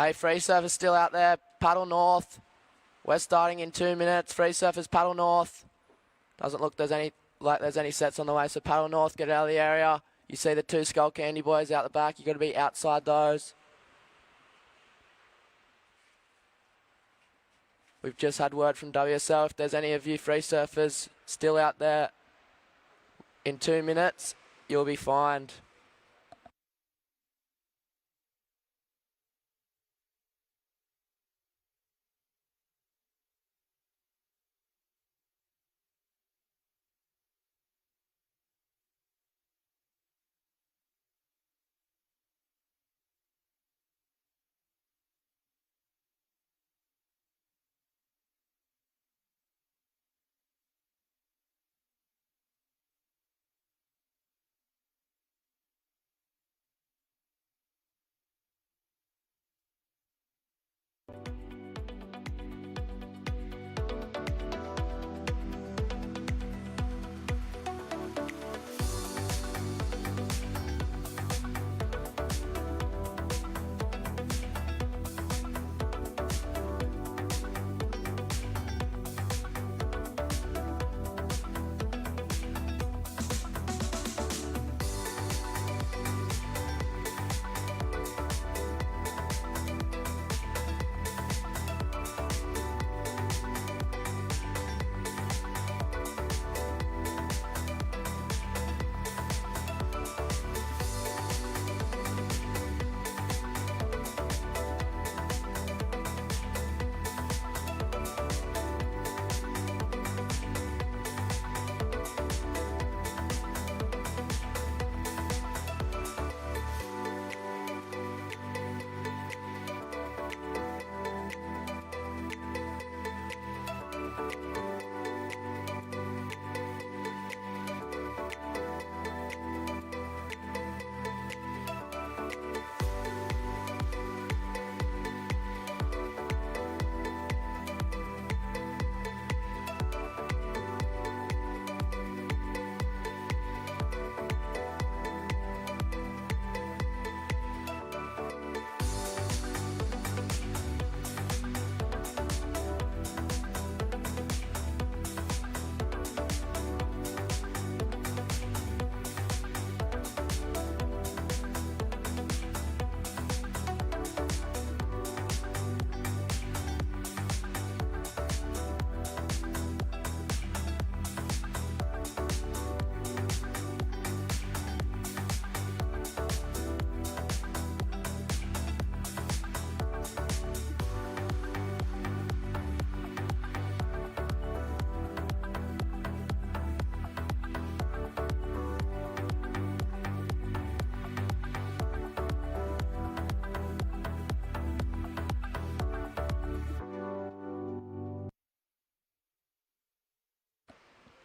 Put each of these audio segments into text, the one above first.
Hey, free surfers still out there. Paddle north. We're starting in 2 minutes. Free surfers paddle north. Doesn't look there's any sets on the way, so paddle north, get out of the area. You see the two Skullcandy boys out the back. You've got to be outside those. We've just had word from WSL. If there's any of you free surfers still out there in 2 minutes, you'll be fined.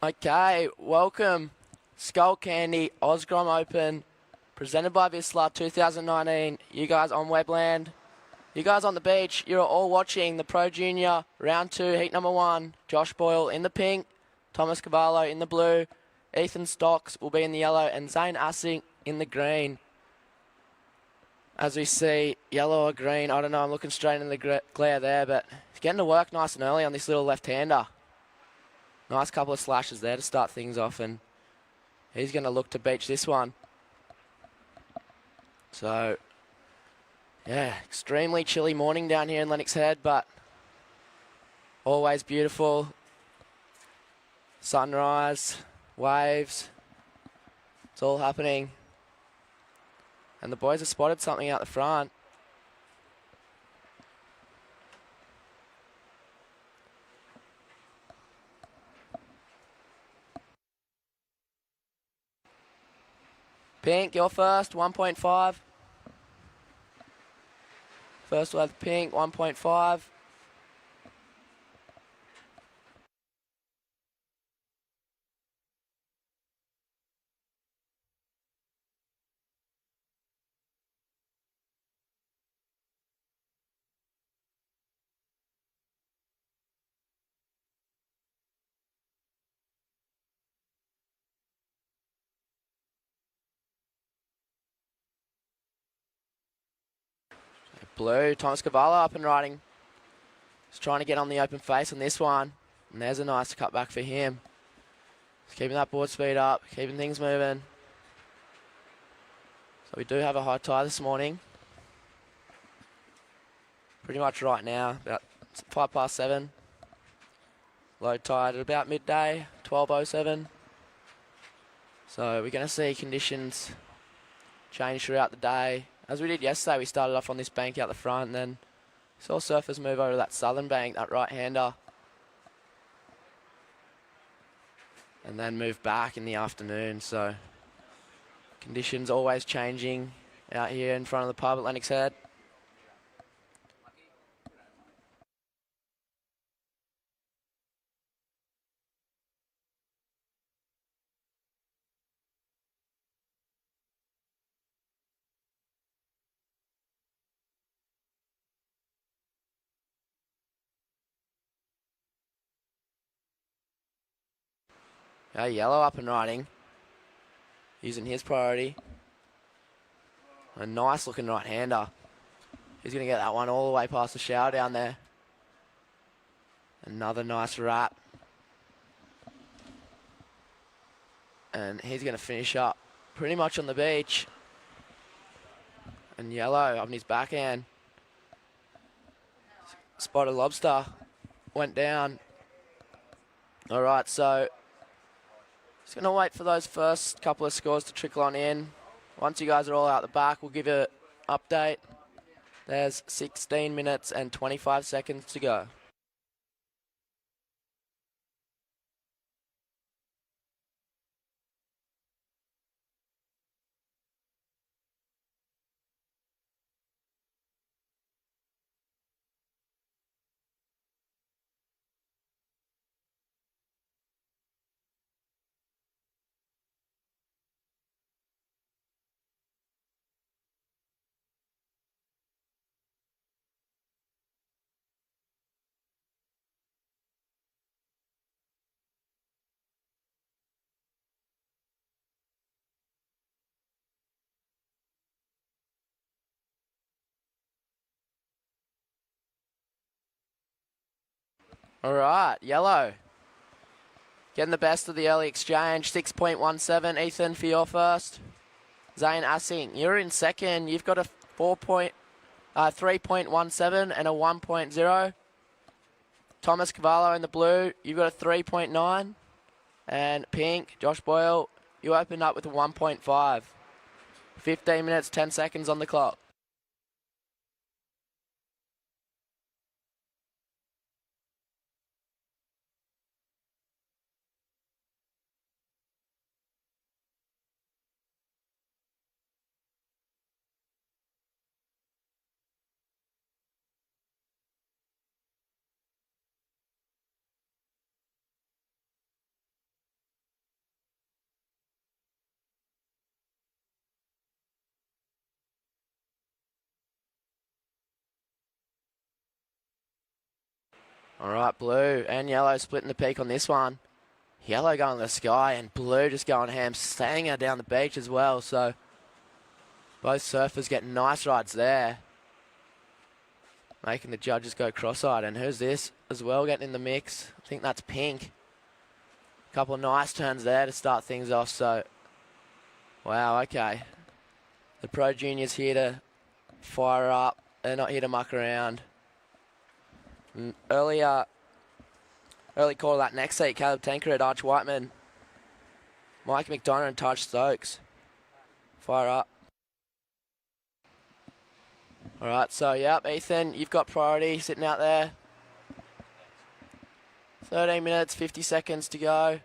Okay, welcome. Skullcandy OzGrom Open, presented by Vissla 2019. You guys on Webland, you guys on the beach, you're all watching the Pro Junior Round 2, Heat number 1. Josh Boyle in the pink, Thomas Cavallo in the blue, Ethan Stocks will be in the yellow, and Zane Assing in the green. As we see, yellow or green, I don't know, I'm looking straight in the glare there, but he's getting to work nice and early on this little left-hander. Nice couple of slashes there to start things off, and he's going to look to beach this one. So, yeah, extremely chilly morning down here in Lennox Head, but always beautiful. Sunrise, waves, it's all happening. And the boys have spotted something out the front. Pink, you're first, 1.5. First wave pink, 1.5. Blue, Thomas Cavallo up and riding. He's trying to get on the open face on this one. And there's a nice cutback for him. He's keeping that board speed up, keeping things moving. So we do have a high tide this morning. Pretty much right now, about 7:05. Low tide at about midday, 12:07. So we're going to see conditions change throughout the day. As we did yesterday, we started off on this bank out the front, and then saw surfers move over to that southern bank, that right-hander, and then move back in the afternoon. So conditions always changing out here in front of the pub at Lennox Head. Yellow up and riding, using his priority. A nice looking right-hander. He's going to get that one all the way past the shower down there. Another nice wrap. And he's going to finish up pretty much on the beach. And Yellow on his backhand. Spotted lobster. Went down. All right, so just going to wait for those first couple of scores to trickle on in. Once you guys are all out the back, we'll give you an update. There's 16 minutes and 25 seconds to go. All right, Yellow getting the best of the early exchange. 6.17. Ethan, for your first. Zane Assing, you're in second. You've got a 3.17 and a 1.0. Thomas Cavallo in the blue, you've got a 3.9. And pink, Josh Boyle, you opened up with a 1.5. 15 minutes, 10 seconds on the clock. All right, blue and yellow splitting the peak on this one. Yellow going to the sky and blue just going ham, staying her down the beach as well. So both surfers getting nice rides there, making the judges go cross-eyed. And who's this as well getting in the mix? I think that's pink. A couple of nice turns there to start things off. So, wow, okay. The Pro Juniors here to fire up. They're not here to muck around. Early call of that next seat, Caleb Tankred, Arch Whiteman, Mike McDonough and Taj Stokes. Fire up. All right, so, yep, Ethan, you've got priority sitting out there. 13 minutes, 50 seconds to go.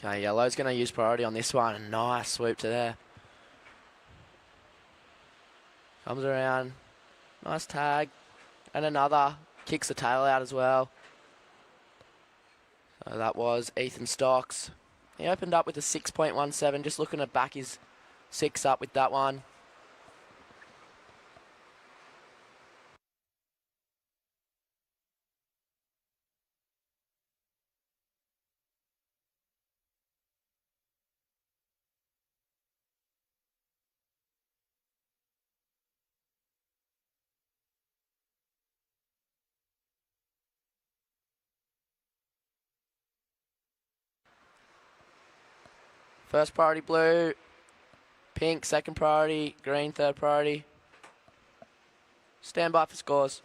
Okay, yellow's going to use priority on this one. Nice swoop to there. Comes around. Nice tag. And another. Kicks the tail out as well. So that was Ethan Stocks. He opened up with a 6.17, just looking to back his 6 up with that one. First priority blue, pink second priority, green third priority. Stand by for scores.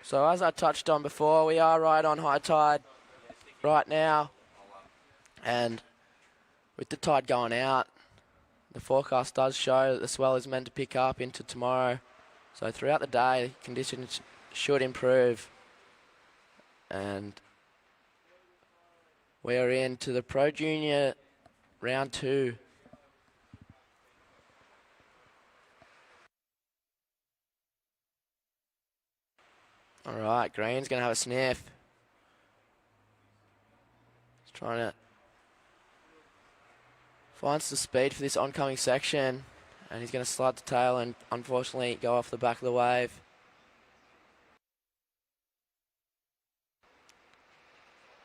So as I touched on before, we are right on high tide right now. And with the tide going out, the forecast does show that the swell is meant to pick up into tomorrow. So throughout the day, conditions should improve. And we are into the Pro Junior round 2. All right, Green's going to have a sniff. He's trying to find some speed for this oncoming section. And he's going to slide the tail and unfortunately go off the back of the wave.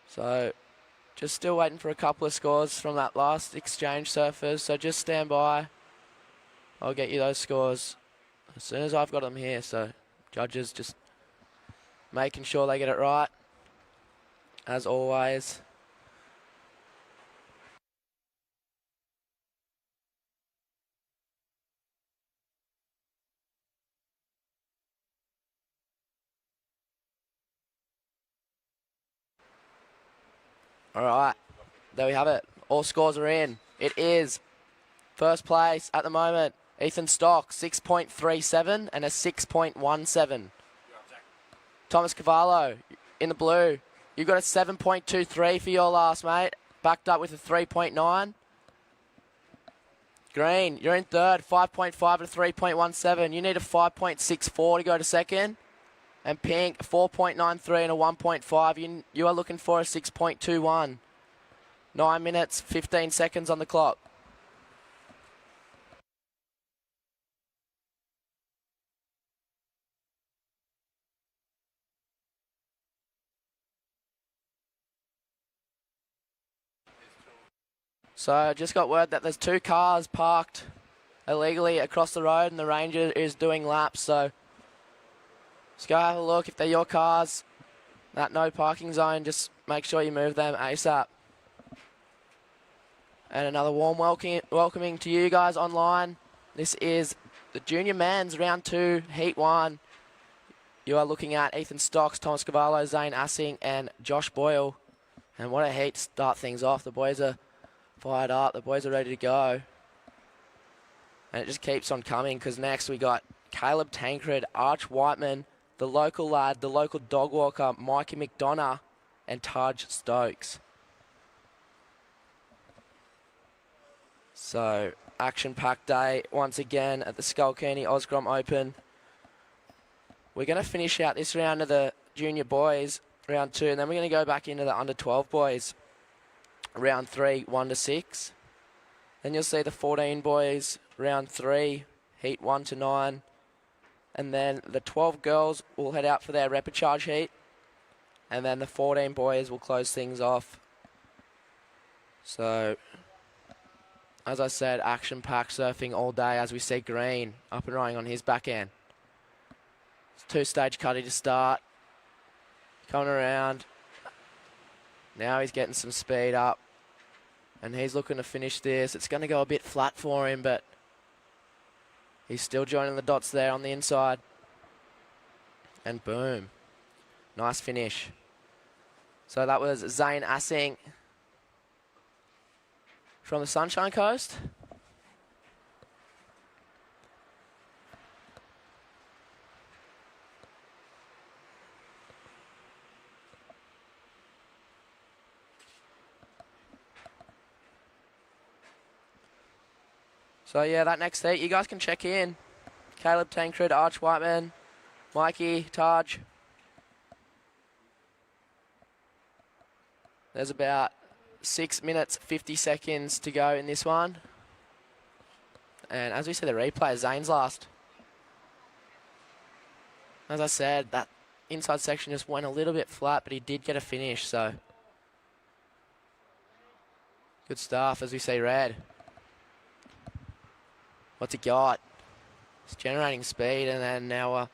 So just still waiting for a couple of scores from that last exchange surfers. So just stand by. I'll get you those scores as soon as I've got them here. So judges just making sure they get it right, as always. All right, there we have it. All scores are in. It is first place at the moment, Ethan Stock, 6.37 and a 6.17. Thomas Cavallo in the blue. You got a 7.23 for your last, mate. Backed up with a 3.9. Green, you're in third, 5.5 and a 3.17. You need a 5.64 to go to second. And pink, 4.93 and a 1.5. You are looking for a 6.21. 9 minutes, 15 seconds on the clock. So I just got word that there's 2 cars parked illegally across the road and the ranger is doing laps. So just go have a look. If they're your cars, that no parking zone, just make sure you move them ASAP. And another warm welcoming to you guys online. This is the Junior Men's Round 2, Heat 1. You are looking at Ethan Stocks, Thomas Cavallo, Zane Assing, and Josh Boyle. And what a heat to start things off. The boys are fired up. The boys are ready to go. And it just keeps on coming because next we got Caleb Tancred, Arch Whiteman, the local lad, the local dog walker, Mikey McDonough, and Taj Stokes. So, action-packed day once again at the Skullcandy OzGrom Open. We're going to finish out this round of the junior boys, round 2, and then we're going to go back into the under-12 boys, round 3, 1 to 6. Then you'll see the 14 boys, round 3, heat 1 to 9. And then the 12 girls will head out for their repechage heat. And then the 14 boys will close things off. So, as I said, action-packed surfing all day as we see Green up and running on his back end. Two-stage cutty to start. Coming around. Now he's getting some speed up. And he's looking to finish this. It's going to go a bit flat for him, but he's still joining the dots there on the inside. And boom. Nice finish. So that was Zane Assing from the Sunshine Coast. So yeah, that next heat, you guys can check in. Caleb Tancred, Arch Whiteman, Mikey, Taj. There's about 6 minutes, 50 seconds to go in this one. And as we see the replay, Zane's last. As I said, that inside section just went a little bit flat, but he did get a finish, so. Good stuff, as we see Red. What's he got? He's generating speed, and then now a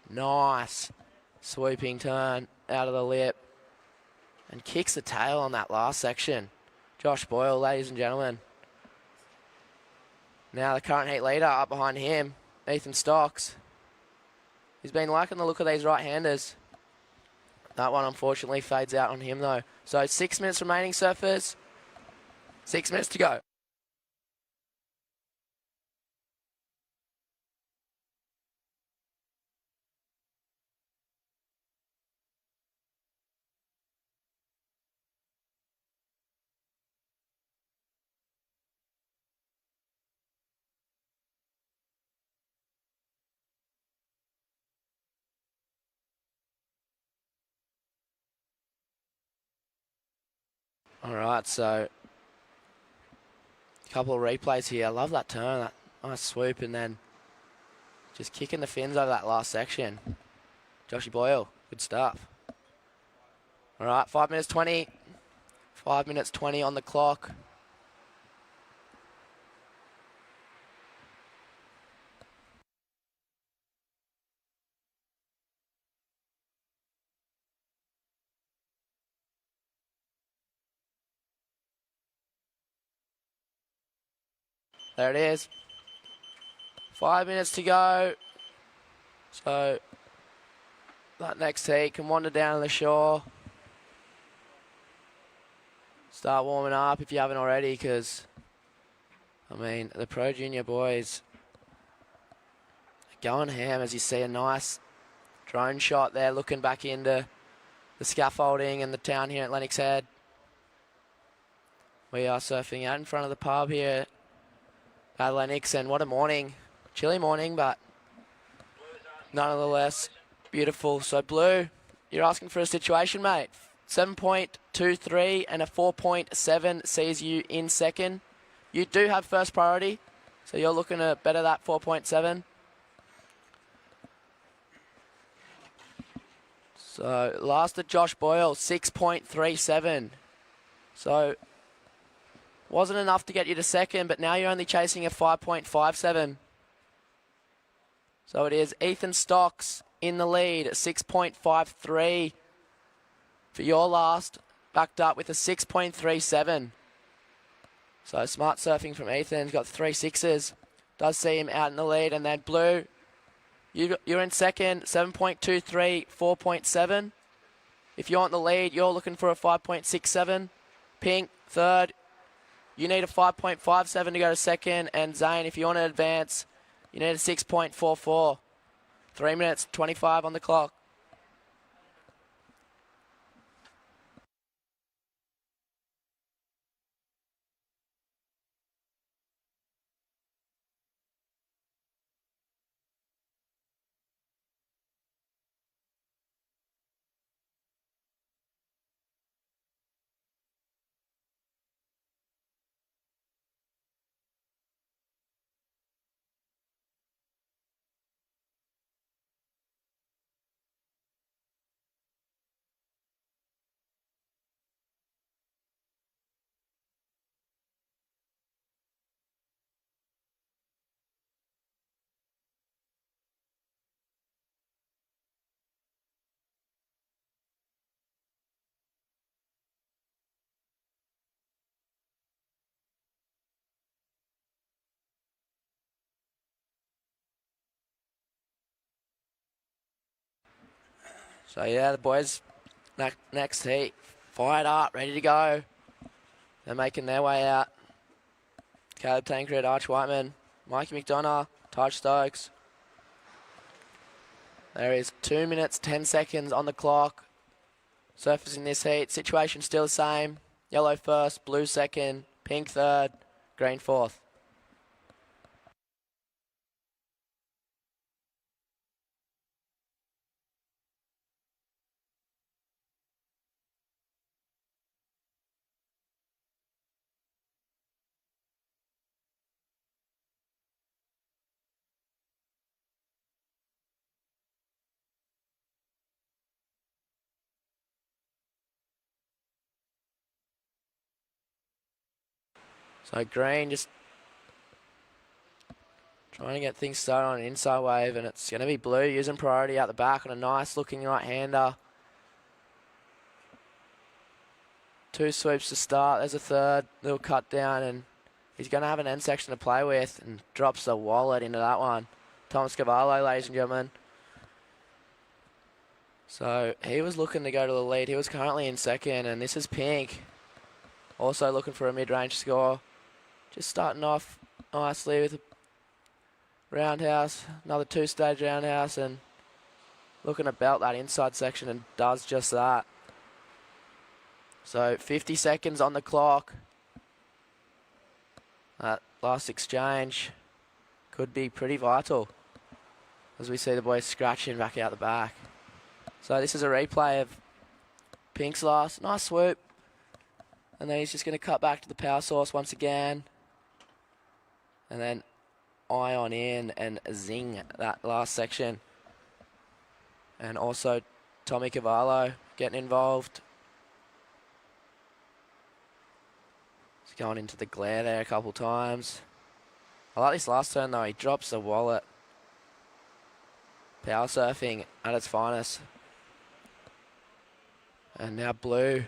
nice swooping turn out of the lip. And kicks the tail on that last section. Josh Boyle, ladies and gentlemen. Now the current heat leader up behind him, Ethan Stocks. He's been liking the look of these right-handers. That one unfortunately fades out on him though. So 6 minutes remaining, surfers. 6 minutes to go. All right, so a couple of replays here. I love that turn, that nice swoop, and then just kicking the fins over that last section. Joshy Boyle, good stuff. All right, 5 minutes 20. 5 minutes 20 on the clock. There it is. 5 minutes to go. So that next heat can wander down to the shore. Start warming up if you haven't already, because, I mean, the Pro Junior boys are going ham as you see a nice drone shot there looking back into the scaffolding and the town here at Lennox Head. We are surfing out in front of the pub here at Lennox, and what a morning. Chilly morning, but nonetheless beautiful. So Blue, you're asking for a situation, mate. 7.23 and a 4.7 sees you in second. You do have first priority, so you're looking to better that 4.7. So last at Josh Boyle, 6.37. So wasn't enough to get you to second, but now you're only chasing a 5.57. So it is Ethan Stocks in the lead, 6.53 for your last, backed up with a 6.37. So smart surfing from Ethan. He's got 3 sixes. Does see him out in the lead. And then Blue, you're in second, 7.23, 4.7. If you want the lead, you're looking for a 5.67. Pink, third. You need a 5.57 to go to second. And Zane, if you want to advance, you need a 6.44. 3 minutes, 25 on the clock. So yeah, the boys next heat, fired up, ready to go. They're making their way out. Caleb Tancred, Arch Whiteman, Mikey McDonough, Taj Stokes. There is 2 minutes, 10 seconds on the clock. Surfers in this heat, situation still the same. Yellow first, blue second, pink third, green fourth. So green just trying to get things started on an inside wave, and it's going to be blue using priority out the back on a nice looking right-hander. 2 sweeps to start. There's a third little cut down, and he's going to have an end section to play with, and drops the wallet into that one. Thomas Cavallo, ladies and gentlemen. So he was looking to go to the lead. He was currently in second, and this is pink. Also looking for a mid-range score. Just starting off nicely with a roundhouse, another 2-stage roundhouse, and looking to belt that inside section, and does just that. So 50 seconds on the clock. That last exchange could be pretty vital as we see the boys scratching back out the back. So this is a replay of pink's last. Nice swoop. And then he's just going to cut back to the power source once again. And then ion in and zing that last section. And also Tommy Cavallo getting involved. He's going into the glare there a couple times. I like this last turn though. He drops the wallet. Power surfing at its finest. And now blue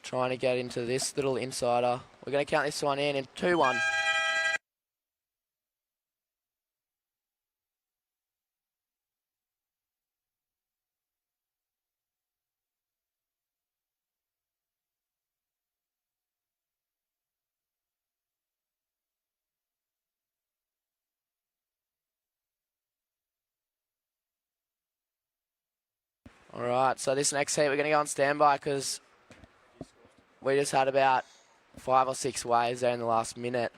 trying to get into this little insider. We're going to count this one in 2-1. All right, so this next heat we're going to go on standby because we just had about 5 or 6 waves there in the last minute.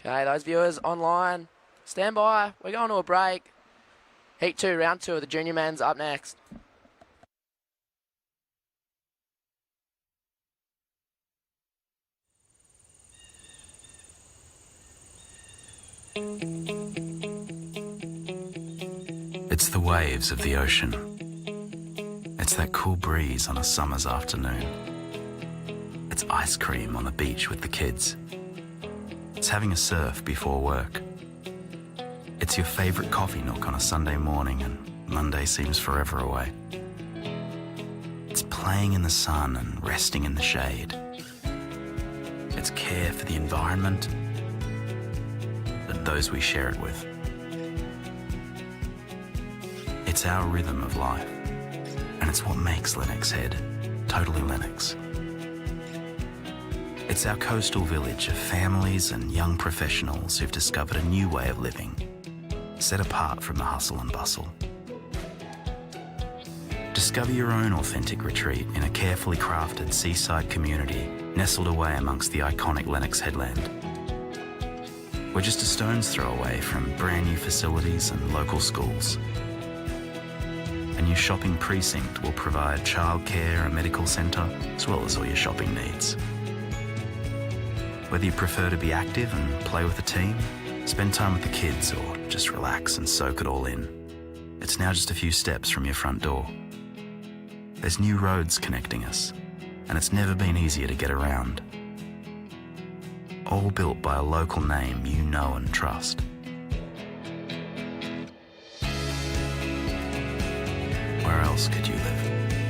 Okay, those viewers online, stand by. We're going to a break. Heat 2, round 2 of the junior men's up next. It's the waves of the ocean. It's that cool breeze on a summer's afternoon. It's ice cream on the beach with the kids. It's having a surf before work. It's your favourite coffee nook on a Sunday morning and Monday seems forever away. It's playing in the sun and resting in the shade. It's care for the environment and those we share it with. It's our rhythm of life, and it's what makes Lennox Head totally Lennox. It's our coastal village of families and young professionals who've discovered a new way of living, set apart from the hustle and bustle. Discover your own authentic retreat in a carefully crafted seaside community nestled away amongst the iconic Lennox headland. We're just a stone's throw away from brand new facilities and local schools. A new shopping precinct will provide childcare, a medical centre, as well as all your shopping needs. Whether you prefer to be active and play with the team, spend time with the kids, or just relax and soak it all in, it's now just a few steps from your front door. There's new roads connecting us, and it's never been easier to get around. All built by a local name you know and trust. Where else could you live?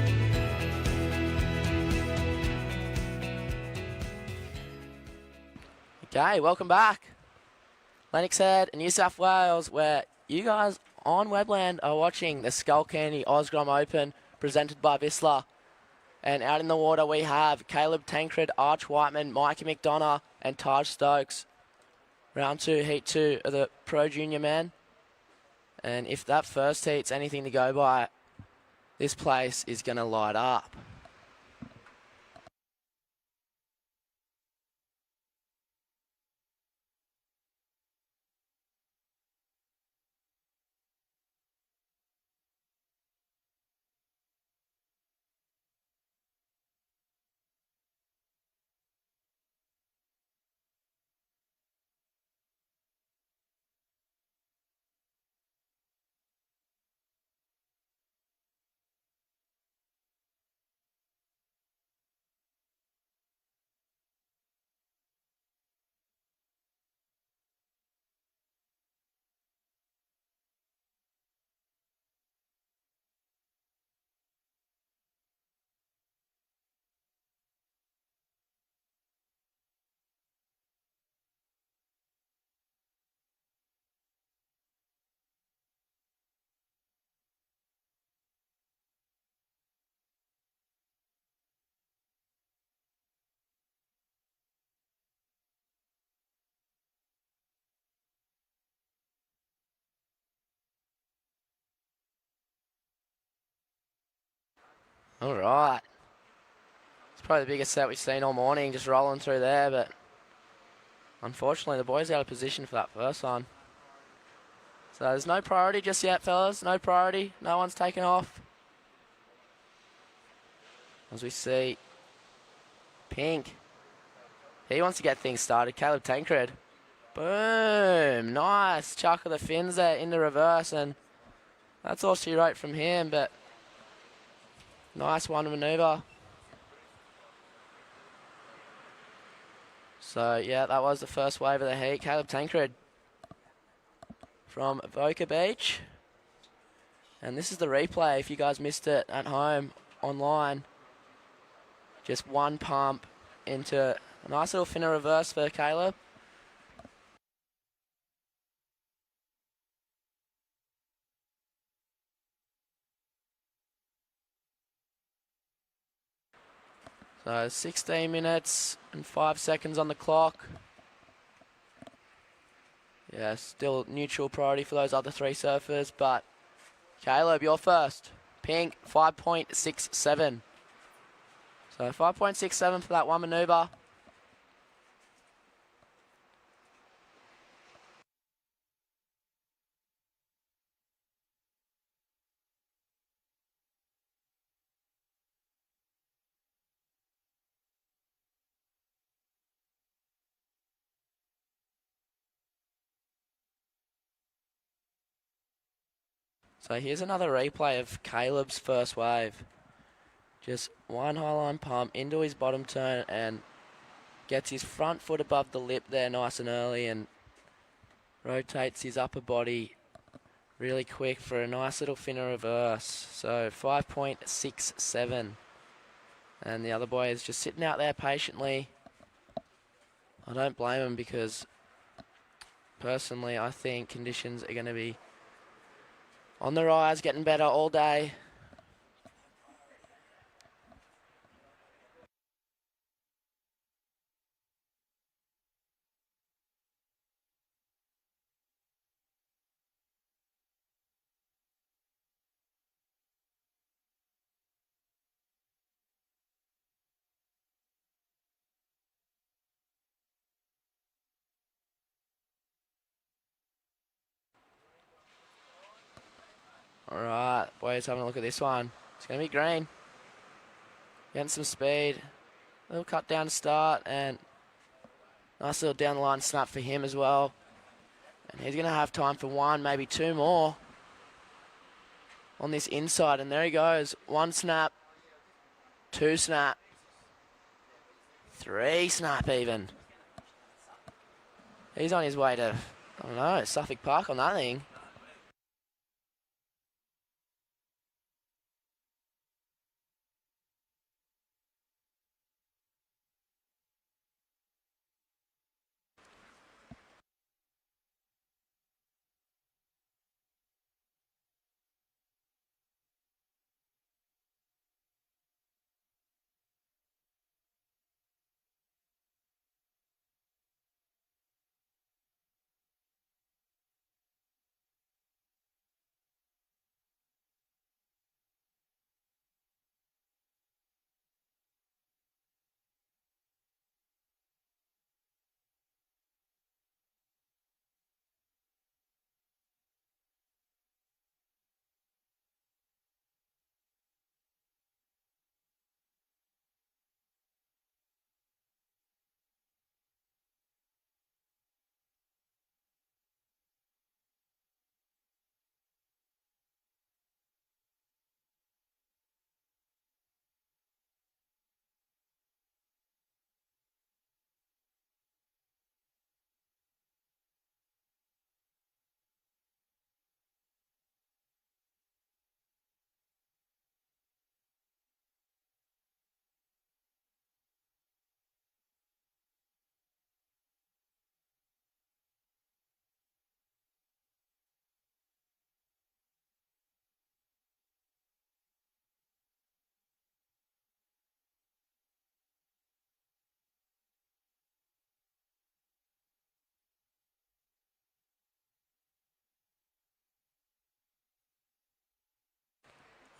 Okay, welcome back. Lennox Head, New South Wales, where you guys on Webland are watching the Skullcandy OzGrom Open presented by Vissla. And out in the water we have Caleb Tancred, Arch Whiteman, Mikey McDonough and Taj Stokes. Round 2, Heat 2 of the Pro Junior men. And if that first heat's anything to go by, this place is going to light up. All right. It's probably the biggest set we've seen all morning, just rolling through there, but unfortunately the boys out of position for that first one. So there's no priority just yet, fellas. No priority. No one's taken off. As we see, Pink. He wants to get things started. Caleb Tancred. Boom. Nice. Chuck of the fins there into reverse, and that's all she wrote from him, but nice one manoeuvre. So, yeah, that was the first wave of the heat. Caleb Tancred from Boca Beach. And this is the replay if you guys missed it at home online. Just one pump into a nice little finner reverse for Caleb. So 16 minutes and 5 seconds on the clock. Yeah, still neutral priority for those other three surfers, but Caleb, you're first. Pink, 5.67. So 5.67 for that one manoeuvre. So here's another replay of Caleb's first wave. Just one highline pump into his bottom turn and gets his front foot above the lip there nice and early and rotates his upper body really quick for a nice little finner reverse. So 5.67. And the other boy is just sitting out there patiently. I don't blame him because personally I think conditions are going to be on the rise, getting better all day. Alright, boys, having a look at this one. It's going to be green. Getting some speed. A little cut down to start, and nice little down the line snap for him as well. And he's going to have time for one, maybe two more on this inside. And there he goes. One snap, two snap, three snap even. He's on his way to, I don't know, Suffolk Park on that thing.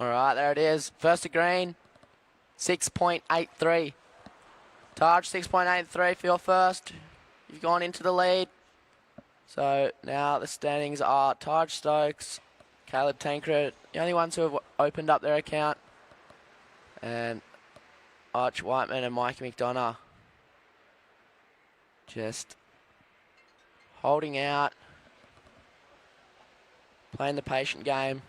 All right, there it is. First to green, 6.83. Taj, 6.83 for your first. You've gone into the lead. So now the standings are Taj Stokes, Caleb Tancred, the only ones who have opened up their account, and Arch Whiteman and Mike McDonough just holding out, playing the patient game.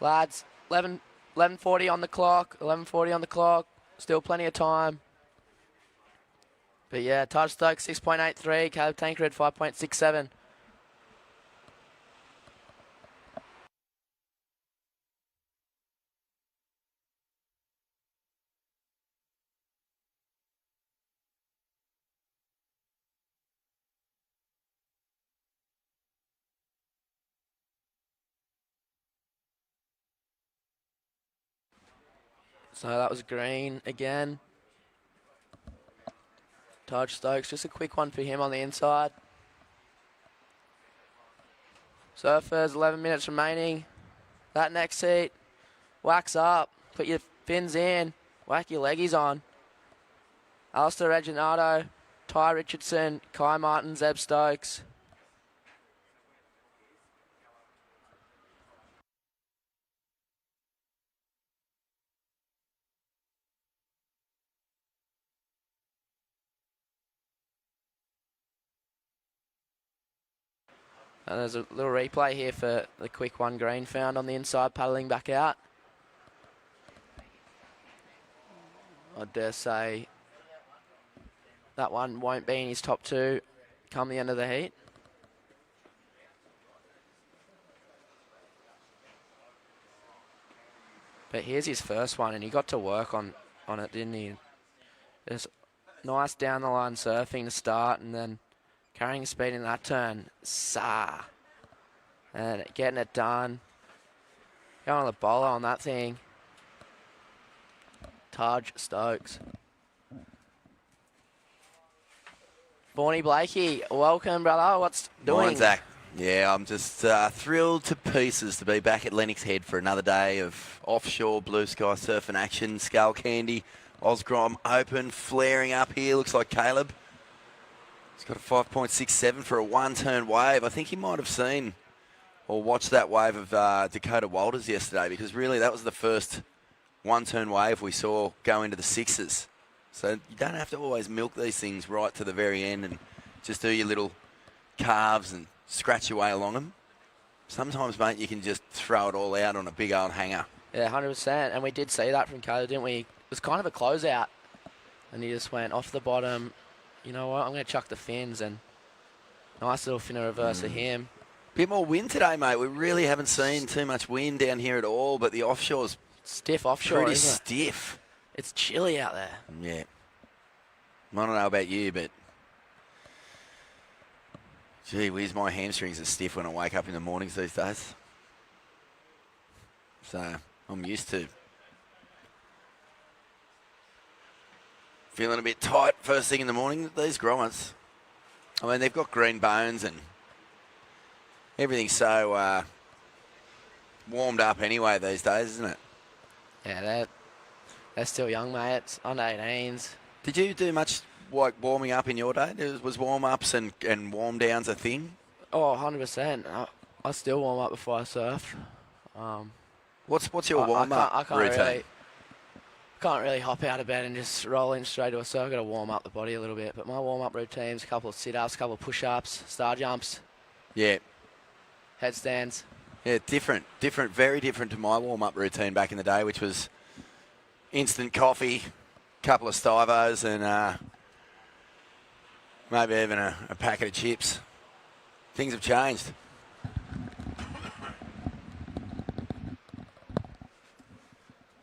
Lads, 11:40 on the clock, 11:40 on the clock, still plenty of time. But yeah, Taj Stokes 6.83, Caleb Tancred 5.67. So that was green again. Taj Stokes, just a quick one for him on the inside. Surfers, 11 minutes remaining. That next heat, wax up, put your fins in, whack your leggies on. Alistair Reginaldo, Ty Richardson, Kai Martin, Zeb Stokes. And there's a little replay here for the quick one green found on the inside, paddling back out. I dare say that one won't be in his top two come the end of the heat. But here's his first one, and he got to work on it, didn't he? Just nice down the line surfing to start, and then carrying speed in that turn. And getting it done. Going on the bowler on that thing. Taj Stokes. Bonnie Blakey, welcome, brother. What's doing? Morning, Zach. Yeah, I'm just thrilled to pieces to be back at Lennox Head for another day of offshore blue sky surfing action. Skullcandy OzGrom Open flaring up here. Looks like Caleb. He's got a 5.67 for a one-turn wave. I think he might have seen or watched that wave of Dakota Walters yesterday, because really that was the first one-turn wave we saw go into the sixes. So you don't have to always milk these things right to the very end and just do your little carves and scratch your way along them. Sometimes, mate, you can just throw it all out on a big old hanger. Yeah, 100%. And we did see that from Caleb, didn't we? It was kind of a closeout. And he just went off the bottom. You know what? I'm going to chuck the fins, and nice little finner reverse of him. Bit more wind today, mate. We really haven't seen too much wind down here at all, but the offshore's stiff offshore, pretty isn't it? stiff. It's chilly out there. Yeah. I don't know about you, but gee whiz, my hamstrings are stiff when I wake up in the mornings these days. So I'm used to feeling a bit tight first thing in the morning. These grommets, I mean, they've got green bones and everything's so warmed up anyway these days, isn't it? Yeah, they're still young, mate. It's under 18s. Did you do much like warming up in your day? Was warm-ups and warm downs a thing? Oh, 100%. I still warm up before I surf. What's your warm-up routine? Can't really hop out of bed and just roll in straight to a surf. I've got to warm up the body a little bit. But my warm-up routine's a couple of sit-ups, a couple of push-ups, star jumps. Yeah. Headstands. Yeah, different, very different to my warm-up routine back in the day, which was instant coffee, couple of stivos, and maybe even a packet of chips. Things have changed.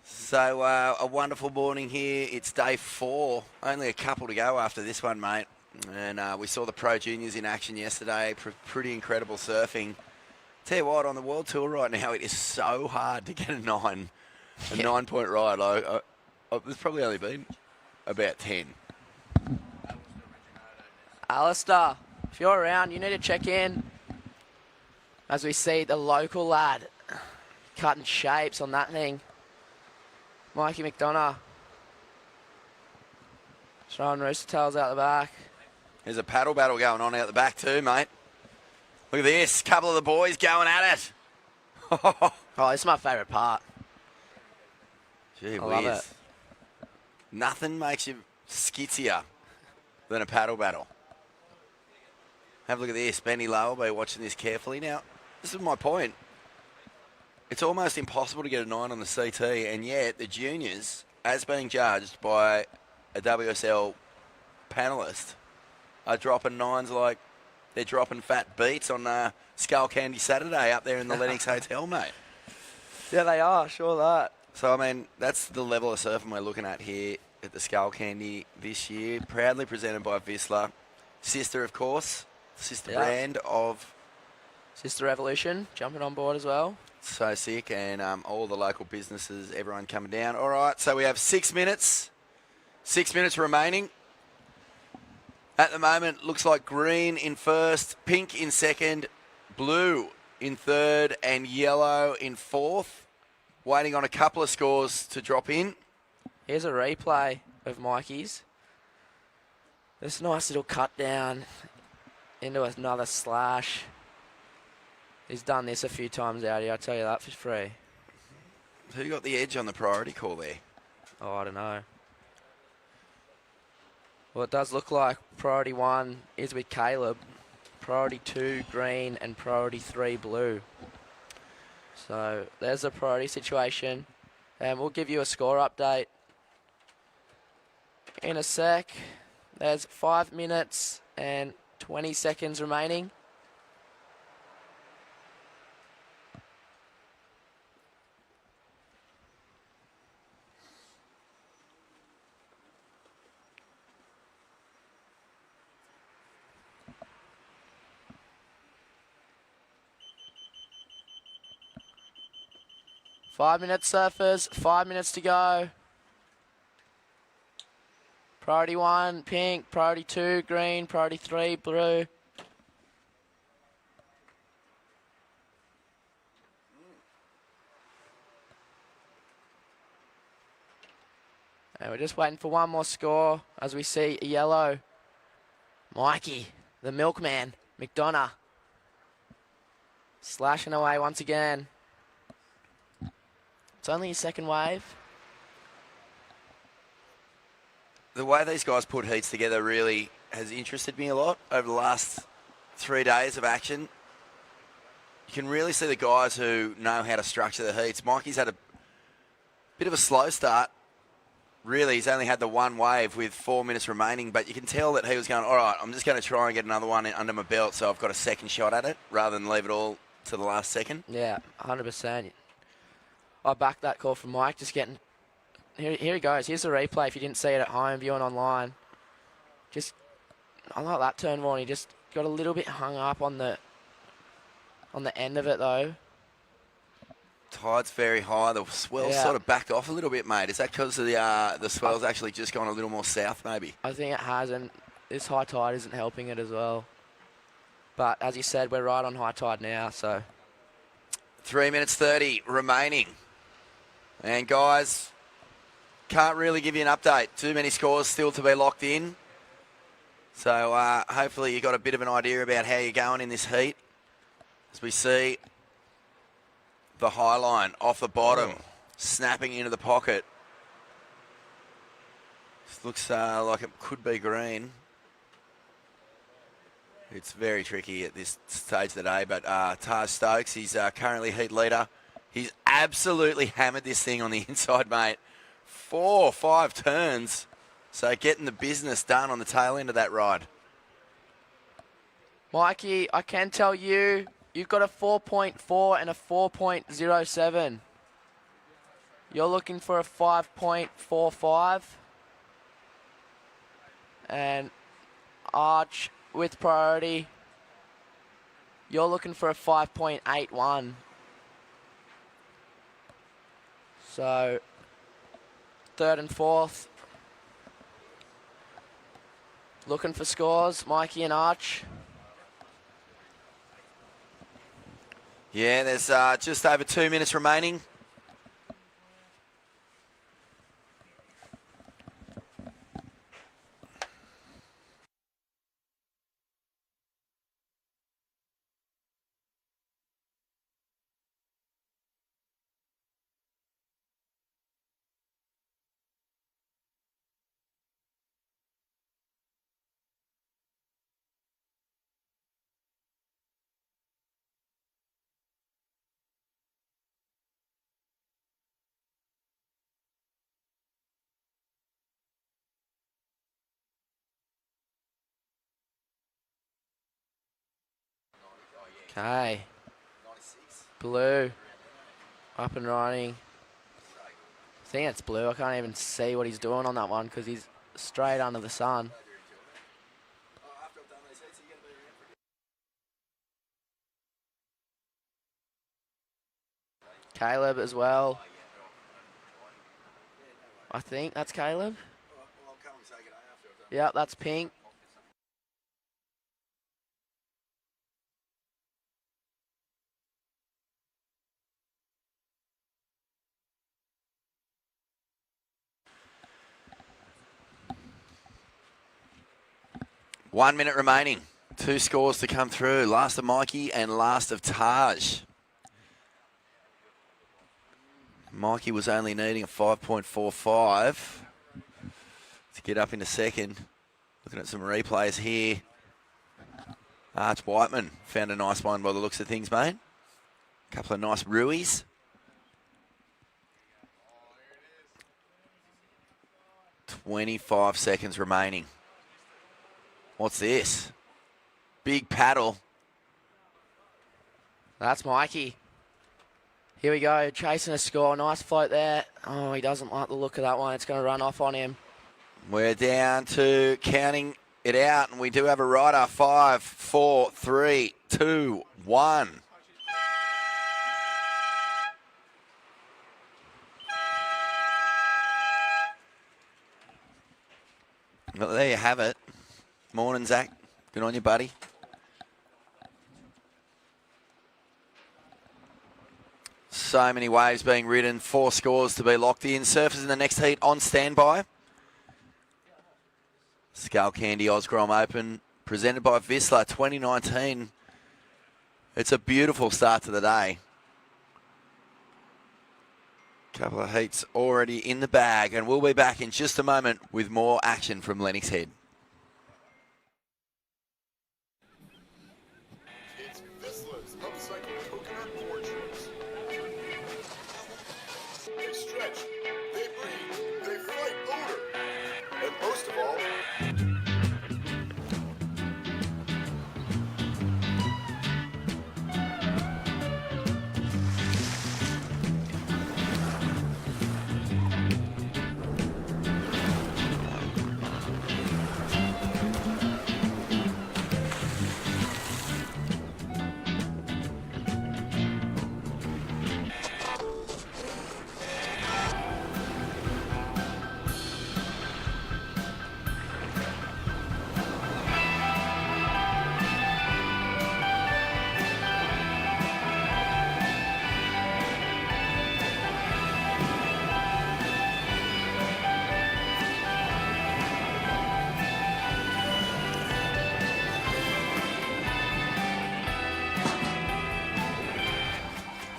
So a wonderful morning here. It's day 4. Only a couple to go after this one, mate. And we saw the Pro Juniors in action yesterday. Pretty incredible surfing. Tell you what, on the World Tour right now, it is so hard to get a 9-point ride. There's probably only been about 10. Alistair, if you're around, you need to check in. As we see the local lad cutting shapes on that thing. Mikey McDonough. Throwing rooster tails out the back. There's a paddle battle going on out the back too, mate. Look at this. Couple of the boys going at it. Oh, this is my favourite part. Gee I love whiz. it. Nothing makes you skitzier than a paddle battle. Have a look at this. Benny Lowe will be watching this carefully. Now, this is my point. It's almost impossible to get a 9 on the CT, and yet the juniors, as being judged by a WSL panellist, are dropping 9s like they're dropping fat beats on Skullcandy Saturday up there in the Lennox Hotel, mate. Yeah, they are. Sure that. So, I mean, that's the level of surfing we're looking at here at the Skullcandy this year. Proudly presented by Vissla. Sister, of course. Sister brand of... Sister Revolution jumping on board as well. So sick. And all the local businesses, everyone coming down. All right, so we have 6 minutes. 6 minutes remaining. At the moment, looks like green in first, pink in second, blue in third, and yellow in fourth. Waiting on a couple of scores to drop in. Here's a replay of Mikey's. This nice little cut down into another slash. He's done this a few times out here, I'll tell you that for free. Who got the edge on the priority call there? Oh, I don't know. Well, it does look like priority 1 is with Caleb. Priority 2 green and priority 3 blue. So there's a priority situation, and we'll give you a score update in a sec. There's 5 minutes and 20 seconds remaining. Five minutes, surfers. 5 minutes to go. Priority 1, pink. Priority 2, green. Priority 3, blue. And we're just waiting for one more score as we see a yellow. Mikey, the milkman, McDonough. Slashing away once again. It's only a second wave. The way these guys put heats together really has interested me a lot over the last 3 days of action. You can really see the guys who know how to structure the heats. Mikey's had a bit of a slow start. Really, he's only had the one wave with 4 minutes remaining, but you can tell that he was going, all right, I'm just going to try and get another one under my belt so I've got a second shot at it rather than leave it all to the last second. Yeah, 100%. I backed that call from Mike. Just getting here he goes. Here's the replay if you didn't see it at home, viewing online. Just I like that turn more. He just got a little bit hung up on the end of it though. Tide's very high. The swell's sort of backed off a little bit, mate. Is that because of the swell's actually just gone a little more south, maybe? I think it has, and this high tide isn't helping it as well. But as you said, we're right on high tide now, so 3 minutes 30 remaining. And guys, can't really give you an update. Too many scores still to be locked in. So hopefully you got a bit of an idea about how you're going in this heat. As we see the high line off the bottom, snapping into the pocket. This looks like it could be green. It's very tricky at this stage of the day, but Taj Stokes, he's currently heat leader. He's absolutely hammered this thing on the inside, mate. 4 or 5 turns. So getting the business done on the tail end of that ride. Mikey, I can tell you, you've got a 4.4 and a 4.07. You're looking for a 5.45. And Arch with priority, you're looking for a 5.81. So, third and fourth, looking for scores, Mikey and Arch. Yeah, there's just over 2 minutes remaining. Okay. Blue. Up and running. I think it's blue. I can't even see what he's doing on that one because he's straight under the sun. Caleb as well. I think that's Caleb. Yep, that's pink. One minute remaining. Two scores to come through. Last of Mikey and last of Taj. Mikey was only needing a 5.45 to get up into second. Looking at some replays here. Arch Whiteman found a nice one by the looks of things, mate. A couple of nice Ruies. 25 seconds remaining. What's this? Big paddle. That's Mikey. Here we go, chasing a score. Nice float there. Oh, he doesn't like the look of that one. It's going to run off on him. We're down to counting it out, and we do have a rider. 5, 4, 3, 2, 1. Well, there you have it. Morning, Zach. Good on you, buddy. So many waves being ridden. 4 scores to be locked in. Surfers in the next heat on standby. Skullcandy OzGrom Open, presented by Vissla 2019. It's a beautiful start to the day. Couple of heats already in the bag, and we'll be back in just a moment with more action from Lennox Head. It's Vissla's upcycled coconut portions. They stretch, they breathe, they fight odor, and most of all,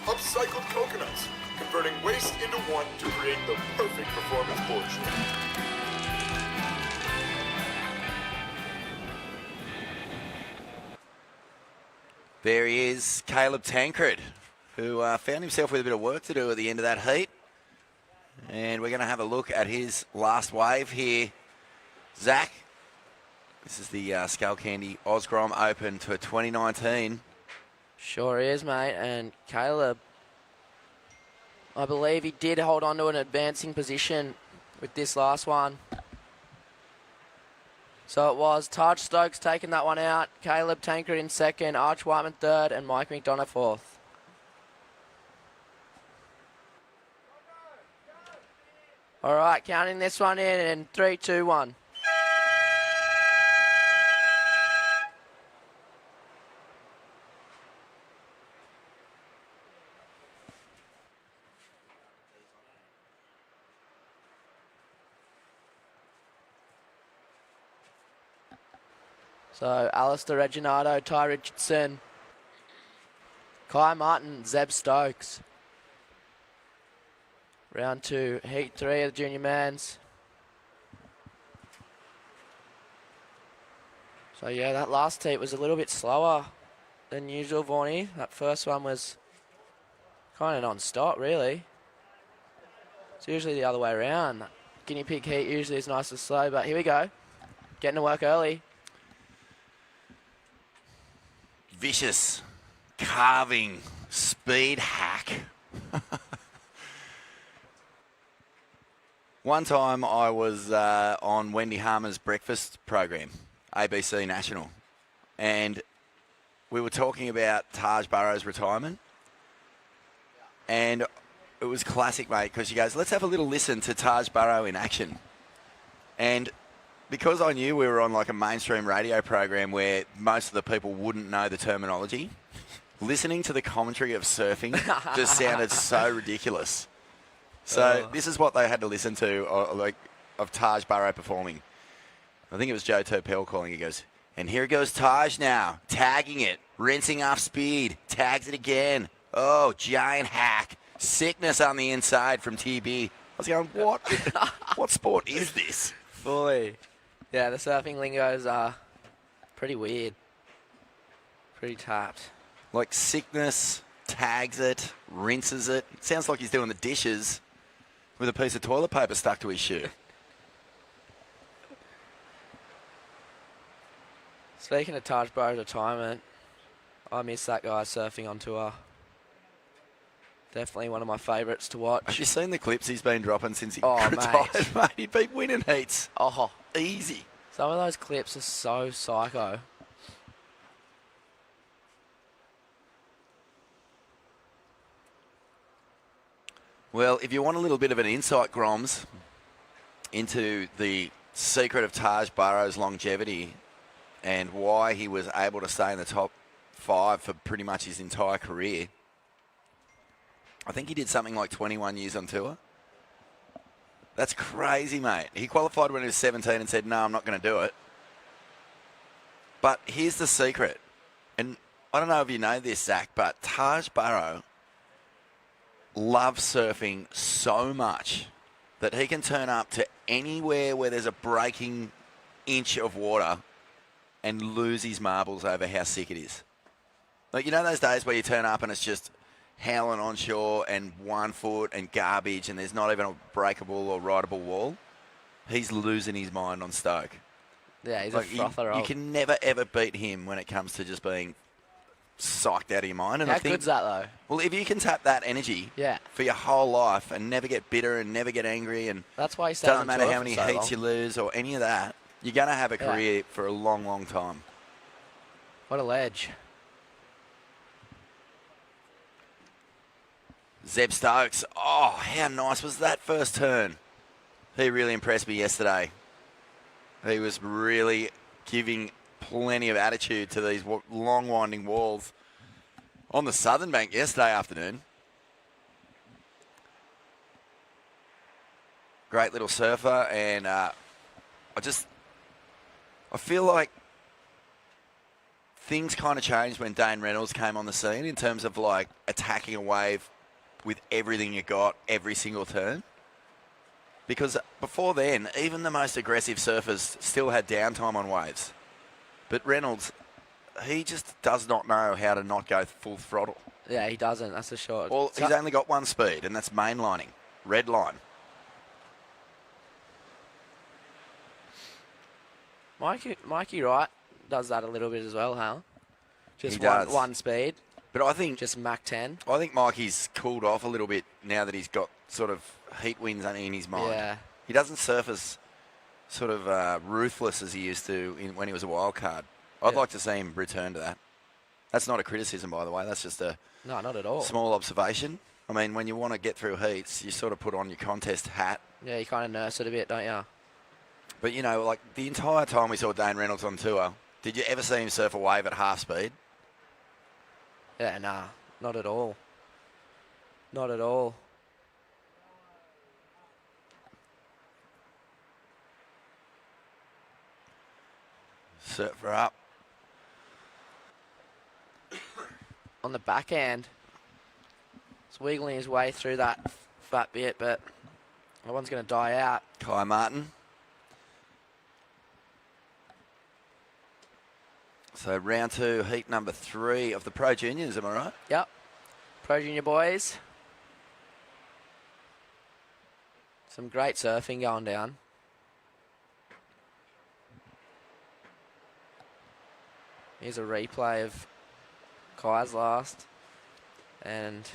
upcycled coconuts, converting waste into one to create the perfect performance board shoe. There he is, Caleb Tancred, who found himself with a bit of work to do at the end of that heat. And we're going to have a look at his last wave here. Zach, this is the Skullcandy OzGrom Open to 2019. Sure is, mate. And Caleb, I believe he did hold on to an advancing position with this last one. So it was Taj Stokes taking that one out, Caleb Tancred in second, Arch Whiteman third, and Mike McDonough fourth. All right, counting this one in 3, 2, 1. So Alistair Reginato, Ty Richardson, Kai Martin, Zeb Stokes. Round 2, Heat 3 of the junior men's. So yeah, that last heat was a little bit slower than usual, Vaughnie. That first one was kind of non-stop, really. It's usually the other way around. Guinea pig heat usually is nice and slow, but here we go. Getting to work early. Vicious, carving, speed hack. One time I was on Wendy Harmer's breakfast program, ABC National, and we were talking about Taj Burrow's retirement. And it was classic, mate, because she goes, let's have a little listen to Taj Burrow in action. And because I knew we were on like a mainstream radio program where most of the people wouldn't know the terminology, listening to the commentary of surfing just sounded so ridiculous. So this is what they had to listen to, of Taj Burrow performing. I think it was Joe Topel calling. He goes, and here goes Taj now, tagging it, rinsing off speed, tags it again. Oh, giant hack. Sickness on the inside from TB. I was going, what? What sport is this? Fully. Yeah, the surfing lingos are pretty weird. Pretty tapped. Like sickness, tags it, rinses it. Sounds like he's doing the dishes with a piece of toilet paper stuck to his shoe. Speaking of Taj Burrow's retirement, I miss that guy surfing on tour. Definitely one of my favourites to watch. Have you seen the clips he's been dropping since he Oh, retired, mate? He'd been winning heats. Oh, Easy. some of those clips are so psycho. Well, if you want a little bit of an insight, Groms, into the secret of Taj Burrow's longevity and why he was able to stay in the top 5 for pretty much his entire career, I think he did something like 21 years on tour. That's crazy, mate. He qualified when he was 17 and said, no, I'm not going to do it. But here's the secret. And I don't know if you know this, Zach, but Taj Burrow loves surfing so much that he can turn up to anywhere where there's a breaking inch of water and lose his marbles over how sick it is. Like, you know those days where you turn up and it's just howling onshore and 1 foot and garbage and there's not even a breakable or rideable wall? He's losing his mind on Stoke. Yeah, he's Like, a frother. you can never, ever beat him when it comes to just being psyched out of your mind. And How I think, good's that, though? well, if you can tap that energy Yeah. for your whole life and never get bitter and never get angry and That's why he stayed doesn't on matter tour how for many so heats long. you lose or any of that, you're going to have a Yeah. career for a long, long time. What a ledge. Zeb Stokes, oh, how nice was that first turn? He really impressed me yesterday. He was really giving plenty of attitude to these long winding walls on the southern bank yesterday afternoon. Great little surfer, and I feel like things kind of changed when Dane Reynolds came on the scene in terms of like attacking a wave with everything you got every single turn. Because before then, even the most aggressive surfers still had downtime on waves. But Reynolds, he just does not know how to not go full throttle. Yeah, he doesn't. That's for sure. Well, he's only got one speed, and that's mainlining, red line. Mikey Wright does that a little bit as well, huh? Just He does. one speed, But I think just Mach 10. I think Mikey's cooled off a little bit now that he's got sort of heat winds in his mind. Yeah. He doesn't surf as sort of ruthless as he used to when he was a wild card. I'd Yeah. like to see him return to that. That's not a criticism, by the way. That's just a No, not at all. small observation. I mean, when you want to get through heats, you sort of put on your contest hat. Yeah, you kind of nurse it a bit, don't you? But, you know, like the entire time we saw Dane Reynolds on tour, did you ever see him surf a wave at half speed? Yeah, nah, not at all. Not at all. Surfer up. on the backhand. He's wiggling his way through that fat bit, but that one's going to die out. Kai Martin. So round 2, heat number 3 of the Pro Juniors, am I right? Yep. Pro Junior boys. Some great surfing going down. Here's a replay of Kai's last. And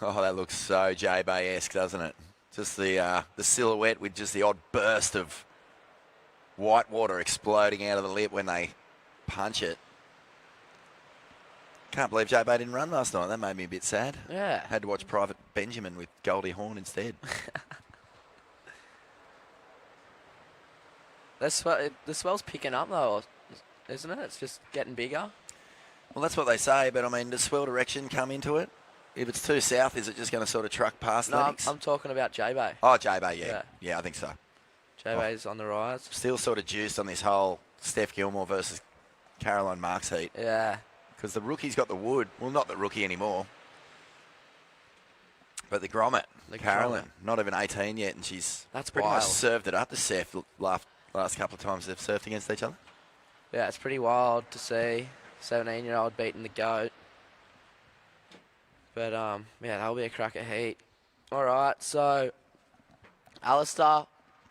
oh, that looks so J-Bay-esque, doesn't it? Just the silhouette with just the odd burst of white water exploding out of the lip when they punch it. Can't believe J-Bay didn't run last night. That made me a bit sad. yeah. Had to watch Private Benjamin with Goldie Hawn instead. The swell's picking up though, isn't it? It's just getting bigger. Well, that's what they say, but I mean, does swell direction come into it? If it's too south, is it just going to sort of truck past No, Lennox? I'm talking about J-Bay. Oh, J-Bay, yeah. Yeah, I think so. J-Bay's on the rise. Still sort of juiced on this whole Steph Gilmore versus Caroline Marks heat. Yeah. Because the rookie's got the wood. Well, not the rookie anymore. But the Grommet, Caroline, not even 18 yet, and she's That's pretty wild. much served it up to Steph last couple of times they've surfed against each other. Yeah, it's pretty wild to see 17-year-old beating the GOAT. But, yeah, that'll be a cracker heat. All right, so Alistair,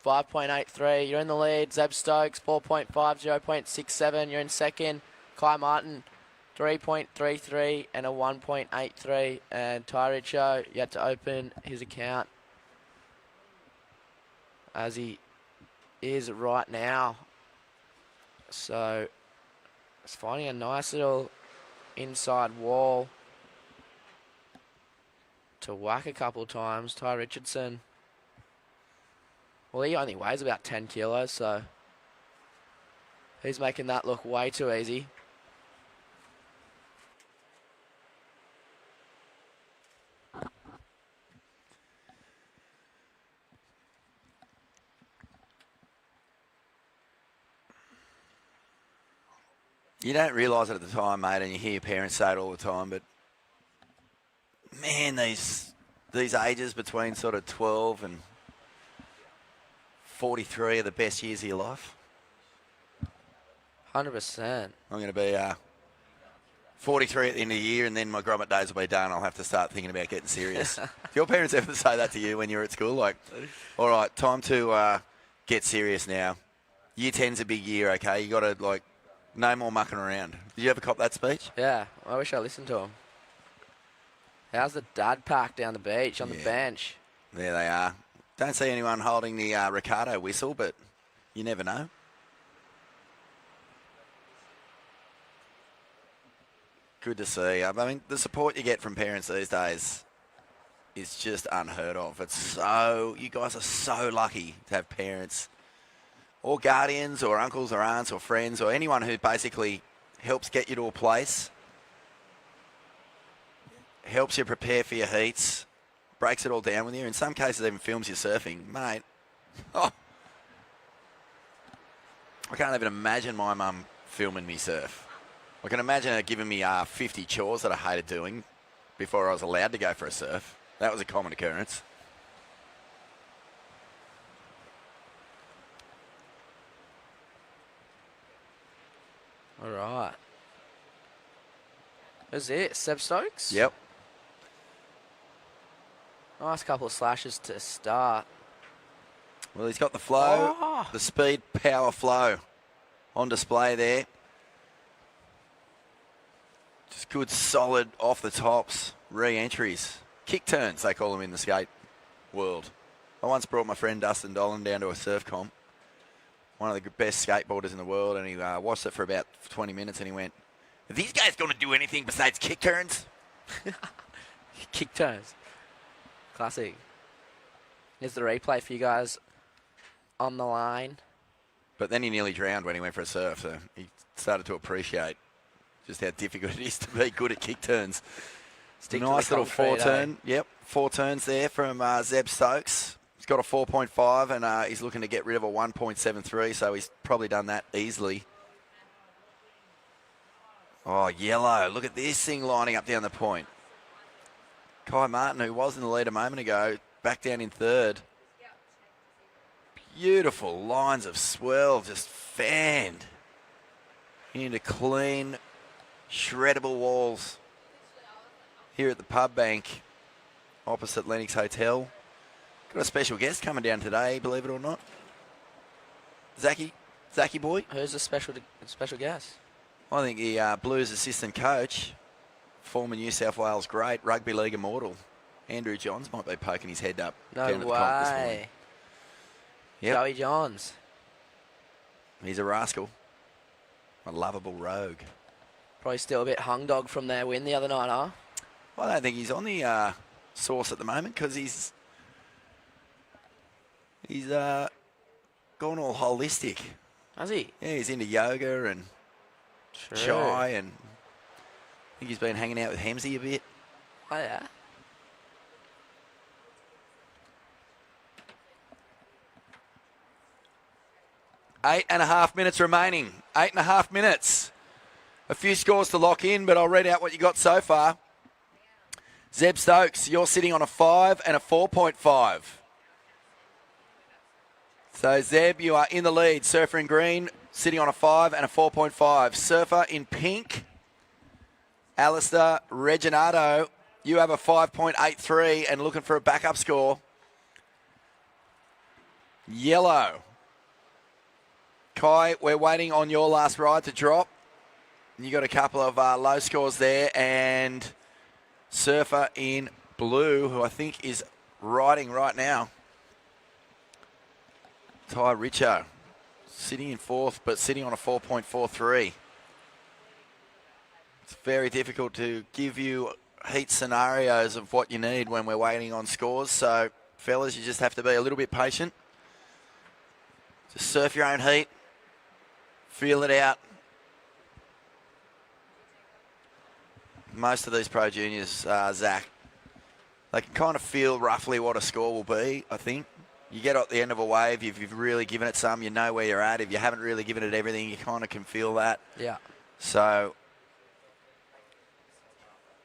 5.83. You're in the lead. Zeb Stokes, 4.5, 0.67. You're in second. Kai Martin, 3.33 and a 1.83. And Ty Richo, you had to open his account as he is right now. So it's finding a nice little inside wall to whack a couple of times. Ty Richardson, well, he only weighs about 10 kilos, so he's making that look way too easy. You don't realise it at the time, mate, and you hear your parents say it all the time, but man, these ages between sort of 12 and 43 are the best years of your life. 100%. I'm going to be 43 at the end of the year, and then my grommet days will be done. I'll have to start thinking about getting serious. Do your parents ever say that to you when you were at school? Like, all right, time to get serious now. Year 10's a big year, okay? You got to, like, no more mucking around. Did you ever cop that speech? Yeah, I wish I listened to him. How's the dad pack down the beach on the bench? There they are. Don't see anyone holding the Ricardo whistle, but you never know. Good to see. I mean, the support you get from parents these days is just unheard of. It's so, you guys are so lucky to have parents or guardians or uncles or aunts or friends or anyone who basically helps get you to a place, helps you prepare for your heats, breaks it all down with you. In some cases, even films you surfing. Mate, oh, I can't even imagine my mum filming me surf. I can imagine her giving me 50 chores that I hated doing before I was allowed to go for a surf. That was a common occurrence. All right. Is it Seb Stokes? Yep. Nice couple of slashes to start. Well, he's got the flow, Oh. the speed, power, flow on display there. Just good, solid, off the tops, re-entries. Kick turns, they call them in the skate world. I once brought my friend Dustin Dolan down to a surf comp. One of the best skateboarders in the world, and he watched it for about 20 minutes, and he went, "Are these guys going to do anything besides kick turns?" Kick turns. Classic. Here's the replay for you guys on the line. But then he nearly drowned when he went for a surf, so he started to appreciate just how difficult it is to be good at kick turns. Stick to Nice the little concrete, four turn. Yep, 4 turns there from Zeb Stokes. He's got a 4.5 and he's looking to get rid of a 1.73, so he's probably done that easily. Oh, yellow. Look at this thing lining up down the point. Kai Martin, who was in the lead a moment ago, back down in third. Beautiful lines of swell just fanned into clean, shreddable walls here at the pub bank opposite Lennox Hotel. Got a special guest coming down today, believe it or not. Zachy boy. Who's the special guest? I think the Blues assistant coach, former New South Wales great, rugby league immortal, Andrew Johns might be poking his head up No down at the comp this morning. way. Yep. Joey Johns. He's a rascal. A lovable rogue. Probably still a bit hung dog from their win the other night, huh? I don't think he's on the sauce at the moment because he's gone all holistic. Has he? Yeah, he's into yoga and True. chai, and I think he's been hanging out with Hemsy a bit. Oh, yeah. Eight and a half minutes remaining. 8.5 minutes. A few scores to lock in, but I'll read out what you got so far. Zeb Stokes, you're sitting on a 5 and a 4.5. So, Zeb, you are in the lead. Surfer in green, sitting on a 5 and a 4.5. Surfer in pink, Alistair Reginato, you have a 5.83 and looking for a backup score. Yellow. Kai, we're waiting on your last ride to drop. You got a couple of low scores there, and Surfer in blue, who I think is riding right now. Ty Richo, sitting in fourth, but sitting on a 4.43. It's very difficult to give you heat scenarios of what you need when we're waiting on scores. So, fellas, you just have to be a little bit patient. Just surf your own heat. Feel it out. Most of these pro juniors, Zach, they can kind of feel roughly what a score will be, I think. You get at the end of a wave, if you've really given it some, you know where you're at. If you haven't really given it everything, you kind of can feel that. Yeah. So,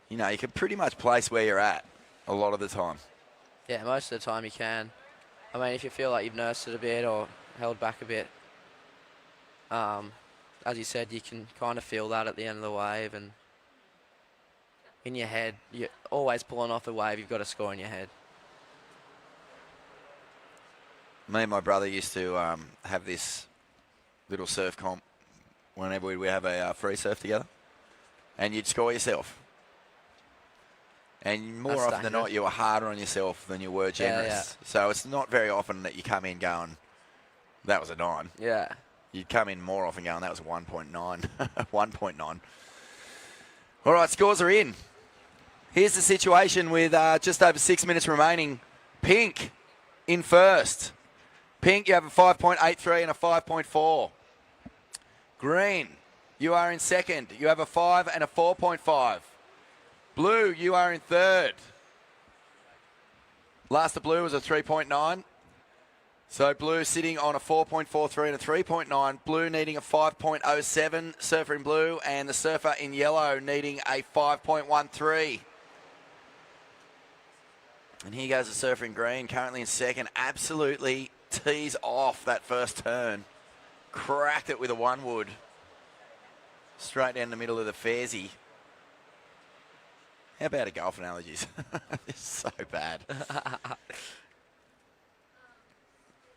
you know, you can pretty much place where you're at a lot of the time. Yeah, most of the time you can. I mean, if you feel like you've nursed it a bit or held back a bit, as you said, you can kind of feel that at the end of the wave, and in your head, you're always pulling off the wave, you've got a score in your head. Me and my brother used to have this little surf comp whenever we would have a free surf together, and you'd score yourself. And more That's often than not, dangerous. you were harder on yourself than you were generous. Yeah. So it's not very often that you come in going, that was a 9. Yeah. You'd come in more often going, that was a 1.9. 1.9. All right, scores are in. Here's the situation with just over 6 minutes remaining. Pink in first. Pink, you have a 5.83 and a 5.4. Green, you are in second. You have a 5 and a 4.5. Blue, you are in third. Last of blue was a 3.9. So blue sitting on a 4.43 and a 3.9. Blue needing a 5.07. Surfer in blue, and the surfer in yellow needing a 5.13. And here goes the surfer in green, currently in second. Absolutely tees off that first turn. Cracked it with a 1 wood. Straight down the middle of the fairsy. How about a golf analogies? It's so bad.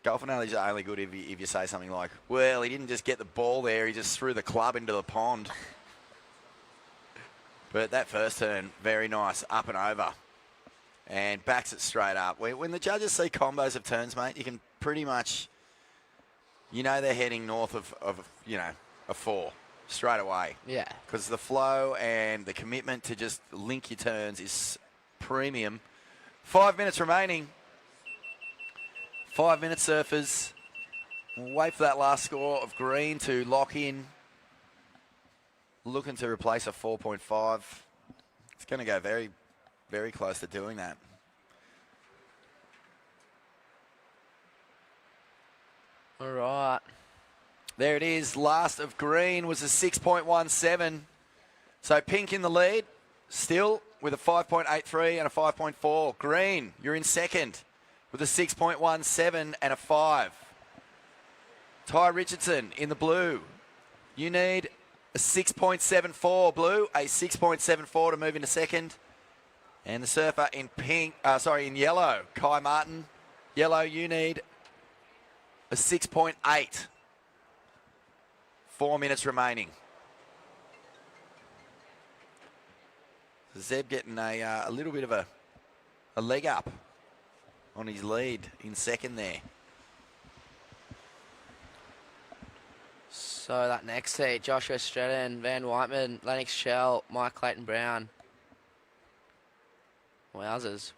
Golf analogies are only good if you say something like, well, he didn't just get the ball there, he just threw the club into the pond. But that first turn, very nice, up and over. And backs it straight up. When the judges see combos of turns, mate, you can pretty much, you know they're heading north of you know, a 4 straight away. Yeah. Because the flow and the commitment to just link your turns is premium. 5 minutes remaining. 5 minutes, surfers. We'll wait for that last score of green to lock in. Looking to replace a 4.5. It's going to go very, very close to doing that. All right. There it is. Last of green was a 6.17. So pink in the lead, still with a 5.83 and a 5.4. Green, you're in second with a 6.17 and a 5. Ty Richardson in the blue. You need a 6.74 blue, a 6.74 to move into second. And the surfer in in yellow, Kai Martin. Yellow, you need a 6.8. 4 minutes remaining. Zeb getting a little bit of a leg up on his lead in second there. So that next heat, Joshua Stratton, Van Whiteman, Lennox Shell, Mike Clayton Brown. Wowzers.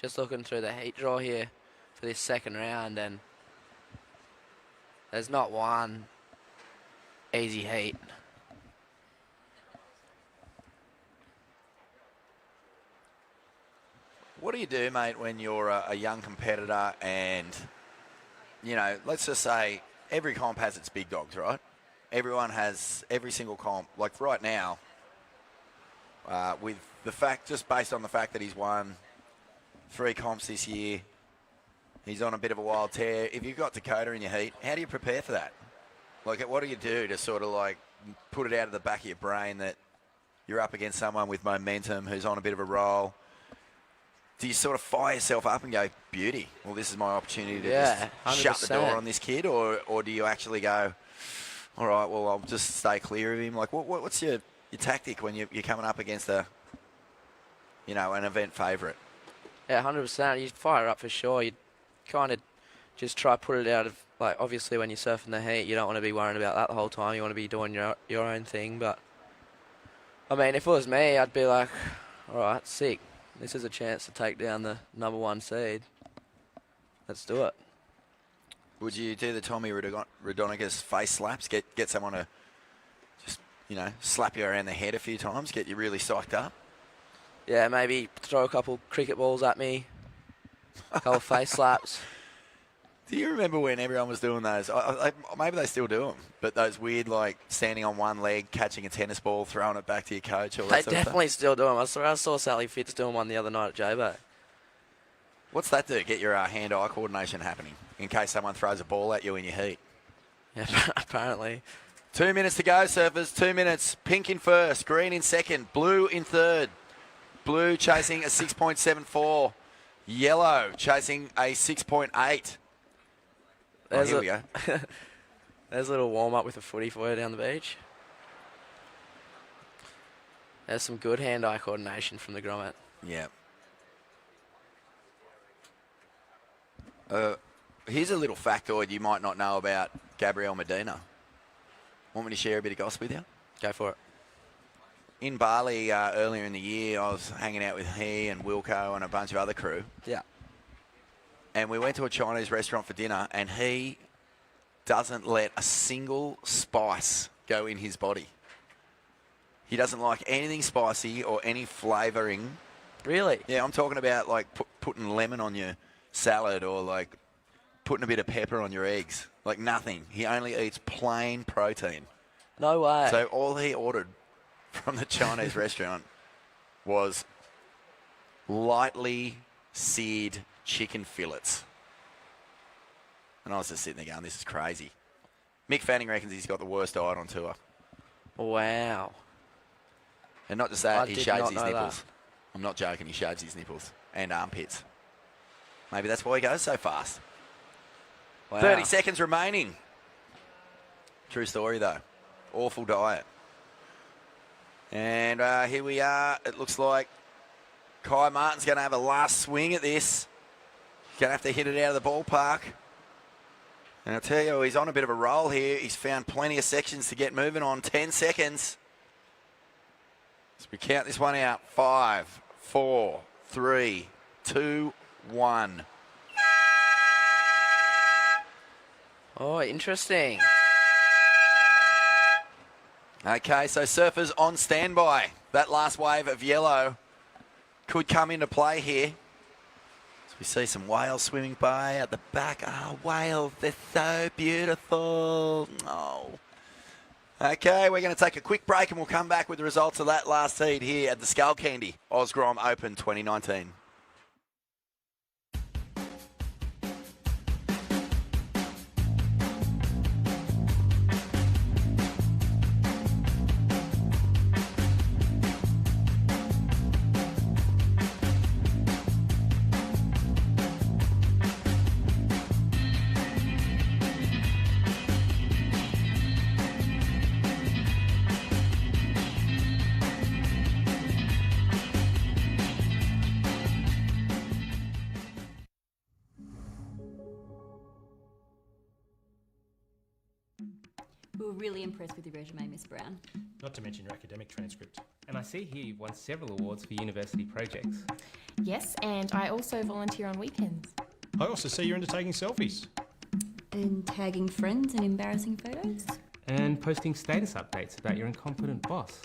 Just looking through the heat draw here for this second round, and there's not one easy heat. What do you do, mate, when you're a young competitor and, you know, let's just say every comp has its big dogs, right? Everyone has every single comp. Like right now, with the fact, just based on the fact that he's won 3 comps this year, he's on a bit of a wild tear. If you've got Dakota in your heat, how do you prepare for that? Like, what do you do to sort of like put it out of the back of your brain that you're up against someone with momentum who's on a bit of a roll? Do you sort of fire yourself up and go, beauty, well, this is my opportunity to just shut the door on this kid? Or do you actually go, all right, well, I'll just stay clear of him? Like, what's your tactic when you're coming up against an event favourite? Yeah, 100%. You'd fire up for sure. You'd kind of just try to put it out of, like, obviously when you're surfing the heat, you don't want to be worrying about that the whole time. You want to be doing your own thing. But, I mean, if it was me, I'd be like, all right, sick. This is a chance to take down the #1 seed. Let's do it. Would you do the Tommy Radonicus face slaps? Get someone to just, slap you around the head a few times, get you really psyched up? Yeah, maybe throw a couple cricket balls at me, a couple face slaps. Do you remember when everyone was doing those? Maybe they still do them, but those weird, like, standing on one leg, catching a tennis ball, throwing it back to your coach. All that They definitely still do them. I saw Sally Fitz doing one the other night at J-Bay. What's that do? Get your hand-eye coordination happening in case someone throws a ball at you in your heat. Yeah, apparently. 2 minutes to go, surfers. 2 minutes. Pink in first, green in second, blue in third. Blue chasing a 6.74. Yellow chasing a 6.8. Here we go. There's a little warm-up with a footy for you down the beach. There's some good hand-eye coordination from the grommet. Yeah. Here's a little factoid you might not know about Gabriel Medina. Want me to share a bit of gossip with you? Go for it. In Bali earlier in the year, I was hanging out with he and Wilco and a bunch of other crew. Yeah. And we went to a Chinese restaurant for dinner, and he doesn't let a single spice go in his body. He doesn't like anything spicy or any flavouring. Really? Yeah, I'm talking about like putting lemon on your salad or like putting a bit of pepper on your eggs. Like nothing. He only eats plain protein. No way. So all he ordered from the Chinese restaurant was lightly seared chicken fillets. And I was just sitting there going, this is crazy. Mick Fanning reckons he's got the worst diet on tour. Wow. And not just that, I he did shaves not his know nipples. that. I'm not joking, he shaves his nipples and armpits. Maybe that's why he goes so fast. Wow. 30 seconds remaining. True story, though. Awful diet. And here we are. It looks like Kai Martin's going to have a last swing at this. He's going to have to hit it out of the ballpark. And I'll tell you, he's on a bit of a roll here. He's found plenty of sections to get moving on. 10 seconds. As we count this one out. 5, 4, 3, 2, 1. Oh, interesting. Okay, so surfers on standby. That last wave of yellow could come into play here. As We see some whales swimming by at the back. Oh, whales, they're so beautiful. Oh. Okay, we're going to take a quick break and we'll come back with the results of that last heat here at the Skullcandy OzGrom Open 2019. We were really impressed with your resume, Miss Brown. Not to mention your academic transcript. And I see here you've won several awards for university projects. Yes, and I also volunteer on weekends. I also see you're into taking selfies. And tagging friends in embarrassing photos? And posting status updates about your incompetent boss.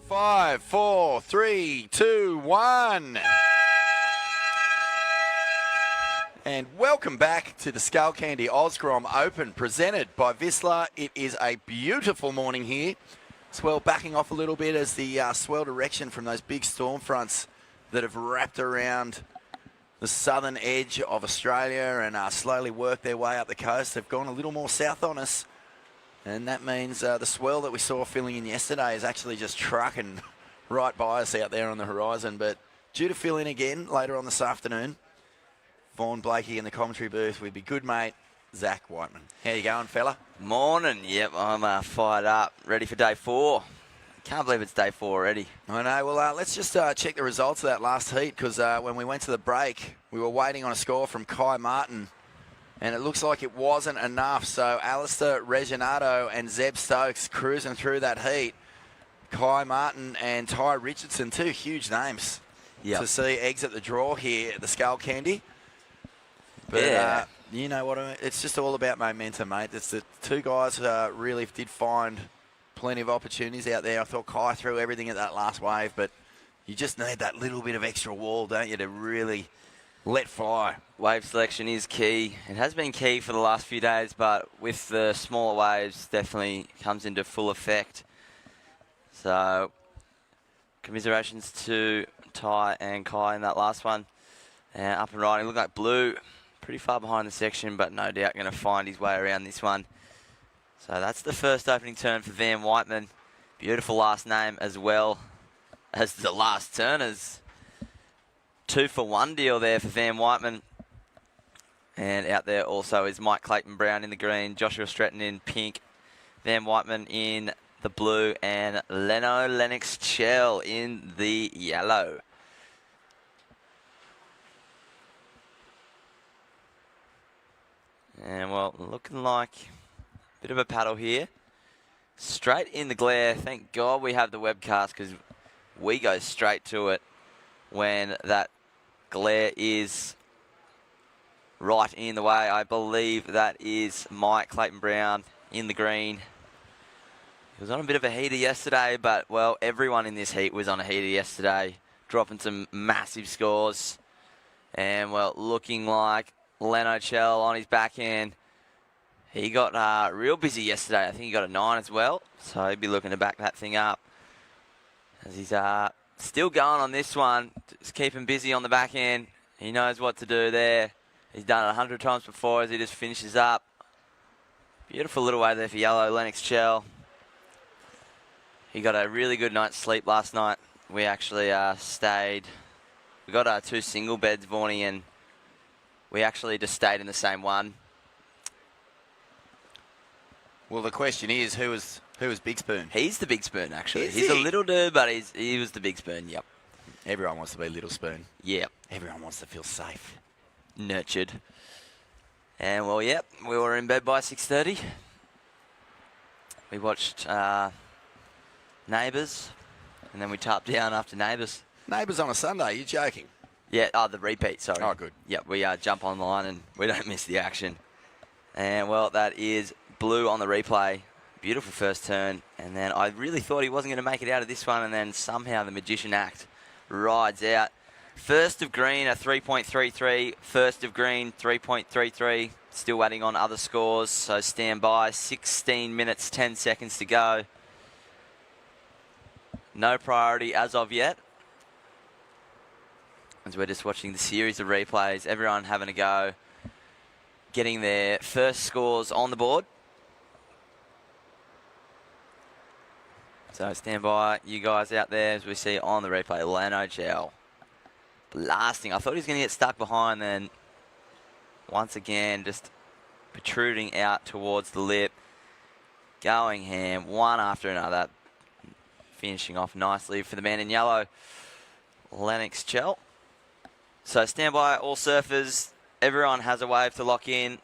Five, 4, 3, 2, 1. And welcome back to the Skullcandy OzGrom Open presented by Vissla. It is a beautiful morning here. Swell backing off a little bit as the swell direction from those big storm fronts that have wrapped around the southern edge of Australia and slowly worked their way up the coast. They've gone a little more south on us. And that means the swell that we saw filling in yesterday is actually just trucking right by us out there on the horizon. But due to fill in again later on this afternoon, Vaughan Blakey in the commentary booth with my good mate, Zach Whiteman. How you going, fella? Morning. Yep, I'm fired up. Ready for day 4. Can't believe it's day 4 already. I know. Well, let's just check the results of that last heat because when we went to the break, we were waiting on a score from Kai Martin. And it looks like it wasn't enough. So Alistair Reginato and Zeb Stokes cruising through that heat. Kai Martin and Ty Richardson, two huge names to see exit the draw here at the Skullcandy. But Yeah. you know what I mean? It's just all about momentum, mate. It's the two guys really did find plenty of opportunities out there. I thought Kai threw everything at that last wave, but you just need that little bit of extra wall, don't you, to really let fly. Wave selection is key. It has been key for the last few days, but with the smaller waves, definitely comes into full effect. So, commiserations to Ty and Kai in that last one. Up and riding, look like Blue, pretty far behind the section, but no doubt going to find his way around this one. So that's the first opening turn for Van Whiteman. Beautiful last name as well as the last turners. 2-for-1 deal there for Van Whiteman. And out there also is Mike Clayton Brown in the green, Joshua Stretton in pink, Van Whiteman in the blue, and Leno Lennox Chell in the yellow. And well, looking like a bit of a paddle here. Straight in the glare. Thank God we have the webcast because we go straight to it when that glare is right in the way. I believe that is Mike Clayton Brown in the green. He was on a bit of a heater yesterday, but, well, everyone in this heat was on a heater yesterday, dropping some massive scores. And, well, looking like Leno Chell on his backhand. He got real busy yesterday. I think he got a 9 as well, so he'd be looking to back that thing up. As he's still going on this one, just keep him busy on the backhand. He knows what to do there. He's done it 100 times before as he just finishes up. Beautiful little way there for yellow, Lennox Chell. He got a really good night's sleep last night. We actually stayed. We got 2 single beds, Vaughnie, and we actually just stayed in the same one. Well, the question is, who was Big Spoon? He's the big spoon, actually. Is He's a he? little dude, but he was the big spoon, yep. Everyone wants to be Little Spoon. Yep. Everyone wants to feel safe. Nurtured. And, well, yep, we were in bed by 6:30. We watched Neighbours, and then we tapped down after Neighbours. Neighbours on a Sunday, you're joking? Yeah, the repeat, sorry. Oh, good. Yep, we jump online and we don't miss the action. And, well, that is blue on the replay. Beautiful first turn. And then I really thought he wasn't going to make it out of this one, and then somehow the magician act rides out. First of green, a 3.33. First of green, 3.33. Still waiting on other scores, so stand by. 16 minutes, 10 seconds to go. No priority as of yet, as we're just watching the series of replays. Everyone having a go, getting their first scores on the board. So stand by, you guys out there, as we see on the replay. Leno Gel blasting. I thought he was going to get stuck behind, then once again just protruding out towards the lip. Going ham, one after another. Finishing off nicely for the man in yellow, Lennox Chell. So stand by, all surfers. Everyone has a wave to lock in.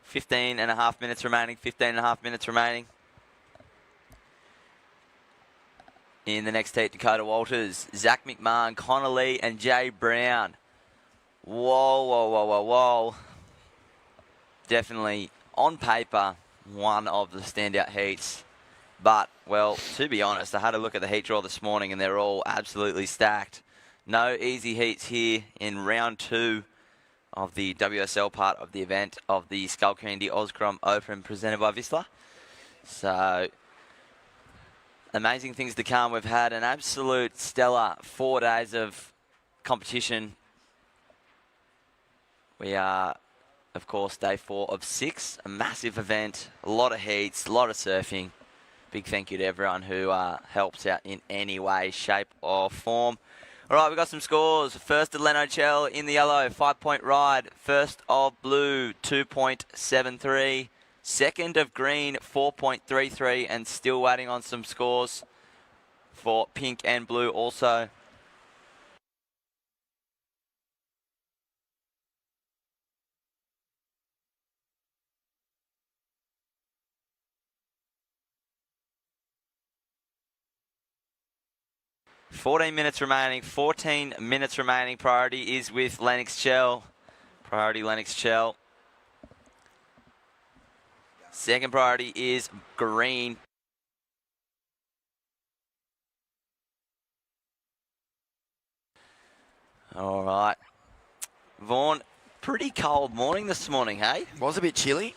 Fifteen and a half minutes remaining. In the next heat, Dakota Walters, Zach McMahon, Connor Lee, and Jay Brown. Whoa. Definitely, on paper, one of the standout heats. But, well, to be honest, I had a look at the heat draw this morning, and they're all absolutely stacked. No easy heats here in round 2 of the WSL part of the event of the Skullcandy OzGrom Open presented by Vissla. So, amazing things to come. We've had an absolute stellar 4 days of competition. We are, of course, day 4 of 6. A massive event, a lot of heats, a lot of surfing. Big thank you to everyone who helps out in any way, shape or form. All right, we've got some scores. First of Leno Chell in the yellow, 5-point ride. First of blue, 2.73. Second of green, 4.33, and still waiting on some scores for pink and blue also. $14 minutes remaining. 14 minutes remaining. Priority is with Lennox Chell. Priority Lennox Chell. Second priority is green. All right. Vaughn, pretty cold morning this morning, hey? Was a bit chilly.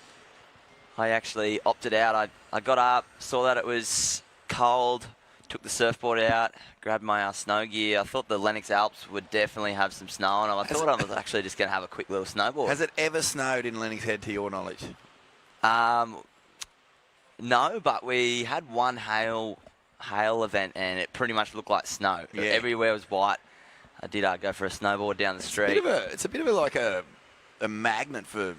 I actually opted out. I got up, saw that it was cold, took the surfboard out, grabbed my snow gear. I thought the Lennox Alps would definitely have some snow on them. I thought I was actually just going to have a quick little snowboard. Has it ever snowed in Lennox Head to your knowledge? No, but we had one hail event, and it pretty much looked like snow. Yeah. Everywhere was white. I did go for a snowboard down the street. It's a bit of like a magnet for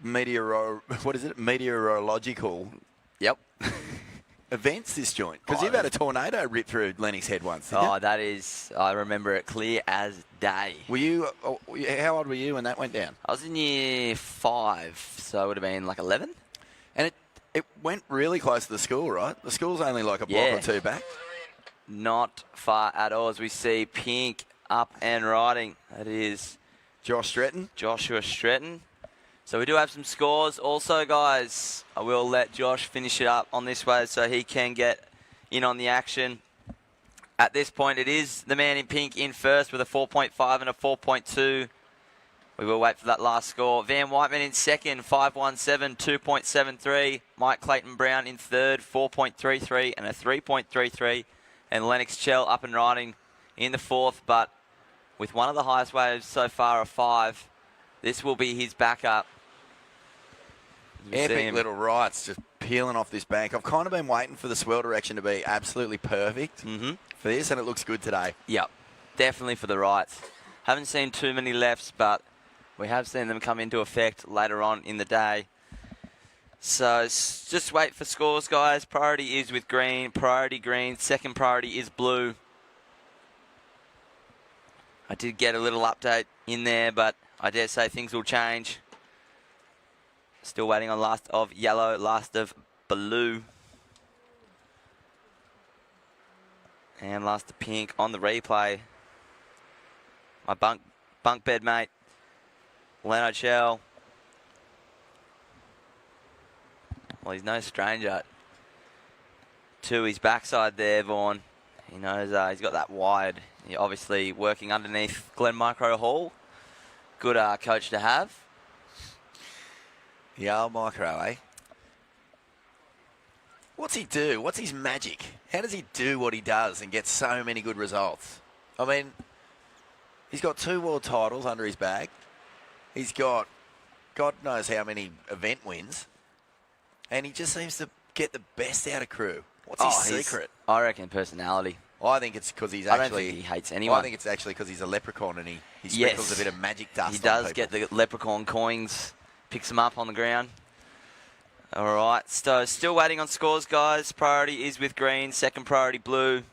meteorological. Yep. Events, this joint, because you've had a tornado rip through Lennox Head once, didn't you? That is, I remember it clear as day. Were you, how old were you when that went down? I was in year 5, so it would have been like 11. And it went really close to the school, right? The school's only like a block or two back. Not far at all, as we see pink up and riding. That is Joshua Stretton. So we do have some scores. Also, guys, I will let Josh finish it up on this way so he can get in on the action. At this point, it is the man in pink in first with a 4.5 and a 4.2. We will wait for that last score. Van Whiteman in second, 5.17, 2.73. Mike Clayton Brown in third, 4.33 and a 3.33. And Lennox Chell up and riding in the fourth, but with one of the highest waves so far of 5. This will be his backup. Epic little rights just peeling off this bank. I've kind of been waiting for the swell direction to be absolutely perfect for this, and it looks good today. Yep, definitely for the rights. Haven't seen too many lefts, but we have seen them come into effect later on in the day. So just wait for scores, guys. Priority is with green. Priority green. Second priority is blue. I did get a little update in there, but I dare say things will change. Still waiting on last of yellow, last of blue. And last of pink on the replay. My bunk bed mate, Leno Chell. Well, he's no stranger to his backside there, Vaughan. He knows he's got that wide. He obviously working underneath Glenn Micro Hall. Good coach to have. The old Micro, eh? What's he do? What's his magic? How does he do what he does and get so many good results? I mean, he's got 2 world titles under his bag. He's got God knows how many event wins. And he just seems to get the best out of crew. What's his secret? I reckon personality. I think it's because he's I actually... don't think he hates anyone. I think it's actually because he's a leprechaun and he sprinkles a bit of magic dust He on does people. get the leprechaun coins, picks them up on the ground. All right, so still waiting on scores, guys. Priority is with green, second priority blue.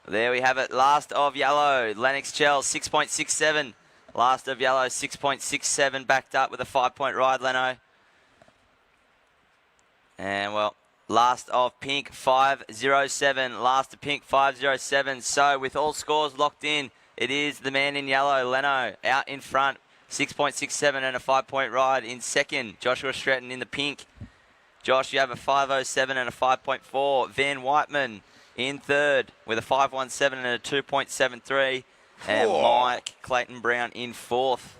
There we have it. Last of yellow, Lennox Chell, 6.67. Last of yellow, 6.67, backed up with a 5-point ride, Leno. And, well, last of pink, 5.07. Last of pink, 5.07. So, with all scores locked in, it is the man in yellow, Leno, out in front, 6.67 and a 5-point ride. In second, Joshua Stretton in the pink. Josh, you have a 5.07 and a 5.4. Van Whiteman in third with a 5.17 and a 2.73. And Mike Clayton Brown in fourth.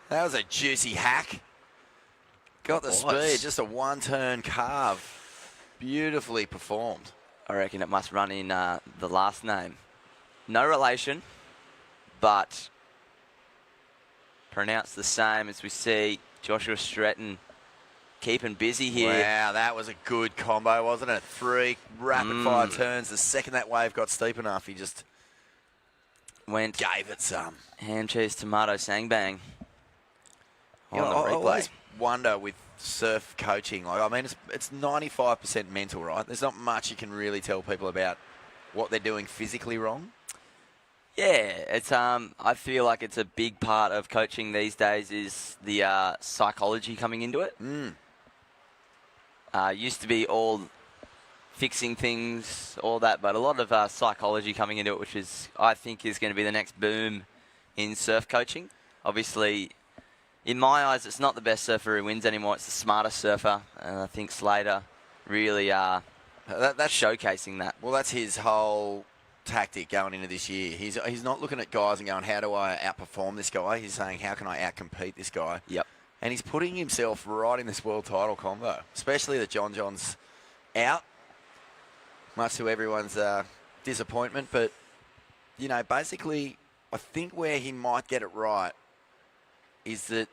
That was a juicy hack. Got the speed, just a one-turn carve. Beautifully performed. I reckon it must run in the last name. No relation, but pronounced the same as we see Joshua Stretton keeping busy here. Wow, that was a good combo, wasn't it? 3 rapid-fire turns. The second that wave got steep enough, he just gave it some. Ham, cheese, tomato, sangbang. You know, I always wonder with surf coaching, like, I mean, it's 95% mental, right? There's not much you can really tell people about what they're doing physically wrong. Yeah, it's I feel like it's a big part of coaching these days is the psychology coming into it. Used to be all fixing things, all that, but a lot of psychology coming into it, which is, I think, is going to be the next boom in surf coaching. Obviously, in my eyes, it's not the best surfer who wins anymore. It's the smartest surfer, and I think Slater really that's showcasing that. Well, that's his whole tactic going into this year. He's not looking at guys and going, how do I outperform this guy? He's saying, how can I outcompete this guy? Yep. And he's putting himself right in this world title combo, especially that John John's out, much to everyone's disappointment. But, you know, basically, I think where he might get it right is that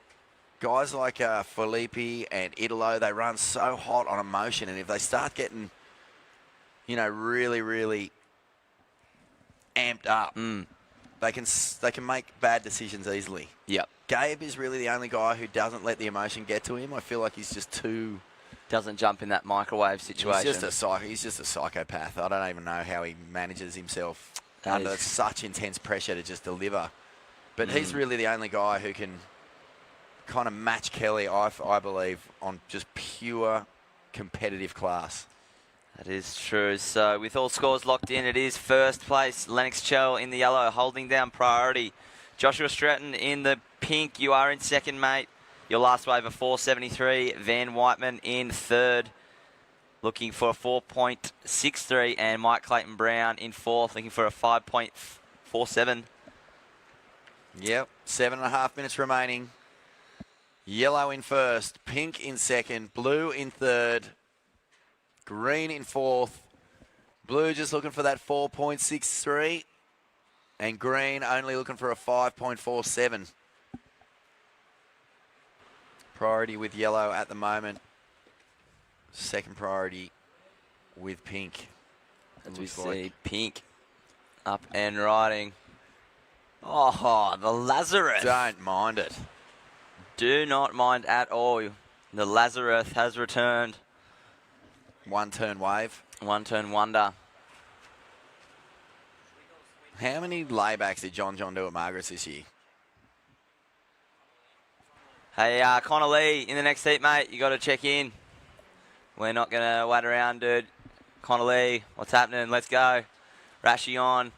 guys like Felipe and Italo, they run so hot on emotion, and if they start getting, you know, really, really amped up, they can make bad decisions easily. Yep. Gabe is really the only guy who doesn't let the emotion get to him. I feel like he's just too... Doesn't jump in that microwave situation. He's just a psychopath. I don't even know how he manages himself under such intense pressure to just deliver. But he's really the only guy who can kind of match Kelly, I believe, on just pure competitive class. That is true. So with all scores locked in, it is first place. Lennox Chell in the yellow, holding down priority. Joshua Stratton in the pink. You are in second, mate. Your last wave of 4.73. Van Whiteman in third, looking for a 4.63. And Mike Clayton Brown in fourth, looking for a 5.47. Yep, 7.5 minutes remaining. Yellow in first, pink in second, blue in third, green in fourth. Blue just looking for that 4.63. And green only looking for a 5.47. Priority with yellow at the moment. Second priority with pink. As we see, pink up and riding. Oh, the Lazarus. Don't mind it. Do not mind at all. The Lazarus has returned. One turn wave. One turn wonder. How many laybacks did John do at Margaret's this year? Hey, Connor Lee, in the next heat, mate, you got to check in. We're not going to wait around, dude. Connor Lee, what's happening? Let's go. Rashi on.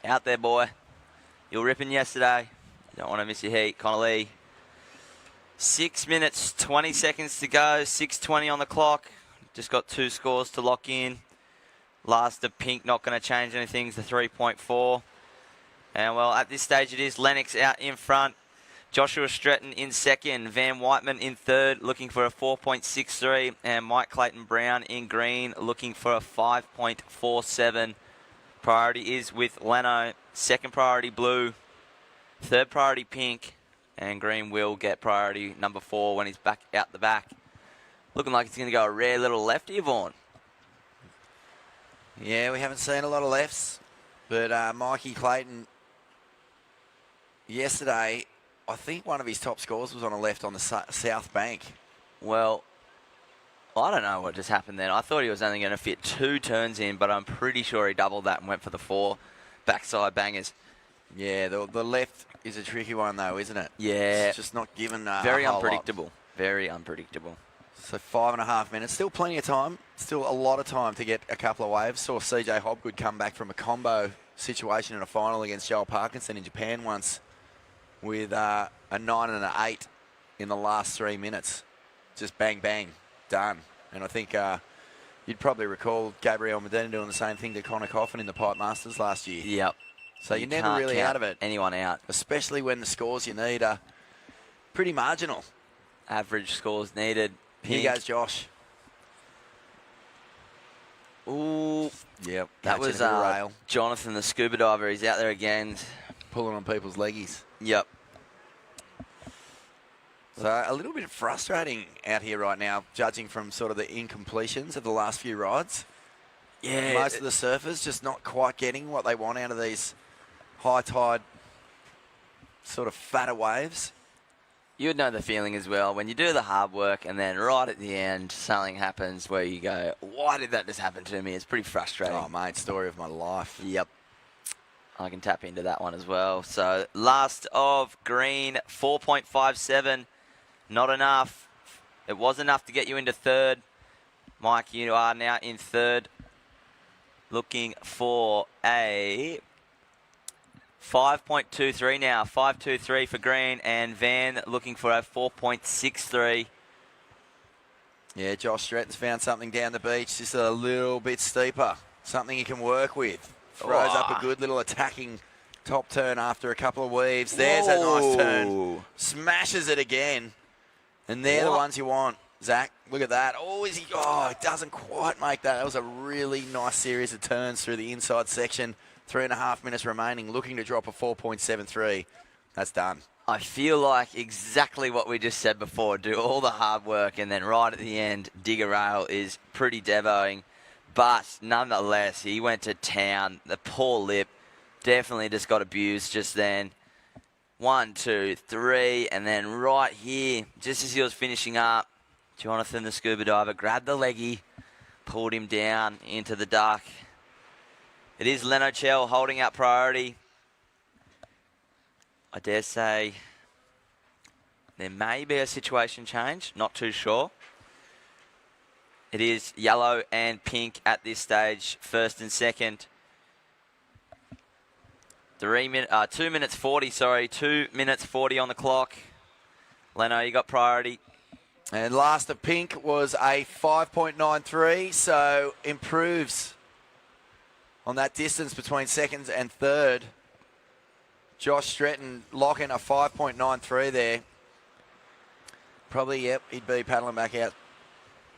Out there, boy. You were ripping yesterday. Don't want to miss your heat, Connolly. 6 minutes, 20 seconds to go. 6:20 on the clock. Just got 2 scores to lock in. Last of pink, not going to change anything. It's the 3.4. And, well, at this stage it is Lennox out in front. Joshua Stretton in second. Van Whiteman in third, looking for a 4.63. And Mike Clayton Brown in green, looking for a 5.47. Priority is with Leno. Second priority blue. Third priority pink. And green will get priority number 4 when he's back out the back. Looking like it's going to go a rare little lefty, Vaughan. Yeah, we haven't seen a lot of lefts. But Mikey Clayton, yesterday, I think one of his top scores was on a left on the south bank. Well, I don't know what just happened then. I thought he was only going to fit 2 turns in, but I'm pretty sure he doubled that and went for the 4 backside bangers. Yeah, the left is a tricky one, though, isn't it? Yeah. It's just not given very a whole unpredictable. lot. Very unpredictable. So 5.5 minutes. Still plenty of time. Still a lot of time to get a couple of waves. Saw CJ Hobgood come back from a combo situation in a final against Joel Parkinson in Japan once with a 9 and an 8 in the last 3 minutes. Just bang, bang, done. And I think you'd probably recall Gabriel Medina doing the same thing to Connor Coffin in the Pipe Masters last year. Yep. So you're never really out of it. Anyone out. Especially when the scores you need are pretty marginal. Average scores needed. Pink. Here goes Josh. Ooh. Yep. That was rail. Jonathan the scuba diver. He's out there again. Pulling on people's leggies. Yep. So a little bit frustrating out here right now, judging from sort of the incompletions of the last few rides. Yeah. Most of the surfers just not quite getting what they want out of these high tide sort of fatter waves. You would know the feeling as well when you do the hard work and then right at the end something happens where you go, why did that just happen to me? It's pretty frustrating. Oh, mate, story of my life. Yep. I can tap into that one as well. So last of green, 4.57. Not enough. It was enough to get you into third. Mike, you are now in third. Looking for a 5.23 now. 5.23 for green. And Van looking for a 4.63. Yeah, Josh Stretton's found something down the beach, just a little bit steeper. Something he can work with. Throws up a good little attacking top turn after a couple of weaves. There's a nice turn. Smashes it again. And they're the ones you want. Zach, look at that. Oh, is he? Oh, it doesn't quite make that. That was a really nice series of turns through the inside section. 3.5 minutes remaining, looking to drop a 4.73. That's done. I feel like exactly what we just said before. Do all the hard work and then right at the end, dig a rail is pretty devoing. But nonetheless, he went to town. The poor lip definitely just got abused just then. 1, 2, 3, and then right here, just as he was finishing up, Jonathan the scuba diver grabbed the leggy, pulled him down into the duck. It is Leno Chell holding out priority. I dare say there may be a situation change, not too sure. It is yellow and pink at this stage, first and second. 2 minutes 40, sorry. 2 minutes 40 on the clock. Leno, you got priority. And last of pink was a 5.93, so improves on that distance between seconds and third. Josh Stretton locking a 5.93 there. Probably, yep, he'd be paddling back out.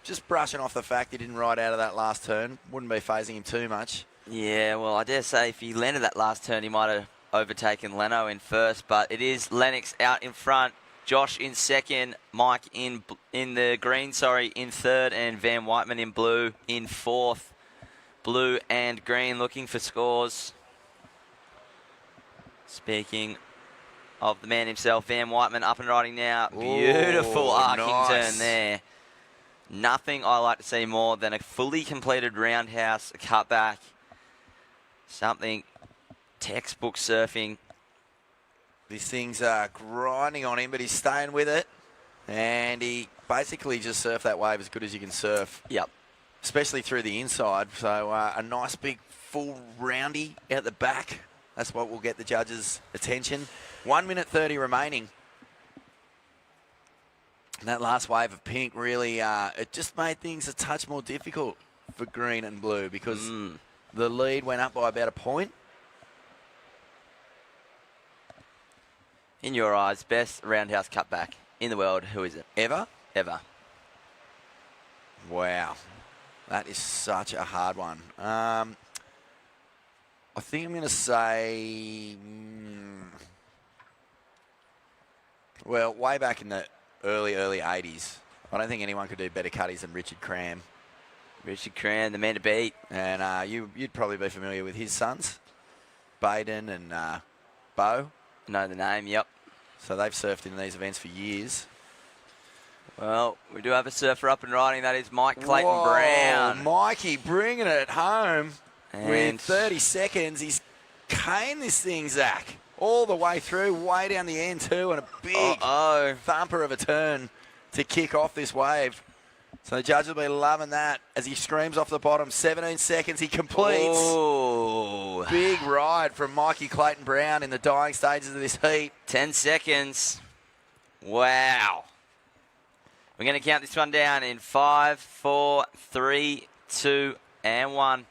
Just brushing off the fact he didn't ride out of that last turn. Wouldn't be phasing him too much. Yeah, well, I dare say if he landed that last turn, he might have overtaken Leno in first. But it is Lennox out in front, Josh in second, Mike in the green, in third, and Van Whiteman in blue in fourth. Blue and green looking for scores. Speaking of the man himself, Van Whiteman up and riding now. Beautiful arcing turn there. Nothing I like to see more than a fully completed roundhouse, a cutback. Something textbook surfing. These things are grinding on him, but he's staying with it. And he basically just surfed that wave as good as you can surf. Yep. Especially through the inside. So a nice big full roundy out the back. That's what will get the judges' attention. 1 minute 30 remaining. And that last wave of pink really, it just made things a touch more difficult for green and blue because the lead went up by about a point. In your eyes, best roundhouse cutback in the world, who is it? Ever? Ever. Wow. That is such a hard one. I think I'm going to say... well, way back in the early 80s, I don't think anyone could do better cutties than Richard Cram. Richard Cram, the man to beat. And you'd probably be familiar with his sons, Baden and Bo. Know the name, yep. So they've surfed in these events for years. Well, we do have a surfer up and riding. That is Mike Clayton Whoa, Brown. Mikey bringing it home. And With 30 seconds, he's caned this thing, Zach. All the way through, way down the end too, and a big thumper of a turn to kick off this wave. So the judge will be loving that as he screams off the bottom. 17 seconds, he completes. Oh. Big ride from Mikey Clayton Brown in the dying stages of this heat. 10 seconds. Wow. We're going to count this one down in 5, 4, 3, 2, and 1.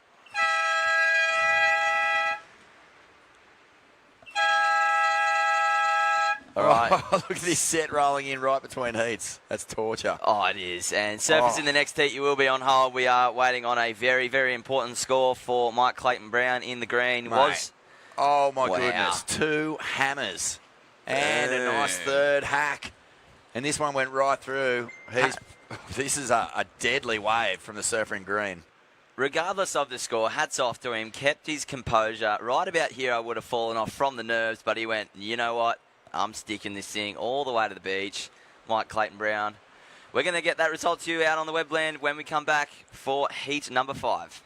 All right. Look at this set rolling in right between heats. That's torture. Oh, it is. And surfers in the next heat, you will be on hold. We are waiting on a very, very important score for Mike Clayton Brown in the green. Oh, my goodness. 2 hammers and a nice third hack. And this one went right through. This is a deadly wave from the surfer in green. Regardless of the score, hats off to him. Kept his composure. Right about here, I would have fallen off from the nerves, but he went, you know what? I'm sticking this thing all the way to the beach. Mike Clayton Brown. We're going to get that result to you out on the webland when we come back for heat number 5.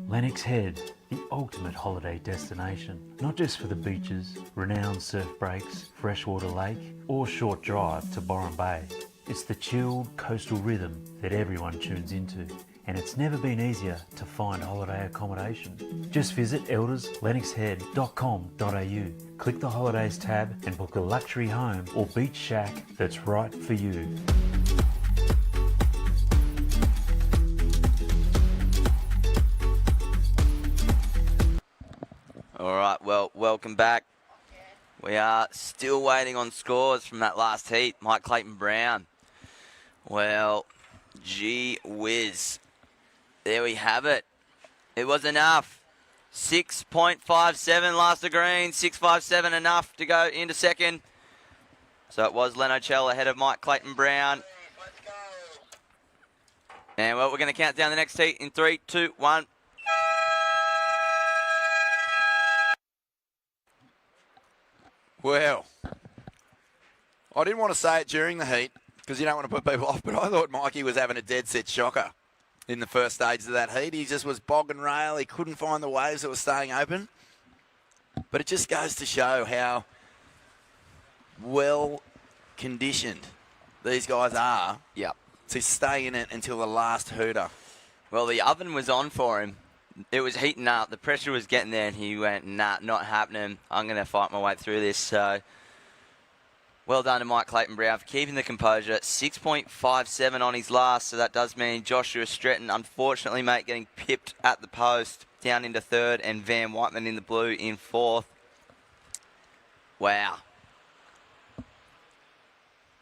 Lennox Head, the ultimate holiday destination. Not just for the beaches, renowned surf breaks, freshwater lake, or short drive to Byron Bay. It's the chilled coastal rhythm that everyone tunes into. And it's never been easier to find holiday accommodation. Just visit elderslennoxhead.com.au. Click the holidays tab and book a luxury home or beach shack that's right for you. All right, well, welcome back. We are still waiting on scores from that last heat. Mike Clayton Brown. Well, gee whiz. There we have it. It was enough. 6.57 last of green. 6.57 enough to go into second. So it was Leno Chell ahead of Mike Clayton Brown. And, well, we're going to count down the next heat in 3, 2, 1. Well, I didn't want to say it during the heat because you don't want to put people off, but I thought Mikey was having a dead set shocker in the first stages of that heat. He just was bog and rail. He couldn't find the waves that were staying open. But it just goes to show how well conditioned these guys are to stay in it until the last hooter. Well, the oven was on for him. It was heating up. The pressure was getting there, and he went, nah, not happening. I'm going to fight my way through this. So, well done to Mike Clayton Brown for keeping the composure. 6.57 on his last, so that does mean Joshua Stretton, unfortunately, mate, getting pipped at the post, down into third, and Van Whiteman in the blue in fourth. Wow.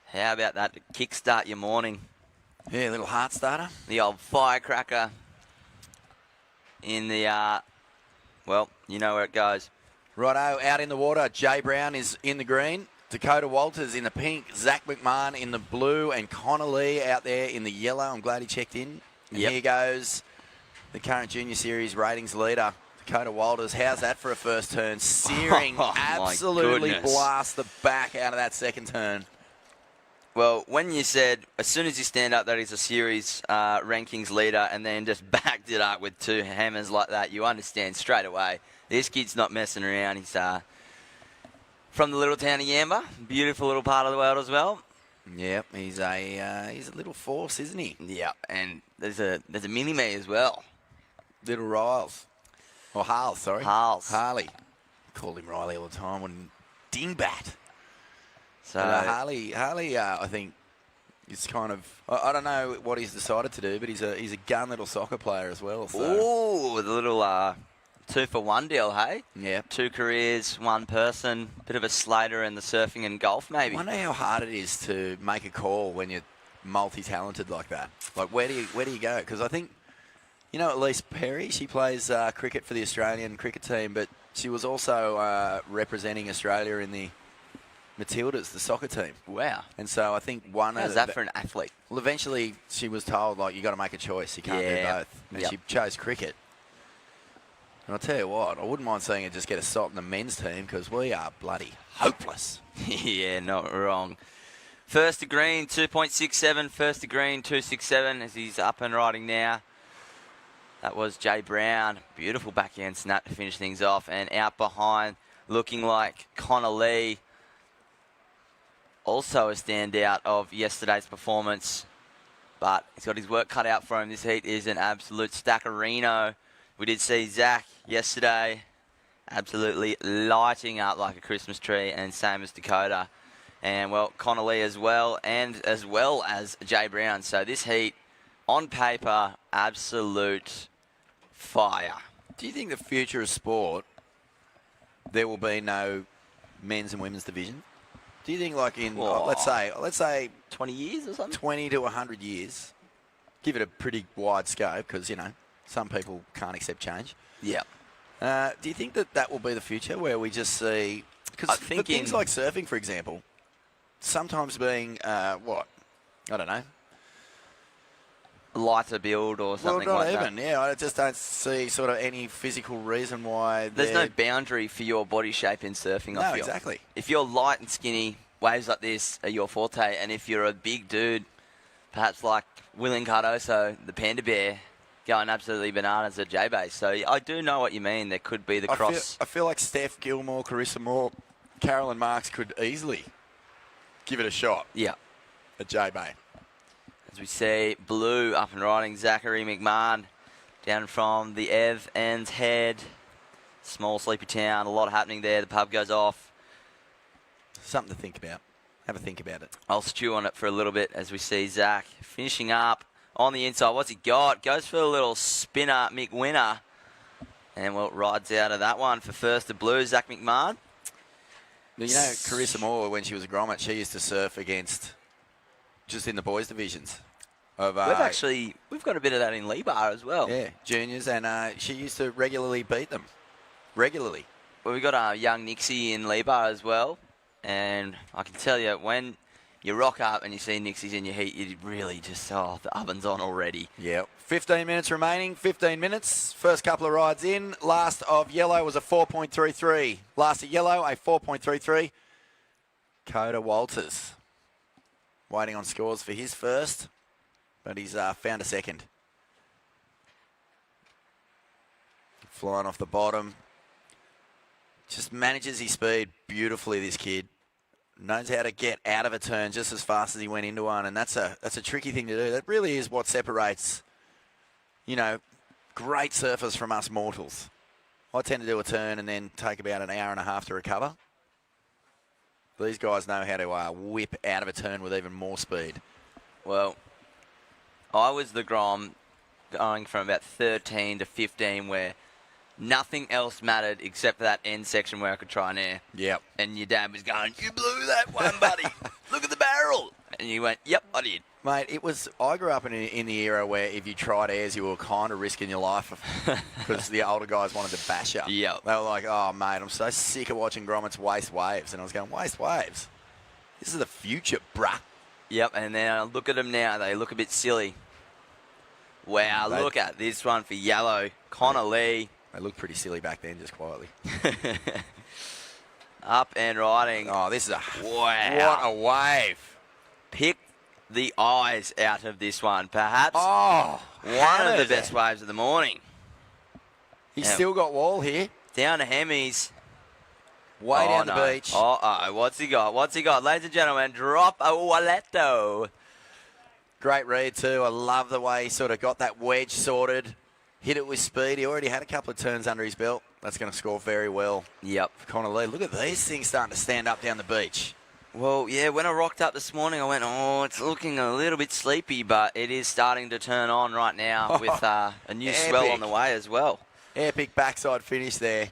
How about that to kickstart your morning? Yeah, a little heart starter. The old firecracker. In the, well, you know where it goes. Righto, out in the water, Jay Brown is in the green. Dakota Walters in the pink. Zach McMahon in the blue. And Connor Lee out there in the yellow. I'm glad he checked in. And here goes the current Junior Series ratings leader, Coda Walters, how's that for a first turn? Searing, Oh, my absolutely goodness. blast the back out of that second turn. Well, when you said as soon as you stand up that he's a series rankings leader and then just backed it up with 2 hammers like that, you understand straight away. This kid's not messing around. He's from the little town of Yamba, beautiful little part of the world as well. Yep, he's a little force, isn't he? Yeah, and there's a mini-me as well. Little Riles. Or Harles, sorry. Harley. Called him Riley all the time. When Dingbat. So Harley, I think, is kind of... I don't know what he's decided to do, but he's a gun little soccer player as well. So. Ooh, the little 2-for-1 deal, hey? Yeah. 2 careers, 1 person, bit of a Slater in the surfing and golf, maybe. I wonder how hard it is to make a call when you're multi-talented like that. Like, where do you go? Because I think, Elise Perry, she plays cricket for the Australian cricket team, but she was also representing Australia in the Matildas, the soccer team. Wow. And so I think How's that for an athlete? Well, eventually she was told, like, you got to make a choice. You can't do both. And she chose cricket. And I'll tell you what, I wouldn't mind seeing her just get a shot in the men's team because we are bloody hopeless. Yeah, not wrong. First to green, 2.67. First to green, 2.67 as he's up and riding now. That was Jay Brown. Beautiful backhand snap to finish things off. And out behind, looking like Connor Lee. Also a standout of yesterday's performance. But he's got his work cut out for him. This heat is an absolute stackerino. We did see Zach yesterday absolutely lighting up like a Christmas tree, and same as Dakota. And, well, Connor Lee as well, and as well as Jay Brown. So this heat, on paper, absolute fire. Do you think the future of sport, there will be no men's and women's division? Do you think, like in, let's say 20 years or something? 20 to 100 years, give it a pretty wide scope because, some people can't accept change. Yeah. Do you think that will be the future where we just see... Because things like surfing, for example, sometimes being, I don't know. Lighter build or something like that. Well, not even, yeah. I just don't see sort of any physical reason why... There's no boundary for your body shape in surfing, I feel. No, exactly. If you're light and skinny, waves like this are your forte. And if you're a big dude, perhaps like William Cardoso, the panda bear, going absolutely bananas at J-Base. So I do know what you mean. There could be the cross. I feel like Steph, Gilmore, Carissa Moore, Carolyn Marks could easily give it a shot. Yeah. At J-Bay. As we see, Blue up and riding. Zachary McMahon down from the Ev Ends Head. Small sleepy town. A lot happening there. The pub goes off. Something to think about. Have a think about it. I'll stew on it for a little bit as we see Zach finishing up on the inside. What's he got? Goes for a little spinner, Mick Winner. And, well, rides out of that one for first to Blue, Zach McMahon. Carissa Moore, when she was a grommet, she used to surf against, just in the boys' divisions. We've got a bit of that in Lee Bar as well. Yeah, juniors, and she used to regularly beat them. Regularly. Well, we've got young Nixie in Lee Bar as well. And I can tell you, when you rock up and you see Nixies in your heat, you really just, the oven's on already. Yeah. 15 minutes remaining. 15 minutes. First couple of rides in. Last of yellow was a 4.33. Last of yellow, a 4.33. Coda Walters waiting on scores for his first, but he's found a second. Flying off the bottom. Just manages his speed beautifully, this kid. Knows how to get out of a turn just as fast as he went into one, and that's a tricky thing to do. That really is what separates, great surfers from us mortals. I tend to do a turn and then take about an hour and a half to recover. These guys know how to whip out of a turn with even more speed. Well, I was the Grom going from about 13 to 15 where nothing else mattered except for that end section where I could try an air. Yep. And your dad was going, "You blew that one, buddy. Look at the barrel." And you went, "Yep, I did." Mate, I grew up in the era where if you tried airs, you were kind of risking your life because the older guys wanted to bash you. Yep. They were like, "Oh, mate, I'm so sick of watching grommets waste waves." And I was going, "Waste waves? This is the future, bruh." Yep, and then look at them now. They look a bit silly. Wow, look at this one for yellow. Connor Lee. They looked pretty silly back then, just quietly. Up and riding. Oh, this is a... Wow. What a wave. Pick the eyes out of this one. Perhaps Oh, one of the hammered best it. waves of the morning. He's Yeah. still got wall here. Down to Hemis. Way down no. the beach. Uh-oh. What's he got? What's he got? Ladies and gentlemen, drop a walletto. Great read too. I love the way he sort of got that wedge sorted. Hit it with speed. He already had a couple of turns under his belt. That's going to score very well. Yep. For Connor Lee. Look at these things starting to stand up down the beach. Well, yeah, when I rocked up this morning, I went, oh, it's looking a little bit sleepy, but it is starting to turn on right now with a new swell Epic. on the way as well. Epic backside finish there.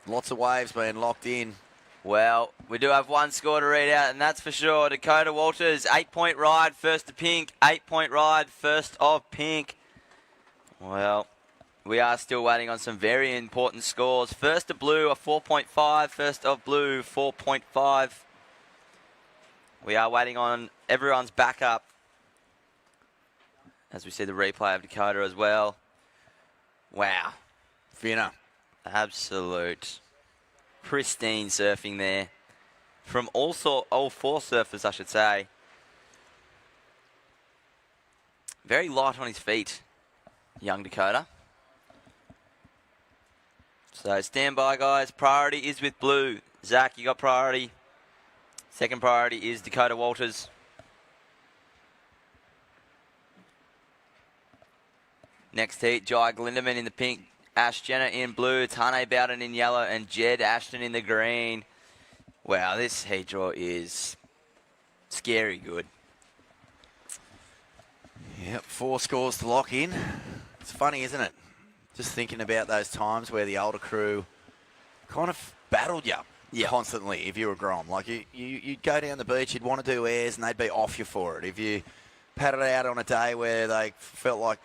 Lots of waves being locked in. Well, we do have one score to read out, and that's for sure. Dakota Walters, 8-point ride, first to pink. 8-point ride, first of pink. Well, we are still waiting on some very important scores. First to blue, a 4.5. First of blue, 4.5. We are waiting on everyone's backup, as we see the replay of Dakota as well. Wow. Finna. Absolute pristine surfing there from all four surfers, I should say. Very light on his feet, young Dakota. So stand by, guys. Priority is with blue. Zach, you got priority. Second priority is Dakota Walters. Next heat, Jai Glindeman in the pink. Ash Jenner in blue, Tane Bowden in yellow, and Jed Ashton in the green. Wow, this heat draw is scary good. Yep, 4 scores to lock in. It's funny, isn't it? Just thinking about those times where the older crew kind of battled you constantly if you were Grom. Like, you'd go down the beach, you'd want to do airs, and they'd be off you for it. If you paddled out on a day where they felt like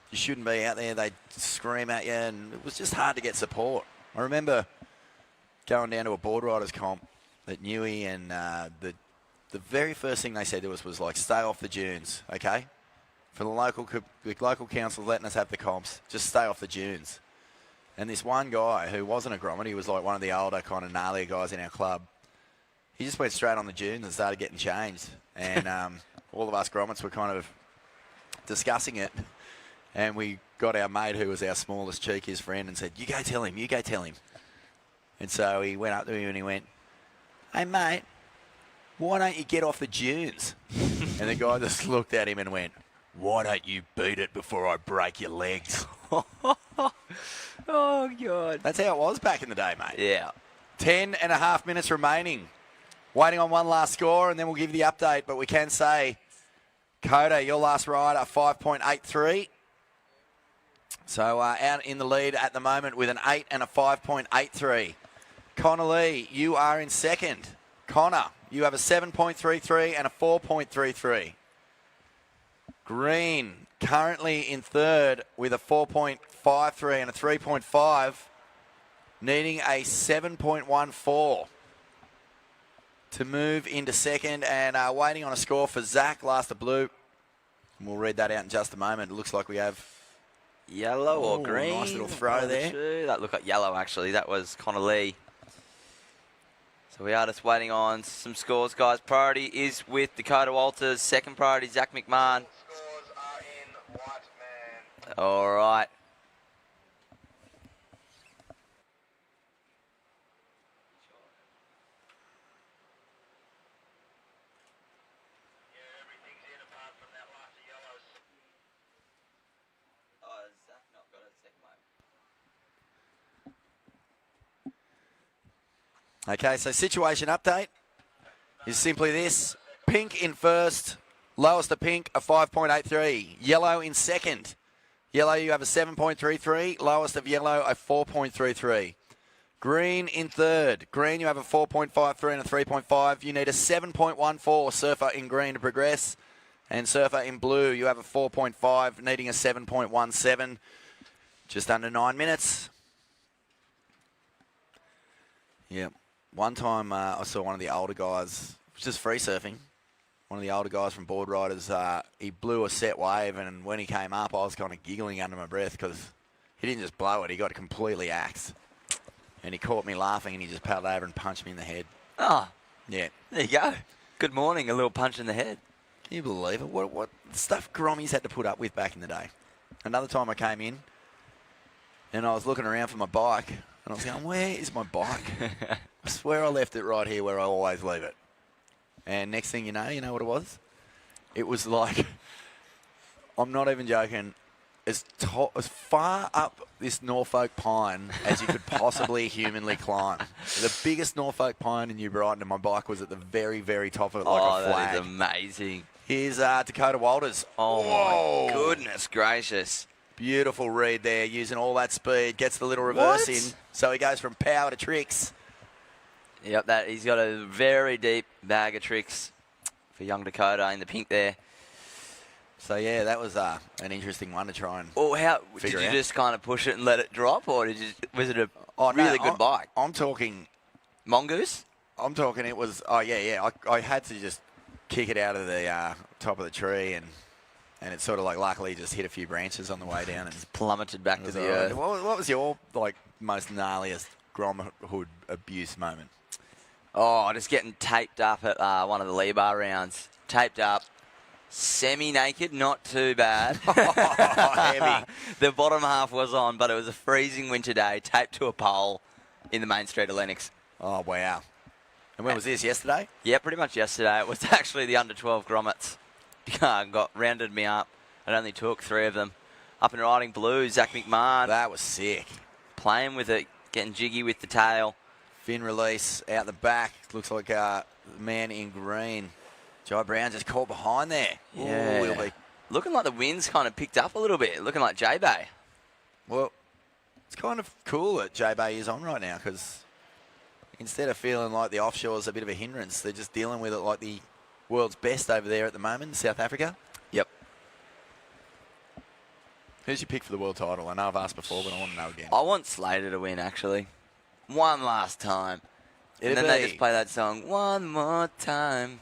you shouldn't be out there, they'd scream at you, and it was just hard to get support. I remember going down to a board riders comp at Newey, and the very first thing they said to us was like, stay off the dunes, okay? For the local council letting us have the comps, just stay off the dunes. And this one guy who wasn't a grommet, he was like one of the older kind of gnarlier guys in our club, he just went straight on the dunes and started getting changed. And all of us grommets were kind of discussing it. And we got our mate, who was our smallest, cheekiest friend, and said, you go tell him, you go tell him. And so he went up to him and he went, hey, mate, why don't you get off the dunes? And the guy just looked at him and went, why don't you beat it before I break your legs? Oh, God. That's how it was back in the day, mate. Yeah. 10.5 minutes remaining. Waiting on one last score, and then we'll give you the update. But we can say, Coda, your last ride, a 5.83. So out in the lead at the moment with an 8 and a 5.83. Connor Lee, you are in second. Connor, you have a 7.33 and a 4.33. Green, currently in third with a 4.53 and a 3.5, needing a 7.14 to move into second, and waiting on a score for Zach, last of blue. We'll read that out in just a moment. It looks like we have yellow or green. Nice little throw there. That looked like yellow, actually. That was Connor Lee. So we are just waiting on some scores, guys. Priority is with Dakota Walters. Second priority, Zach McMahon. Scores are in white, man. All right. Okay, so situation update is simply this. Pink in first, lowest of pink, a 5.83. Yellow in second. Yellow, you have a 7.33. Lowest of yellow, a 4.33. Green in third. Green, you have a 4.53 and a 3.5. You need a 7.14 surfer in green to progress. And surfer in blue, you have a 4.5, needing a 7.17. Just under 9 minutes. Yep. One time I saw one of the older guys just free surfing, one of the older guys from Board Riders, he blew a set wave, and when he came up, I was kind of giggling under my breath because he didn't just blow it, he got completely axed. And he caught me laughing, and he just paddled over and punched me in the head. Oh, Yeah. there you go. Good morning, a little punch in the head. Can you believe it? What stuff Grommies had to put up with back in the day. Another time I came in, and I was looking around for my bike, and I was going, where is my bike? I swear I left it right here where I always leave it. And next thing you know what it was? It was like, I'm not even joking, as far up this Norfolk pine as you could possibly humanly climb. The biggest Norfolk pine in New Brighton, and my bike was at the very, very top of it like a flag. That is amazing. Here's Dakota Walters. Oh, Whoa. my goodness gracious. Beautiful read there, using all that speed. Gets the little reverse in. So he goes from power to tricks. Yep, he's got a very deep bag of tricks for young Dakota in the pink there. So, yeah, that was an interesting one to try and Did you out. just kind of push it and let it drop, or was it a really good bike? I'm talking... Mongoose? I'm talking it was... Oh, yeah. I had to just kick it out of the top of the tree, and it sort of like luckily just hit a few branches on the way down. And plummeted back to the earth. What was your like most gnarliest Gromhood abuse moment? Oh, just getting taped up at one of the Lee Bar rounds. Taped up, semi-naked, not too bad. Heavy. The bottom half was on, but it was a freezing winter day, taped to a pole in the main street of Lennox. Oh, wow. And when was this, yesterday? Yeah, pretty much yesterday. It was actually the under-12 grommets. Rounded me up. It only took 3 of them. Up and riding blue, Zach McMahon. That was sick. Playing with it, getting jiggy with the tail. Fin release out the back. Looks like the man in green. Jai Brown just caught behind there. Yeah. Ooh, looking like the wind's kind of picked up a little bit. Looking like J-Bay. Well, it's kind of cool that J-Bay is on right now because instead of feeling like the offshore is a bit of a hindrance, they're just dealing with it like the world's best over there at the moment in South Africa. Yep. Who's your pick for the world title? I know I've asked before, but I want to know again. I want Slater to win, actually. One last time. And then they just play that song, one more time.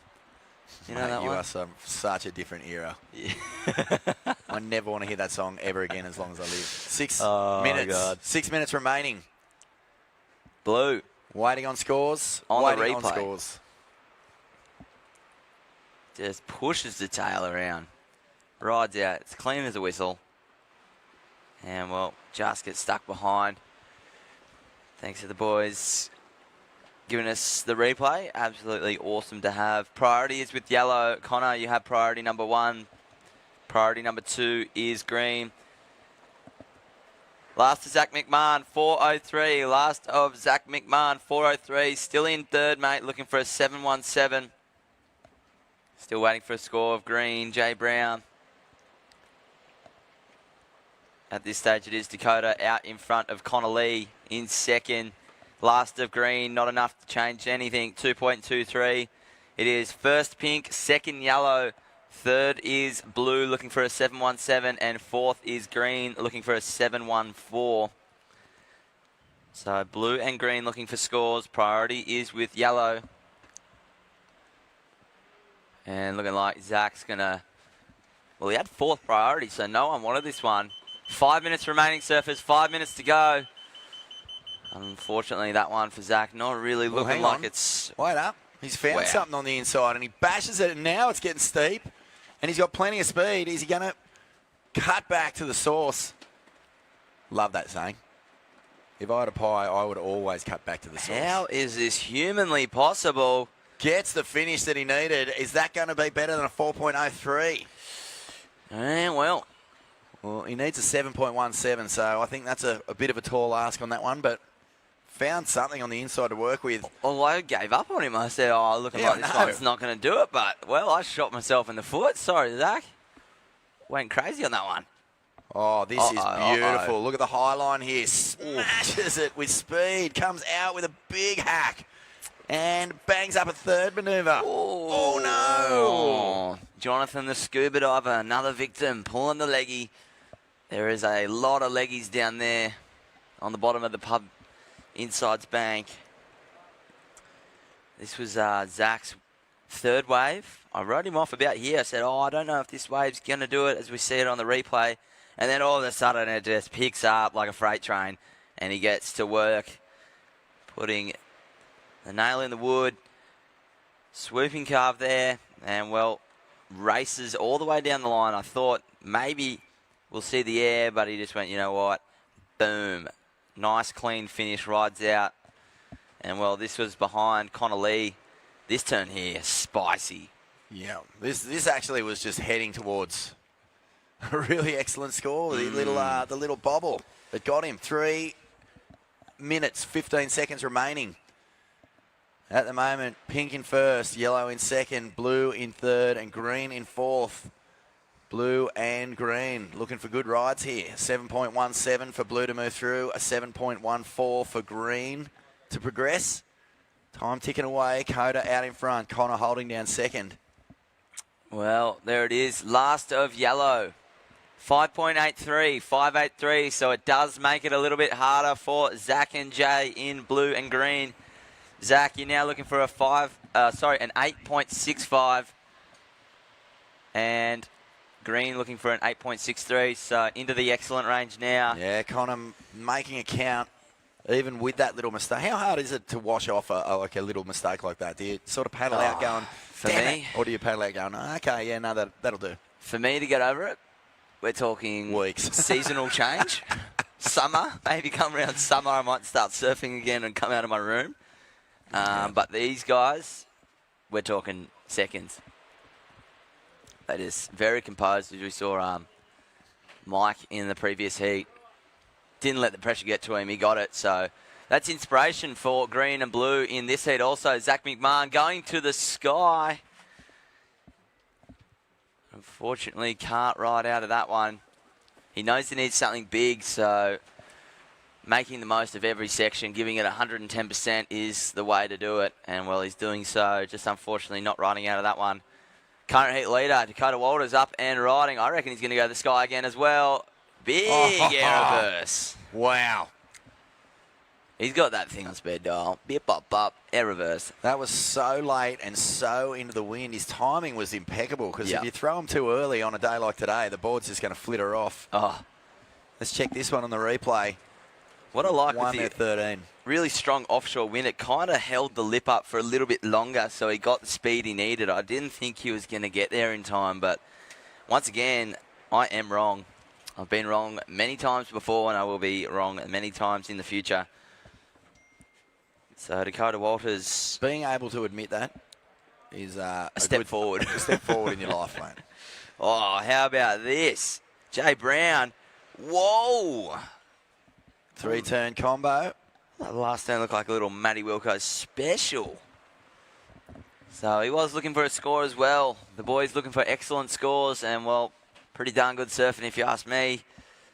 You know that you one? are such a different era. Yeah. I never want to hear that song ever again as long as I live. 6 Oh, minutes. God. 6 minutes remaining. Blue. Waiting on scores. On the Waiting replay. on scores. Just pushes the tail around. Rides out. It's clean as a whistle. And, well, just gets stuck behind. Thanks to the boys giving us the replay. Absolutely awesome to have. Priority is with yellow. Connor, you have priority number 1. Priority number 2 is green. Last of Zach McMahon, 4:03. Last of Zach McMahon, 4:03. Still in third, mate. Looking for a 7:17. Still waiting for a score of green. Jay Brown. At this stage, it is Dakota out in front of Connor Lee in second. Last of green, not enough to change anything. 2.23. It is first pink, second yellow. Third is blue, looking for a 7:17, and fourth is green, looking for a 7:14. So blue and green looking for scores. Priority is with yellow. And looking like Zach's going to... Well, he had fourth priority, so no one wanted this one. 5 minutes remaining, surfers. 5 minutes to go. Unfortunately, that one for Zach not really looking like it's... Wait up. He's found something on the inside, and he bashes it, and now it's getting steep. And he's got plenty of speed. Is he going to cut back to the source? Love that saying. If I had a pie, I would always cut back to the source. How is this humanly possible? Gets the finish that he needed. Is that going to be better than a 4.03? Well, he needs a 7.17, so I think that's a bit of a tall ask on that one, but found something on the inside to work with. Although I gave up on him. I said, looking like this one's not going to do it, but, well, I shot myself in the foot. Sorry, Zach. Went crazy on that one. Oh, this is beautiful. Look at the high line here. Smashes it with speed. Comes out with a big hack. And bangs up a third manoeuvre. Oh, no. Jonathan, the scuba diver, another victim, pulling the leggy. There is a lot of leggies down there on the bottom of the pub insides bank. This was Zach's third wave. I wrote him off about here. I said, I don't know if this wave's going to do it as we see it on the replay. And then all of a sudden it just picks up like a freight train and he gets to work putting the nail in the wood. Swooping carve there and, well, races all the way down the line. I thought maybe we'll see the air, but he just went, you know what, boom. Nice, clean finish, rides out. And, well, this was behind Connor Lee. This turn here, spicy. Yeah, this actually was just heading towards a really excellent score. The little bobble that got him. 3 minutes, 15 seconds remaining. At the moment, pink in first, yellow in second, blue in third, and green in fourth. Blue and green looking for good rides here. 7.17 for blue to move through, a 7.14 for green to progress. Time ticking away. Coda out in front. Connor holding down second. Well, there it is. Last of yellow. 5.83, 5.83. So it does make it a little bit harder for Zach and Jay in blue and green. Zach, you're now looking for an 8.65. And green looking for an 8.63. So into the excellent range now. Yeah, Connor making a count. Even with that little mistake, how hard is it to wash off a little mistake like that? Do you sort of paddle out going, for me, or do you paddle out going, okay, yeah, no, that'll do? For me to get over it, we're talking weeks, seasonal change, summer. Maybe come around summer, I might start surfing again and come out of my room. But these guys, we're talking seconds. They just very composed, as we saw Mike in the previous heat. Didn't let the pressure get to him. He got it. So that's inspiration for green and blue in this heat. Also, Zach McMahon going to the sky. Unfortunately, can't ride out of that one. He knows he needs something big, so making the most of every section, giving it 110% is the way to do it. And, well, he's doing so. Just unfortunately not riding out of that one. Current heat leader, Dakota Walters up and riding. I reckon he's going to go to the sky again as well. Big air reverse. Wow. He's got that thing on speed dial. Bip, bop, bop, air reverse. That was so late and so into the wind. His timing was impeccable because if you throw him too early on a day like today, the board's just going to flitter off. Oh. Let's check this one on the replay. What I like 1 with minute 13. Really strong offshore wind. It kind of held the lip up for a little bit longer, so he got the speed he needed. I didn't think he was going to get there in time, but once again, I am wrong. I've been wrong many times before, and I will be wrong many times in the future. So Dakota Walters, being able to admit that is a step forward. A step forward in your life, mate. Oh, how about this? Jay Brown. Whoa. 3-turn combo. That last turn looked like a little Matty Wilco special. So he was looking for a score as well. The boys looking for excellent scores and, well, pretty darn good surfing if you ask me.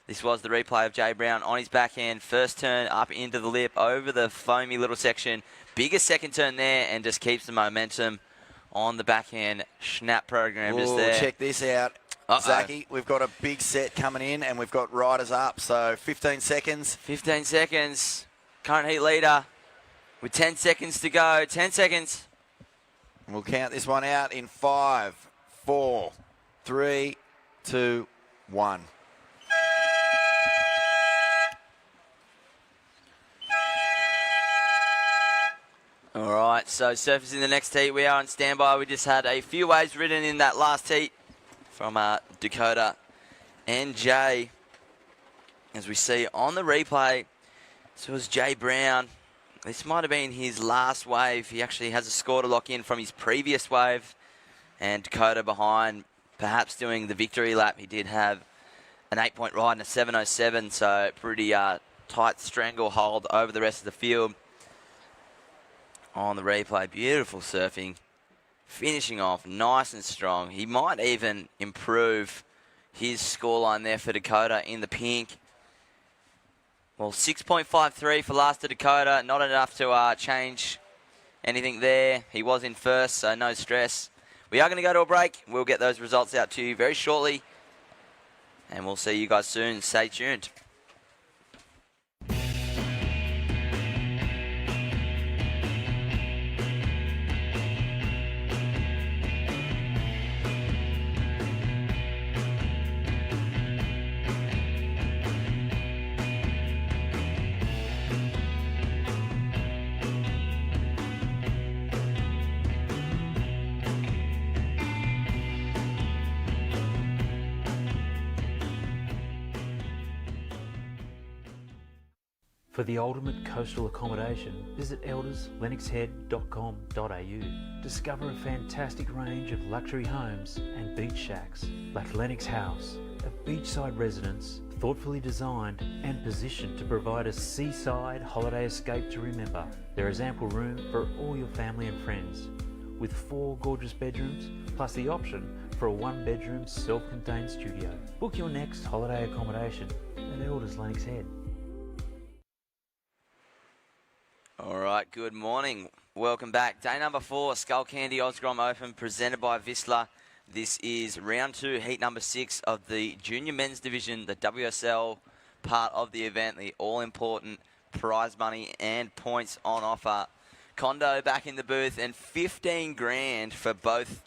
This was the replay of Jay Brown on his backhand. First turn up into the lip over the foamy little section. Biggest second turn there and just keeps the momentum on the backhand. Schnapp program just there. Check this out. Zachy, we've got a big set coming in and we've got riders up. So 15 seconds. 15 seconds. Current heat leader with 10 seconds to go. 10 seconds. We'll count this one out in 5, 4, 3, 2, 1. All right, so surfers in the next heat. We are on standby. We just had a few waves ridden in that last heat from Dakota and Jay. As we see on the replay, so it was Jay Brown. This might have been his last wave. He actually has a score to lock in from his previous wave. And Dakota behind, perhaps doing the victory lap. He did have an 8-point ride and a 7.07, so pretty tight stranglehold over the rest of the field. On the replay, beautiful surfing. Finishing off nice and strong. He might even improve his scoreline there for Dakota in the pink. Well, 6.53 for last to Dakota. Not enough to change anything there. He was in first, so no stress. We are going to go to a break. We'll get those results out to you very shortly. And we'll see you guys soon. Stay tuned. For the ultimate coastal accommodation, visit elderslennoxhead.com.au. Discover a fantastic range of luxury homes and beach shacks like Lennox House, a beachside residence thoughtfully designed and positioned to provide a seaside holiday escape to remember. There is ample room for all your family and friends, with 4 gorgeous bedrooms plus the option for a 1-bedroom self-contained studio. Book your next holiday accommodation at Elders Lennox Head. All right, good morning. Welcome back. Day number 4, Skullcandy OzGrom Open, presented by Vissla. This is round 2, heat number 6 of the junior men's division, the WSL part of the event, the all-important prize money and points on offer. Condo back in the booth, and 15 grand for both.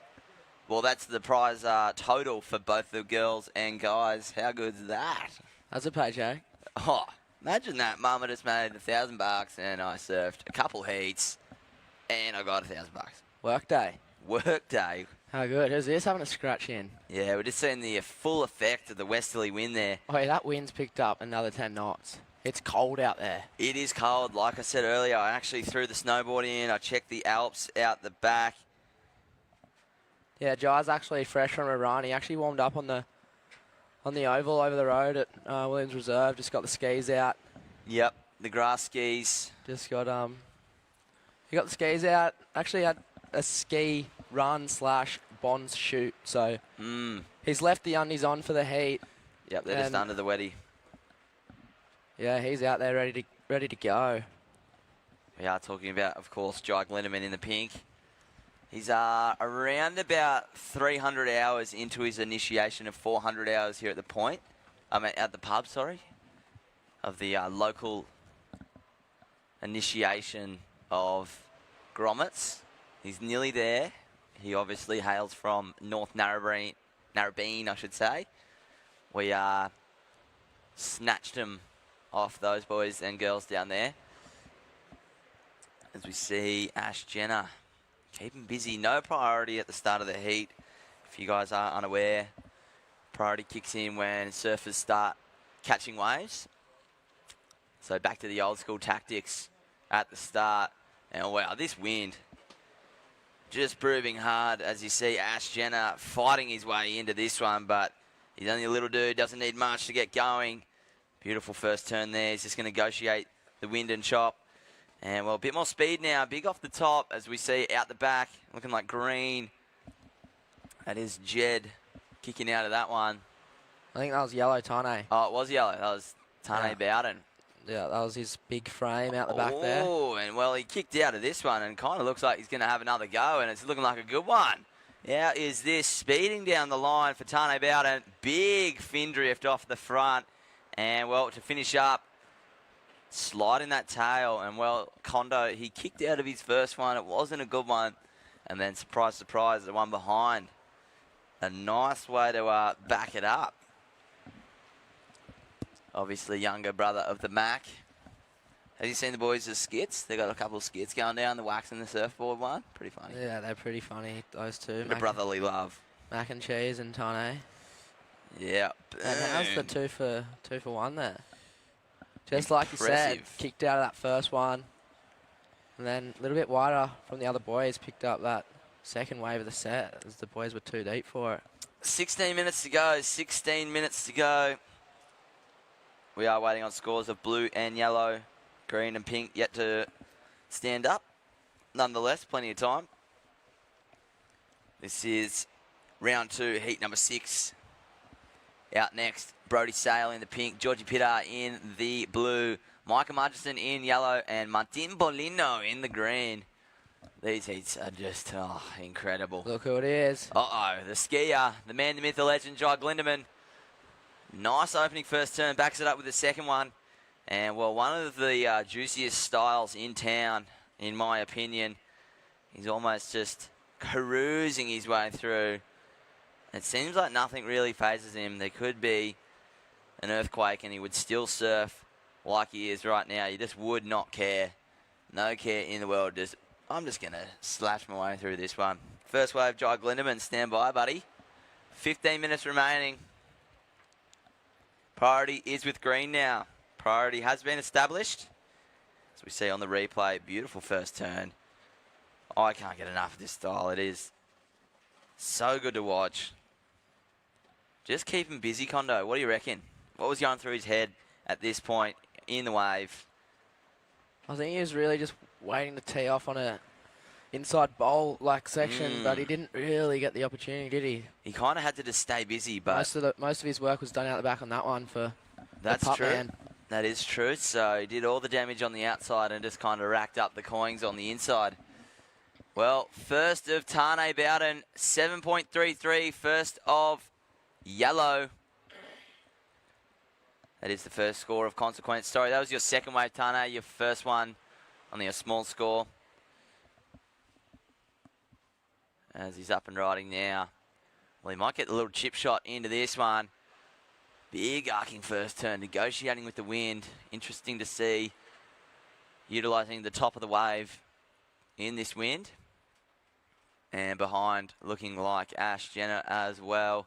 Well, that's the prize total for both the girls and guys. How good's that? That's a paycheck. Oh, imagine that. Mama just made $1,000 and I surfed a couple heats and I got $1,000. Work day. Work day. How good. Who's this having a scratch in? Yeah, we're just seeing the full effect of the westerly wind there. Oh, yeah, that wind's picked up another 10 knots. It's cold out there. It is cold. Like I said earlier, I actually threw the snowboard in. I checked the Alps out the back. Yeah, Jai's actually fresh from a run. He actually warmed up on the oval over the road at Williams Reserve. Just got the skis out. Yep, the grass skis. Just got he got the skis out. Actually had a ski run / bonds shoot. So he's left the undies on for the heat. Yep, they're just under the wetty. Yeah, he's out there ready to go. We are talking about, of course, Jai Glenderman in the pink. He's around about 300 hours into his initiation of 400 hours here at the point. At the pub, sorry. Of the local initiation of grommets. He's nearly there. He obviously hails from North Narrabeen, I should say. We snatched him off those boys and girls down there. As we see Ash Jenner keep him busy. No priority at the start of the heat. If you guys are unaware, priority kicks in when surfers start catching waves. So back to the old school tactics at the start. And wow, this wind just proving hard as you see Ash Jenner fighting his way into this one, but he's only a little dude, doesn't need much to get going. Beautiful first turn there. He's just going to negotiate the wind and chop. And, well, a bit more speed now. Big off the top as we see out the back. Looking like green. That is Jed kicking out of that one. I think that was yellow Tane. Oh, it was yellow. That was Tane Bowden. Yeah, that was his big frame out the back there. Oh, and, well, he kicked out of this one and kind of looks like he's going to have another go, and it's looking like a good one. How is this speeding down the line for Tane Bowden? Big fin drift off the front. And, well, to finish up, sliding that tail, and well, Condo, he kicked out of his first one. It wasn't a good one. And then, surprise, surprise, the one behind. A nice way to back it up. Obviously, younger brother of the Mac. Have you seen the boys' skits? They got a couple of skits going down, the wax and the surfboard one. Pretty funny. Yeah, they're pretty funny, those two. The brotherly love. Mac and cheese and Tane. Yeah. And how's the 2 for 1 there? Just like you said, kicked out of that first one. And then a little bit wider from the other boys, picked up that second wave of the set as the boys were too deep for it. 16 minutes to go. 16 minutes to go. We are waiting on scores of blue and yellow, green and pink yet to stand up. Nonetheless, plenty of time. This is round 2, heat number 6. Out next, Brody Sale in the pink, Georgie Pitta in the blue, Micah Murchison in yellow, and Martin Bolino in the green. These heats are just incredible. Look who it is. Uh-oh, the skier, the man, the myth, the legend, Jai Glenderman. Nice opening first turn, backs it up with the second one. And, well, one of the juiciest styles in town, in my opinion. He's almost just cruising his way through. It seems like nothing really phases him. There could be an earthquake and he would still surf like he is right now. You just would not care. No care in the world. I'm just going to slash my way through this one. First wave, Jai Glenderman. Stand by, buddy. 15 minutes remaining. Priority is with green now. Priority has been established. we see on the replay, beautiful first turn. I can't get enough of this style. It is so good to watch. Just keep him busy, Kondo. What do you reckon? What was going through his head at this point in the wave? I think he was really just waiting to tee off on a inside bowl like section, but he didn't really get the opportunity, did he? He kind of had to just stay busy, but most of his work was done out the back on that one for that's the putt true. man. That is true. So he did all the damage on the outside and just kind of racked up the coins on the inside. Well, first of Tane Bowden, 7.33. First of Yellow. That is the first score of consequence. Sorry, that was your second wave, Tane. Your first one, only a small score. As he's up and riding now. Well, he might get the little chip shot into this one. Big arcing first turn, negotiating with the wind. Interesting to see. Utilising the top of the wave in this wind. And behind, looking like Ash Jenner as well.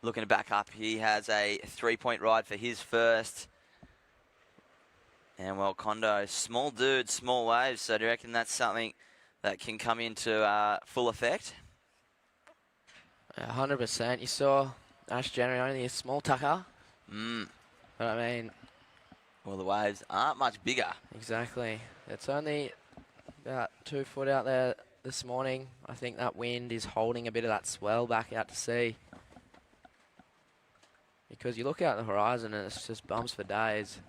Looking to back up, he has a 3-point ride for his first. And well, Kondo, small dude, small waves. So do you reckon that's something that can come into full effect? 100%. You saw Ash Jenner only a small tucker. But I mean... Well, the waves aren't much bigger. Exactly. It's only about 2 foot out there this morning. I think that wind is holding a bit of that swell back out to sea. Because you look out the horizon and it's just bumps for days.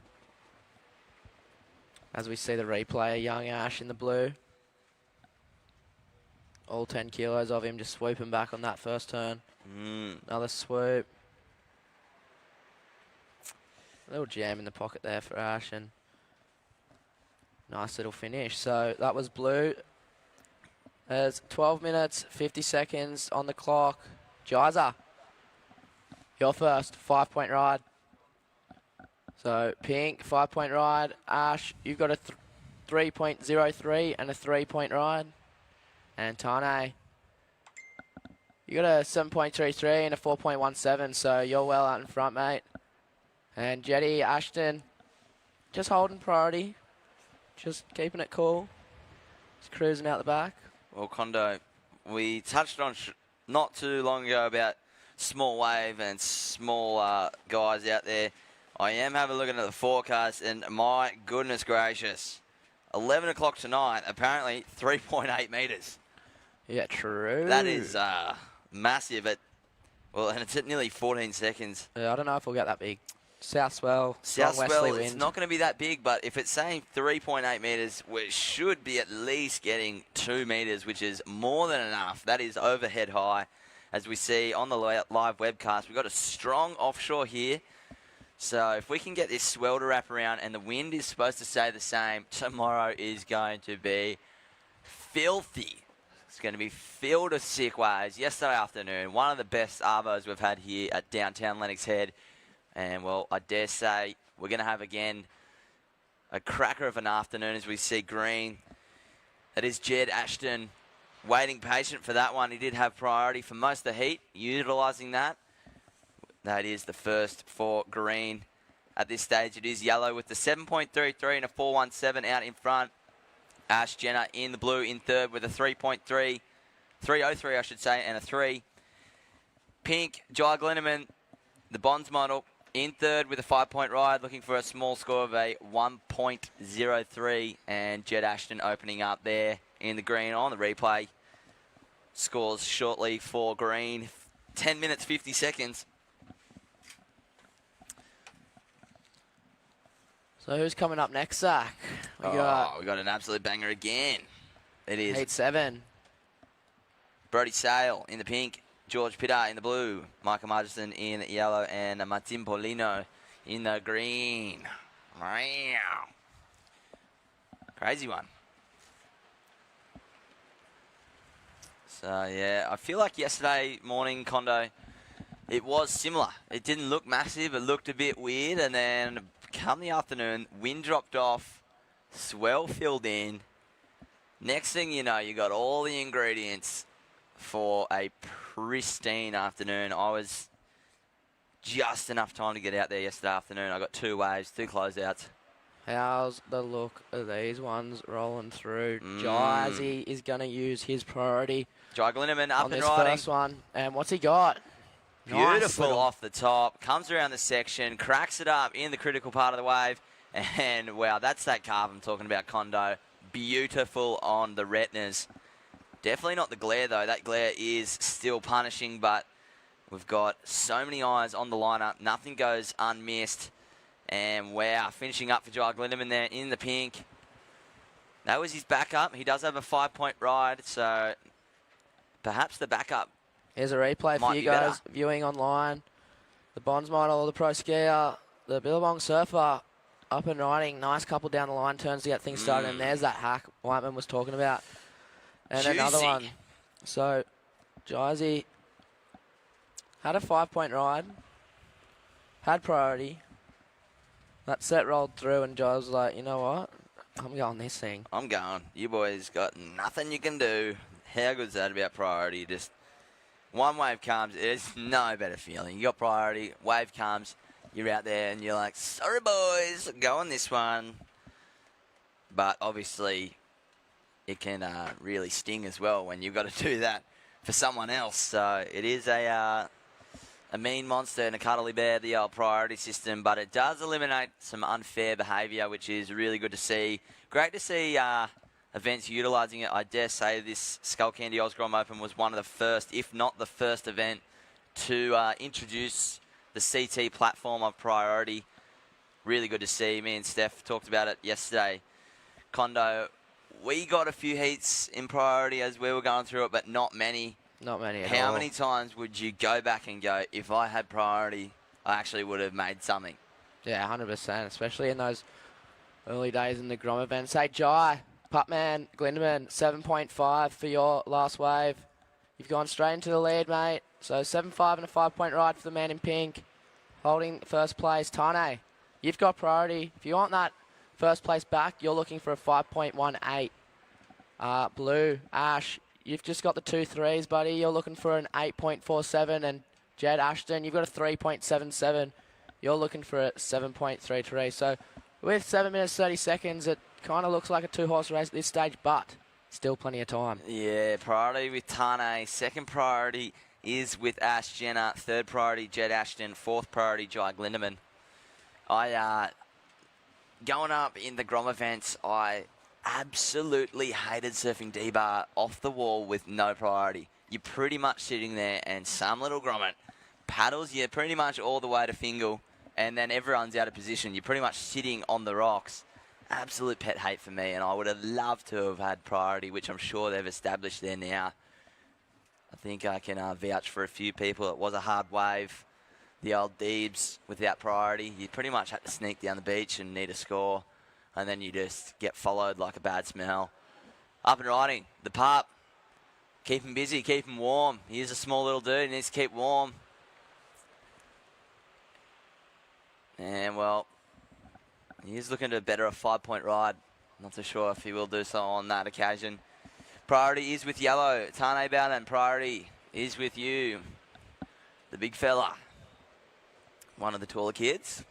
As we see the replay, young Ash in the blue. All 10 kilos of him just swooping back on that first turn. Another swoop. A little jam in the pocket there for Ash, and nice little finish. So that was blue. There's 12 minutes, 50 seconds on the clock. Jiza, you're first, 5-point ride. So pink, 5-point ride. Ash, you've got a 3.03 and a 3-point ride. And Tane, you got a 7.33 and a 4.17, so you're well out in front, mate. And Jetty, Ashton, just holding priority, just keeping it cool, just cruising out the back. Well, Kondo, we touched on not too long ago about small wave and small guys out there. I am having a look at the forecast, and my goodness gracious, 11 o'clock tonight, apparently 3.8 metres. Yeah, true. That is massive. Well, and it's at nearly 14 seconds. Yeah, I don't know if we'll get that big. South swell, South strong swell, westerly it's wind. not going to be that big, but if it's saying 3.8 metres, we should be at least getting 2 metres, which is more than enough. That is overhead high. As we see on the live webcast, we've got a strong offshore here. So if we can get this swell to wrap around, and the wind is supposed to stay the same, tomorrow is going to be filthy. It's going to be filled with sick waves. Yesterday afternoon, one of the best arvos we've had here at downtown Lennox Head. And, well, I dare say we're going to have, again, a cracker of an afternoon as we see green. That is Jed Ashton waiting patient for that one. He did have priority for most of the heat, utilising that. That is the first for green. At this stage, it is yellow with the 7.33 and a 4.17 out in front. Ash Jenner in the blue in third with a 3.03, I should say, and a 3. Pink, Jai Glenneman, the Bonds model, in third with a 5-point ride, looking for a small score of a 1.03. And Jed Ashton opening up there in the green on the replay. Scores shortly for green. 10 minutes, 50 seconds. So who's coming up next, Zach? We got an absolute banger again. It is 8-7. Brody Sale in the pink. George Pitta in the blue, Michael Margison in yellow, and Martin Polino in the green. Wow. Crazy one. So, yeah, I feel like yesterday morning, Kondo, it was similar. It didn't look massive. It looked a bit weird. And then come the afternoon, wind dropped off, swell filled in. Next thing you know, you got all the ingredients for a pristine afternoon. I was just enough time to get out there yesterday afternoon. I got 2 waves, 2 closeouts. How's the look of these ones rolling through? Jazzy is going to use his priority Jai Glinneman up on and this riding. first one. And what's he got? Nice Beautiful little- off the top. Comes around the section, cracks it up in the critical part of the wave. And, wow, that's that carve I'm talking about, Kondo. Beautiful on the retinas. Definitely not the glare, though. That glare is still punishing, but we've got so many eyes on the lineup. Nothing goes unmissed. And, wow, finishing up for Jai Glinneman there in the pink. That was his backup. He does have a 5-point ride, so perhaps the backup. Here's a replay for Might you be guys better. viewing online. The Bonds model, the Pro Skier, the Billabong Surfer up and riding. Nice couple down the line turns to get things started. And there's that hack Whiteman was talking about. And another Juicy. one. So, Jazzy had a 5-point ride. Had priority. That set rolled through and Jai was like, you know what? I'm going this thing. I'm going. You boys got nothing you can do. How good's that about priority? Just one wave comes, it's no better feeling. You got priority, wave comes, you're out there and you're like, sorry boys, go on this one. But obviously it can really sting as well when you've got to do that for someone else. So it is a mean monster and a cuddly bear, the old priority system, but it does eliminate some unfair behaviour, which is really good to see. Great to see events utilising it. I dare say this Skullcandy OzGrom Open was one of the first, if not the first event to introduce the CT platform of priority. Really good to see. Me and Steph talked about it yesterday. Kondo, we got a few heats in priority as we were going through it, but not many. Not many at all. How many times would you go back and go, if I had priority, I actually would have made something? Yeah, 100%, especially in those early days in the Grom event. Say, Jai, Putman, Glindeman, 7.5 for your last wave. You've gone straight into the lead, mate. So 7.5 and a 5-point ride for the man in pink. Holding first place, Tane. You've got priority. If you want that first place back, you're looking for a 5.18. Blue, Ash, you've just got the 2 3s, buddy. You're looking for an 8.47. And Jed Ashton, you've got a 3.77. You're looking for a 7.33. So with 7 minutes 30 seconds, it kind of looks like a 2-horse race at this stage, but still plenty of time. Yeah, priority with Tane. Second priority is with Ash Jenner. Third priority, Jed Ashton. Fourth priority, Jai Glindeman. Going up in the Grom events, I absolutely hated surfing D-bar off the wall with no priority. You're pretty much sitting there and some little grommet paddles you pretty much all the way to Fingal, and then everyone's out of position. You're pretty much sitting on the rocks. Absolute pet hate for me, and I would have loved to have had priority, which I'm sure they've established there now. I think I can vouch for a few people. It was a hard wave. The old Deebs without priority. You pretty much had to sneak down the beach and need a score, and then you just get followed like a bad smell. Up and riding, the pup. Keep him busy, keep him warm. He's a small little dude, he needs to keep warm. And, well, he is looking to better a 5-point ride. Not so sure if he will do so on that occasion. Priority is with yellow. Tane Bowden, priority is with you. The big fella. One of the taller kids.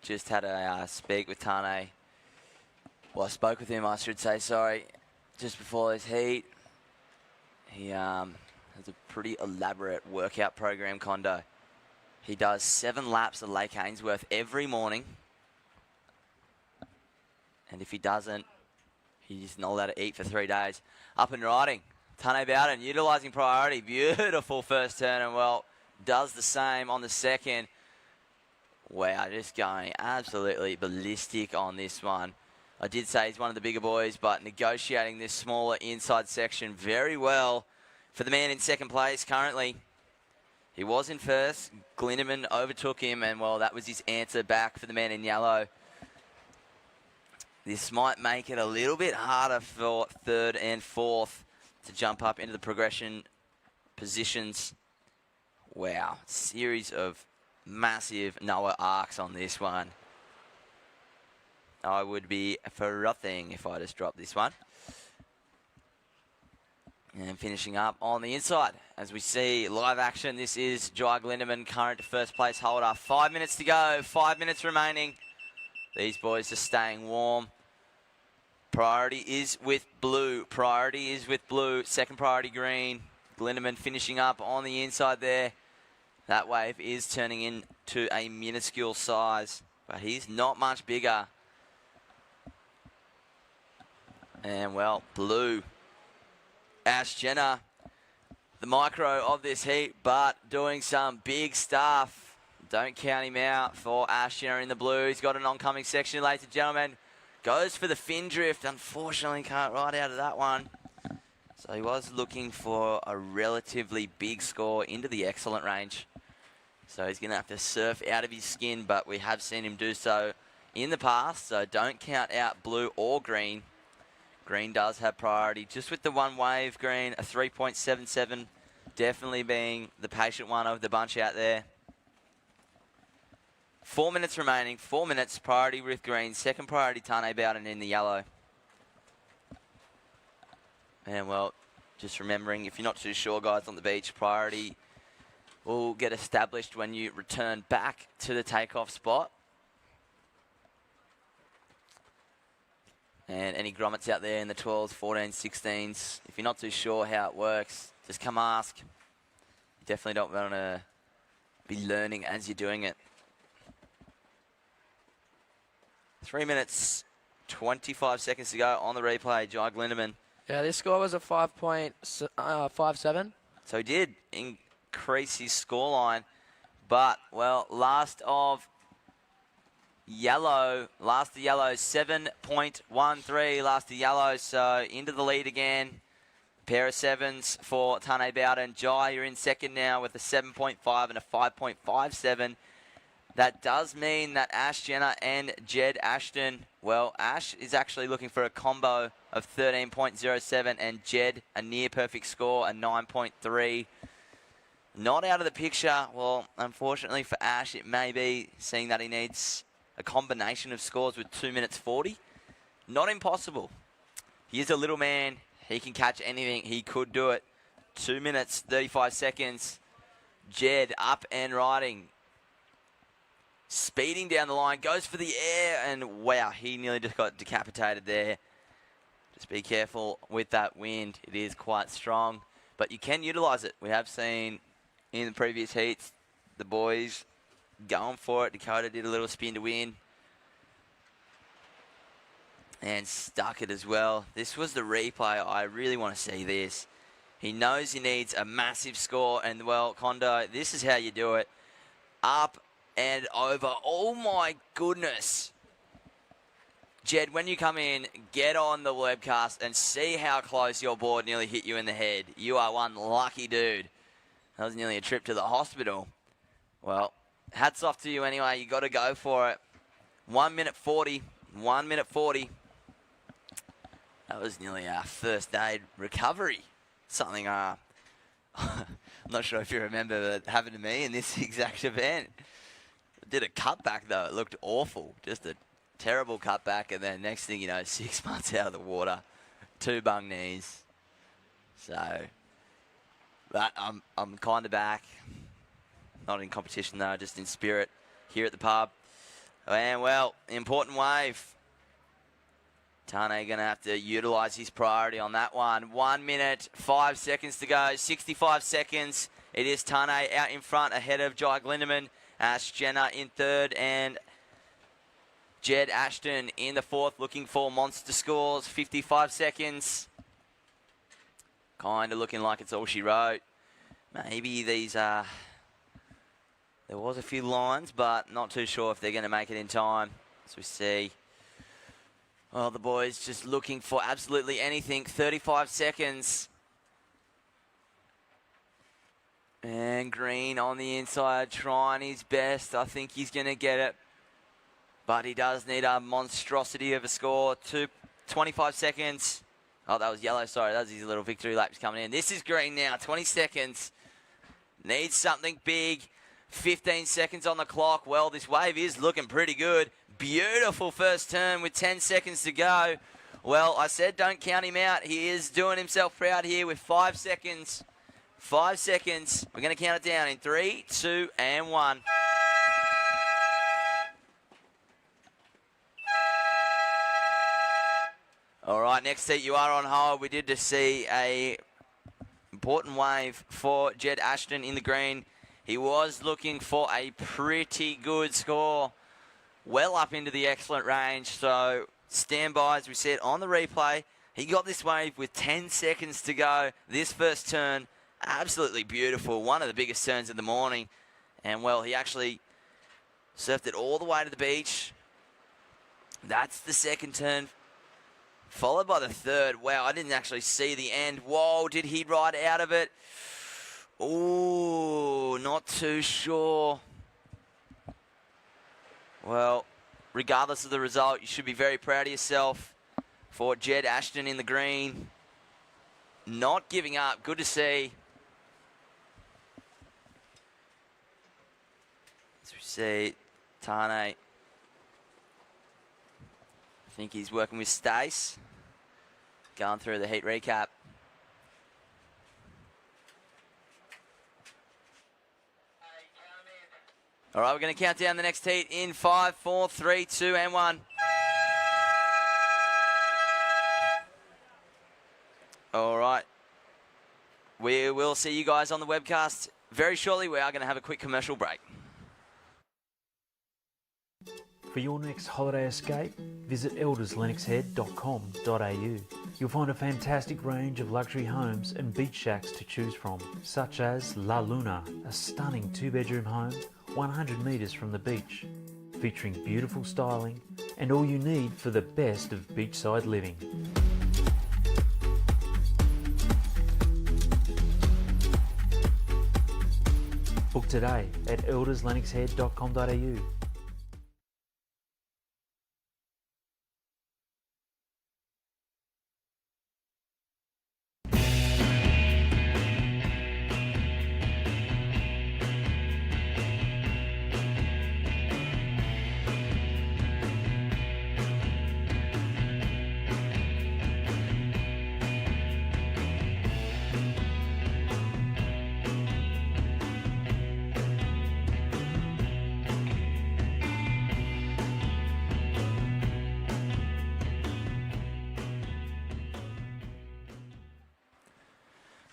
Just had a speak with Tane. Well, I spoke with him, I should say, sorry, just before this heat. He has a pretty elaborate workout program, Kondo. He does 7 laps of Lake Ainsworth every morning. And if he doesn't, he's not allowed to eat for 3 days. Up and riding. Tane Bowden utilising priority. Beautiful first turn, and, well, does the same on the second. Wow, just going absolutely ballistic on this one. I did say he's one of the bigger boys, but negotiating this smaller inside section very well for the man in second place currently. He was in first. Glindeman overtook him, and, well, that was his answer back for the man in yellow. This might make it a little bit harder for third and fourth to jump up into the progression positions. Wow, series of massive Noah arcs on this one. I would be frothing if I just dropped this one. And finishing up on the inside. As we see live action, this is Jai Glindemann, current first place holder. 5 minutes to go, 5 minutes remaining. These boys are staying warm. Priority is with blue. Priority is with blue. Second priority green. Glindemann finishing up on the inside there. That wave is turning into a minuscule size, but he's not much bigger. And, well, blue. Ash Jenner, the micro of this heat, but doing some big stuff. Don't count him out for Ash Jenner in the blue. He's got an oncoming section, ladies and gentlemen. Goes for the fin drift. Unfortunately, can't ride out of that one. So he was looking for a relatively big score into the excellent range. So he's going to have to surf out of his skin, but we have seen him do so in the past. So don't count out blue or green. Green does have priority. Just with the one wave, green, a 3.77. Definitely being the patient one of the bunch out there. 4 minutes remaining. 4 minutes, priority with green. Second priority, Tane Bowden in the yellow. And, well, just remembering, if you're not too sure, guys, on the beach, priority will get established when you return back to the takeoff spot. And any grommets out there in the 12s, 14s, 16s, if you're not too sure how it works, just come ask. You definitely don't want to be learning as you're doing it. 3 minutes, 25 seconds to go on the replay. Jai Glindemann. Yeah, this score was a 5.57. So he did increase his scoreline, but, well, last of yellow, 7.13, last of yellow, so into the lead again. Pair of sevens for Tane Bowden. Jai, you're in second now with a 7.5 and a 5.57. That does mean that Ash Jenner and Jed Ashton, well, Ash is actually looking for a combo of 13.07 and Jed a near perfect score, a 9.3. Not out of the picture. Well, unfortunately for Ash, it may be, seeing that he needs a combination of scores with 2 minutes 40. Not impossible. He is a little man. He can catch anything. He could do it. 2 minutes, 35 seconds. Jed up and riding. Speeding down the line. Goes for the air. And wow, he nearly just got decapitated there. Just be careful with that wind. It is quite strong. But you can utilize it. We have seen in the previous heats the boys going for it. Dakota did a little spin to win. And stuck it as well. This was the replay. I really want to see this. He knows he needs a massive score. And, well, Kondo, this is how you do it. Up and over. Oh, my goodness. Jed, when you come in, get on the webcast and see how close your board nearly hit you in the head. You are one lucky dude. That was nearly a trip to the hospital. Well, hats off to you anyway. You got to go for it. 1 minute 40. 1 minute 40. That was nearly our first aid recovery. Something I'm not sure if you remember that happened to me in this exact event. I did a cutback though. It looked awful. Just a terrible cutback, and then next thing you know, 6 months out of the water, 2 bung knees. So, but I'm kind of back. Not in competition though, just in spirit here at the pub. And well, important wave. Tane going to have to utilise his priority on that one. 1 minute, 5 seconds to go. 65 seconds. It is Tane out in front ahead of Jai Glindemann. Ash Jenner in third and Jed Ashton in the fourth, looking for monster scores. 55 seconds. Kind of looking like it's all she wrote. Maybe these there was a few lines, but not too sure if they're going to make it in time. As we see, well, the boys just looking for absolutely anything. 35 seconds. And Green on the inside, trying his best. I think he's going to get it. But he does need a monstrosity of a score. 25 seconds. Oh, that was yellow. Sorry, that was his little victory laps coming in. This is Green now. 20 seconds. Needs something big. 15 seconds on the clock. Well, this wave is looking pretty good. Beautiful first turn with 10 seconds to go. Well, I said don't count him out. He is doing himself proud here with 5 seconds. 5 seconds. We're going to count it down in 3, 2, and 1. All right, next heat, you are on hold. We did just see a important wave for Jed Ashton in the green. He was looking for a pretty good score, well up into the excellent range. So stand by, as we said on the replay. He got this wave with 10 seconds to go. This first turn, absolutely beautiful. One of the biggest turns of the morning. And, well, he actually surfed it all the way to the beach. That's the second turn, followed by the third. Wow, I didn't actually see the end. Whoa, did he ride out of it? Ooh, not too sure. Well, regardless of the result, you should be very proud of yourself for Jed Ashton in the green. Not giving up. Good to see. As we see, Tane, I think he's working with Stace, going through the heat recap. All right, we're going to count down the next heat in 5, 4, 3, 2, and 1. All right. We will see you guys on the webcast very shortly. We are going to have a quick commercial break. For your next holiday escape, visit elderslennoxhead.com.au. You'll find a fantastic range of luxury homes and beach shacks to choose from, such as La Luna, a stunning 2-bedroom home 100 metres from the beach, featuring beautiful styling and all you need for the best of beachside living. Book today at elderslennoxhead.com.au.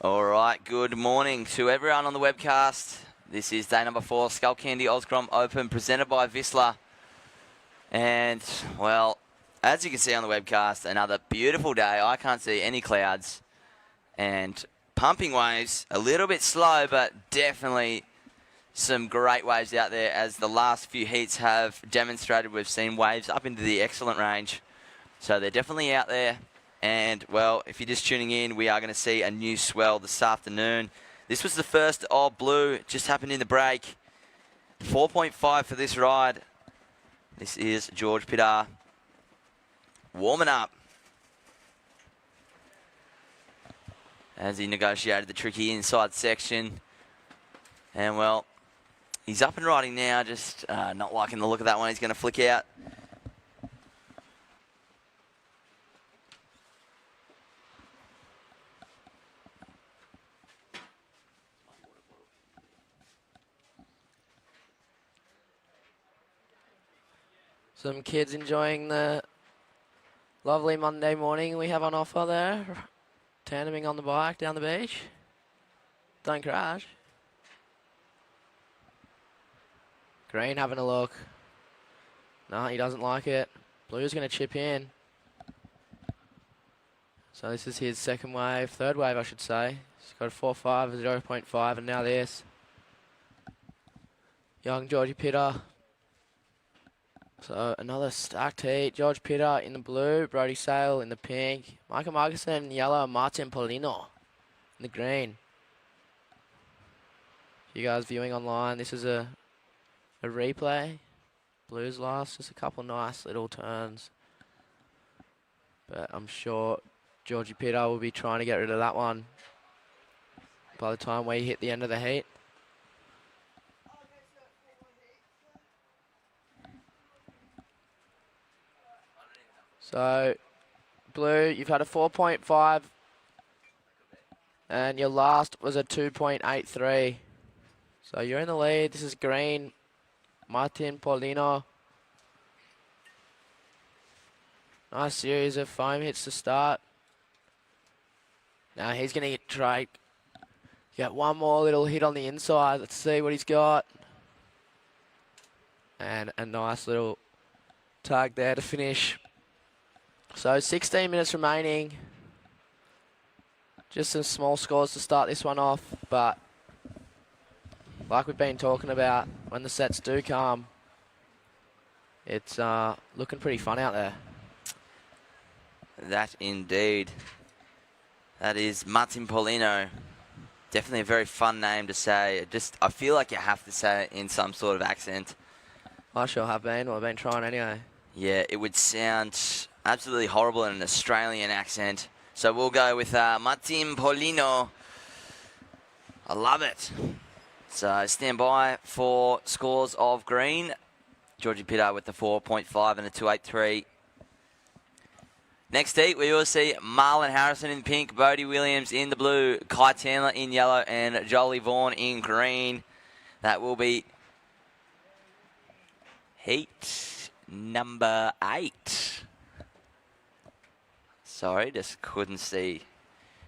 All right, good morning to everyone on the webcast. This is day number 4, Skullcandy OzGrom Open, presented by Vissla. And, well, as you can see on the webcast, another beautiful day. I can't see any clouds. And pumping waves, a little bit slow, but definitely some great waves out there, as the last few heats have demonstrated. We've seen waves up into the excellent range. So they're definitely out there. And, well, if you're just tuning in, we are going to see a new swell this afternoon. This was the first of blue. It just happened in the break. 4.5 for this ride. This is George Pitar warming up as he negotiated the tricky inside section. And, well, he's up and riding now. Just not liking the look of that one. He's going to flick out. Some kids enjoying the lovely Monday morning we have on offer there. Tandeming on the bike down the beach. Don't crash. Green having a look. No, he doesn't like it. Blue's going to chip in. So this is his second wave, third wave I should say. He's got a 4.5, a 0.5, and now this. Young Georgie Pitar. So another stacked heat. George Pitar in the blue, Brody Sale in the pink, Michael Marguson in the yellow, Martin Polino in the green. For you guys viewing online, this is a replay. Blues last, just a couple nice little turns. But I'm sure Georgie Pitar will be trying to get rid of that one by the time we hit the end of the heat. So, Blue, you've had a 4.5. And your last was a 2.83. So you're in the lead. This is green. Martin Paulino. Nice series of foam hits to start. Now he's going to try get one more little hit on the inside. Let's see what he's got. And a nice little tug there to finish. So 16 minutes remaining. Just some small scores to start this one off, but like we've been talking about, when the sets do come, it's looking pretty fun out there. That indeed. That is Martin Paulino. Definitely a very fun name to say. I feel like you have to say it in some sort of accent. I sure have been. Well, I've been trying anyway. Yeah, it would sound absolutely horrible in an Australian accent. So we'll go with Martin Paulino. I love it. So stand by for scores of green. Georgie Pitta with the 4.5 and a 2.83. Next heat, we will see Marlon Harrison in pink, Bodie Williams in the blue, Kai Chandler in yellow, and Jolie Vaughan in green. That will be heat number 8. Sorry, just couldn't see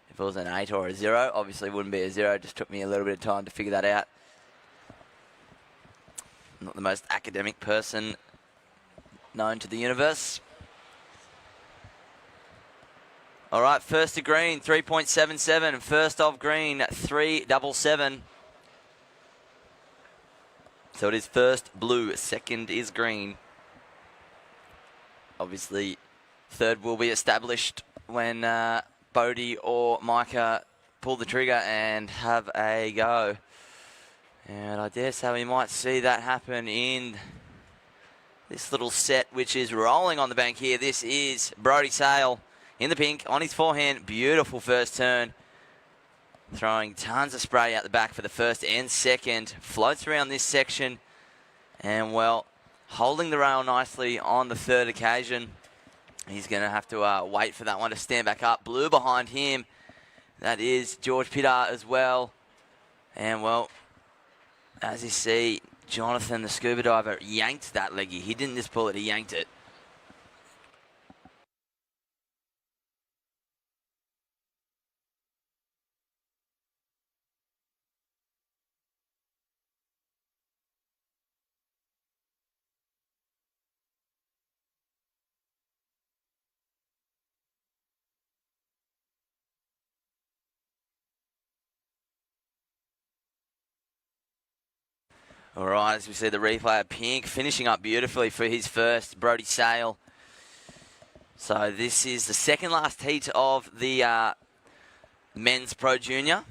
if it was an 8 or a 0. Obviously wouldn't be a 0, just took me a little bit of time to figure that out. Not the most academic person known to the universe. All right, first to green, 3.77. First of green, 3.77. So it is first blue, second is green. Obviously, third will be established when Bodie or Micah pull the trigger and have a go. And I dare say we might see that happen in this little set, which is rolling on the bank here. This is Brodie Sale in the pink, on his forehand. Beautiful first turn. Throwing tons of spray out the back for the first and second. Floats around this section. And, well, holding the rail nicely on the third occasion. He's going to have to wait for that one to stand back up. Blue behind him. That is George Pitta as well. And, well, as you see, Jonathan, the scuba diver, yanked that leggy. He didn't just pull it, he yanked it. All right, as we see the replay of pink finishing up beautifully for his first, Brodie Sale. So this is the second last heat of the men's Pro Junior.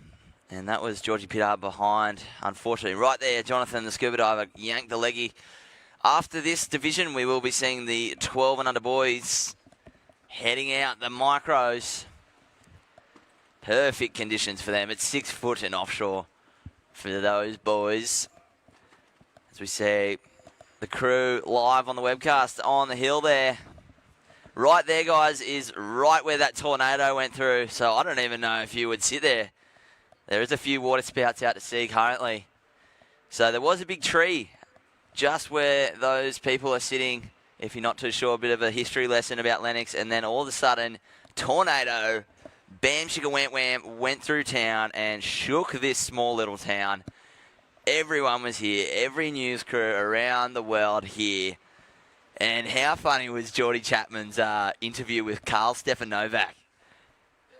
And that was Georgie Pitta behind, unfortunately. Right there, Jonathan, the scuba diver, yanked the leggy. After this division, we will be seeing the 12 and under boys heading out the micros. Perfect conditions for them. It's 6 foot and offshore for those boys. As we see the crew live on the webcast on the hill there. Right there, guys, is right where that tornado went through. So I don't even know if you would sit there. There is a few water spouts out to sea currently. So there was a big tree just where those people are sitting. If you're not too sure, a bit of a history lesson about Lennox. And then all of a sudden, tornado, bam, shika, wham, went through town and shook this small little town. Everyone was here. Every news crew around the world here. And how funny was Geordie Chapman's interview with Carl Stefan Novak? Yeah,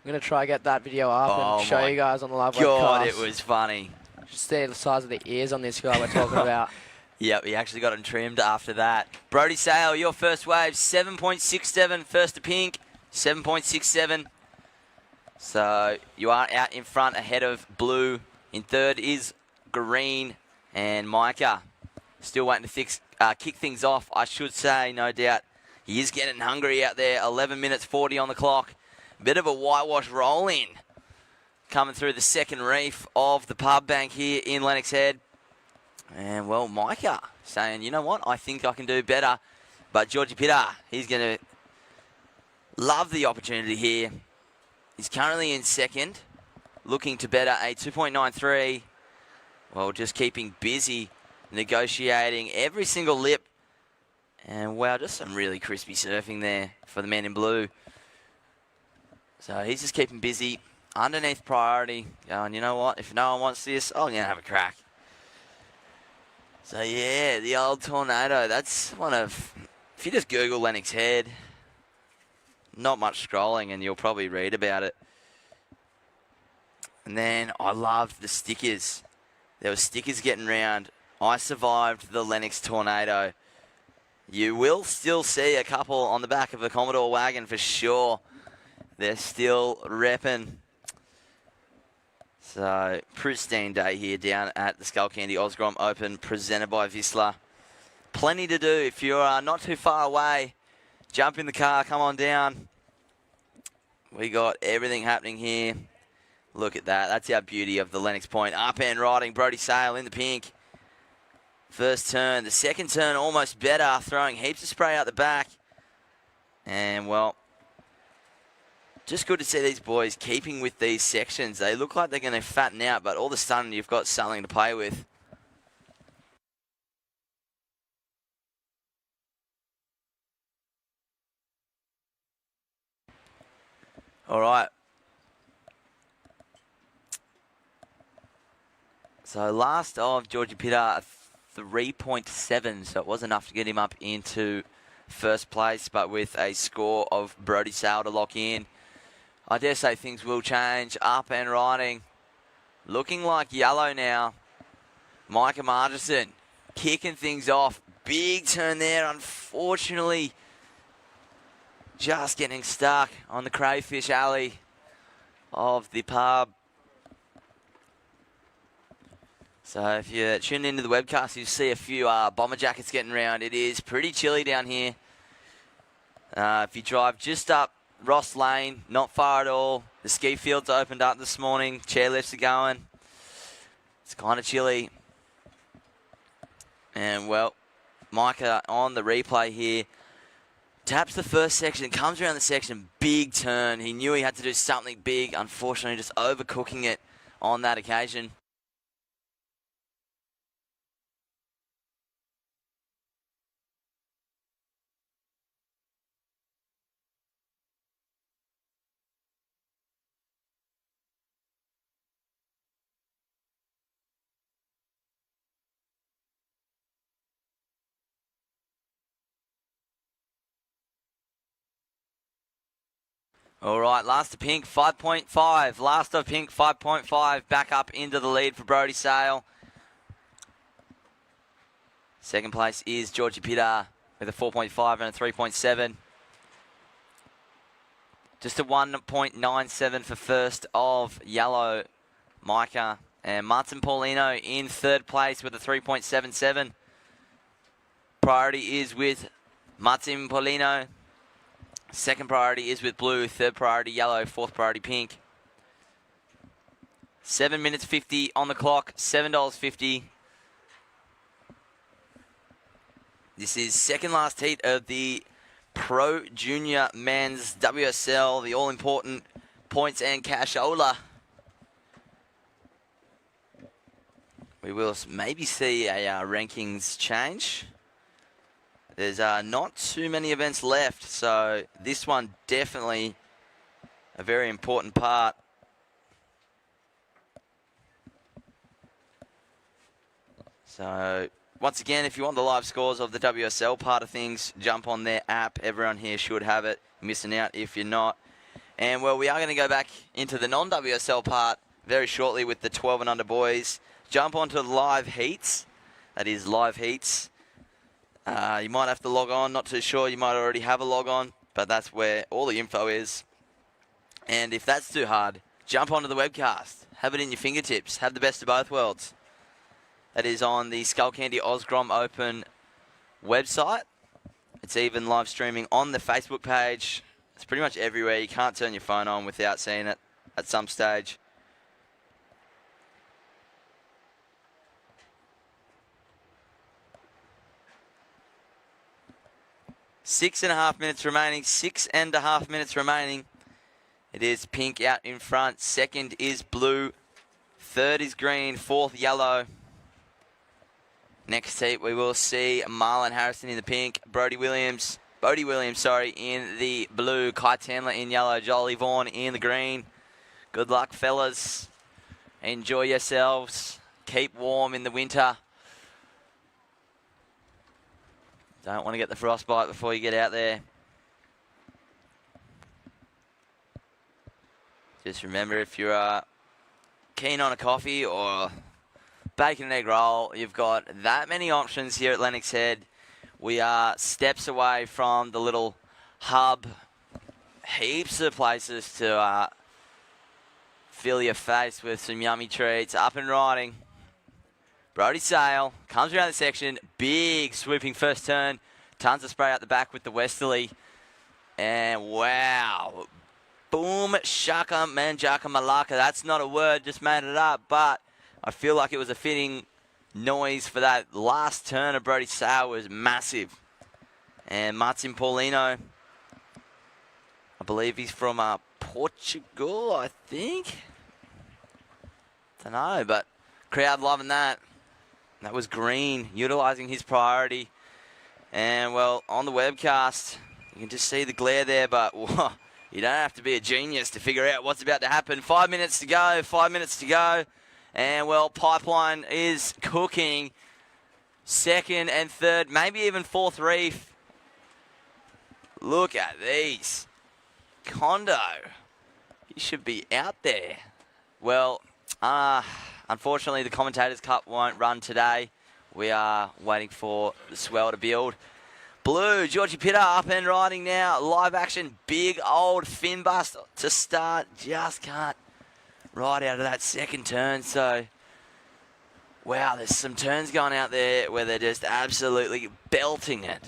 I'm gonna try get that video up and show you guys on the live God, webcast. it was funny. Just see the size of the ears on this guy we're talking about. Yep, he actually got them trimmed after that. Brodie Sale, your first wave, 7.67. First to pink, 7.67. So you are out in front ahead of blue. In third is green and Micah. Still waiting to kick things off, I should say, no doubt. He is getting hungry out there. 11 minutes 40 on the clock. Bit of a whitewash roll-in coming through the second reef of the pub bank here in Lennox Head. And, well, Micah saying, you know what, I think I can do better. But Georgie Pitta, he's going to Love the opportunity here. He's currently in second, looking to better a 2.93. Well, just keeping busy, negotiating every single lip. And wow, just some really crispy surfing there for the man in blue. So he's just keeping busy underneath priority, going, you know what, if no one wants this, I'm going to have a crack. So yeah, the old Tornado, that's one of, if you just Google Lennox Head, not much scrolling and you'll probably read about it. And then I loved the stickers. There were stickers getting round. I survived the Lennox Tornado. You will still see a couple on the back of the Commodore wagon for sure. They're still repping. So, pristine day here down at the Skullcandy OzGrom Open, presented by Vissla. Plenty to do. If you're not too far away, jump in the car, come on down. We got everything happening here. Look at that. That's our beauty of the Lennox Point. Up and riding, Brody Sale in the pink. First turn. The second turn almost better, throwing heaps of spray out the back. And, well, just good to see these boys keeping with these sections. They look like they're going to fatten out, but all of a sudden you've got something to play with. All right. So last of Georgie Pitta, 3.7, so it was enough to get him up into first place, but with a score of Brody Sale to lock in. I dare say things will change. Up and riding. Looking like yellow now. Micah Margison kicking things off. Big turn there, unfortunately. Just getting stuck on the crayfish alley of the pub. So if you're tuning into the webcast, you see a few bomber jackets getting around. It is pretty chilly down here. If you drive just up Ross Lane, not far at all. The ski fields opened up this morning. Chairlifts are going. It's kind of chilly. And, well, Micah on the replay here. Taps the first section, comes around the section, big turn. He knew he had to do something big. Unfortunately, just overcooking it on that occasion. All right, last of pink, 5.5. Last of pink, 5.5. Back up into the lead for Brody Sale. Second place is Georgie Pitta with a 4.5 and a 3.7. Just a 1.97 for first of yellow, Micah. And Martin Paulino in third place with a 3.77. Priority is with Martin Paulino. Second priority is with blue, third priority yellow, fourth priority pink. 7 minutes 50 on the clock, $7.50. This is second last heat of the Pro Junior Men's WSL, the all-important points and cashola. We will maybe see a rankings change. There's not too many events left, so this one definitely a very important part. So, once again, if you want the live scores of the WSL part of things, jump on their app. Everyone here should have it. Missing out if you're not. And, well, we are going to go back into the non-WSL part very shortly with the 12 and under boys. Jump onto live heats. That is live heats. You might have to log on, not too sure. You might already have a log on, but that's where all the info is. And if that's too hard, jump onto the webcast. Have it in your fingertips. Have the best of both worlds. That is on the Skullcandy OzGrom Open website. It's even live streaming on the Facebook page. It's pretty much everywhere. You can't turn your phone on without seeing it at some stage. 6.5 minutes remaining. 6.5 minutes remaining. It is pink out in front. Second is blue. Third is green. Fourth, yellow. Next heat, we will see Marlon Harrison in the pink. Bodie Williams, in the blue. Kai Tandler in yellow. Jolie Vaughan in the green. Good luck, fellas. Enjoy yourselves. Keep warm in the winter. Don't want to get the frostbite before you get out there. Just remember, if you're keen on a coffee or bacon and egg roll, you've got that many options here at Lennox Head. We are steps away from the little hub. Heaps of places to fill your face with some yummy treats. Up and riding. Brody Sale comes around the section. Big swooping first turn. Tons of spray out the back with the westerly. And wow. Boom, shaka, manjaka, malaka. That's not a word, just made it up. But I feel like it was a fitting noise for that last turn of Brody Sale was massive. And Martin Paulino, I believe he's from Portugal, I think. Don't know, but crowd loving that. That was green, utilising his priority. And, well, on the webcast, you can just see the glare there, but whoa, you don't have to be a genius to figure out what's about to happen. 5 minutes to go, 5 minutes to go. And, well, Pipeline is cooking. Second and third, maybe even fourth reef. Look at these. Condo. He should be out there. Well, unfortunately, the Commentators' Cup won't run today. We are waiting for the swell to build. Blue, Georgie Pitter up and riding now. Live action, big old fin bust to start. Just can't ride out of that second turn. So, wow, there's some turns going out there where they're just absolutely belting it.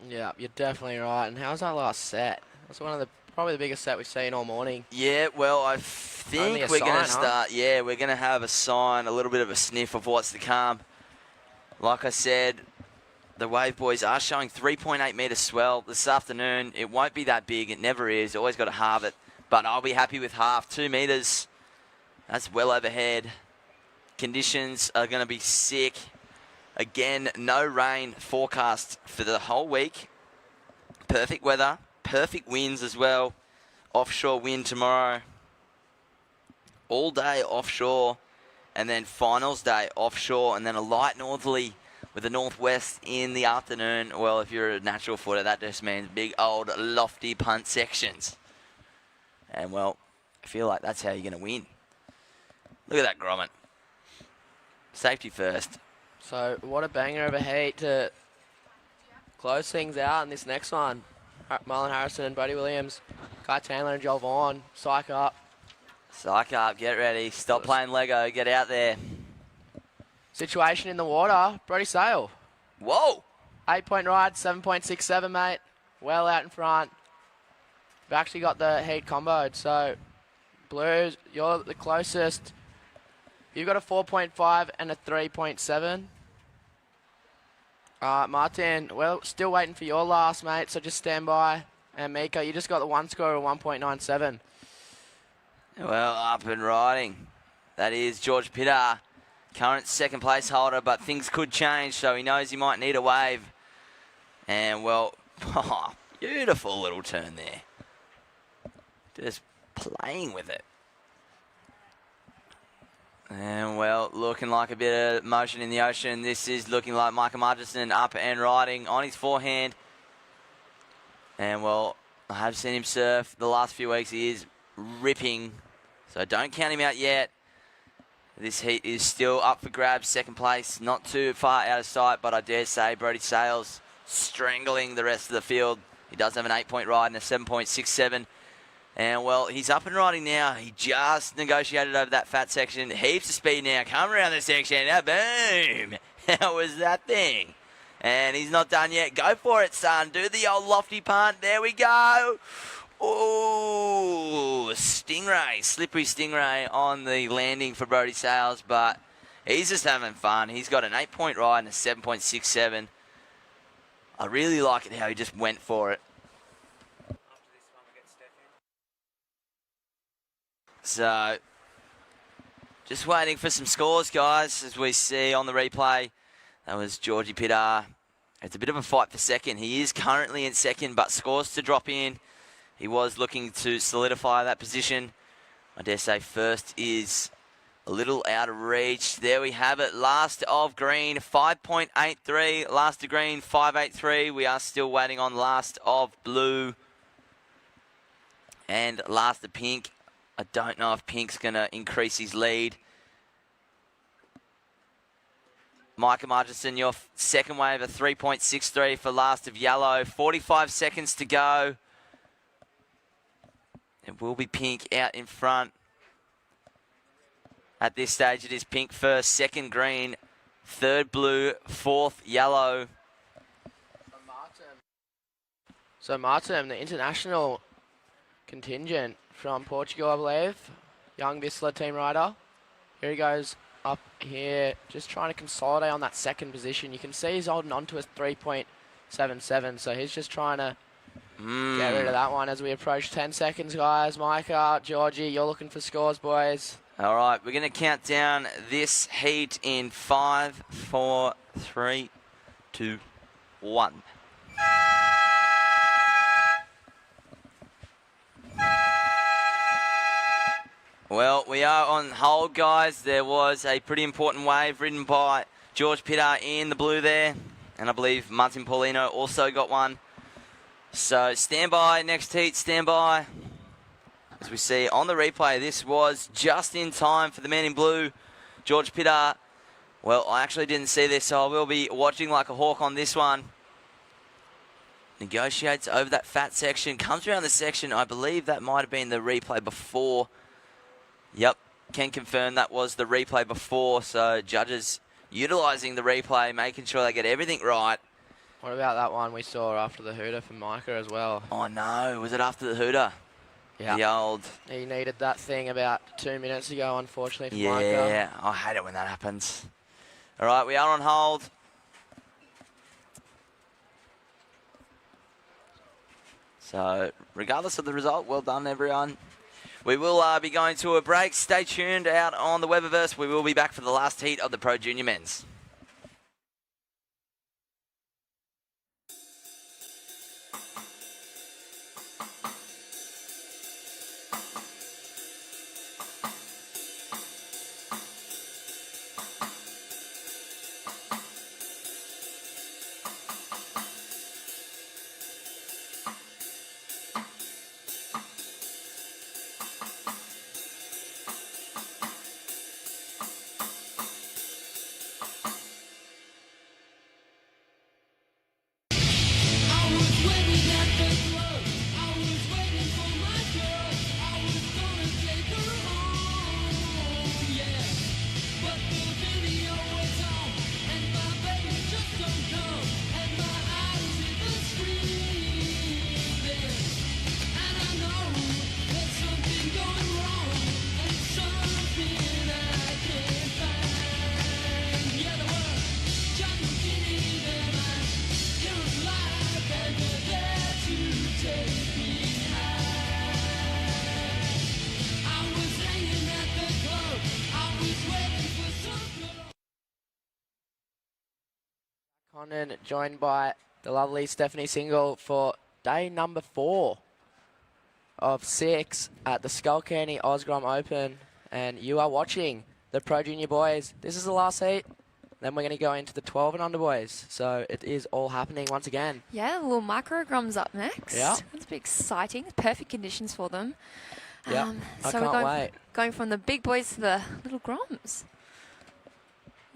Yeah, you're definitely right. And how's that last set? That's probably the biggest set we've seen all morning. Yeah, well, I think we're going to start. Yeah, we're going to have a sign, a little bit of a sniff of what's to come. Like I said, the Wave Boys are showing 3.8 metre swell this afternoon. It won't be that big. It never is. Always got to halve it. But I'll be happy with half. 2 metres. That's well overhead. Conditions are going to be sick. Again, no rain forecast for the whole week. Perfect weather. Perfect winds as well. Offshore wind tomorrow. All day offshore. And then finals day offshore. And then a light northerly with a northwest in the afternoon. Well, if you're a natural footer, that just means big old lofty punt sections. And, well, I feel like that's how you're going to win. Look at that grommet. Safety first. So, what a banger of a heat to close things out in this next one. Marlon Harrison and Bodie Williams. Kai Tandler and Joel Vaughan. Psych up. Psych up. Get ready. Stop playing Lego. Get out there. Situation in the water. Brody Sale. Whoa. 8-point ride. 7.67, mate. Well out in front. We've actually got the heat comboed. So, Blues, you're the closest. You've got a 4.5 and a 3.7. Martin, well, still waiting for your last, mate, so just stand by. And Mika, you just got the one score of 1.97. Well, up and riding. That is George Pitter, current second place holder, but things could change, so he knows he might need a wave. And, well, beautiful little turn there. Just playing with it. And, well, looking like a bit of motion in the ocean. This is looking like Michael Marginson up and riding on his forehand. And, well, I have seen him surf the last few weeks. He is ripping. So don't count him out yet. This heat is still up for grabs. Second place, not too far out of sight, but I dare say Brody Sale's strangling the rest of the field. He does have an 8-point ride and a 7.67. And, well, he's up and riding now. He just negotiated over that fat section. Heaps of speed now. Come around the section. Now, boom. How was that thing? And he's not done yet. Go for it, son. Do the old lofty punt. There we go. Ooh, Stingray. Slippery Stingray on the landing for Brody Sales. But he's just having fun. He's got an 8-point ride and a 7.67. I really like it how he just went for it. So, just waiting for some scores, guys, as we see on the replay. That was Georgie Pitar. It's a bit of a fight for second. He is currently in second, but scores to drop in. He was looking to solidify that position. I dare say first is a little out of reach. There we have it. Last of green, 5.83. Last of green, 5.83. We are still waiting on last of blue. And last of pink. I don't know if pink's going to increase his lead. Micah Marginson, your second wave, a 3.63 for last of yellow. 45 seconds to go. It will be pink out in front. At this stage, it is pink first, second green, third blue, fourth yellow. So Martin, the international contingent from Portugal, I believe. Young Vissla team rider. Here he goes up here, just trying to consolidate on that second position. You can see he's holding on to his 3.77, so he's just trying to get rid of that one as we approach 10 seconds, guys. Micah, Georgie, you're looking for scores, boys. All right, we're going to count down this heat in 5, 4, 3, 2, 1. Well, we are on hold, guys. There was a pretty important wave ridden by George Pitar in the blue there. And I believe Martin Paulino also got one. So stand by, next heat, stand by. As we see on the replay, this was just in time for the man in blue, George Pitar. Well, I actually didn't see this, so I will be watching like a hawk on this one. Negotiates over that fat section, comes around the section. I believe that might have been the replay before. Yep, can confirm that was the replay before. So judges utilising the replay, making sure they get everything right. What about that one we saw after the hooter from Micah as well? Oh no, was it after the hooter? Yeah. The old... He needed that thing about 2 minutes ago, unfortunately, for Micah. Yeah, I hate it when that happens. All right, we are on hold. So, regardless of the result, well done, everyone. We will be going to a break. Stay tuned out on the Webiverse. We will be back for the last heat of the Pro Junior Men's. Conan, joined by the lovely Stephanie Single for day number 4 of 6 at the Skullcandy OzGrom Open. And you are watching the Pro Junior boys. This is the last heat. Then we're going to go into the 12 and under boys. So it is all happening once again. Yeah, the little microgrums up next. Yeah. That's be exciting. Perfect conditions for them. Yeah, I so can't we're wait. going from the big boys to the little groms.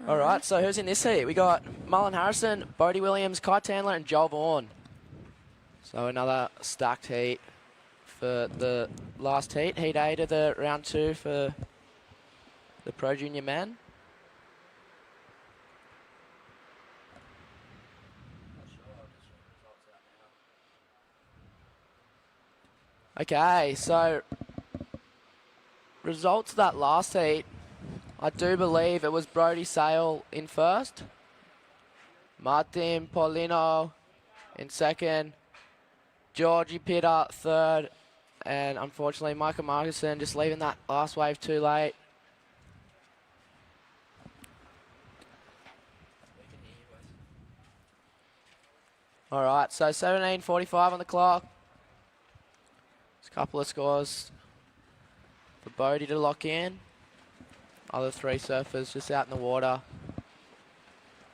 All right, so who's in this heat? We got Mullen Harrison, Bodie Williams, Kai Tandler, and Joel Vaughan. So another stacked heat for the last heat. Heat 8 of the round 2 for the Pro Junior men. Okay, so results of that last heat. I do believe it was Brody Sale in first. Martin Paulino in second. Georgie Pitter third. And unfortunately, Micah Markuson just leaving that last wave too late. All right, so 17:45 on the clock. There's a couple of scores for Bodie to lock in. Other three surfers just out in the water.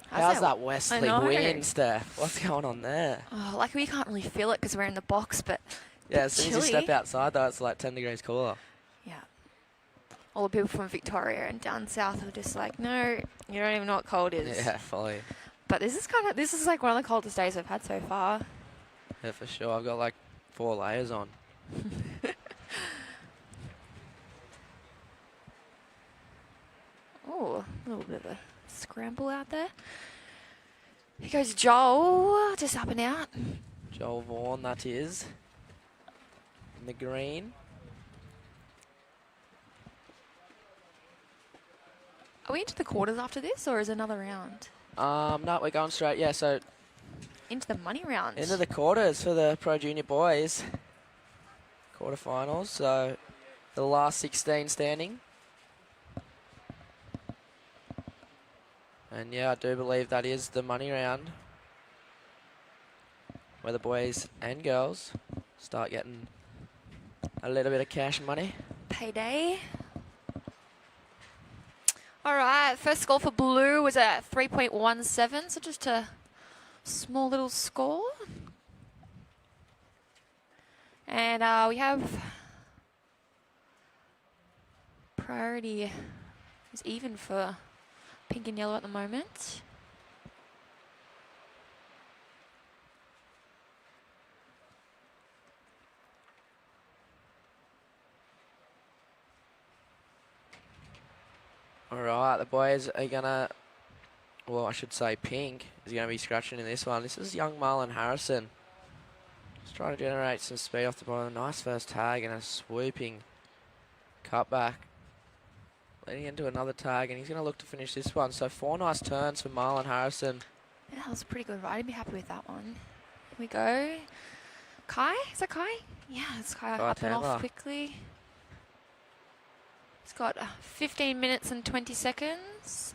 How's that westerly wind, Steph? What's going on there? Oh, like we can't really feel it because we're in the box, but Yeah, as soon as you chilly. step outside, though, it's like 10 degrees cooler. Yeah. All the people from Victoria and down south are just like, no, you don't even know what cold is. Yeah, fully. But this is like one of the coldest days I've had so far. Yeah, for sure. I've got like 4 layers on. Oh, a little bit of a scramble out there. Here goes Joel, just up and out. Joel Vaughan, that is. In the green. Are we into the quarters after this, or is another round? No, we're going straight. Yeah, so Into the money round. into the quarters for the Pro Junior boys. Quarterfinals, so the last 16 standing. And yeah, I do believe that is the money round, where the boys and girls start getting a little bit of cash money. Payday. All right, first score for Blue was at 3.17, so just a small little score. And we have priority is even for pink and yellow at the moment. All right, the boys are gonna, well, I should say pink is gonna be scratching in this one. This is young Marlon Harrison. Just trying to generate some speed off the bottom. Nice first tag and a swooping cutback. Leading into another tag, and he's gonna look to finish this one. So 4 nice turns for Marlon Harrison. Yeah, that was a pretty good ride. I'd be happy with that one. Here we go. Kai? Is that Kai? Yeah, it's Kai up and Taylor. off quickly. He's got 15 minutes and 20 seconds.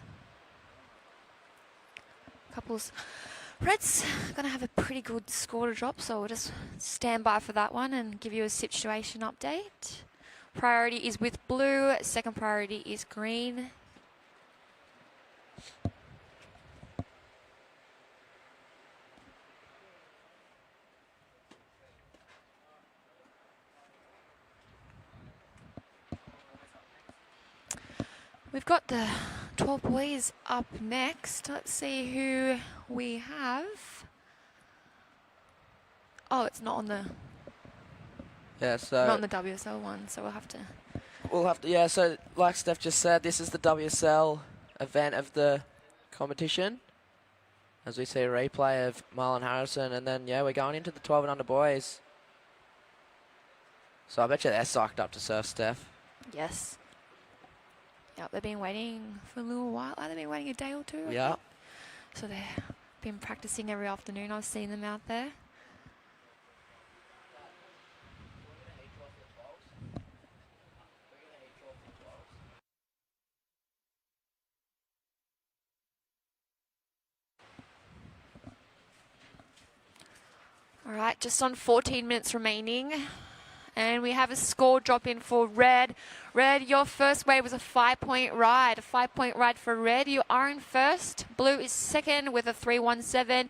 Couples. Red's going to have a pretty good score to drop, so we'll just stand by for that one and give you a situation update. Priority is with Blue. Second priority is green. We've got the 12 boys up next. Let's see who we have. Oh, it's not on the Yeah, so not on the WSL one, so we'll have to. yeah, so like Steph just said, this is the WSL event of the competition. As we see a replay of Marlon Harrison, and then yeah, we're going into the 12 and under boys. So I bet you they're psyched up to surf, Steph. Yes. Yep, they've been waiting for a little while. They've been waiting a day or two. I Yeah. think. So they've been practicing every afternoon. I've seen them out there. All right, just on 14 minutes remaining. And we have a score drop in for Red. Red, your first wave was a 5-point ride. A 5-point ride for Red. You are in first. Blue is second with a 3.17.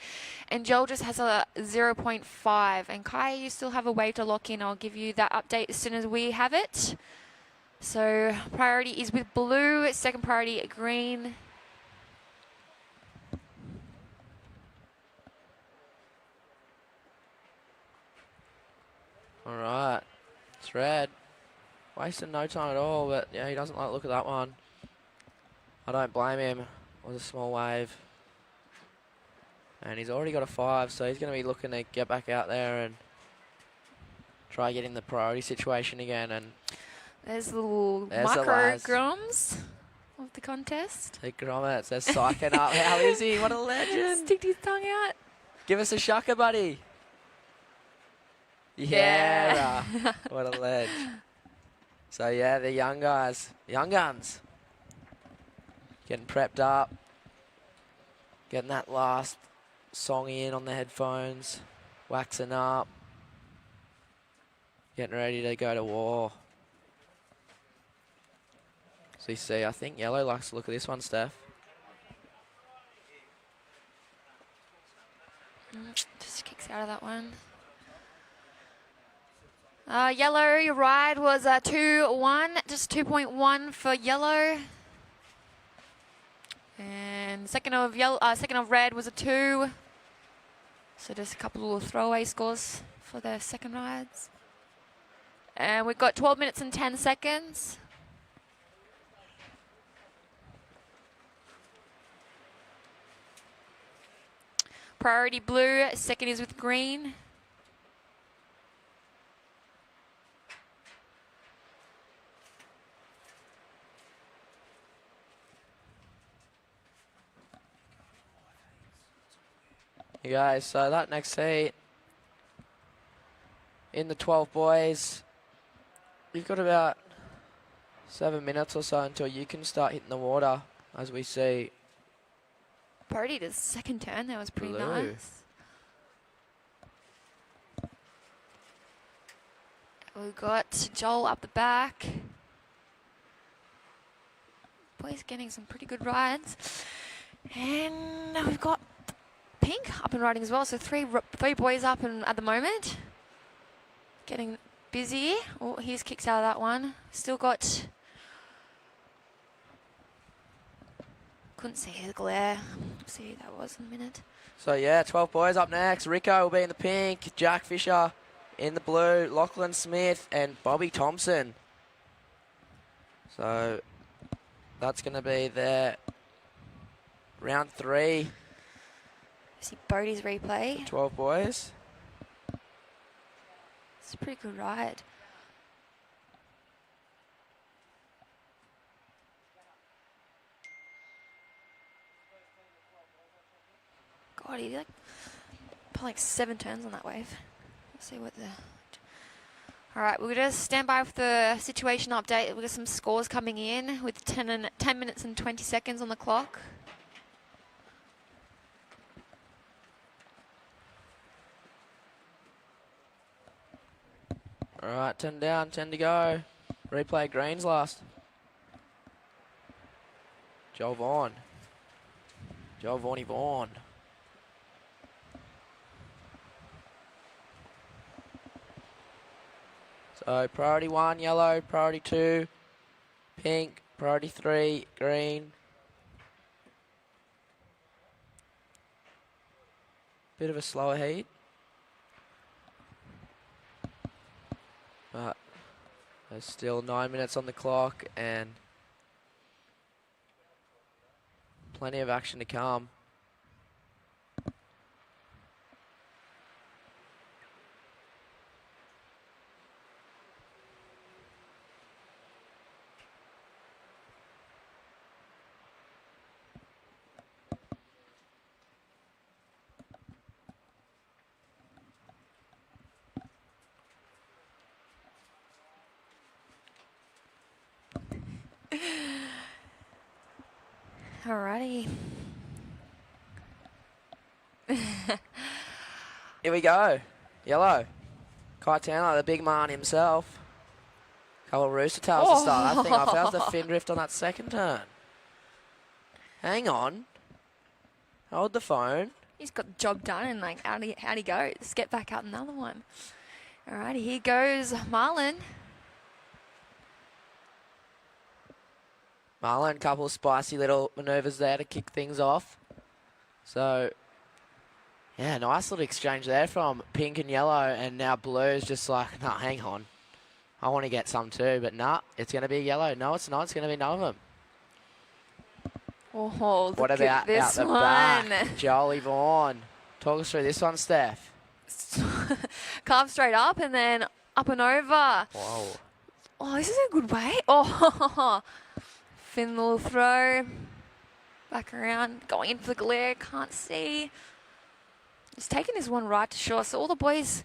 And Joel just has a 0.5. And Kai, you still have a wave to lock in. I'll give you that update as soon as we have it. So priority is with Blue. Second priority, green. All right, it's Red. Wasting no time at all, but yeah, he doesn't like the look of that one. I don't blame him. It was a small wave. And he's already got a 5, so he's going to be looking to get back out there and try getting the priority situation again. And There's little There's the microgroms of the contest. the grommets, they're psyching up. How is he? What a legend. Sticked his tongue out. Give us a shucker, buddy. Yeah. What a ledge. So, yeah, the young guys, young guns, getting prepped up, getting that last song in on the headphones, waxing up, getting ready to go to war. So you see, I think yellow likes to look at this one, Steph. Just kicks out of that one. Yellow, your ride was 2-1, just 2.1 for yellow. And second of red was a 2. So just a couple of throwaway scores for their second rides. And we've got 12 minutes and 10 seconds. Priority blue, second is with green. You guys, so that next heat, in the 12 boys, you've got about 7 minutes or so until you can start hitting the water, as we see. Purdy did second turn, that was pretty Blue. nice. We've got Joel up the back. Boys getting some pretty good rides. And we've got Pink up and riding as well, so three boys up and at the moment. Getting busy. Oh, he's kicks out of that one. Still got... Couldn't see his glare. See who that was in a minute. So yeah, 12 boys up next. Rico will be in the pink, Jack Fisher in the blue, Lachlan Smith and Bobby Thompson. So that's going to be their round 3. See Bodie's replay. 12 boys. It's a pretty good ride. God, he did like 7 turns on that wave. Let's see what the... All right, we'll just stand by for the situation update. We've got some scores coming in with 10 minutes and 20 seconds on the clock. All right, 10 down, 10 to go. Replay greens last. Joel Vaughan. Joel Vaughny Vaughan. So priority 1, yellow, priority 2, pink, priority 3, green. Bit of a slower heat. But there's still 9 minutes on the clock and plenty of action to come. Alrighty. Here we go. Yellow. Kai Townler, the big man himself. Couple of rooster tails to start that thing off. How's the fin drift on that second turn? Hang on. Hold the phone. He's got the job done and like, how'd he go? Let's get back out another one. Alrighty, here goes Marlon. Marlon, couple of spicy little manoeuvres there to kick things off. So, yeah, nice little exchange there from pink and yellow, and now blue's just like, nah, hang on. I want to get some too, but nah, it's going to be yellow. No, it's not. It's going to be none of them. Oh, look What at about this out the one. back? Jolie Vaughan. Talk us through this one, Steph. Carve straight up and then up and over. Whoa. Oh, this is a good way. Oh, fin little throw. Back around. Going into the glare. Can't see. He's taking this one right to shore. So all the boys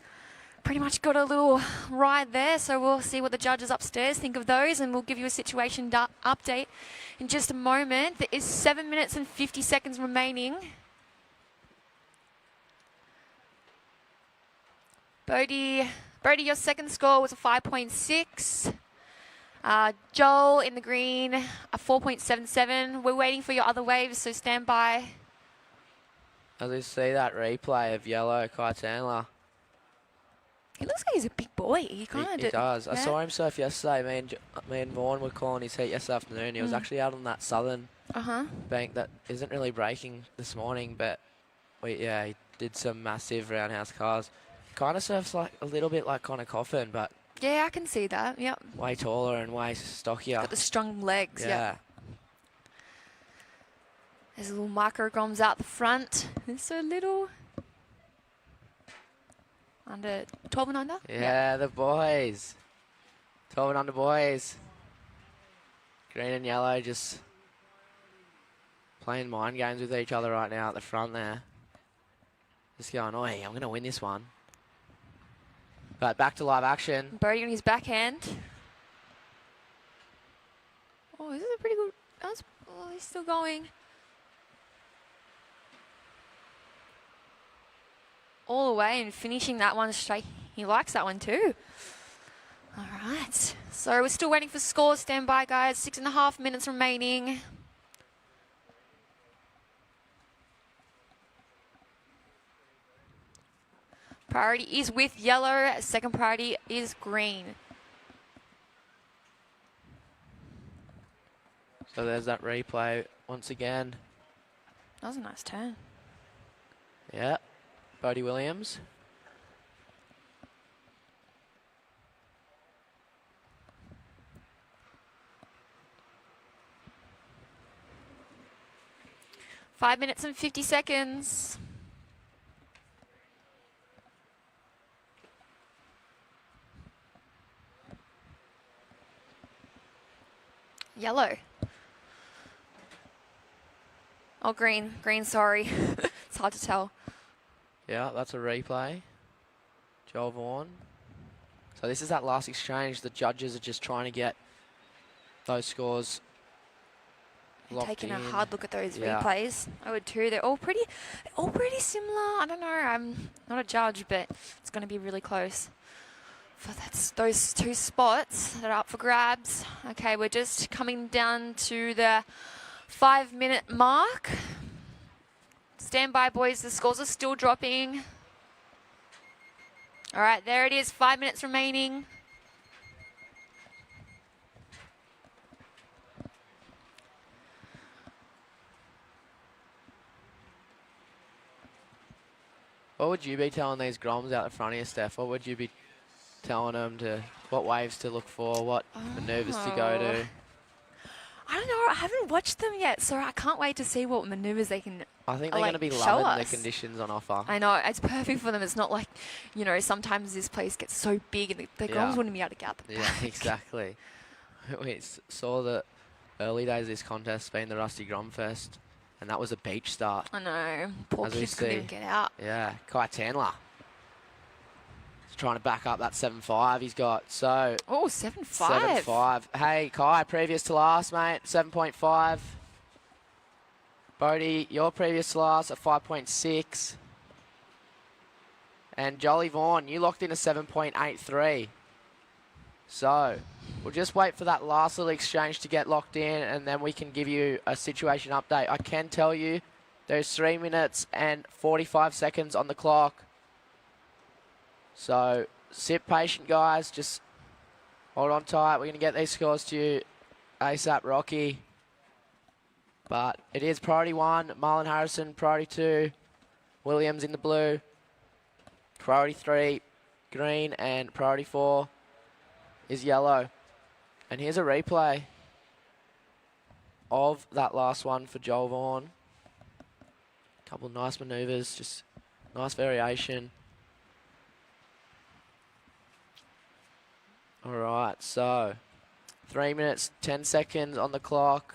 pretty much got a little ride there. So we'll see what the judges upstairs think of those, and we'll give you a situation update in just a moment. There is 7 minutes and 50 seconds remaining. Brody, your second score was a 5.6. Joel in the green, a 4.77. We're waiting for your other waves, so stand by. As we see that replay of yellow Kai Chandler. He looks like he's a big boy. He kind of He does. I saw him surf yesterday. Me and Vaughan were calling his heat yesterday afternoon. He was actually out on that southern bank that isn't really breaking this morning, but he did some massive roundhouse cars. Kind of surfs like a little bit like Connor Coffin, but yeah, I can see that. Yep. way taller and way stockier. Got the strong legs. Yeah. Yep. There's little microgroms out the front. They're so little. Under 12 and under? Yeah, the boys. 12 and under boys. Green and yellow just playing mind games with each other right now at the front there. Just going, oi, I'm going to win this one. But back to live action. Brody on his backhand. Oh, this is a pretty good... Oh, he's still going. All the way and finishing that one straight. He likes that one too. All right. So we're still waiting for scores. Stand by, guys. 6.5 minutes remaining. Priority is with yellow. Second priority is green. So there's that replay once again. That was a nice turn. Yeah. Bodie Williams. Five minutes and 50 seconds. Yellow. Oh, green. Green, sorry. It's hard to tell. Yeah, that's a replay. Joel Vaughan. So this is that last exchange. The judges are just trying to get those scores locked Taking in. a hard look at those Yeah. replays. I would too. They're all pretty similar. I don't know. I'm not a judge, but it's going to be really close for those two spots that are up for grabs. Okay, we're just coming down to the 5-minute mark. Stand by, boys. The scores are still dropping. All right, there it is. 5 minutes remaining. What would you be telling these Groms out the front of you, Steph? What would you be telling them what waves to look for, what manoeuvres to go to? I don't know. I haven't watched them yet, so I can't wait to see what manoeuvres they can. I think they're going to be show loving us. the conditions on offer. I know. It's perfect for them. It's not like, sometimes this place gets so big and the Groms wouldn't be able to get out the Yeah, back. exactly. We saw the early days of this contest being the Rusty Grom Fest, and that was a beach start. I know. Poor As we kids couldn't see. even get out. Yeah, Kai Chandler. He's trying to back up that 7.5 he's got. So, Oh, 7.5. 7.5. Hey, Kai, previous to last, mate, 7.5. Bodie, your previous to last at 5.6. And Jolly Vaughan, you locked in a 7.83. So, we'll just wait for that last little exchange to get locked in, and then we can give you a situation update. I can tell you there's 3 minutes and 45 seconds on the clock. So, sit patient, guys. Just hold on tight. We're going to get these scores to you ASAP, Rocky. But it is priority 1, Marlon Harrison. Priority 2, Williams in the blue. Priority 3, green. And priority 4 is yellow. And here's a replay of that last one for Joel Vaughan. Couple of nice manoeuvres, just nice variation. All right, so 3 minutes, 10 seconds on the clock.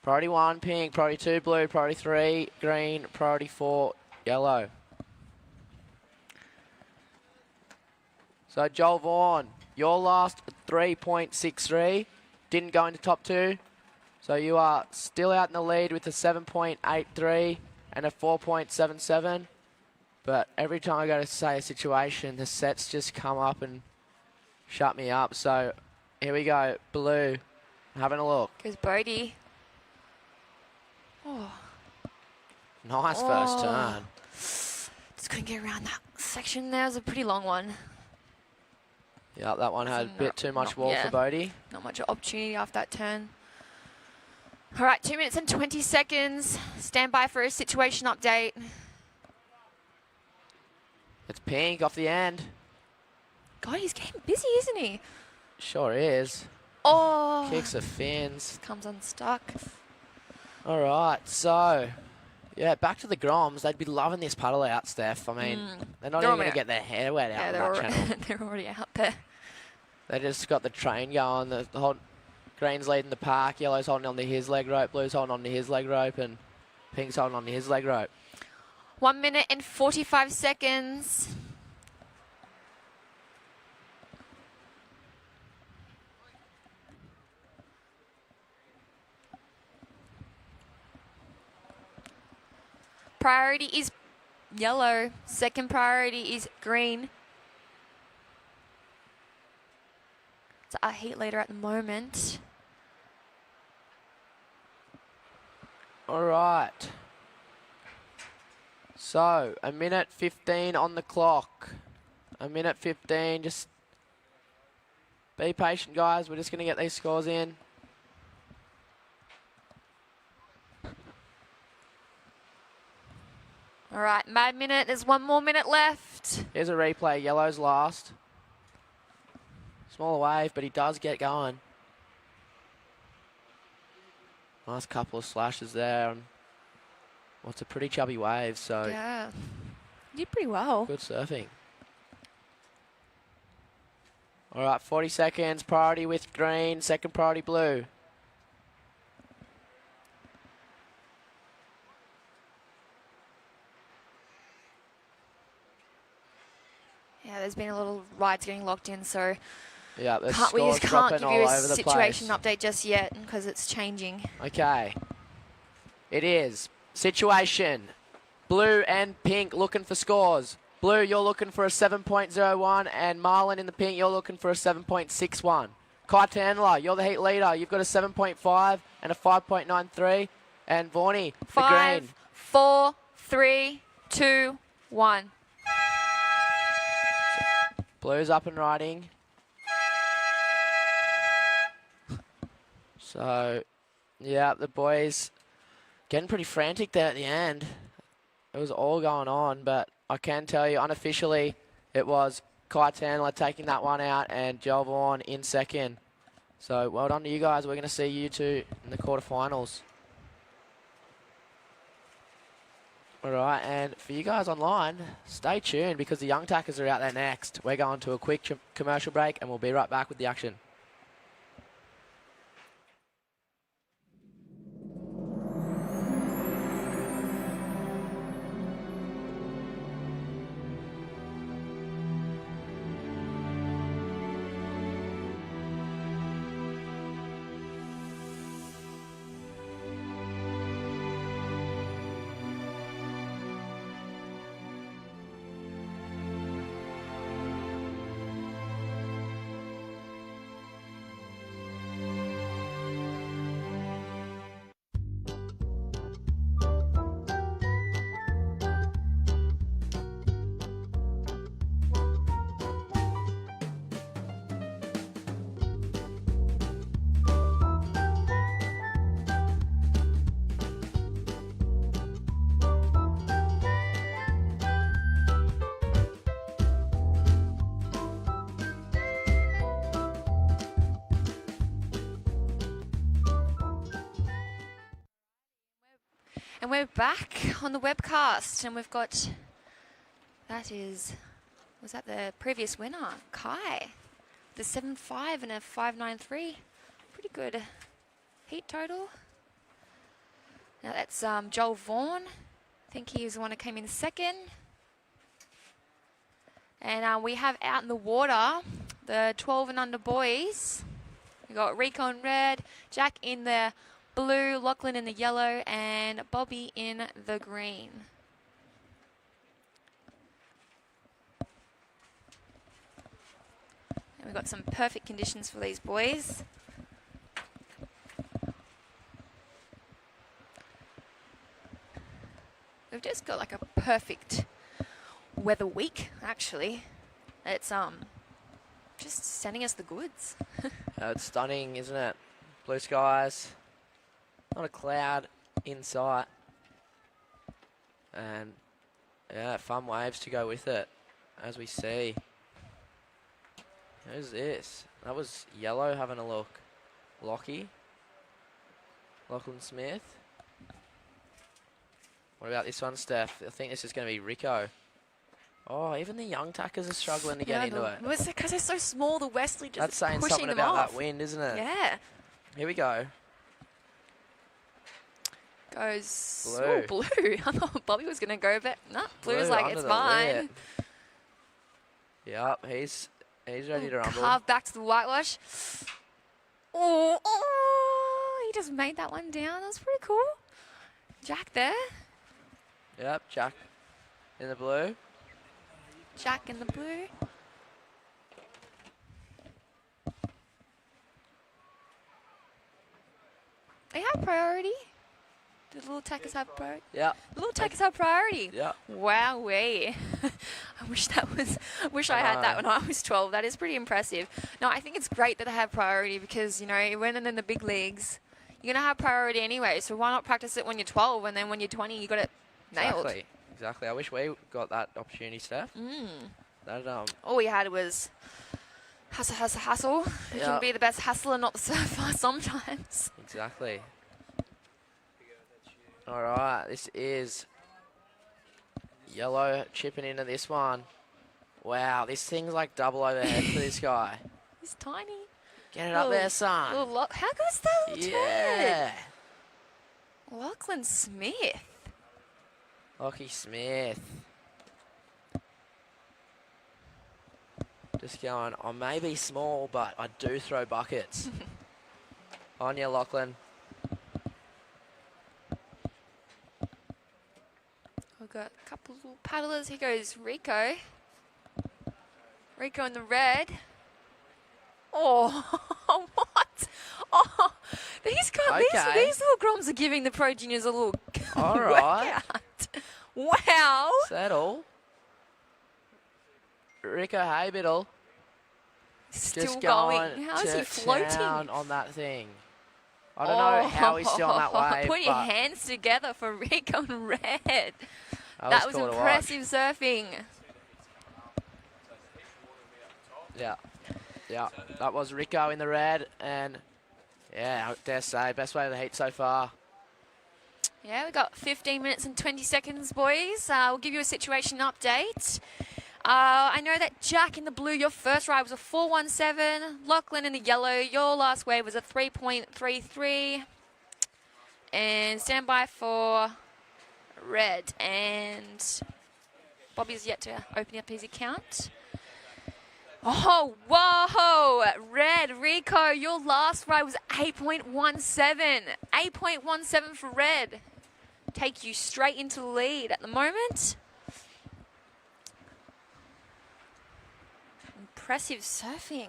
Priority 1, pink. Priority 2, blue. Priority 3, green. Priority 4, yellow. So Joel Vaughan, your last 3.63 didn't go into top 2. So you are still out in the lead with a 7.83 and a 4.77. But every time I go to say a situation, the sets just come up and shut me up. So here we go, blue, having a look. Goes Bodie. Oh. Nice first turn. Just couldn't get around that section there. It was a pretty long one. Yeah, that one had a bit too much wall for Bodie. Not much opportunity after that turn. All right, 2 minutes and 20 seconds. Stand by for a situation update. It's pink off the end. God, he's getting busy, isn't he? Sure is. Oh. Kicks the fins. Comes unstuck. All right, so, yeah, back to the Groms. They'd be loving this paddle out, Steph. I mean, they're not even going to get their hair wet out of that channel. They're already out there. They just got the train going. The whole green's leading the pack. Yellow's holding onto his leg rope. Blue's holding onto his leg rope. And pink's holding onto his leg rope. 1 minute and 45 seconds. Priority is yellow. Second priority is green. It's our heat leader at the moment. All right. So, a minute 15 on the clock. A minute 15. Just be patient, guys. We're just going to get these scores in. All right, mad minute. There's 1 more minute left. Here's a replay. Yellow's last. Smaller wave, but he does get going. Nice couple of slashes there. And well, it's a pretty chubby wave, so yeah, you did pretty well. Good surfing. All right, 40 seconds. Priority with green. Second priority blue. Yeah, there's been a little rides getting locked in, so yeah, we just can't give you a situation update just yet because it's changing. Okay. It is. Situation. Blue and pink looking for scores. Blue, you're looking for a 7.01, and Marlon in the pink, you're looking for a 7.61. Kai Tandler, you're the heat leader. You've got a 7.5 and a 5.93. And Vaughnie, the 5, green. 4, 3, 2, 1. Blue's up and riding. So, yeah, the boys getting pretty frantic there at the end. It was all going on, but I can tell you unofficially it was Kai Tandler taking that one out and Joel Vaughan in second. So, well done to you guys. We're going to see you two in the quarterfinals. All right, and for you guys online, stay tuned because the young tackers are out there next. We're going to a quick commercial break and we'll be right back with the action. And we're back on the webcast, and we've got, was that the previous winner, Kai, the 7.5 and a 5.93. Pretty good heat total. Now that's Joel Vaughan, I think he was the one who came in second. And we have out in the water the 12 and under boys. We got Rico in red, Jack in the blue, Lachlan in the yellow, and Bobby in the green. And we've got some perfect conditions for these boys. We've just got like a perfect weather week, actually. It's just sending us the goods. It's stunning, isn't it? Blue skies, not a cloud in sight. And yeah, fun waves to go with it, as we see. Who's this? That was yellow having a look. Lachlan Smith. What about this one, Steph? I think this is going to be Rico. Oh, even the young tackers are struggling to get into it. It's because they're so small, the Wesley just That's saying pushing something them about off. that wind, isn't it? Yeah. Here we go. Goes Blue. Oh, blue. I thought Bobby was going to go, but no, blue's Blue like, under it's the mine. lip. Yep, he's ready to rumble. Carve back to the whitewash. Oh, he just made that one down. That was pretty cool. Jack there. Yep, Jack in the blue. Jack in the blue. They have priority. The little tackers have priority. Yep. The little tackers have priority. Yep. Wowee. I wish I had that when I was 12. That is pretty impressive. No, I think it's great that they have priority because, you know, when in the big leagues, you're going to have priority anyway. So why not practice it when you're 12 and then when you're 20, you got it nailed. Exactly. I wish we got that opportunity, Steph. That All we had was hustle. You Yep. can be the best hustler, not the surfer sometimes. Exactly. All right, this is yellow chipping into this one. Wow, this thing's like double overhead for this guy. He's tiny. Get it up there, son. How good is that little Yeah. turd? Lachlan Smith. Lockie Smith. Just going, I may be small, but I do throw buckets. On you, Lachlan. We've got a couple of little paddlers. Here goes Rico. Rico in the red. Oh, what? Oh, these little groms are giving the Pro Juniors a little All right. workout. Wow. Settle. Rico Haybiddle. Still Just going. How is he to floating? town on that thing. I don't know how he's still on that wave. Put your but hands together for Rico in red. that was cool to impressive surfing. watch. Yeah, that was Rico in the red, and yeah, I dare say, best way of the heat so far. Yeah, we got 15 minutes and 20 seconds, boys. We'll give you a situation update. I know that Jack in the blue, your first ride was a 4.17. Lachlan in the yellow, your last wave was a 3.33. And stand by for red. And Bobby's yet to open up his account. Oh, whoa! Red, Rico, your last ride was 8.17. 8.17 for red. Take you straight into the lead at the moment. Impressive surfing.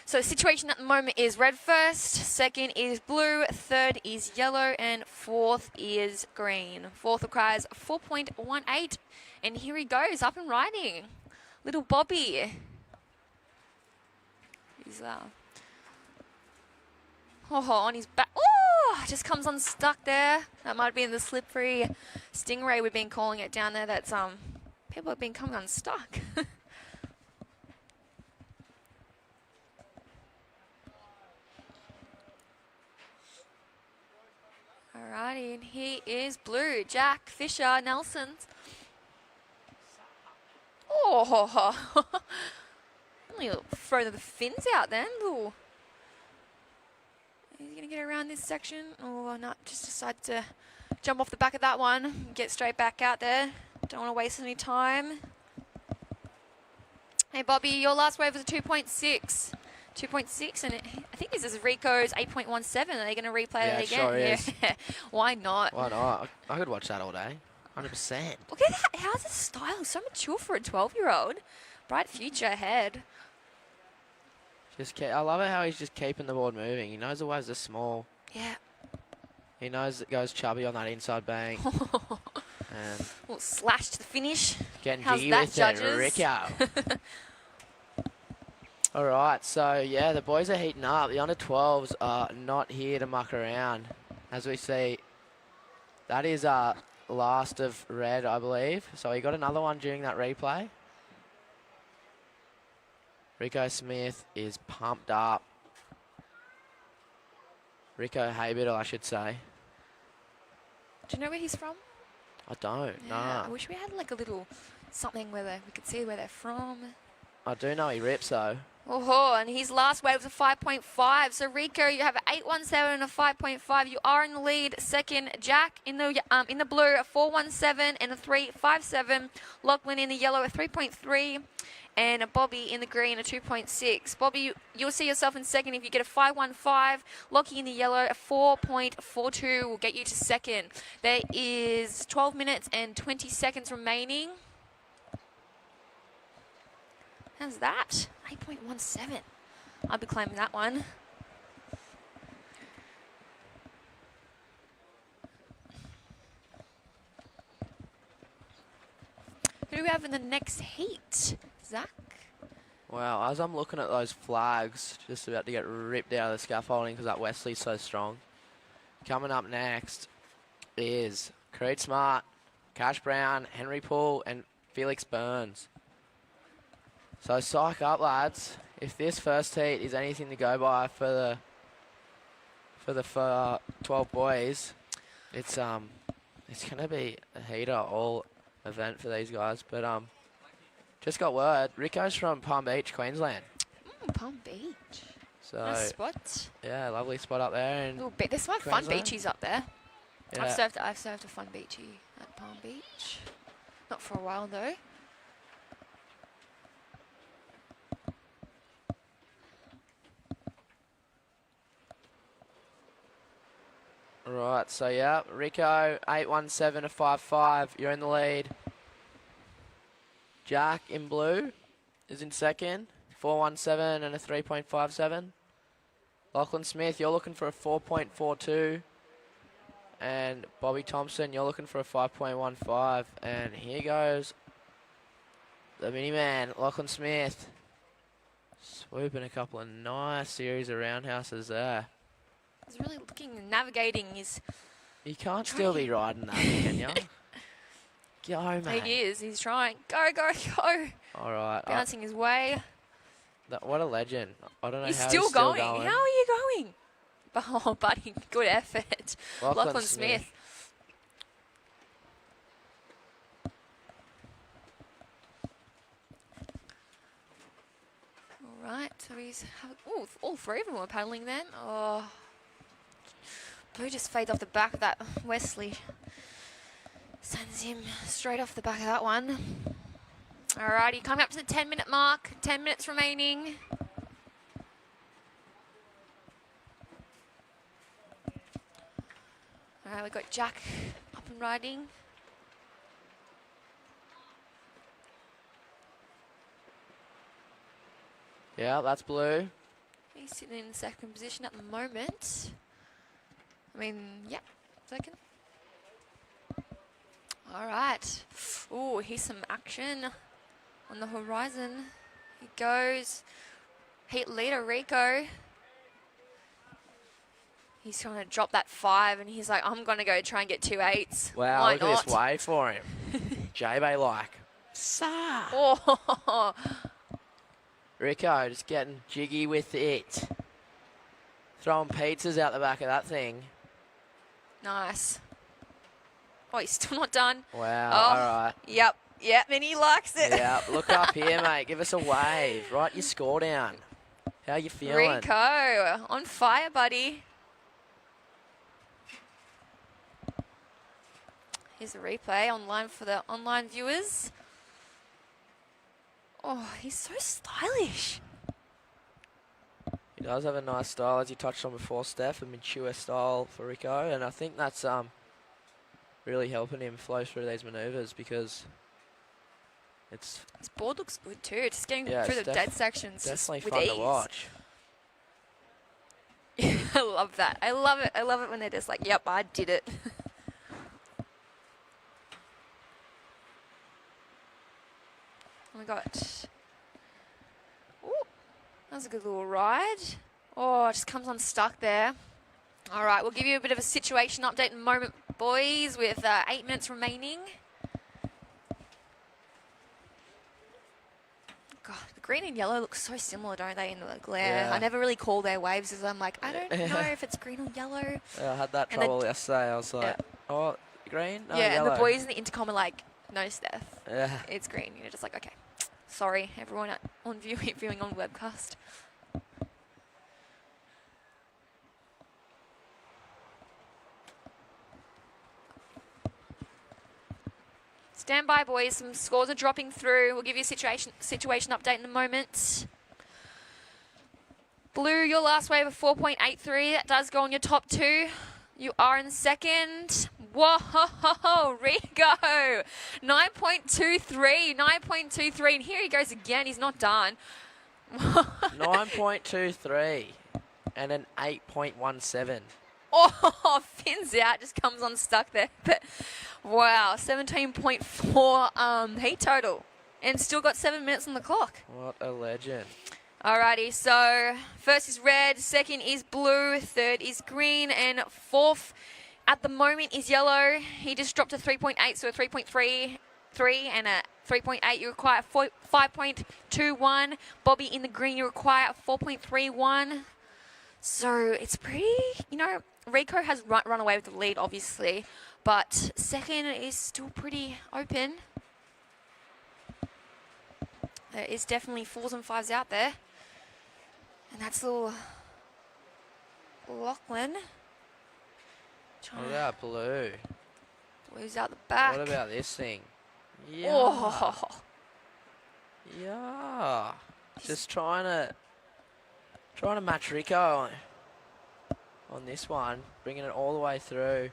So the situation at the moment is red first, second is blue, third is yellow, and fourth is green. Fourth requires 4.18. And here he goes, up and riding. Little Bobby. He's on his back. Oh, just comes unstuck there. That might be in the slippery stingray we've been calling it down there. That's people have been coming unstuck. Alrighty, and he is blue. Jack Fisher Nelson's. Oh, only throw the fins out then. Little. He's going to get around this section. Oh, no, just decide to jump off the back of that one. Get straight back out there. Don't want to waste any time. Hey, Bobby, your last wave was a 2.6. 2.6, and I think this is Rico's 8.17. Are they going to replay it again? Sure is. Why not? Why not? I could watch that all day. 100%. Look at that. How's his style? So mature for a 12-year-old. Bright future ahead. I love it how he's just keeping the board moving. He knows the waves are small. Yeah. He knows it goes chubby on that inside bank. And Well, slash to the finish. getting How's jiggy that, with judges? it, Rico. All right, so yeah, the boys are heating up. The under-12s are not here to muck around. As we see, that is last of red, I believe. So he got another one during that replay. Rico Smith is pumped up. Rico Haybiddle, I should say. Do you know where he's from? I don't, Yeah, I nah. wish we had like a little something where we could see where they're from. I do know he rips, though. Oh, and his last wave was a 5.5. So Rico, you have an 817 and a 5.5. You are in the lead. Second, Jack in the blue, a 417 and a 357. Lachlan in the yellow, a 3.3. And a Bobby in the green, a 2.6. Bobby, you'll see yourself in second if you get a 515. Lockie in the yellow, a 4.42 will get you to second. There is 12 minutes and 20 seconds remaining. How's that? 8.17. I'll be claiming that one. Who do we have in the next heat? Zach? Wow, as I'm looking at those flags, just about to get ripped out of the scaffolding because that Wesley's so strong. Coming up next is Creed Smart, Cash Brown, Henry Poole, and Felix Burns. So psych up, lads. If this first heat is anything to go by for the 12 boys, it's gonna be a heater all event for these guys. But just got word, Rico's from Palm Beach, Queensland. Palm Beach. So Nice spot. yeah, lovely spot up there. And Little bit. There's some fun Queensland. beachies up there. yeah. I've served a fun beachy at Palm Beach. Not for a while though. Right, so yeah, Rico, 817 to 55. You're in the lead. Jack in blue is in second, 417 and a 3.57. Lachlan Smith, you're looking for a 4.42. And Bobby Thompson, you're looking for a 5.15. And here goes the mini man, Lachlan Smith. Swooping a couple of nice series of roundhouses there. He's really looking and navigating his... You can't still be riding that, can you? Go, mate. He is. He's trying. Go, go, go. All right. Bouncing his way. What a legend. I don't know He's how still he's still going. How are you going? Oh, buddy. Good effort. Lachlan Smith. All right. So he's... Oh, all three of them were paddling then. Oh... Blue just fades off the back of that. Wesley sends him straight off the back of that one. Alrighty, coming up to the 10-minute mark. 10 minutes remaining. Alright, we've got Jack up and riding. Yeah, that's blue. He's sitting in second position at the moment. I mean, yeah, second. All right. Ooh, here's some action on the horizon. He goes. Heat leader, Rico. He's going to drop that 5, and he's like, I'm going to go try and get 2 8s. Wow, Why look not? at this wave for him. J-Bay like. Sa. Oh, Rico just getting jiggy with it. Throwing pizzas out the back of that thing. nice. Oh, he's still not done. Wow, Oh. all right. Yep, and he likes it. Yeah, look up here, mate. Give us a wave. Write your score down. How you feeling? Rico, on fire, buddy. Here's the replay online for the online viewers. Oh, he's so stylish. He does have a nice style, as you touched on before, Steph, a mature style for Rico, and I think that's really helping him flow through these manoeuvres because it's His board looks good too. Just getting Yeah, through it's the dead sections definitely just with fun ease. to watch. I love that. I love it. I love it when they're just like, yep, I did it. We got. Ooh, that was a good little ride. Oh, it just comes unstuck there. All right, we'll give you a bit of a situation update in a moment, boys, with 8 minutes remaining. God, the green and yellow look so similar, don't they, in the glare? Yeah. I never really call their waves because I'm like, I don't know if it's green or yellow. Yeah, I had that And then- trouble yesterday. I was like, oh, green? No, yeah, yellow. and the boys in the intercom are like, no, Steph, Yeah. it's green. You're just like, okay, sorry, everyone on viewing on webcast. Stand by, boys. Some scores are dropping through. We'll give you a situation update in a moment. Blue, your last wave of 4.83. That does go on your top two. You are in second. Whoa, Rico. 9.23, 9.23. And here he goes again. He's not done. 9.23 and an 8.17. Oh, fins out. Just comes unstuck there. But wow, 17.4 heat total. And still got 7 minutes on the clock. What a legend. Alrighty, so first is red, second is blue, third is green, and fourth at the moment is yellow. He just dropped a 3.8, so a 3.33 and a 3.8. You require 5.21. Bobby in the green, you require 4.31. So it's pretty, Rico has run away with the lead, obviously, but second is still pretty open. There is definitely 4s and 5s out there. And that's little Lachlan. What about blue? Blue's out the back. What about this thing? Yeah. Oh. Yeah. Just trying to match Rico on this one, bringing it all the way through.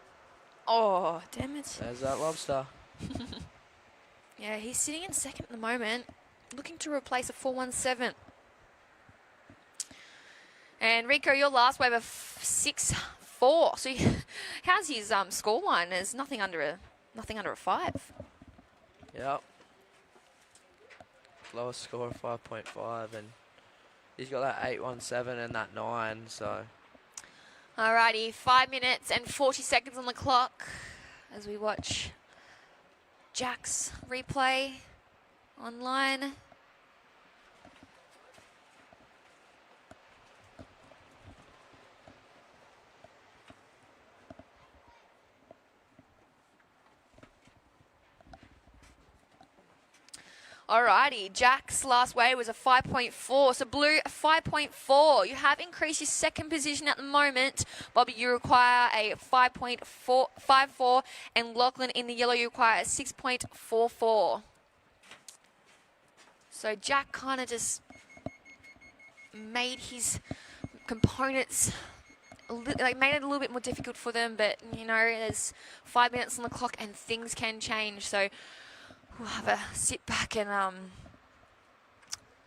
Oh, damn it. There's that lobster. Yeah, he's sitting in second at the moment, looking to replace a 417. And Rico, your last wave of 6-4. So how's his score line? There's nothing under a 5. Yep. Lowest score of 5.5, and he's got that 817 and that 9. So. Alrighty, 5 minutes and 40 seconds on the clock as we watch Jack's replay online. Alrighty, Jack's last wave was a 5.4, so blue 5.4. You have increased your second position at the moment. Bobby, you require a 5.54, and Lachlan in the yellow, you require a 6.44. So Jack kind of just made his components made it a little bit more difficult for them, but there's 5 minutes on the clock and things can change. So we'll have a sit back and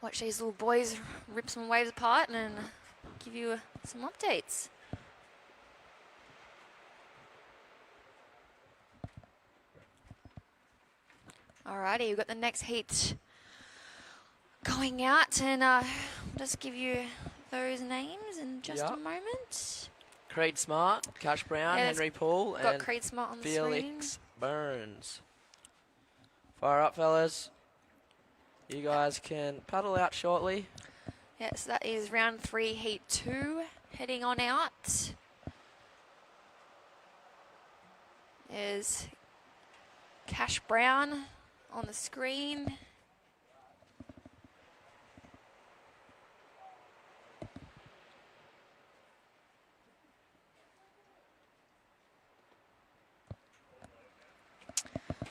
watch these little boys rip some waves apart and give you some updates. Alrighty, we've got the next heat going out, and just give you those names in just a moment. Creed Smart, Cash Brown, Yeah, Henry Poole, got and Creed Smart on the Felix screen. Burns. Fire up, fellas. You guys can paddle out shortly. Yes, that is round 3, heat 2, heading on out. There's Cash Brown on the screen.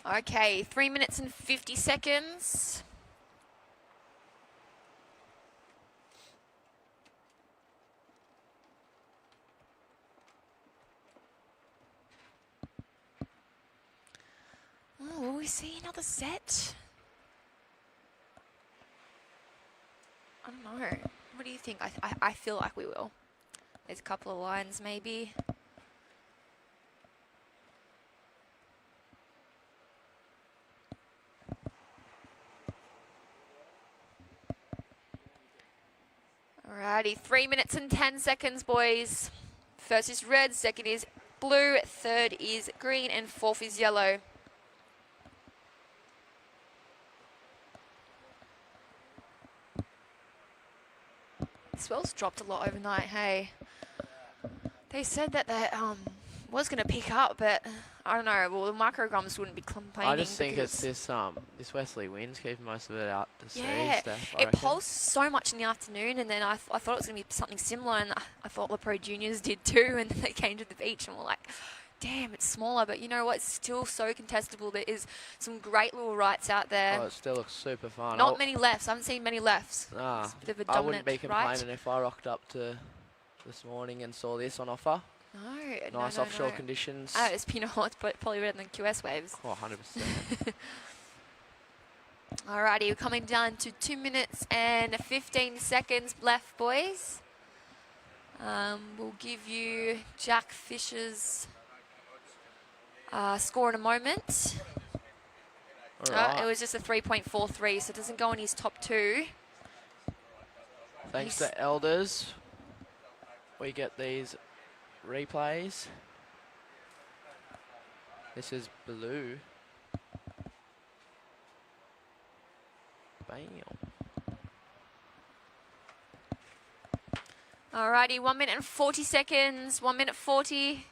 Okay, 3 minutes and 50 seconds. Oh, will we see another set? I don't know. What do you think? I feel like we will. There's a couple of lines maybe. Alrighty, 3 minutes and 10 seconds, boys. First is red, second is blue, third is green, and fourth is yellow. Swell's dropped a lot overnight, hey. They said that that was going to pick up, but I don't know. Well, the micrograms wouldn't be complaining. I just think it's this westerly wind's keeping most of it out to sea. Yeah, Steph, I it reckon. pulsed so much in the afternoon, and then I thought it was going to be something similar, and I thought the Pro Juniors did too, and then they came to the beach and were like, damn, it's smaller, but you know what? It's still so contestable. There is some great little rights out there. Oh, it still looks super fun. Not many lefts. I haven't seen many lefts. Nah, It's a bit of a I dominant wouldn't be right. complaining if I rocked up to this morning and saw this on offer. No, Nice no, offshore no. conditions. It's it's probably better than QS waves. Oh, 100%. Alrighty, we're coming down to 2 minutes and 15 seconds left, boys. We'll give you Jack Fisher's score in a moment. All right. It was just a 3.43, so it doesn't go in his top two. Thanks to Elders, we get these replays. This is blue. Bam. Alrighty, 1 minute and 40 seconds, 1 minute 40.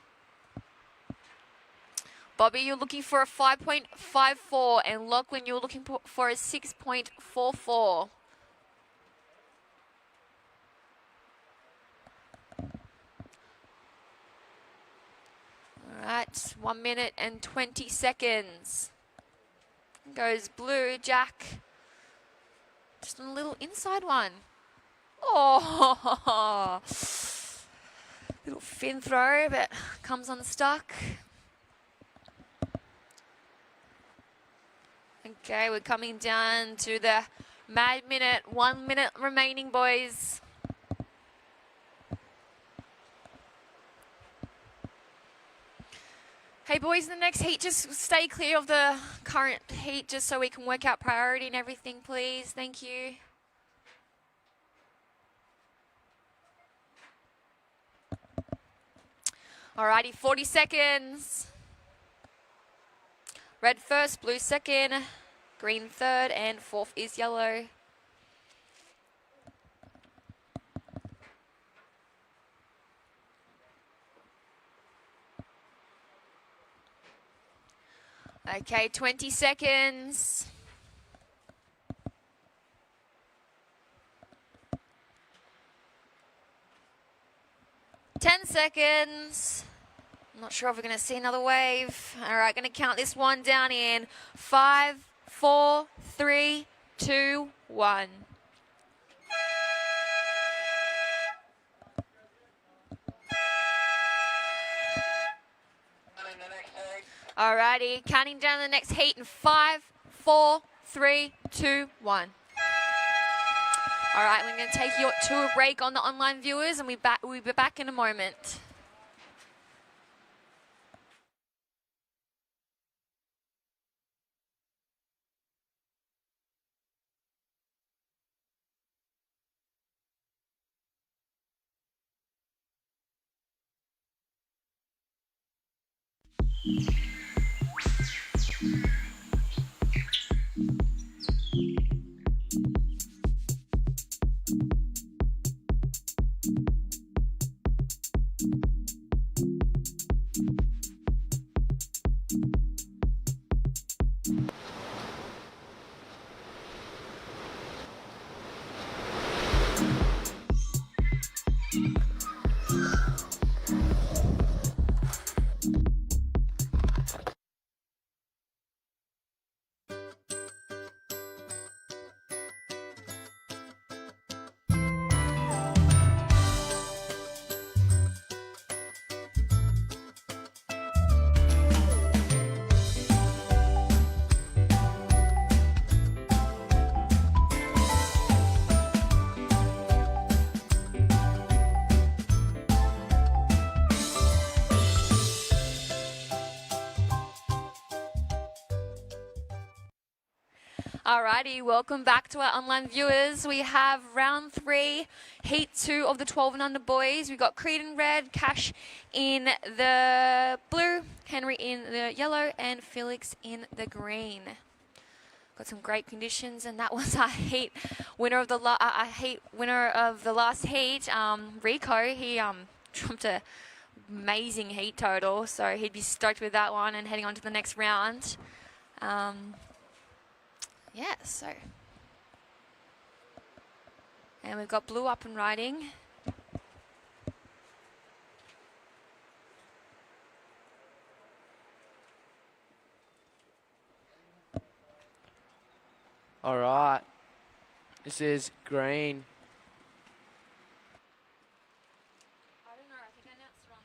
Bobby, you're looking for a 5.54, and Lachlan, you're looking for a 6.44. Alright, 1 minute and 20 seconds. Goes blue, Jack. Just a little inside one. Oh, little fin throw, but comes unstuck. Okay, we're coming down to the mad minute. 1 minute remaining, boys. Hey, boys, in the next heat, just stay clear of the current heat just so we can work out priority and everything, please. Thank you. Alrighty, 40 seconds. Red first, blue second, green third, and fourth is yellow. Okay, 20 seconds. Ten seconds. I'm not sure if we're going to see another wave. All right, going to count this one down in 5, 4, 3, 2, 1. Alrighty, counting down the next heat in 5, 4, 3, 2, 1. All right, we're going to take you to a break on the online viewers, and we'll be back in a moment. Alrighty, welcome back to our online viewers. We have round 3, heat 2 of the 12 and under boys. We've got Creed in red, Cash in the blue, Henry in the yellow, and Felix in the green. Got some great conditions, and that was our heat winner of the last heat. Rico, he trumped a amazing heat total, so he'd be stoked with that one and heading on to the next round. Yeah, so. And we've got blue up and riding. All right. This is green. I don't know, I think I announced wrong.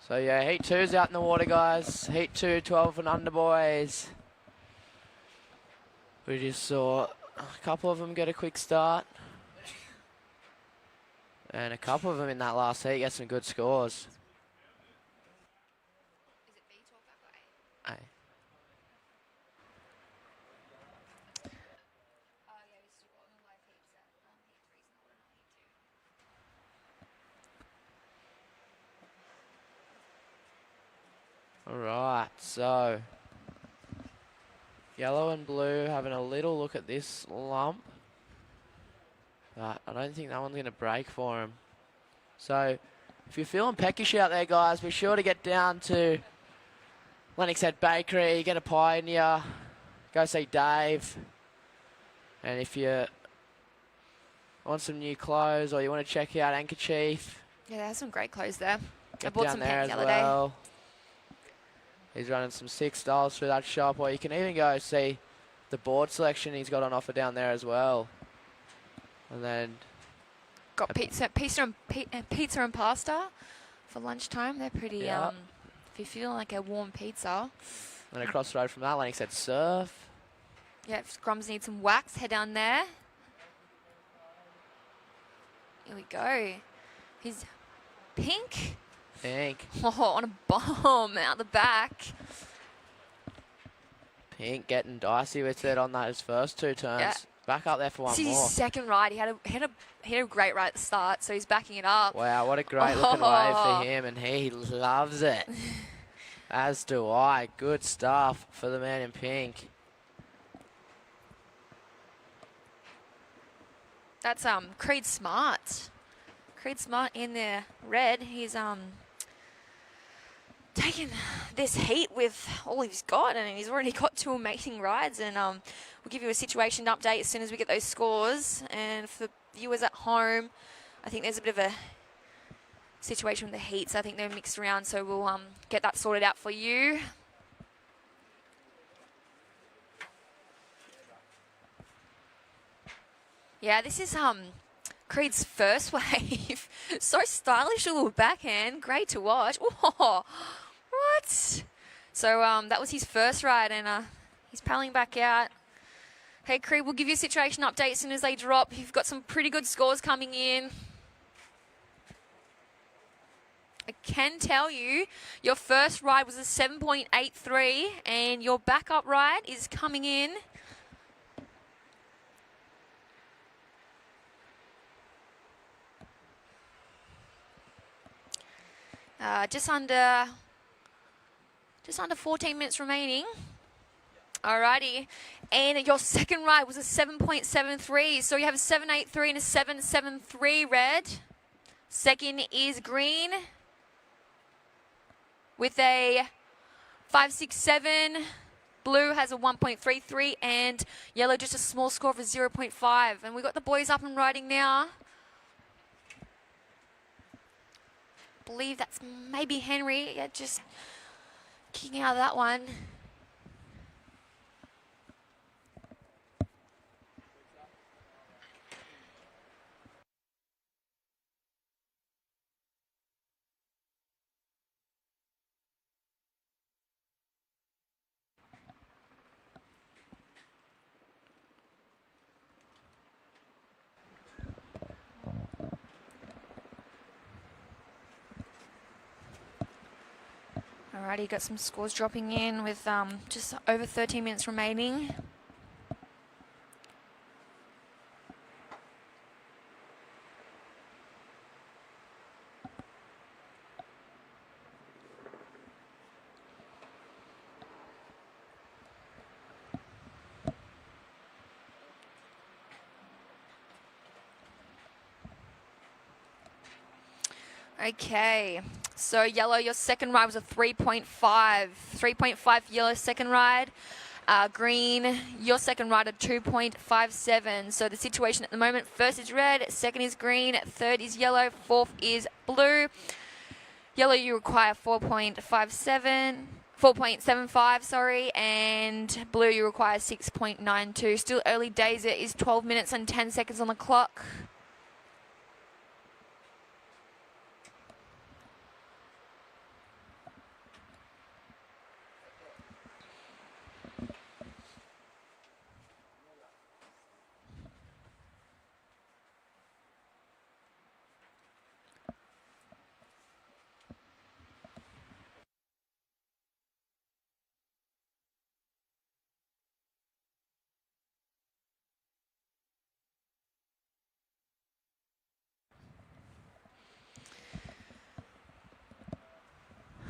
So yeah, heat 2's out in the water, guys. Heat 2, 12 and under boys. We just saw a couple of them get a quick start. And a couple of them in that last heat get some good scores. Is it B talk back or A? Aye. Oh yeah, we still got live heats at heat 3's not what heat 2. All right, so yellow and blue having a little look at this lump. But I don't think that one's going to break for him. So if you're feeling peckish out there, guys, be sure to get down to Lennox Head Bakery, get a pie in you, go see Dave. And if you want some new clothes or you want to check out Anchor Chief, Yeah, they have some great clothes there. I get bought down some there pants as the other day. well. He's running some sick styles through that shop, or you can even go see the board selection he's got on offer down there as well. And then Got pizza and pasta for lunchtime. They're pretty, Yeah. if you feel like a warm pizza. and across the road from that, Lennox said surf. Yeah, if Grums need some wax, head down there. Here we go. He's pink. Pink. Oh, on a bomb out the back. Pink getting dicey with it on those first 2 turns. Yeah. Back up there for one This is more. his second ride. He had a great ride at the start, so he's backing it up. Wow, what a great looking wave for him, and he loves it. As do I. Good stuff for the man in pink. That's Creed Smart. Creed Smart in the red. He's taken this heat with all he's got, and he's already got 2 amazing rides. And we'll give you a situation update as soon as we get those scores. And for viewers at home, I think there's a bit of a situation with the heats. I think they're mixed around, so we'll get that sorted out for you. Yeah, this is Creed's first wave. So stylish, a little backhand. Great to watch. Oh, what? So that was his first ride, and he's paddling back out. Hey, Creed, we'll give you a situation update as soon as they drop. You've got some pretty good scores coming in. I can tell you your first ride was a 7.83, and your backup ride is coming in. Just under 14 minutes remaining. Alrighty. And your second ride was a 7.73. So you have a 7.83 and a 7.73 red. Second is green with a 5.67. Blue has a 1.33 and yellow just a small score of a 0.5. And we've got the boys up and riding now. Believe that's maybe Henry. Yeah, just kicking out of that one. Alrighty, got some scores dropping in with just over 13 minutes remaining. Okay, so yellow, your second ride was a 3.5. 3.5 yellow second ride. Green, your second ride a 2.57. So the situation at the moment, first is red, second is green, third is yellow, fourth is blue. Yellow, you require 4.75, sorry, and blue, you require 6.92. Still early days, it is 12 minutes and 10 seconds on the clock.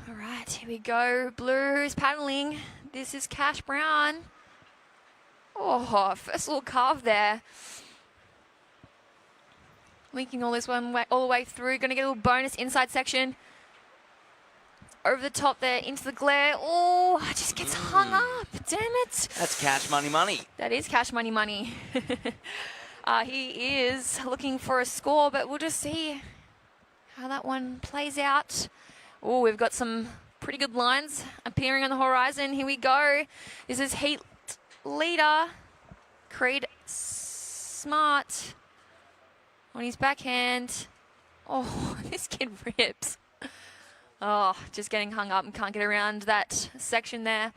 All right, here we go. Blues paddling. This is Cash Brown. Oh, first little carve there. Linking all this one all the way through. Going to get a little bonus inside section. Over the top there, into the glare. Oh, just gets hung up. Damn it. That's cash money. That is cash money. He is looking for a score, but we'll just see how that one plays out. Oh, we've got some pretty good lines appearing on the horizon. Here we go. This is heat leader, Creed Smart, on his backhand. Oh, this kid rips. Oh, just getting hung up and can't get around that section there.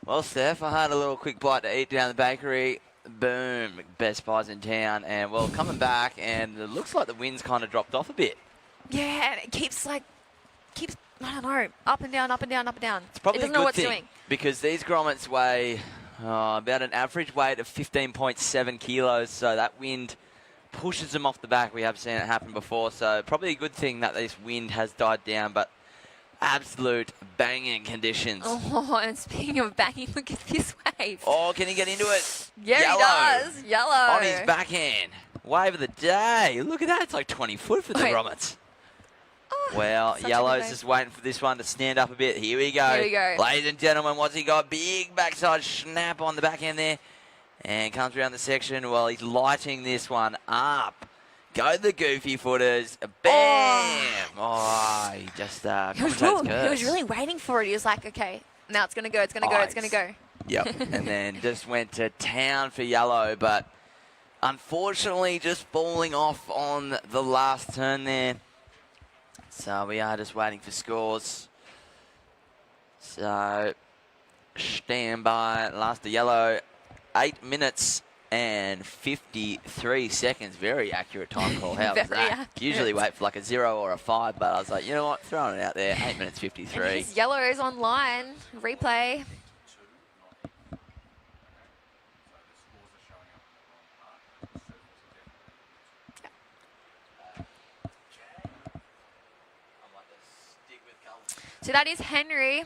Well, Steph, I had a little quick bite to eat down the bakery. Boom, best pies in town. And, well, coming back, and it looks like the wind's kind of dropped off a bit. Yeah, and it keeps, I don't know, up and down, up and down, up and down. It's probably it doesn't a know good what thing, it's doing. because these grommets weigh about an average weight of 15.7 kilos, so that wind pushes them off the back. We have seen it happen before, so probably a good thing that this wind has died down, but absolute banging conditions. Oh, and speaking of banging, look at this wave. Oh, can he get into it? Yeah, Yellow. he does. Yellow. On his backhand. Wave of the day. Look at that. It's like 20 foot for the grommets. Oh, well, Yellow's just waiting for this one to stand up a bit. Here we go. Here we go. Ladies and gentlemen, what's he got? Big backside snap on the backhand there. And comes around the section. Well, he's lighting this one up. Go the goofy footers. Bam! Oh, he just he was really waiting for it. He was like, okay, now it's going to go, it's going to go, it's going to go. Yep, and then just went to town for Yellow, but unfortunately just falling off on the last turn there. So we are just waiting for scores. So stand by. Last to Yellow, 8 minutes and 53 seconds. Very accurate time call. How was that? Accurate. Usually wait for like a 0 or a 5, but I was like, you know what? Throwing it out there. 8 minutes 53. And his Yellow is online. Replay. So that is Henry.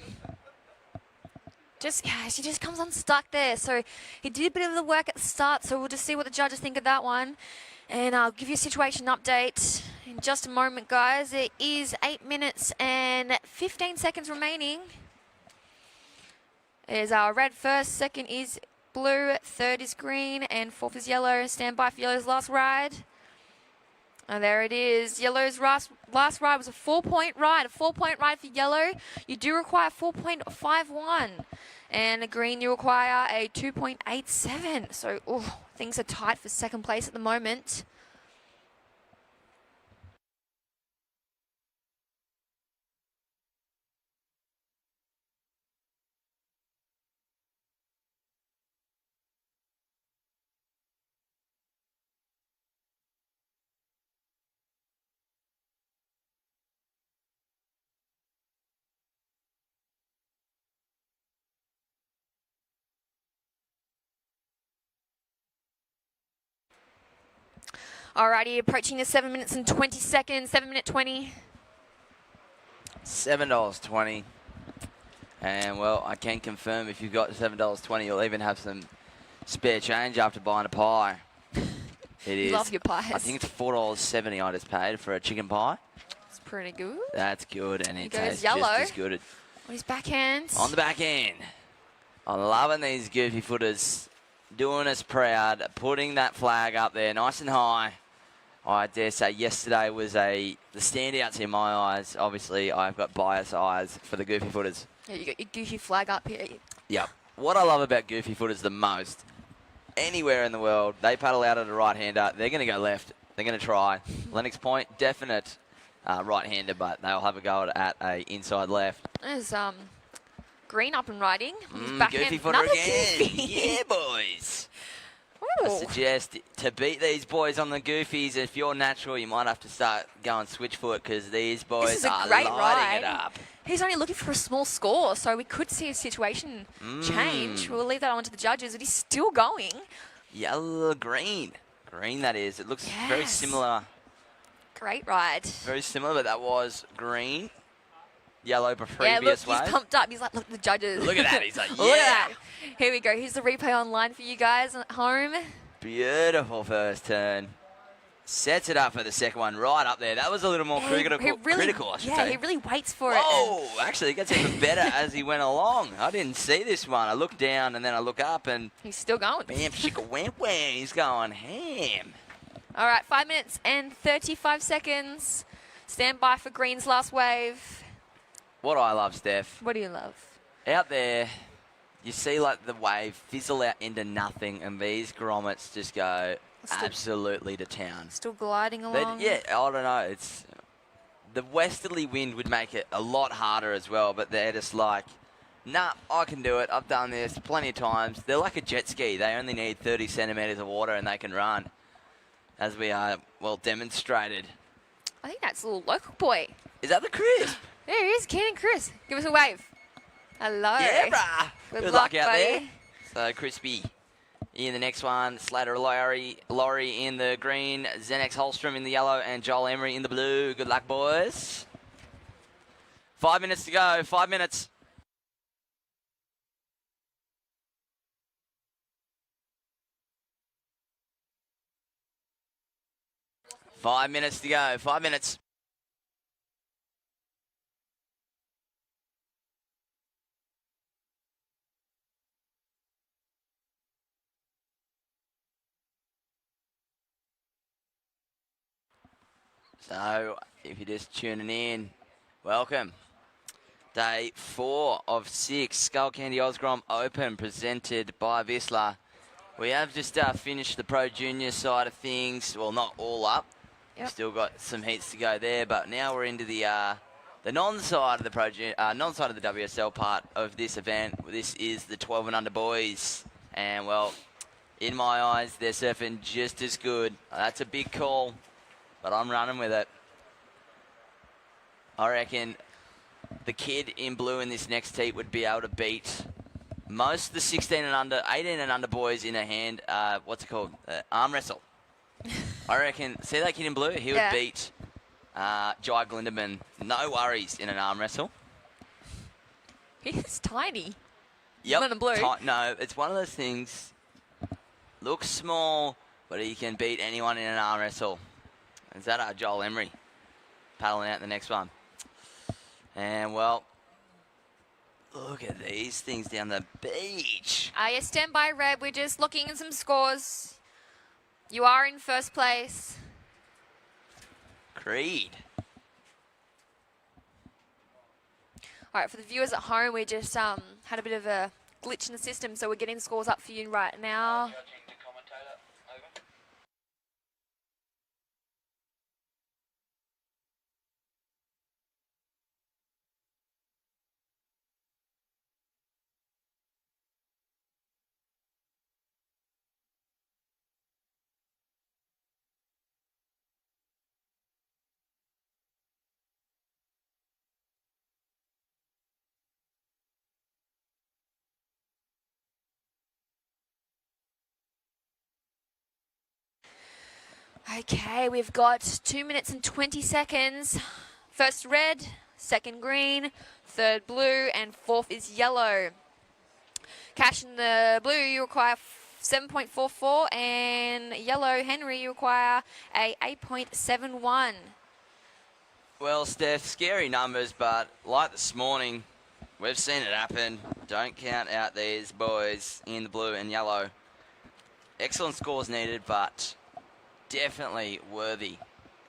She just comes unstuck there. So he did a bit of the work at the start. So we'll just see what the judges think of that one. And I'll give you a situation update in just a moment, guys. It is 8 minutes and 15 seconds remaining. Is our red first. Second is blue, third is green, and fourth is yellow. Stand by for yellow's last ride. And there it is. Yellow's last ride was a 4-point ride. A 4-point ride for yellow. You do require 4.51. And a green, you require a 2.87. So, things are tight for second place at the moment. Alrighty, approaching the 7 minutes and 20 seconds. 7 minute 20. $7.20. And, well, I can confirm if you've got $7.20, you'll even have some spare change after buying a pie. It is. Love your pies. I think it's $4.70 I just paid for a chicken pie. It's pretty good. That's good, and it goes tastes yellow. just as good. On his backhand. On the back end. I'm loving these goofy footers. Doing us proud. Putting that flag up there nice and high. I dare say yesterday was the standouts in my eyes. Obviously, I've got biased eyes for the goofy footers. Yeah, you got your goofy flag up here. Yep. What I love about goofy footers the most, anywhere in the world, they paddle out at a right-hander. They're going to go left. They're going to try. Lennox Point, definite right-hander, but they'll have a go at a inside left. There's green up and riding. His backhand. Goofy footer Another again. goofy. Yeah, boys. I Ooh. suggest to beat these boys on the goofies, if you're natural, you might have to start going switch foot because these boys This is a are great lighting ride. it up. He's only looking for a small score, so we could see a situation change. We'll leave that on to the judges, but he's still going. Yellow, green. Green, that is. It looks very Yes. similar. Great ride. Very similar, but that was green. Yellow, but Yeah, look, previous way. he's pumped up. He's like, look, the judges. Look at that. He's like, yeah. Look at that. Here we go. Here's the replay online for you guys at home. Beautiful first turn. Sets it up for the second one right up there. That was a little more critical, I should say. He really waits for it. Whoa, actually, it gets even better as he went along. I didn't see this one. I looked down and then I look up and... He's still going. Bam, shika, wham, wham. He's going ham. All right, 5 minutes and 35 seconds. Stand by for green's last wave. What I love, Steph, What do you love? out there, you see like the wave fizzle out into nothing and these grommets just go absolutely to town. Still gliding along. Yeah, I don't know. It's the westerly wind would make it a lot harder as well, but they're just like, nah, I can do it. I've done this plenty of times. They're like a jet ski. They only need 30 centimetres of water and they can run, as we are well demonstrated. I think that's a little local boy. Is that the Crisp? There he is, Ken and Chris. Give us a wave. Hello. Yeah, brah. Good luck out buddy. there. So Crispy in the next one. Slater Laurie in the green. Xenex Holstrom in the yellow. And Joel Emery in the blue. Good luck, boys. 5 minutes to go. 5 minutes. Five minutes to go. 5 minutes. So, if you're just tuning in, welcome. Day 4 of 6, Skullcandy OzGrom Open, presented by Vissla. We have just finished the Pro Junior side of things. Well, not all up. Yep. Still got some heats to go there, but now we're into the non-side of the non-side of the WSL part of this event. This is the 12 and under boys, and well, in my eyes, they're surfing just as good. That's a big call, but I'm running with it. I reckon the kid in blue in this next heat would be able to beat most of the 16 and under, 18 and under boys in a hand, what's it called? Arm wrestle. I reckon, see that kid in blue? He would beat Jai Glinderman, no worries, in an arm wrestle. He's tiny. Yep. Not in blue. No, it's one of those things, looks small, but he can beat anyone in an arm wrestle. Is that Joel Emery paddling out the next one? And, well, Look at these things down the beach. Stand by, Red. We're just looking at some scores. You are in first place. Creed. All right, for the viewers at home, we just had a bit of a glitch in the system, so we're getting scores up for you right now. Okay, we've got 2 minutes and 20 seconds. First red, second green, third blue, and fourth is yellow. Cash in the blue, you require 7.44, and yellow, Henry, you require a 8.71. Well, Steph, scary numbers, but like this morning, we've seen it happen. Don't count out these boys in the blue and yellow. Excellent scores needed, but definitely worthy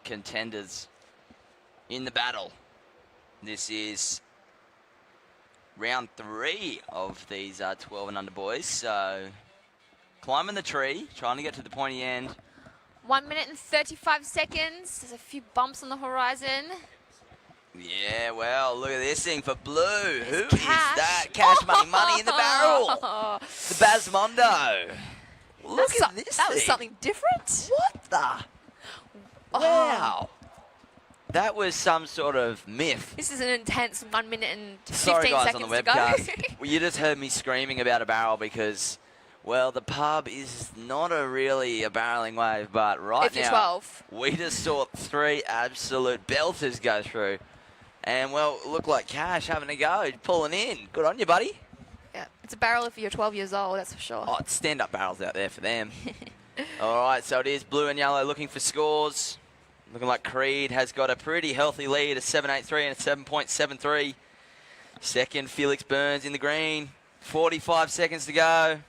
contenders in the battle. This is round 3 of these 12 and under boys. So climbing the tree, trying to get to the pointy end. 1 minute and 35 seconds. There's a few bumps on the horizon. Yeah, well, look at this thing for blue. Who is Cash. that? Cash money in the barrel. The Basmondo. Look at this That thing. was something different. What the? Wow. That was some sort of myth. This is an intense 1 minute and 15 Sorry, guys, seconds on the to go. webcast. Well, you just heard me screaming about a barrel because, well, the pub is not really a barreling wave, but right If you're now, 12. we just saw 3 absolute belters go through. And, well, look like Cash having a go, pulling in. Good on you, buddy. Yeah, it's a barrel if you're 12 years old, that's for sure. Oh, it's stand-up barrels out there for them. All right, so it is blue and yellow looking for scores. Looking like Creed has got a pretty healthy lead, a 7.83 and a 7.73. Second, Felix Burns in the green. 45 seconds to go.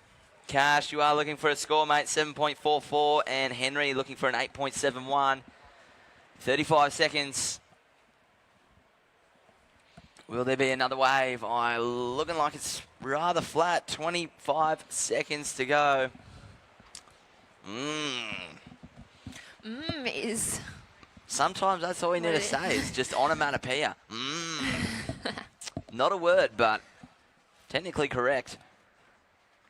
Cash, you are looking for a score, mate, 7.44. And Henry looking for an 8.71. 35 seconds. Will there be another wave? Looking like it's rather flat. 25 seconds to go. Is... Sometimes that's all we need to say is just onomatopoeia. Not a word, but technically correct.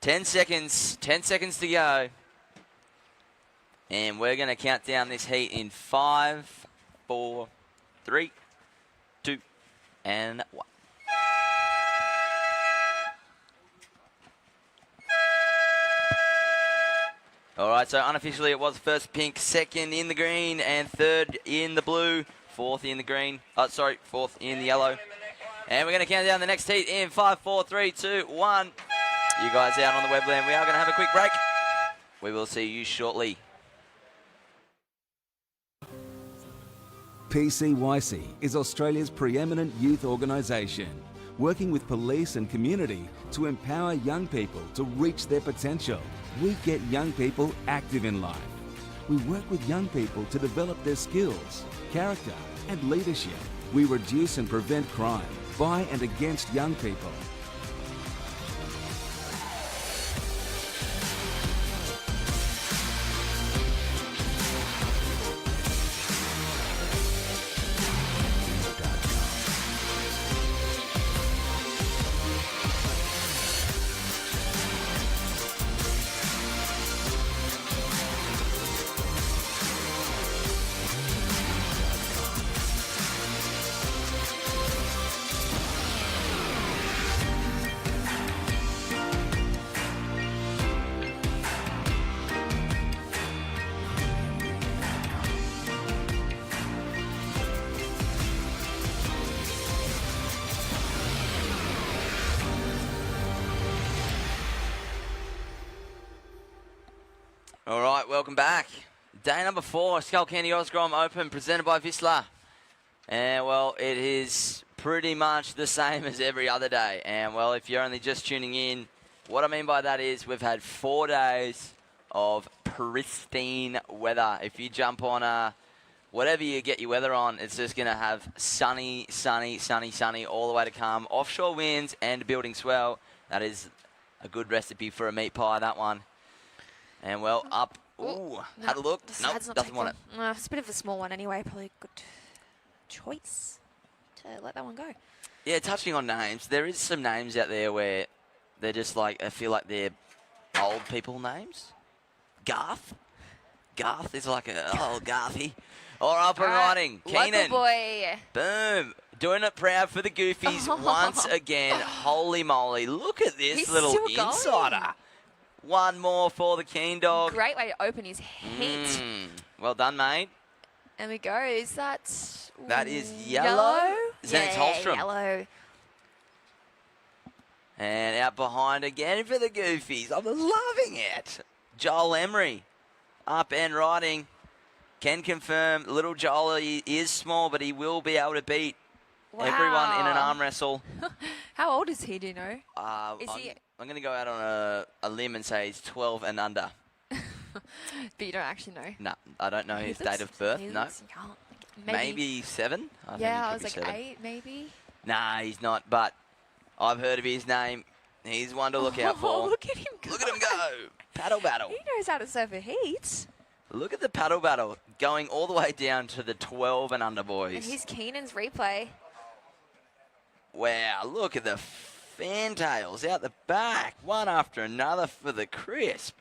10 seconds. 10 seconds to go. And we're going to count down this heat in 5, 4, 3, 2, and 1. All right, so unofficially it was first pink, second in the green, and third in the blue, fourth in the green. Fourth in the yellow. And we're going to count down the next heat in 5, 4, 3, 2, 1. You guys out on the webland, we are going to have a quick break. We will see you shortly. PCYC is Australia's preeminent youth organisation, working with police and community to empower young people to reach their potential. We get young people active in life. We work with young people to develop their skills, character and leadership. We reduce and prevent crime by and against young people. All right, welcome back. Day number 4, Skullcandy OzGrom Open, presented by Vissla. And, well, it is pretty much the same as every other day. And, well, if you're only just tuning in, what I mean by that is we've had 4 days of pristine weather. If you jump on whatever you get your weather on, it's just going to have sunny, sunny, sunny, sunny all the way to come. Offshore winds and building swell. That is a good recipe for a meat pie, that one. And, well, up. Ooh, had a look. Nope, doesn't want it. It's a bit of a small one anyway. Probably a good choice to let that one go. Yeah, touching on names, there is some names out there where they're just like, I feel like they're old people names. Garth is like Garthy. Or up and running. Keenan. Local boy. Boom. Doing it proud for the Goofies once again. Holy moly. Look at this He's little still going. insider. One more for the Keen Dog. Great way to open his heat. Well done, mate. And we go. Is that... That is yellow. Xanax Holstrom. Yellow. And out behind again for the Goofies. I'm loving it. Joel Emery up and riding. Can confirm little Joel is small, but he will be able to beat everyone in an arm wrestle. How old is he, do you know? I'm going to go out on a limb and say he's 12 and under. But you don't actually know. No, I don't know his date of birth. No. Maybe 7? I was like 7. 8, maybe. Nah, he's not, but I've heard of his name. He's one to look out for. Look at him go. Look at him go. Paddle battle. He knows how to surf a heat. Look at the paddle battle going all the way down to the 12 and under boys. And here's Keenan's replay. Wow, look at the fantails out the back. One after another for the crisp.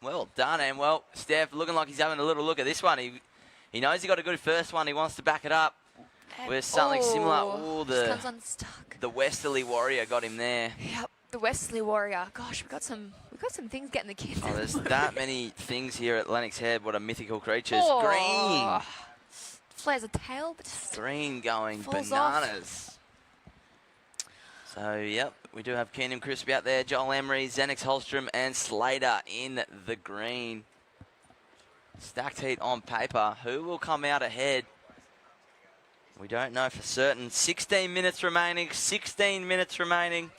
Well done, and well, Steph looking like he's having a little look at this one. He knows he got a good first one. He wants to back it up with something similar. Ooh, comes unstuck. The Westerly Warrior got him there. Yep, the Westerly Warrior. Gosh, we've got some things getting the kids. Oh, there's that many things here at Lennox Head. What a mythical creatures. Oh. Green. Flares a tail, but just green going falls bananas. So, yep, we do have Keenan Crispy out there, Joel Emery, Xanax Holstrom, and Slater in the green. Stacked heat on paper. Who will come out ahead? We don't know for certain. 16 minutes remaining. 16 minutes remaining.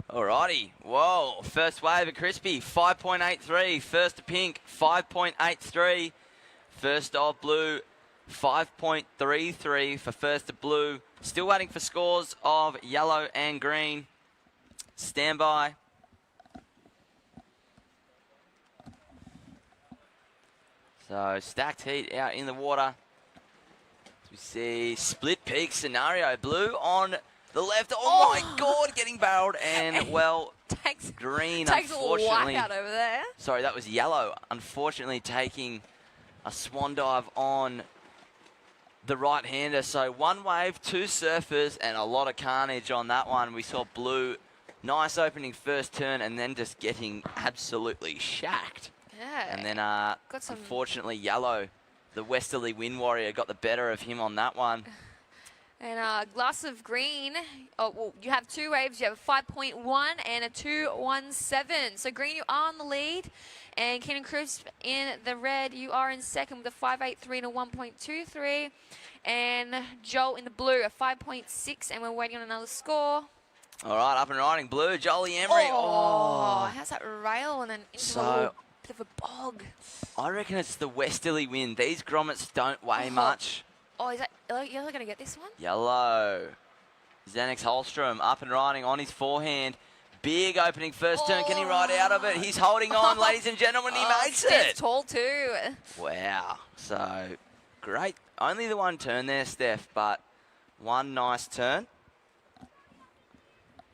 Alrighty, whoa, first wave of Crispy, 5.83, first of Pink, 5.83, first of Blue, 5.33 for first of Blue, still waiting for scores of Yellow and Green, stand by. So, stacked heat out in the water, as we see split peak scenario, Blue on the left, oh my God, getting barreled, and well, Green takes unfortunately. A whack out over there. Sorry, that was Yellow, unfortunately taking a swan dive on the right-hander. So one wave, 2 surfers, and a lot of carnage on that one. We saw Blue, nice opening first turn, and then just getting absolutely shacked. Yeah. And then unfortunately Yellow, the Westerly Wind Warrior, got the better of him on that one. And a glass of green. Oh, well, you have 2 waves. You have a 5.1 and a 2.17. So green, you are on the lead. And Keenan Crisp in the red, you are in second with a 5.83 and a 1.23. And Joel in the blue, a 5.6. And we're waiting on another score. All right, up and riding. Blue, Jolie Emery. Oh, how's that rail and then into a little bit of a bog? I reckon it's the westerly wind. These grommets don't weigh much. Oh, is that Yellow going to get this one? Yellow. Xanax Holstrom up and riding on his forehand. Big opening first turn. Can he ride out of it? He's holding on, ladies and gentlemen. He makes it. Tall too. Wow. So, great. Only the one turn there, Steph, but one nice turn.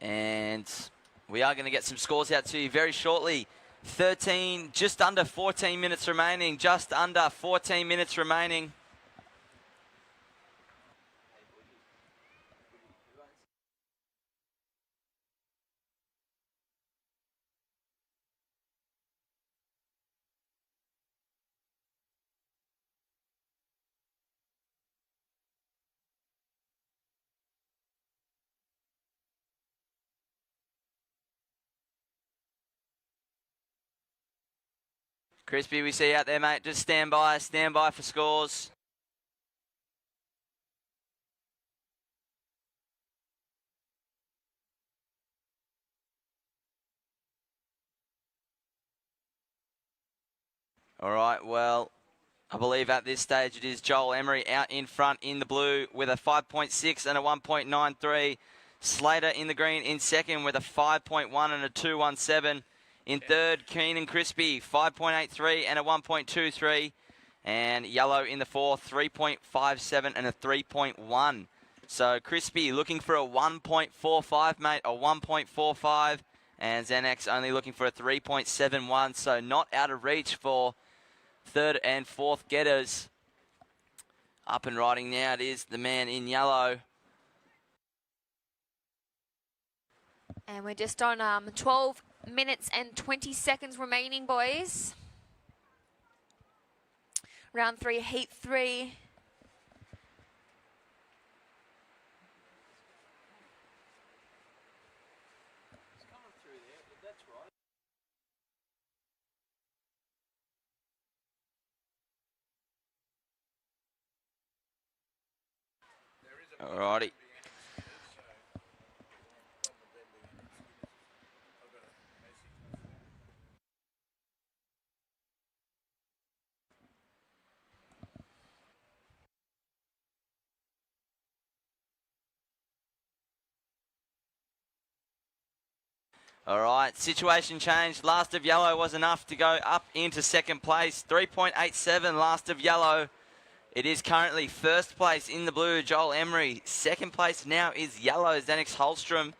And we are going to get some scores out to you very shortly. 13, just under 14 minutes remaining. Just under 14 minutes remaining. Crispy, we see you out there, mate. Just stand by for scores. All right, well, I believe at this stage it is Joel Emery out in front in the blue with a 5.6 and a 1.93. Slater in the green in second with a 5.1 and a 2.17. In third, Keenan Crispy, 5.83 and a 1.23. And Yellow in the fourth, 3.57 and a 3.1. So Crispy looking for a 1.45, mate, a 1.45. And Xenex only looking for a 3.71. So not out of reach for third and fourth getters. Up and riding now, it is the man in yellow. And we're just on 12 minutes and 20 seconds remaining, boys. Round 3, heat 3. Alrighty. All right, situation changed. Last of Yellow was enough to go up into second place. 3.87 last of Yellow. It is currently first place in the blue, Joel Emery. Second place now is Yellow, Xenix Holstrom.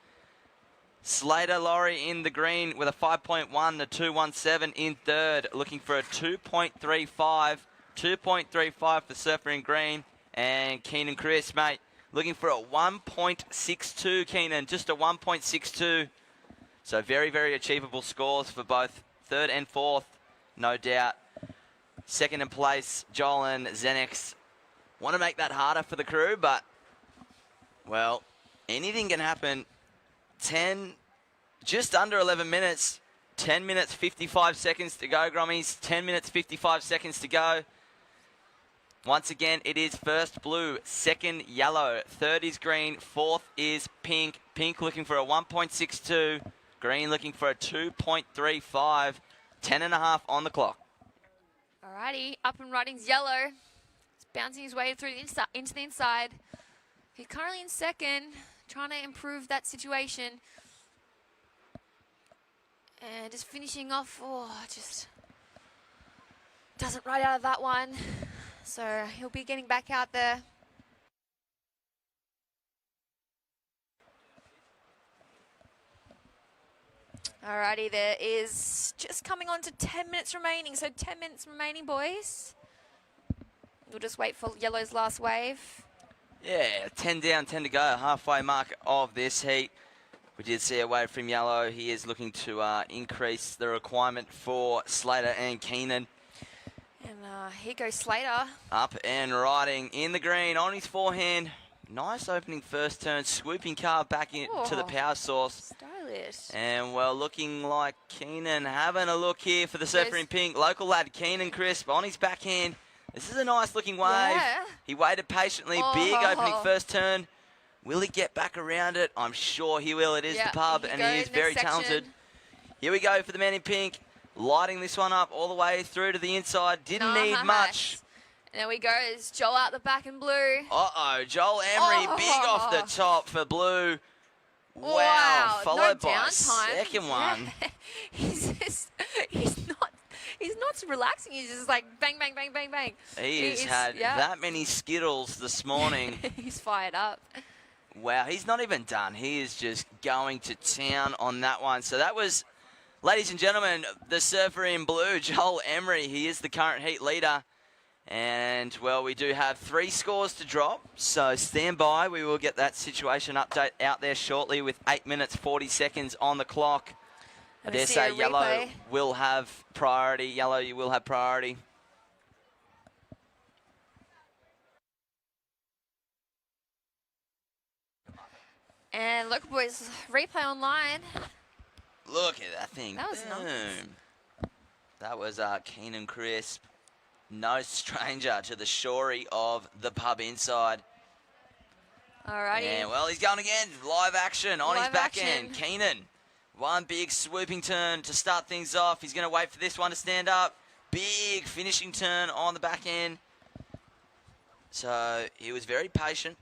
Slater Laurie in the green with a 5.1 to 2.17 in third, looking for a 2.35. 2.35 for Surfer in green. And Keenan Chris, mate, looking for a 1.62, Keenan, just a 1.62. So very, very achievable scores for both third and fourth, no doubt. Second in place, Joel and Xenex want to make that harder for the crew, but, well, anything can happen. 10, just under 11 minutes, 10 minutes, 55 seconds to go, Grommies. 10 minutes, 55 seconds to go. Once again, it is first blue, second yellow, third is green, fourth is pink. Pink looking for a 1.62, green looking for a 2.35, 10.5 on the clock. Alrighty, up and riding's Yellow. He's bouncing his way through the into the inside. He's currently in second, trying to improve that situation. And just finishing off, just doesn't ride out of that one. So he'll be getting back out there. Alrighty, there is just coming on to 10 minutes remaining. So 10 minutes remaining, boys. We'll just wait for Yellow's last wave. Yeah, 10 down, 10 to go. Halfway mark of this heat. We did see a wave from Yellow. He is looking to increase the requirement for Slater and Keenan. And here goes Slater. Up and riding in the green on his forehand. Nice opening first turn, swooping car back into the power source. Stylish. And, well, looking like Keenan having a look here for the Surfer in pink. Local lad Keenan Crisp on his backhand. This is a nice looking wave. Yeah. He waited patiently. Big opening first turn. Will he get back around it? I'm sure he will. It is the pub, and he is very talented. Here we go for the man in pink. Lighting this one up all the way through to the inside. Didn't need much. And there we go. It's Joel out the back in blue. Uh-oh. Joel Emery big off the top for blue. Wow. Followed by a second one. Yeah. He's not relaxing. He's just like bang, bang, bang, bang, bang. He has had that many Skittles this morning. He's fired up. Wow, he's not even done. He is just going to town on that one. So that was, ladies and gentlemen, the Surfer in blue, Joel Emery. He is the current heat leader. And, well, we do have 3 scores to drop. So stand by. We will get that situation update out there shortly with 8 minutes, 40 seconds on the clock. I dare say Yellow will have priority. Yellow, you will have priority. And look, boys, replay online. Look at that thing. That was nice. That was Keenan Crisp. No stranger to the shorey of the pub inside. Alrighty. And, well, he's going again. Live action on his Live back action. end. Keenan. One big swooping turn to start things off. He's going to wait for this one to stand up. Big finishing turn on the back end. So he was very patient.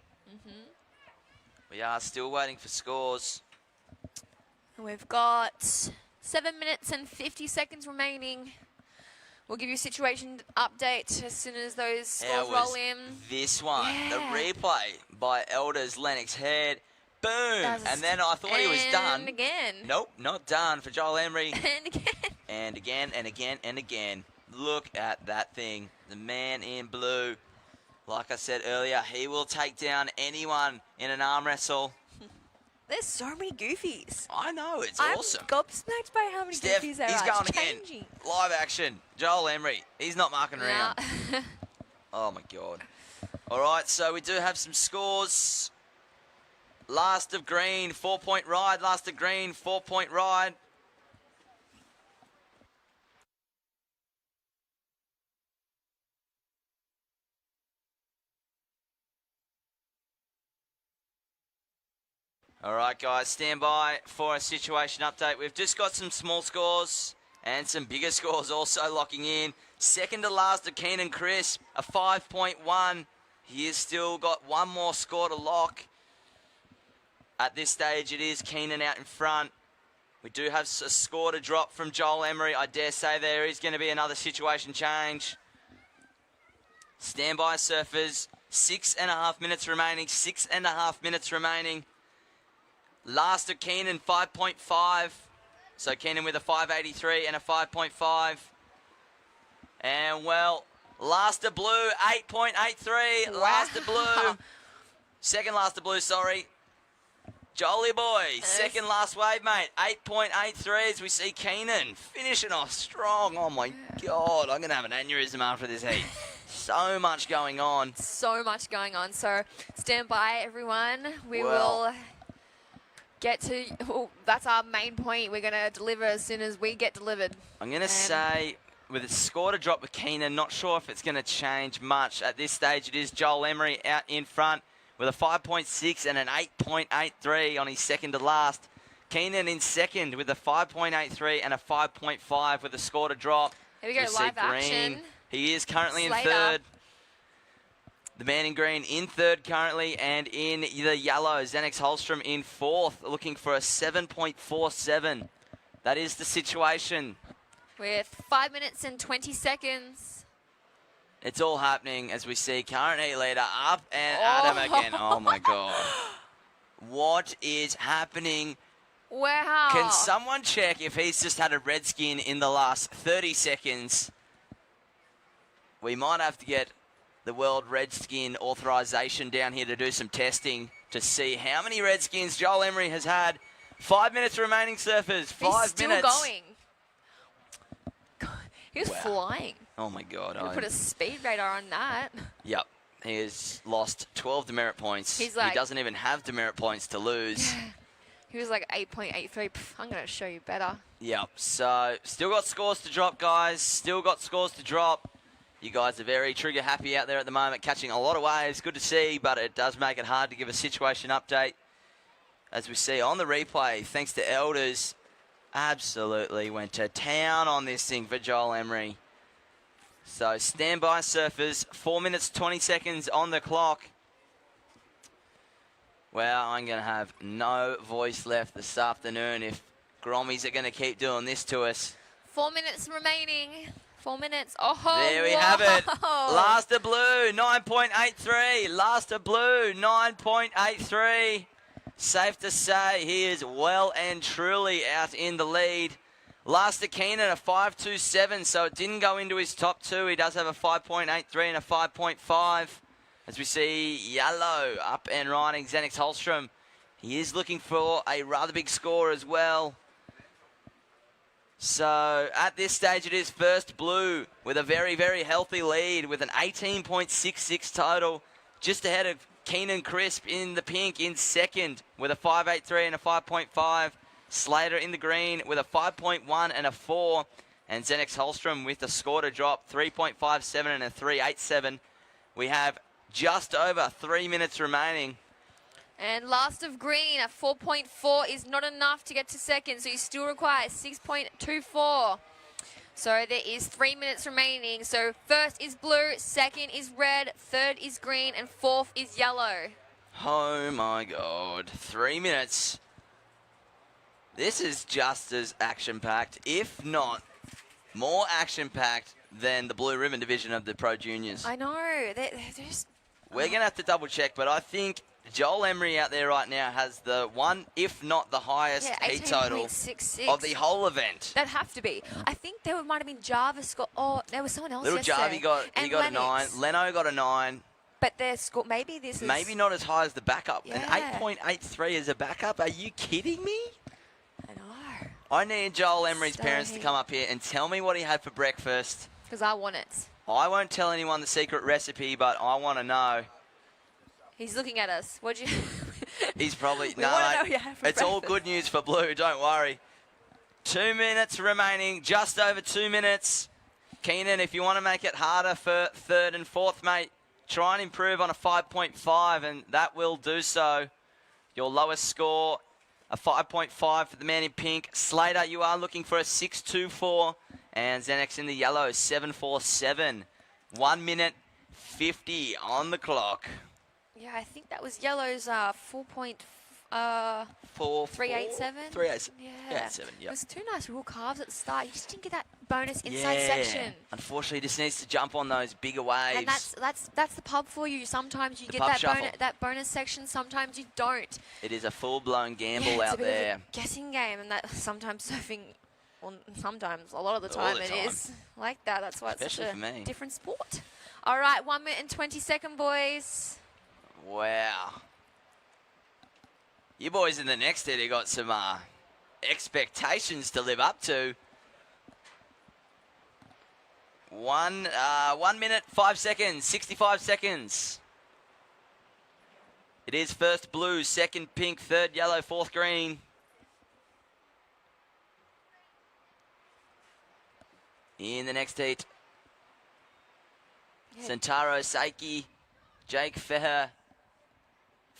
We are still waiting for scores. We've got 7 minutes and 50 seconds remaining. We'll give you a situation update as soon as those scores roll in. This one, Yeah. the replay by Elders Lennox Head. Boom! And then I thought he was done. And again. Nope, not done for Joel Emery. And again. And again, and again, and again. Look at that thing. The man in blue. Like I said earlier, he will take down anyone in an arm wrestle. There's so many goofies. I know, it's I'm awesome. gobsmacked by how many Steph, goofies there he's are. going It's again. changing. Live action. Joel Emery. He's not marking around. Yeah. Oh, my God. All right, so we do have some scores. Last of green, 4-point ride. Last of green, 4-point ride. All right, guys, stand by for a situation update. We've just got some small scores and some bigger scores also locking in. Second to last of Keenan Crisp, a 5.1. He has still got one more score to lock. At this stage, it is Keenan out in front. We do have a score to drop from Joel Emery. I dare say there is going to be another situation change. Stand by, surfers. 6.5 minutes remaining. 6.5 minutes remaining. Last of Keenan, 5.5. So Keenan with a 5.83 and a 5.5. And, well, last of blue, 8.83. Wow. Last of blue. Second last of blue, sorry. Jolly boy, second last wave, mate. 8.83 as we see Keenan finishing off strong. Oh, my God. I'm going to have an aneurysm after this heat. So much going on. So much going on. So stand by, everyone. We Well, will get to... Oh, that's our main point. We're going to deliver as soon as we get delivered. I'm going to say, with a score to drop with Keenan, not sure if it's going to change much. At this stage, it is Joel Emery out in front with a 5.6 and an 8.83 on his second to last. Keenan in second with a 5.83 and a 5.5 with a score to drop. Here we go, see live action. Green. He is currently Slater. in third. The man in green in third currently, and in the yellow, Xanax Holstrom in fourth, looking for a 7.47. That is the situation. With 5 minutes and 20 seconds. It's all happening as we see current heat leader up and Adam again. Oh, my God. What is happening? Wow. Can someone check if he's just had a red skin in the last 30 seconds? We might have to get the World Red Skin authorization down here to do some testing to see how many red skins Joel Emery has had. 5 minutes remaining, surfers. 5 He's minutes. still going. He was flying. Oh, my God. You put a speed radar on that. Yep. He has lost 12 demerit points. He's like- he doesn't even have demerit points to lose. He was like 8.83. I'm going to show you better. Yep. So, still got scores to drop, guys. Still got scores to drop. You guys are very trigger happy out there at the moment, catching a lot of waves. Good to see, but it does make it hard to give a situation update. As we see on the replay, thanks to Elders, absolutely went to town on this thing for Joel Emery. So stand by, surfers. 4 minutes, 20 seconds on the clock. Well, I'm going to have no voice left this afternoon if Grommies are going to keep doing this to us. 4 minutes remaining. 4 minutes. Oh, There we have it. Last of blue, 9.83. Last of blue, 9.83. Safe to say he is well and truly out in the lead. Last of Keenan, a 5.27, so it didn't go into his top two. He does have a 5.83 and a 5.5. As we see yellow up and riding Xanax Holstrom. He is looking for a rather big score as well. So at this stage it is first blue with a very, very healthy lead with an 18.66 total. Just ahead of Keenan Crisp in the pink in second with a 5.83 and a 5.5. Slater in the green with a 5.1 and a 4. And Xenex Holstrom with the score to drop, 3.57 and a 3.87. We have just over 3 minutes remaining. And last of green at 4.4 is not enough to get to second, so you still require 6.24. So there is 3 minutes remaining. So first is blue, second is red, third is green, and fourth is yellow. Oh my God, 3 minutes. This is just as action-packed, if not more action-packed than the Blue Ribbon division of the Pro Juniors. I know. They're just... We're going to have to double-check, but I think Joel Emery out there right now has the one, if not the highest heat total 18.66 of the whole event. That'd have to be. I think there might have been Java score. Oh, there was someone else Little yesterday. Jarvie got a 9. Leno got a 9. But their score, maybe this is... Maybe not as high as the backup. Yeah. An 8.83 as a backup? Are you kidding me? I know. I need Joel Emery's So parents to come up here and tell me what he had for breakfast. Because I want it. I won't tell anyone the secret recipe, but I want to know. He's looking at us. What'd you... He's probably... We no, wanna mate, know what you had for it's all breakfast. good news for Blue, don't worry. 2 minutes remaining, just over 2 minutes. Keenan, if you want to make it harder for third and fourth, mate, try and improve on a 5.5, and that will do so. Your lowest score, a 5.5 for the man in pink. Slater, you are looking for a 6.24, and Xenex in the yellow, 7.47. 1 minute 50 on the clock. Yeah, I think that was yellow's 387. 387. Yeah. 387, It yep. was two nice real calves at the start. You just didn't get that bonus inside section. Unfortunately, he just needs to jump on those bigger waves. And that's the pub for you. Sometimes you The get pub that shuffle. that bonus section. Sometimes you don't. It is a full-blown gamble Yeah, it's out a bit there. of a guessing game, and that sometimes surfing, well, sometimes a lot of the All time the it time. is like that. That's why it's Especially such for a me. different sport. All right, 1 minute and 20-second, boys. Wow. You boys in the next hit have got some expectations to live up to. 1 minute, 5 seconds, 65 seconds. It is first blue, second pink, third yellow, fourth green. In the next heat, Yeah. Sentaro Saiki, Jake Feher,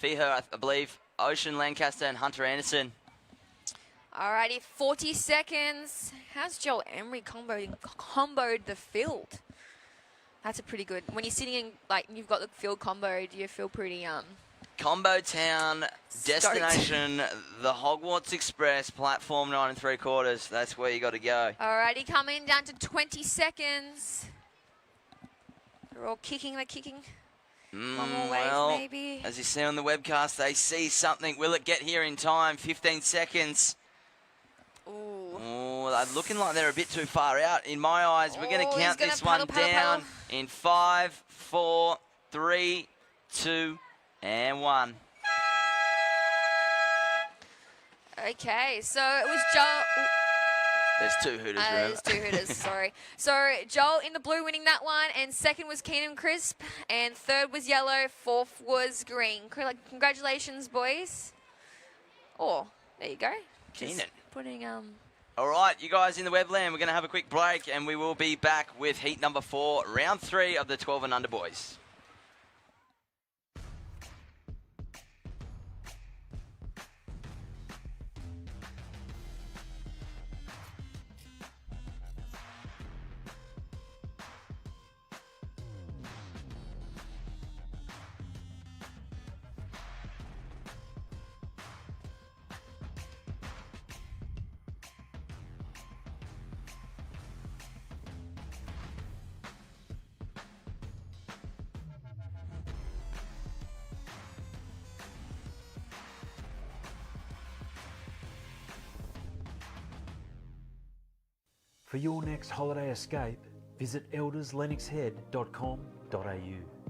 I believe, Ocean Lancaster and Hunter Anderson. Alrighty, 40 seconds. How's Joel Emery comboed the field? That's a pretty good. When you're sitting in, like, you've got the field combo, do you feel pretty, Combo Town, destination, the Hogwarts Express, platform 9 3/4. That's where you got to go. Alrighty, coming down to 20 seconds. They're all kicking, One more wave, Well, maybe. as you see on the webcast, they see something. Will it get here in time? 15 seconds. Ooh. Oh, they're looking like they're a bit too far out. In my eyes, we're going Oh, to he's count gonna this paddle, one paddle, down paddle. in 5, 4, 3, 2, and 1. Okay, so it was Joel. There's 2 hooters, remember? There's 2 hooters, sorry. So Joel in the blue winning that one, and second was Keenan Crisp, and third was yellow, fourth was green. Congratulations, boys. Oh, there you go. Just Keenan. putting All right, you guys in the webland, we're going to have a quick break, and we will be back with heat number 4, round 3 of the 12 and under boys. For your next holiday escape, visit elderslennoxhead.com.au.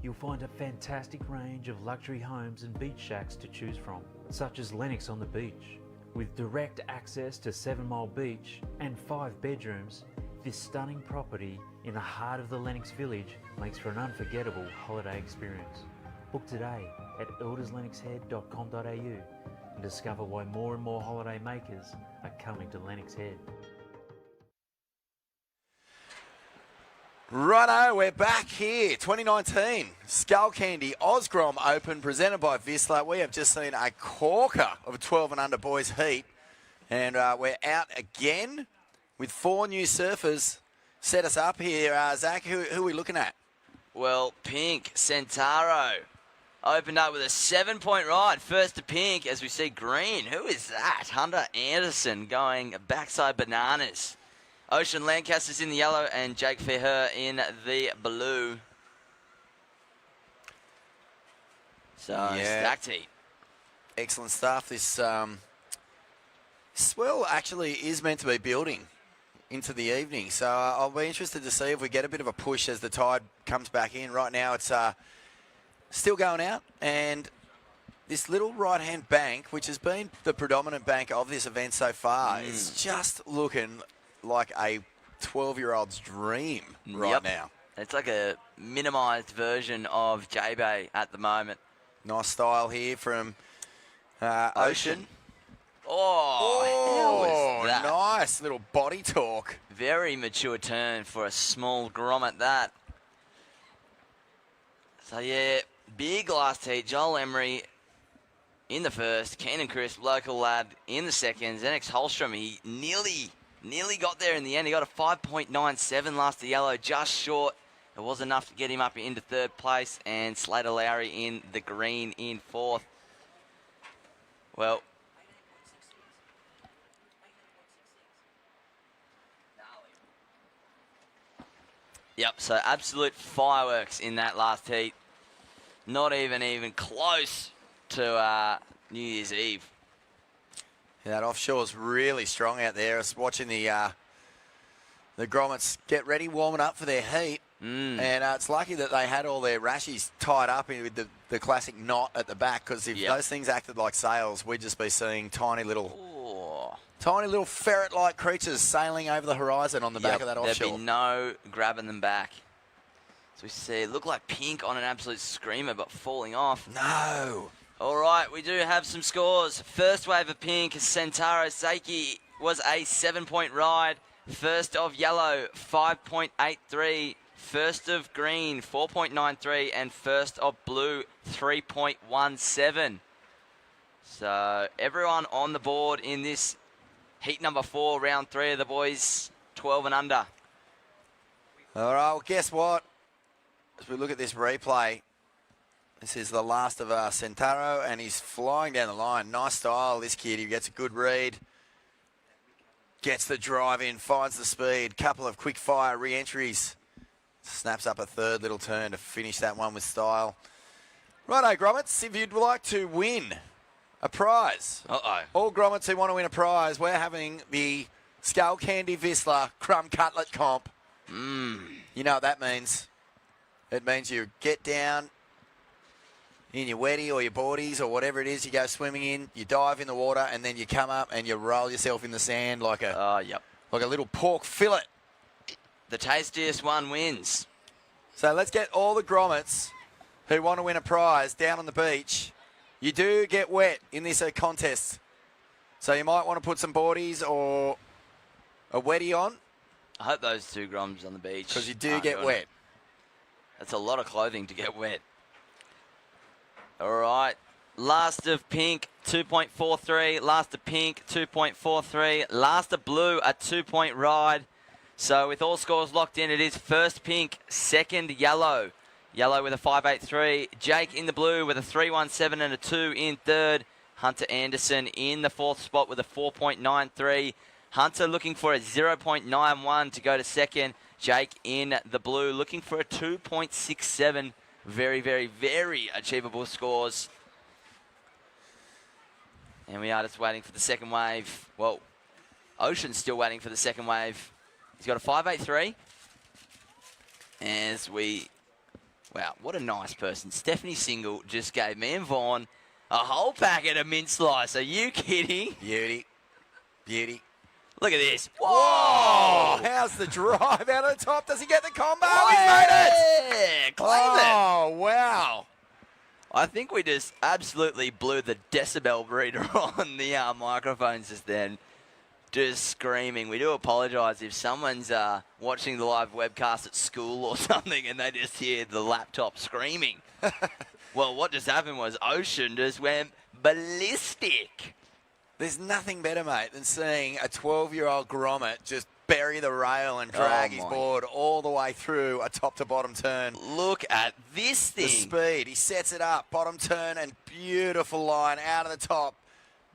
You'll find a fantastic range of luxury homes and beach shacks to choose from, such as Lennox on the Beach. With direct access to 7 Mile Beach and 5 bedrooms, this stunning property in the heart of the Lennox Village makes for an unforgettable holiday experience. Book today at elderslennoxhead.com.au and discover why more and more holiday makers are coming to Lennox Head. Righto, we're back here. 2019 Skullcandy OzGrom Open presented by Vissla. We have just seen a corker of a 12 and under boys heat. And we're out again with 4 new surfers. Set us up here. Zach, who are we looking at? Well, Pink Centauro opened up with a 7-point ride. First to Pink as we see green. Who is that? Hunter Anderson going backside bananas. Ocean Lancaster's in the yellow and Jake Fair in the blue. So, stacked heat. Excellent stuff. This swell actually is meant to be building into the evening. So I'll be interested to see if we get a bit of a push as the tide comes back in. Right now it's still going out, and this little right-hand bank, which has been the predominant bank of this event so far, is just looking like a 12-year-old's dream right now. It's like a minimised version of J-Bay at the moment. Nice style here from Ocean. Oh, that? Nice little body talk. Very mature turn for a small grom at that. So, yeah, big last heat. Joel Emery in the first. Keenan Crisp, local lad, in the second. Xenix Holstrom, he nearly got there in the end. He got a 5.97 last to yellow, just short. It was enough to get him up into third place. And Slater Lowry in the green in fourth. Well, yep, so absolute fireworks in that last heat. Not even close to New Year's Eve. Yeah, that offshore's really strong out there. I was watching the grommets get ready, warming up for their heat. And it's lucky that they had all their rashies tied up with the classic knot at the back, because if those things acted like sails, we'd just be seeing tiny little ferret-like creatures sailing over the horizon on the back of that offshore. There'd be no grabbing them back. So we see it looked like Pink on an absolute screamer, but falling off. No. All right, we do have some scores. First wave of Pink, Centauro Seiki was a 7-point ride. First of Yellow, 5.83. First of Green, 4.93. And first of Blue, 3.17. So everyone on the board in this heat number 4, round 3 of the boys, 12 and under. All right, well, guess what? As we look at this replay, this is the last of Centauro, and he's flying down the line. Nice style, this kid. He gets a good read. Gets the drive in, finds the speed. Couple of quick fire re-entries. Snaps up a third little turn to finish that one with style. Righto, grommets, if you'd like to win a prize. All grommets who want to win a prize, we're having the Skullcandy Vissla Crumb Cutlet Comp. You know what that means. It means you get down in your wetty or your boardies or whatever it is you go swimming in, you dive in the water, and then you come up and you roll yourself in the sand like a like a little pork fillet. The tastiest one wins. So let's get all the grommets who want to win a prize down on the beach. You do get wet in this contest, so you might want to put some boardies or a wetty on. I hope those 2 groms on the beach. Because you do get wet. That's a lot of clothing to get wet. All right. Last of Pink, 2.43. Last of Pink, 2.43. Last of Blue, a 2-point ride. So with all scores locked in, it is first Pink, second Yellow. Yellow with a 5.83. Jake in the blue with a 3.17 and a 2 in third. Hunter Anderson in the fourth spot with a 4.93. Hunter looking for a 0.91 to go to second. Jake in the blue looking for a 2.67. Very, very, very achievable scores. And we are just waiting for the second wave. Well, Ocean's still waiting for the second wave. He's got a 5.83. As we... Wow, what a nice person. Stephanie Single just gave me and Vaughn a whole packet of mint slice. Are you kidding? Beauty. Beauty. Look at this. Whoa! How's the drive out of the top? Does he get the combo? He's made it! Claim it. Oh, wow. I think we just absolutely blew the decibel reader on the microphones just then. just screaming. We do apologise if someone's watching the live webcast at school or something and they just hear the laptop screaming. Well, what just happened was Ocean just went ballistic. There's nothing better, mate, than seeing a 12-year-old grommet just bury the rail and drag his board all the way through a top-to-bottom turn. Look at this thing. The speed. He sets it up, bottom turn, and beautiful line out of the top.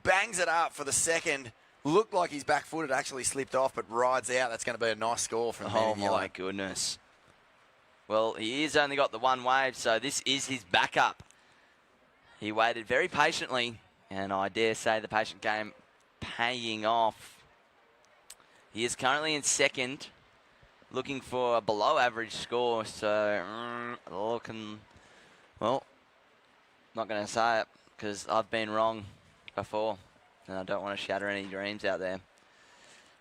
Bangs it up for the second. Looked like his back foot had actually slipped off, but rides out. That's going to be a nice score from him. Oh, my goodness. Well, he has only got the one wave, so this is his backup. He waited very patiently, and I dare say the patient game paying off. He is currently in second, looking for a below-average score, so looking, well, not going to say it, because I've been wrong before, and I don't want to shatter any dreams out there.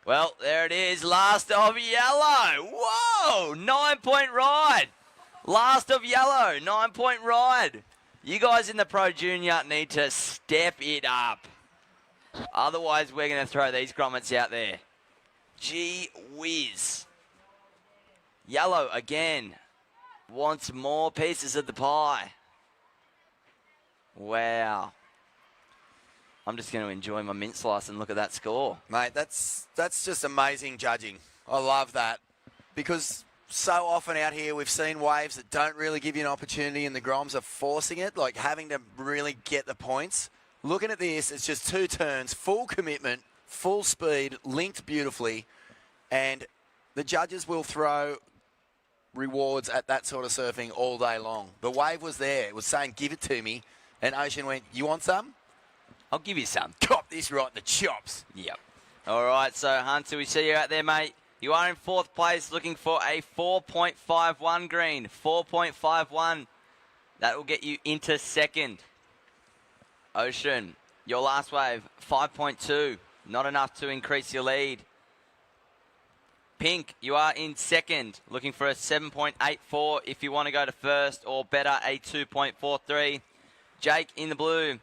Well, there it is, last of yellow. Whoa, 9-point ride. Last of yellow, 9-point ride. You guys in the Pro Junior need to step it up. Otherwise, we're going to throw these grommets out there. Gee whiz. Yellow again wants more pieces of the pie. Wow. I'm just going to enjoy my mint slice and look at that score. Mate, that's just amazing judging. I love that. Because so often out here we've seen waves that don't really give you an opportunity and the Groms are forcing it, like having to really get the points. Looking at this, it's just 2 turns, full commitment, full speed, linked beautifully, and the judges will throw rewards at that sort of surfing all day long. The wave was there. It was saying, give it to me, and Ocean went, you want some? I'll give you some. Cop this right in the chops. Yep. All right, so Hunter, we see you out there, mate. You are in 4th place looking for a 4.51 green. 4.51. That will get you into second. Ocean, your last wave, 5.2. Not enough to increase your lead. Pink, you are in second, looking for a 7.84 if you want to go to first, or better, a 2.43. Jake in the blue,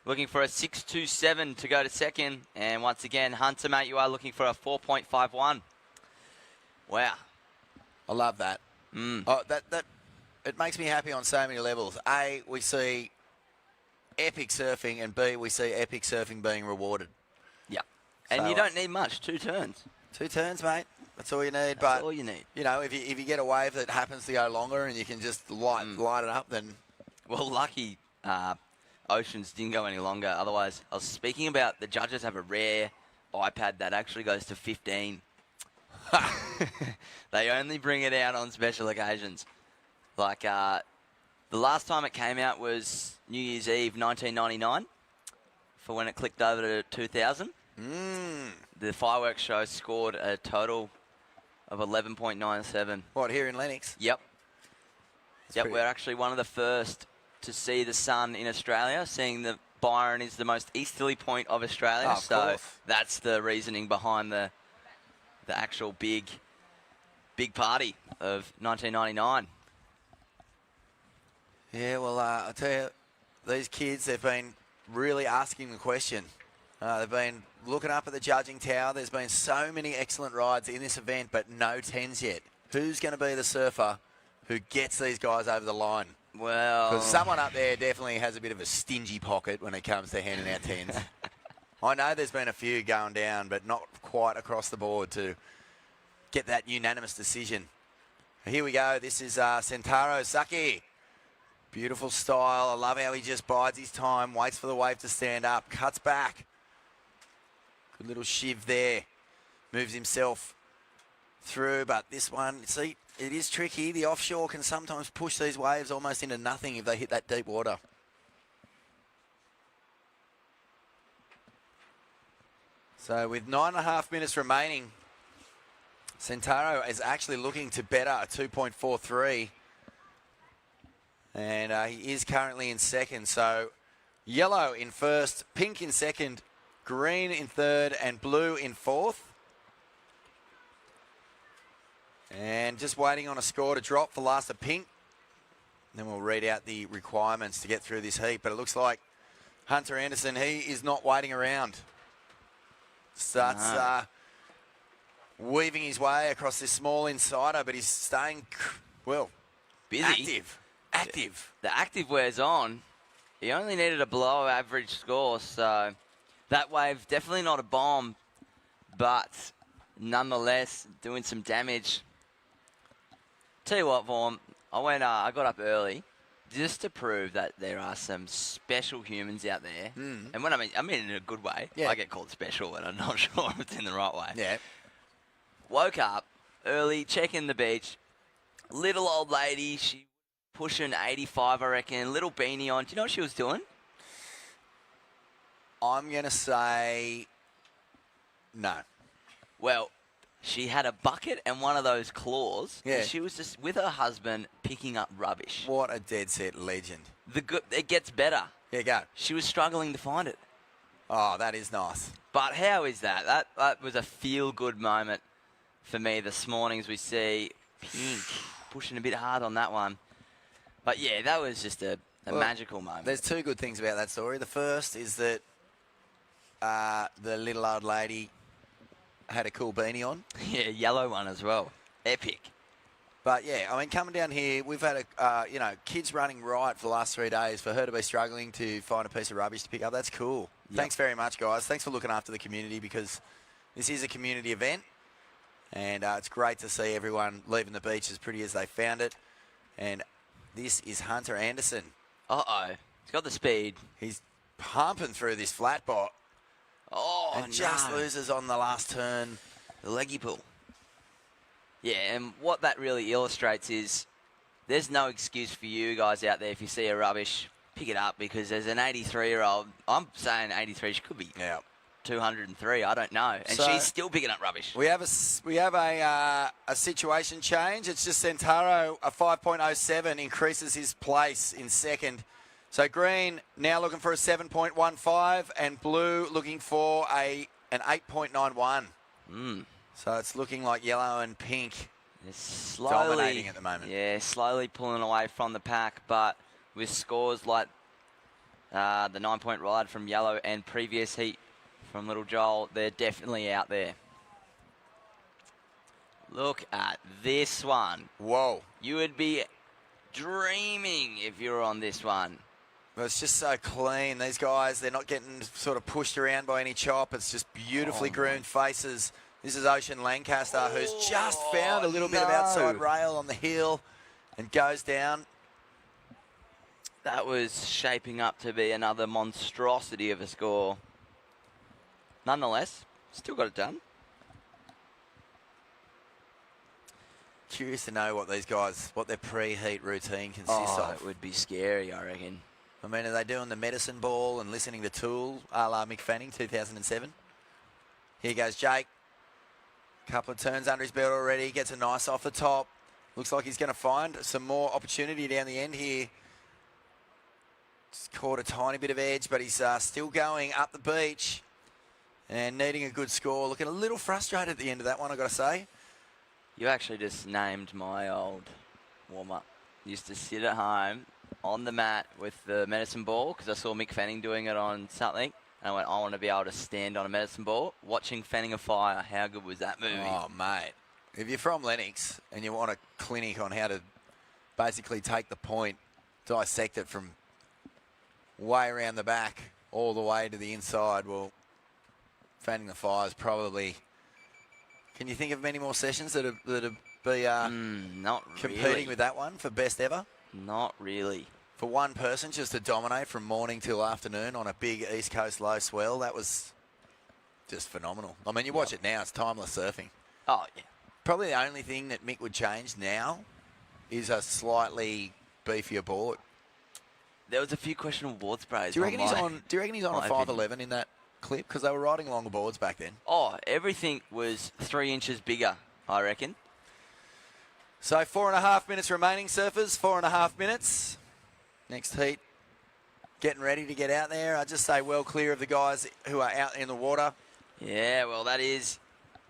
looking for a 6.27 to go to second. And once again, Hunter, mate, you are looking for a 4.51. Wow. I love that. Oh, it makes me happy on so many levels. A, we see epic surfing, and B, we see epic surfing being rewarded. Yeah. And So, you don't need much, 2 turns. 2 turns, mate. That's all you need. That's all you need. You know, if you get a wave that happens to go longer and you can just light it up, then... Well, lucky Oceans didn't go any longer. Otherwise, I was speaking about the judges have a rare iPad that actually goes to 15. They only bring it out on special occasions. Like, the last time it came out was New Year's Eve 1999 for when it clicked over to 2000. The fireworks show scored a total of 11.97. What, here in Lennox? Yep. We're actually one of the first to see the sun in Australia, seeing that Byron is the most easterly point of Australia. Of course. That's the reasoning behind the actual big party of 1999. Yeah, well, I'll tell you, these kids, they've been really asking the question. They've been looking up at the judging tower. There's been so many excellent rides in this event, but no 10s yet. Who's going to be the surfer who gets these guys over the line? Well... Because someone up there definitely has a bit of a stingy pocket when it comes to handing out 10s. I know there's been a few going down, but not quite across the board to get that unanimous decision. Here we go. This is Sentaro Saki. Beautiful style. I love how he just bides his time, waits for the wave to stand up, cuts back. Good little shiv there. Moves himself through, but this one, see, it is tricky. The offshore can sometimes push these waves almost into nothing if they hit that deep water. So with 9.5 minutes remaining, Sentaro is actually looking to better a 2.43. And he is currently in second. So yellow in first, pink in second, green in third, and blue in fourth. And just waiting on a score to drop for last of pink. Then we'll read out the requirements to get through this heat. But it looks like Hunter Anderson, he is not waiting around. Starts weaving his way across this small insider, but he's staying, well, Busy. Active. The active wears on. He only needed a below average score, so that wave, definitely not a bomb, but nonetheless doing some damage. Tell you what, Vaughn, I got up early just to prove that there are some special humans out there. And when I mean in a good way. Yeah. I get called special and I'm not sure if it's in the right way. Yeah. Woke up early, checking the beach. Little old lady, she pushing 85, I reckon. Little beanie on. Do you know what she was doing? I'm going to say no. Well, she had a bucket and one of those claws. Yeah. And she was just with her husband picking up rubbish. What a dead set legend. It gets better. Yeah, go. She was struggling to find it. Oh, that is nice. But how is that? That was a feel-good moment for me this morning as we see Pink pushing a bit hard on that one. But, yeah, that was just a magical moment. There's two good things about that story. The first is that the little old lady had a cool beanie on. Yeah, yellow one as well. Epic. But, yeah, I mean, coming down here, we've had, kids running right for the last 3 days. For her to be struggling to find a piece of rubbish to pick up, that's cool. Yep. Thanks very much, guys. Thanks for looking after the community because this is a community event. And it's great to see everyone leaving the beach as pretty as they found it. And this is Hunter Anderson. Uh-oh. He's got the speed. He's pumping through this flat bot. Oh, and just loses on the last turn. The leggy pull. Yeah, and what that really illustrates is there's no excuse for you guys out there if you see a rubbish, pick it up because there's an 83-year-old. I'm saying 83, she could be 203, I don't know. And So, she's still picking up rubbish. We have a situation change. It's just Centaro, a 5.07 increases his place in second. So green now looking for a 7.15 and blue looking for an 8.91. So it's looking like yellow and pink dominating at the moment. Yeah, slowly pulling away from the pack, but with scores like the 9-point ride from yellow and previous heat from Little Joel, they're definitely out there. Look at this one. Whoa. You would be dreaming if you were on this one. Well, it's just so clean. These guys, they're not getting sort of pushed around by any chop. It's just beautifully groomed faces. This is Ocean Lancaster, who's just found a little bit of outside rail on the hill and goes down. That was shaping up to be another monstrosity of a score. Nonetheless, still got it done. Curious to know what these guys, what their pre-heat routine consists of. It would be scary, I reckon. I mean, are they doing the medicine ball and listening to Tool, a la Mick Fanning, 2007? Here goes Jake. Couple of turns under his belt already. Gets a nice off the top. Looks like he's going to find some more opportunity down the end here. Just caught a tiny bit of edge, but he's still going up the beach and needing a good score. Looking a little frustrated at the end of that one, I've got to say. You actually just named my old warm-up. Used to sit at home on the mat with the medicine ball because I saw Mick Fanning doing it on something. And I went, I want to be able to stand on a medicine ball. Watching Fanning a Fire, how good was that movie? Oh, mate. If you're from Lennox and you want a clinic on how to basically take the point, dissect it from way around the back all the way to the inside, well, Fanning the Fire is probably... Can you think of many more sessions that would be not competing really with that one for best ever? Not really. For one person just to dominate from morning till afternoon on a big East Coast low swell, that was just phenomenal. I mean, you watch it now, it's timeless surfing. Oh, yeah. Probably the only thing that Mick would change now is a slightly beefier board. There was a few questionable board sprays. Do you reckon he's on a 511 in that clip? Because they were riding longer boards back then. Oh, everything was 3 inches bigger, I reckon. So 4.5 minutes remaining, surfers. 4.5 minutes. Next heat. Getting ready to get out there. I just say well clear of the guys who are out in the water. Yeah, well, that is...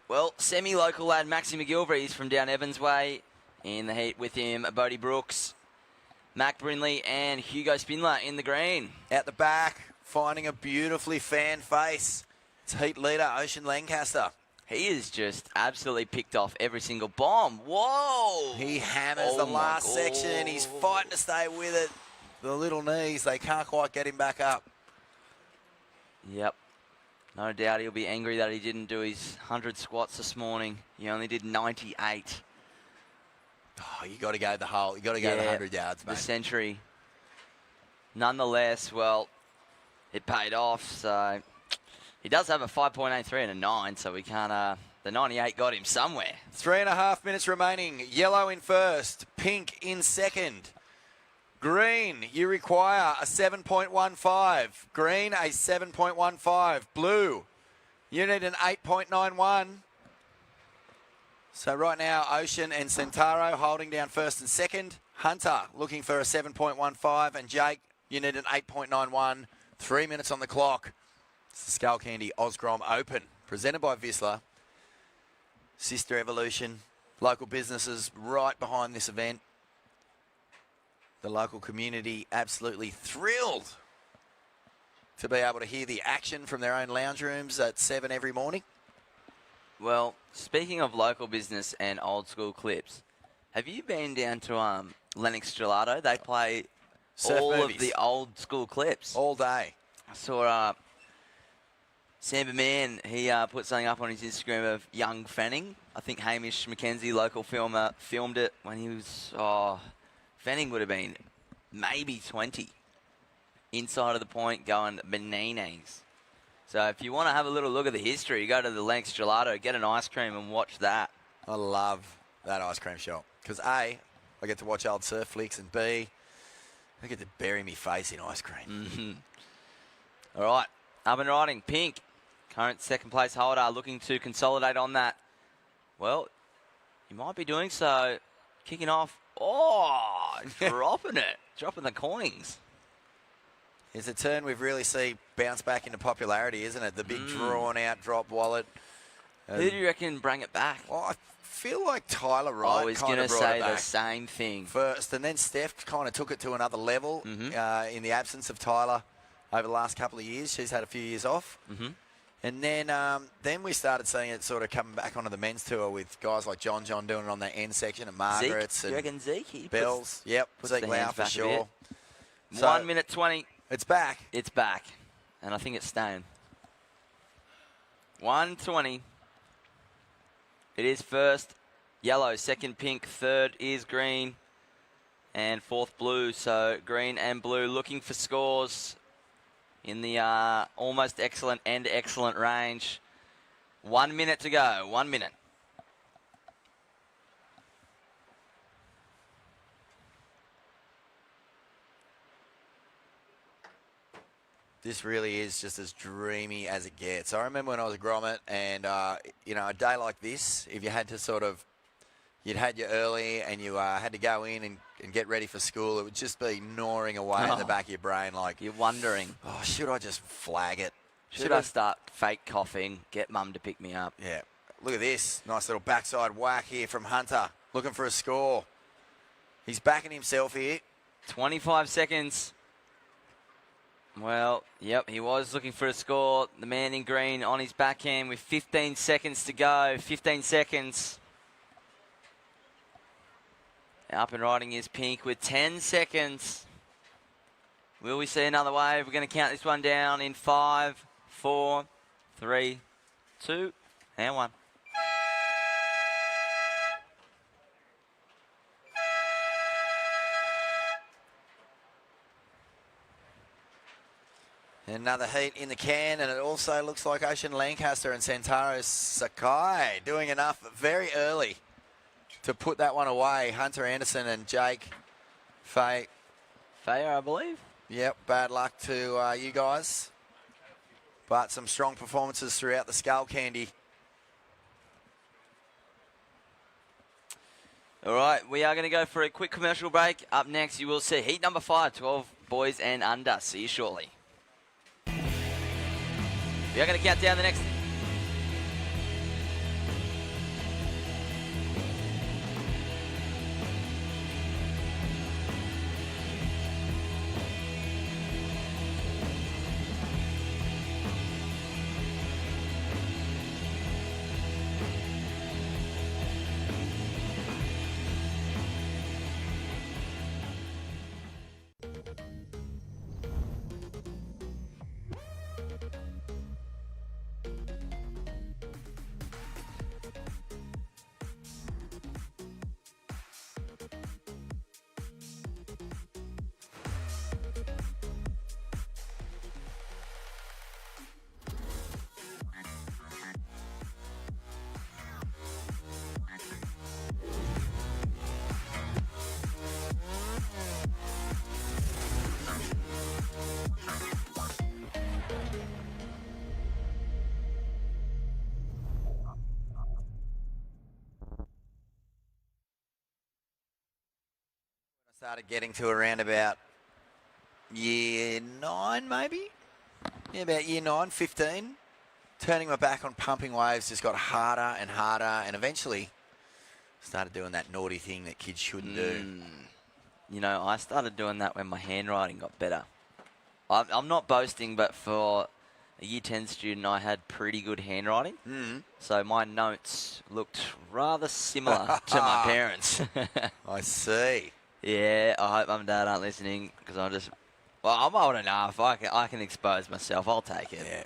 Well, semi-local lad Maxi McGilvery is from down Evans Way. In the heat with him, Bodie Brooks, Mac Brindley and Hugo Spindler in the green. Out the back, finding a beautifully fanned face. It's heat leader, Ocean Lancaster. He is just absolutely picked off every single bomb. Whoa! He hammers the last section. He's fighting to stay with it. The little knees, they can't quite get him back up. Yep. No doubt he'll be angry that he didn't do his 100 squats this morning. He only did 98. Oh, you got to go the whole. You got to go the 100 yards, mate. The century. Nonetheless, well, it paid off. So he does have a 5.83 and a 9, so we can't. The 98 got him somewhere. 3.5 minutes remaining. Yellow in first, pink in second. Green, you require a 7.15. Green, a 7.15. Blue, you need an 8.91. So right now, Ocean and Centauro holding down first and second. Hunter looking for a 7.15. And Jake, you need an 8.91. 3 minutes on the clock. It's the Skullcandy OzGrom Open, presented by Vissla. Sister Evolution, local businesses right behind this event. The local community absolutely thrilled to be able to hear the action from their own lounge rooms at 7 every morning. Well, speaking of local business and old school clips, have you been down to Lennox Gelato? They play Surf all movies. of the old school clips. All day. I saw Samba Man, he put something up on his Instagram of young Fanning. I think Hamish McKenzie, local filmer, filmed it when he was... Fanning would have been maybe 20 inside of the point going bananas. So if you want to have a little look at the history, go to the Lennox Gelato, get an ice cream and watch that. I love that ice cream shop because A, I get to watch old surf flicks, and B, I get to bury me face in ice cream. All right, up and riding, pink. Current second place holder looking to consolidate on that. Well, you might be doing so. Kicking off. Oh, dropping it. Dropping the coins. It's a turn we've really seen bounce back into popularity, isn't it? The big drawn-out drop wallet. Who do you reckon bring it back? Well, I feel like Tyler Wright I was kind going of to brought say it the back same thing. first, and then Steph kind of took it to another level in the absence of Tyler over the last couple of years. She's had a few years off. And then we started seeing it sort of coming back onto the men's tour with guys like John doing it on the end section and Margaret's. Zeke? You reckon Zeke? He Bells. Yep. puts Zeke the Lau hands for back a sure. bit. So 1 minute 20. it's back. It's back. And I think it's staying. 1:20. It is first yellow, second pink, third is green, and fourth blue. So green and blue looking for scores in the almost excellent and excellent range. 1 minute to go. 1 minute. This really is just as dreamy as it gets. I remember when I was a grommet and, you know, a day like this, if you had to sort of, you'd had your early and you had to go in and get ready for school, it would just be gnawing away in the back of your brain like... You're wondering. Oh, should I just flag it? Should I start fake coughing, get mum to pick me up? Yeah. Look at this. Nice little backside whack here from Hunter. Looking for a score. He's backing himself here. 25 seconds. Well, yep, he was looking for a score. The man in green on his backhand with 15 seconds to go. 15 seconds. Up and riding is pink with 10 seconds. Will we see another wave? We're going to count this one down in 5, 4, 3, 2, and 1. Another heat in the can, and it also looks like Ocean Lancaster and Centauro Sakai doing enough very early to put that one away. Hunter Anderson and Jake Faye, I believe. Yep, bad luck to you guys. But some strong performances throughout the Skullcandy. All right, we are going to go for a quick commercial break. Up next, you will see heat number 5, 12 boys and under. See you shortly. We are going to count down the next... started getting to around about year 9, maybe. Yeah, about year 9, 15. Turning my back on pumping waves just got harder and harder, and eventually started doing that naughty thing that kids shouldn't do. You know, I started doing that when my handwriting got better. I'm not boasting, but for a year 10 student, I had pretty good handwriting. So my notes looked rather similar to my parents. I see. Yeah, I hope Mum and Dad aren't listening, because I'm old enough. I can expose myself. I'll take it. Yeah.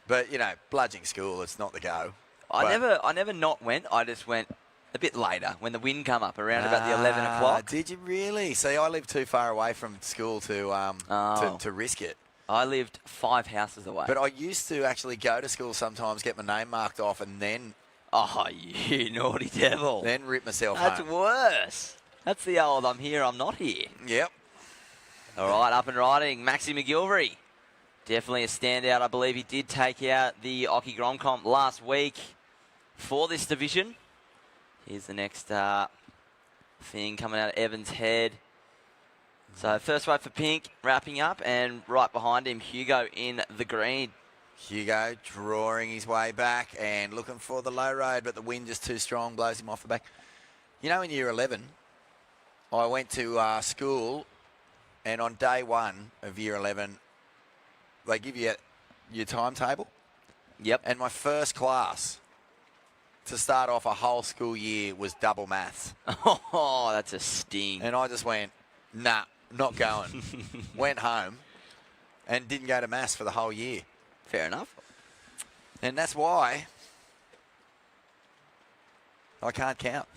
But, you know, bludgeoning school, it's not the go. I never not went. I just went a bit later when the wind come up around about the 11 o'clock. Did you really? See, I lived too far away from school to risk it. I lived 5 houses away. But I used to actually go to school sometimes, get my name marked off, and then... Oh, you naughty devil. Then rip myself That's home. worse. That's the old I'm here, I'm not here. Yep. All right, up and riding. Maxi McGilvery. Definitely a standout. I believe he did take out the OzGrom Comp last week for this division. Here's the next thing coming out of Evans' head. So first wave for Pink, wrapping up, and right behind him, Hugo in the green. Hugo drawing his way back and looking for the low road, but the wind just too strong, blows him off the back. You know, in year 11, I went to school, and on day 1 of year 11, they give you your timetable. Yep. And my first class to start off a whole school year was double maths. Oh, that's a sting. And I just went, nah, not going. Went home and didn't go to maths for the whole year. Fair enough. And that's why I can't count.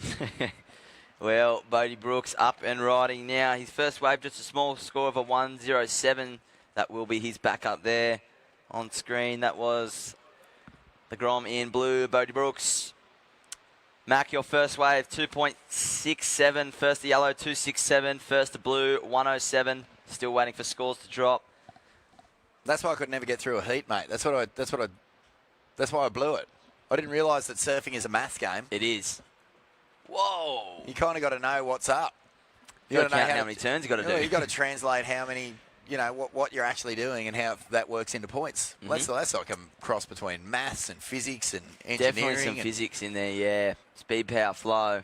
Well, Bodie Brooks up and riding now. His first wave, just a small score of a 107. That will be his backup there on screen. That was the Grom in blue, Bodie Brooks. Mac, your first wave, 2.67. First to yellow, 267. First to blue, 107. Still waiting for scores to drop. That's why I could never get through a heat, mate. That's why I blew it. I didn't realise that surfing is a maths game. It is. Whoa! You kind of got to know what's up. You got to count how many turns you got to do. You got to translate how many, you know, what you're actually doing and how that works into points. That's like a cross between maths and physics and engineering. Definitely some physics in there, yeah. Speed, power, flow.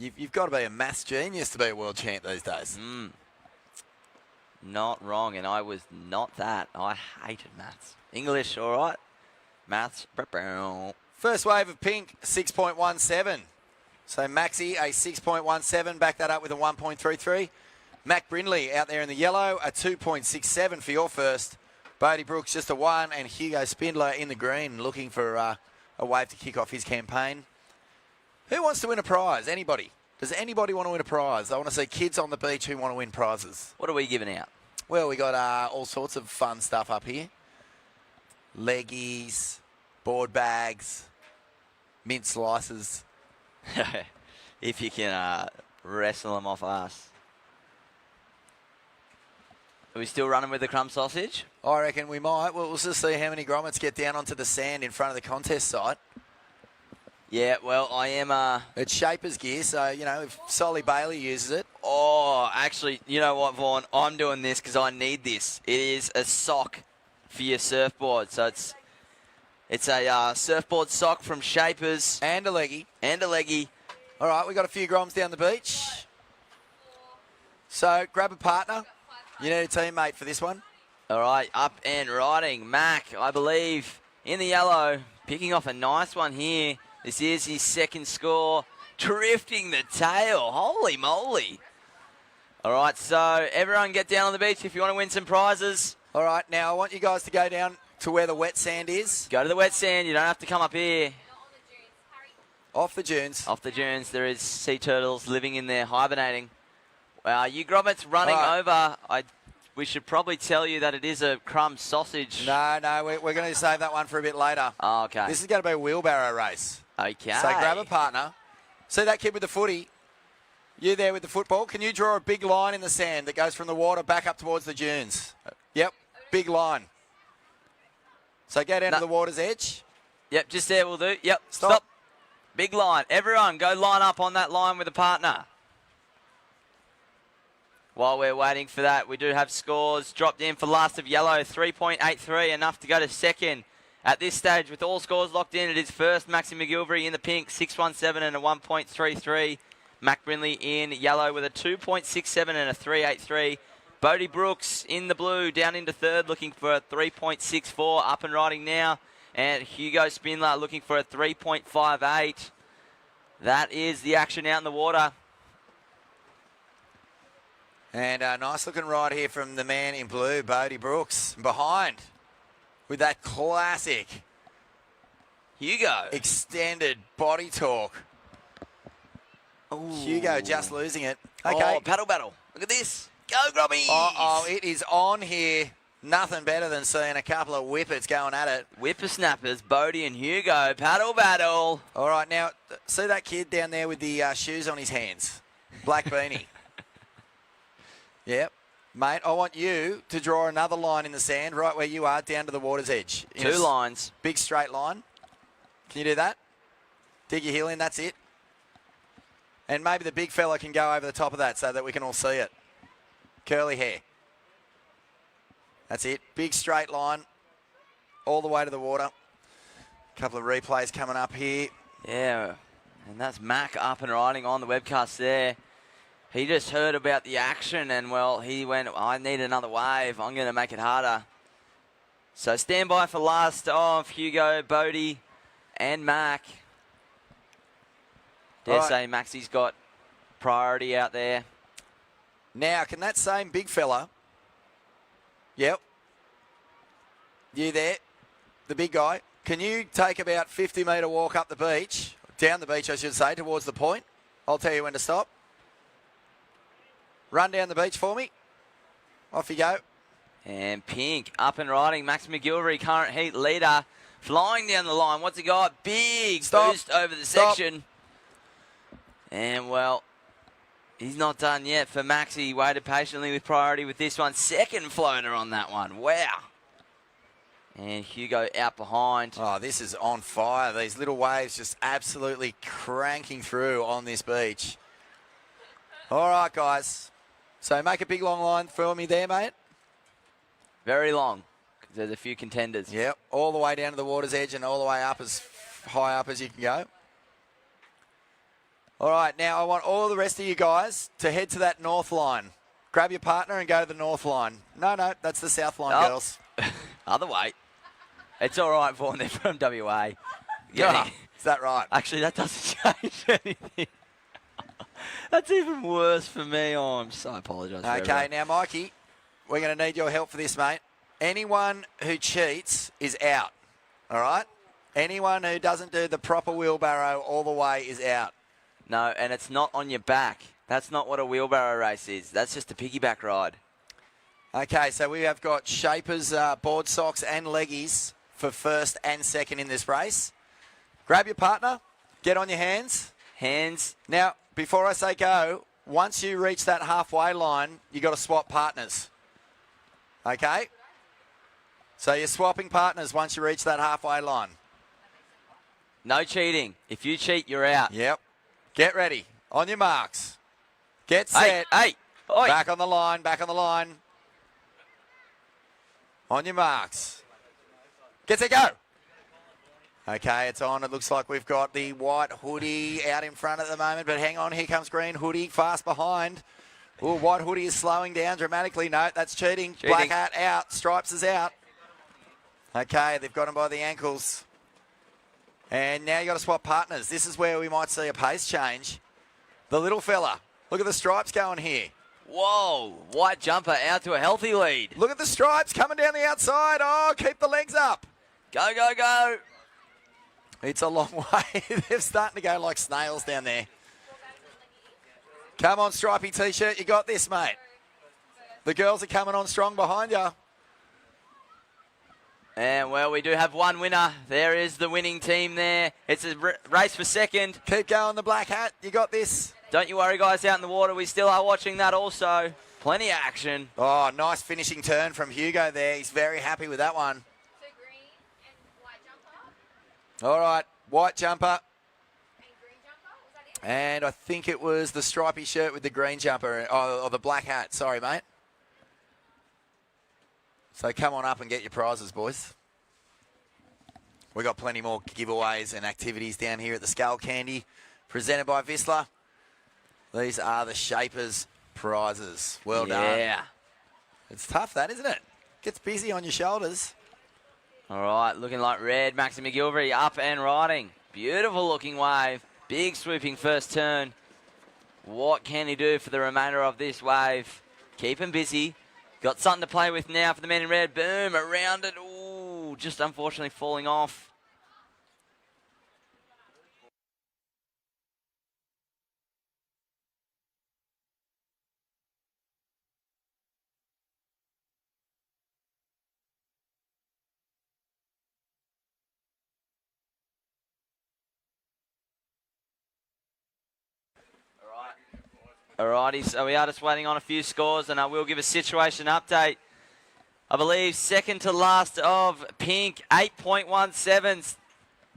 You've got to be a maths genius to be a world champ these days. Not wrong, and I was not that. I hated maths. English, all right. Maths. First wave of Pink, 6.17. So Maxi, a 6.17. Back that up with a 1.33. Mac Brindley out there in the yellow, a 2.67 for your first. Bodie Brooks just a 1, and Hugo Spindler in the green looking for a wave to kick off his campaign. Who wants to win a prize? Anybody? Does anybody want to win a prize? I want to see kids on the beach who want to win prizes. What are we giving out? Well, we got all sorts of fun stuff up here. Leggies, board bags, mint slices. If you can wrestle them off us. Are we still running with the crumb sausage? I reckon we might. We'll just see how many grommets get down onto the sand in front of the contest site. Yeah, well, I am... It's Shaper's gear, so, you know, if Solly Bailey uses it. Oh, actually, you know what, Vaughn? I'm doing this because I need this. It is a sock for your surfboard. So it's a surfboard sock from Shaper's. And a leggy. And a leggy. All right, we got a few groms down the beach. So grab a partner. You need a teammate for this one. All right, up and riding. Mac, I believe, in the yellow. Picking off a nice one here. This is his second score. Drifting the tail. Holy moly. All right, so everyone get down on the beach if you want to win some prizes. All right, now I want you guys to go down to where the wet sand is. Go to the wet sand. You don't have to come up here. Off the dunes. Off the dunes. There is sea turtles living in there, hibernating. You grommets running over. We should probably tell you that it is a crumb sausage. No, we're going to save that one for a bit later. Oh, okay. This is going to be a wheelbarrow race. Okay. So grab a partner. See that kid with the footy? You there with the football? Can you draw a big line in the sand that goes from the water back up towards the dunes? Yep, big line. So go down to the water's edge. Yep, just there will do. Yep, stop. Big line. Everyone, go line up on that line with a partner. While we're waiting for that, we do have scores dropped in for last of yellow, 3.83, enough to go to second. At this stage, with all scores locked in, it is first Maxi McGilvery in the pink, 6.17 and a 1.33. Mac Brindley in yellow with a 2.67 and a 3.83. Bodie Brooks in the blue, down into third, looking for a 3.64, up and riding now. And Hugo Spindler looking for a 3.58. That is the action out in the water. And a nice looking ride here from the man in blue, Bodie Brooks. Behind with that classic Hugo. Extended body torque. Ooh. Hugo just losing it. Okay. Oh, paddle battle. Look at this. Go, Grobbies. Oh, it is on here. Nothing better than seeing a couple of whippets going at it. Whippersnappers, Bodie and Hugo. Paddle battle. All right, now, see that kid down there with the shoes on his hands? Black beanie. Yep. Mate, I want you to draw another line in the sand right where you are, down to the water's edge. Two lines. Big straight line. Can you do that? Dig your heel in, that's it. And maybe the big fella can go over the top of that so that we can all see it. Curly hair. That's it. Big straight line all the way to the water. A couple of replays coming up here. Yeah, and that's Mac up and riding on the webcast there. He just heard about the action and, well, he went, I need another wave. I'm going to make it harder. So stand by for last of Hugo, Bodie, and Mac. Dare say Maxi's got priority out there. Now, can that same big fella, yep, you there, the big guy, can you take about 50-metre walk up the beach, down the beach I should say, towards the point? I'll tell you when to stop. Run down the beach for me. Off you go. And Pink up and riding. Max McGilvery, current heat leader, flying down the line. What's he got? Big boost over the section. And, well, he's not done yet for Max. He waited patiently with priority with this one. Second floater on that one. Wow. And Hugo out behind. Oh, this is on fire. These little waves just absolutely cranking through on this beach. All right, guys. So make a big long line for me there, mate. Very long, because there's a few contenders. Yep, all the way down to the water's edge and all the way up as high up as you can go. All right, now I want all the rest of you guys to head to that north line. Grab your partner and go to the north line. No, that's the south line, girls. Other way. It's all right, Vaughan, they're from WA. Yeah, is that right? Actually, that doesn't change anything. That's even worse for me. Oh, I'm so apologise. Okay, now, Mikey, we're going to need your help for this, mate. Anyone who cheats is out, all right? Anyone who doesn't do the proper wheelbarrow all the way is out. No, and it's not on your back. That's not what a wheelbarrow race is. That's just a piggyback ride. Okay, so we have got Shapers, board socks and leggies for first and second in this race. Grab your partner. Get on your hands. Hands. Now, before I say go, once you reach that halfway line, you got to swap partners. Okay? So you're swapping partners once you reach that halfway line. No cheating. If you cheat, you're out. Yep. Get ready. On your marks. Get set. Hey. Oi. Back on the line. Back on the line. On your marks. Get set, go. Okay, it's on. It looks like we've got the white hoodie out in front at the moment, but hang on. Here comes green hoodie fast behind. Oh, white hoodie is slowing down dramatically. No, that's cheating. Black hat out. Stripes is out. Okay, they've got him by the ankles. And now you got to swap partners. This is where we might see a pace change. The little fella. Look at the stripes going here. Whoa, white jumper out to a healthy lead. Look at the stripes coming down the outside. Oh, keep the legs up. Go, go, go. It's a long way. They're starting to go like snails down there. Come on, stripy T-shirt. You got this, mate. The girls are coming on strong behind you. And, well, we do have one winner. There is the winning team there. It's a race for second. Keep going, the black hat. You got this. Don't you worry, guys, out in the water. We still are watching that also. Plenty of action. Oh, nice finishing turn from Hugo there. He's very happy with that one. So green and white jumper. All right, white jumper. And green jumper. Was And I think it was the stripy shirt with the green jumper, or the black hat. Sorry, mate. So come on up and get your prizes, boys. We've got plenty more giveaways and activities down here at the Skullcandy, presented by Vissla. These are the Shapers prizes. Well done. Yeah. It's tough, that, isn't it? Gets busy on your shoulders. All right, looking like red. Maxi McGilvery up and riding. Beautiful looking wave. Big swooping first turn. What can he do for the remainder of this wave? Keep him busy. Got something to play with now for the man in red. Boom, around it. Ooh, just unfortunately falling off. Alrighty, so we are just waiting on a few scores, and I will give a situation update. I believe second to last of Pink, 8.17,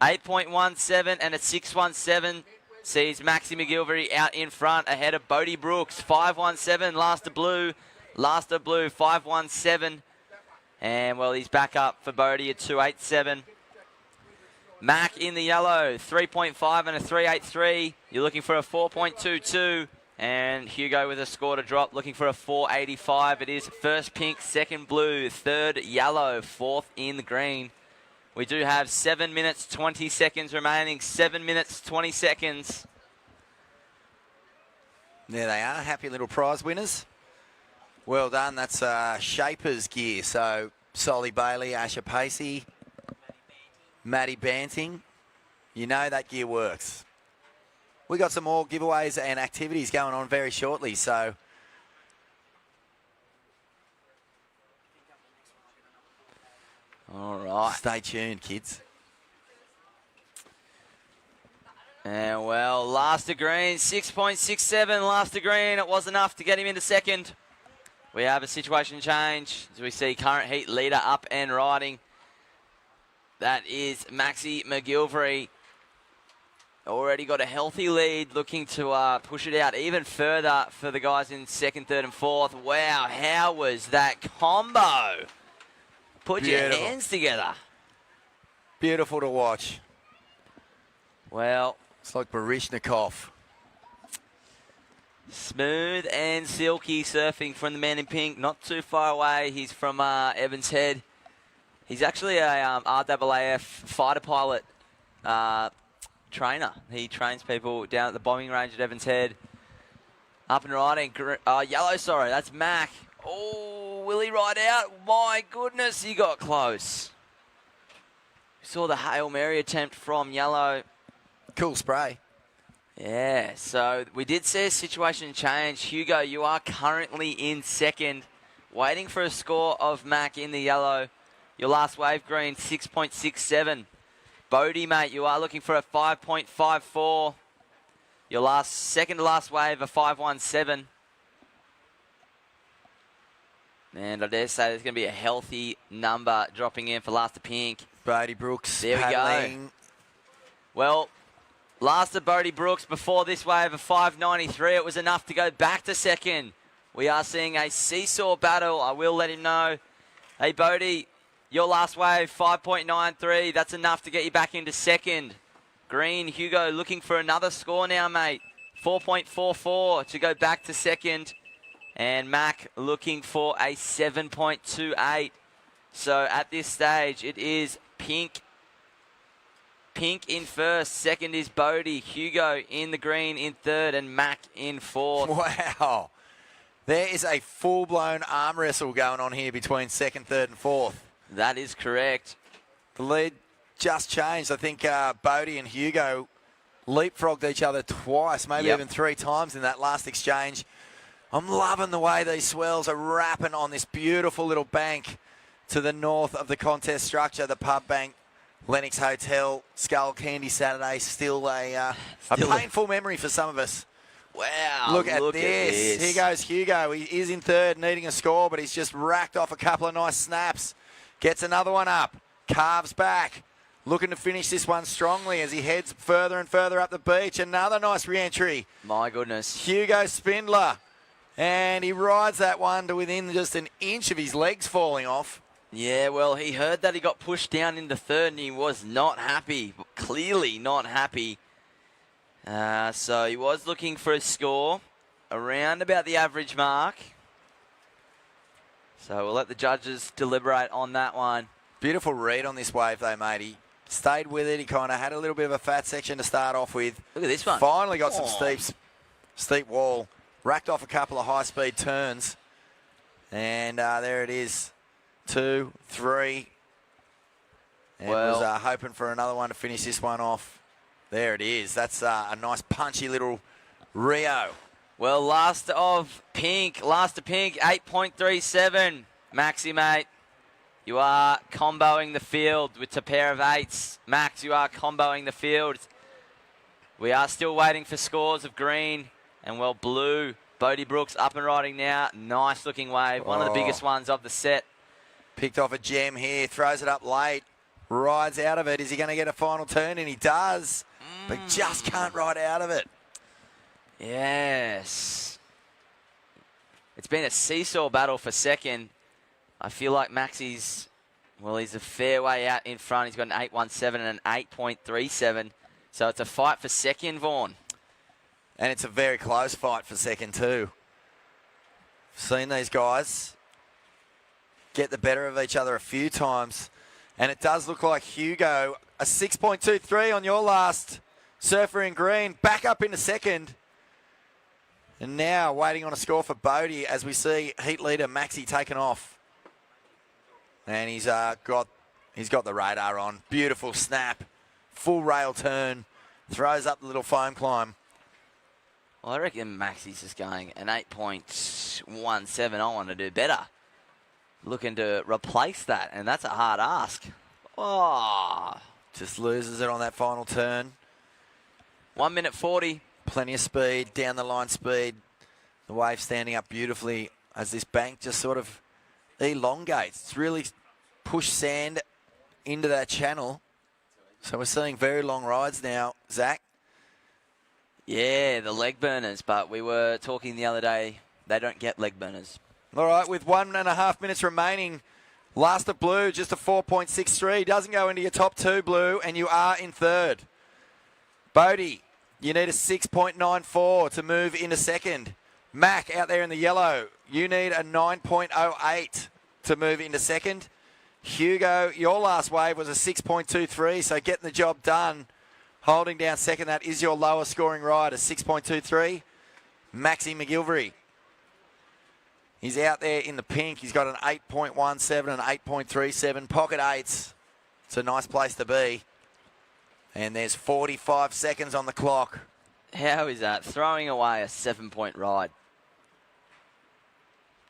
8.17 and a 6.17 sees Maxi McGilvery out in front ahead of Bodie Brooks, 5.17, last of Blue, 5.17, and well, he's back up for Bodie at 2.87. Mac in the yellow, 3.5 and a 3.83. You're looking for a 4.22. And Hugo with a score to drop, looking for a 4.85. It is first pink, second blue, third yellow, fourth in the green. We do have 7 minutes, 20 seconds remaining. 7 minutes, 20 seconds. There they are, happy little prize winners. Well done, that's Shapers gear. So Solly Bailey, Asher Pacey, Maddie Banting. You know that gear works. We got some more giveaways and activities going on very shortly, so all right, stay tuned, kids. And well, last of green, 6.67, last of green. It was enough to get him into second. We have a situation change as we see current heat leader up and riding. That is Maxi McGilvery. Already got a healthy lead, looking to push it out even further for the guys in second, third and fourth. Wow, how was that combo? Put your hands together. Beautiful to watch. Well, it's like Barishnikov. Smooth and silky surfing from the man in pink. Not too far away. He's from Evans Head. He's actually a RAAF fighter pilot trainer. He trains people down at the bombing range at Evans Head. Up and riding. Yellow, sorry. That's Mac. Oh, will he ride out? My goodness, he got close. Saw the Hail Mary attempt from Yellow. Cool spray. Yeah, so we did see a situation change. Hugo, you are currently in second, waiting for a score of Mac in the yellow. Your last wave green, 6.67. Bodie, mate, you are looking for a 5.54. Your second to last wave, a 5.17. And I dare say there's going to be a healthy number dropping in for last of pink. Bodie Brooks. There we go. Well, last of Bodie Brooks before this wave, a 5.93. It was enough to go back to second. We are seeing a seesaw battle. I will let him know. Hey, Bodie, your last wave, 5.93. That's enough to get you back into second. Green, Hugo looking for another score now, mate. 4.44 to go back to second. And Mac looking for a 7.28. So at this stage, it is pink. Pink in first. Second is Bodie. Hugo in the green in third. And Mac in fourth. Wow. There is a full-blown arm wrestle going on here between second, third and fourth. That is correct. The lead just changed. I think Bodie and Hugo leapfrogged each other twice, maybe even 3 times in that last exchange. I'm loving the way these swells are wrapping on this beautiful little bank to the north of the contest structure, the pub bank. Lennox Hotel, Skullcandy Saturday, still a painful memory for some of us. Wow, look at this. Here goes Hugo. He is in third, needing a score, but he's just racked off a couple of nice snaps. Gets another one up. Carves back. looking to finish this one strongly as he heads further and further up the beach. Another nice re-entry. My goodness. Hugo Spindler. And he rides that one to within just an inch of his legs falling off. Yeah, well, he heard that he got pushed down into third and he was not happy. Clearly not happy. So he was looking for a score around about the average mark. So we'll let the judges deliberate on that one. Beautiful read on this wave though, mate. He stayed with it. He kind of had a little bit of a fat section to start off with. Look at this one. Finally got some steep wall. Racked off a couple of high-speed turns. And there it is. 2, 3. And was hoping for another one to finish this one off. There it is. That's a nice punchy little Rio. Well, last of pink, 8.37. Maxi, mate, you are comboing the field with a pair of 8s. Max, you are comboing the field. We are still waiting for scores of green and, well, blue. Bodie Brooks up and riding now. Nice looking wave. One of the biggest ones of the set. Picked off a gem here. Throws it up late. Rides out of it. Is he going to get a final turn? And he does. But just can't ride out of it. Yes. It's been a seesaw battle for second. I feel like Maxi's, well, he's a fair way out in front. He's got an 8.17 and an 8.37. So it's a fight for second, Vaughan. And it's a very close fight for second too. Seen these guys get the better of each other a few times. And it does look like Hugo, a 6.23 on your last surfer in green, back up into second. And now waiting on a score for Bodie as we see heat leader Maxi taken off. And he's got the radar on. Beautiful snap, full rail turn, throws up the little foam climb. Well, I reckon Maxi's just going an 8.17. I want to do better. Looking to replace that, and that's a hard ask. Oh, just loses it on that final turn. 1 minute 40. Plenty of speed, down the line speed. The wave standing up beautifully as this bank just sort of elongates. It's really pushed sand into that channel. So we're seeing very long rides now, Zach. Yeah, the leg burners, but we were talking the other day, they don't get leg burners. All right, with 1.5 minutes remaining, last of blue, just a 4.63. Doesn't go into your top two, blue, and you are in third. Bodie, you need a 6.94 to move into second. Mac out there in the yellow, you need a 9.08 to move into second. Hugo, your last wave was a 6.23, so getting the job done. Holding down second, that is your lowest scoring ride, a 6.23. Maxi McGilvery. He's out there in the pink. He's got an 8.17 and 8.37. Pocket 8s. It's a nice place to be. And there's 45 seconds on the clock. How is that? Throwing away a 7-point ride.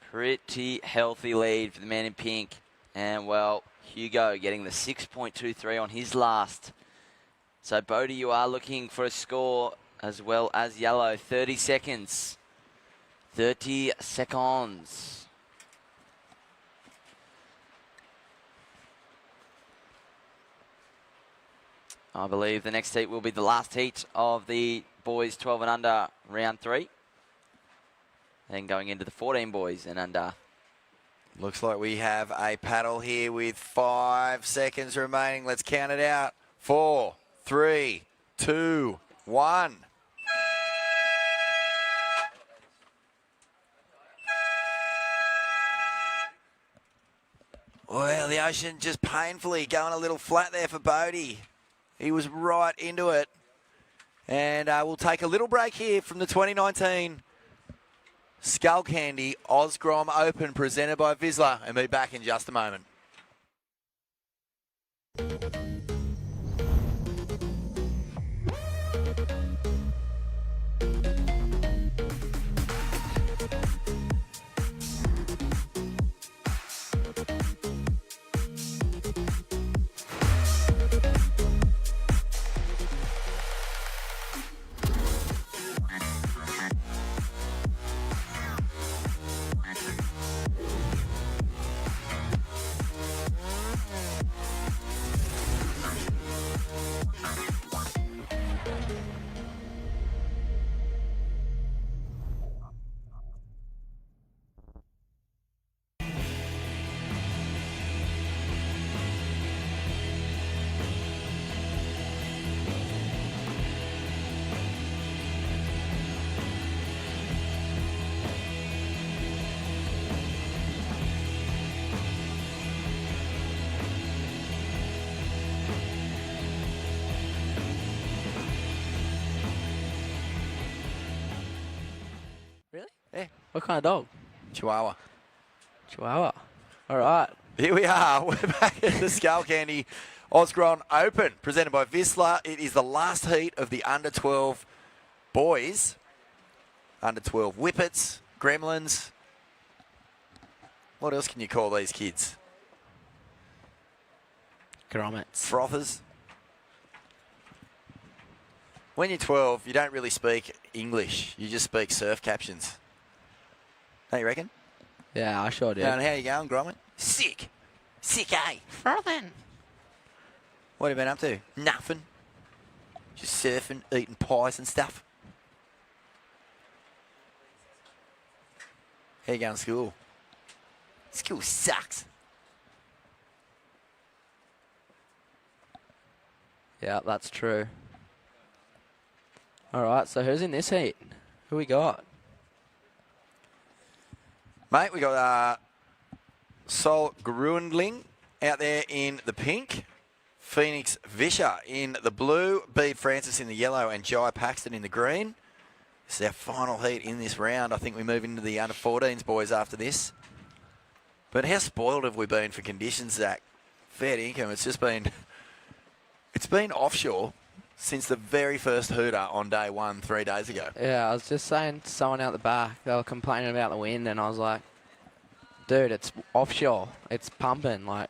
Pretty healthy lead for the man in pink. And, well, Hugo getting the 6.23 on his last. So, Bodie, you are looking for a score as well as yellow. 30 seconds. 30 seconds. I believe the next heat will be the last heat of the boys 12 and under round 3. Then going into the 14 boys and under. Looks like we have a paddle here with 5 seconds remaining. Let's count it out. 4, 3, 2, 1. Well, the ocean just painfully going a little flat there for Bodie. He was right into it. And we'll take a little break here from the 2019 Skullcandy OzGrom Open presented by Vissla, and be back in just a moment. What kind of dog? Chihuahua. Chihuahua. All right. Here we are. We're back at the Skullcandy OzGrom Open, presented by Vissla. It is the last heat of the under-12 boys. Under-12 whippets, gremlins. What else can you call these kids? Grommets. Frothers. When you're 12, you don't really speak English. You just speak surf captions. Don't you reckon? Yeah, I sure did. And how you going, Gromit? Sick. Sick, eh? Frothing. What have you been up to? Nothing. Just surfing, eating pies and stuff. How you going to school? School sucks. Yeah, that's true. All right, so who's in this heat? Who we got? Mate, we got Sol Grundling out there in the pink. Phoenix Vissla in the blue. Bede Francis in the yellow and Jai Paxton in the green. This is our final heat in this round. I think we move into the under-14s boys after this. But how spoiled have we been for conditions, Zach? Fair income. It's just been... It's been offshore since the very first hooter on day one 3 days ago. Yeah, I was just saying to someone out the back, they were complaining about the wind, and I was like, dude, it's offshore. It's pumping. Like,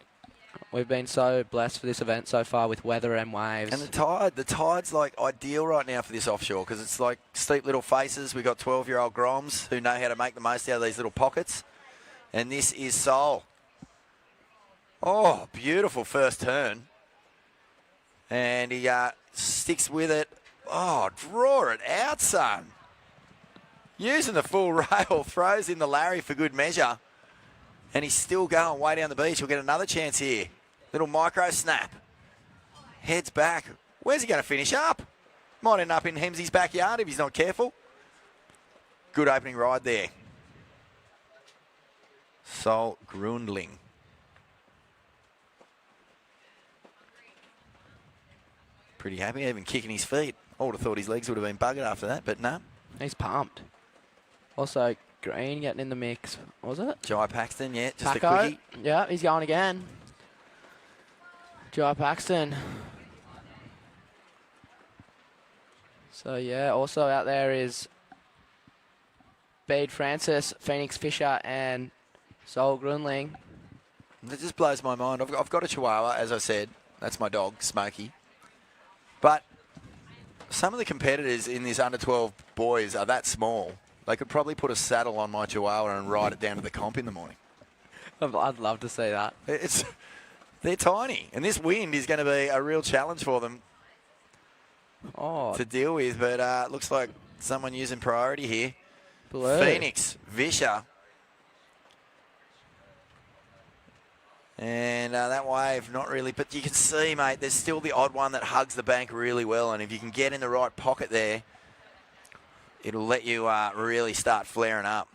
we've been so blessed for this event so far with weather and waves. And the tide's like ideal right now for this offshore because it's like steep little faces. We've got 12-year-old Groms who know how to make the most out of these little pockets. And this is Sol. Oh, beautiful first turn. And he sticks with it. Oh, draw it out, son. Using the full rail, throws in the Larry for good measure. And he's still going way down the beach. We'll get another chance here. Little micro snap. Heads back. Where's he going to finish up? Might end up in Hemsey's backyard if he's not careful. Good opening ride there. Sol Grundling. Pretty happy, even kicking his feet. I would have thought his legs would have been buggered after that, but no. He's pumped. Also, Green getting in the mix. What was it? Jai Paxton, yeah, just Paco. a quickie. Yeah, he's going again. Jai Paxton. So, yeah, also out there is Bede Francis, Phoenix Vissla, and Sol Grundling. That just blows my mind. I've got a Chihuahua, as I said. That's my dog, Smokey. But some of the competitors in this under-12 boys are that small. They could probably put a saddle on my Chihuahua and ride it down to the comp in the morning. I'd love to see that. They're tiny, and this wind is going to be a real challenge for them to deal with. But looks like someone using priority here. Blue. Phoenix Vissla. And that wave, not really. But you can see, mate, there's still the odd one that hugs the bank really well. And if you can get in the right pocket there, it'll let you really start flaring up.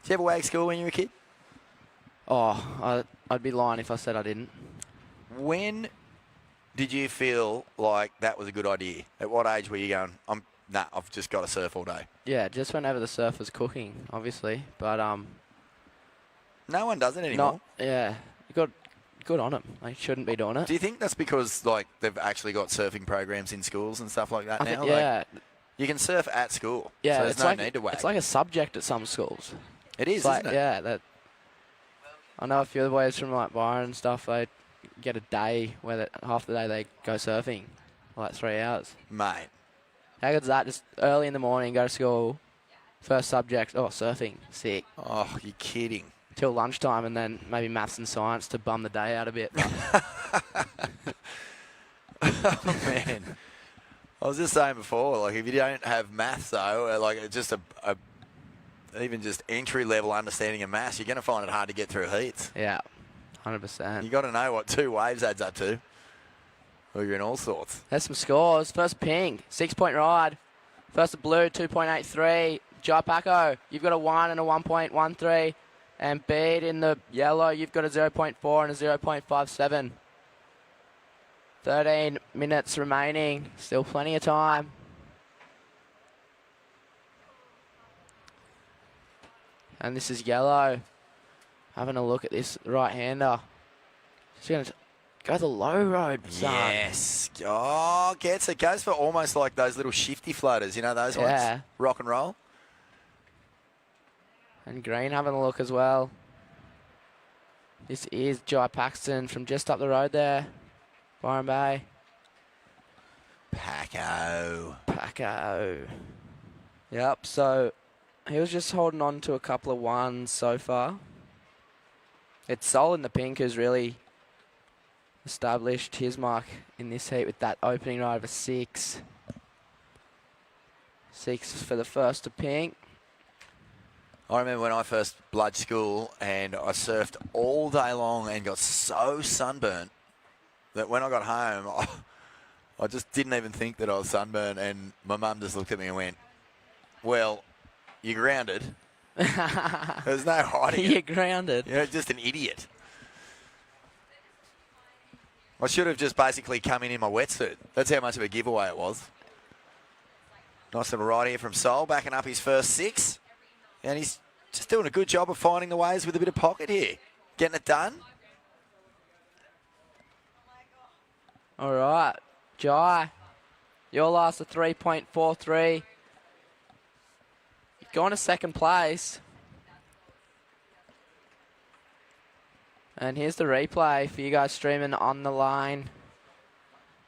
Did you ever wag school when you were a kid? Oh, I'd be lying if I said I didn't. When did you feel like that was a good idea? At what age were you going, nah, I've just got to surf all day? Yeah, just whenever the surf was cooking, obviously. But no one does it anymore. Yeah, good on them. They shouldn't be doing it. Do you think that's because like they've actually got surfing programs in schools and stuff like that now? Yeah. Like, you can surf at school. Yeah, so there's it's no like, need to wag. It's like a subject at some schools. It is, like, isn't it? Yeah, I know a few of the boys from like Byron and stuff. They get a day where half the day they go surfing, like 3 hours. Mate, how good's that? Just early in the morning, go to school. First subject, surfing, sick. Oh, you're kidding. Till lunchtime, and then maybe maths and science to bum the day out a bit. Oh man, I was just saying before, like if you don't have maths though, like it's just even just entry level understanding of maths, you're going to find it hard to get through heats. Yeah, 100%. You got to know what 2 waves adds up to, or you're in all sorts. There's some scores. First pink, 6-point ride. First the blue, 2.83. Jai Paco, you've got a 1 and a 1.13. And Bede in the yellow, you've got a 0.4 and a 0.57. 13 minutes remaining. Still plenty of time. And this is yellow. Having a look at this right-hander. She's going to go the low road, son. Yes. Oh, gets it. Goes for almost like those little shifty floaters. You know those ones? Rock and roll. And green having a look as well. This is Jai Paxton from just up the road there. Byron Bay. Paco. Yep, so he was just holding on to a couple of ones so far. It's Sol in the pink who's really established his mark in this heat with that opening ride of a 6. 6 for the first to pink. I remember when I first bludged school and I surfed all day long and got so sunburnt that when I got home, I just didn't even think that I was sunburnt, and my mum just looked at me and went, well, you're grounded. There's no hiding it. You're grounded. You're just an idiot. I should have just basically come in my wetsuit. That's how much of a giveaway it was. Nice little ride here from Sol, backing up his first 6. And he's just doing a good job of finding the waves with a bit of pocket here. Getting it done. All right, Jai, your last a 3.43. You've gone to second place. And here's the replay for you guys streaming on the line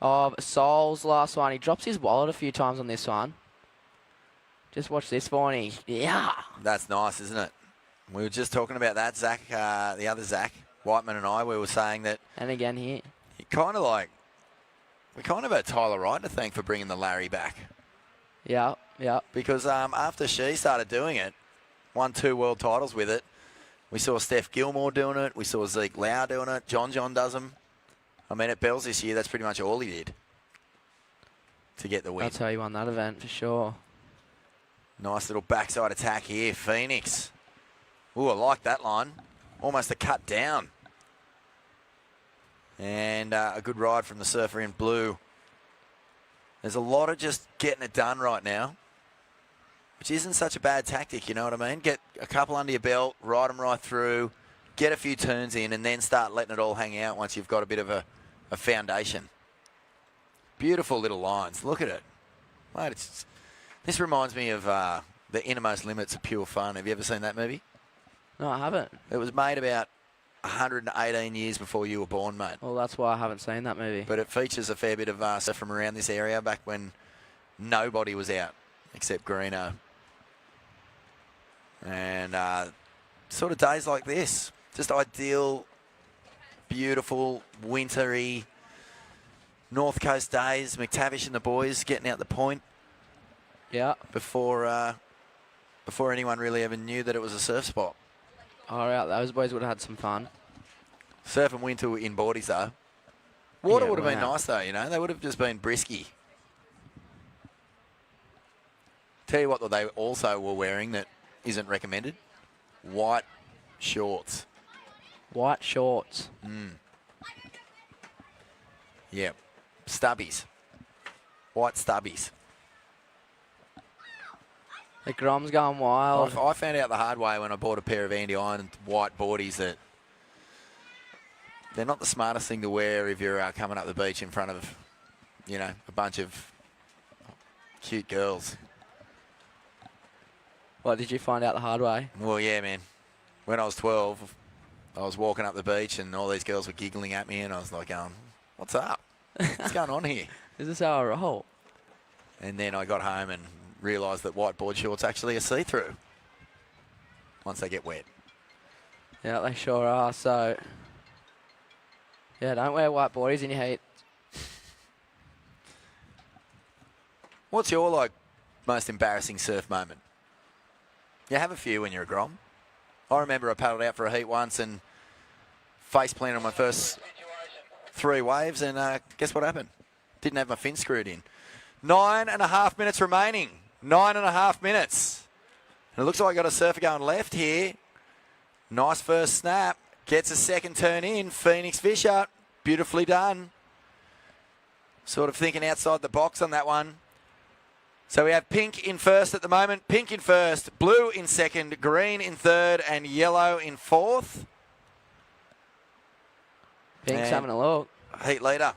of Sol's last one. He drops his wallet a few times on this one. Just watch this for me. Yeah. That's nice, isn't it? We were just talking about that, Zach, the other Zach, Whiteman and I, we were saying that. And again here. We kind of had Tyler Wright to thank for bringing the Larry back. Yeah. Because after she started doing it, won 2 world titles with it. We saw Steph Gilmore doing it. We saw Zeke Lau doing it. John does them. I mean, at Bells this year, that's pretty much all he did to get the win. That's how he won that event for sure. Nice little backside attack here, Phoenix. Ooh, I like that line. Almost a cut down. And a good ride from the surfer in blue. There's a lot of just getting it done right now, which isn't such a bad tactic, you know what I mean? Get a couple under your belt, ride them right through, get a few turns in, and then start letting it all hang out once you've got a bit of a foundation. Beautiful little lines. Look at it. Mate, this reminds me of The Innermost Limits of Pure Fun. Have you ever seen that movie? No, I haven't. It was made about 118 years before you were born, mate. Well, that's why I haven't seen that movie. But it features a fair bit of stuff from around this area back when nobody was out except Greeno. And sort of days like this, just ideal, beautiful, wintry, North Coast days. McTavish and the boys getting out the point. Yeah. Before anyone really even knew that it was a surf spot. All right, those boys would have had some fun. Surf and winter in boardies though. Water would have been wow. nice though, you know. They would have just been brisky. Tell you what they also were wearing that isn't recommended. White shorts. White shorts. Yep. Stubbies. White stubbies. The Grom's going wild. I found out the hard way when I bought a pair of Andy Iron white boardies that they're not the smartest thing to wear if you're coming up the beach in front of, you know, a bunch of cute girls. What, did you find out the hard way? Well, yeah, man. When I was 12, I was walking up the beach and all these girls were giggling at me and I was like, what's up? What's going on here? Is this how I roll? And then I got home and realised that white board shorts actually are see-through once they get wet. Yeah, they sure are. So, yeah, don't wear white boardies in your heat. What's your, most embarrassing surf moment? You have a few when you're a Grom. I remember I paddled out for a heat once and face planted on my first 3 waves and guess what happened? Didn't have my fin screwed in. 9.5 minutes remaining. 9.5 minutes. And it looks like I got a surfer going left here. Nice first snap. Gets a second turn in. Phoenix Fisher. Beautifully done. Sort of thinking outside the box on that one. So we have pink in first at the moment. Pink in first, blue in second, green in third, and yellow in fourth. Pink's And having a look. heat leader.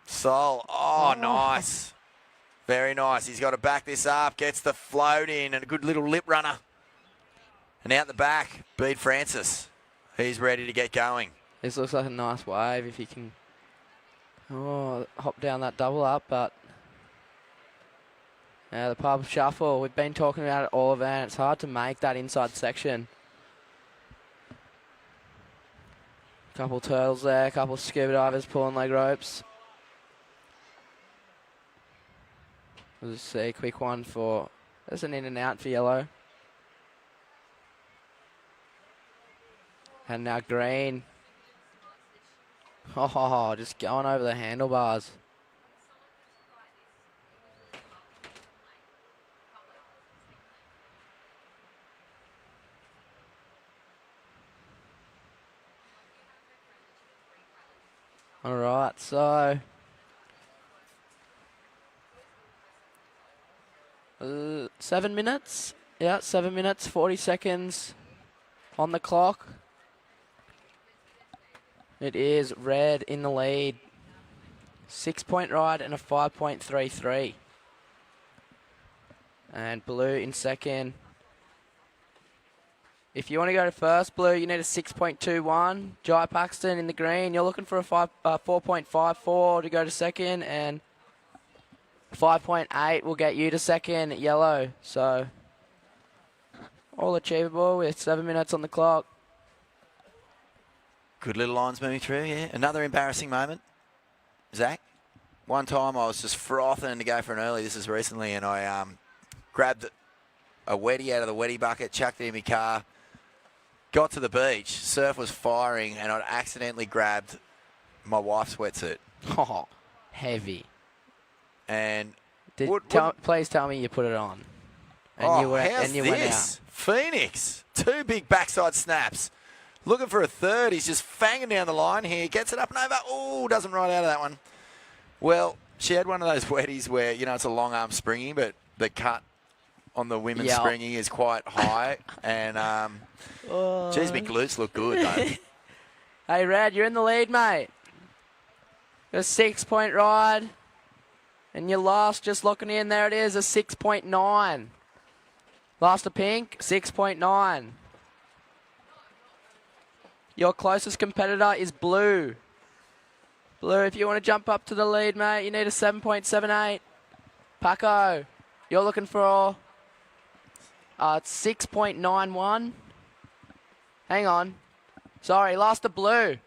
Sol. Oh, nice. Very nice. He's got to back this up. Gets the float in and a good little lip runner. And out the back, Bede Francis. He's ready to get going. This looks like a nice wave if he can hop down that double up, but yeah, the pub shuffle. We've been talking about it all event. It's hard to make that inside section. Couple turtles there, couple scuba divers pulling leg ropes. Let's see, quick one for, there's an in and out for yellow. And now green. Oh, just going over the handlebars. All right, so 7 minutes. Yeah, 7 minutes, 40 seconds on the clock. It is red in the lead. 6-point ride and a 5.33. And blue in second. If you want to go to first, blue, you need a 6.21. Jai Paxton in the green. You're looking for a 4.54 to go to second, and 5.8 will get you to second, yellow. So all achievable with 7 minutes on the clock. Good little lines moving through, yeah. Another embarrassing moment. Zach, one time I was just frothing to go for an early. This is recently, and I grabbed a wetty out of the wetty bucket, chucked it in my car, got to the beach, surf was firing, and I'd accidentally grabbed my wife's wetsuit. Oh, heavy. And please tell me you put it on. And how's you this? went out. Phoenix, 2 big backside snaps. Looking for a third. He's just fanging down the line here. Gets it up and over. Oh, doesn't ride out of that one. Well, she had one of those wetties where, you know, it's a long arm springy, but the cut on the women's springy is quite high. And, geez, my glutes look good, though. Hey, Rad, you're in the lead, mate. A 6-point ride. And your last just locking in. There it is, a 6.9. Last to pink, 6.9. Your closest competitor is blue. Blue, if you want to jump up to the lead, mate, you need a 7.78. Paco, you're looking for 6.91. Hang on. Sorry, last to blue.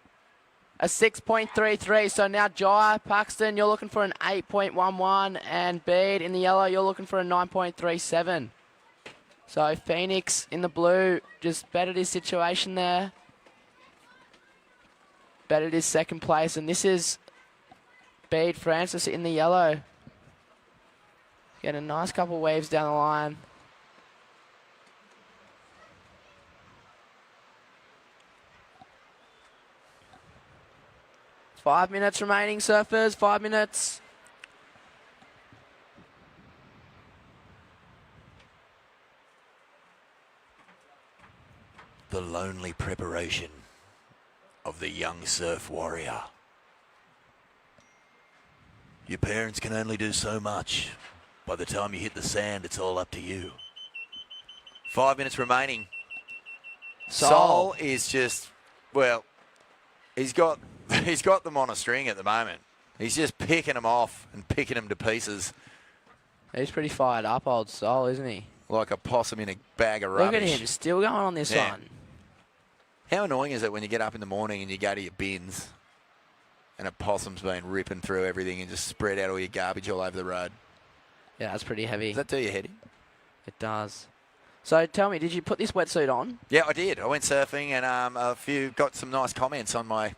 A 6.33. So now Jai, Paxton, you're looking for an 8.11. And Bede in the yellow, you're looking for a 9.37. So Phoenix in the blue just bettered his situation there. Bettered his second place. And this is Bede Francis in the yellow. Get a nice couple waves down the line. Five minutes remaining, surfers. 5 minutes. The lonely preparation of the young surf warrior. Your parents can only do so much. By the time you hit the sand, it's all up to you. 5 minutes remaining. Sol is just, well, he's got them on a string at the moment. He's just picking them off and picking them to pieces. He's pretty fired up, old Sol, isn't he? Like a possum in a bag of rubbish. Look at him, still going on this one. How annoying is it when you get up in the morning and you go to your bins and a possum's been ripping through everything and just spread out all your garbage all over the road? Yeah, that's pretty heavy. Does that do your head in? It does. So tell me, did you put this wetsuit on? Yeah, I did. I went surfing and got some nice comments on my...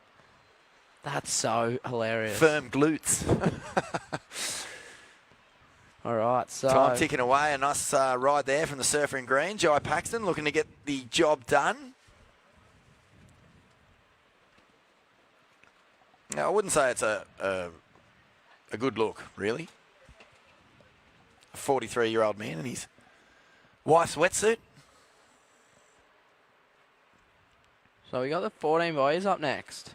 That's so hilarious. Firm glutes. All right, so... Time ticking away. A nice ride there from the surfer in green. Jai Paxton looking to get the job done. Now, I wouldn't say it's a good look, really. a 43-year-old man in his wife's wetsuit. So we got the 14 boys up next.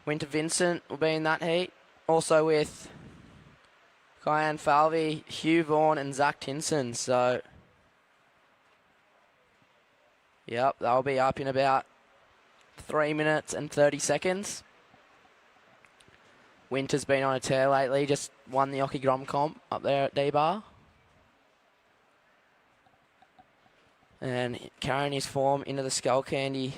Winter Vincent will be in that heat. Also with Kyan Falvey, Hugh Vaughan and Zach Tinson. So, yep, they'll be up in about 3 minutes and 30 seconds. Winter's been on a tear lately, just won the OzGrom comp up there at D-Bar. And carrying his form into the Skullcandy.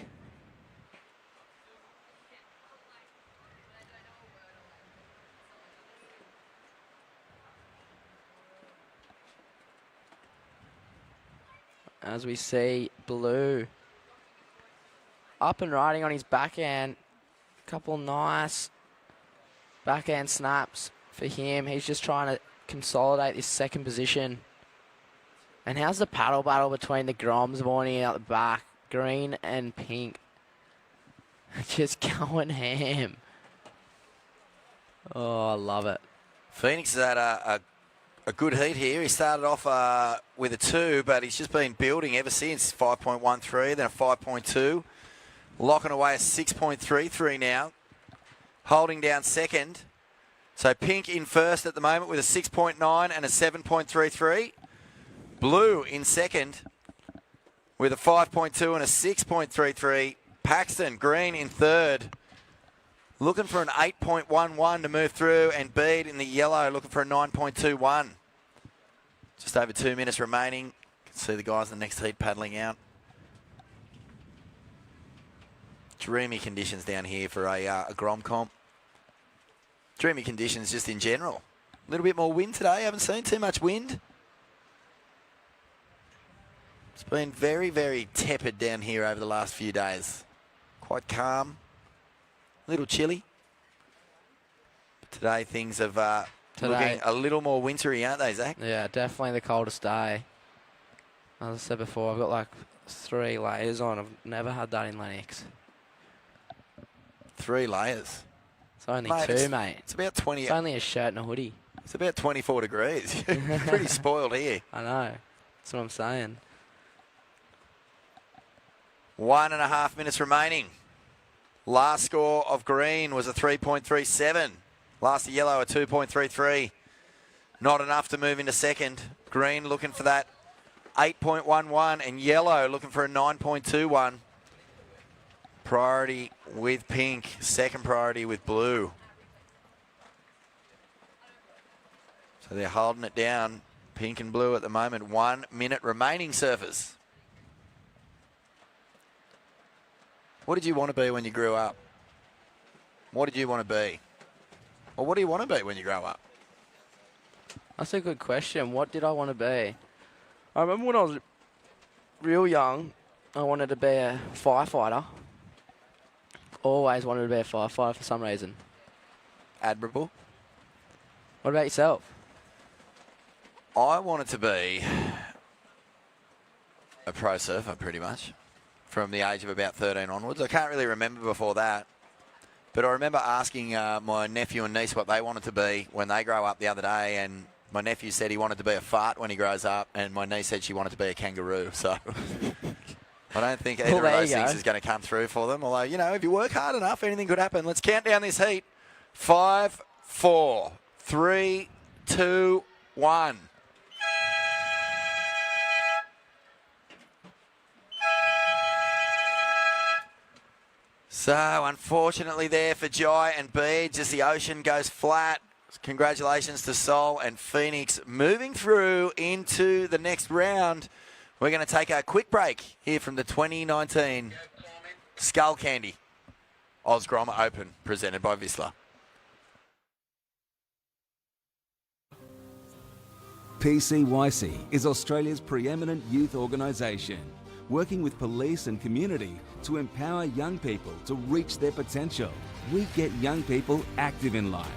As we see Blue up and riding on his backhand. Couple nice backhand snaps for him. He's just trying to consolidate this second position. And how's the paddle battle between the Groms warning out the back? Green and pink. Just going ham. Oh, I love it. Phoenix has had a good heat here. He started off with a 2, but he's just been building ever since. 5.13, then a 5.2. Locking away a 6.33 now. Holding down second. So Pink in first at the moment with a 6.9 and a 7.33. Blue in second with a 5.2 and a 6.33. Paxton Green in third. Looking for an 8.11 to move through, and Bede in the yellow looking for a 9.21. Just over 2 minutes remaining. You can see the guys in the next heat paddling out. Dreamy conditions down here for a Grom comp. Dreamy conditions just in general. A little bit more wind today. Haven't seen too much wind. It's been very, very tepid down here over the last few days. Quite calm. A little chilly. But today things have looking a little more wintry, aren't they, Zach? Yeah, definitely the coldest day. As I said before, I've got like 3 layers on. I've never had that in Lennox. 3 layers. It's only 2, mate. It's about 20. It's only a shirt and a hoodie. It's about 24 degrees. You're pretty spoiled here. I know. That's what I'm saying. 1.5 minutes remaining. Last score of Green was a 3.37. Last of Yellow a 2.33. Not enough to move into second. Green looking for that 8.11 and Yellow looking for a 9.21. Priority with Pink. Second priority with Blue. So they're holding it down. Pink and Blue at the moment. 1 minute remaining, surfers. What did you want to be when you grew up? What did you want to be? Or what do you want to be when you grow up? That's a good question. What did I want to be? I remember when I was real young, I wanted to be a firefighter. Always wanted to be a firefighter for some reason. Admirable. What about yourself? I wanted to be a pro surfer, pretty much, from the age of about 13 onwards. I can't really remember before that. But I remember asking my nephew and niece what they wanted to be when they grow up the other day, and my nephew said he wanted to be a fart when he grows up, and my niece said she wanted to be a kangaroo. So I don't think either of those things is going to come through for them. Although, you know, if you work hard enough, anything could happen. Let's count down this heat. 5, 4, 3, 2, 1. So, unfortunately there for Jai and Bede, just the ocean goes flat. Congratulations to Sol and Phoenix moving through into the next round. We're going to take a quick break here from the 2019 Skullcandy OzGrom Open, presented by Vissla. PCYC is Australia's preeminent youth organisation, working with police and community to empower young people to reach their potential. We get young people active in life.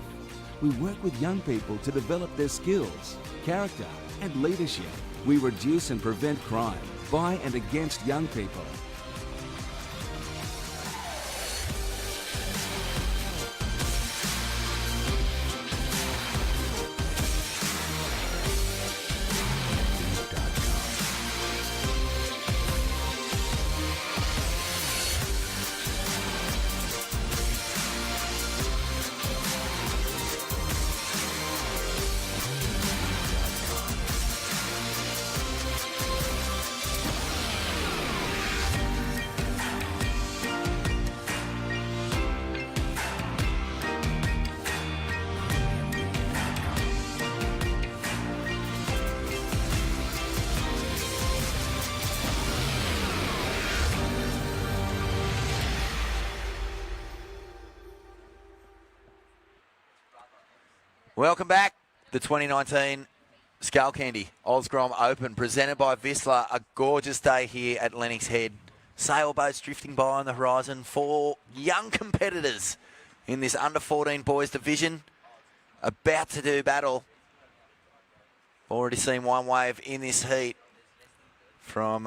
We work with young people to develop their skills, character and leadership. We reduce and prevent crime by and against young people. Welcome back. The 2019 Skullcandy OzGrom Open, presented by Vissla. A gorgeous day here at Lennox Head. Sailboats drifting by on the horizon. 4 young competitors in this under-14 boys division, about to do battle. Already seen one wave in this heat from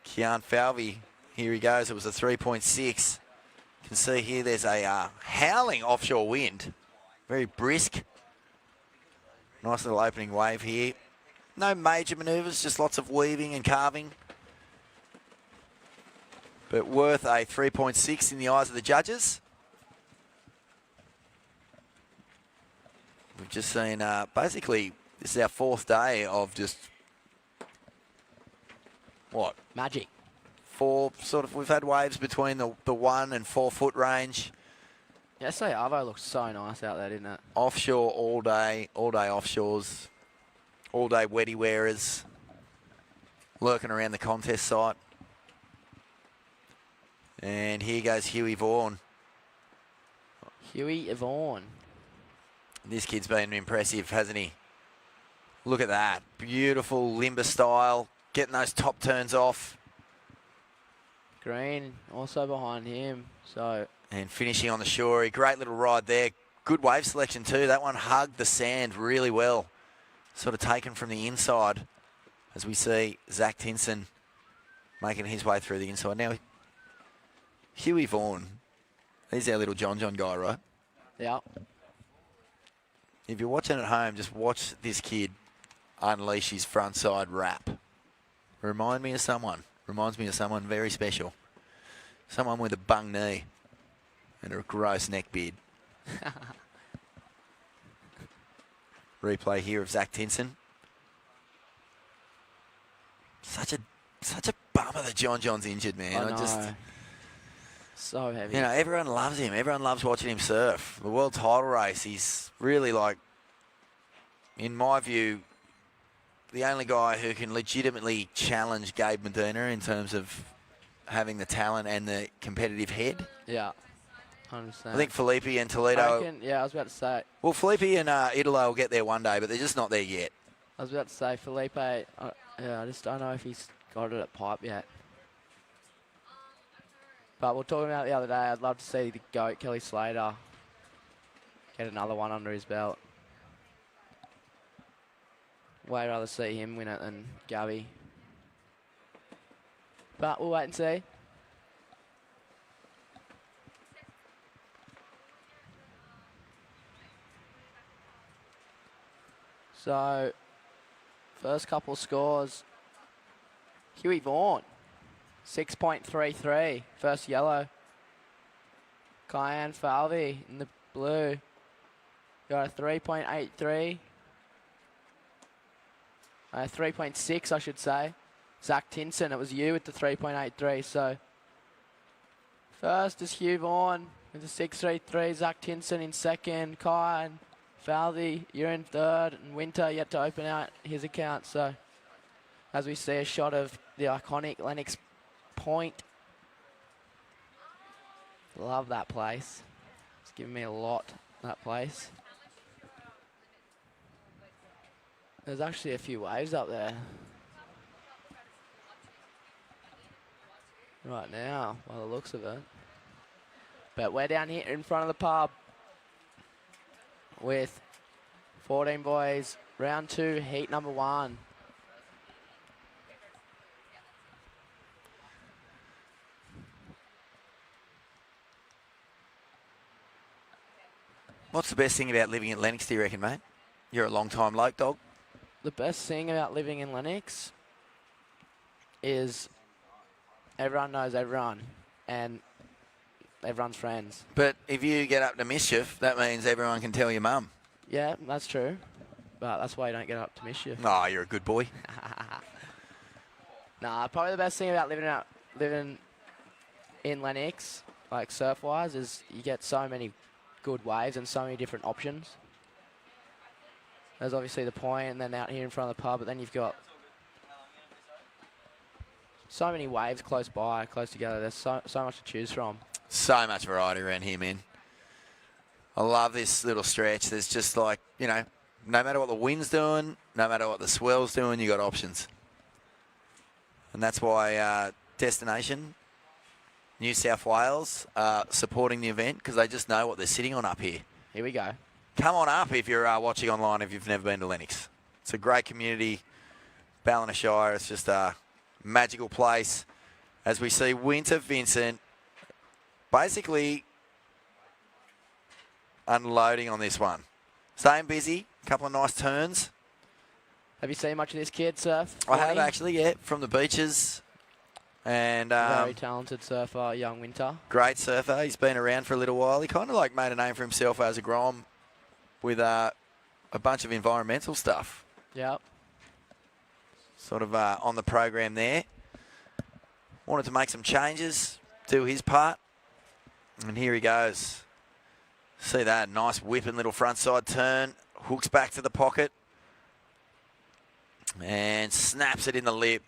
Kian Falvey. Here he goes. It was a 3.6. You can see here there's a howling offshore wind. Very brisk. Nice little opening wave here. No major manoeuvres, just lots of weaving and carving. But worth a 3.6 in the eyes of the judges. We've just seen, basically, this is our 4th day of just, what? Magic. 4 sort of, we've had waves between the 1 and 4 foot range. Yeah, say Arvo looks so nice out there, didn't it? Offshore all day offshores, all day wetty wearers, lurking around the contest site. And here goes Huey Vaughan. Huey Vaughan. This kid's been impressive, hasn't he? Look at that. Beautiful limber style, getting those top turns off. Green also behind him, so... And finishing on the shore. A great little ride there. Good wave selection too. That one hugged the sand really well. Sort of taken from the inside as we see Zach Tinson making his way through the inside. Now, Huey Vaughan, he's our little John guy, right? Yeah. If you're watching at home, just watch this kid unleash his front side wrap. Reminds me of someone very special. Someone with a bung knee and a gross neck beard. Replay here of Zach Tinson. Such a bummer that John's injured, man. I know. So heavy. You know, everyone loves him. Everyone loves watching him surf. The world title race, he's really, like, in my view, the only guy who can legitimately challenge Gabe Medina in terms of having the talent and the competitive head. Yeah, 100%. I think Felipe and Toledo... Yeah, I was about to say. Well, Felipe and Italo will get there one day, but they're just not there yet. I was about to say, Felipe, yeah, I just don't know if he's got it at pipe yet. But we were talking about it the other day, I'd love to see the GOAT, Kelly Slater, get another one under his belt. Way rather see him win it than Gabby. But we'll wait and see. So, first couple scores. Huey Vaughan, 6.33, first yellow. Kian Falvey in the blue, got a 3.83. 3.6, I should say. Zach Tinson, it was you with the 3.83. So, first is Hugh Vaughan with the 6.33. Zach Tinson in second. Kian Falvey, you're in third. And Winter yet to open out his account. So, as we see a shot of the iconic Lennox Point. Love that place. It's given me a lot, that place. There's actually a few waves up there. Right now, by the looks of it. But we're down here in front of the pub with 14 boys, round 2, heat number 1. What's the best thing about living at Lennox, do you reckon, mate? You're a long-time bloke, dog. The best thing about living in Lennox is everyone knows everyone and everyone's friends. But if you get up to mischief, that means everyone can tell your mum. Yeah, that's true. But that's why you don't get up to mischief. Oh, you're a good boy. Nah, probably the best thing about living in Lennox, like surf-wise, is you get so many good waves and so many different options. There's obviously the point and then out here in front of the pub, but then you've got so many waves close by, close together. There's so much to choose from. So much variety around here, man. I love this little stretch. There's just like, you know, no matter what the wind's doing, no matter what the swell's doing, you got options. And that's why Destination New South Wales supporting the event, because they just know what they're sitting on up here. Here we go. Come on up if you're watching online, if you've never been to Lennox. It's a great community. Ballina Shire, it's just a magical place. As we see Winter Vincent basically unloading on this one. Staying busy, a couple of nice turns. Have you seen much of this kid surf? I have Bonnie? actually, yeah, from the beaches. And Very talented surfer, young Winter. great surfer. He's been around for a little while. He kind of like made a name for himself as a Grom with a bunch of environmental stuff. Yep. Sort of on the program there. Wanted to make some changes, do his part. And here he goes. See that, nice whipping little front side turn. Hooks back to the pocket. And snaps it in the lip.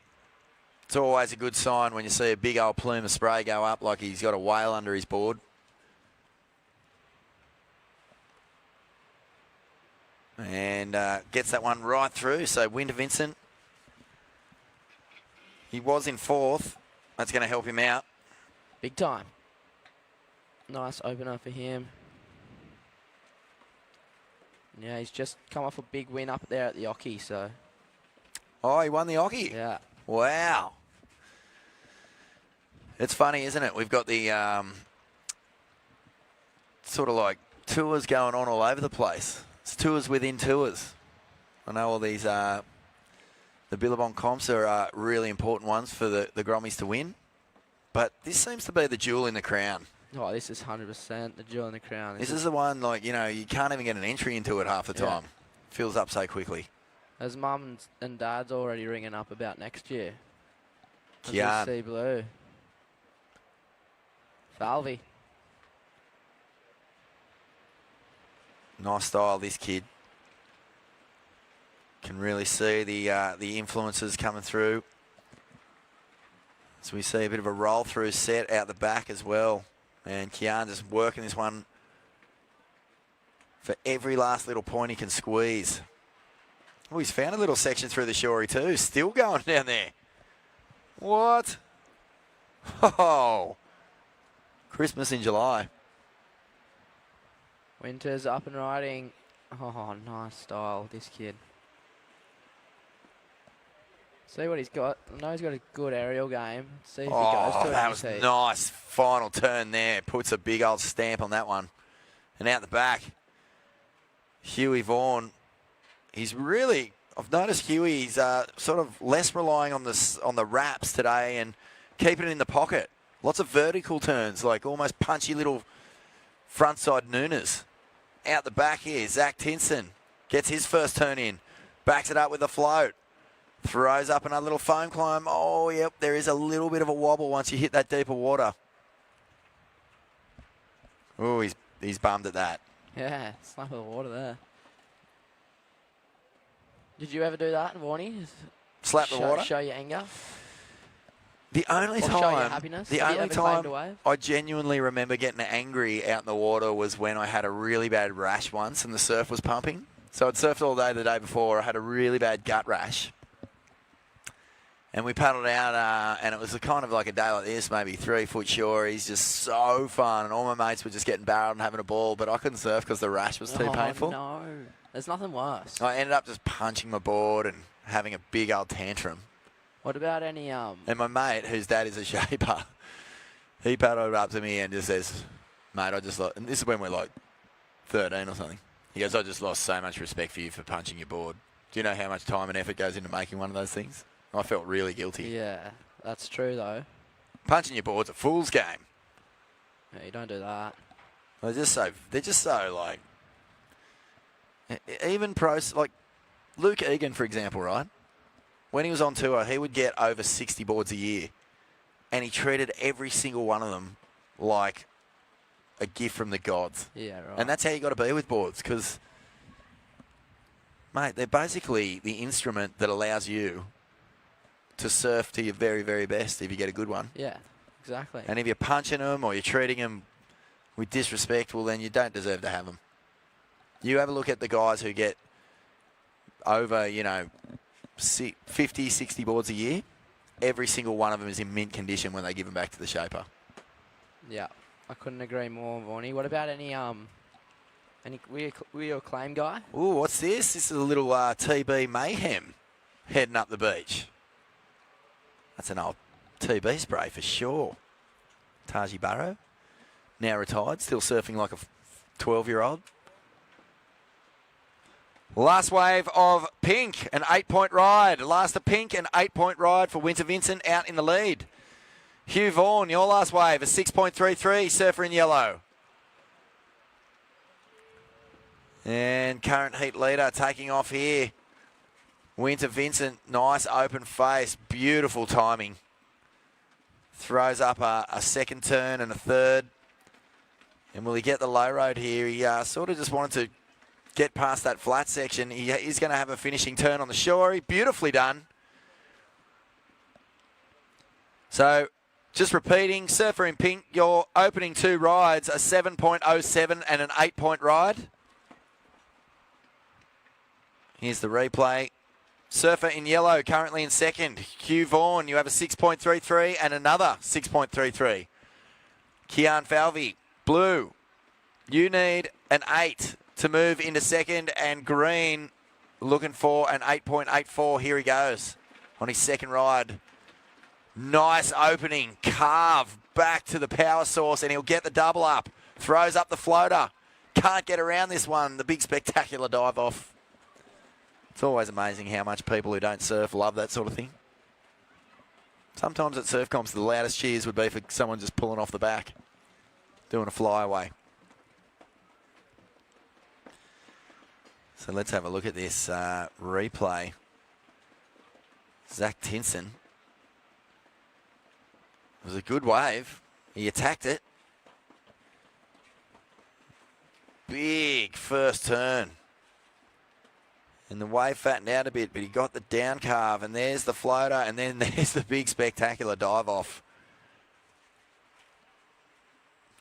It's always a good sign when you see a big old plume of spray go up like he's got a whale under his board. And gets that one right through. So Winter Vincent, he was in fourth. That's going to help him out. Big time. Nice opener for him. Yeah, he's just come off a big win up there at the Oki, so. Oh, he won the Oki? Yeah. Wow. It's funny, isn't it? We've got the sort of like tours going on all over the place. It's tours within tours. I know all these, the Billabong comps are really important ones for the Grommies to win. But this seems to be the jewel in the crown. Oh, this is 100% the jewel in the crown. This is the one, like, you know, you can't even get an entry into it half the time. Fills up so quickly. As mum and dad's already ringing up about next year. Kian. Sea Blue. Falvey. Nice style, this kid. Can really see the influences coming through. So we see a bit of a roll through set out the back as well. And Kian just working this one for every last little point he can squeeze. Oh, he's found a little section through the shorey too. Still going down there. What? Oh. Christmas in July. Winter's up and riding. Oh, nice style, this kid. See what he's got. I know he's got a good aerial game. See if he goes to it. That was nice. Final turn there. Puts a big old stamp on that one. And out the back, Huey Vaughan. He's really, I've noticed Huey's sort of less relying on the wraps today and keeping it in the pocket. Lots of vertical turns, like almost punchy little frontside nooners. Out the back here, Zach Tinson gets his first turn in. Backs it up with a float. Throws up another little foam climb. Oh, yep, there is a little bit of a wobble once you hit that deeper water. Oh, he's bummed at that. Yeah, slap of the water there. Did you ever do that, Warnie? Slap the water? Show your anger? The only Or show your happiness? The Have you only ever claimed a time wave? I genuinely remember getting angry out in the water was when I had a really bad rash once and the surf was pumping. So I'd surfed all day the day before. I had a really bad gut rash. And we paddled out, and it was kind of like a day like this, maybe 3 foot shore. He's just so fun, and all my mates were just getting barreled and having a ball, but I couldn't surf because the rash was too painful. No, there's nothing worse. I ended up just punching my board and having a big old tantrum. What about any And my mate, whose dad is a shaper, he paddled up to me and just says, "Mate, I just lost," and this is when we're like 13 or something. He goes, "I just lost so much respect for you for punching your board. Do you know how much time and effort goes into making one of those things?" I felt really guilty. Yeah, that's true though. Punching your board's a fool's game. Yeah, you don't do that. They're just so like, even pros, like Luke Egan, for example, right? When he was on tour, he would get over 60 boards a year. And he treated every single one of them like a gift from the gods. Yeah, right. And that's how you got to be with boards, because, mate, they're basically the instrument that allows you to surf to your very, very best if you get a good one. Yeah, exactly. And if you're punching them or you're treating them with disrespect, well, then you don't deserve to have them. You have a look at the guys who get over, 50, 60 boards a year. Every single one of them is in mint condition when they give them back to the shaper. Yeah, I couldn't agree more, Vaughnie. What about any were you a claim guy? Ooh, what's this? This is a little TB mayhem heading up the beach. That's an old TB spray for sure. Taji Barrow, now retired, still surfing like a 12-year-old. Last wave of Pink, an 8-point ride. Last of Pink, an 8-point ride for Winter Vincent out in the lead. Hugh Vaughan, your last wave, a 6.33, surfer in yellow. And current heat leader taking off here. Winter Vincent, nice open face, beautiful timing. Throws up a second turn and a third. And will he get the low road here? He sort of just wanted to get past that flat section. He is going to have a finishing turn on the shore. Beautifully done. So, just repeating, Surfer in Pink, your opening 2 rides, a 7.07 and an 8-point ride. Here's the replay. Surfer in yellow, currently in second. Hugh Vaughan, you have a 6.33 and another 6.33. Kian Falvey, blue. You need an 8 to move into second, and green looking for an 8.84. Here he goes on his second ride. Nice opening, carve back to the power source, and he'll get the double up. Throws up the floater. Can't get around this one. The big spectacular dive off. It's always amazing how much people who don't surf love that sort of thing. Sometimes at surf comps, the loudest cheers would be for someone just pulling off the back, doing a flyaway. So let's have a look at this replay. Zach Tinson. It was a good wave. He attacked it. Big first turn. And the wave fattened out a bit, but he got the down carve, and there's the floater, and then there's the big spectacular dive off.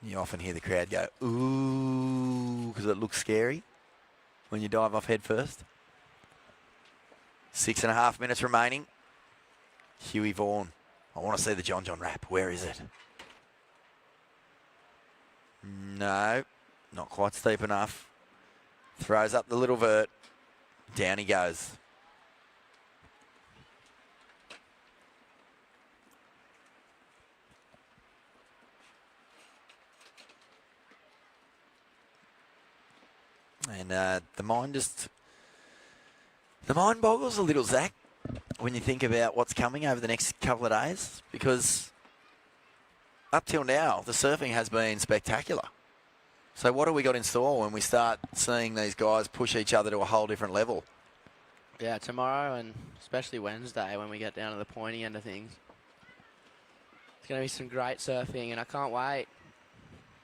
You often hear the crowd go, ooh, because it looks scary when you dive off head first. 6.5 minutes remaining. Huey Vaughan. I want to see the John John wrap. Where is it? No, not quite steep enough. Throws up the little vert. Down he goes. And the mind boggles a little, Zach, when you think about what's coming over the next couple of days, because up till now, the surfing has been spectacular. So what have we got in store when we start seeing these guys push each other to a whole different level? Yeah, tomorrow and especially Wednesday when we get down to the pointy end of things. It's going to be some great surfing, and I can't wait.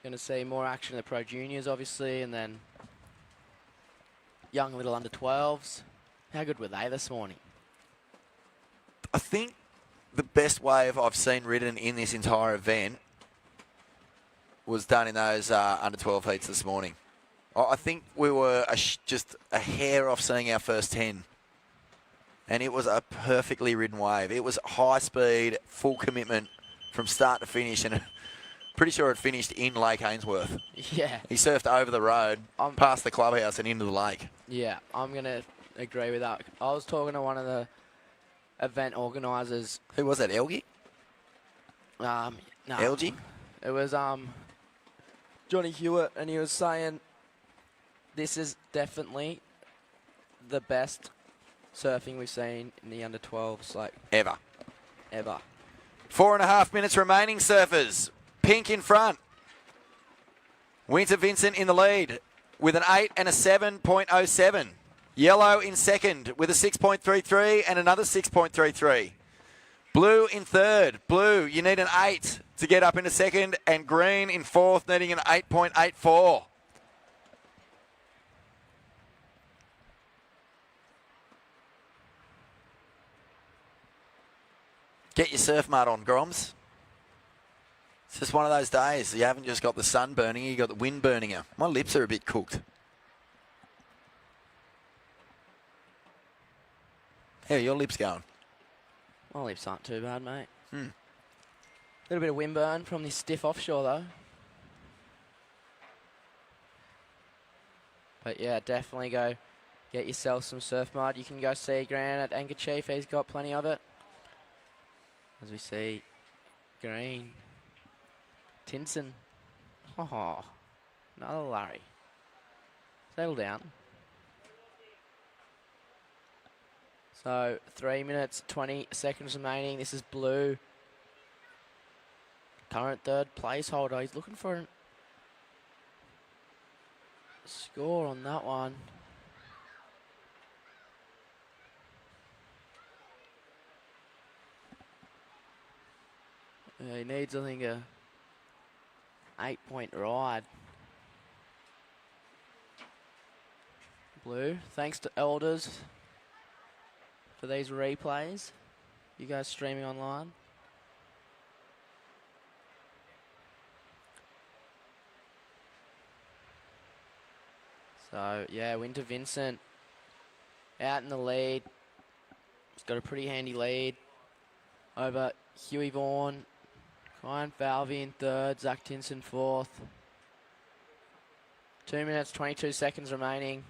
Going to see more action in the Pro Juniors, obviously, and then young little under-12s. How good were they this morning? I think the best wave I've seen ridden in this entire event was done in those under-12 heats this morning. I think we were just a hair off seeing our first 10. And it was a perfectly ridden wave. It was high speed, full commitment from start to finish. And pretty sure it finished in Lake Ainsworth. Yeah. He surfed over the road, past the clubhouse and into the lake. Yeah, I'm going to agree with that. I was talking to one of the event organisers. Who was that, Elgie? No. Elgie? It was Johnny Hewitt, and he was saying this is definitely the best surfing we've seen in the under-12s, like ever. 4.5 minutes remaining, surfers. Pink in front. Winter Vincent in the lead with an 8 and a 7.07. Yellow in second with a 6.33 and another 6.33. Blue in third. Blue, you need an 8 to get up into second, and green in fourth, needing an 8.84. Get your surf mud on, Groms. It's just one of those days. You haven't just got the sun burning you, you got the wind burning you. My lips are a bit cooked. How are your lips going? My lips aren't too bad, mate. Hmm. Little bit of wind burn from this stiff offshore, though. But yeah, definitely go get yourself some surf mud. You can go see Grant at Anchor Chief. He's got plenty of it. As we see, Green. Tinson. Oh, another Larry. Settle down. So 3 minutes, 20 seconds remaining. This is Blue. Current third placeholder. He's looking for a score on that one. He needs, I think, a 8-point ride. Blue, thanks to Elders for these replays. You guys streaming online. So, yeah, Winter Vincent out in the lead. He's got a pretty handy lead over Huey Vaughan. Ryan Falvey in third, Zach Tinson fourth. 2 minutes, 22 seconds remaining.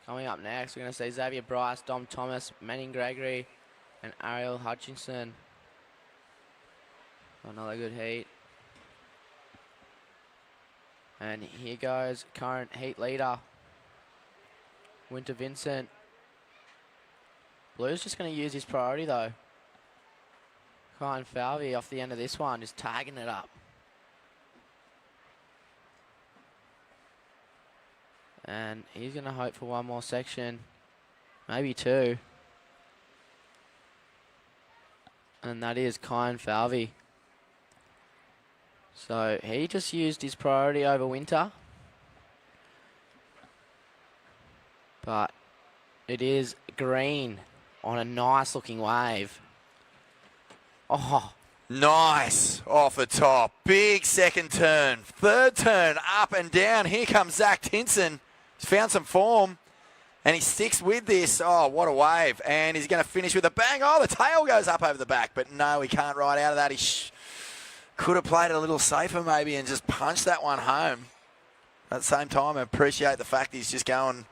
Coming up next, we're going to see Xavier Bryce, Dom Thomas, Manning Gregory, and Ariel Hutchinson. Another good heat. And here goes current heat leader, Winter Vincent. Blue's just going to use his priority though. Ryan Falvey off the end of this one, just tagging it up. And he's going to hope for one more section, maybe two. And that is Kyan Falvey. So he just used his priority over Winter. But it is Green on a nice looking wave. Oh, Nice off the top. Big second turn. Third turn up and down. Here comes Zach Tinson. He's found some form and he sticks with this. Oh, what a wave. And he's going to finish with a bang. Oh, the tail goes up over the back. But no, he can't ride out of that. He could have played it a little safer maybe and just punched that one home. At the same time, I appreciate the fact he's just going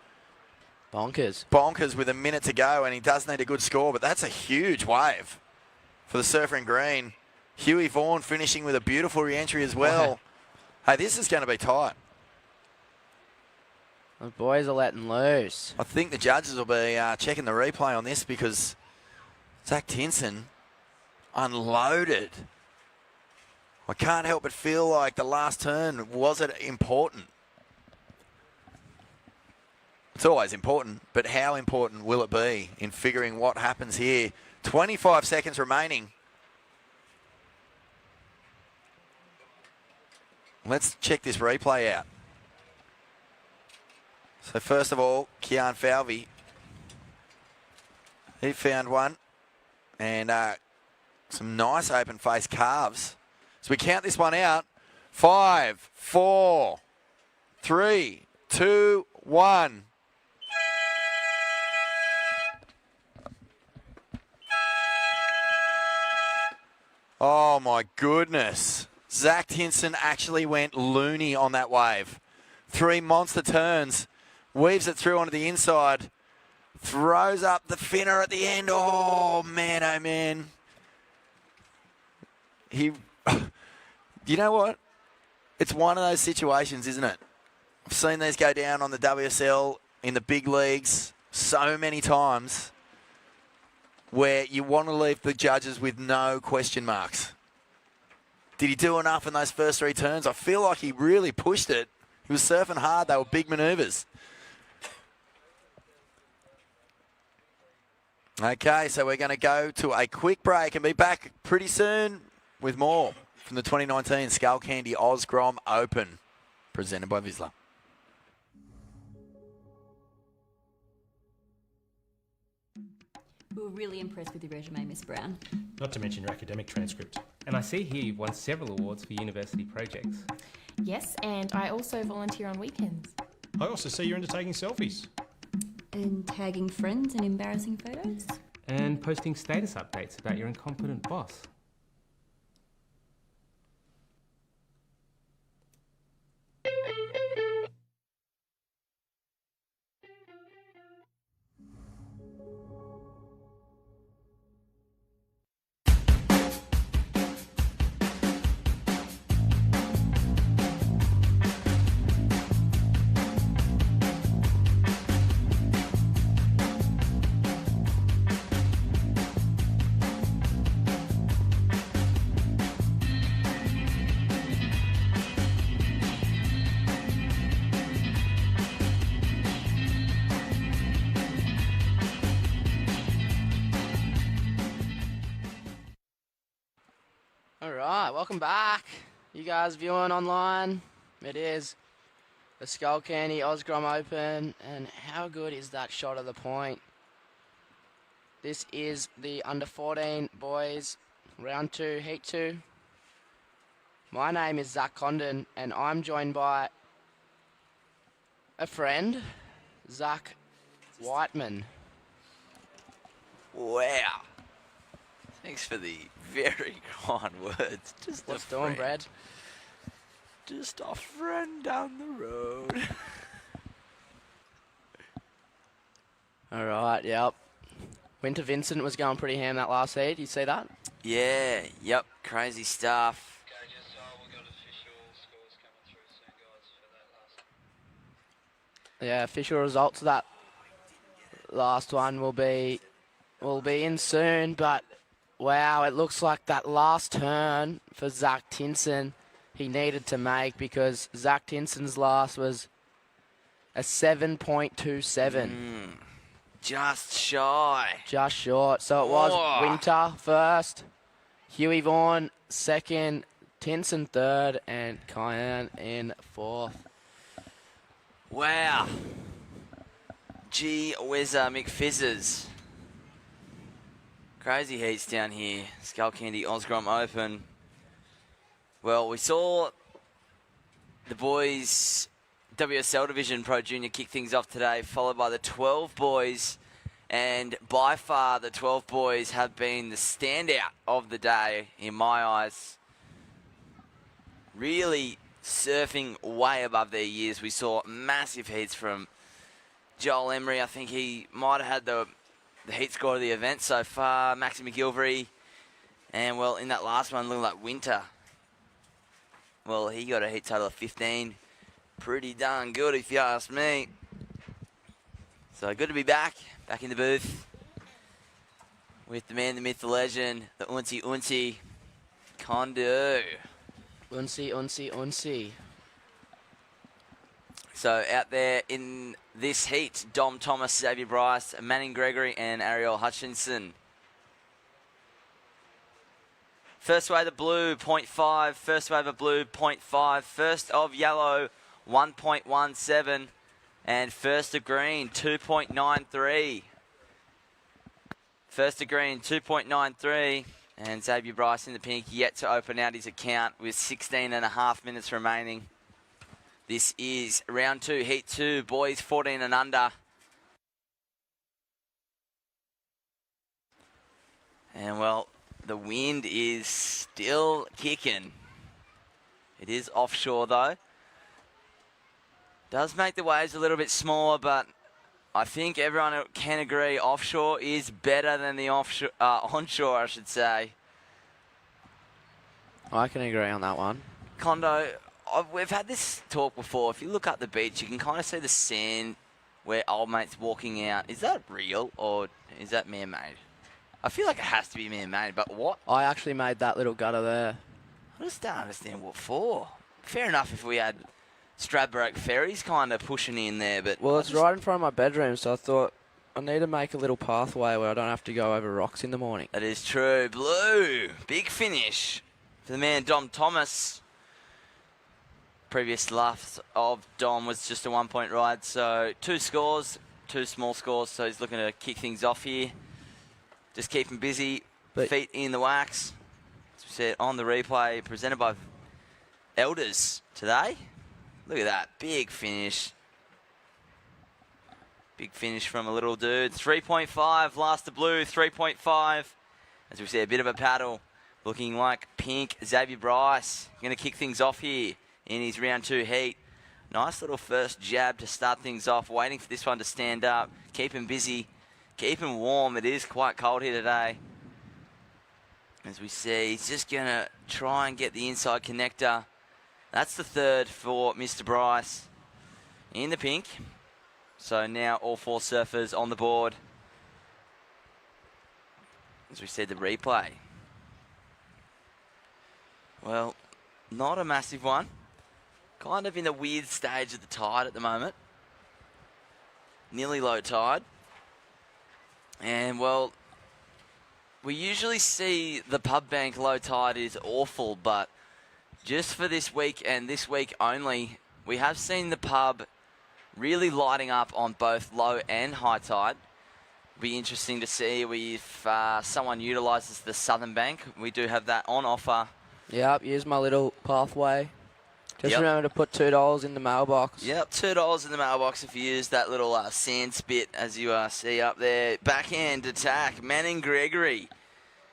bonkers with a minute to go and he does need a good score. But that's a huge wave for the surfer in green. Huey Vaughan finishing with a beautiful re-entry as well. Wow. Hey, this is going to be tight. the boys are letting loose. I think the judges will be checking the replay on this because Zach Tinson unloaded. I can't help but feel like the last turn wasn't important. It's always important, but how important will it be in figuring what happens here? 25 seconds remaining. Let's check this replay out. So first of all, Kyan Falvey. He found one. And some nice open face calves. So we count this one out. 5, 4, 3, 2, 1. Oh my goodness. Zach Tinson actually went loony on that wave. 3 monster turns. Weaves it through onto the inside. Throws up the finner at the end. Oh man. You know what? It's one of those situations, isn't it? I've seen these go down on the WSL in the big leagues so many times where you want to leave the judges with no question marks. Did he do enough in those first 3 turns? I feel like he really pushed it. He was surfing hard. They were big manoeuvres. Okay, so we're going to go to a quick break and be back pretty soon with more from the 2019 Skullcandy OzGrom Open, presented by Vissla. We were really impressed with your resume, Miss Brown. Not to mention your academic transcript. And I see here you've won several awards for university projects. Yes, and I also volunteer on weekends. I also see you're into taking selfies. And tagging friends in embarrassing photos? And posting status updates about your incompetent boss. Alright, welcome back. You guys viewing online. It is the Skullcandy OzGrom Open. And how good is that shot of the point? This is the under 14 boys, round 2, heat 2. My name is Zach Condon and I'm joined by a friend, Zach Whiteman. Wow. Thanks for the very kind words. Just What's a doing, friend. Brad? Just a friend down the road. Alright, yep. Winter Vincent was going pretty ham that last heat. You see that? Yeah, yep, crazy stuff. Yeah, official results of that last one will be in soon, but wow, it looks like that last turn for Zach Tinson he needed to make, because Zach Tinson's last was a 7.27. Just shy. Just short. So it was Oh. Winter first, Huey Vaughan second, Tinson third, and Cayenne in fourth. Wow. Gee whizzer McFizzers. Crazy heats down here. Skullcandy OzGrom Open. Well, we saw the boys WSL Division Pro Junior kick things off today, followed by the 12 boys. And by far, the 12 boys have been the standout of the day, in my eyes. Really surfing way above their years. We saw massive heats from Joel Emery. I think he might have had the heat score of the event so far. Maxi McGilvery. And, well, in that last one, looking like Winter. Well, he got a heat total of 15. Pretty darn good, if you ask me. So good to be back in the booth with the man, the myth, the legend, the Unsi, Kondo. Unsi. So out there in this heat, Dom Thomas, Xavier Bryce, Manning Gregory, and Ariel Hutchinson. First wave of blue, 0.5. First wave of blue, 0.5. First of yellow, 1.17. And first of green, 2.93. First of green, 2.93. And Xavier Bryce in the pink yet to open out his account with 16.5 minutes remaining. This is round 2, heat 2, boys 14 and under. And well, the wind is still kicking. It is offshore though. Does make the waves a little bit smaller, but I think everyone can agree offshore is better than the offshore, onshore, I should say. I can agree on that one. Kondo, we've had this talk before. If you look up the beach, you can kind of see the sand where old mate's walking out. Is that real or is that man-made? I feel like it has to be man-made, but what? I actually made that little gutter there. I just don't understand what for. Fair enough if we had Stradbroke Ferries kind of pushing in there, but... Well, it's right in front of my bedroom, so I thought I need to make a little pathway where I don't have to go over rocks in the morning. That is true. Blue. Big finish for the man, Dom Thomas. Previous last of Dom was just a 1-point ride, so 2 scores, 2 small scores, so he's looking to kick things off here. Just keep him busy, But- feet in the wax. As we said on the replay, presented by Elders today. Look at that, big finish. Big finish from a little dude. 3.5, last to blue, 3.5. As we said, a bit of a paddle. Looking like pink. Xavier Bryce going to kick things off here in his round 2 heat. Nice little first jab to start things off. Waiting for this one to stand up. Keep him busy. Keep him warm. It is quite cold here today. As we see, he's just going to try and get the inside connector. That's the third for Mr. Bryce in the pink. So now all 4 surfers on the board. As we said, the replay. Well, not a massive one. Kind of in the weird stage of the tide at the moment. Nearly low tide. And, well, we usually see the pub bank low tide is awful, but just for this week and this week only, we have seen the pub really lighting up on both low and high tide. Be interesting to see if someone utilises the southern bank. We do have that on offer. Yep, here's my little pathway. Just Yep. remember to put $2 in the mailbox. Yep, $2 in the mailbox if you use that little sand spit, as you see up there. Backhand attack, Manning Gregory.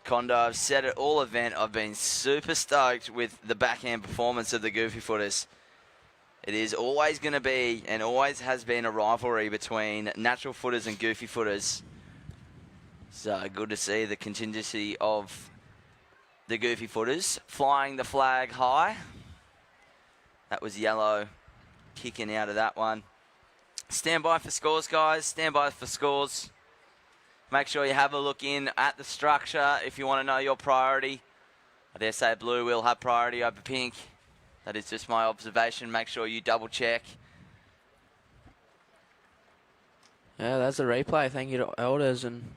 Condo, I've said it all event, I've been super stoked with the backhand performance of the Goofy Footers. It is always going to be, and always has been, a rivalry between natural footers and Goofy Footers. So good to see the contingency of the Goofy Footers flying the flag high. That was yellow, kicking out of that one. Stand by for scores, guys. Stand by for scores. Make sure you have a look in at the structure if you want to know your priority. I dare say blue will have priority over pink. That is just my observation. Make sure you double check. Yeah, that's a replay. Thank you to Elders. And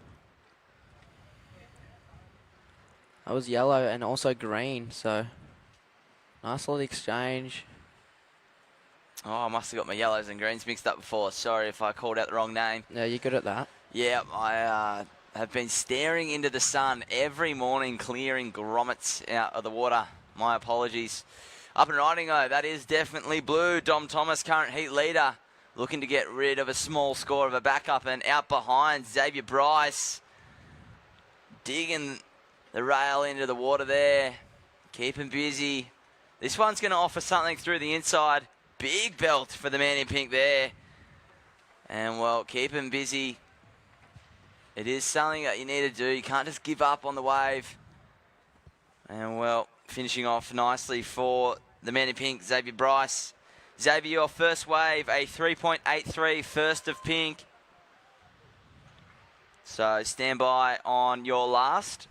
that was yellow and also green. So nice little exchange. Oh, I must have got my yellows and greens mixed up before. Sorry if I called out the wrong name. Yeah, you're good at that. Yeah, I have been staring into the sun every morning, clearing grommets out of the water. My apologies. Up and riding, though. That is definitely blue. Dom Thomas, current heat leader, looking to get rid of a small score of a backup. And out behind, Xavier Bryce, digging the rail into the water there. Keep him busy. This one's going to offer something through the inside. Big belt for the man in pink there. And, well, keep him busy. It is something that you need to do. You can't just give up on the wave. And, well, finishing off nicely for the man in pink, Xavier Bryce. Xavier, your first wave, a 3.83, first of pink. So stand by on your last.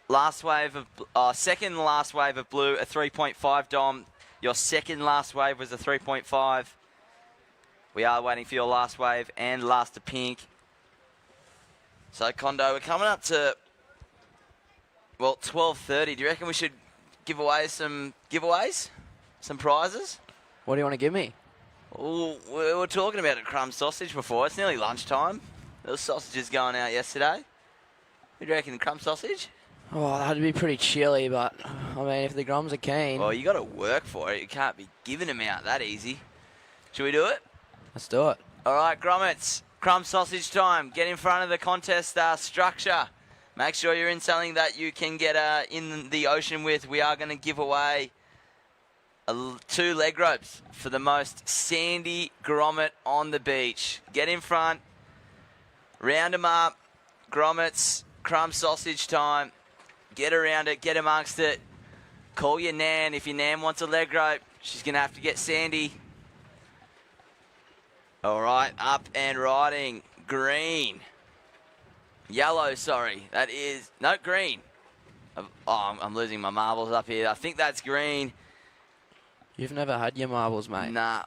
Last wave of, second last wave of blue, a 3.5, Dom. Your second last wave was a 3.5. We are waiting for your last wave and last of pink. So, Condo, we're coming up to, well, 12:30. Do you reckon we should give away some giveaways? Some prizes? What do you want to give me? Oh, we were talking about a crumb sausage before. It's nearly lunchtime. There was sausages going out yesterday. What do you reckon, crumb sausage? Oh, that'd be pretty chilly, but, I mean, if the Groms are keen. Well, you got to work for it. You can't be giving them out that easy. Should we do it? Let's do it. All right, grommets. Crumb sausage time. Get in front of the contest structure. Make sure you're in something that you can get in the ocean with. We are going to give away 2 leg ropes for the most sandy grommet on the beach. Get in front. Round them up. Grommets. Crumb sausage time. Get around it. Get amongst it. Call your nan. If your nan wants a leg rope, she's going to have to get sandy. All right, up and riding. Green. Yellow, sorry. That is... No, green. Oh, I'm losing my marbles up here. I think that's green. You've never had your marbles, mate. Nah.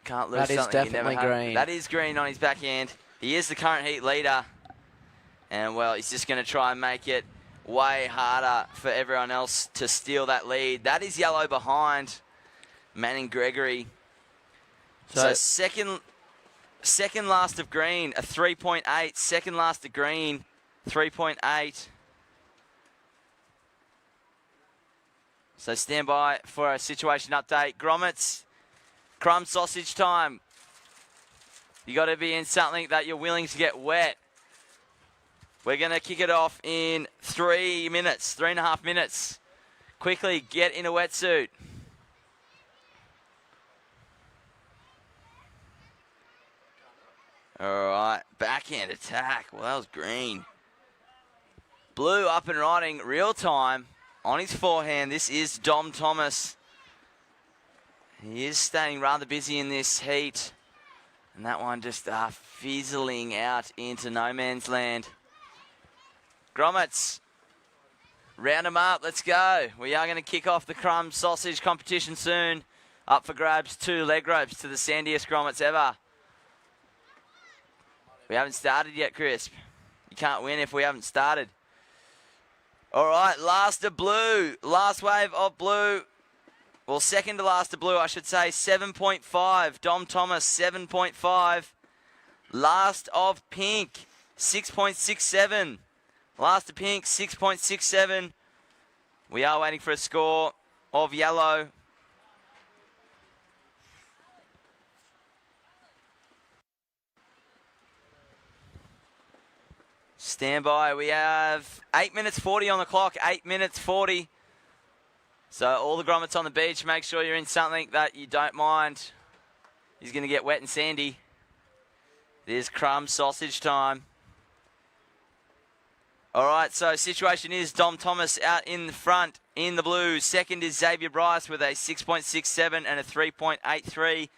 Can't lose that something is definitely you never had. green. That is green on his backhand. He is the current heat leader. And, well, he's just going to try and make it way harder for everyone else to steal that lead. That is yellow behind Manning Gregory. So second second last of green, a 3.8. Second last of green, 3.8. So stand by for a situation update. Grommets, crumb sausage time. You got to be in something that you're willing to get wet. We're going to kick it off in 3 minutes, 3.5 minutes. Quickly get in a wetsuit. All right, backhand attack. Well, that was green. Blue up and riding, real time. On his forehand, this is Dom Thomas. He is staying rather busy in this heat. And that one just fizzling out into no man's land. Grommets, round them up, let's go. We are going to kick off the crumb sausage competition soon. Up for grabs, 2 leg ropes to the sandiest grommets ever. We haven't started yet, Crisp. You can't win if we haven't started. All right, last of blue. Last wave of blue. Well, second to last of blue, I should say. 7.5. Dom Thomas, 7.5. Last of pink, 6.67. Last of pink, 6.67. We are waiting for a score of yellow. Stand by. We have 8 minutes 40 on the clock. 8 minutes 40. So all the grommets on the beach, make sure you're in something that you don't mind. He's going to get wet and sandy. It is crumb sausage time. All right, so situation is Dom Thomas out in the front in the blue. Second is Xavier Bryce with a 6.67 and a 3.83.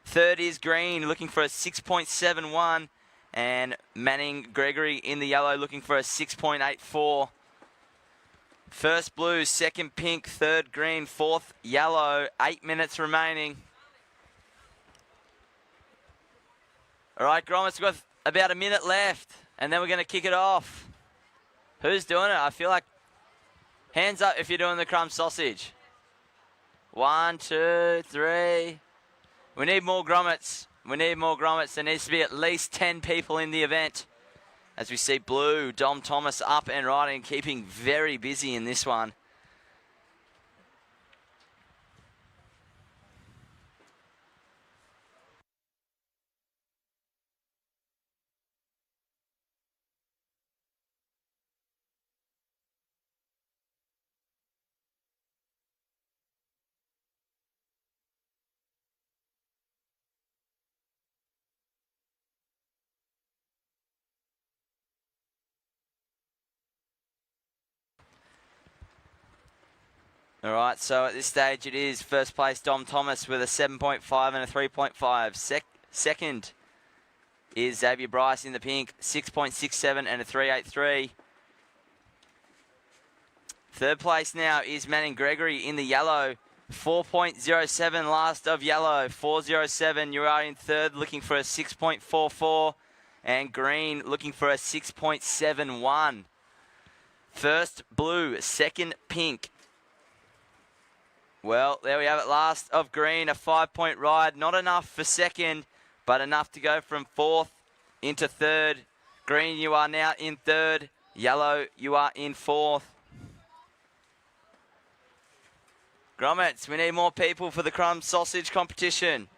Third is Green looking for a 6.71. And Manning Gregory in the yellow looking for a 6.84. First blue, second pink, third green, fourth yellow. 8 minutes remaining. All right, grommets, we've got about a minute left, and then we're going to kick it off. Who's doing it? I feel like hands up if you're doing the crumb sausage. 1, 2, 3. We need more grommets. We need more grommets. There needs to be at least 10 people in the event. As we see blue, Dom Thomas up and riding, keeping very busy in this one. All right, so at this stage it is first place Dom Thomas with a 7.5 and a 3.5. Second is Xavier Bryce in the pink, 6.67 and a 3.83. Third place now is Manning Gregory in the yellow, 4.07 last of yellow, 4.07. You are in third looking for a 6.44 and green looking for a 6.71. First blue, second pink. Well, there we have it. Last of green, a 5-point ride. Not enough for second, but enough to go from fourth into third. Green, you are now in third. Yellow, you are in fourth. Grommets, we need more people for the crumb sausage competition.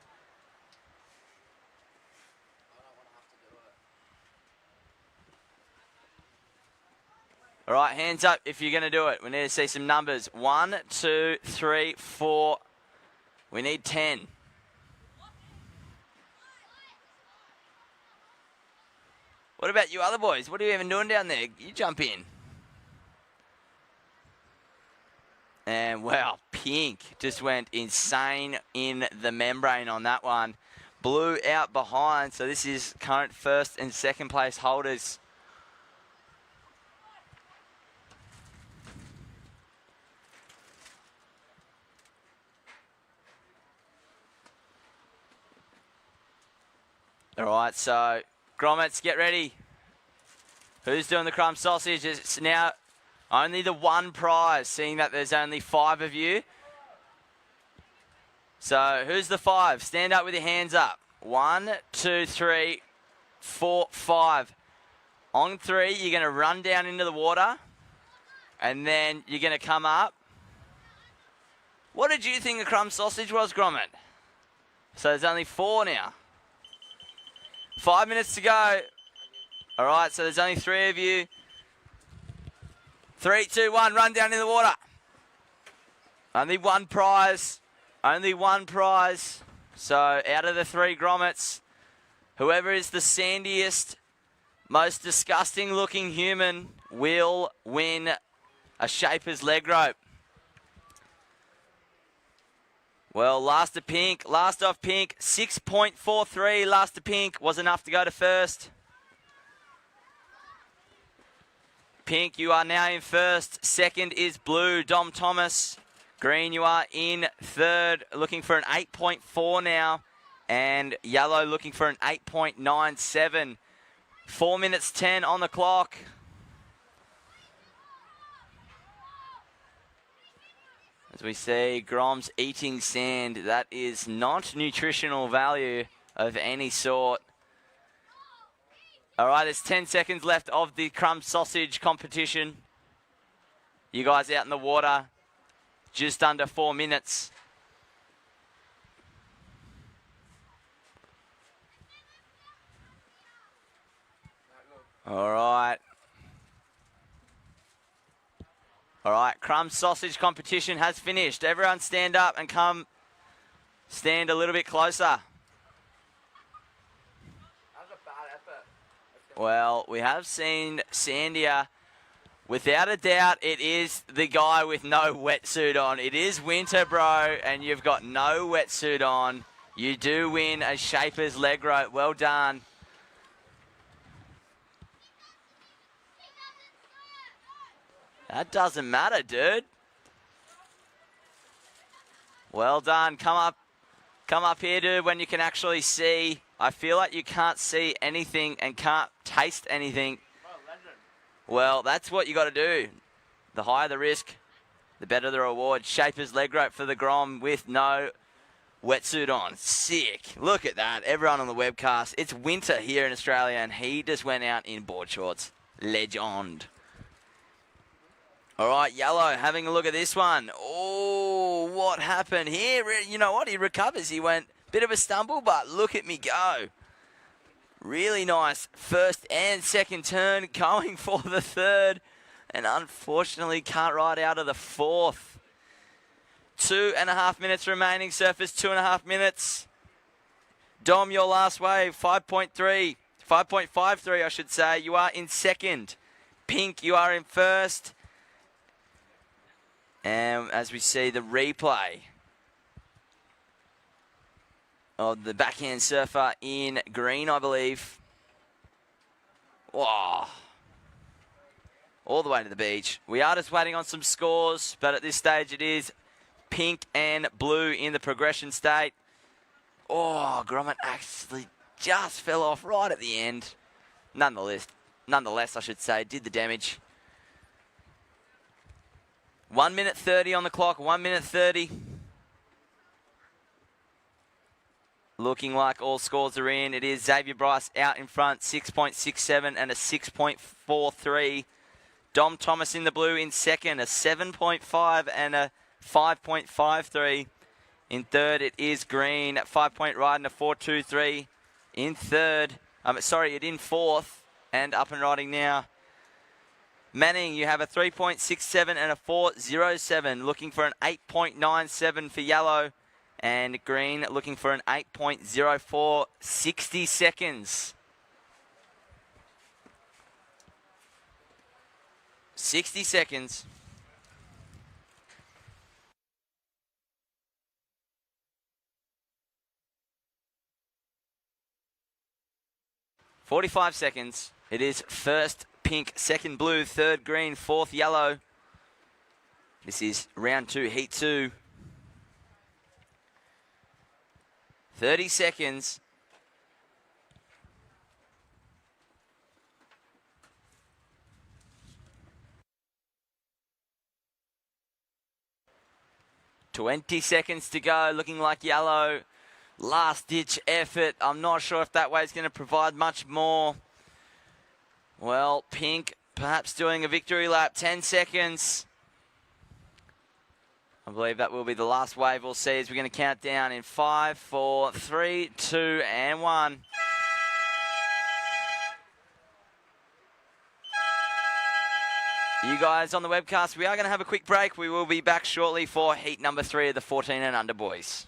All right, hands up if you're going to do it. We need to see some numbers. 1, 2, 3, 4. We need 10. What about you other boys? What are you even doing down there? You jump in. And, wow, pink just went insane in the membrane on that one. Blue out behind, so this is current first and second place holders. All right, so grommets, get ready. Who's doing the crumb sausage? It's now only the one prize, seeing that there's only 5 of you. So who's the 5? Stand up with your hands up. 1, 2, 3, 4, 5. On 3, you're going to run down into the water, and then you're going to come up. What did you think the crumb sausage was, Gromit? So there's only 4 now. 5 minutes to go. All right, so there's only 3 of you. 3, 2, 1, run down in the water. Only 1 prize. Only 1 prize. So out of the 3 grommets, whoever is the sandiest, most disgusting looking human will win a Shaper's leg rope. Well, last off pink, 6.43 last of pink was enough to go to first. Pink, you are now in first. Second is blue, Dom Thomas. Green, you are in third, looking for an 8.4 now. And yellow looking for an 8.97. 4 minutes 10 on the clock. As we see, Grom's eating sand. That is not nutritional value of any sort. All right, there's 10 seconds left of the crumb sausage competition. You guys out in the water, just under 4 minutes. All right. All right, crumb sausage competition has finished. Everyone stand up and come stand a little bit closer. Well, we have seen Sandia. Without a doubt, it is the guy with no wetsuit on. It is winter, bro, and you've got no wetsuit on. You do win a Shaper's leg rope. Well done. That doesn't matter, dude. Well done. Come up here, dude, when you can actually see. I feel like you can't see anything and can't taste anything. Well, that's what you got to do. The higher the risk, the better the reward. Shaper's leg rope for the Grom with no wetsuit on. Sick. Look at that. Everyone on the webcast. It's winter here in Australia, and he just went out in board shorts. Legend. All right, yellow, having a look at this one. Oh, what happened here? You know what? He recovers. He went bit of a stumble, but look at me go. Really nice first and second turn, going for the third, and unfortunately can't ride out of the fourth. 2.5 minutes remaining, surface 2.5 minutes. Dom, your last wave, 5.53, I should say. You are in second. Pink, you are in first. And as we see the replay of the backhand surfer in green, I believe. Wow. All the way to the beach. We are just waiting on some scores, but at this stage it is pink and blue in the progression state. Oh, Gromit actually just fell off right at the end. Nonetheless, I should say, did the damage. 1 minute 30 on the clock, 1 minute 30. Looking like all scores are in. It is Xavier Bryce out in front, 6.67 and a 6.43. Dom Thomas in the blue in second, a 7.5 and a 5.53. In third, it is Green at 5-point ride and a 4.23. In third, in fourth and up and riding now. Manning, you have a 3.67 and a 4.07, looking for an 8.97 for yellow. And green looking for an 8.04, 60 seconds. 60 seconds. .45 seconds. It is first pink, second blue, third green, fourth yellow. This is round 2, heat 2. 30 seconds. .20 seconds to go. Looking like yellow last-ditch effort. I'm not sure if that way is going to provide much more. Well, Pink perhaps doing a victory lap. 10 seconds. I believe that will be the last wave we'll see as we're going to count down in 5, 4, 3, 2, and 1. You guys on the webcast, we are going to have a quick break. We will be back shortly for heat number 3 of the 14 and under boys.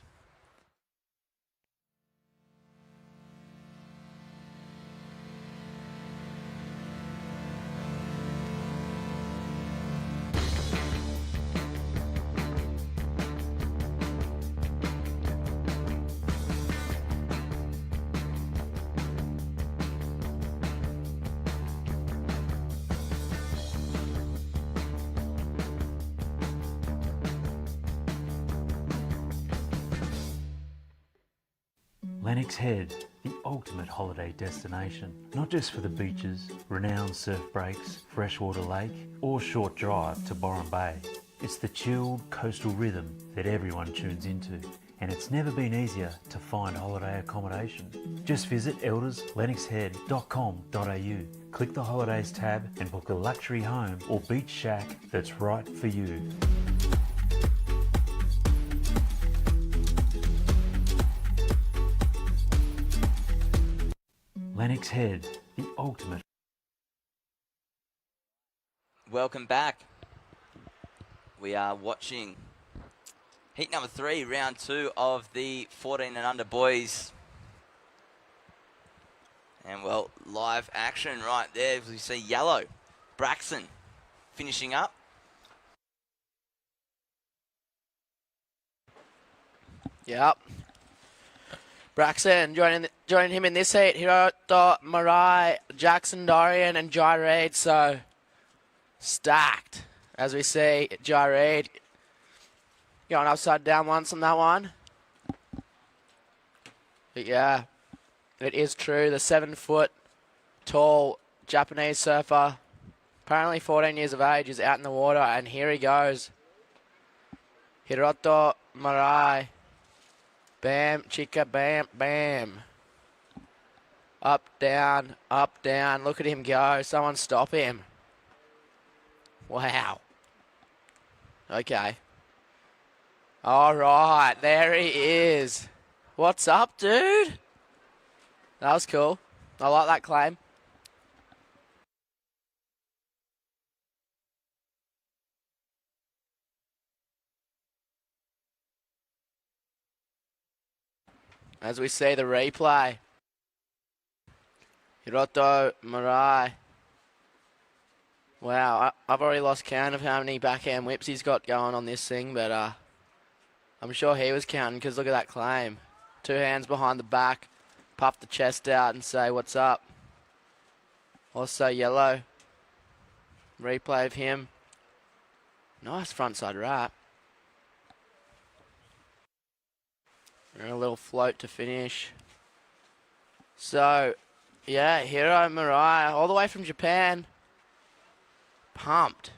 Lennox Head, the ultimate holiday destination, not just for the beaches, renowned surf breaks, freshwater lake, or short drive to Byron Bay. It's the chilled coastal rhythm that everyone tunes into, and it's never been easier to find holiday accommodation. Just visit elderslennoxhead.com.au, click the holidays tab and book a luxury home or beach shack that's right for you. Lennox Head, the ultimate. Welcome back. We are watching heat number 3, round 2 of the 14 and under boys. And well, live action right there. As we see yellow, Braxton finishing up. Yep. Braxton joining him in this heat. Hiroto Marai, Jackson Dorian, and Jai Reid. So stacked, as we see Jai Reid going upside down once on that one. But yeah, it is true. The 7-foot tall Japanese surfer, apparently 14 years of age, is out in the water, and here he goes. Hiroto Marai. Bam, chica, bam, bam. Up, down, up, down. Look at him go. Someone stop him. Wow. Okay. All right, there he is. What's up, dude? That was cool. I like that claim. As we see the replay. Hiroto Marai. Wow, I've already lost count of how many backhand whips he's got going on this thing, but I'm sure he was counting because look at that claim. 2 hands behind the back, puff the chest out and say, what's up? Also yellow. Replay of him. Nice frontside wrap. And a little float to finish. So, yeah, Hiro Mirai, all the way from Japan. Pumped.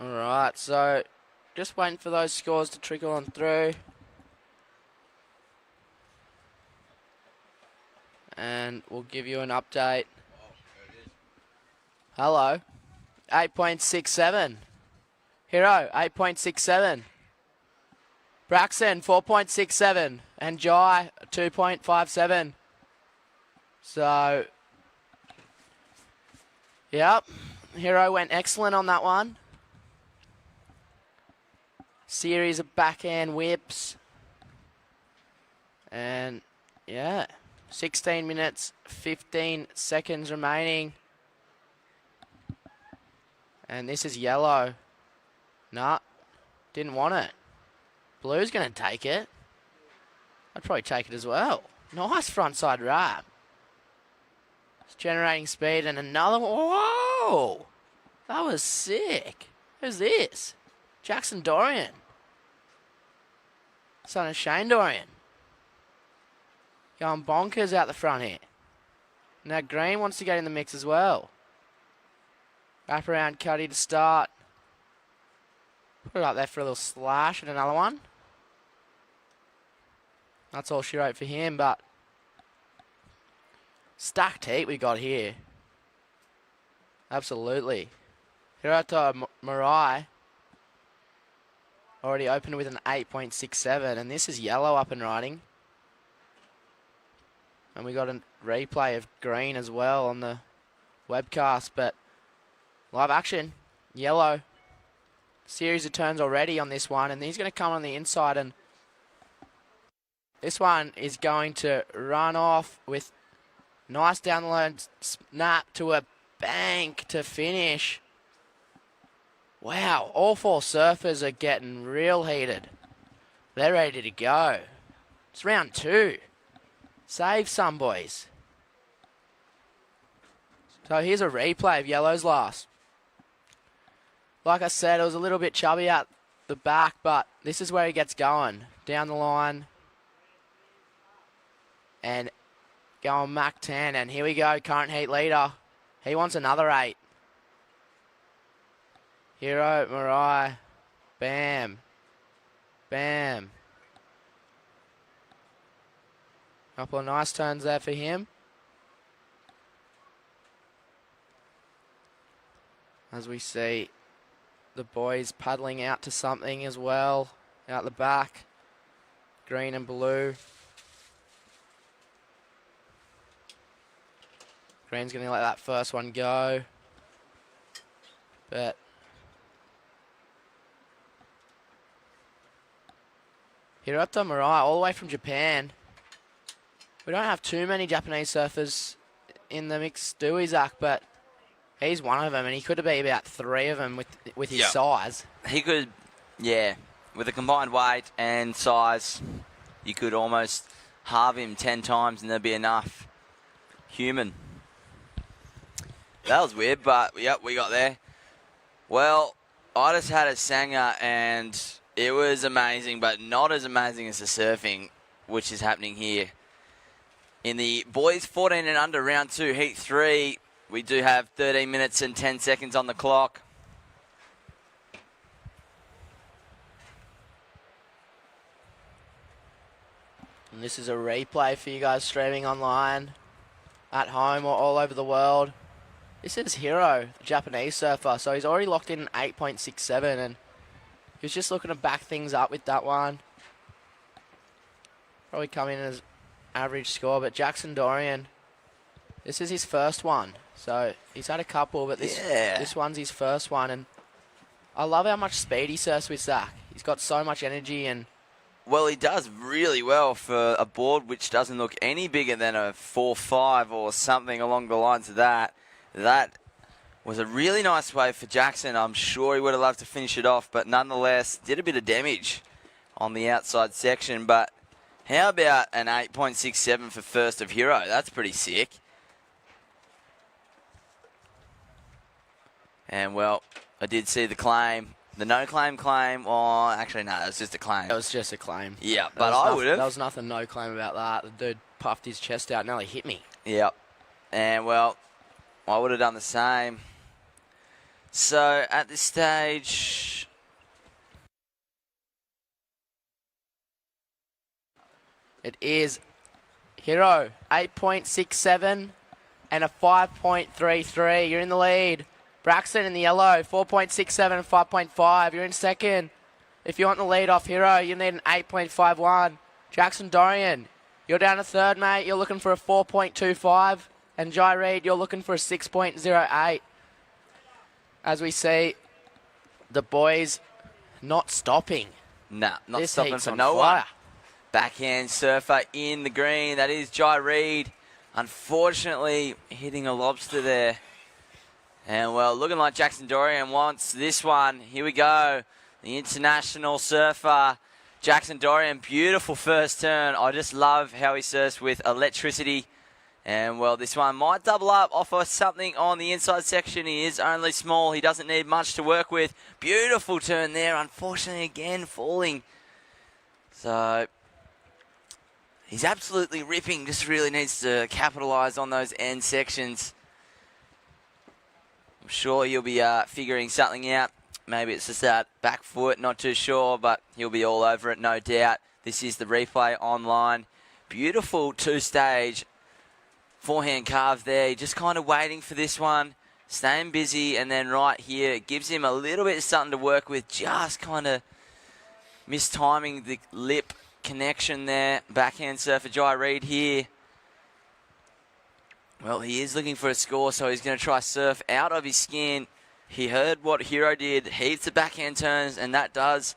All right, so just waiting for those scores to trickle on through. And we'll give you an update. Hello. 8.67. Hiro, 8.67. Braxton, 4.67. And Jai, 2.57. So, yep. Hiro went excellent on that one. Series of backhand whips. And, yeah, 16 minutes, 15 seconds remaining. And this is yellow. Nah, didn't want it. Blue's going to take it. I'd probably take it as well. Nice frontside wrap. It's generating speed and another one. Whoa! That was sick. Who's this? Jackson Dorian. Son of Shane Dorian. Going bonkers out the front here. Now Green wants to get in the mix as well. Wrap around Cuddy to start. Put it up there for a little slash and another one. That's all she wrote for him, but stacked heat we got here. Absolutely. Hirota Marai already opened with an 8.67, and this is yellow up and riding. And we got a replay of Green as well on the webcast, but live action, yellow. Series of turns already on this one, and he's going to come on the inside, and this one is going to run off with nice down the line snap to a bank to finish. Wow, all four surfers are getting real heated. They're ready to go. It's round 2. Save some, boys. So here's a replay of yellow's last. Like I said, it was a little bit chubby at the back, but this is where he gets going. Down the line. And going Mach 10. And here we go, current heat leader. He wants another 8. Hero, Marai. Bam. Bam. Couple of nice turns there for him. As we see the boys paddling out to something as well. Out the back. Green and blue. Green's going to let that first one go. But Hirota Marai, all the way from Japan. We don't have too many Japanese surfers in the mix, do we, Zach? But he's one of them, and he could be about 3 of them with his size. He could, yeah. With a combined weight and size, you could almost halve him 10 times and there'd be enough human. That was weird, but yep, we got there. Well, I just had a Sanger, and it was amazing, but not as amazing as the surfing, which is happening here. In the boys 14 and under round 2, heat 3, we do have 13 minutes and 10 seconds on the clock. And this is a replay for you guys streaming online, at home or all over the world. This is Hiro, the Japanese surfer. So he's already locked in 8.67, and he was just looking to back things up with that one. Probably come in as average score, but Jackson Dorian, this is his first one. So he's had a couple, but this one's his first one. And I love how much speed he surfs with Zach. He's got so much energy, and well, he does really well for a board which doesn't look any bigger than a 4.5 or something along the lines of that. That was a really nice wave for Jackson. I'm sure he would have loved to finish it off, but nonetheless, did a bit of damage on the outside section. But how about an 8.67 for first of Hero? That's pretty sick. And, well, I did see the claim. The no-claim claim. Oh, actually, no, it was just a claim. It was just a claim. Yeah, but I would have. There was nothing no-claim about that. The dude puffed his chest out and nearly hit me. Yep. And, well, I would have done the same. So, at this stage, it is Hiro, 8.67 and a 5.33. You're in the lead. Braxton in the yellow, 4.67 and 5.5. You're in second. If you want the lead off Hiro, you need an 8.51. Jackson Dorian, you're down to third, mate. You're looking for a 4.25. And Jai Reid, you're looking for a 6.08. As we see, the boys not stopping. Nah, not This stopping heat's for on no fire. one. Backhand surfer in the green. That is Jai Reid. Unfortunately, hitting a lobster there. And, well, looking like Jackson Dorian wants this one. Here we go. The international surfer, Jackson Dorian. Beautiful first turn. I just love how he surfs with electricity. And, well, this one might double up, offer something on the inside section. He is only small. He doesn't need much to work with. Beautiful turn there. Unfortunately, again, falling. So, he's absolutely ripping. Just really needs to capitalise on those end sections. I'm sure he'll be figuring something out. Maybe it's just that back foot, not too sure, but he'll be all over it, no doubt. This is the replay online. Beautiful two-stage forehand carve there. Just kind of waiting for this one, staying busy, and then right here, it gives him a little bit of something to work with. Just kind of mistiming the lip connection there. Backhand surfer Jai Reid here. Well, he is looking for a score, so he's going to try surf out of his skin. He heard what Hero did, heaps of backhand turns, and that does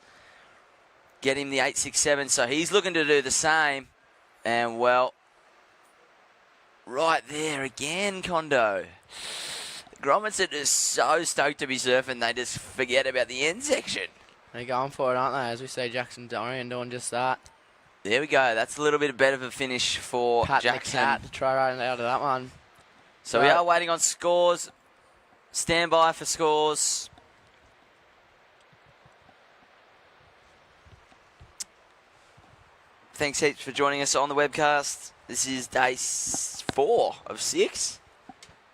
get him the 8-6-7, so he's looking to do the same. And, well, right there again, Kondo. Grommets are just so stoked to be surfing, they just forget about the end section. They're going for it, aren't they? As we see Jackson Dorian doing just that. There we go. That's a little bit better of a finish for Pat Jackson. The cat to try right out of that one. So we are waiting on scores. Stand by for scores. Thanks heaps for joining us on the webcast. This is day 4 of 6.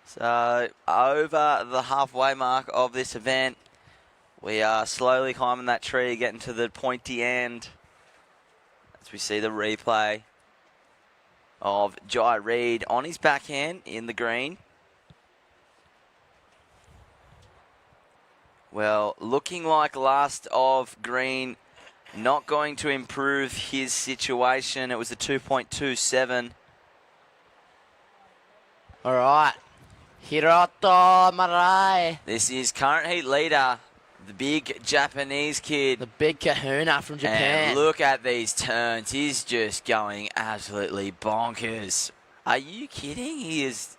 So over the halfway mark of this event. We are slowly climbing that tree, getting to the pointy end. As we see the replay of Jai Reid on his backhand in the green. Well, looking like last of green, not going to improve his situation. It was a 2.27. All right. Hiroto Marai. This is current heat leader, the big Japanese kid. The big kahuna from Japan. And look at these turns. He's just going absolutely bonkers. Are you kidding? He is...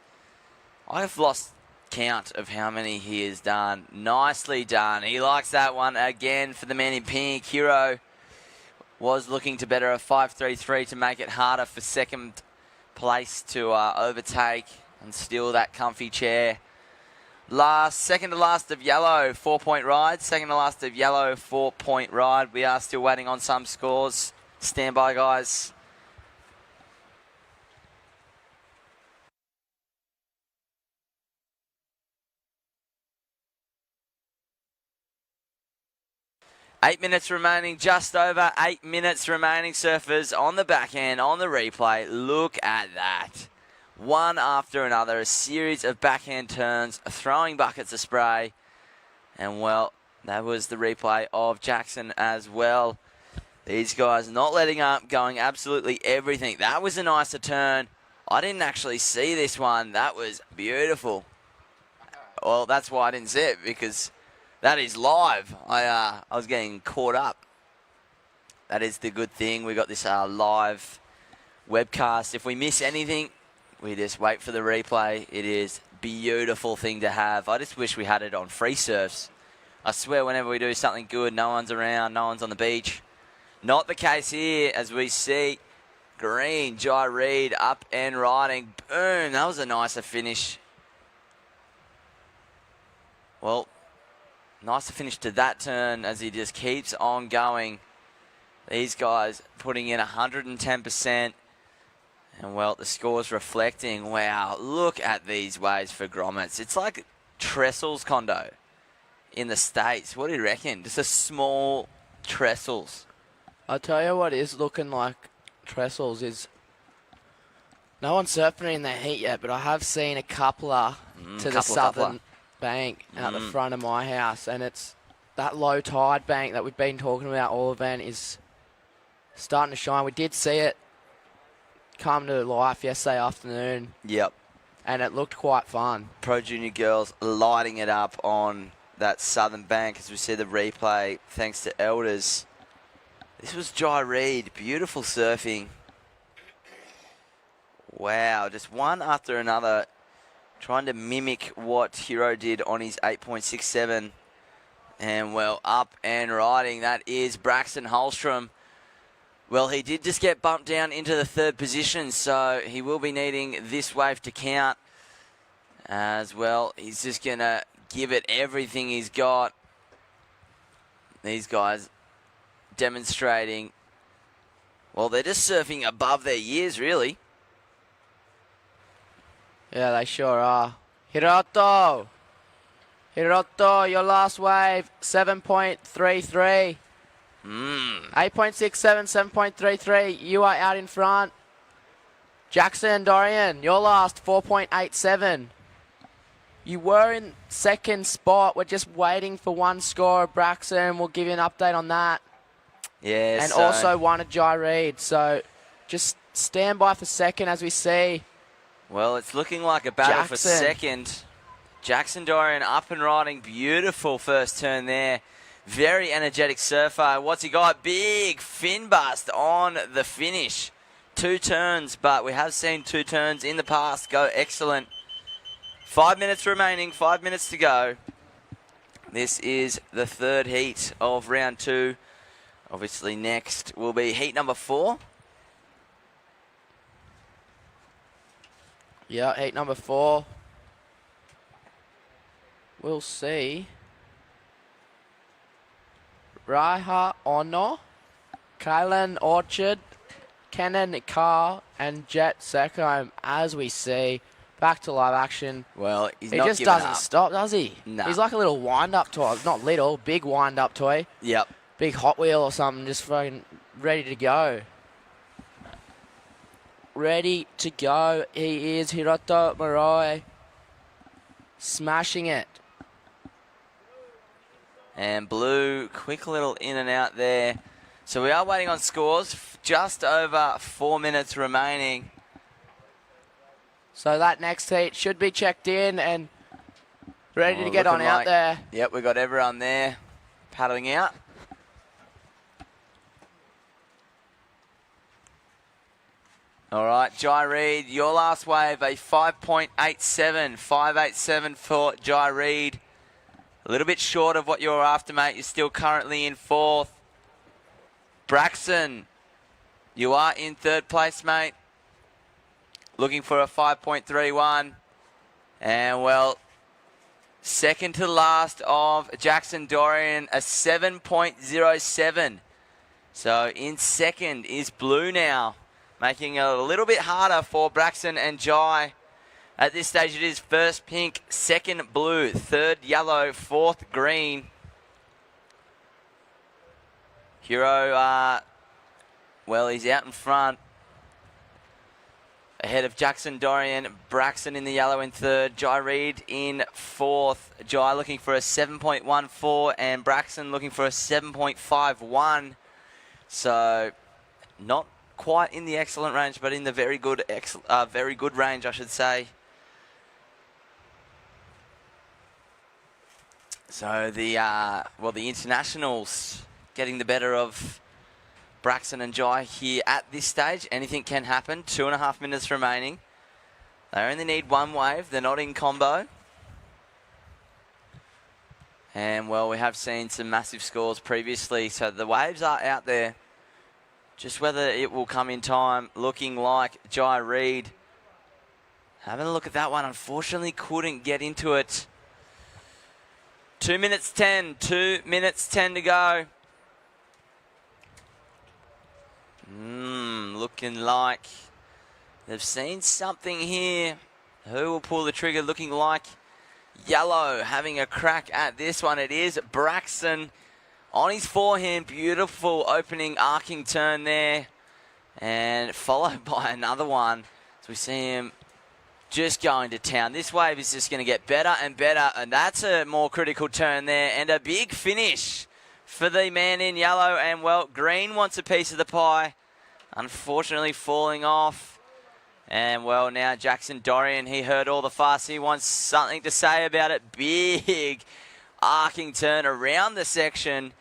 I've lost count of how many he has done. Nicely done. He likes that one again for the man in pink. Hero was looking to better a 5.33 to make it harder for second place to overtake and steal that comfy chair. Second to last of yellow, 4-point ride. Second to last of yellow, 4-point ride. We are still waiting on some scores. Stand by, guys. Eight minutes remaining, just over 8 minutes remaining. Surfers on the backhand, on the replay. Look at that. One after another, a series of backhand turns, throwing buckets of spray. And, well, that was the replay of Jackson as well. These guys not letting up, going absolutely everything. That was a nicer turn. I didn't actually see this one. That was beautiful. Well, that's why I didn't see it, because that is live. I was getting caught up. That is the good thing. We got this live webcast. If we miss anything, we just wait for the replay. It is a beautiful thing to have. I just wish we had it on free surfs. I swear whenever we do something good, no one's around, no one's on the beach. Not the case here, as we see green, Jai Reid up and riding. Boom, that was a nicer finish. Well, nicer finish to that turn as he just keeps on going. These guys putting in 110%. And, well, the score's reflecting. Wow, look at these waves for grommets. It's like trestles, Kondo, in the States. What do you reckon? Just a small trestles. I'll tell you what is looking like trestles is... No one's surfing in the heat yet, but I have seen a coupler to the southern bank out the front of my house. And it's that low tide bank that we've been talking about all event is starting to shine. We did see it come to life yesterday afternoon. Yep. And it looked quite fun. Pro Junior girls lighting it up on that southern bank as we see the replay thanks to Elders. This was Jai Reid. Beautiful surfing. Wow, just one after another, trying to mimic what Hero did on his Well, he did just get bumped down into the 3rd position, so he will be needing this wave to count as well. He's just going to give it everything he's got. These guys demonstrating, well, they're just surfing above their years, really. Yeah, they sure are. Hiroto, your last wave, 7.33. 8.67, 7.33. You are out in front. Jackson Dorian, your last, 4.87. You were in 2nd spot. We're just waiting for one score of Braxton. We'll give you an update on that. Yeah, and also one of Jai Reid. So just stand by for 2nd as we see. Well, it's looking like a battle for Jackson. 2nd. Jackson Dorian up and riding. Beautiful first turn there. Very energetic surfer. What's he got? Big fin bust on the finish. 2 turns, but we have seen 2 turns in the past go excellent. 5 minutes remaining, 5 minutes to go. This is the 3rd heat of round 2. Obviously next will be heat number 4. Yeah, heat number 4. We'll see. Raiha Ono, Kylan Orchard, Kenan Carr, and Jet Secom, as we see. Back to live action. Well, he just doesn't stop, does he? No. He's like a little wind-up toy. Not little, big wind-up toy. Yep. Big Hot Wheel or something, just fucking ready to go. Ready to go. He is Hiroto Moroi. Smashing it. And Blue, quick little in and out there. So we are waiting on scores. Just over 4 minutes remaining. So that next heat should be checked in and ready to get on out there. Yep, we've got everyone there paddling out. All right, Jai Reid, your last wave, a 5.87. 5.87 for Jai Reid. A little bit short of what you're after, mate. You're still currently in 4th. Braxton, you are in 3rd place, mate. Looking for a 5.31. And, well, second to last of Jackson Dorian, a 7.07. So in 2nd is Blue now, making it a little bit harder for Braxton and Jai. At this stage, it is 1st pink, 2nd blue, 3rd yellow, 4th green. Hero, well, he's out in front. Ahead of Jackson Dorian, Braxton in the yellow in 3rd, Jai Reid in 4th. Jai looking for a 7.14 and Braxton looking for a 7.51. So, not quite in the excellent range, but in the very good range, I should say. So the internationals getting the better of Braxton and Jai here at this stage. Anything can happen. 2.5 minutes remaining. They only need one wave. They're not in combo. And, well, we have seen some massive scores previously, so the waves are out there. Just whether it will come in time, looking like Jai Reid. Having a look at that one, unfortunately couldn't get into it. 2 minutes 10, 2 minutes 10 to go. Looking like they've seen something here. Who will pull the trigger? Looking like Yellow having a crack at this one. It is Braxton on his forehand. Beautiful opening arcing turn there. And followed by another one. So we see him just going to town. This wave is just going to get better and better. And that's a more critical turn there. And a big finish for the man in yellow. And, well, green wants a piece of the pie. Unfortunately falling off. And, well, now Jackson Dorian, he heard all the fuss. He wants something to say about it. Big arcing turn around the section.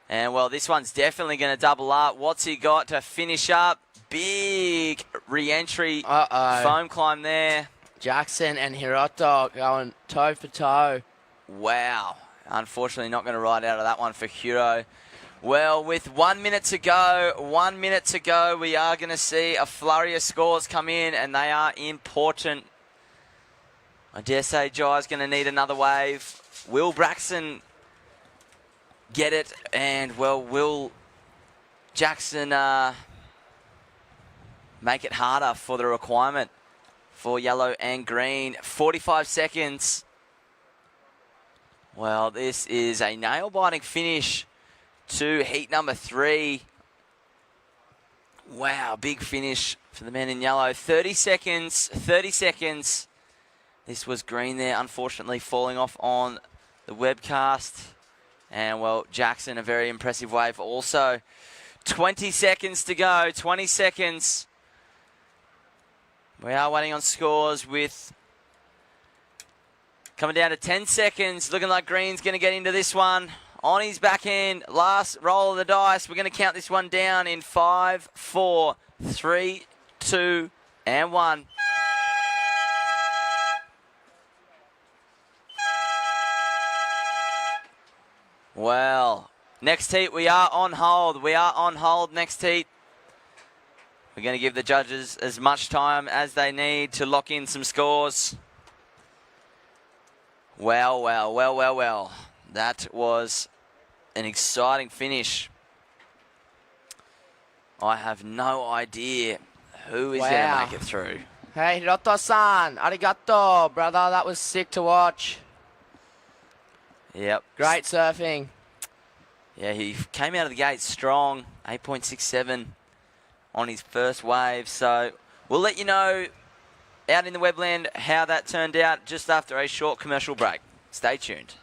And, well, this one's definitely going to double up. What's he got to finish up? Big re-entry foam climb there. Jackson and Hiroto going toe for toe. Wow. Unfortunately not going to ride out of that one for Hiro. Well, with 1 minute to go, we are going to see a flurry of scores come in, and they are important. I dare say Jai's going to need another wave. Will Braxton get it? And, well, will Jackson make it harder for the requirement for yellow and green? 45 seconds. Well, this is a nail-biting finish to heat number 3. Wow, big finish for the men in yellow. 30 seconds. This was green there, unfortunately falling off on the webcast. And, well, Jackson, a very impressive wave also. 20 seconds to go, 20 seconds. We are waiting on scores with coming down to 10 seconds. Looking like green's going to get into this one. On his back end, last roll of the dice. We're going to count this one down in 5, 4, 3, 2, and 1. Well, next heat, we are on hold. Next heat. We're going to give the judges as much time as they need to lock in some scores. Well. That was an exciting finish. I have no idea who is going to make it through. Hey, Hiroto-san, arigato, brother. That was sick to watch. Yep. Great surfing. Yeah, he came out of the gate strong, 8.67 on his first wave. So we'll let you know out in the webland how that turned out just after a short commercial break. Stay tuned.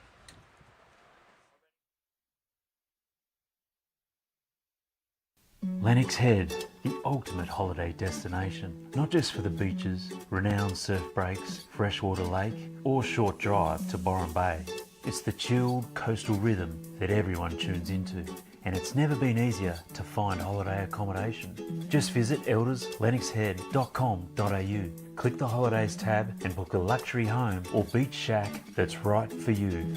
Lennox Head, the ultimate holiday destination, not just for the beaches, renowned surf breaks, freshwater lake, or short drive to Byron Bay. It's the chilled coastal rhythm that everyone tunes into, and it's never been easier to find holiday accommodation. Just visit elderslennoxhead.com.au, click the holidays tab and book a luxury home or beach shack that's right for you.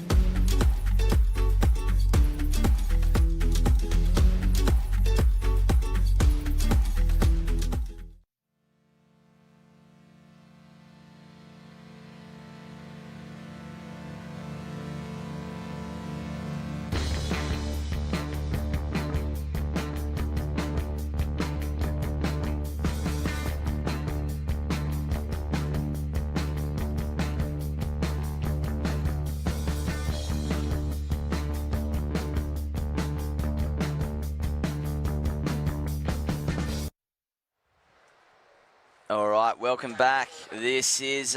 All right, welcome back. This is,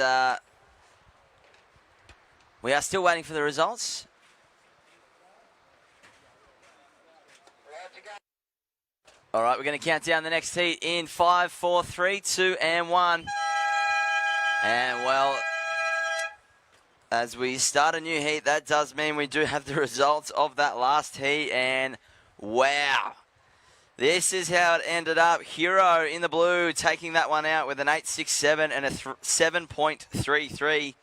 we are still waiting for the results. All right, we're going to count down the next heat in 5, 4, 3, 2, and 1. And, well, as we start a new heat, that does mean we do have the results of that last heat. And, wow. This is how it ended up. Hero in the blue taking that one out with an 8.67 and a 7.33.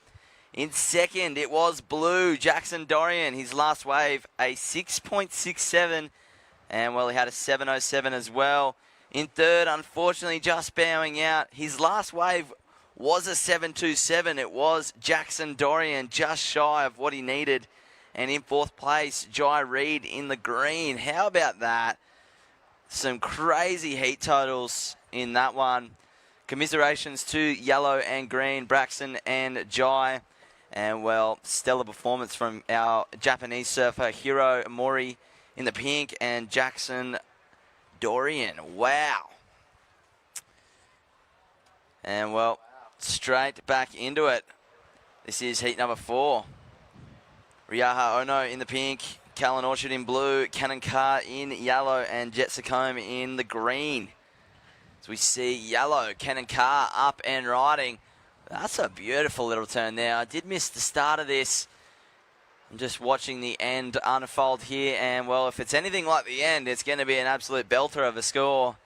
In second, it was blue. Jackson Dorian, his last wave, a 6.67. And, well, he had a 7.07 as well. In third, unfortunately, just bowing out. His last wave was a 7.27. It was Jackson Dorian, just shy of what he needed. And in fourth place, Jai Reid in the green. How about that? Some crazy heat totals in that one. Commiserations to yellow and green, Braxton and Jai. And, well, stellar performance from our Japanese surfer, Hiro Mori in the pink, and Jackson Dorian. Wow. And, well, straight back into it. This is heat number 4. Ryaha Ono in the pink, Callan Orchard in blue, Cannon Carr in yellow, and Jetsacombe in the green. As we see yellow, Cannon Carr up and riding. That's a beautiful little turn there. I did miss the start of this. I'm just watching the end unfold here, and, well, if it's anything like the end, it's going to be an absolute belter of a score.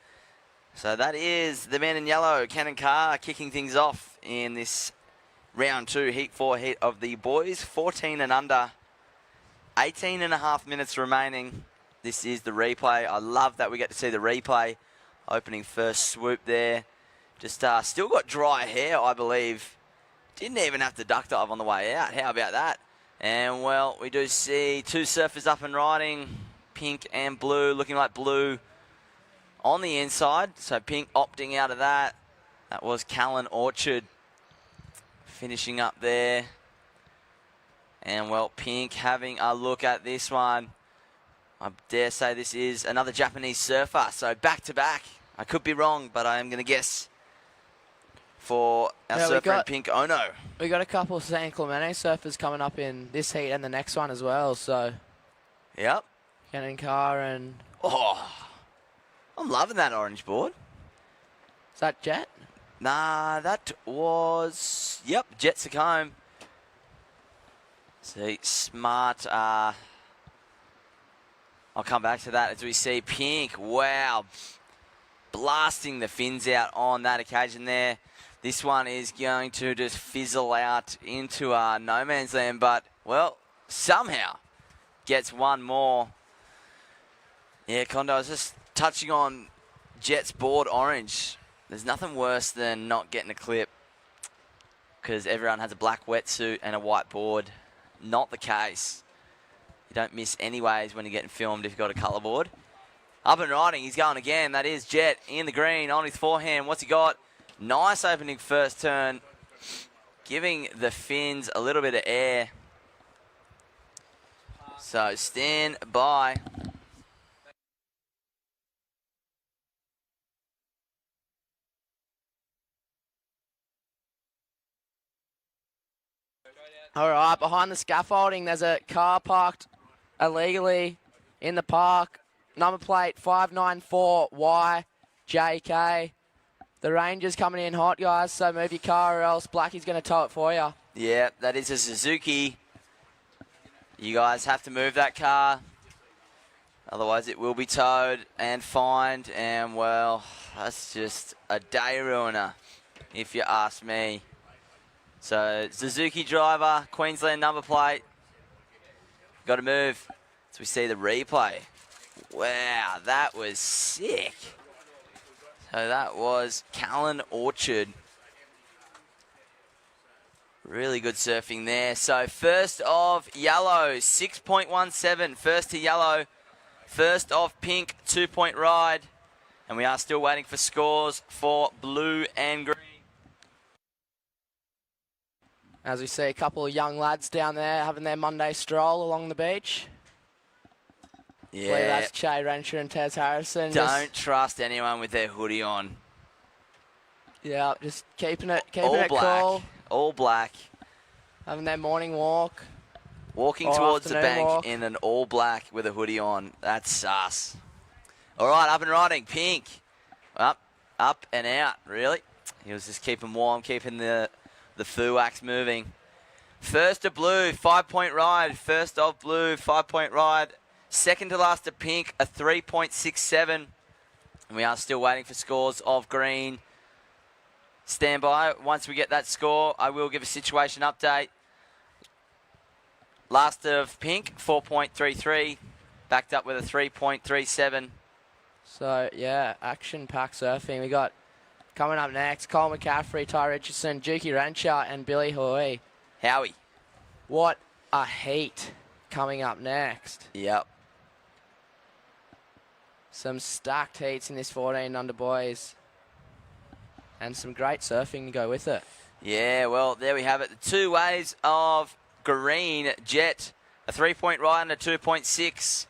So that is the man in yellow, Cannon Carr, kicking things off in this round 2, heat 4 heat of the boys, 14 and under. 18 and a half minutes remaining This is the replay. I love that we get to see the replay. Opening first swoop there. Just still got dry hair, I believe. Didn't even have to duck dive on the way out. How about that? And, well, we do see two surfers up and riding. Pink and blue, looking like blue on the inside. So Pink opting out of that. That was Callan Orchard finishing up there. And, well, Pink having a look at this one. I dare say this is another Japanese surfer. So back-to-back. I could be wrong, but I am going to guess for our surfer in Pink Ono. We got a couple of San Clemente surfers coming up in this heat and the next one as well. So, yep. Cannon Carr and... Oh, I'm loving that orange board. Is that Jet? Nah, that was... Yep, Jet Sakome. See, smart... I'll come back to that as we see Pink. Wow. Blasting the fins out on that occasion there. This one is going to just fizzle out into no man's land, but, well, somehow gets one more. Yeah, Kondo, I was just touching on Jet's board orange. There's nothing worse than not getting a clip because everyone has a black wetsuit and a white board. Not the case. You don't miss any ways when you're getting filmed if you've got a colour board. Up and riding, he's going again. That is Jet in the green on his forehand. What's he got? Nice opening first turn, giving the fins a little bit of air. So stand by. All right, behind the scaffolding, there's a car parked illegally in the park. Number plate 594YJK. The Ranger's coming in hot, guys, so move your car or else Blackie's going to tow it for you. Yeah, that is a Suzuki. You guys have to move that car. Otherwise, it will be towed and fined. And, well, that's just a day ruiner, if you ask me. So, Suzuki driver, Queensland number plate. Got to move. So we see the replay. Wow, that was sick. So that was Callan Orchard. Really good surfing there. So first of yellow, 6.17. First to yellow. First of pink, 2-point ride. And we are still waiting for scores for blue and green. As we see a couple of young lads down there having their Monday stroll along the beach. Yeah. Whether that's Che Renshaw and Tez Harrison. Don't trust anyone with their hoodie on. Yeah, just keeping it All black. cool. All black. Having their morning walk. Walking or towards the afternoon bank walk. in an all black with a hoodie on. That's sus. All right, up and riding. Pink. Up and out, really. He was just keeping warm, keeping the foo wax moving. First to blue, 5-point ride. First of blue, 5-point ride. Second to last to pink, a 3.67. And we are still waiting for scores of green. Stand by. Once we get that score, I will give a situation update. Last of pink, 4.33. Backed up with a 3.37. So, yeah, action-packed surfing. We got coming up next, Cole McCaffrey, Ty Richardson, Juki Renshaw, and Billy Hoy. Howie. What a heat coming up next. Yep. Some stacked heats in this 14 under boys. And some great surfing to go with it. Yeah, well, there we have it. The two waves of green, Jet, a 3-point ride and a 2.6.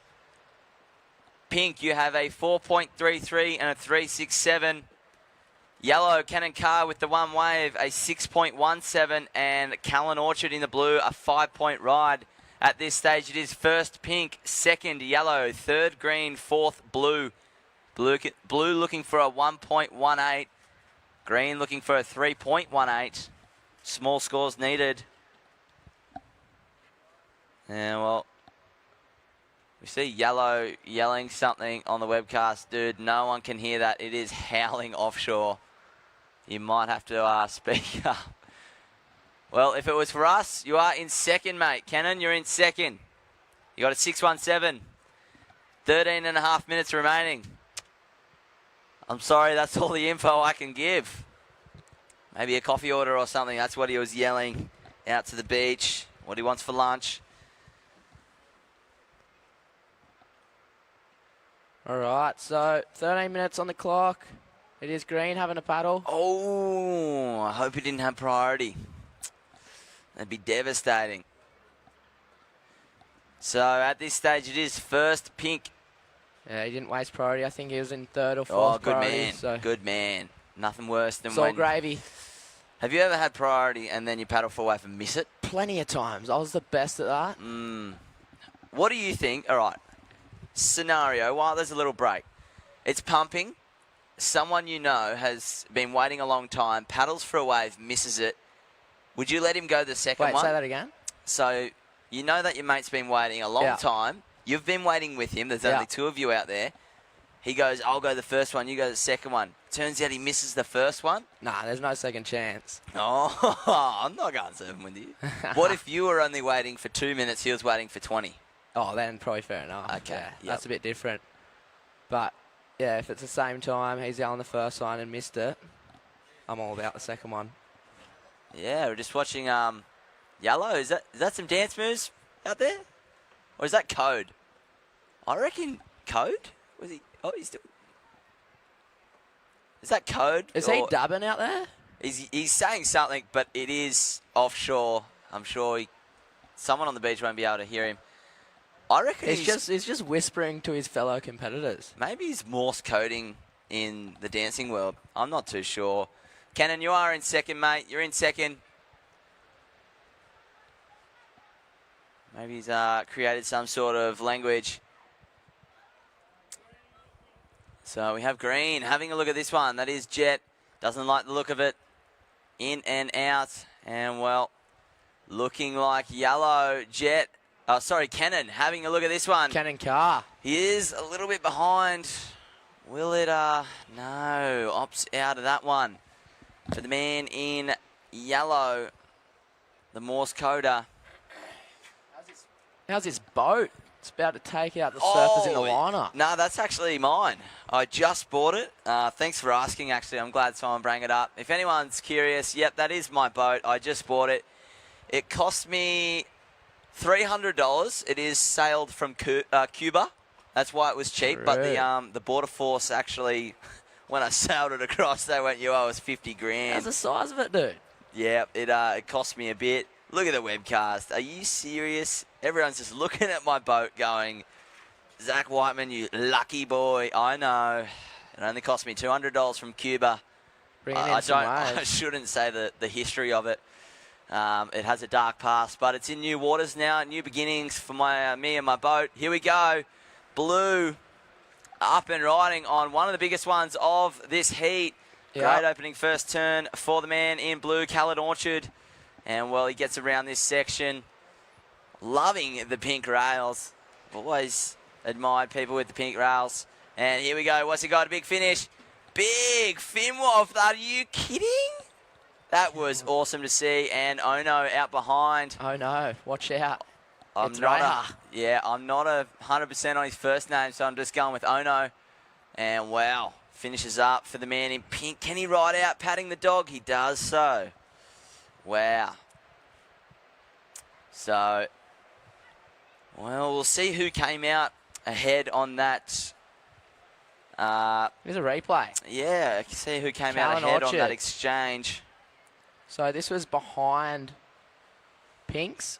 Pink, you have a 4.33 and a 3.67. Yellow, Cannon Carr with the one wave, a 6.17. And Callan Orchard in the blue, a 5-point ride. At this stage, it is first pink, second yellow, third green, fourth blue. Blue looking for a 1.18. Green looking for a 3.18. Small scores needed. And, well, we see yellow yelling something on the webcast. Dude, no one can hear that. It is howling offshore. You might have to speak up. Well, if it was for us, you are in second, mate. Cannon, you're in second. You got a 6.17. 13 and a half minutes remaining. I'm sorry, that's all the info I can give. Maybe a coffee order or something. That's what he was yelling out to the beach, what he wants for lunch. All right, so 13 minutes on the clock. It is Green having a paddle. Oh, I hope he didn't have priority. That'd be devastating. So at this stage, it is first Pink. Yeah, he didn't waste priority. I think he was in third or Oh, fourth good priority. man. So Good man. Nothing worse than it's all when... gravy. Have you ever had priority and then you paddle full wave and miss it? Plenty of times. I was the best at that. What do you think? All right. Scenario, while there's a little break. It's pumping. Someone you know has been waiting a long time, paddles for a wave, misses it. Would you let him go the second Wait, one? say that again? So you know that your mate's been waiting a long time. You've been waiting with him. There's only two of you out there. He goes, I'll go the first one, you go the second one. Turns out he misses the first one. Nah, there's no second chance. Oh, I'm not going surfing with you. What if you were only waiting for 2 minutes, he was waiting for 20? Oh, then probably fair enough. Okay. Yeah, that's a bit different. But, yeah, if it's the same time, he's yelling the first one and missed it, I'm all about the second one. Yeah, we're just watching Yellow. Is that some dance moves out there? Or is that Code? I reckon Code? Was he? Oh, he's still... Is that Code? Is he dubbing out there? He's saying something, but it is offshore. I'm sure someone on the beach won't be able to hear him. I reckon he's just whispering to his fellow competitors. Maybe he's Morse coding in the dancing world. I'm not too sure. Cannon, you are in second, mate. You're in second. Maybe he's created some sort of language. So we have Green having a look at this one. That is Jet. Doesn't like the look of it. In and out. And, well, looking like Yellow. Jet. Oh, sorry, Cannon having a look at this one. Cannon Carr. He is a little bit behind. Will it, no, opts out of that one. For the man in yellow, the Morse coder. How's his boat? It's about to take out the surfers in the lineup. No, that's actually mine. I just bought it. Thanks for asking, actually. I'm glad someone brought it up. If anyone's curious, yep, that is my boat. I just bought it. It cost me $300. It is sailed from Cuba. That's why it was cheap. True. But the border force actually, when I sailed it across, they went, you owe us 50 grand. How's the size of it, dude? Yeah, it cost me a bit. Look at the webcast. Are you serious? Everyone's just looking at my boat going, Zach Whiteman, you lucky boy. I know. It only cost me $200 from Cuba. I shouldn't say the history of it. It has a dark past, but it's in new waters now, new beginnings for me and my boat. Here we go. Blue up and riding on one of the biggest ones of this heat. Yep. Great opening first turn for the man in blue, Khaled Orchard. And, well, he gets around this section. Loving the pink rails. Always admired people with the pink rails. And here we go. What's he got? A big finish. Big fin waft. Are you kidding? That was awesome to see. And Ono out behind. Oh, no. Watch out. I'm not 100% on his first name, so I'm just going with Ono. And, wow, finishes up for the man in pink. Can he ride out patting the dog? He does so. Wow. So, well, we'll see who came out ahead on that. Here's a replay. Yeah, I can see who came out Khaled ahead Orchard. on that exchange. So this was behind Pinks.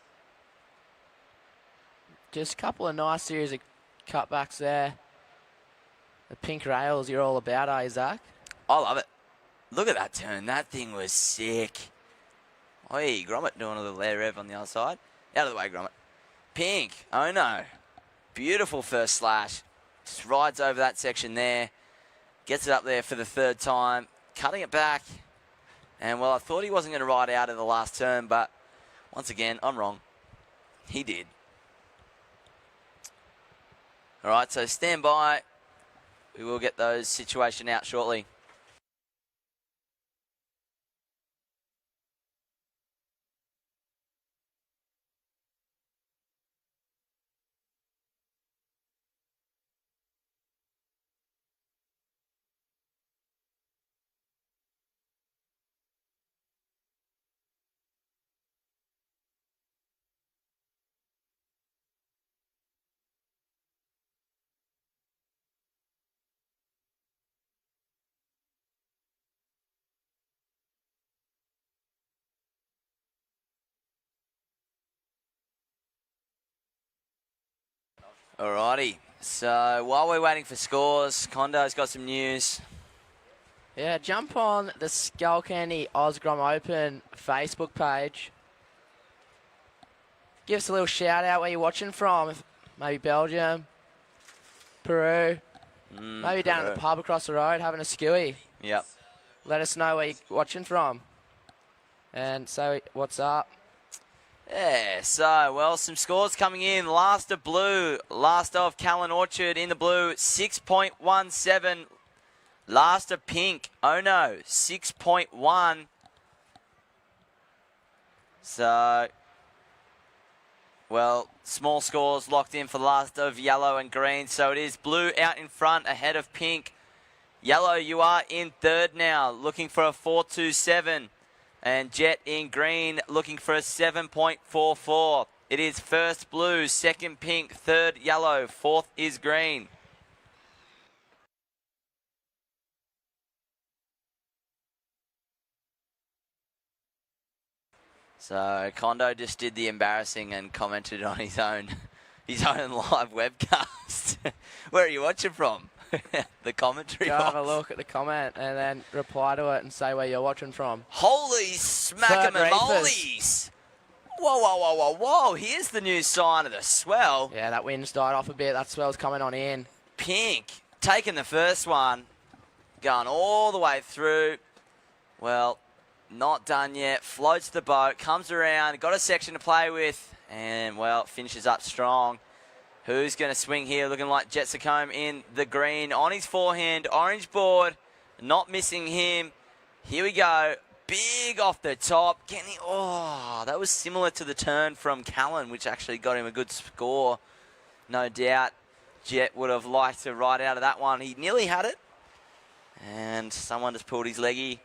Just a couple of nice series of cutbacks there. The pink rails you're all about, are you, Zach? I love it. Look at that turn. That thing was sick. Oi, Gromit doing a little air rev on the other side. Out of the way, Gromit. Pink. Oh, no. Beautiful first slash. Just rides over that section there. Gets it up there for the third time. Cutting it back. And, well, I thought he wasn't going to ride out of the last turn, but once again, I'm wrong. He did. All right, so stand by. We will get those situation out shortly. Alrighty. So while we're waiting for scores, Condo's got some news. Yeah, jump on the Skullcandy OzGrom Open Facebook page. Give us a little shout out where you're watching from. Maybe Belgium, Peru, maybe down at the pub across the road having a skewy. Yep. Let us know where you're watching from. And say what's up. Yeah, so, well, some scores coming in. Last of blue, last of Callan Orchard in the blue, 6.17. Last of pink, oh no, 6.1. So, well, small scores locked in for last of yellow and green. So it is blue out in front ahead of pink. Yellow, you are in third now, looking for a 4.27. And Jet in green, looking for a 7.44. It is first blue, second pink, third yellow, fourth is green. So Condo just did the embarrassing and commented on his own live webcast. Where are you watching from? The commentary Go box. have a look at the comment and then reply to it and say where you're watching from. Holy smack'em and molies! Whoa, whoa, whoa, whoa, whoa. Here's the new sign of the swell. Yeah, that wind's died off a bit. That swell's coming on in. Pink, taking the first one, going all the way through. Well, not done yet. Floats the boat, comes around, got a section to play with, and, well, finishes up strong. Who's going to swing here? Looking like Jet Sacombe in the green. On his forehand, orange board. Not missing him. Here we go. Big off the top. That was similar to the turn from Callan, which actually got him a good score. No doubt Jet would have liked to ride out of that one. He nearly had it. And someone just pulled his leggy.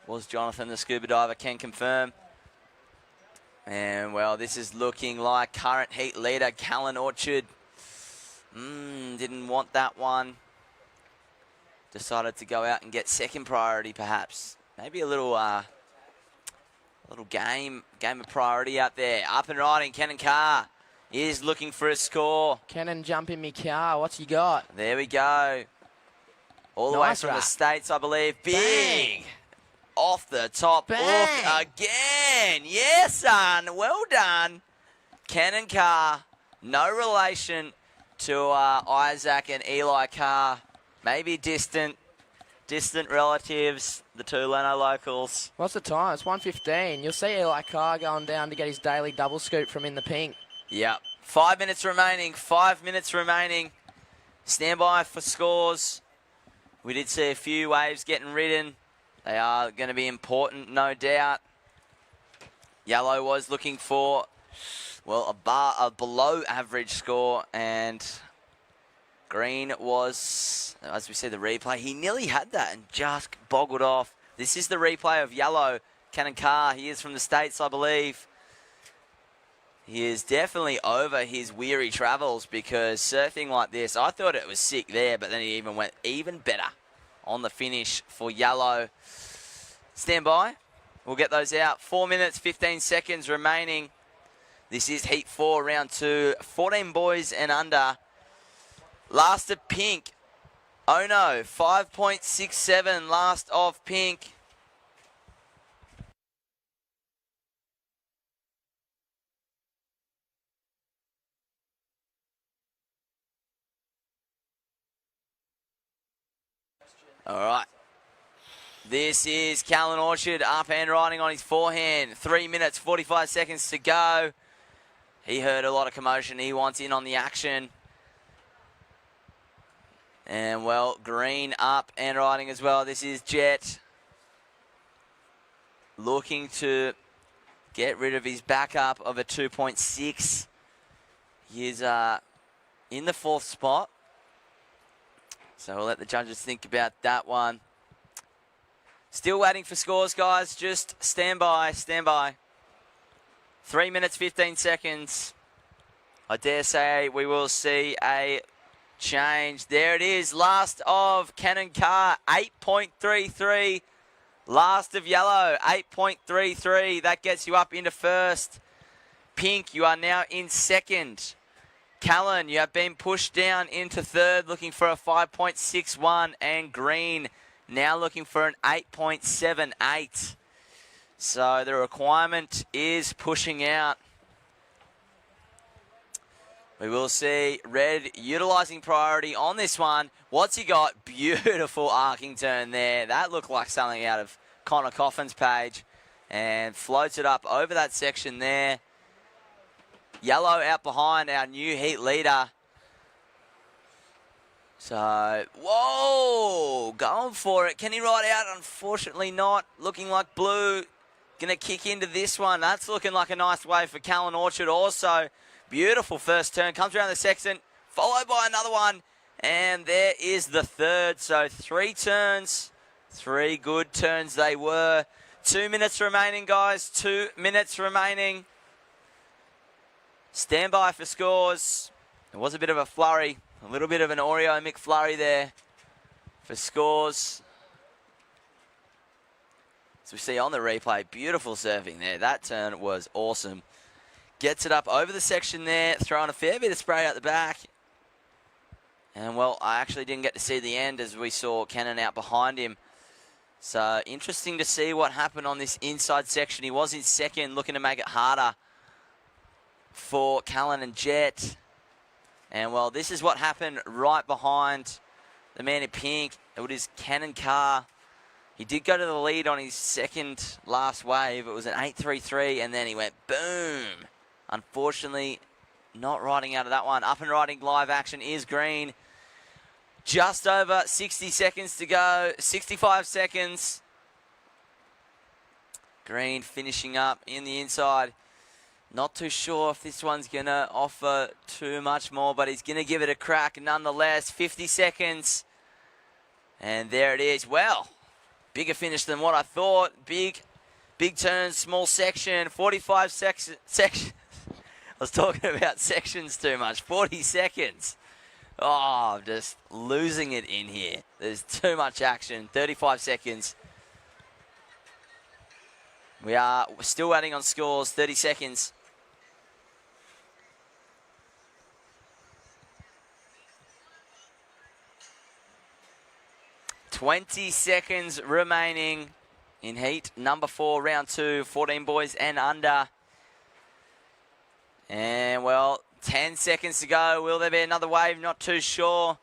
Was Jonathan, the scuba diver, can confirm. And, well, this is looking like current heat leader, Callan Orchard. Didn't want that one. Decided to go out and get second priority, perhaps. Maybe a little game of priority out there. Up and riding, Kenan Carr is looking for a score. Kenan, jump in me car. What's he got? There we go. All the way from the States, I believe. Big. Bang. Off the top. Bang. Off again. Yes, son. Well done. Kenan Carr. No relation to Isaac and Eli Carr. Maybe distant relatives, the two Leno locals. What's the time? It's 1:15. You'll see Eli Carr going down to get his daily double scoop from in the pink. Yep. 5 minutes remaining. 5 minutes remaining. Stand by for scores. We did see a few waves getting ridden. They are going to be important, no doubt. Yellow was looking for, well, a below average score, and green was, as we see the replay, he nearly had that and just boggled off. This is the replay of yellow. Kenan Carr, he is from the States, I believe. He is definitely over his weary travels, because surfing like this, I thought it was sick there, but then he even went even better on the finish for yellow. Stand by. We'll get those out. 4 minutes, 15 seconds remaining. This is Heat 4, Round 2. 14 boys and under. Last of pink. Oh no, 5.67 last of pink. All right. This is Callan Orchard up and riding on his forehand. 3 minutes, 45 seconds to go. He heard a lot of commotion. He wants in on the action. And, well, green up and riding as well. This is Jet. Looking to get rid of his backup of a 2.6. He is in the fourth spot. So we'll let the judges think about that one. Still waiting for scores, guys. Just stand by, stand by. 3 minutes, 15 seconds. I dare say we will see a change. There it is. Last of Kenan Carr, 8.33. Last of yellow, 8.33. That gets you up into first. Pink, you are now in second. Callan, you have been pushed down into third, looking for a 5.61, and Green now looking for an 8.78. So the requirement is pushing out. We will see Red utilising priority on this one. What's he got? Beautiful arcing turn there. That looked like something out of Connor Coffin's page. And floats it up over that section there. Yellow out behind our new heat leader. So, whoa, going for it. Can he ride out? Unfortunately not. Looking like Blue going to kick into this one. That's looking like a nice wave for Callan Orchard also. Beautiful first turn. Comes around the second, followed by another one. And there is the third. So 3 turns. 3 good turns they were. 2 minutes remaining, guys. 2 minutes remaining. Stand by for scores. It was a bit of a flurry. A little bit of an Oreo McFlurry there for scores. As we see on the replay, beautiful surfing there. That turn was awesome. Gets it up over the section there, throwing a fair bit of spray out the back. And, well, I actually didn't get to see the end as we saw Cannon out behind him. So, interesting to see what happened on this inside section. He was in second, looking to make it harder for Callan and Jet. And, well, this is what happened right behind the man in pink. It was Cannon Carr. He did go to the lead on his second last wave. It was an 8.33, and then he went boom. Unfortunately, not riding out of that one. Up and riding live action is Green. Just over 60 seconds to go. 65 seconds. Green finishing up in the inside. Not too sure if this one's going to offer too much more, but he's going to give it a crack nonetheless. 50 seconds. And there it is. Well, bigger finish than what I thought. Big turn, small section. 45 section. I was talking about sections too much. 40 seconds. Oh, I'm just losing it in here. There's too much action. 35 seconds. We are still adding on scores. 30 seconds. $20 seconds remaining in heat number 4, round 2, 14 boys and under. And, well, 10 seconds to go. Will there be another wave? Not too sure.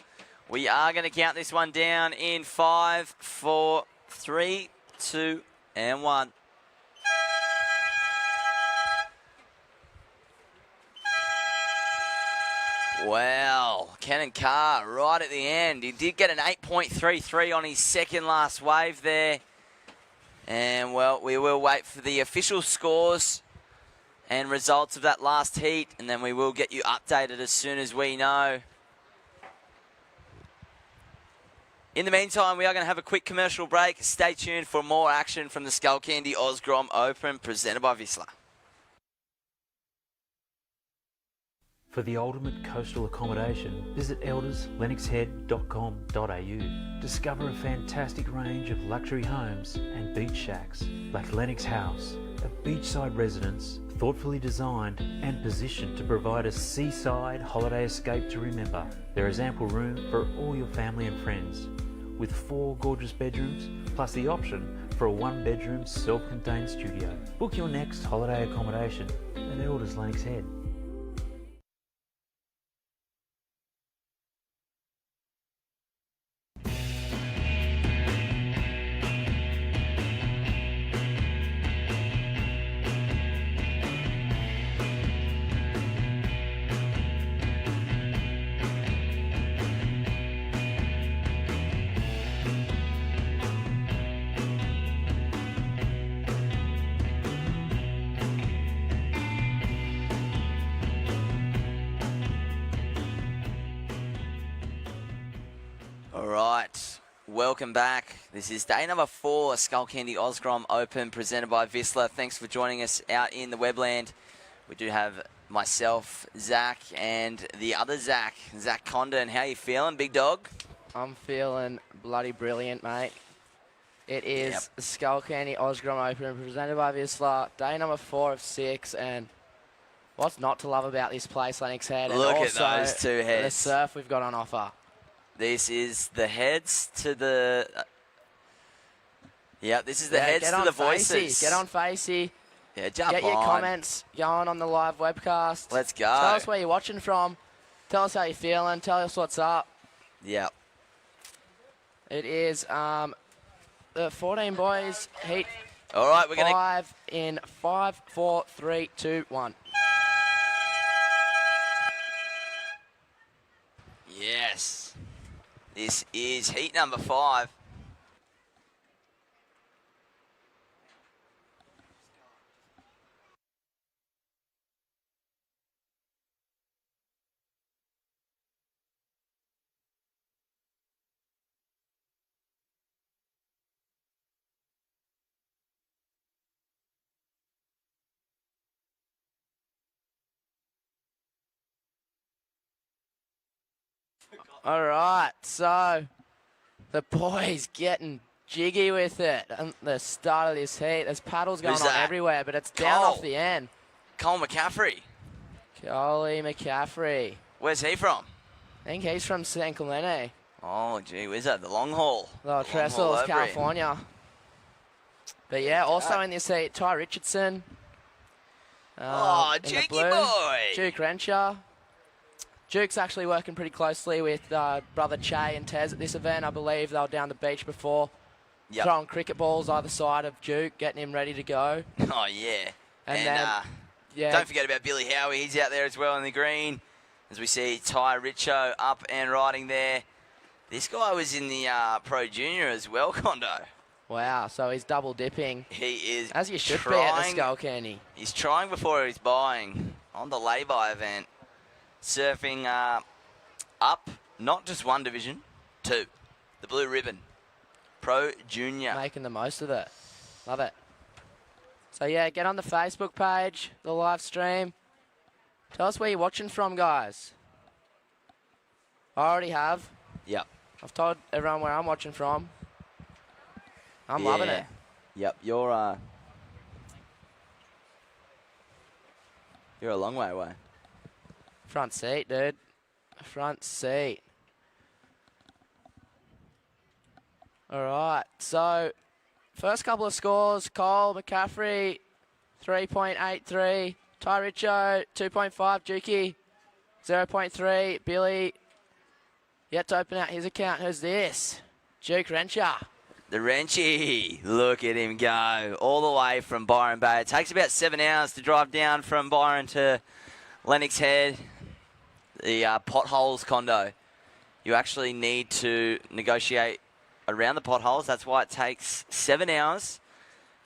We are going to count this one down in 5, 4, 3, 2, and 1. Well, Cannon Carr right at the end. He did get an 8.33 on his second last wave there. And, well, we will wait for the official scores and results of that last heat, and then we will get you updated as soon as we know. In the meantime, we are going to have a quick commercial break. Stay tuned for more action from the Skullcandy OzGrom Open presented by Vissla. For the ultimate coastal accommodation, visit elderslennoxhead.com.au. Discover a fantastic range of luxury homes and beach shacks like Lennox House, a beachside residence thoughtfully designed and positioned to provide a seaside holiday escape to remember. There is ample room for all your family and friends, with 4 gorgeous bedrooms plus the option for a 1-bedroom self-contained studio. Book your next holiday accommodation at Elders Lennox Head. Welcome back. This is day number 4, Skullcandy OzGrom Open presented by Vissla. Thanks for joining us out in the Webland. We do have myself, Zach, and the other Zach Condon. How you feeling, big dog? I'm feeling bloody brilliant, mate. It is Skullcandy OzGrom Open presented by Vissla. Day number 4 of 6, and What's not to love about this place, Lennox Head? And Look at also those two heads. the surf we've got on offer. This is the heads to the... Yep, this is the heads to the voices. Get on Facey. Yeah, jump Get on. your comments going on the live webcast. Let's go. Tell us where you're watching from. Tell us how you're feeling. Tell us what's up. Yep. It is the 14 boys heat. All right, we're going to... 5 in 5, 4, 3, 2, 1. Yes. This is heat number 5. All right, so the boys getting jiggy with it at the start of this heat. There's paddles going Who's on that? everywhere, but it's down Cole. off the end. Cole McCaffrey. Coley McCaffrey. Where's he from? I think he's from San Clemente. Oh, gee, where's that? The long haul. The Trestles, California. But yeah, also in this heat, Ty Richardson. Oh, in the Jukey blue. boy. Duke Renshaw. Duke's actually working pretty closely with brother Che and Tez at this event. I believe they were down the beach before, throwing cricket balls either side of Duke, getting him ready to go. Oh, yeah. And then, yeah, don't forget about Billy Howie. He's out there as well in the green. As we see Ty Richo up and riding there. This guy was in the Pro Junior as well, Condo. Wow, so he's double dipping. He is as you should be at the Skullcandy. He's trying before he's buying on the lay-by event. Surfing up, not just one division, 2. The Blue Ribbon. Pro Junior. Making the most of it. Love it. So yeah, get on the Facebook page, the live stream. Tell us where you're watching from, guys. I already have. Yep. I've told everyone where I'm watching from. I'm loving it. Yep, you're a long way away. Front seat, dude. Front seat. All right, so first couple of scores, Cole McCaffrey, 3.83. Ty Richo, 2.5. Jukey, 0.3. Billy, yet to open out his account. Who's this? Duke Renshaw. The Wrenchy. Look at him go. All the way from Byron Bay. It takes about 7 hours to drive down from Byron to Lennox Head. The potholes, Condo. You actually need to negotiate around the potholes. That's why it takes 7 hours.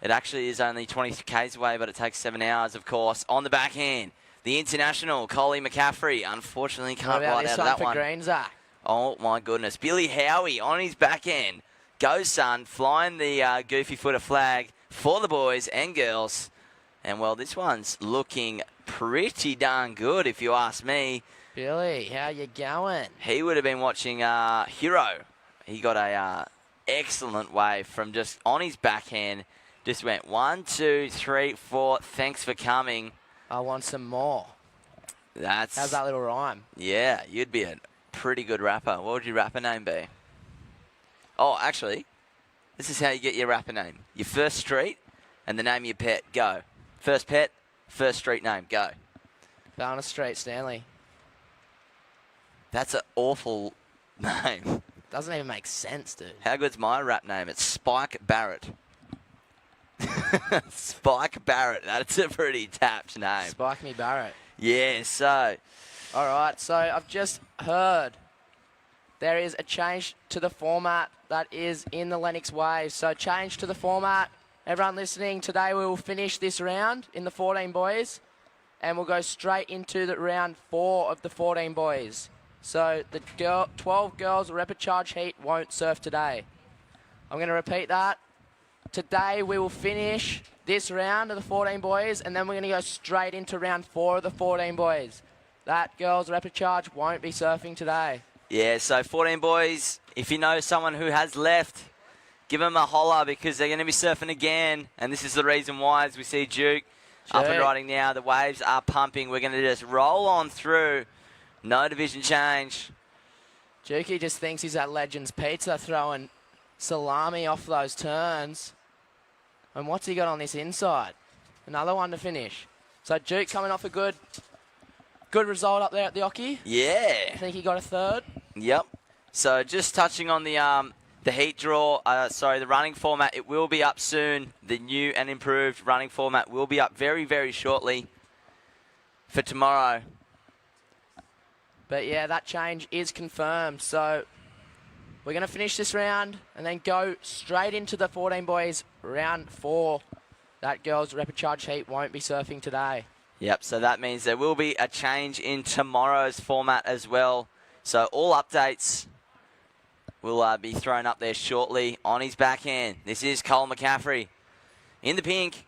It actually is only 20 k's away, but it takes 7 hours, of course. On the backhand, the international, Coley McCaffrey. Unfortunately, can't ride out of that one. Green, Zach? Oh, my goodness. Billy Howie on his backhand. Go, son, flying the goofy footer flag for the boys and girls. And, well, this one's looking pretty darn good, if you ask me. Billy, how you going? He would have been watching Hero. He got a excellent wave from just on his backhand. Just went 1, 2, 3, 4. Thanks for coming. I want some more. How's that little rhyme? Yeah, you'd be a pretty good rapper. What would your rapper name be? Oh, actually, this is how you get your rapper name. Your first street and the name of your pet. Go. First pet, first street name. Go. Balna Street, Stanley. That's an awful name. Doesn't even make sense, dude. How good's my rap name? It's Spike Barrett. Spike Barrett. That's a pretty tapped name. Spike me Barrett. Yeah, so. All right, so I've just heard there is a change to the format that is in the Lennox Wave. So change to the format. Everyone listening, today we will finish this round in the 14 boys, and we'll go straight into the round 4 of the 14 boys. So the 12 girls repechage heat won't surf today. I'm going to repeat that. Today we will finish this round of the 14 boys, and then we're going to go straight into round 4 of the 14 boys. That girls repechage won't be surfing today. Yeah, so 14 boys, if you know someone who has left, give them a holler because they're going to be surfing again. And this is the reason why, as we see Duke Up and Duke. riding now. The waves are pumping. We're going to just roll on through. No division change. Juki just thinks he's at Legends Pizza throwing salami off those turns. And what's he got on this inside? Another one to finish. So Duke coming off a good result up there at the Oki. Yeah. I think he got a third. Yep. So just touching on the heat draw, the running format, it will be up soon. The new and improved running format will be up very, very shortly for tomorrow. But yeah, that change is confirmed. So we're going to finish this round and then go straight into the 14 boys round 4. That girls repechage heat won't be surfing today. Yep, so that means there will be a change in tomorrow's format as well. So all updates will be thrown up there shortly. On his backhand, this is Cole McCaffrey in the pink.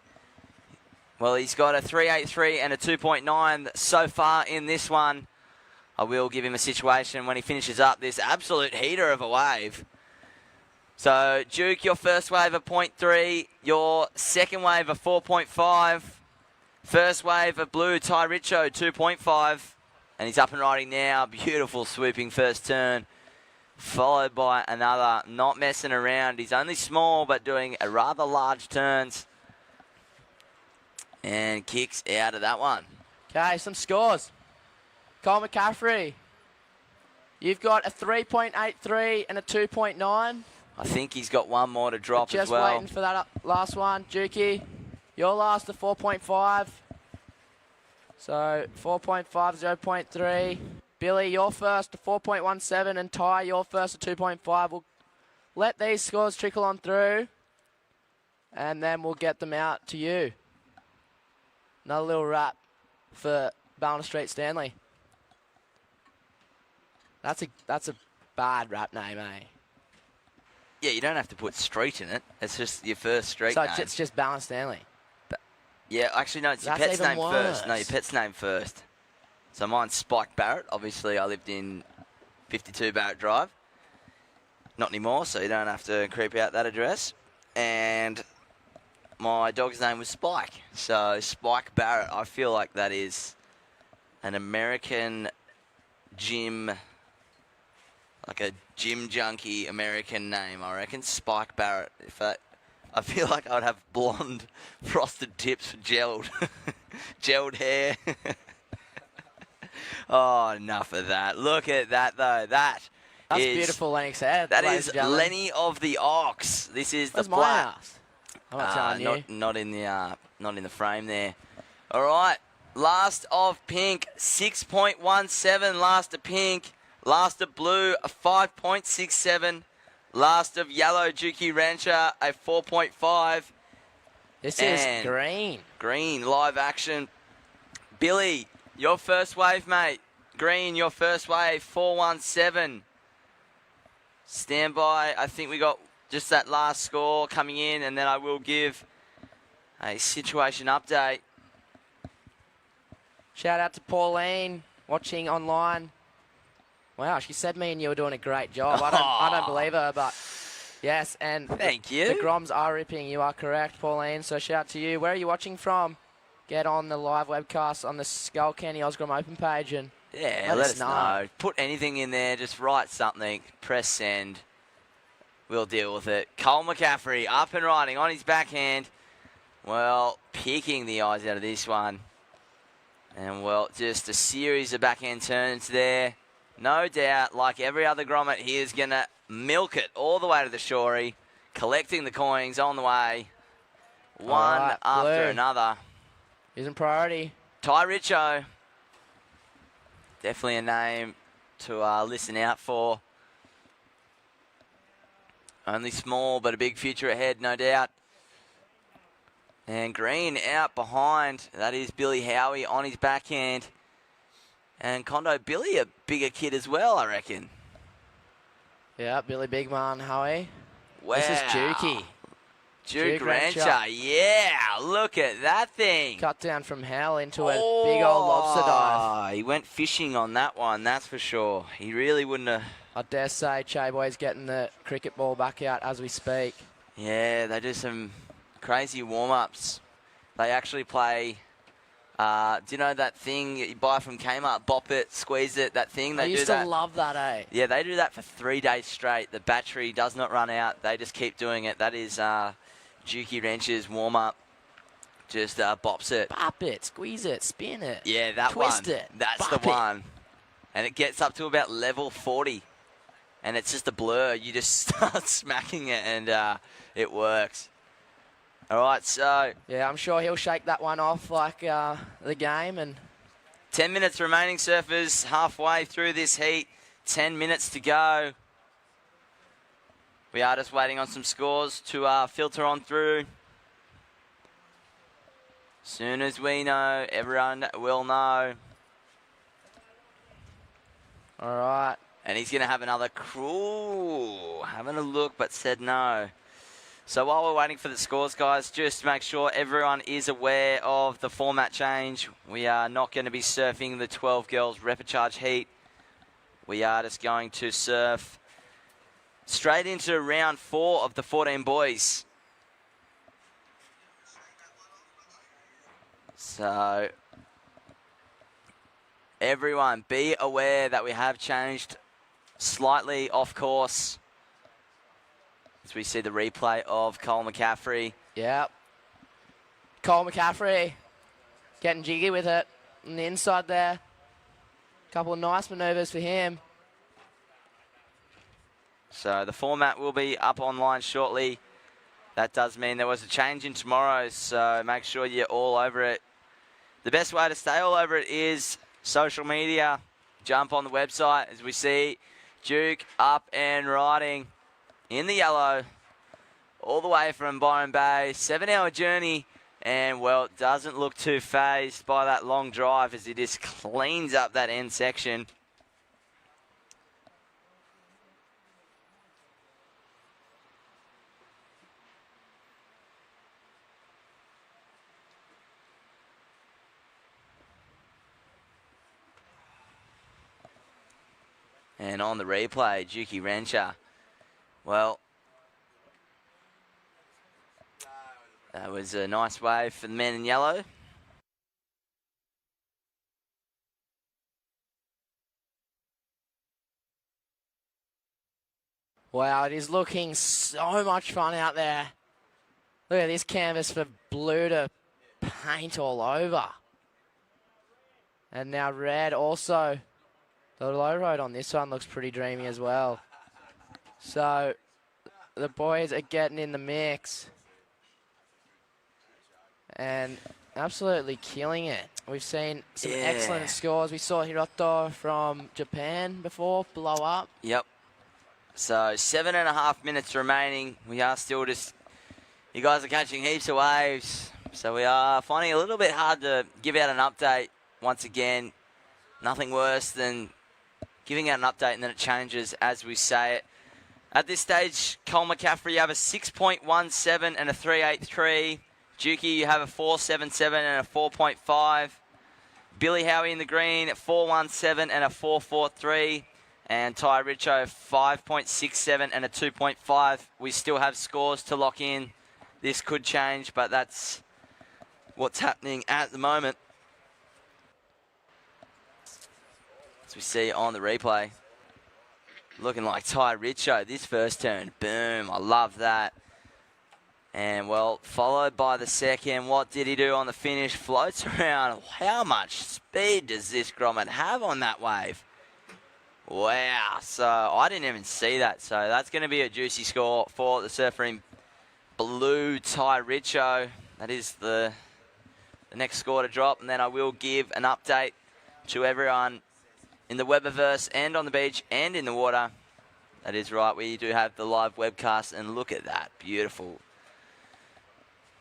Well, he's got a 3.83 and a 2.9 so far in this one. I will give him a situation when he finishes up this absolute heater of a wave. So, Duke, your first wave of 0.3, your second wave of 4.5, first wave of blue, Ty Richo, 2.5, and he's up and riding now. Beautiful swooping first turn, followed by another, not messing around. He's only small, but doing a rather large turns, and kicks out of that one. Okay, some scores. Cole McCaffrey, you've got a 3.83 and a 2.9. I think he's got one more to drop as well. Just waiting for that last one. Juki, your last, a 4.5. So 4.5, 0.3. Billy, your first, a 4.17. And Ty, your first, a 2.5. We'll let these scores trickle on through. And then we'll get them out to you. Another little wrap for Ballina Street Stanley. That's a bad rap name, eh? Yeah, you don't have to put street in it. It's just your first street So name. it's just Ballina Stanley. Yeah, actually, no, it's your That's pet's even name first. worse. No, your pet's name first. So mine's Spike Barrett. Obviously, I lived in 52 Barrett Drive. Not anymore, so you don't have to creep out that address. And my dog's name was Spike. So Spike Barrett, I feel like that is an American gym, like a gym junkie American name, I reckon. Spike Barrett. I feel like I would have blonde frosted tips, gelled, gelled hair. Oh, enough of that. Look at that, though. That's beautiful Lennox hair. That ladies is and gentlemen. Lenny of the Ox. This is Where's the my black. ass? I'm not telling you. Not in the frame there. All right. Last of pink, 6.17. Last of pink. Last of blue, a 5.67. Last of yellow, Juki Rancher, a 4.5. This is green. Green, live action. Billy, your first wave, mate. Green, your first wave, 417. Stand by. I think we got just that last score coming in, and then I will give a situation update. Shout out to Pauline, watching online. Wow, she said me and you were doing a great job. I don't believe her, but yes, and thank you. The Groms are ripping. You are correct, Pauline. So shout out to you. Where are you watching from? Get on the live webcast on the Skullcandy OzGrom Open page and let us know. Put anything in there. Just write something. Press send. We'll deal with it. Cole McCaffrey up and riding on his backhand. Well, picking the eyes out of this one. And, well, just a series of backhand turns there. No doubt, like every other grommet, he is going to milk it all the way to the shorey, collecting the coins on the way, one after another. Isn't priority. Ty Richo, definitely a name to listen out for. Only small, but a big future ahead, no doubt. And Green out behind. That is Billy Howie on his backhand. And Condo Billy, a bigger kid as well, I reckon. Yeah, Billy Bigman, Howie. Wow. This is Juki. Duke Rancher. Yeah, look at that thing. Cut down from hell into a big old lobster dive. He went fishing on that one, that's for sure. He really wouldn't have... I dare say Che Boy's getting the cricket ball back out as we speak. Yeah, they do some crazy warm-ups. They actually play Do you know that thing you buy from Kmart? Bop it, squeeze it, that thing? I used to love that, eh? Yeah, they do that for 3 days straight. The battery does not run out. They just keep doing it. That is Dukey Wrench's warm-up. Just bops it. Bop it, squeeze it, spin it. Yeah, that twist one. it. That's bop the one. And it gets up to about level 40. And it's just a blur. You just start smacking it and it works. All right, so... Yeah, I'm sure he'll shake that one off like the game. And 10 minutes remaining, surfers. Halfway through this heat. 10 minutes to go. We are just waiting on some scores to filter on through. Soon as we know, everyone will know. All right. And he's going to have another cruel. Having a look, but said no. So while we're waiting for the scores, guys, just make sure everyone is aware of the format change. We are not going to be surfing the 12 girls repechage heat. We are just going to surf straight into round 4 of the 14 boys. So everyone be aware that we have changed slightly off course. As we see the replay of Cole McCaffrey. Yep. Cole McCaffrey getting jiggy with it on the inside there. Couple of nice manoeuvres for him. So the format will be up online shortly. That does mean there was a change in tomorrow, so make sure you're all over it. The best way to stay all over it is social media. Jump on the website as we see Duke up and riding in the yellow all the way from Byron Bay. 7-hour journey, and, well, it doesn't look too phased by that long drive as he just cleans up that end section. And on the replay, Dukey Wrencher. Well, that was a nice wave for the men in yellow. Wow, it is looking so much fun out there. Look at this canvas for blue to paint all over. And now red also. The low road on this one looks pretty dreamy as well. So the boys are getting in the mix and absolutely killing it. We've seen some excellent scores. We saw Hiroto from Japan before blow up. Yep. So 7.5 minutes remaining. We are still just, you guys are catching heaps of waves. So we are finding it a little bit hard to give out an update. Once again, nothing worse than giving out an update and then it changes as we say it. At this stage, Cole McCaffrey, you have a 6.17 and a 3.83. Dukey, you have a 4.77 and a 4.5. Billy Howie in the green, 4.17 and a 4.43. And Ty Richo, 5.67 and a 2.5. We still have scores to lock in. This could change, but that's what's happening at the moment. As we see on the replay. Looking like Ty Richo this first turn. Boom, I love that. And, well, followed by the second. What did he do on the finish? Floats around. How much speed does this grommet have on that wave? Wow, so I didn't even see that. So that's going to be a juicy score for the surfer in blue, Ty Richo. That is the next score to drop. And then I will give an update to everyone in the Webiverse and on the beach and in the water. That is right, we do have the live webcast, and look at that, beautiful.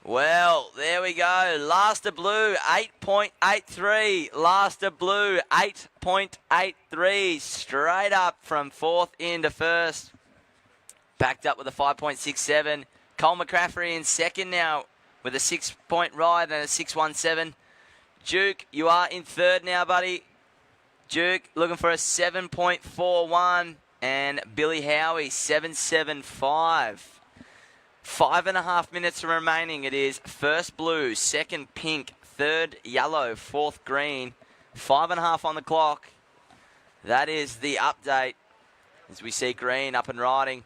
Well, there we go. Last of Blue, 8.83. Last of Blue, 8.83. Straight up from fourth into first. Backed up with a 5.67. Cole McCaffrey in second now with a 6-point ride and a 6.17. Duke, you are in third now, buddy. Duke looking for a 7.41. And Billy Howie, 7.75. 5.5 minutes remaining. It is first blue, second pink, third yellow, fourth green. 5.5 on the clock. That is the update. As we see green up and riding.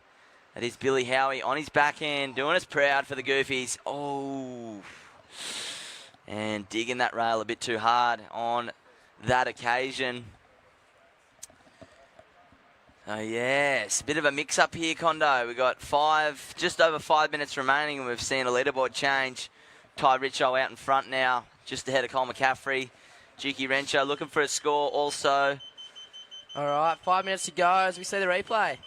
That is Billy Howie on his backhand, doing us proud for the Goofies. Oh, and digging that rail a bit too hard on that occasion. Oh, yes, a bit of a mix-up here, Condo. We've got just over 5 minutes remaining, and we've seen a leaderboard change. Ty Richo out in front now, just ahead of Cole McCaffrey. Jukey Rencho looking for a score also. All right, 5 minutes to go as we see the replay.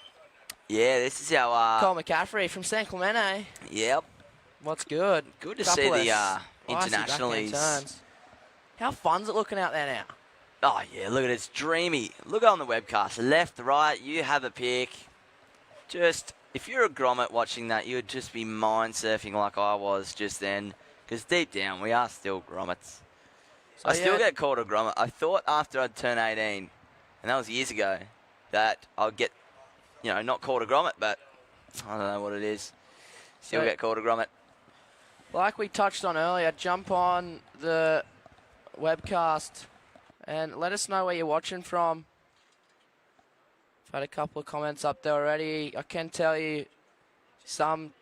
Yeah, this is our... Cole McCaffrey from San Clemente. Yep. What's good? Good to see the internationals. Turns. How fun's it looking out there now? Oh, yeah, look at it. It's dreamy. Look on the webcast. Left, right, you have a pick. Just, if you're a grommet watching that, you would just be mind surfing like I was just then. Because deep down, we are still grommets. I still get called a grommet. I thought after I'd turn 18, and that was years ago, that I'd get, not called a grommet, but I don't know what it is. Still get called a grommet. Like we touched on earlier, jump on the webcast and let us know where you're watching from. I've had a couple of comments up there already. I can tell you some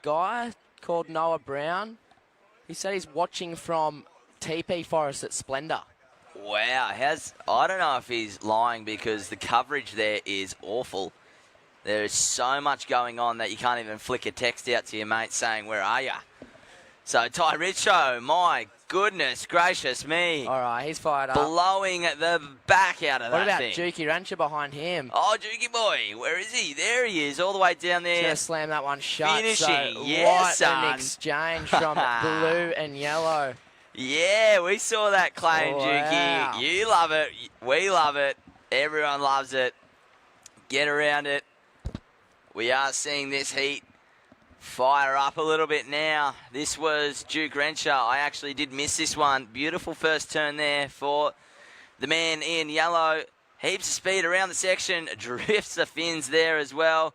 guy called Noah Brown, he said he's watching from TP Forest at Splendor. Wow, I don't know if he's lying because the coverage there is awful. There is so much going on that you can't even flick a text out to your mate saying, where are you? So Ty Richo, my goodness gracious me. All right, he's fired up. Blowing the back out of what that thing. thing. What about Jukey Rancher behind him? Oh, Jukey boy, where is he? There he is, all the way down there. Just slam that one shut. Finishing, so yes, what son. an exchange from blue and yellow. Yeah, we saw that claim, wow. Jukey. You love it. We love it. Everyone loves it. Get around it. We are seeing this heat fire up a little bit now. This was Duke Rencher. I actually did miss this one. Beautiful first turn there for the man in yellow. Heaps of speed around the section. Drifts the fins there as well.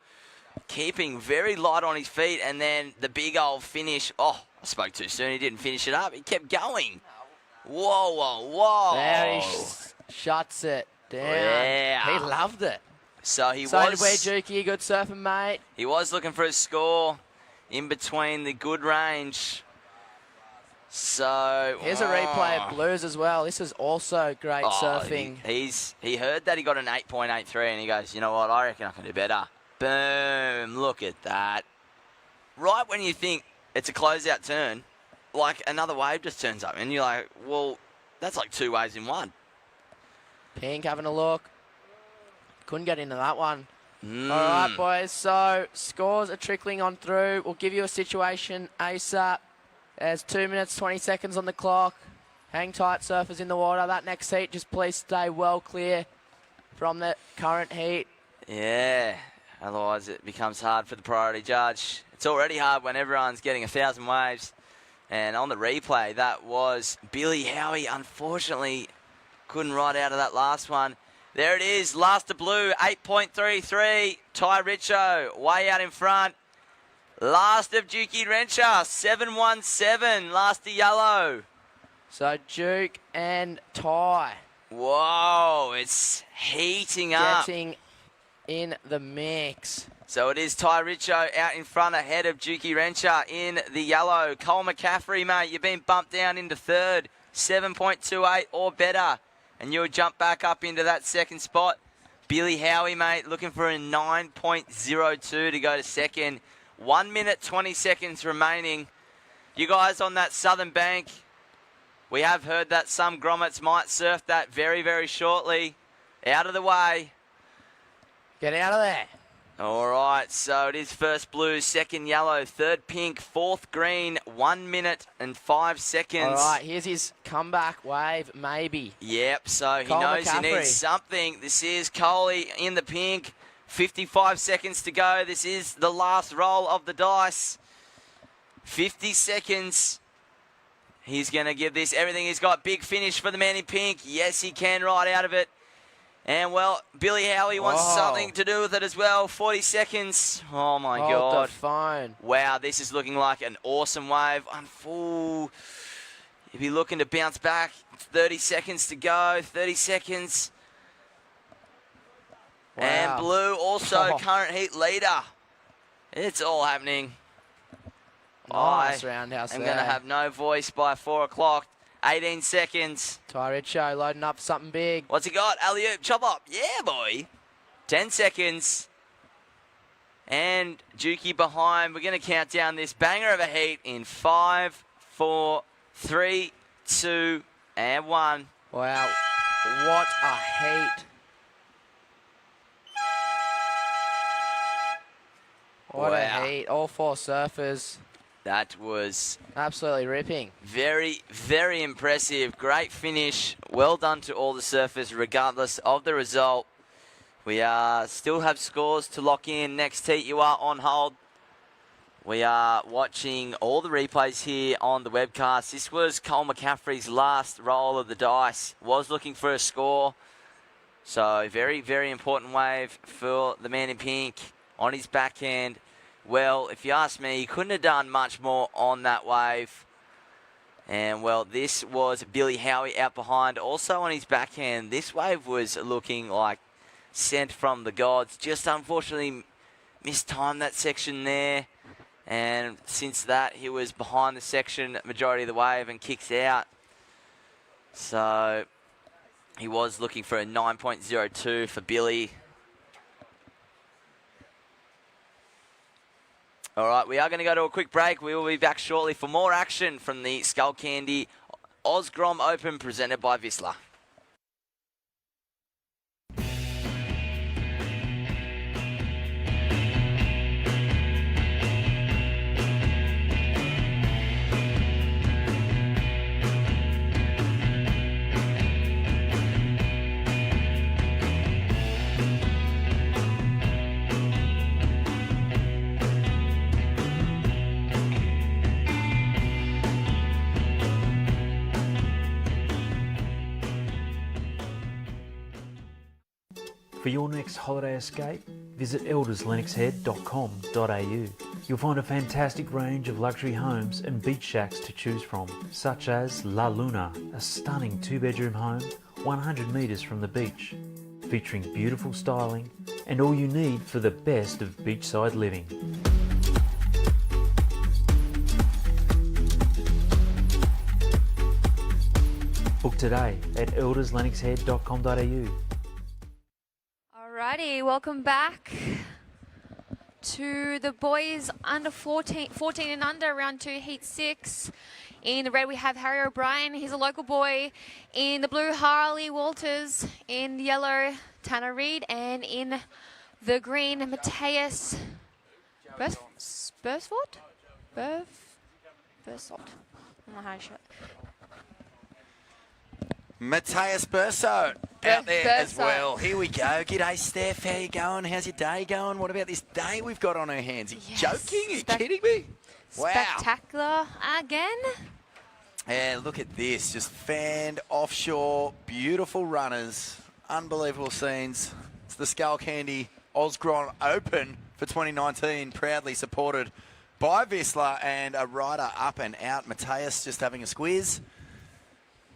Keeping very light on his feet. And then the big old finish. Oh, I spoke too soon. He didn't finish it up. He kept going. Whoa, whoa, whoa. There he shuts it down. Yeah. He loved it. So he so was... did we, Jukey. Good surfing, mate. He was looking for a score in between the good range. So... Here's a replay of blues as well. This is also great surfing. He heard that he got an 8.83 and he goes, you know what, I reckon I can do better. Boom, look at that. Right when you think it's a closeout turn, like another wave just turns up and you're like, well, that's like two waves in one. Pink having a look. Couldn't get into that one. All right, boys. So scores are trickling on through. We'll give you a situation ASAP. There's 2 minutes, 20 seconds on the clock. Hang tight, surfers in the water. That next heat, just please stay well clear from the current heat. Yeah, otherwise it becomes hard for the priority judge. It's already hard when everyone's getting 1,000 waves. And on the replay, that was Billy Howie. Unfortunately, couldn't ride out of that last one. There it is, last to blue, 8.33. Ty Richo, way out in front. Last of Jukey Rencher, 7.17. Last to yellow. So Duke and Ty. Whoa, it's heating up. Getting in the mix. So it is Ty Richo out in front ahead of Jukey Rencher in the yellow. Cole McCaffrey, mate, you've been bumped down into third. 7.28 or better. And you'll jump back up into that second spot. Billy Howie, mate, looking for a 9.02 to go to second. 1 minute, 20 seconds remaining. You guys on that southern bank, we have heard that some grommets might surf that very, very shortly. Out of the way. Get out of there. All right, so it is first blue, second yellow, third pink, fourth green, 1 minute and 5 seconds. All right, here's his comeback wave, maybe. Yep, so he Cole knows McCaffrey. he needs something. This is Coley in the pink. 55 seconds to go. This is the last roll of the dice. 50 seconds. He's going to give this everything he's got. Big finish for the man in pink. Yes, he can ride out of it. And, well, Billy Howie wants something to do with it as well. 40 seconds. Oh, my God. Hold the phone. Wow, this is looking like an awesome wave. He'll be looking to bounce back. 30 seconds to go. 30 seconds. Wow. And Blue also current heat leader. It's all happening. Nice roundhouse I'm there. going to have no voice by 4 o'clock. 18 seconds. Tyricho loading up something big. What's he got? Alley-oop, chop up. Yeah, boy. 10 seconds. And Juki behind. We're going to count down this banger of a heat in 5, 4, 3, 2, and 1. Wow. What a heat. What a heat. All 4 surfers. That was absolutely ripping. Very, very impressive. Great finish. Well done to all the surfers, regardless of the result. We still have scores to lock in. Next heat, you are on hold. We are watching all the replays here on the webcast. This was Cole McCaffrey's last roll of the dice. Was looking for a score. So, very, very important wave for the man in pink on his backhand. Well, if you ask me, he couldn't have done much more on that wave. And, well, this was Billy Howie out behind. Also on his backhand, this wave was looking like sent from the gods. Just unfortunately mistimed that section there. And since that, he was behind the section majority of the wave and kicks out. So, he was looking for a 9.02 for Billy. All right, we are going to go to a quick break. We will be back shortly for more action from the Skullcandy OzGrom Open presented by Vissla. For your next holiday escape, visit elderslennoxhead.com.au. You'll find a fantastic range of luxury homes and beach shacks to choose from, such as La Luna, a stunning 2-bedroom home 100 metres from the beach, featuring beautiful styling and all you need for the best of beachside living. Book today at elderslennoxhead.com.au. Alrighty, welcome back to the boys under 14 and under, round 2, heat 6. In the red we have Harry O'Brien, he's a local boy. In the blue, Harley Walters. In the yellow, Tanner Reid. And in the green, Matthias Bursford? Bursford. I don't know how to show it. Matthias Burso out there as well. Here we go. G'day, Steph. How you going? How's your day going? What about this day we've got on our hands? Are you joking? Are you kidding me? Wow. Spectacular again. And look at this. Just fanned offshore. Beautiful runners. Unbelievable scenes. It's the Skullcandy OzGrom Open for 2019. Proudly supported by Vissla and a rider up and out. Matthias just having a squiz.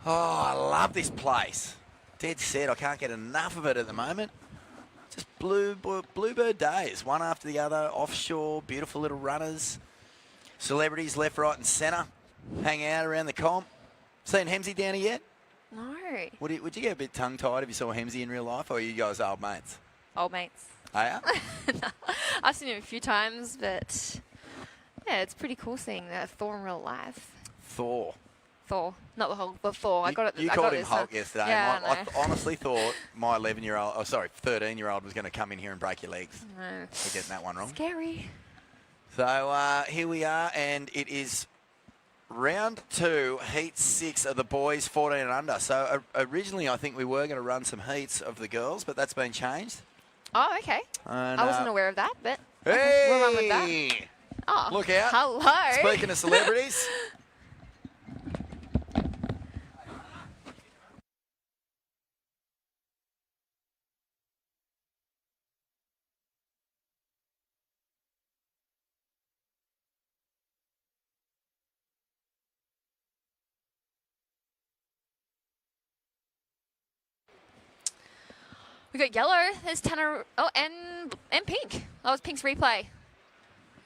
Oh, I love this place. Dead set. I can't get enough of it at the moment. Just bluebird days, one after the other. Offshore, beautiful little runners. Celebrities left, right and centre. Hang out around the comp. Seen Hemsy down here yet? No. Would you get a bit tongue-tied if you saw Hemsy in real life, or are you guys old mates? Old mates. Oh, yeah? No, I've seen him a few times, but yeah, it's pretty cool seeing Thor in real life. Thor. Not the Hulk, but Thor. I got it. You called him Hulk yesterday. Yeah, I honestly thought my 13-year-old was going to come in here and break your legs. No. For getting that one wrong. Scary. So here we are, and it is round 2, heat 6 of the boys 14 and under. So originally I think we were going to run some heats of the girls, but that's been changed. Oh, okay. And, I wasn't aware of that, but hey! we'll run with that. Oh, look out. Hello. Speaking of celebrities. We got yellow. There's Tanner. Oh, and pink. That was pink's replay.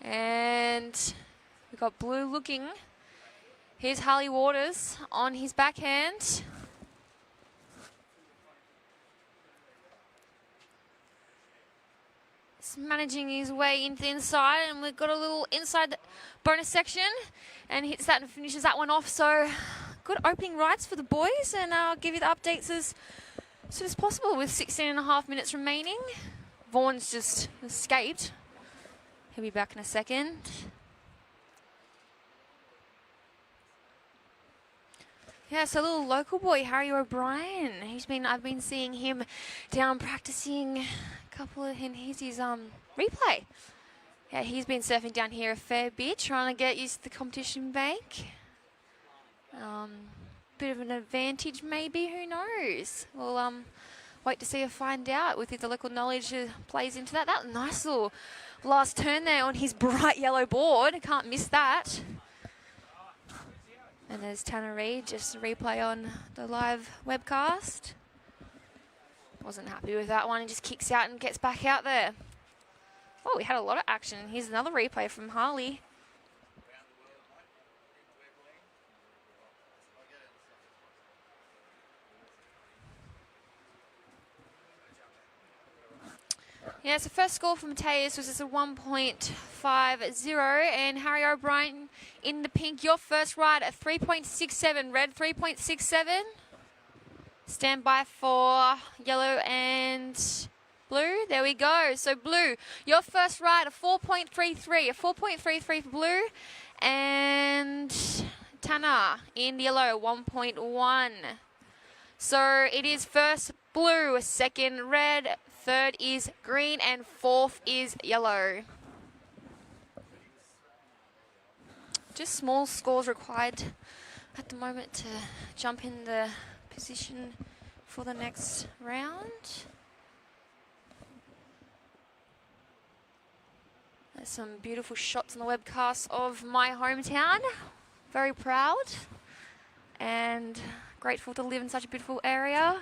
And we got blue looking. Here's Harley Waters on his backhand. He's managing his way into the inside, and we've got a little inside bonus section, and hits that and finishes that one off. So good opening rides for the boys, and I'll give you the updates as soon as possible with 16.5 minutes remaining. Vaughan's just escaped. He'll be back in a second. Yeah, so a little local boy, Harry O'Brien. I've been seeing him down practicing a couple of his replay. Yeah, he's been surfing down here a fair bit, trying to get used to the competition bank. Bit of an advantage, maybe. Who knows? We'll wait to see or find out with the local knowledge plays into that. That nice little last turn there on his bright yellow board. Can't miss that. And there's Tanner Reid, just a replay on the live webcast. Wasn't happy with that one. He just kicks out and gets back out there. Oh, we had a lot of action. Here's another replay from Harley. Yeah, so first score for Mateus was just a 1.50, and Harry O'Brien in the pink. Your first ride at 3.67, red 3.67. Stand by for yellow and blue. There we go. So blue, your first ride a 4.33, a 4.33 for blue, and Tanner in yellow 1.1. So it is first blue, second red, third is green, and fourth is yellow. Just small scores required at the moment to jump in the position for the next round. There's some beautiful shots on the webcast of my hometown. Very proud and grateful to live in such a beautiful area.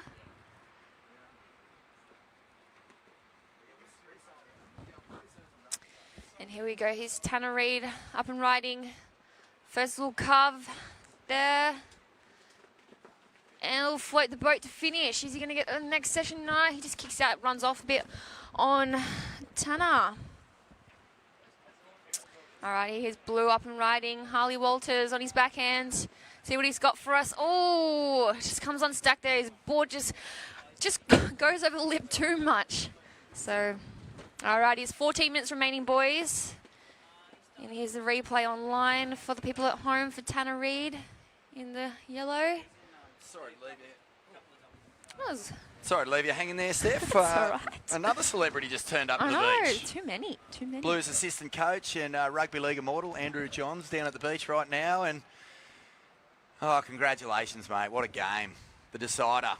And here we go, here's Tanner Reid up and riding. First little carve there. And he'll float the boat to finish. Is he going to get the next session? No, he just kicks out, runs off a bit on Tanner. Alrighty, here's blue up and riding. Harley Walters on his backhand. See what he's got for us. Oh, just comes unstuck there. His board just goes over the lip too much. So, alrighty, it's 14 minutes remaining, boys. And here's the replay online for the people at home for Tanner Reid in the yellow. Sorry to leave you. Sorry to leave you hanging there, Steph. That's all right. Another celebrity just turned up I to the know, beach. too many. Blues assistant coach and rugby league immortal Andrew Johns down at the beach right now, and congratulations, mate! What a game! The decider,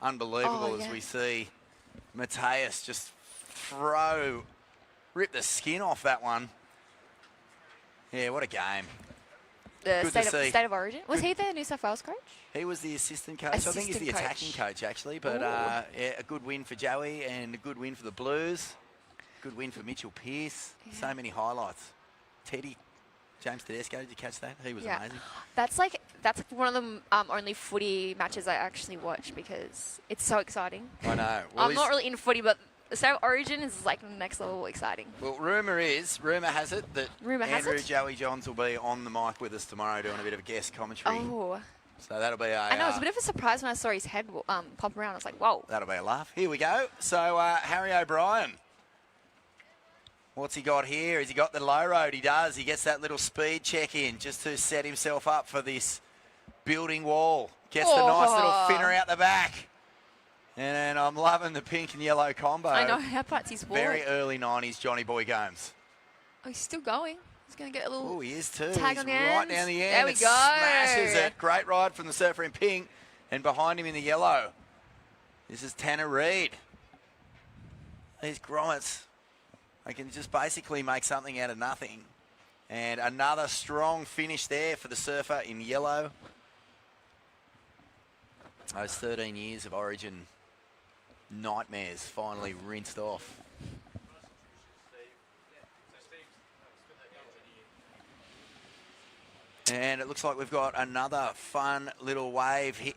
unbelievable as we see Mateus just rip the skin off that one. Yeah, what a game! The state of origin. Was he the New South Wales coach? He was the assistant coach. I think he's the attacking coach, actually. But yeah, a good win for Joey and a good win for the Blues. Good win for Mitchell Pearce. Yeah. So many highlights. James Tedesco, did you catch that? He was amazing. That's one of the only footy matches I actually watch because it's so exciting. I know. Well, I'm not really in footy, but the State of Origin is like next level exciting. Well, rumour has it that Andrew Joey Johns will be on the mic with us tomorrow doing a bit of a guest commentary. Oh. So that'll be I know, it was a bit of a surprise when I saw his head pop around. I was like, whoa. That'll be a laugh. Here we go. So Harry O'Brien. What's he got here? Has he got the low road? He does. He gets that little speed check in just to set himself up for this building wall. Gets the nice little finner out the back. And I'm loving the pink and yellow combo. I know, how part's his forward? Very early 90s Johnny Boy Gomes. Oh, he's still going. He's going to get a little he is too. Tag on the end. Right down the end. There we go. Smashes it. Great ride from the surfer in pink. And behind him in the yellow, this is Tanner Reid. These grommets, they can just basically make something out of nothing. And another strong finish there for the surfer in yellow. Those 13 years of Origin nightmares finally rinsed off. And it looks like we've got another fun little wave hit.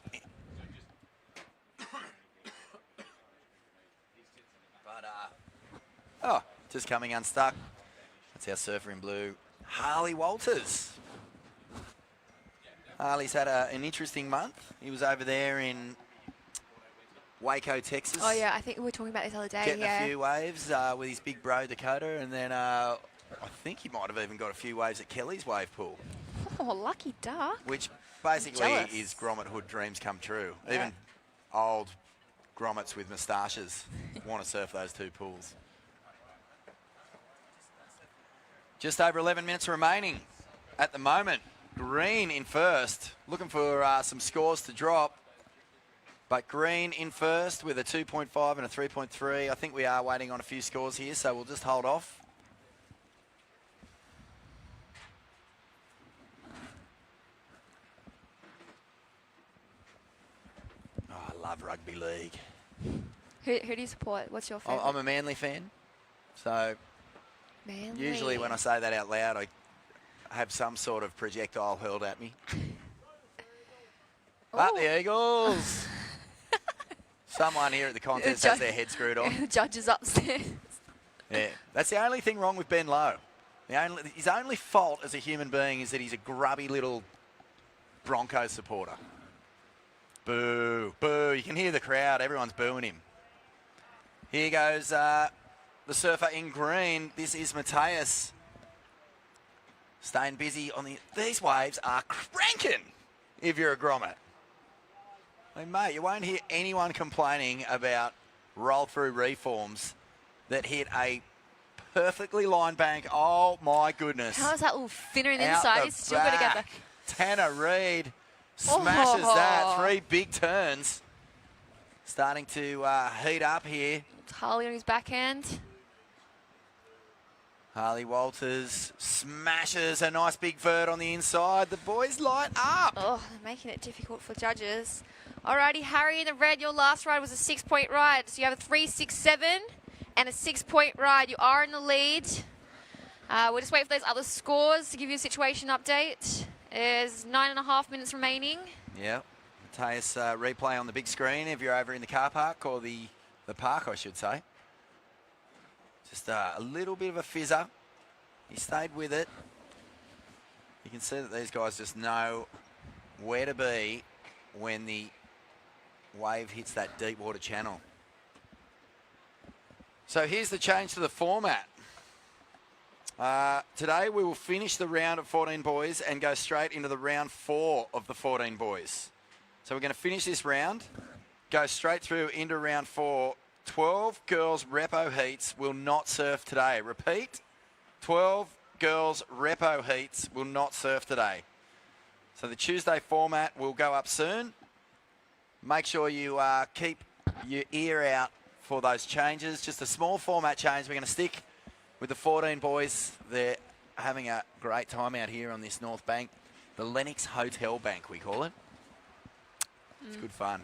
Oh, just coming unstuck. That's our surfer in blue, Harley Walters. Harley's had an interesting month. He was over there in Waco, Texas. Oh, yeah, I think we were talking about this the other day. Getting a few waves with his big bro, Dakota. And then I think he might have even got a few waves at Kelly's wave pool. Oh, lucky duck. Which basically Jealous. is grommet hood dreams come true. Yeah. Even old grommets with moustaches want to surf those two pools. Just over 11 minutes remaining at the moment. Green in first, looking for some scores to drop. But Green in first with a 2.5 and a 3.3. I think we are waiting on a few scores here, so we'll just hold off. Oh, I love rugby league. Who do you support? What's your favourite? I'm a Manly fan, so Manly. usually when I say that out loud, I have some sort of projectile hurled at me. Up the Eagles! Someone here at the contest has their head screwed on. The judges upstairs. Yeah, that's the only thing wrong with Ben Lowe. His only fault as a human being is that he's a grubby little Broncos supporter. Boo, boo. You can hear the crowd. Everyone's booing him. Here goes the surfer in green. This is Matthias. Staying busy on the... These waves are cranking if you're a grommet. I mean, mate, you won't hear anyone complaining about roll-through reforms that hit a perfectly lined bank. Oh, my goodness. How's that little finner in the Out inside? the He's still got to get back. back. Tanner Reid smashes that. 3 big turns. Starting to heat up here. Harley on his backhand. Harley Walters smashes a nice big vert on the inside. The boys light up. Oh, they're making it difficult for judges. Alrighty, Harry in the red, your last ride was a 6-point ride. So you have a 3, 6, 7 and a 6-point ride. You are in the lead. We'll just wait for those other scores to give you a situation update. There's 9.5 minutes remaining. Yeah. Matthias replay on the big screen if you're over in the car park, or the park, I should say. Just a little bit of a fizzer. He stayed with it. You can see that these guys just know where to be when the wave hits that deep water channel. So here's the change to the format. Today we will finish the round of 14 boys and go straight into the round 4 of the 14 boys. So we're going to finish this round, go straight through into round 4. 12 girls repo heats will not surf today. Repeat, 12 girls repo heats will not surf today. So the Tuesday format will go up soon. Make sure you keep your ear out for those changes. Just a small format change. We're going to stick with the 14 boys. They're having a great time out here on this North Bank. The Lennox Hotel Bank, we call it. It's good fun.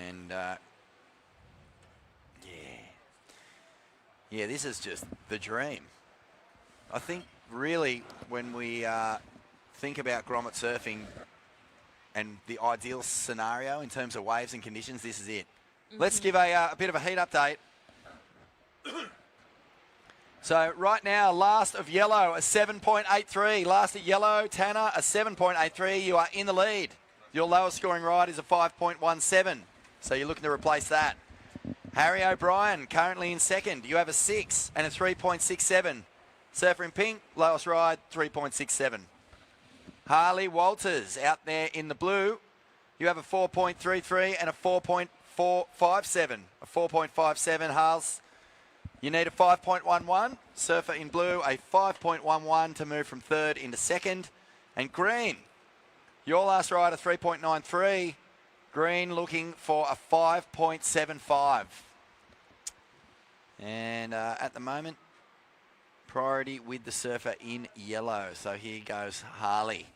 And, yeah, this is just the dream. I think, really, when we think about grommet surfing and the ideal scenario in terms of waves and conditions, this is it. Let's give a bit of a heat update. So right now, last of yellow, a 7.83. Last of yellow, Tanner, a 7.83. You are in the lead. Your lowest scoring ride is a 5.17. So you're looking to replace that. Harry O'Brien, currently in second. You have a 6 and a 3.67. Surfer in pink, lowest ride, 3.67. Harley Walters out there in the blue. You have a 4.33 and a 4.457. A 4.57, Harls. You need a 5.11. Surfer in blue, a 5.11 to move from third into second. And green, your last ride, a 3.93. Green looking for a 5.75. And at the moment, priority with the surfer in yellow. So here goes Harley.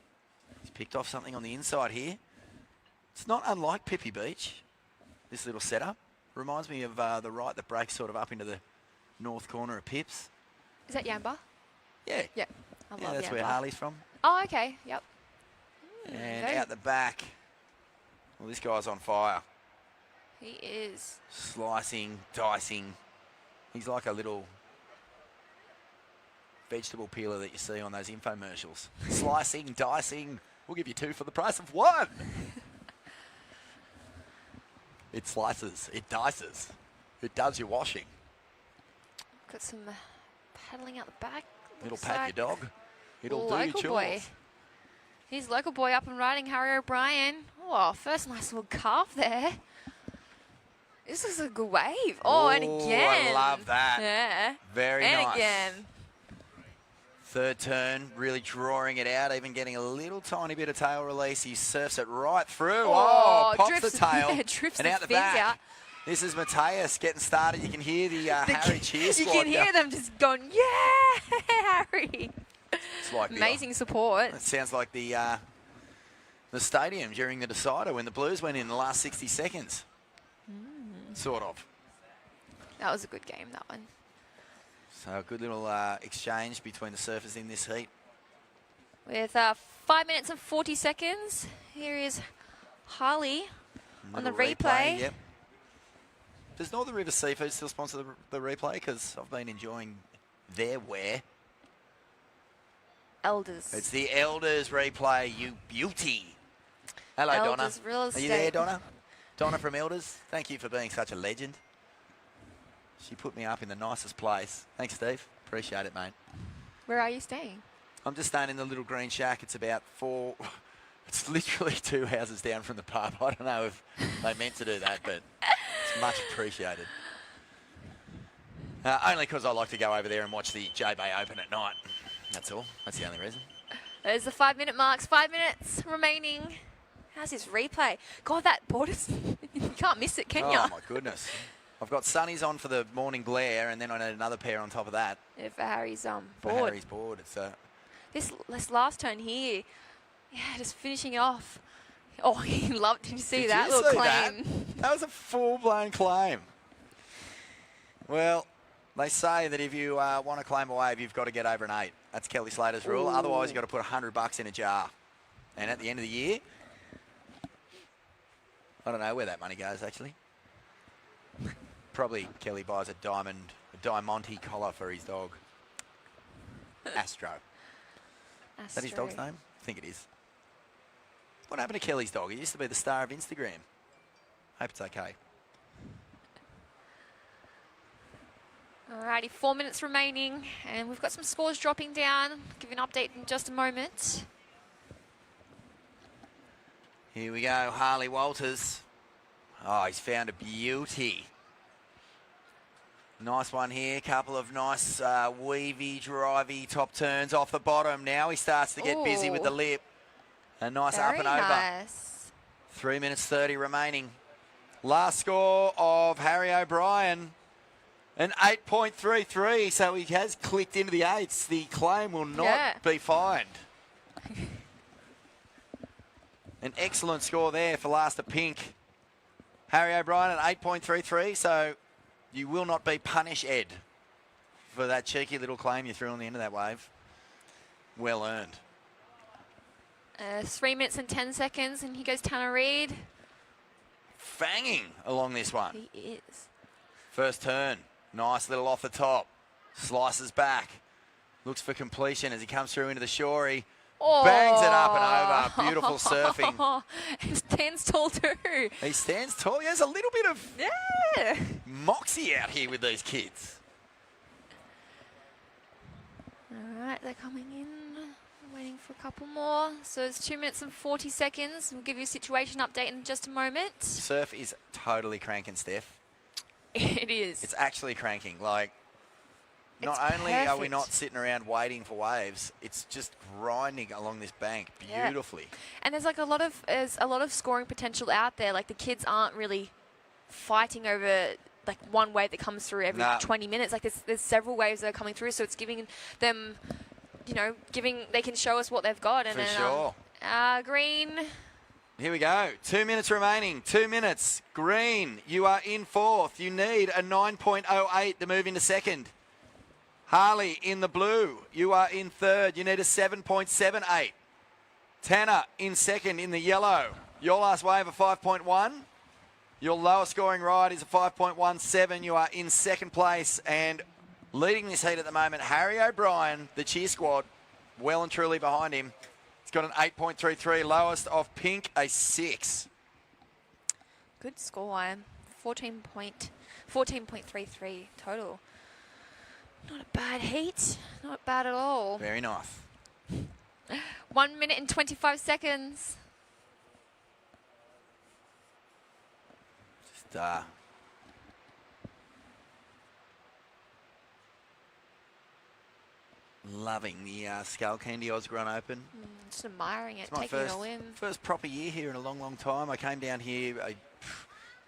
He's picked off something on the inside here. It's not unlike Pippi Beach, this little setup. Reminds me of the right that breaks sort of up into the north corner of Pips. Is that Yamba? Yeah. Yeah. I Yeah, love that's Yamba. where Harley's from. Oh, okay. Yep. And very- out the back, well, this guy's on fire. He is. Slicing, dicing. He's like a little vegetable peeler that you see on those infomercials. Slicing, dicing. We'll give you 2 for the price of 1. It slices. It dices. It does your washing. Got some paddling out the back. It'll Looks pat like your dog. It'll do your local chores. boy. He's local boy up and riding, Harry O'Brien. Oh, first nice little calf there. This is a good wave. Oh, and Ooh, again. I love that. Yeah. Very and nice. again. Third turn, really drawing it out, even getting a little tiny bit of tail release. He surfs it right through. Oh, Pops drifts, the tail. yeah, drifts and the out the fins back. out. This is Mateus getting started. You can hear the Harry cheer You squad. can hear them just going, yeah, Harry. It's like Amazing support. It sounds like the stadium during the decider when the Blues went in the last 60 seconds. Sort of. That was a good game, that one. So a good little exchange between the surfers in this heat. With 5 minutes and 40 seconds, here is Harley on the Little replay. Yep. Does Northern River Seafood still sponsor the replay? Because I've been enjoying their wear. Elders. It's the Elders replay, you beauty. Hello, Elders Donna. Real Are you Estate. there, Donna? Donna from Elders. Thank you for being such a legend. She put me up in the nicest place. Thanks, Steve. Appreciate it, mate. Where are you staying? I'm just staying in the little green shack. It's about 4... It's literally 2 houses down from the pub. I don't know if they meant to do that, but it's much appreciated. Only because I like to go over there and watch the J-Bay Open at night. That's all. That's the only reason. There's the 5 minute marks. 5 minutes remaining. How's this replay? God, that board is... you can't miss it, can Oh, you? my goodness. I've got sunnies on for the morning glare, and then I need another pair on top of that. Yeah, for Harry's For board. Harry's board. It's This last turn here, yeah, just finishing it off. Oh, he loved. Did you see Did that you little see claim? That was a full-blown claim. Well, they say that if you want to claim a wave, you've got to get over an 8. That's Kelly Slater's rule. Ooh. Otherwise, you've got to put $100 in a jar. And at the end of the year, I don't know where that money goes, actually. Probably Kelly buys a Diamante collar for his dog. Astro. Is that his dog's name? I think it is. What happened to Kelly's dog? He used to be the star of Instagram. Hope it's okay. Alrighty, 4 minutes remaining, and we've got some scores dropping down. Give you an update in just a moment. Here we go, Harley Walters. Oh, he's found a beauty. Nice one here. Couple of nice weavy, drivey top turns off the bottom. Now he starts to get busy with the lip. A nice up Very and over. nice. 3 minutes 30 remaining. Last score of Harry O'Brien, an 8.33. So he has clicked into the 8s. The claim will not be fined. An excellent score there for last at pink. Harry O'Brien at 8.33, so you will not be punished, Ed, for that cheeky little claim you threw on the end of that wave. Well earned. 3 minutes and 10 seconds, and here goes Tanner Reid. Fanging along this one. He is. First turn, nice little off the top. Slices back. Looks for completion as he comes through into the shorey. Oh. Bangs it up and over. Beautiful surfing. He stands tall too. He stands tall. There's a little bit of moxie out here with these kids. All right, they're coming in. Waiting for a couple more. So it's 2 minutes and 40 seconds. We'll give you a situation update in just a moment. Surf is totally cranking, Steph. It is. It's actually cranking. Like, not It's only are we perfect. not sitting around waiting for waves, it's just grinding along this bank beautifully. And there's like a lot of scoring potential out there. Like the kids aren't really fighting over like one wave that comes through every 20 minutes. Like there's several waves that are coming through, so it's giving them, you know, they can show us what they've got. And For then, sure. Green Here we go. 2 minutes remaining. 2 minutes. Green, you are in fourth. You need a 9.08 to move into second. Harley in the blue, you are in third. You need a 7.78. Tanner in second in the yellow. Your last wave, a 5.1. Your lowest scoring ride is a 5.17. You are in second place and leading this heat at the moment. Harry O'Brien, the cheer squad, well and truly behind him. He's got an 8.33. Lowest of Pink, a 6. Good scoreline. 14.33 total. Not a bad heat. Not bad at all. Very nice. 1 minute and 25 seconds. Just loving the Skullcandy OzGrom Open. Just admiring it, It's my taking it all in. first proper year here in a long, long time. I came down here,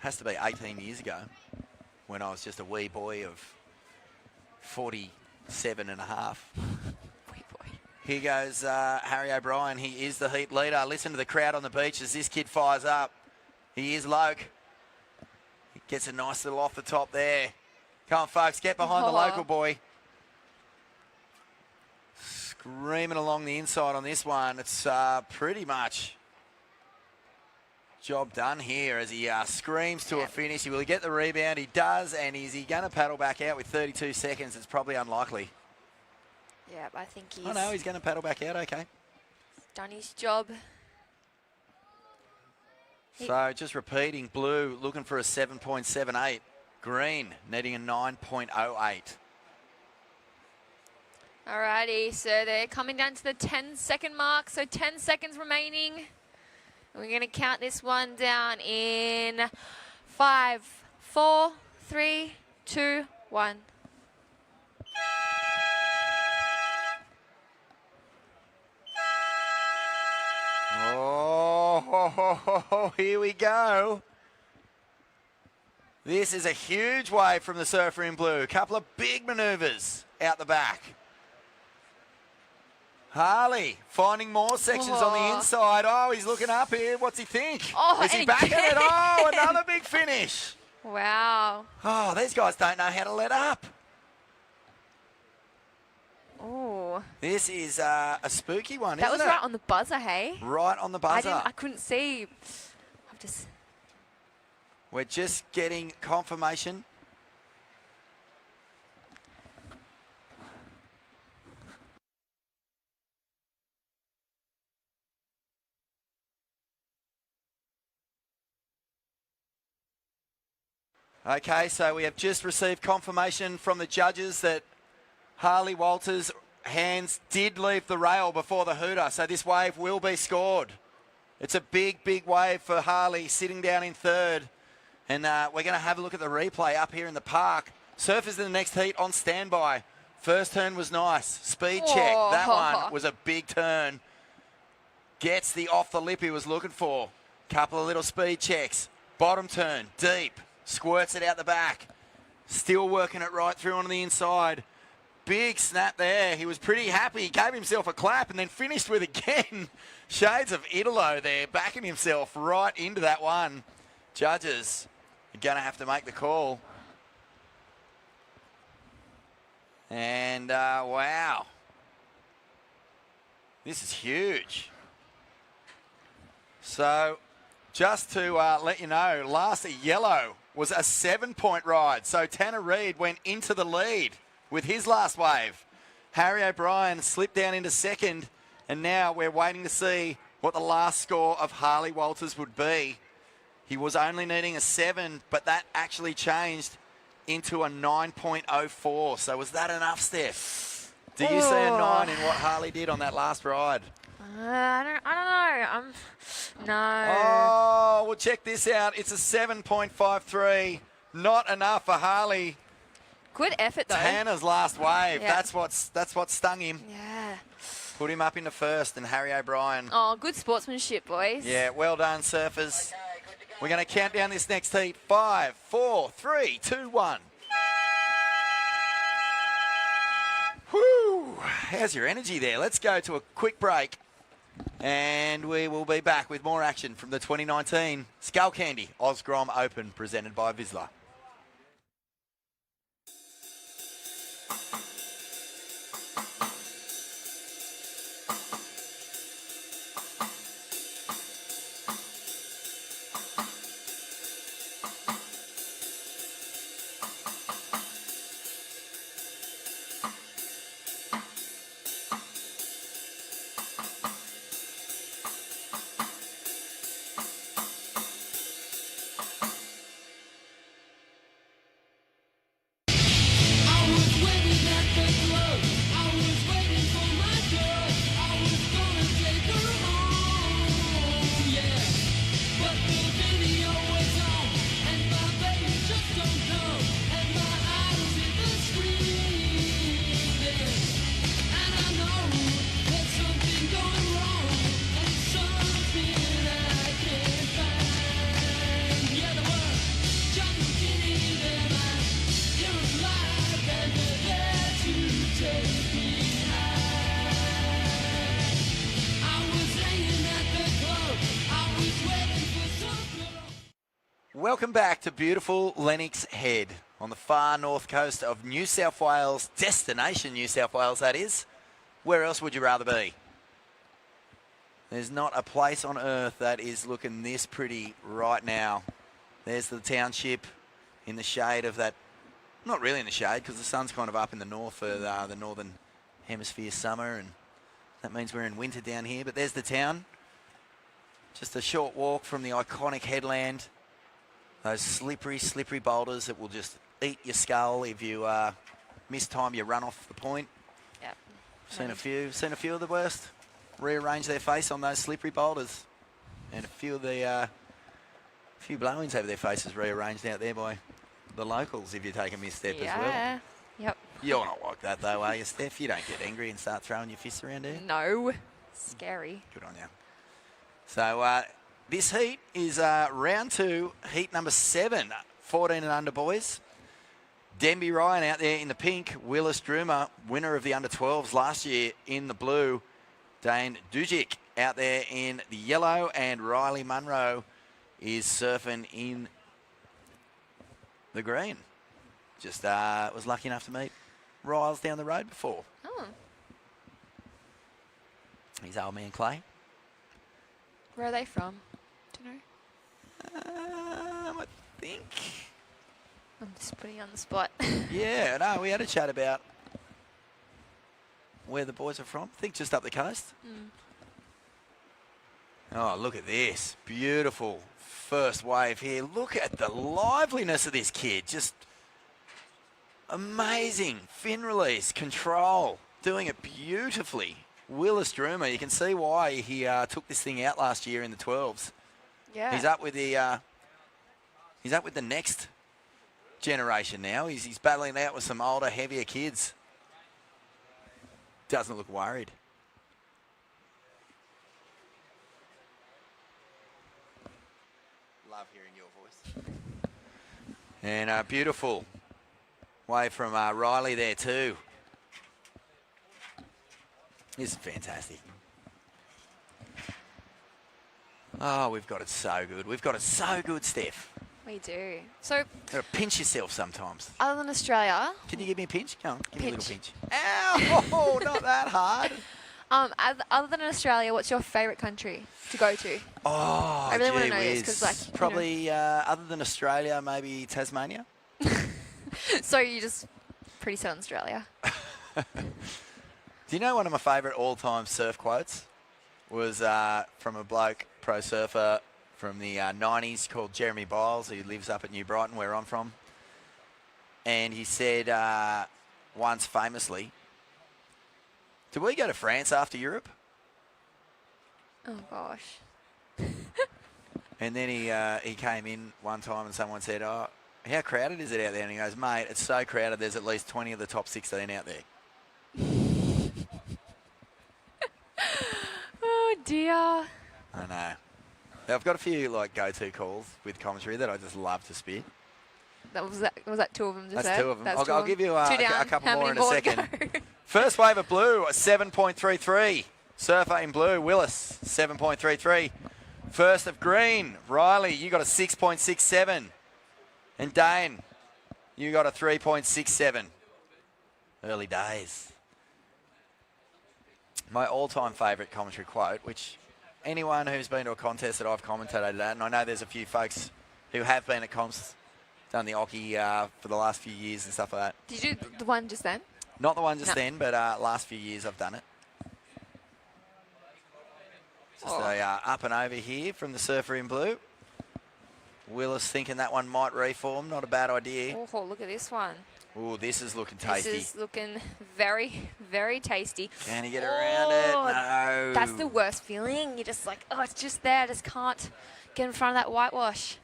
has to be 18 years ago, when I was just a wee boy of 47 and a half. Wee boy. Here goes Harry O'Brien. He is the heat leader. Listen to the crowd on the beach as this kid fires up. He is Loke. He gets a nice little off the top there. Come on, folks, get behind the local boy. Screaming along the inside on this one. It's pretty much job done here as he screams to a finish. Will he get the rebound? He does. And is he going to paddle back out with 32 seconds? It's probably unlikely. Yeah, I think he's... Oh, no, he's going to paddle back out. Okay. Done his job. So just repeating, blue looking for a 7.78. Green needing a 9.08. Alrighty, so they're coming down to the 10-second mark. So 10 seconds remaining. We're going to count this one down in 5, 4, 3, 2, 1. Oh, here we go. This is a huge wave from the surfer in blue. A couple of big manoeuvres out the back. Harley finding more sections on the inside. Oh, he's looking up here. What's he think? Oh, is he back at it? Oh, another big finish. Wow. Oh, these guys don't know how to let up. Oh. This is a spooky one, That isn't was it? right on the buzzer, hey? Right on the buzzer. I couldn't see. I've just... We're just getting confirmation. Okay, so we have just received confirmation from the judges that Harley Walters' hands did leave the rail before the hooter, so this wave will be scored. It's a big, big wave for Harley sitting down in third. And we're going to have a look at the replay up here in the park. Surfers in the next heat on standby. First turn was nice. Speed check. That one was a big turn. Gets the off the lip he was looking for. Couple of little speed checks. Bottom turn, deep. Squirts it out the back. Still working it right through on the inside. Big snap there. He was pretty happy. He gave himself a clap and then finished with again. Shades of Italo there, backing himself right into that one. Judges are going to have to make the call. And wow. This is huge. So just to let you know, last yellow was a 7-point ride. So Tanner Reid went into the lead with his last wave. Harry O'Brien slipped down into second, and now we're waiting to see what the last score of Harley Walters would be. He was only needing a 7, but that actually changed into a 9.04. So was that enough, Steph? Do you see a 9 in what Harley did on that last ride? I don't know. No. Oh, well, check this out. It's a 7.53. Not enough for Harley. Good effort, though. Tanner's last wave. Yeah. That's what stung him. Yeah. Put him up into first, and Harry O'Brien. Oh, good sportsmanship, boys. Yeah, well done, surfers. We're going to count down this next heat. 5, 4, 3, 2, 1. Whoo! How's your energy there? Let's go to a quick break. And we will be back with more action from the 2019 Skullcandy OzGrom Open presented by Vissla. Welcome back to beautiful Lennox Head on the far north coast of New South Wales, destination New South Wales that is. Where else would you rather be? There's not a place on earth that is looking this pretty right now. There's the township in the shade of that, not really in the shade because the sun's kind of up in the north for the northern hemisphere summer, and that means we're in winter down here, but there's the town. Just a short walk from the iconic headland. Those slippery, slippery boulders that will just eat your skull if you mistime your run off the point. Yep. Seen a few of the worst rearrange their face on those slippery boulders, and a few of the few blowings over their faces rearranged out there by the locals if you take a misstep as well. Yeah. Yep. You're not like that though, are you, Steph? You don't get angry and start throwing your fists around here. No. Scary. Good on you. So this heat is round 2, heat number 7, 14 and under boys. Denby Ryan out there in the pink. Willis Droomer, winner of the under 12s last year in the blue. Dane Dujic out there in the yellow, and Riley Munro is surfing in the green. Just was lucky enough to meet Riles down the road before. Oh. He's old man Clay. Where are they from? Do you know? I think. I'm just putting you on the spot. Yeah, no, we had a chat about where the boys are from. I think just up the coast. Oh, look at this. Beautiful first wave here. Look at the liveliness of this kid. Just amazing. Fin release, control, doing it beautifully. Willis Droomer, you can see why he took this thing out last year in the 12s. Yeah. He's up with the next generation now. He's battling out with some older, heavier kids. Doesn't look worried. Love hearing your voice. And beautiful wave from Riley there too. This is fantastic. Oh, we've got it so good. We've got it so good, Steph. We do. So, You gotta pinch yourself sometimes. other than Australia, Can you give me a pinch? Come on, give me a little Pinch. pinch. Ow! Oh, not that hard. other than Australia, what's your favourite country to go to? Oh, I really wanna gee know this, whiz. 'cause, like, you know. Probably, other than Australia, maybe Tasmania. So you just pretty set on Australia. Do you know one of my favourite all-time surf quotes was from a bloke, pro surfer from the 90s called Jeremy Biles, who lives up at New Brighton, where I'm from. And he said once famously, "Did we go to France after Europe?" Oh gosh. And then he came in one time and someone said, "Oh, how crowded is it out there?" And he goes, "Mate, it's so crowded, there's at least 20 of the top 16 out there." Oh dear. I know. I've got a few like go-to calls with commentary that I just love to spit. Was that two of them? Just That's there? two of them. That's I'll give you a Two down. couple How more many in a more to second. go? First wave of blue, a 7.33. Surfer in blue, Willis, 7.33. First of green, Riley, you got a 6.67. And Dane, you got a 3.67. Early days. My all-time favourite commentary quote, which anyone who's been to a contest that I've commentated at, and I know there's a few folks who have been at comps, done the Oki for the last few years and stuff like that. Did you do the one just then? Not the one just then, but last few years I've done it. Just a up and over here from the surfer in blue. Willis thinking that one might reform. Not a bad idea. Oh, look at this one. Oh, this is looking tasty. This is looking very, very tasty. Can he get around it? No. That's the worst feeling. You're just like, oh, it's just there. I just can't get in front of that whitewash.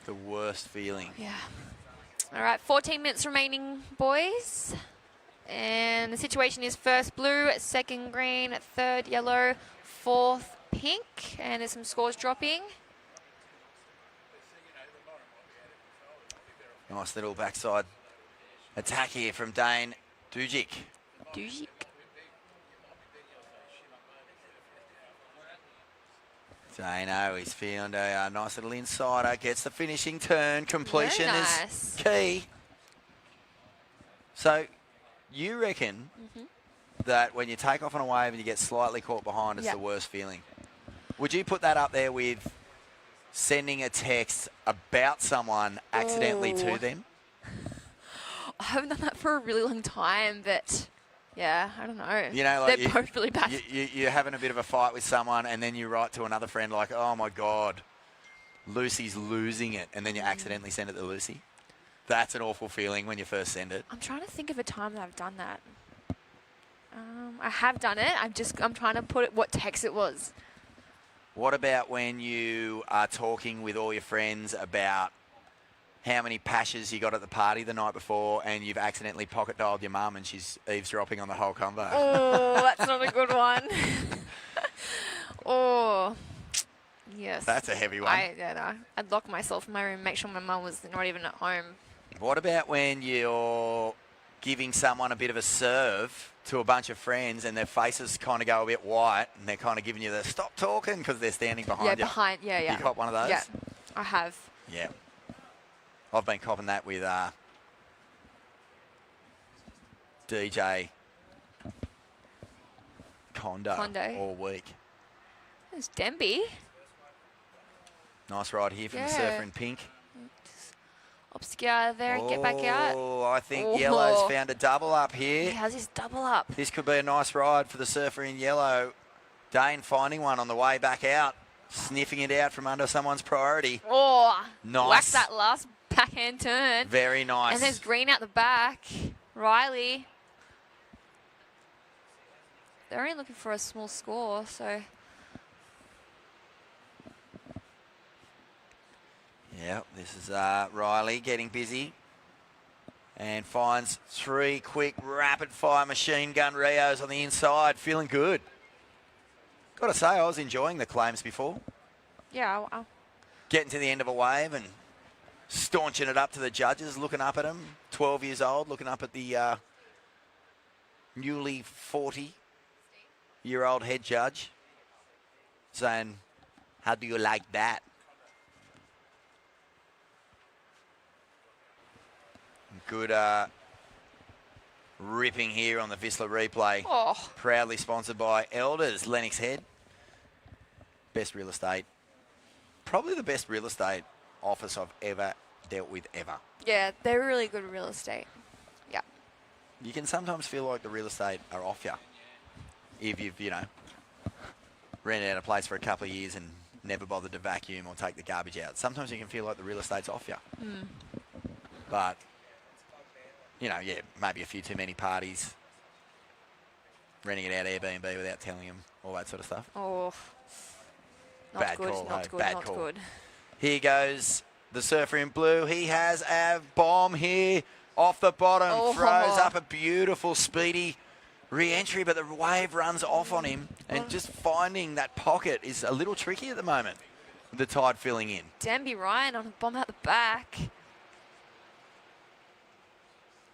The worst feeling. Yeah. All right, 14 minutes remaining, boys. And the situation is first blue, second green, third yellow, fourth pink. And there's some scores dropping. Nice little backside attack here from Dane Dujic. Dano, he's found a nice little insider, gets the finishing turn. Completion is key. So, you reckon that when you take off on a wave and you get slightly caught behind, it's the worst feeling? Would you put that up there with sending a text about someone accidentally to them? I haven't done that for a really long time, but yeah, I don't know. You know, like they're both really bad. You're having a bit of a fight with someone, and then you write to another friend like, "Oh my God, Lucy's losing it," and then you accidentally send it to Lucy. That's an awful feeling when you first send it. I'm trying to think of a time that I've done that. I have done it. I'm trying to put it what text it was. What about when you are talking with all your friends about how many pashes you got at the party the night before, and you've accidentally pocket dialed your mum and she's eavesdropping on the whole convo? Oh, that's not a good one. Oh, yes. That's a heavy one. I'd lock myself in my room, make sure my mum was not even at home. What about when you're giving someone a bit of a serve to a bunch of friends and their faces kind of go a bit white and they're kind of giving you the stop talking because they're standing behind you? Yeah. You cop one of those? Yeah, I have. Yeah. I've been copping that with DJ Condo all week. There's Denby. Nice ride here from the surfer in pink. Obscure there and get back out. Oh, I think yellow's found a double up here. How's his double up? This could be a nice ride for the surfer in yellow. Dane finding one on the way back out, sniffing it out from under someone's priority. Oh, nice. Whack that last backhand turn. Very nice. And there's green out the back. Riley. They're only looking for a small score, so... Yeah, this is Riley getting busy and finds three quick rapid-fire machine gun Rios on the inside. Feeling good. Got to say, I was enjoying the claims before. Yeah, Getting to the end of a wave and staunching it up to the judges, looking up at them. 12 years old, looking up at the newly 40-year-old head judge, saying, "How do you like that?" Good ripping here on the Vissla replay. Oh. Proudly sponsored by Elders, Lennox Head. Best real estate. Probably the best real estate office I've ever dealt with ever. Yeah, they're really good real estate. Yeah. You can sometimes feel like the real estate are off you. If you've, rented out a place for a couple of years and never bothered to vacuum or take the garbage out. Sometimes you can feel like the real estate's off you. But... maybe a few too many parties, renting it out Airbnb without telling them, all that sort of stuff. Oh, bad call. Here goes the surfer in blue. He has a bomb here off the bottom, throws up a beautiful, speedy re-entry, but the wave runs off on him, and just finding that pocket is a little tricky at the moment, with the tide filling in. Denby Ryan on a bomb out the back.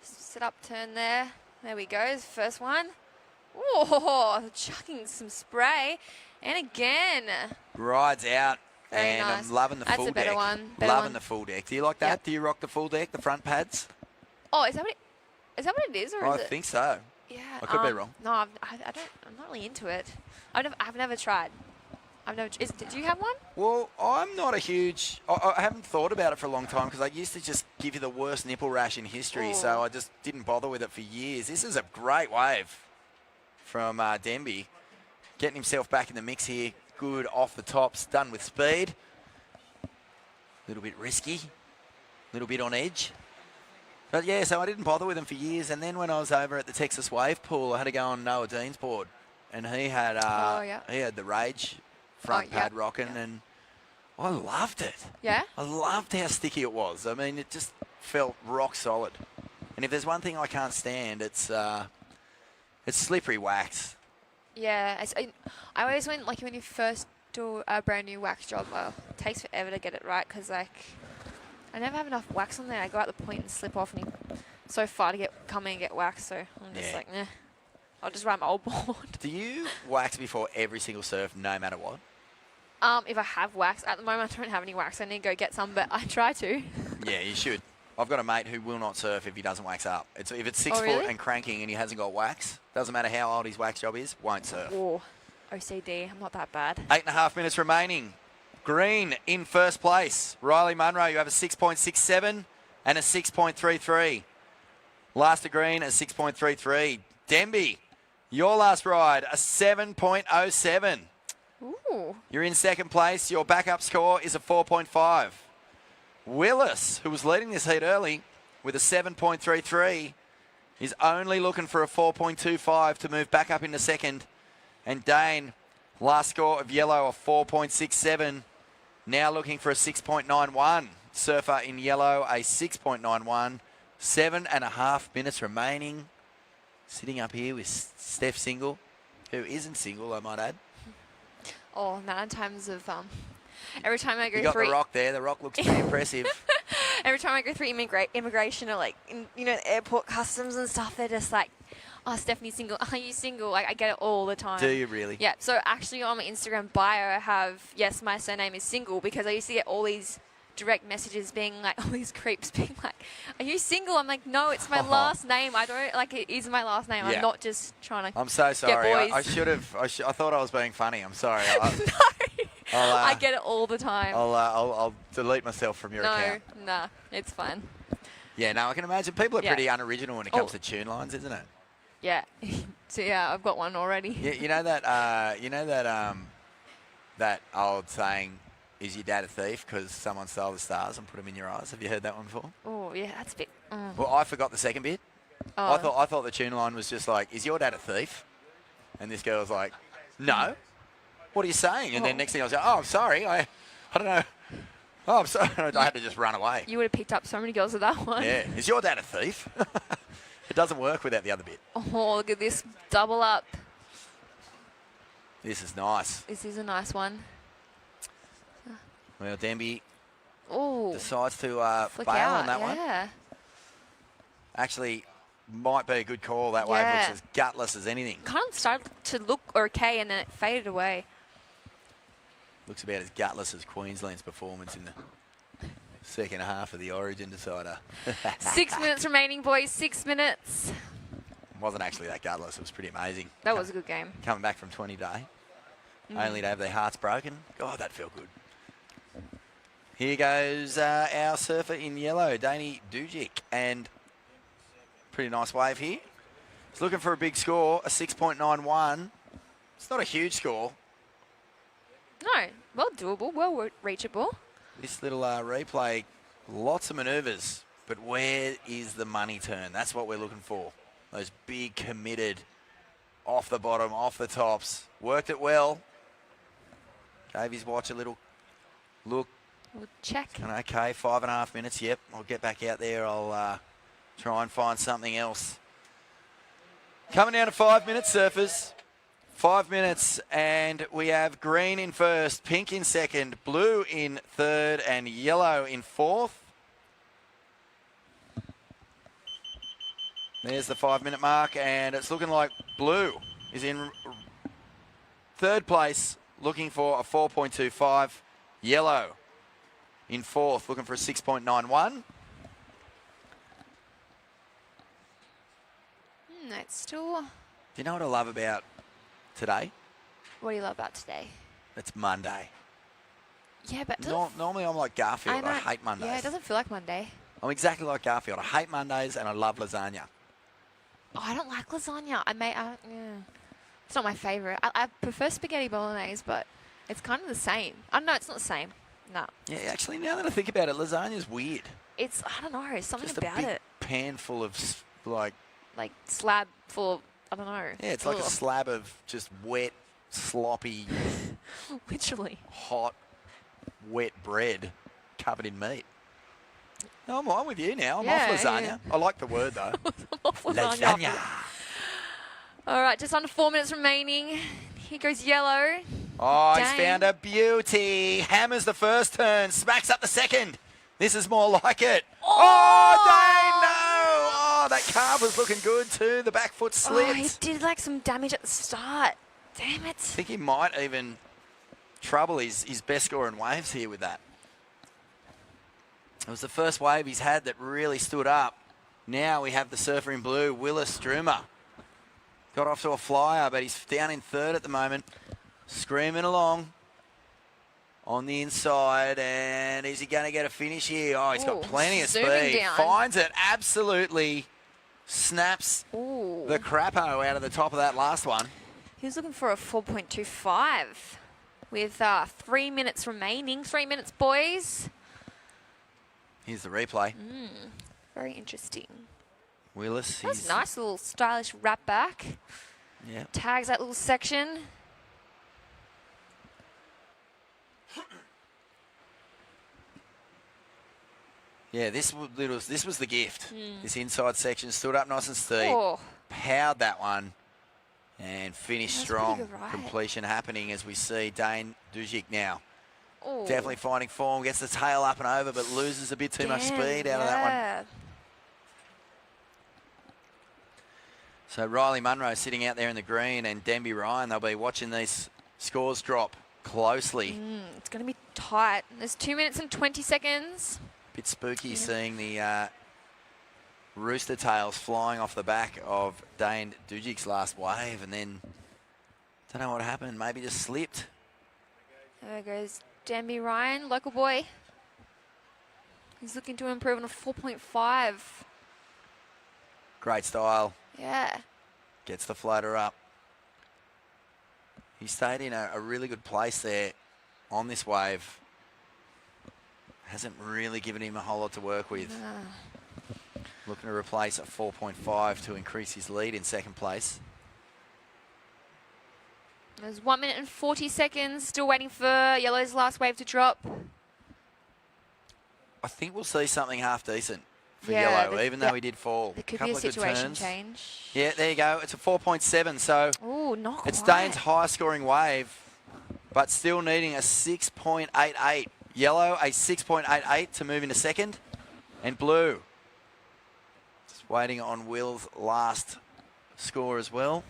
Sit up turn there. There we go. First one. Oh, chucking some spray. And again. Rides out. Very And nice. I'm loving the That's full a better deck. one. Loving the full deck. Do you like that? Yep. Do you rock the full deck, the front pads? Oh, is that what it is? Or I is it? think so. Yeah. I could be wrong. No, I don't. I'm not really into it. I've never tried. Do you have one? Well, I'm not a huge... I haven't thought about it for a long time because I used to just give you the worst nipple rash in history, so I just didn't bother with it for years. This is a great wave from Denby. Getting himself back in the mix here. Good off the tops, done with speed. A little bit risky. A little bit on edge. But yeah, so I didn't bother with him for years. And then when I was over at the Texas Wave Pool, I had to go on Noah Dean's board. And he had he had the Rage front pad rocking, and I loved it. Yeah? I loved how sticky it was. I mean, it just felt rock solid. And if there's one thing I can't stand, it's slippery wax. Yeah. I always like when you first do a brand new wax job, it takes forever to get it right because like I never have enough wax on there. I go out the point and slip off, and so far to come in and get wax. So I'm just like, nah. I'll just ride my old board. Do you wax before every single surf, no matter what? If I have wax. At the moment, I don't have any wax. I need to go get some, but I try to. Yeah, you should. I've got a mate who will not surf if he doesn't wax up. If it's 6 foot really? and cranking and he hasn't got wax, doesn't matter how old his wax job is, won't surf. Oh, OCD. I'm not that bad. 8.5 minutes remaining. Green in first place. Riley Munro, you have a 6.67 and a 6.33. Last to green, a 6.33. Denby, your last ride, a 7.07. Ooh. You're in second place. Your backup score is a 4.5. Willis, who was leading this heat early with a 7.33, is only looking for a 4.25 to move back up into second. And Dane, last score of yellow, a 4.67, now looking for a 6.91. Surfer in yellow, a 6.91. 7.5 minutes remaining. Sitting up here with Steph Single, who isn't single, I might add. Oh, 9 times of every time I go You got through. the rock there. The rock looks pretty impressive. Every time I go through immigration or like airport customs and stuff, they're just like, "Oh, Stephanie's single. Are you single?" Like I get it all the time. Do you really? Yeah. So actually, on my Instagram bio, I have my surname is single because I used to get all these direct messages being like, all these creeps being like, "Are you single?" I'm like, "No, it's my last name. I don't like it is my last name. Yeah. I'm not just trying to." I'm so sorry. Get boys. I should have. I thought I was being funny. I'm sorry. I get it all the time. I'll delete myself from your account. Nah, it's fine. Yeah, no, I can imagine people are Yeah. pretty unoriginal when it comes to tune lines, isn't it? Yeah. So yeah, I've got one already. Yeah, you know that old saying, "Is your dad a thief?" Because someone stole the stars and put them in your eyes. Have you heard that one before? Oh yeah, that's a bit. Well, I forgot the second bit. Oh. I thought the tune line was just like, "Is your dad a thief?" And this girl was like, "No." What are you saying? And then next thing I was like, "Oh, I'm sorry. I don't know. Oh, I'm sorry." I had to just run away. You would have picked up so many girls with that one. Yeah. Is your dad a thief? It doesn't work without the other bit. Oh, look at this double up. This is nice. This is a nice one. Well, Denby Oh. decides to Flick bail out. on that one. Yeah. Actually, might be a good call. That wave Yeah. looks as gutless as anything. Kind of started to look okay and then it faded away. Looks about as gutless as Queensland's performance in the second half of the Origin decider. 6 minutes remaining, boys. 6 minutes. Wasn't actually that gutless. It was pretty amazing. That was a good game. Coming back from 20 day, only to have their hearts broken. God, that felt good. Here goes our surfer in yellow, Danny Dujic, and pretty nice wave here. He's looking for a big score, a 6.91. It's not a huge score. No, well doable, well reachable. This little replay, lots of manoeuvres, but where is the money turn? That's what we're looking for. Those big committed, off the bottom, off the tops. Worked it well. Gave his watch a little look. We'll check. And okay, 5.5 minutes. Yep, I'll get back out there. I'll try and find something else. Coming down to 5 minutes, surfers. 5 minutes, and we have green in first, pink in second, blue in third, and yellow in fourth. There's the 5 minute mark, and it's looking like blue is in third place, looking for a 4.25. Yellow in fourth, looking for a 6.91. It's still... Do you know what I love about today? What do you love about today? It's Monday. Yeah, but... Normally I'm like Garfield. I know. hate Mondays. Yeah, it doesn't feel like Monday. I'm exactly like Garfield. I hate Mondays and I love lasagna. Oh, I don't like lasagna. Yeah. It's not my favourite. I prefer spaghetti bolognese, but it's kind of the same. No, it's not the same. No. Yeah, actually, now that I think about it, lasagna's weird. It's, I don't know, something Just about a big it. pan full of, like... Like slab full of, I don't know. Yeah, it's like a slab of just wet, sloppy... Literally. Hot, wet bread covered in meat. No, I'm with you now. I'm off lasagna. Yeah. I like the word, though. Off lasagna. All right, just under 4 minutes remaining. Here goes Yellow. Oh, Dang. he's found a beauty. Hammers the first turn, smacks up the second. This is more like it. Oh, Dane, no! Oh, that carve was looking good too. The back foot slipped. Oh, he did like some damage at the start. Damn it. I think he might even trouble his best score in waves here with that. It was the first wave he's had that really stood up. Now we have the surfer in blue, Willis Stroomer. Got off to a flyer, but he's down in third at the moment. Screaming along on the inside, and is he going to get a finish here? Oh, he's got plenty of speed. Down. Finds it, absolutely snaps the crapo out of the top of that last one. He was looking for a 4.25 with 3 minutes remaining. 3 minutes, boys. Here's the replay. Very interesting. Willis. That's a nice little stylish wrap back. Yeah. Tags that little section. Yeah, this was the gift. This inside section stood up nice and steep. Oh. Powered that one and finished That's strong. pretty good ride. Completion happening as we see Dane Dujic now. Oh. Definitely finding form, gets the tail up and over, but loses a bit too much speed out of that one. So Riley Munro sitting out there in the green, and Denby Ryan, they'll be watching these scores drop closely. It's going to be tight. There's 2 minutes and 20 seconds. Bit spooky seeing the rooster tails flying off the back of Dane Dujic's last wave, and then don't know what happened. Maybe just slipped. There goes Denby Ryan, local boy. He's looking to improve on a 4.5. Great style. Yeah. Gets the floater up. He stayed in a really good place there on this wave. Hasn't really given him a whole lot to work with. Looking to replace a 4.5 to increase his lead in second place. There's 1 minute and 40 seconds. Still waiting for Yellow's last wave to drop. I think we'll see something half decent for Yeah, Yellow, even though he did fall. There could Couple be a of good situation turns. change. Yeah, there you go. It's a 4.7, so Ooh, not it's quite. Dane's highest scoring wave, but still needing a 6.88. Yellow, a 6.88 to move into second. And Blue, just waiting on Will's last score as well.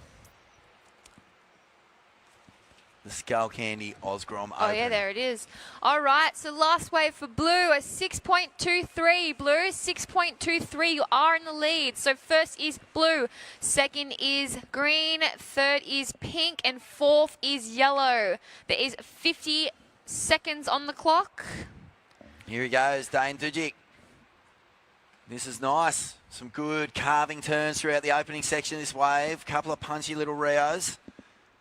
The Skullcandy OzGrom Open. Oh, yeah, there it is. All right, so last wave for Blue, a 6.23. Blue, 6.23. You are in the lead. So first is Blue, second is Green, third is Pink, and fourth is Yellow. There is 50 seconds on the clock. Here he goes, Dane Dujic. This is nice. Some good carving turns throughout the opening section of this wave. Couple of punchy little Rios.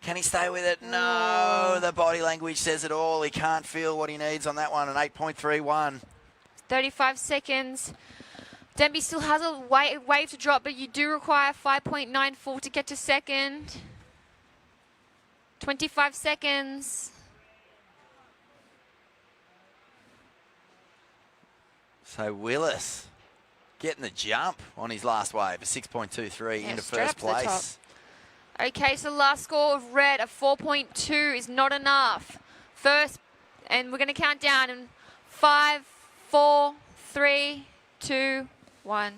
Can he stay with it? No, the body language says it all. He can't feel what he needs on that one, an 8.31. 35 seconds. Denby still has a wave to drop, but you do require 5.94 to get to second. 25 seconds. So Willis getting the jump on his last wave, a 6.23 into straight first up to the top. place. Okay, so last score of Red, a 4.2 is not enough. First, and we're going to count down in 5, 4, 3, 2, 1.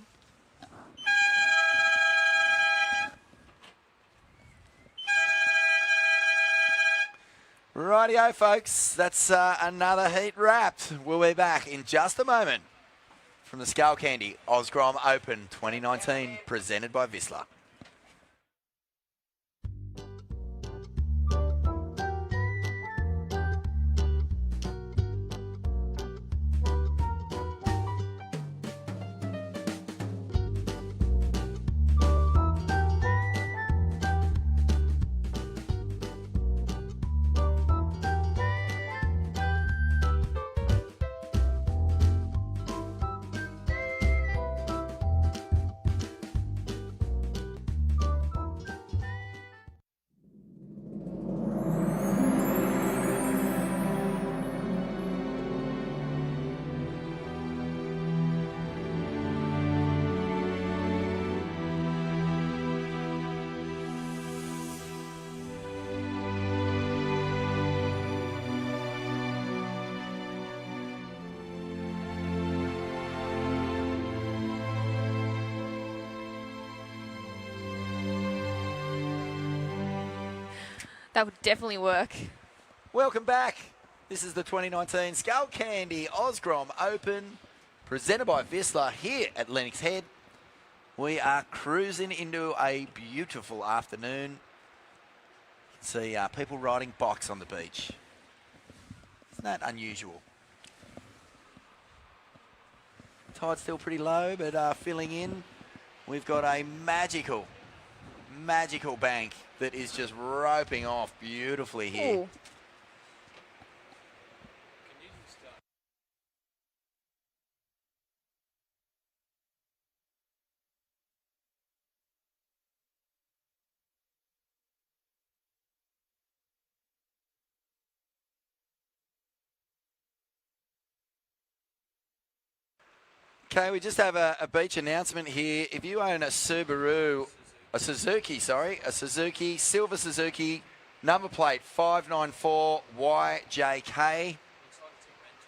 Rightio, folks. That's another heat wrapped. We'll be back in just a moment from the Skullcandy OzGrom Open 2019, presented by Vissla. That would definitely work. Welcome back. This is the 2019 Skullcandy OzGrom Open, presented by Vissla here at Lennox Head. We are cruising into a beautiful afternoon. You can see people riding bikes on the beach. Isn't that unusual? Tide's still pretty low, but filling in. We've got a magical bank that is just roping off beautifully here. Ooh. Okay, we just have a beach announcement here. If you own a Suzuki, silver Suzuki, number plate 594YJK,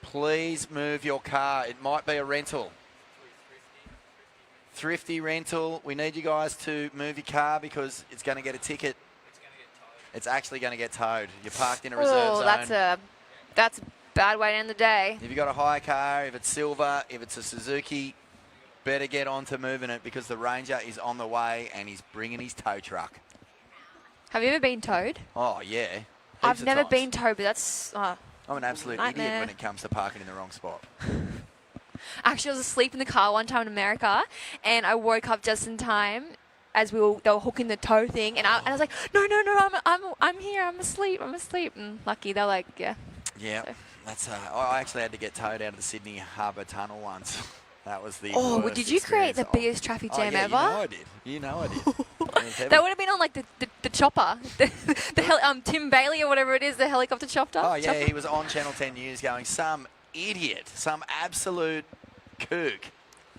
please move your car. It might be a rental. Thrifty rental. We need you guys to move your car because it's going to get a ticket. It's actually going to get towed. You're parked in a reserve zone. That's a bad way to end the day. If you've got a hire car, if it's silver, if it's a Suzuki, better get on to moving it because the Ranger is on the way and he's bringing his tow truck. Have you ever been towed? Oh, yeah. I've never been towed, but that's... I'm an absolute nightmare. idiot when it comes to parking in the wrong spot. Actually, I was asleep in the car one time in America, and I woke up just in time as they were hooking the tow thing, and I was like, no, I'm here, I'm asleep. And lucky, they're like, yeah. Yeah, So. that's. I actually had to get towed out of the Sydney Harbour Tunnel once. That was the Oh, worst did you create the experience. biggest traffic jam yeah, ever? You know I did. That would have been on like the chopper, Tim Bailey or whatever it is, the helicopter chopper. Oh yeah, he was on Channel 10 News going, some idiot, some absolute kook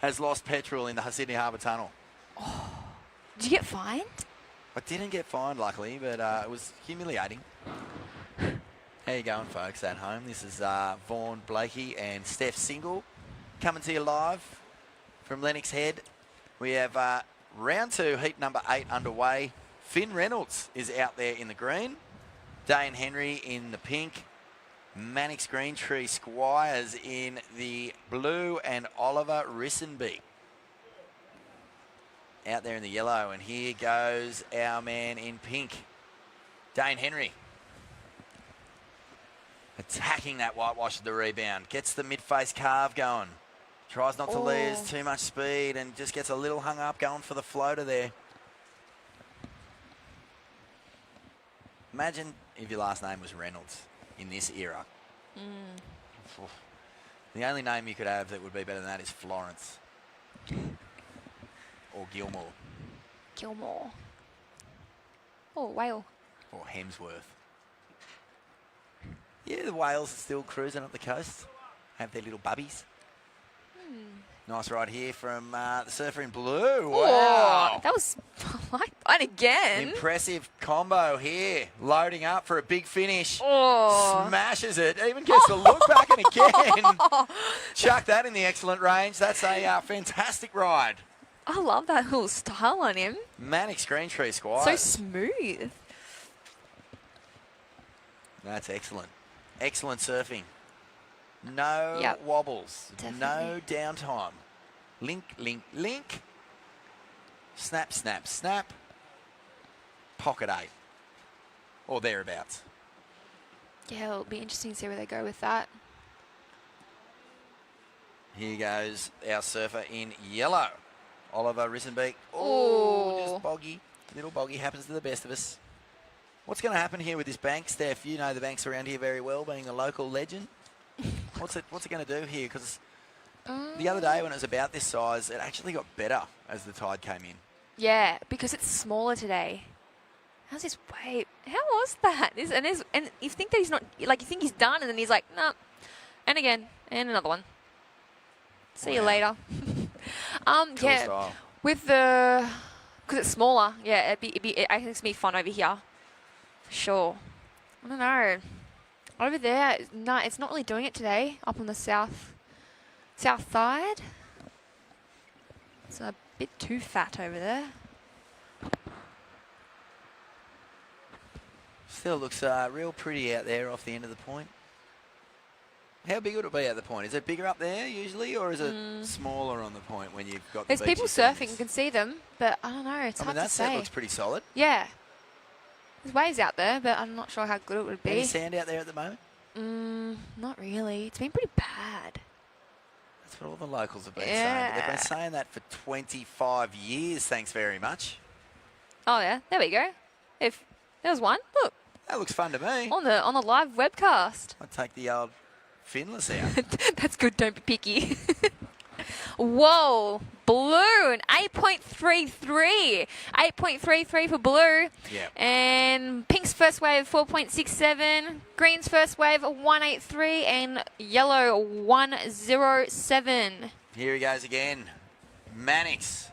has lost petrol in the Sydney Harbour Tunnel. Oh, did you get fined? I didn't get fined, luckily, but it was humiliating. How you going, folks, at home? This is Vaughan Blakey and Steph Single coming to you live from Lennox Head. We have round 2, heat number 8 underway. Finn Reynolds is out there in the green. Dane Henry in the pink. Mannix Greentree Squires in the blue, and Oliver Rissenby out there in the yellow. And here goes our man in pink, Dane Henry. Attacking that whitewash at the rebound. Gets the mid-face carve going. Tries not to lose too much speed and just gets a little hung up going for the floater there. Imagine if your last name was Reynolds in this era. The only name you could have that would be better than that is Florence. Or Gilmore. Gilmore. Oh, whale. Or Hemsworth. Yeah, the whales are still cruising up the coast. Have their little bubbies. Nice ride here from the surfer in blue. Wow. Oh, that was like that again. Impressive combo here. Loading up for a big finish. Oh. Smashes it. Even gets the look back and again. Chuck that in the excellent range. That's a fantastic ride. I love that little style on him. Mannix Greentree Squire. So smooth. That's excellent. Excellent surfing. No Yep. wobbles. Definitely. No downtime. Link, link, link. Snap, snap, snap. Pocket 8. Or thereabouts. Yeah, it'll be interesting to see where they go with that. Here goes our surfer in yellow. Oliver Rissenbeek. Oh. Just boggy. Little boggy. Happens to the best of us. What's going to happen here with this bank, Steph? You know the banks around here very well, being a local legend. What's it going to do here? Because the other day when it was about this size, it actually got better as the tide came in. Yeah, because it's smaller today. How's this wave? How was that? And you think that he's not, like, you think he's done, and then he's like, no. And again, and another one. See you later. Cool yeah, style. with the, because it's smaller, yeah, I think it's going to be fun over here. For sure. I don't know. Over there, no, it's not really doing it today, up on the south side. It's a bit too fat over there. Still looks real pretty out there off the end of the point. How big would it be at the point? Is it bigger up there usually, or is it smaller on the point when you've got There's the people beaches down surfing, this? you can see them, but I don't know, it's hard to that say. set looks pretty solid. Yeah. There's waves out there, but I'm not sure how good it would be. Any sand out there at the moment? Not really. It's been pretty bad. That's what all the locals have been saying. But they've been saying that for 25 years, thanks very much. Oh yeah, there we go. If there's one, look. That looks fun to me. On the live webcast. I'd take the old finless out. That's good, don't be picky. Whoa, blue, 8.33. 8.33 for blue. Yeah. And pink's first wave, 4.67. Green's first wave, 183. And yellow, 107. Here he goes again. Mannix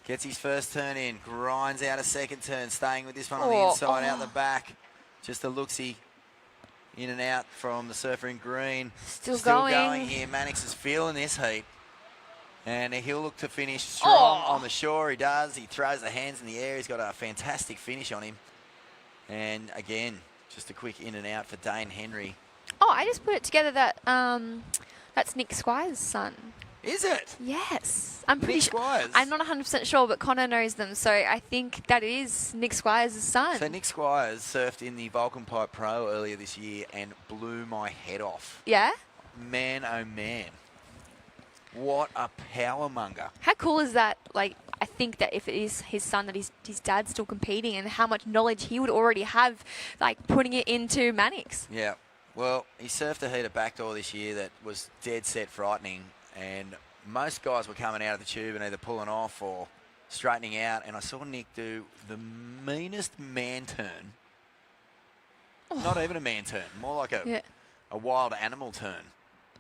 gets his first turn in, grinds out a second turn, staying with this one on the inside, out the back. Just a look-see in and out from the surfer in green. Still going here. Mannix is feeling this heat. And he'll look to finish strong on the shore. He does. He throws the hands in the air. He's got a fantastic finish on him. And again, just a quick in and out for Dane Henry. Oh, I just put it together that that's Nick Squires' son. Is it? Yes. I'm pretty Nick sure. Squires? I'm not 100% sure, but Connor knows them, so I think that is Nick Squires' son. So Nick Squires surfed in the Vulcan Pipe Pro earlier this year and blew my head off. Yeah? Man, oh man. What a power monger. How cool is that? Like, I think that if it is his son, that his dad's still competing, and how much knowledge he would already have, like, putting it into Mannix. Yeah. Well, he surfed a heat of backdoor this year that was dead set frightening, and most guys were coming out of the tube and either pulling off or straightening out, and I saw Nick do the meanest man turn. Not even a man turn, more like a wild animal turn.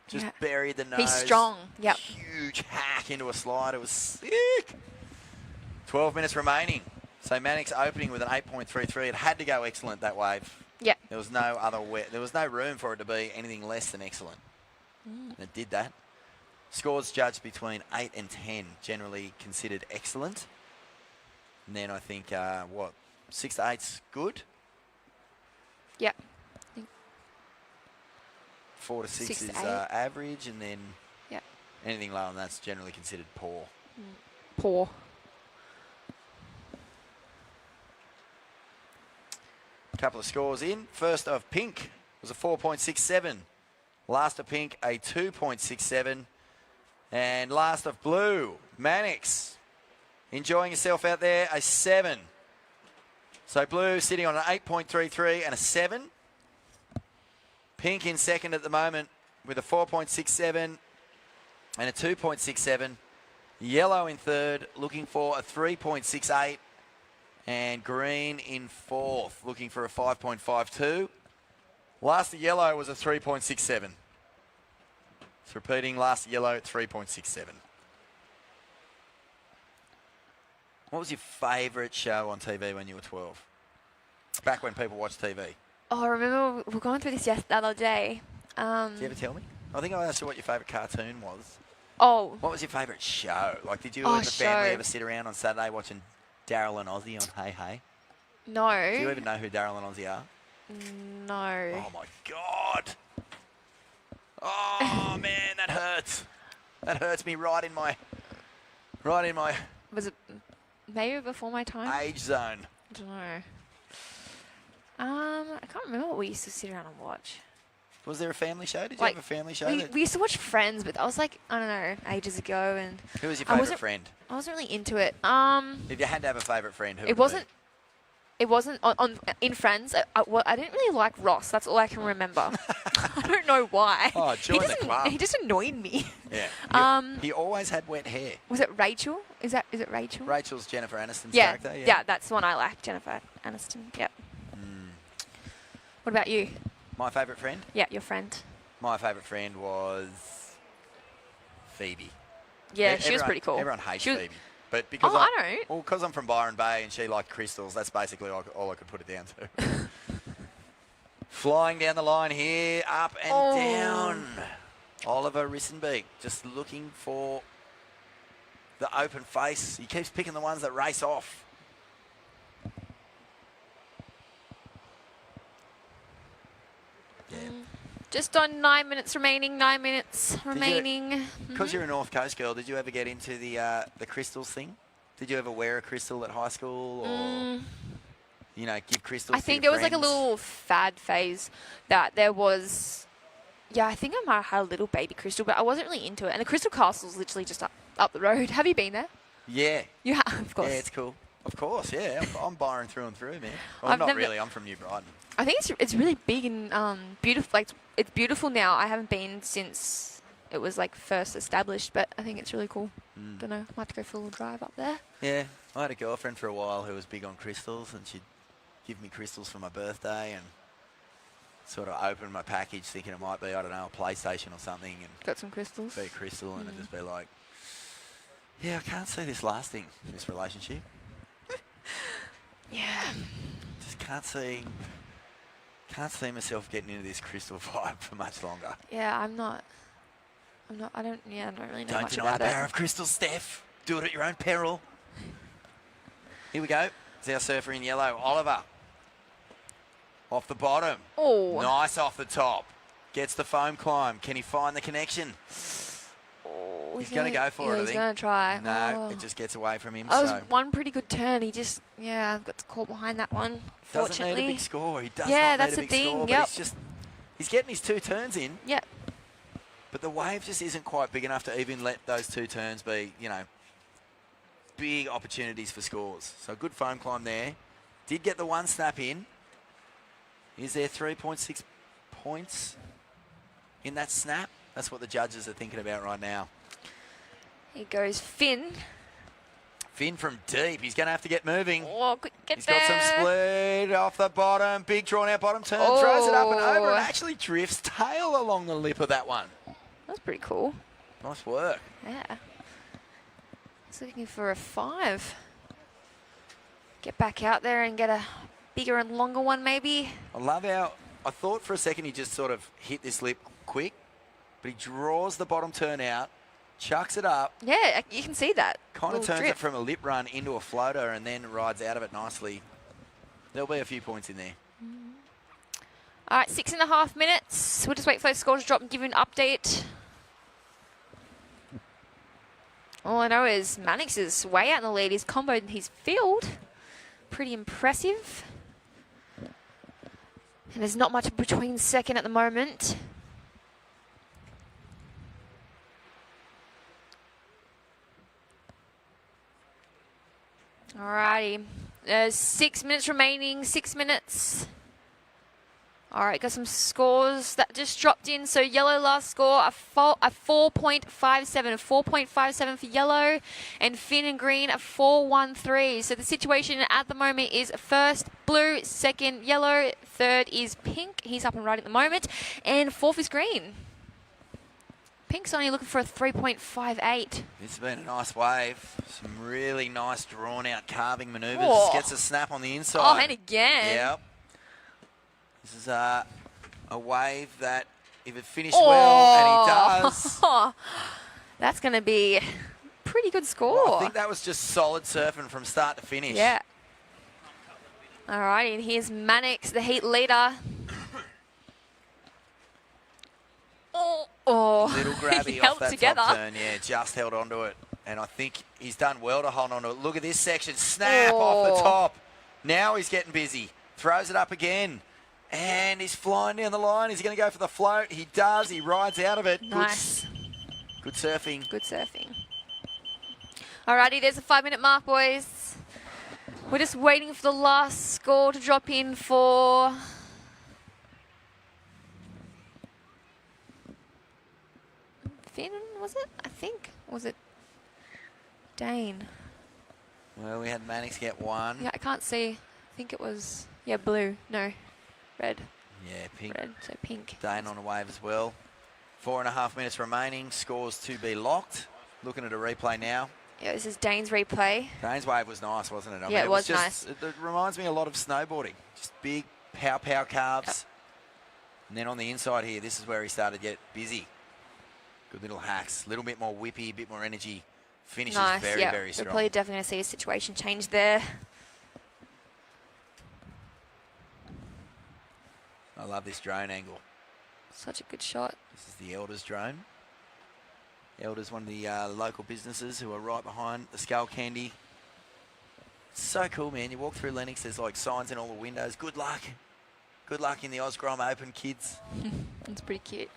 Just buried the nose. He's strong. Yep. Huge hack into a slide. It was sick. 12 minutes remaining. So Mannix opening with an 8.33. It had to go excellent, that wave. Yeah. There was no other there was no room for it to be anything less than excellent. And it did that. Scores judged between 8 and 10, generally considered excellent. And then I think 6 to 8's good. Yep. 4 to 6 6 is to 8. average, and then Yep. anything lower than that's generally considered poor. Poor. A couple of scores in. First of pink was a 4.67. Last of pink, a 2.67. And last of blue, Mannix, enjoying yourself out there, a 7. So blue sitting on an 8.33 and a 7. Pink in second at the moment with a 4.67 and a 2.67. Yellow in third, looking for a 3.68. And green in fourth, looking for a 5.52. Last of yellow was a 3.67. It's repeating, last of yellow, 3.67. What was your favourite show on TV when you were 12? Back when people watched TV. Oh, I remember we were going through this the other day. Did you ever tell me? I think I asked you what your favourite cartoon was. Oh. What was your favourite show? Like, did you and the family ever sit around on Saturday watching Daryl and Ozzy on Hey Hey? No. Do you even know who Daryl and Ozzy are? No. Oh my God. Oh man, that hurts. That hurts me right in my Was it maybe before my time? age zone. I don't know. I can't remember what we used to sit around and watch. Was there a family show? Did you Like, have a family show? We used to watch Friends, but that was like, I don't know, ages ago. And Who was your I favourite wasn't- friend? I wasn't really into it. If you had to have a favourite friend, who It would wasn't. It wasn't on in Friends. I didn't really like Ross. That's all I can remember. I don't know why. Oh, join the club. He just annoyed me. be? Yeah. He always had wet hair. Was it Rachel? Is it Rachel? Rachel's Jennifer Aniston's Yeah, character. yeah, that's the one I like. Jennifer Aniston. Yep. What about you? My favourite friend? Yeah, your friend. My favourite friend was Phoebe. Yeah, she was pretty cool. Everyone hates She was- Phoebe. But because Oh, I don't. Well, because I'm from Byron Bay and she liked crystals, that's basically all I could put it down to. Flying down the line here, up and down. Oliver Rissenbeek just looking for the open face. He keeps picking the ones that race off. Yeah. Just on 9 minutes remaining. 9 minutes remaining. Because you're a North Coast girl, did you ever get into the crystals thing? Did you ever wear a crystal at high school, or give crystals? I think there was like a little fad phase that there was. Yeah, I think I might have had a little baby crystal, but I wasn't really into it. And the Crystal Castle's literally just up the road. Have you been there? Yeah. You have, of course. Yeah, it's cool. Of course, yeah. I'm Byron through and through, man. Well, I've not never- really. I'm from New Brighton. I think it's really big and beautiful. Like it's beautiful now. I haven't been since it was like first established, but I think it's really cool. Don't know. Might have to go for a little drive up there. Yeah, I had a girlfriend for a while who was big on crystals, and she'd give me crystals for my birthday, and sort of open my package thinking it might be, I don't know, a PlayStation or something, and Got some crystals. be a crystal, and it'd just be like, yeah, I can't see this lasting, this relationship. Yeah. Just can't see myself getting into this crystal vibe for much longer. Yeah, I don't really know Don't much deny about the power it. of crystals, Steph. Do it at your own peril. Here we go. It's our surfer in yellow, Oliver. Off the bottom. Oh. Nice off the top. Gets the foam climb. Can he find the connection? Oh, He's going to go for it, I he's think. going to try. No, Oh. it just gets away from him. That was so one pretty good turn. He just, got the call behind that one. doesn't Fortunately. need a big score. He does Yeah, not that's need a the big thing, score. yep. But he's getting his 2 turns in. Yep. But the wave just isn't quite big enough to even let those 2 turns be, big opportunities for scores. So good foam climb there. Did get the 1 snap in. Is there 3.6 points in that snap? That's what the judges are thinking about right now. Here goes Finn. Finn from deep. He's going to have to get moving. Oh, quick, get He's there. got some split off the bottom. Big drawn out bottom turn. Throws it up and over Oh. and actually drifts tail along the lip of that one. That's pretty cool. Nice work. Yeah. He's looking for a 5. Get back out there and get a bigger and longer one maybe. I love how I thought for a second he just sort of hit this lip quick, but he draws the bottom turn out, chucks it up, Yeah, you can see that. kind of Little turns drip. it from a lip run into a floater and then rides out of it nicely. There'll be a few points in there. All right, 6.5 minutes. We'll just wait for those scores to drop and give you an update. All I know is Mannix is way out in the lead. He's comboed his field. Pretty impressive. And there's not much between second at the moment. Alrighty. There's 6 minutes remaining. 6 minutes. All right, got some scores that just dropped in. So yellow last score, a 4.57, a 4.57 for yellow, and Finn and green a 4.13. So the situation at the moment is first blue, second yellow, third is pink. He's up and right at the moment, and fourth is green. Pink's only looking for a 3.58. It's been a nice wave. Some really nice drawn out carving manoeuvres. Oh. Gets a snap on the inside. Oh, and again. Yep. This is a wave that, if it finished well, and he does. That's going to be a pretty good score. Well, I think that was just solid surfing from start to finish. Yeah. All right, and here's Mannix, the heat leader. Oh, Little grabby off held that together. top turn. Yeah, just held onto it. And I think he's done well to hold onto it. Look at this section. Snap off the top. Now he's getting busy. Throws it up again. And he's flying down the line. Is he going to go for the float? He does. He rides out of it. Nice. Good surfing. Good surfing. Alrighty, there's a 5-minute mark, boys. We're just waiting for the last score to drop in for... Finn, was it? I think. Or was it Dane? Well, we had Mannix get one. Yeah, I can't see. I think it was... Yeah, blue. No. Red. Yeah, pink. Red, so pink. Dane on a wave as well. 4.5 minutes remaining. Scores to be locked. Looking at a replay now. Yeah, this is Dane's replay. Dane's wave was nice, wasn't it? I Yeah, mean, it was just, nice. It reminds me a lot of snowboarding. Just big pow calves. Yep. And then on the inside here, this is where he started to get busy. Good little hacks. A little bit more whippy, a bit more energy. Finishes Nice, very, yeah. very We're strong. probably definitely going to see a situation change there. I love this drone angle. Such a good shot. This is the Elders drone. Elders, one of the local businesses who are right behind the Skullcandy. It's so cool, man. You walk through Lennox, there's like signs in all the windows. Good luck. Good luck in the OzGrom Open, kids. That's pretty cute.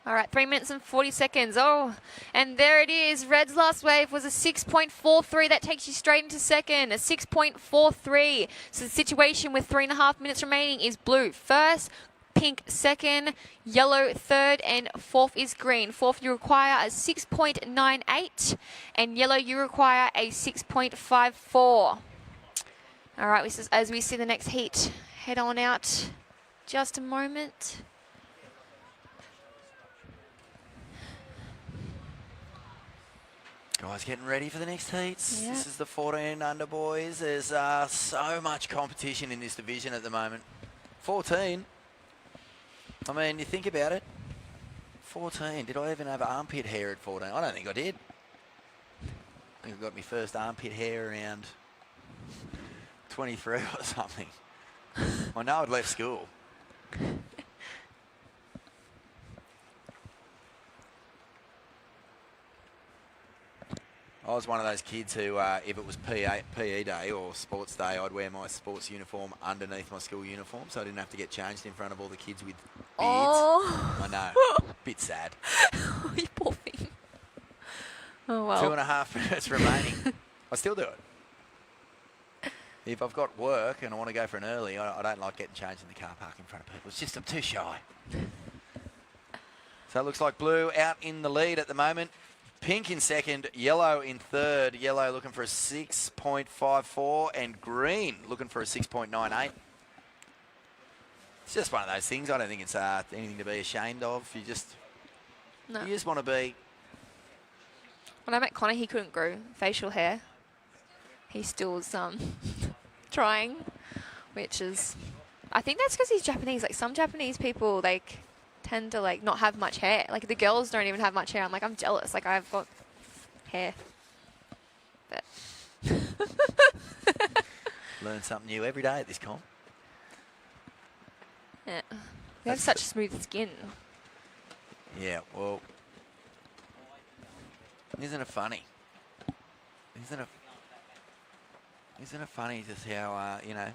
All right, 3 minutes and 40 seconds. Oh, and there it is. Red's last wave was a 6.43. That takes you straight into second, a 6.43. So the situation with 3.5 minutes remaining is blue first, pink second, yellow third, and fourth is green. Fourth, you require a 6.98, and yellow, you require a 6.54. All right, as we see the next heat head on out, just a moment. Guys getting ready for the next heats. Yeah. This is the 14 under boys. There's so much competition in this division at the moment. 14. I mean, you think about it. 14. Did I even have armpit hair at 14? I don't think I did. I think I got my first armpit hair around 23 or something. I know I'd left school. I was one of those kids who, if it was PE day or sports day, I'd wear my sports uniform underneath my school uniform so I didn't have to get changed in front of all the kids with beards. Oh. I know. Bit sad. You poor thing. Oh, well. 2.5 minutes remaining. I still do it. If I've got work and I want to go for an early, I don't like getting changed in the car park in front of people. It's just I'm too shy. So it looks like blue out in the lead at the moment. Pink in second, yellow in third. Yellow looking for a 6.54 and green looking for a 6.98. It's just one of those things. I don't think it's anything to be ashamed of. You just want to be. When I met Connor, he couldn't grow facial hair. He still was trying, which is, I think that's because he's Japanese. Like some Japanese people, like tend to like not have much hair. Like the girls don't even have much hair. I'm like, I'm jealous. Like I've got hair. But Learn something new every day at this comp. yeah, we have such smooth skin. Yeah, well, isn't it funny? Isn't it funny just how, you know,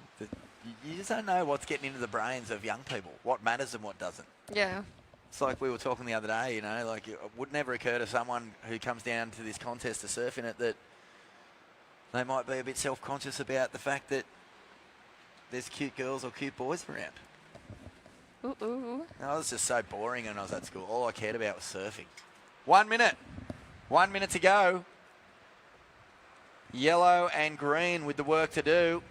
you just don't know what's getting into the brains of young people, what matters and what doesn't. Yeah. It's like we were talking the other day, you know, like it would never occur to someone who comes down to this contest to surf in it that they might be a bit self-conscious about the fact that there's cute girls or cute boys around. Ooh, ooh. I was just so boring when I was at school. All I cared about was surfing. 1 minute. 1 minute to go. Yellow and green with the work to do.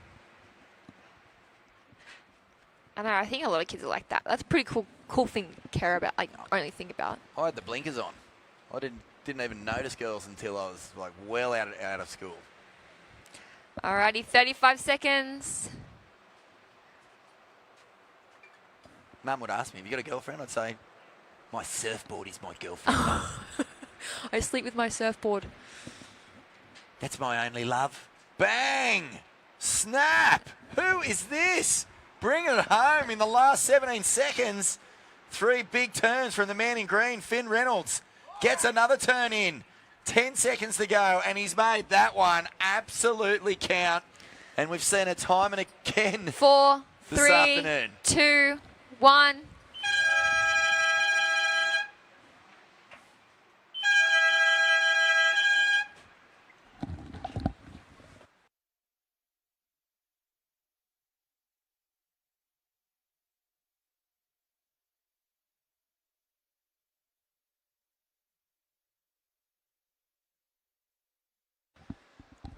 I know. I think a lot of kids are like that. That's a pretty cool thing to care about. Like only think about. I had the blinkers on. I didn't even notice girls until I was like well out of school. Alrighty, 35 seconds. Mum would ask me, have you got a girlfriend? I'd say, my surfboard is my girlfriend. I sleep with my surfboard. That's my only love. Bang! Snap! Who is this? Bring it home in the last 17 seconds. 3 big turns from the man in green, Finn Reynolds. Gets another turn in. 10 seconds to go, and he's made that one absolutely count. And we've seen it time and again 4, this 3, afternoon. 2, 1.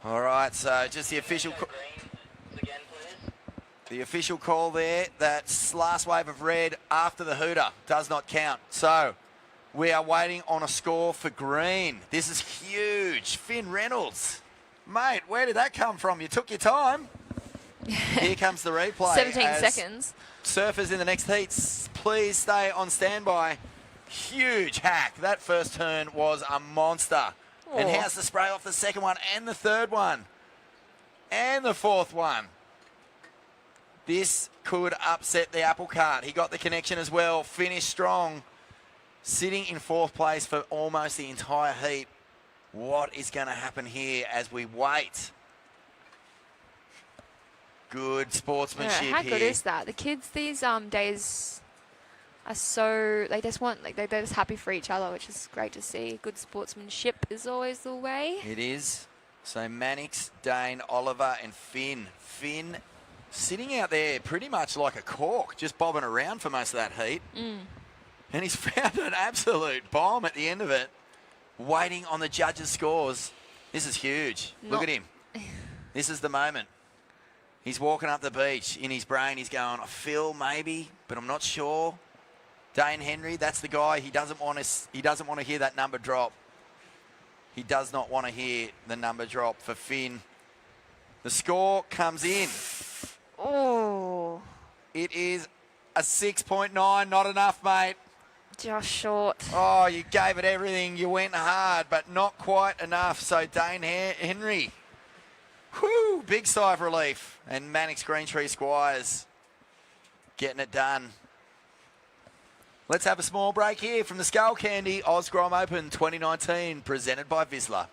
All right, so just the official call there. That last wave of red after the hooter does not count. So we are waiting on a score for green. This is huge. Finn Reynolds. Mate, where did that come from? You took your time. Here comes the replay. 17 seconds. Surfers in the next heats, please stay on standby. Huge hack. That first turn was a monster. And how's the spray off the second one and the third one and the fourth one? This could upset the apple cart. He got the connection as well. Finished strong. Sitting in 4th place for almost the entire heat. What is going to happen here as we wait? Good sportsmanship here. How good is that? The kids these days are so they're just happy for each other, which is great to see. Good sportsmanship is always the way. It is. So Mannix, Dane, Oliver and Finn. Finn sitting out there pretty much like a cork, just bobbing around for most of that heat. And he's found an absolute bomb at the end of it, waiting on the judges' scores. This is huge. Look at him. This is the moment. He's walking up the beach. In his brain, he's going, I feel maybe, but I'm not sure. Dane Henry, that's the guy. He doesn't want to hear that number drop. He does not want to hear the number drop for Finn. The score comes in. Oh. It is a 6.9. Not enough, mate. Just short. Oh, you gave it everything. You went hard, but not quite enough. So Dane Henry, whoo, big sigh of relief. And Mannix Greentree Squires getting it done. Let's have a small break here from the Skullcandy OzGrom Open 2019, presented by Vissla.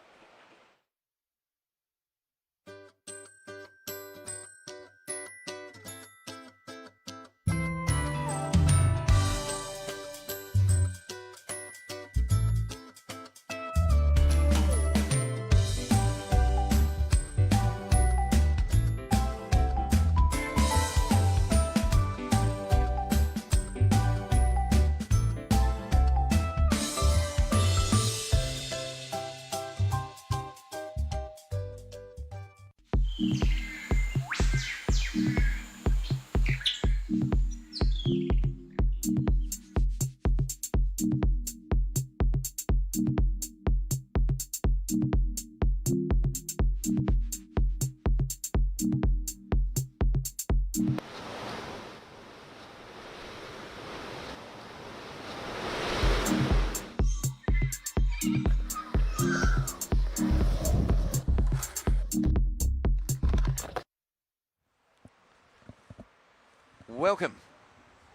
Welcome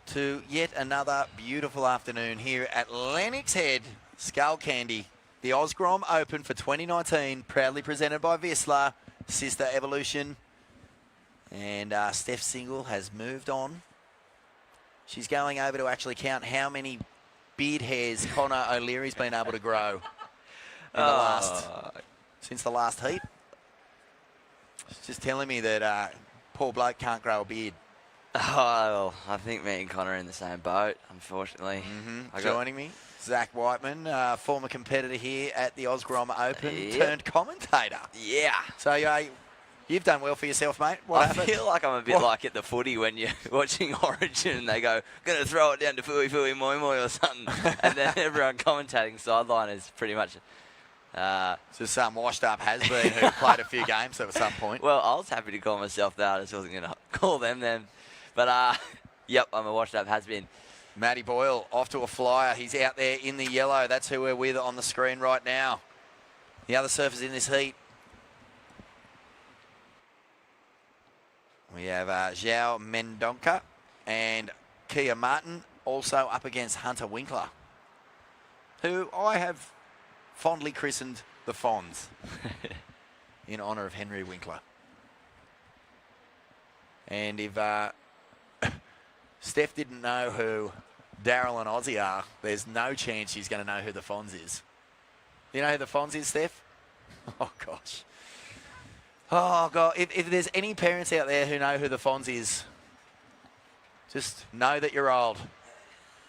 to yet another beautiful afternoon here at Lennox Head Skullcandy, the OzGrom Open for 2019, proudly presented by Vissla, Sister Evolution. And Steph Single has moved on. She's going over to actually count how many beard hairs Connor O'Leary's been able to grow since the last heat. She's just telling me that poor bloke can't grow a beard. Oh, well, I think me and Connor are in the same boat, unfortunately. Joining me, Zach Whiteman, former competitor here at the OzGrom Open, turned commentator. Yeah. So you've done well for yourself, mate. I feel like I'm a bit like at the footy when you're watching Origin and they go, going to throw it down to Fui Fui Moi Moi or something. And then everyone commentating sideline is pretty much... just some washed-up has-been who played a few games at some point. Well, I was happy to call myself that. I just wasn't going to call them then. But, yep, I'm a washed-up has-been. Matty Boyle off to a flyer. He's out there in the yellow. That's who we're with on the screen right now. The other surfers in this heat. We have Zhao Mendonca and Kia Martin also up against Hunter Winkler, who I have fondly christened the Fonz in honour of Henry Winkler. And if Steph didn't know who Daryl and Ozzy are, there's no chance she's going to know who the Fonz is. You know who the Fonz is, Steph? Oh, gosh. Oh, God. If there's any parents out there who know who the Fonz is, just know that you're old.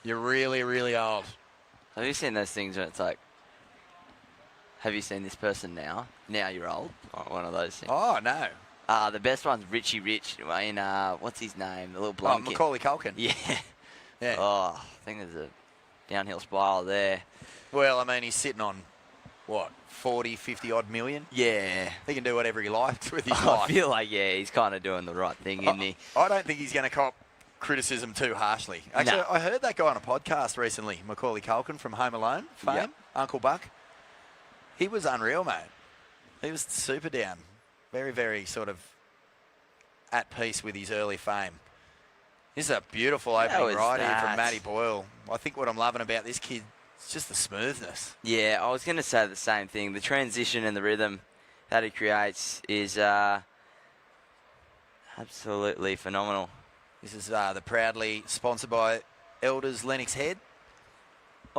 You're really, really old. Have you seen those things where it's like, have you seen this person now? Now you're old. One of those things. Oh, no. The best one's Richie Rich in, what's his name? The little blonde kid. Macaulay Culkin. Yeah. Yeah. Oh, I think there's a downhill spiral there. Well, I mean, he's sitting on, what, 40, 50 odd million? Yeah. He can do whatever he likes with his I life. feel like, yeah, he's kind of doing the right thing, isn't he? I don't think he's going to cop criticism too harshly. Actually, I heard that guy on a podcast recently, Macaulay Culkin from Home Alone fame, Yep. Uncle Buck. He was unreal, mate. He was super down. Very, very sort of at peace with his early fame. This is a beautiful opening ride here from Matty Boyle. I think what I'm loving about this kid is just the smoothness. Yeah, I was going to say the same thing. The transition and the rhythm that he creates is absolutely phenomenal. This is the proudly sponsored by Elders Lennox Head.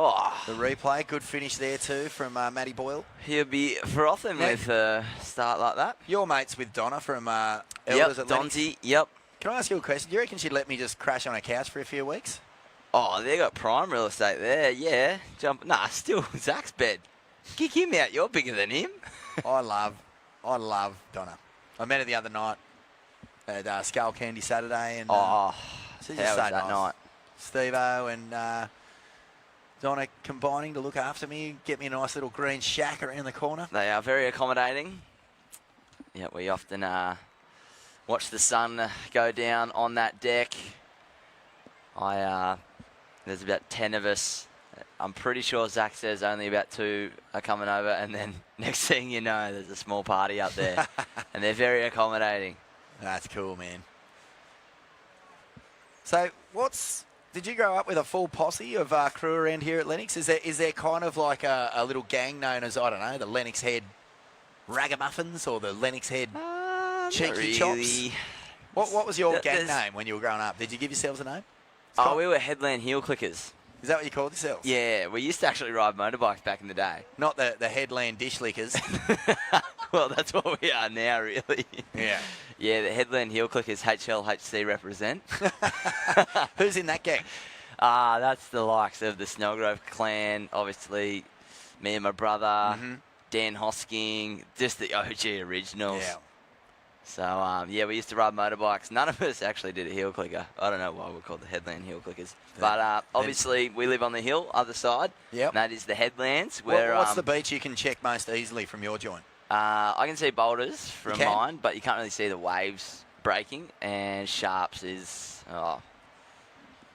Oh, the replay, good finish there too from Matty Boyle. He'll be frothing with a start like that. Your mates with Donna from Elders at Lennox. Donzi, yep. Can I ask you a question? Do you reckon she'd let me just crash on a couch for a few weeks? Oh, they got prime real estate there, yeah. Still Zach's bed. Kick him out, you're bigger than him. I love Donna. I met her the other night at Skullcandy Saturday. And, how was that night? Steve-O and Donna combining to look after me, get me a nice little green shack around the corner. They are very accommodating. Yeah, we often watch the sun go down on that deck. There's about 10 of us. I'm pretty sure Zach says only about 2 are coming over, and then next thing you know, there's a small party up there. And they're very accommodating. That's cool, man. So did you grow up with a full posse of crew around here at Lennox? Is there kind of like a little gang known as, I don't know, the Lennox Head Ragamuffins or the Lennox Head Cheeky Chops? What was your gang name when you were growing up? Did you give yourselves a name? We were Headland Heel Clickers. Is that what you called yourselves? Yeah, we used to actually ride motorbikes back in the day. Not the Headland Dish Lickers. Well, that's what we are now, really. Yeah. Yeah, the Headland Heel Clickers, HLHC represent. Who's in that gang? That's the likes of the Snellgrove clan, obviously me and my brother, Dan Hosking, just the OG originals. Yeah. So, we used to ride motorbikes. None of us actually did a heel clicker. I don't know why we're called the Headland Heel Clickers. But obviously, we live on the hill, other side. Yep. And that is the Headlands. Where, what's the beach you can check most easily from your joint? I can see boulders from mine, but you can't really see the waves breaking. And Sharps is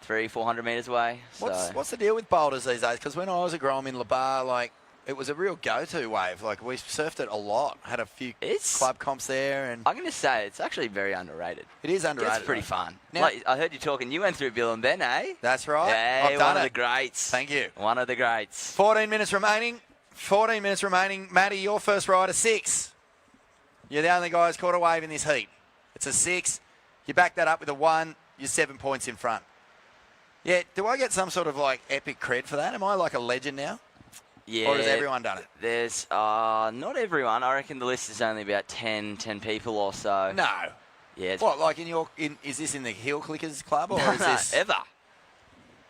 300-400 metres away. What's the deal with boulders these days? Because when I was a Grom in La Barre, it was a real go-to wave. We surfed it a lot. Had a few club comps there. And I'm going to say it's actually very underrated. It is underrated. It's pretty fun. Now, I heard you talking. You went through Bill and Ben, eh? That's right. Yeah, I've done one of it. the greats. Thank you. One of the greats. 14 minutes remaining. Matty, your first ride, a 6. You're the only guy who's caught a wave in this heat. It's a 6. You back that up with a 1. You're 7 points in front. Yeah, do I get some sort of epic cred for that? Am I like a legend now? Yeah. Or has everyone done it? There's not everyone. I reckon the list is only about 10 people or so. No. Yeah. What, is this in the Heel Clickers Club or is this ever?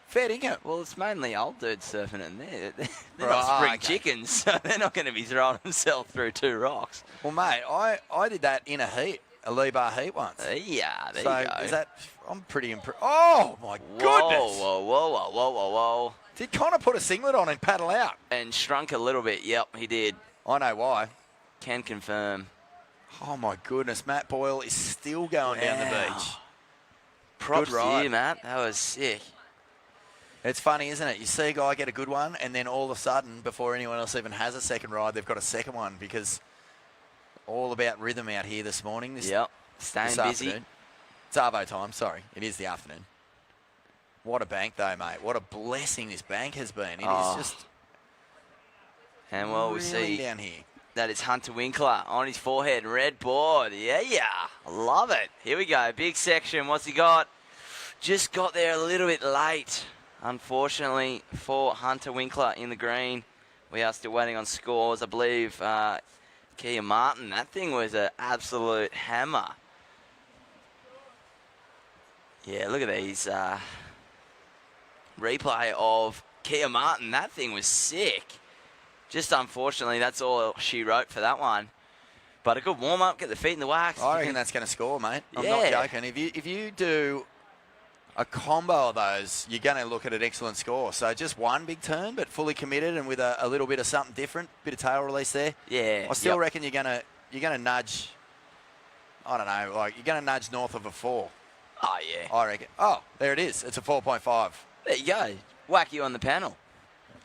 Fair dinkum. Well, it's mainly old dudes surfing in there. They're Right, not spring okay. chickens, so they're not going to be throwing themselves through 2 rocks. Well, mate, I did that in a heat, a Lee Bar heat once. Yeah, there so you go. Is that? I'm pretty impressed. Oh my goodness! Whoa. Did Connor put a singlet on and paddle out? And shrunk a little bit. Yep, he did. I know why. Can confirm. Oh my goodness, Matt Boyle is still going down the beach. Props Good ride. to you, Matt. That was sick. It's funny, isn't it? You see a guy get a good one, and then all of a sudden, before anyone else even has a second ride, they've got a second one because all about rhythm out here this morning. Yep, staying busy. Afternoon. It's Arvo time, sorry. It is the afternoon. What a bank, though, mate. What a blessing this bank has been. It is just and well, we really see down here. That is Hunter Winkler on his forehead. Red board. Yeah. Love it. Here we go. Big section. What's he got? Just got there a little bit late, unfortunately, for Hunter Winkler in the green. We are still waiting on scores. I believe Kia Martin, that thing was an absolute hammer. Yeah, look at these. Replay of Kia Martin. That thing was sick. Just unfortunately, that's all she wrote for that one. But a good warm-up, get the feet in the wax. I reckon that's going to score, mate. I'm Yeah. not joking. If you do a combo of those, you're going to look at an excellent score. So just one big turn, but fully committed and with a little bit of something different, bit of tail release there. Yeah. I still reckon you're going to nudge. I don't know, like you're going to nudge north of a 4. Oh yeah. I reckon. Oh, there it is. It's a 4.5. There you go. Whack you on the panel.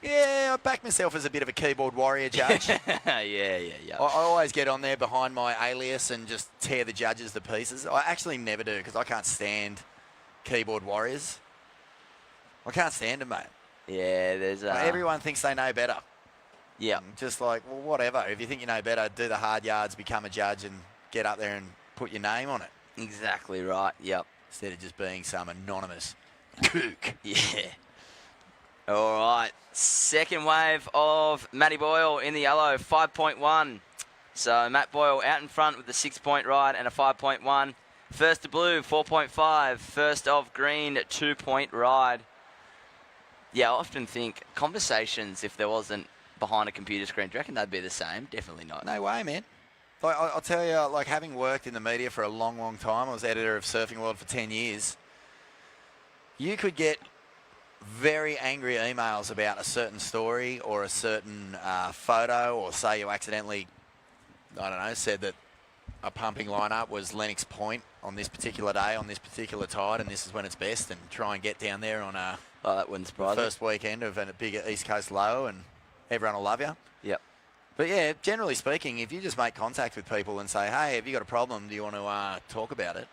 Yeah, I back myself as a bit of a keyboard warrior judge. yeah. I always get on there behind my alias and just tear the judges to pieces. I actually never do because I can't stand keyboard warriors. I can't stand them, mate. Yeah, there's... everyone thinks they know better. Yeah. Just like, well, whatever. If you think you know better, do the hard yards, become a judge and get up there and put your name on it. Exactly right, yep. Instead of just being some anonymous kook. Yeah. All right, second wave of Matty Boyle in the yellow, 5.1. So Matt Boyle out in front with the 6-point ride and a 5.1. First to blue, 4.5. First of green, 2-point ride. Yeah, I often think conversations, if there wasn't behind a computer screen, do you reckon they'd be the same? Definitely not. No way, man. Like, I'll tell you, like having worked in the media for a long, long time, I was editor of Surfing World for 10 years, you could get very angry emails about a certain story or a certain photo, or say you accidentally, I don't know, said that a pumping lineup was Lennox Point on this particular day, on this particular tide, and this is when it's best, and try and get down there on that wouldn't surprise the first weekend of a big East Coast low, and everyone will love you. Yep. But yeah, generally speaking, if you just make contact with people and say, hey, have you got a problem? Do you want to talk about it?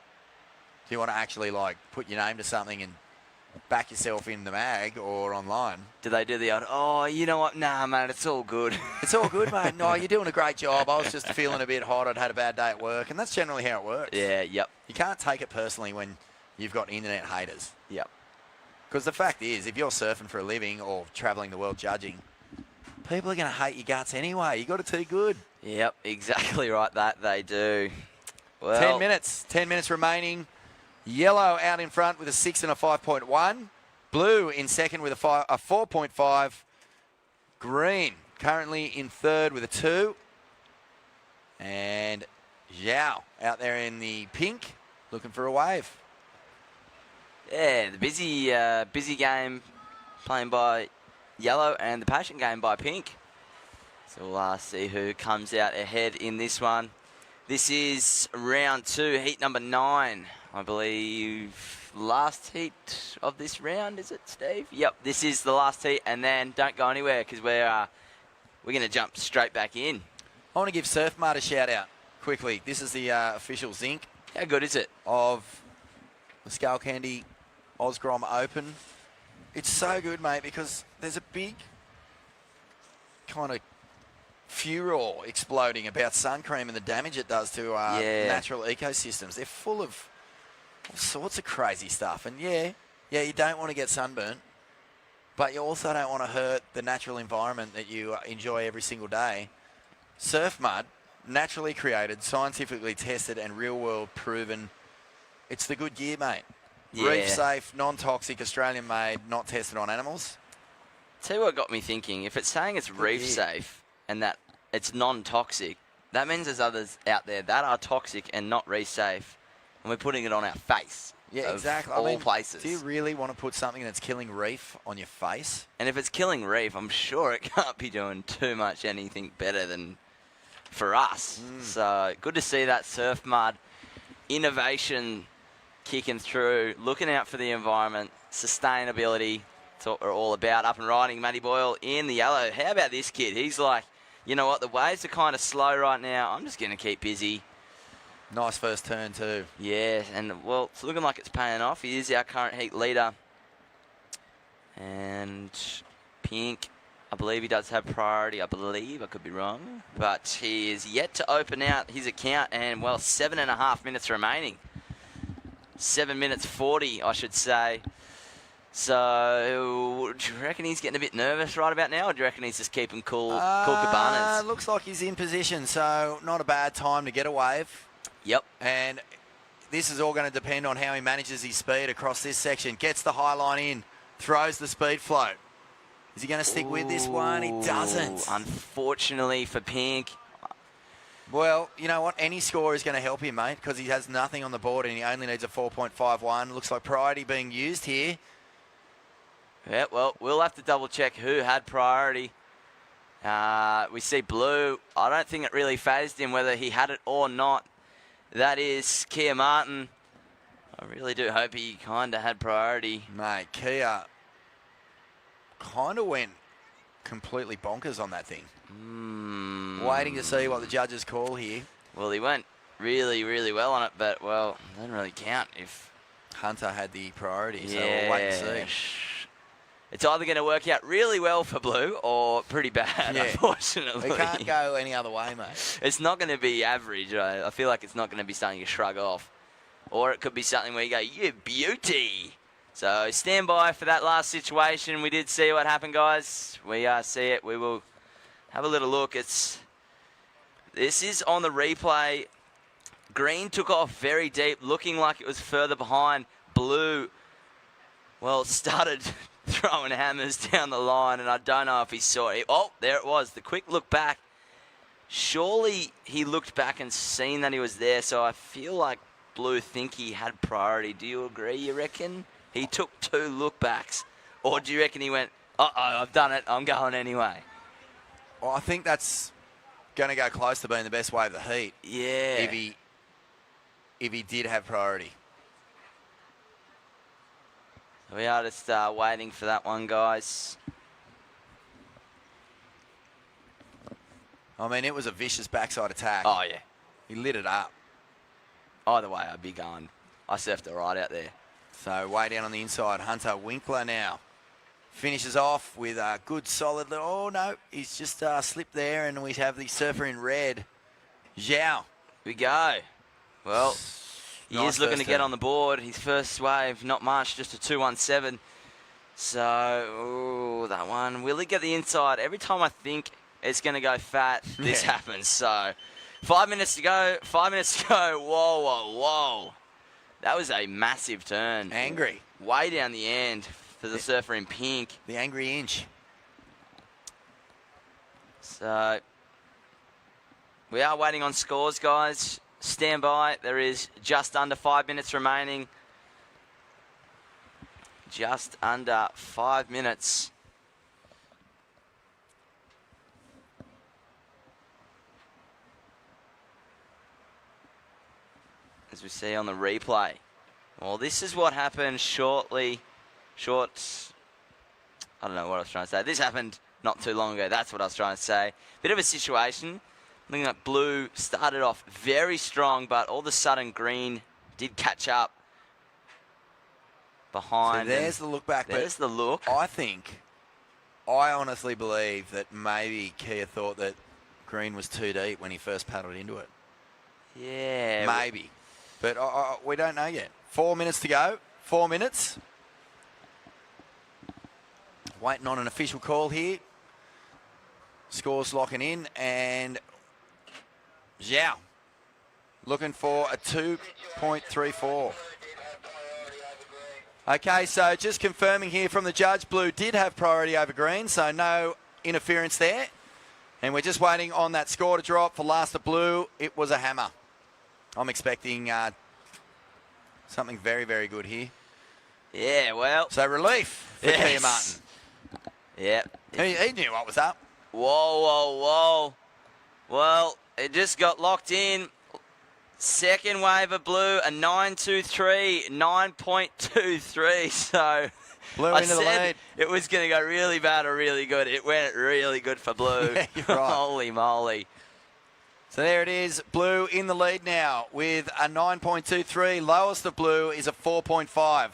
Do you want to actually like put your name to something and back yourself in the mag or online? Do they do the odd, oh, you know what? Nah, mate, it's all good. It's all good, mate. No, you're doing a great job. I was just feeling a bit hot. I'd had a bad day at work. And that's generally how it works. Yeah, yep. You can't take it personally when you've got internet haters. Yep. Because the fact is, if you're surfing for a living or travelling the world judging, people are going to hate your guts anyway. You got it too good. Yep, exactly right. That they do. Well, 10 minutes. 10 minutes remaining. Yellow out in front with a 6 and a 5.1. Blue in second with a 4.5. Green currently in third with a 2. And Zhao out there in the pink looking for a wave. Yeah, the busy game playing by yellow and the passion game by pink. So we'll see who comes out ahead in this one. This is round 2, heat number 9. I believe last heat of this round, is it, Steve? Yep, this is the last heat, and then don't go anywhere because we're going to jump straight back in. I want to give Surf Mart a shout out quickly. This is the official zinc. How good is it? Of the Skullcandy OzGrom Open. It's so good, mate, because there's a big kind of furor exploding about sun cream and the damage it does to natural ecosystems. They're full of all sorts of crazy stuff. And yeah, you don't want to get sunburnt, but you also don't want to hurt the natural environment that you enjoy every single day. Surf mud, naturally created, scientifically tested, and real-world proven. It's the good gear, mate. Yeah. Reef safe, non-toxic, Australian made, not tested on animals. Tell you what got me thinking. If it's saying it's reef safe and that it's non-toxic, that means there's others out there that are toxic and not reef safe, and we're putting it on our face. Yeah, exactly. All places. Do you really want to put something that's killing reef on your face? And if it's killing reef, I'm sure it can't be doing too much anything better than for us. So good to see that Surf Mud innovation kicking through, looking out for the environment, sustainability. It's what we're all about. Up and riding, Matty Boyle in the yellow. How about this kid? He's like, you know what, the waves are kind of slow right now. I'm just going to keep busy. Nice first turn too. Yeah, and well, it's looking like it's paying off. He is our current heat leader. And Pink, I believe he does have priority. I believe, I could be wrong. But he is yet to open out his account. And, well, 7.5 minutes remaining. 7 minutes 40, I should say. So, do you reckon he's getting a bit nervous right about now? Or do you reckon he's just keeping cool cabanas? Looks like he's in position, so not a bad time to get a wave. Yep. And this is all going to depend on how he manages his speed across this section. Gets the high line in, throws the speed float. Is he going to stick with this one? He doesn't. Unfortunately for Pink. Well, you know what? Any score is going to help him, mate, because he has nothing on the board and he only needs a 4.51. Looks like priority being used here. Yeah, well, we'll have to double check who had priority. We see Blue. I don't think it really phased him whether he had it or not. That is Kia Martin. I really do hope he kind of had priority. Mate, Kia kind of went completely bonkers on that thing. Waiting to see what the judges call here. Well, he went really, really well on it, but, well, it doesn't really count if Hunter had the priority, so we'll wait and see. It's either going to work out really well for Blue or pretty bad, unfortunately. It can't go any other way, mate. It's not going to be average. I feel like it's not going to be something you shrug off. Or it could be something where you go, you beauty. So stand by for that last situation. We did see what happened, guys. We see it. We will have a little look. This is on the replay. Green took off very deep, looking like it was further behind. Blue, well, started throwing hammers down the line, and I don't know if he saw it. Oh, there it was. The quick look back. Surely he looked back and seen that he was there, so I feel like Blue think he had priority. Do you agree, you reckon? He took 2 look backs. Or do you reckon he went, uh-oh, I've done it, I'm going anyway? Well, I think that's going to go close to being the best way of the heat. Yeah. If he did have priority. We are just waiting for that one, guys. I mean, it was a vicious backside attack. Oh, yeah. He lit it up. Either way, I'd be going. I surfed it right out there. So way down on the inside, Hunter Winkler now finishes off with a good solid little, oh no, he's just slipped there, and we have the surfer in red, Zhao. We go. Well, he Nice is looking to first get turn. on the board. His first wave, not much, just a 217. So, that one. Will he get the inside? Every time I think it's going to go fat, this happens. So, 5 minutes to go. 5 minutes to go. Whoa, whoa, whoa. That was a massive turn. Angry. Way down the end for the surfer in pink. The angry inch. So, we are waiting on scores, guys. Stand by. There is just under 5 minutes remaining. Just under 5 minutes. As we see on the replay. Well, this is what happened I don't know what I was trying to say. This happened not too long ago. That's what I was trying to say. Bit of a situation. Looking at Blue started off very strong, but all of a sudden Green did catch up behind. So there's the look back. There's the look. I honestly believe that maybe Kia thought that Green was too deep when he first paddled into it. Yeah. Maybe. But we don't know yet. 4 minutes to go. 4 minutes. Waiting on an official call here. Scores locking in, and Zhao looking for a 2.34. Okay, so just confirming here from the judge, Blue did have priority over Green, so no interference there. And we're just waiting on that score to drop for last of Blue. It was a hammer. I'm expecting something very, very good here. Yeah, well. So relief for Kia Martin. Yeah. He knew what was up. Whoa, whoa, whoa. Well, it just got locked in. Second wave of Blue, a 9.23, 9.23. So Blue I into the said lead. it was going to go really bad or really good. It went really good for Blue. Yeah, you're right. Holy moly. So there it is. Blue in the lead now with a 9.23. Lowest of Blue is a 4.5.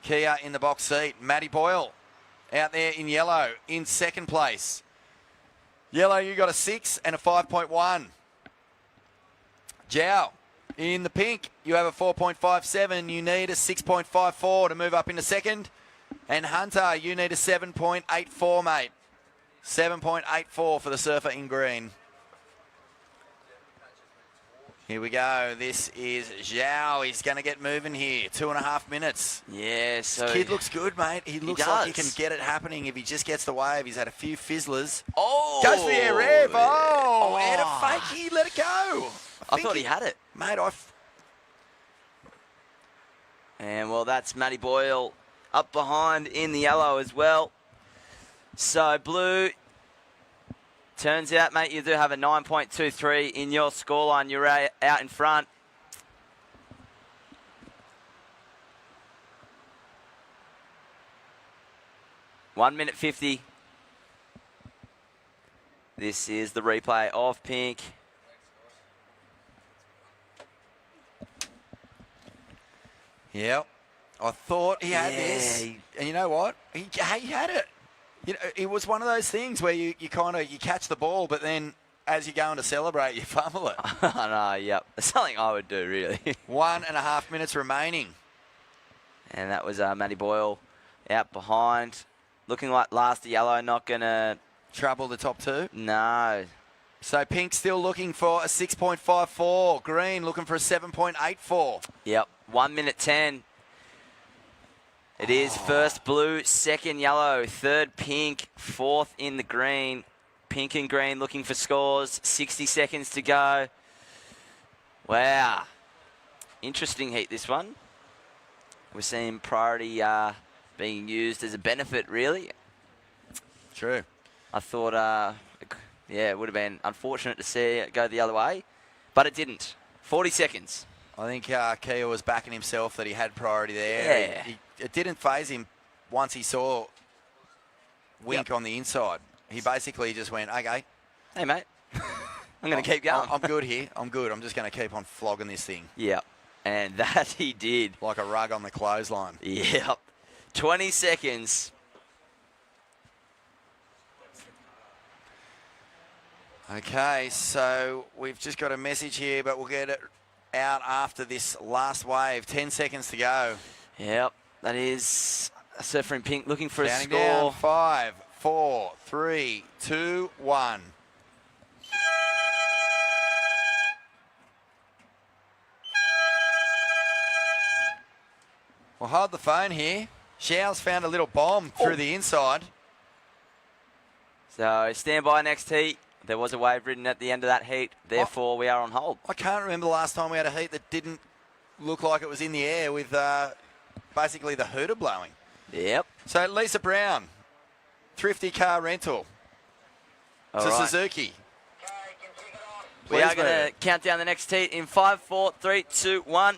Kia in the box seat. Matty Boyle out there in yellow in second place. Yellow, you got a 6 and a 5.1. Jow in the pink, you have a 4.57. You need a 6.54 to move up into second. And Hunter, you need a 7.84, mate. 7.84 for the surfer in green. Here we go. This is Zhao. He's going to get moving here. 2.5 minutes. Yeah, so... This kid looks good, mate. He looks like he can does. get it happening if he just gets the wave. He's had a few fizzlers. Oh! Goes for the air rev. Oh! And a Oh. fakey. Let it go. I thought he had it. Mate, And, well, that's Matty Boyle up behind in the yellow as well. So, Blue... Turns out, mate, you do have a 9.23 in your scoreline. You're out in front. One minute 50. This is the replay of pink. Yep. I thought he had this. And you know what? He had it. You know, it was one of those things where you catch the ball, but then as you're going to celebrate, you fumble it. I know, yep. That's something I would do, really. 1.5 minutes remaining. And that was Matty Boyle out behind. Looking like last yellow, not going to... Trouble the top two? No. So pink still looking for a 6.54. Green looking for a 7.84. Yep, 1 minute 10. It is first blue, second yellow, third pink, fourth in the green. Pink and green looking for scores. 60 seconds to go. Wow. Interesting heat, this one. We're seeing priority being used as a benefit, really. True. I thought, it would have been unfortunate to see it go the other way, but it didn't. 40 seconds. I think Kia was backing himself that he had priority there. Yeah. It didn't faze him once he saw Wink on the inside. He basically just went, okay. Hey, mate. I'm going to keep going. I'm good here. I'm good. I'm just going to keep on flogging this thing. Yep. And that he did. Like a rug on the clothesline. Yep. 20 seconds. Okay, so we've just got a message here, but we'll get it out after this last wave. 10 seconds to go. Yep. That is a surfer in pink looking for Counting a score. down. 5, 4, 3, 2, 1. We'll hold the phone here. Xiao's found a little bomb through the inside. So stand by next heat. There was a wave ridden at the end of that heat. Therefore, we are on hold. I can't remember the last time we had a heat that didn't look like it was in the air with basically the hooter blowing. Yep. So Lisa Brown, thrifty car rental All to right. Suzuki. We are Please going to move. count down the next heat in 5, 4, 3, 2, 1.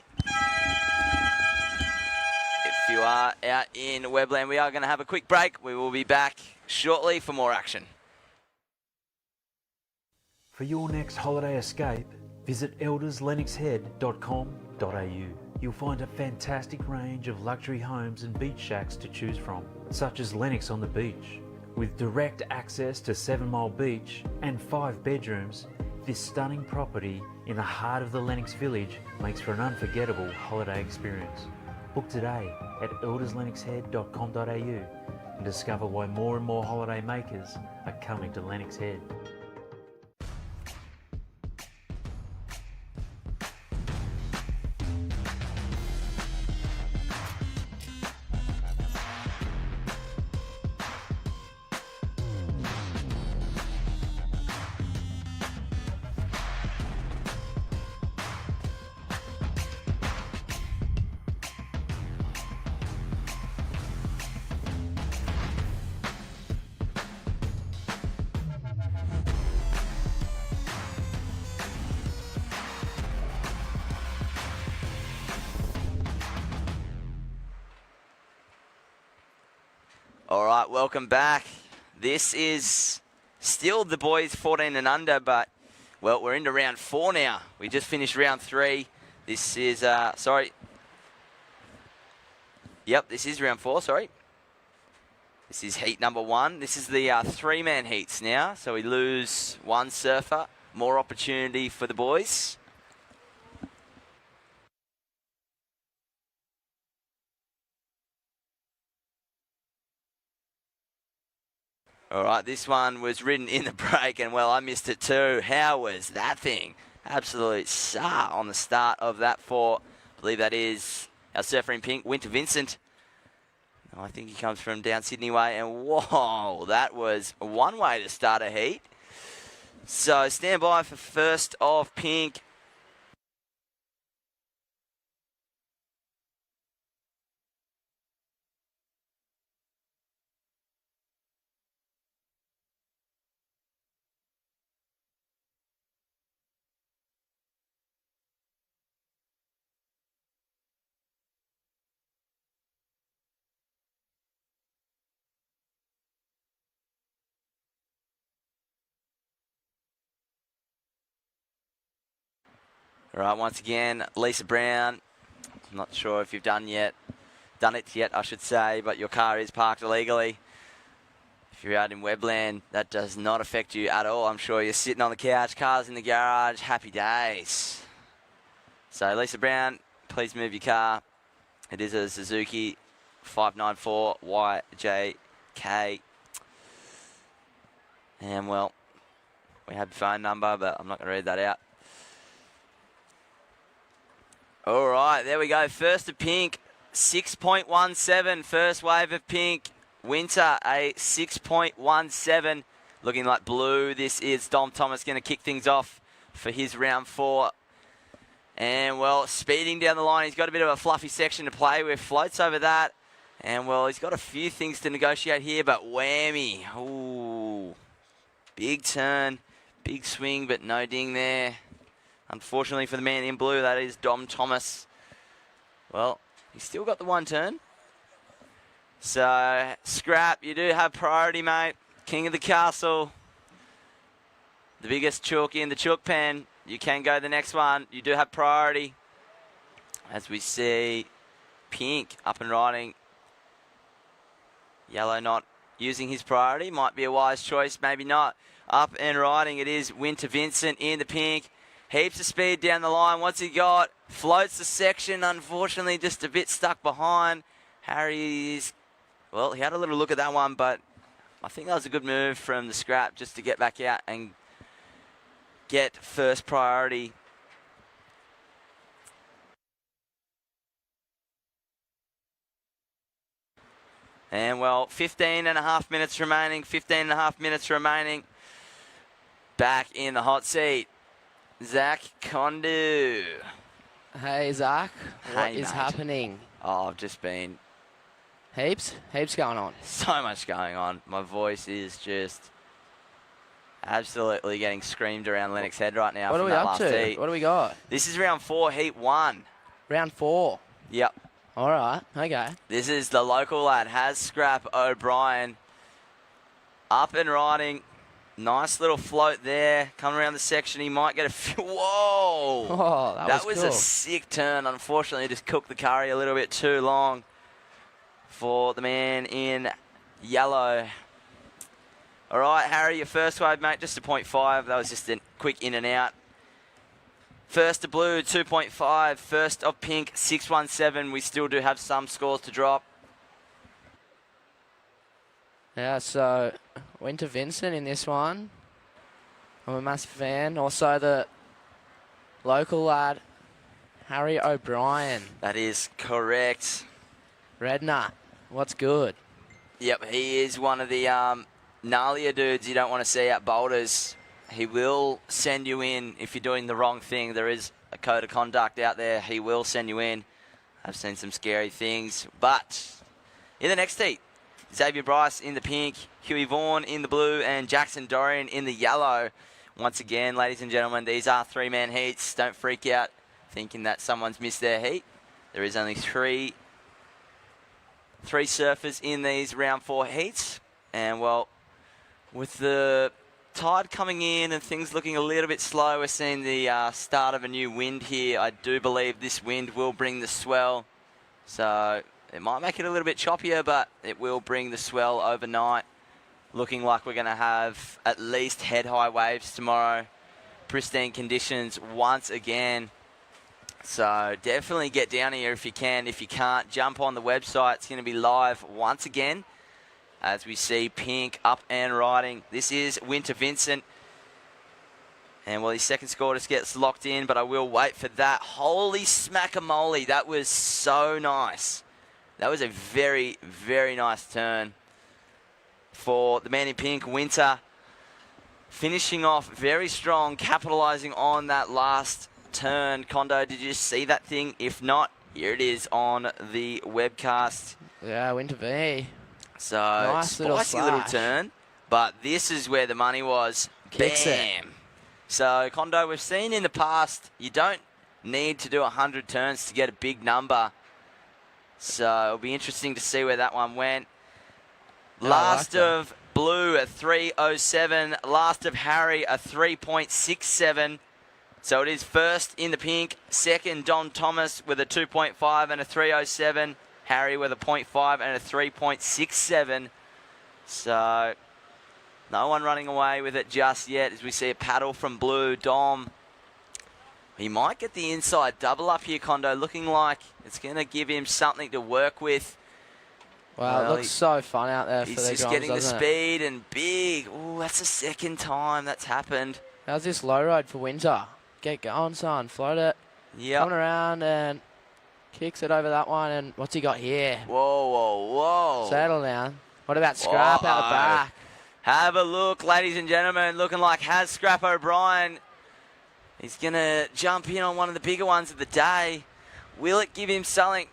If you are out in Webland, we are going to have a quick break. We will be back shortly for more action. For your next holiday escape, visit elderslennoxhead.com.au. You'll find a fantastic range of luxury homes and beach shacks to choose from, such as Lennox on the beach. With direct access to 7 Mile Beach and 5 bedrooms, this stunning property in the heart of the Lennox Village makes for an unforgettable holiday experience. Book today at elderslennoxhead.com.au and discover why more and more holiday makers are coming to Lennox Head. All right, welcome back. This is still the boys 14 and under, but Well, we're into round 4 now. We just finished round 3. This is, sorry. Yep, this is round 4, sorry. This is heat number 1. This is the 3-man heats now. So we lose 1 surfer. More opportunity for the boys. All right, this one was ridden in the break, and well, I missed it too. How was that thing? Absolute star on the start of that for, I believe that is our surfer in pink, Winter Vincent. I think he comes from down Sydney way, and whoa, that was one way to start a heat. So stand by for first of pink. All right, once again, Lisa Brown. I'm not sure if you've done it yet, I should say, but your car is parked illegally. If you're out in Webland, that does not affect you at all. I'm sure you're sitting on the couch, cars in the garage, happy days. So Lisa Brown, please move your car. It is a Suzuki 594 YJK. And well, we have the phone number, but I'm not going to read that out. All right, there we go. First of pink, 6.17. First wave of pink. Winter, a 6.17. Looking like blue. This is Dom Thomas going to kick things off for his round 4. And, well, speeding down the line. He's got a bit of a fluffy section to play with. Floats over that. And, well, he's got a few things to negotiate here, but whammy. Ooh. Big turn. Big swing, but no ding there. Unfortunately for the man in blue, that is Dom Thomas. Well, he's still got the one turn. So, Scrap, you do have priority, mate. King of the castle. The biggest chook in the chook pen. You can go the next one. You do have priority. As we see pink up and riding. Yellow not using his priority. Might be a wise choice, maybe not. Up and riding, it is Winter Vincent in the pink. Heaps of speed down the line. What's he got? Floats the section. Unfortunately, just a bit stuck behind. Harry's, well, he had a little look at that one, but I think that was a good move from the Scrap just to get back out and get first priority. And, well, 15 and a half minutes remaining. 15 and a half minutes remaining. Back in the hot seat. Zach Kondu. Hey, Zach. What is mate. happening? Oh, I've just been... Heaps going on. So much going on. My voice is just absolutely getting screamed around Lennox Head right now. What are we up to? Heat. What do we got? This is round 4, heat 1. Round 4? Yep. All right, okay. This is the local lad, Has Scrap O'Brien. Up and riding. Nice little float there. Coming around the section, he might get a few. Whoa! Oh, that was cool. A sick turn. Unfortunately, just cooked the curry a little bit too long for the man in yellow. All right, Harry, your first wave, mate, just a 0.5. That was just a quick in and out. First of blue, 2.5. First of pink, 6.17. We still do have some scores to drop. Yeah, so Winter Vincent in this one. I'm a massive fan. Also the local lad, Harry O'Brien. That is correct. Red Nut, what's good? Yep, he is one of the gnarlier dudes you don't want to see at boulders. He will send you in if you're doing the wrong thing. There is a code of conduct out there. He will send you in. I've seen some scary things. But in the next heat, Xavier Bryce in the pink, Huey Vaughan in the blue, and Jackson Dorian in the yellow. Once again, ladies and gentlemen, these are 3-man heats. Don't freak out thinking that someone's missed their heat. There is only three surfers in these round 4 heats. And, well, with the tide coming in and things looking a little bit slow. We're seeing the start of a new wind here. I do believe this wind will bring the swell. So it might make it a little bit choppier, but it will bring the swell overnight. Looking like we're going to have at least head-high waves tomorrow. Pristine conditions once again. So definitely get down here if you can. If you can't, jump on the website. It's going to be live once again as we see Pink up and riding. This is Winter Vincent. And well, his second score just gets locked in, but I will wait for that. Holy smack-a-moly, that was so nice. That was a very, very nice turn for the man in pink, Winter. Finishing off very strong, capitalising on that last turn. Kondo, did you see that thing? If not, here it is on the webcast. Yeah, Winter V. So, nice spicy little turn. But this is where the money was. Kicks Bam! it. So, Kondo, we've seen in the past, you don't need to do 100 turns to get a big number. So, it'll be interesting to see where that one went. Last of Blue at 3:07. Last of Harry a 3.67. So it is first in the pink. Second, Don Thomas with a 2.5 and a 3:07. Harry with a 0.5 and a 3.67. So no one running away with it just yet as we see a paddle from Blue. Dom, he might get the inside double up here, Kondo. Looking like it's going to give him something to work with. Wow, it looks so fun out there for the He's just getting the speed and big. Oh, that's the second time that's happened. How's this low ride for Winter? Get going, son. Float it. Yeah. Coming around and kicks it over that one. And what's he got here? Whoa, whoa, whoa. Settle down. What about Scrap out the back? Have a look, ladies and gentlemen. Looking like has Scrap O'Brien. He's going to jump in on one of the bigger ones of the day. Will it give him something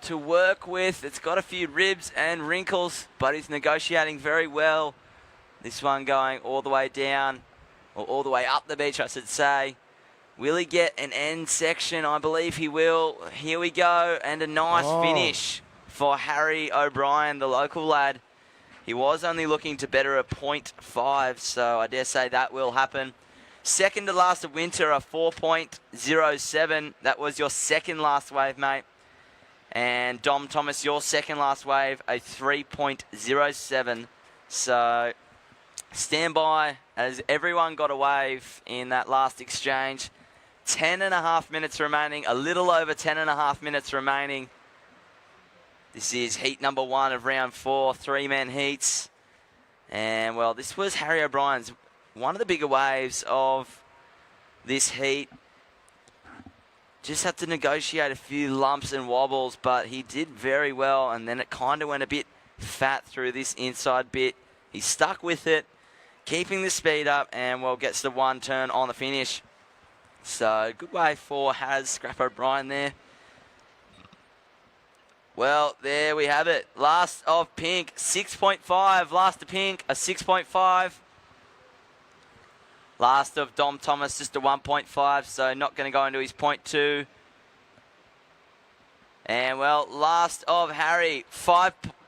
to work with? It's got a few ribs and wrinkles, but he's negotiating very well. This one going all the way down, or all the way up the beach, I should say. Will he get an end section? I believe he will. Here we go, and a nice finish for Harry O'Brien, the local lad. He was only looking to better a 0.5, so I dare say that will happen. Second to last of Winter, a 4.07. That was your second last wave, mate. And Dom Thomas, your second last wave, a 3.07. So stand by as everyone got a wave in that last exchange. 10.5 minutes remaining, a little over 10.5 minutes remaining. This is heat number 1 of round 4, 3-man heats. And well, this was Harry O'Brien's one of the bigger waves of this heat. Just had to negotiate a few lumps and wobbles, but he did very well, and then it kind of went a bit fat through this inside bit. He stuck with it, keeping the speed up, and well, gets the one turn on the finish. So good way for Has Scrap O'Brien there. Well, there we have it. Last of Pink, 6.5. Last of Pink, a 6.5. Last of Dom Thomas, just a 1.5, so not going to go into his 0.2. And, well, last of Harry, a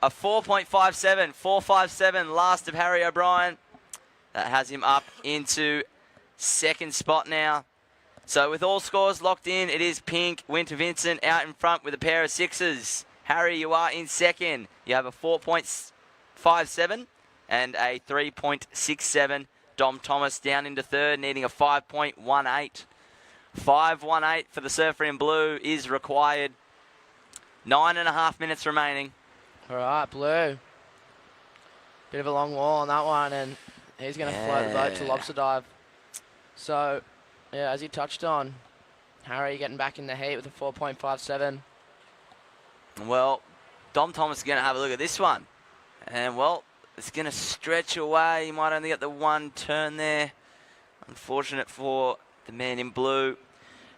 4.57. 4.57, last of Harry O'Brien. That has him up into second spot now. So with all scores locked in, it is Pink, Winter Vincent out in front with a pair of 6s. Harry, you are in second. You have a 4.57 and a 3.67. Dom Thomas down into third, needing a 5.18. 5.18 for the surfer in blue is required. 9.5 minutes remaining. All right, Blue. Bit of a long wall on that one, and he's going to float the boat to lobster dive. So, yeah, as he touched on, Harry getting back in the heat with a 4.57. Well, Dom Thomas is going to have a look at this one. And, well, it's going to stretch away. He might only get the one turn there. Unfortunate for the man in blue.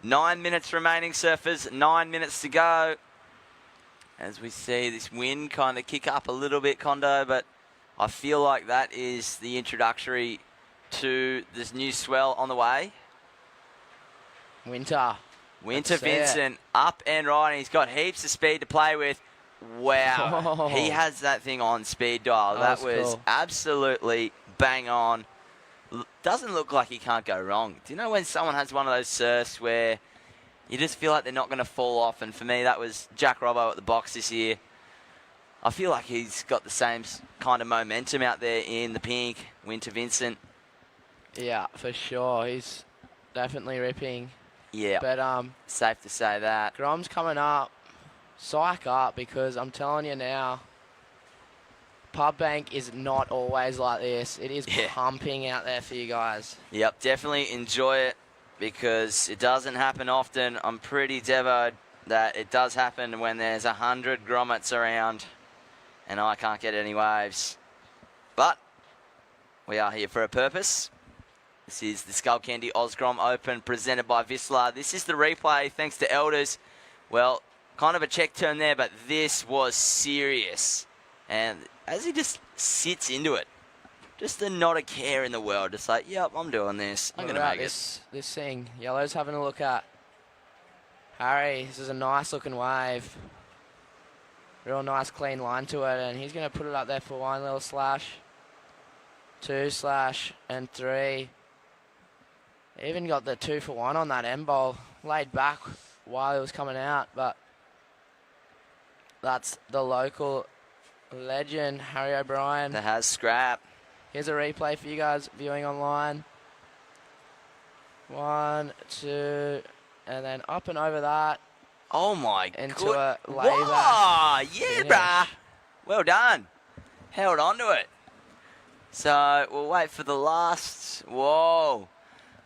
9 minutes remaining, surfers. 9 minutes to go. As we see this wind kind of kick up a little bit, Kondo, but I feel like that is the introductory to this new swell on the way. Winter Vincent up and riding. He's got heaps of speed to play with. Wow. He has that thing on speed dial. That was cool. absolutely bang on. doesn't look like he can't go wrong. Do you know when someone has one of those surfs where you just feel like they're not going to fall off? And for me, that was Jack Robbo at the box this year. I feel like he's got the same kind of momentum out there in the pink. Winter Vincent. Yeah, for sure. He's definitely ripping. Yeah. But safe to say that. Grom's coming up. Psych up, because I'm telling you now, Pub Bank is not always like this. It is pumping out there for you guys. Yep, definitely enjoy it, because it doesn't happen often. I'm pretty devoed that it does happen when there's 100 grommets around and I can't get any waves. But we are here for a purpose. This is the Skullcandy OzGrom Open presented by Vissla. This is the replay thanks to Elders. Well, kind of a check turn there, but this was serious. And as he just sits into it, just not a care in the world. Just like, yep, I'm doing this. I'm going to make it. This thing. Yellow's having a look at. Harry, this is a nice looking wave. Real nice clean line to it, and he's going to put it up there for one little slash. 2 slash and 3. Even got the 2 for 1 on that end bowl. Laid back while it was coming out, but that's the local legend, Harry O'Brien. That has scrap. Here's a replay for you guys viewing online. 1, 2, and then up and over that. Oh my god. Into a layback. Yeah, bruh. Well done. Held on to it. So we'll wait for the last. Whoa.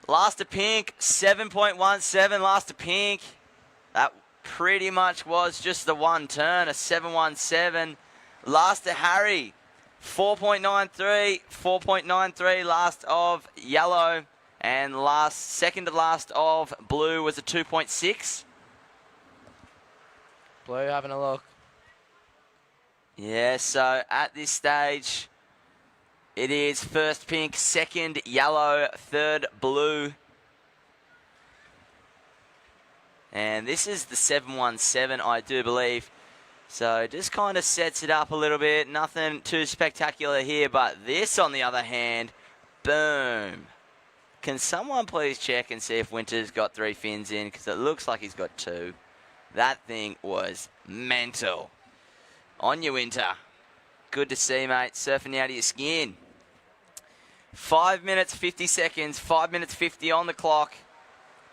Last to pink, 7.17 last to pink. That pretty much was just the one turn, a 7.17. Last to Harry, 4.93, 4.93 last of yellow. And second to last of blue was a 2.6. Blue having a look. Yeah, so at this stage, it is first pink, second yellow, third blue. And this is the 717, I do believe. So just kind of sets it up a little bit. Nothing too spectacular here, but this, on the other hand, boom. Can someone please check and see if Winter's got 3 fins in? Because it looks like he's got 2. That thing was mental. On you, Winter. Good to see, mate. Surfing out of your skin. 5 minutes, 50 seconds. 5 minutes, 50 on the clock.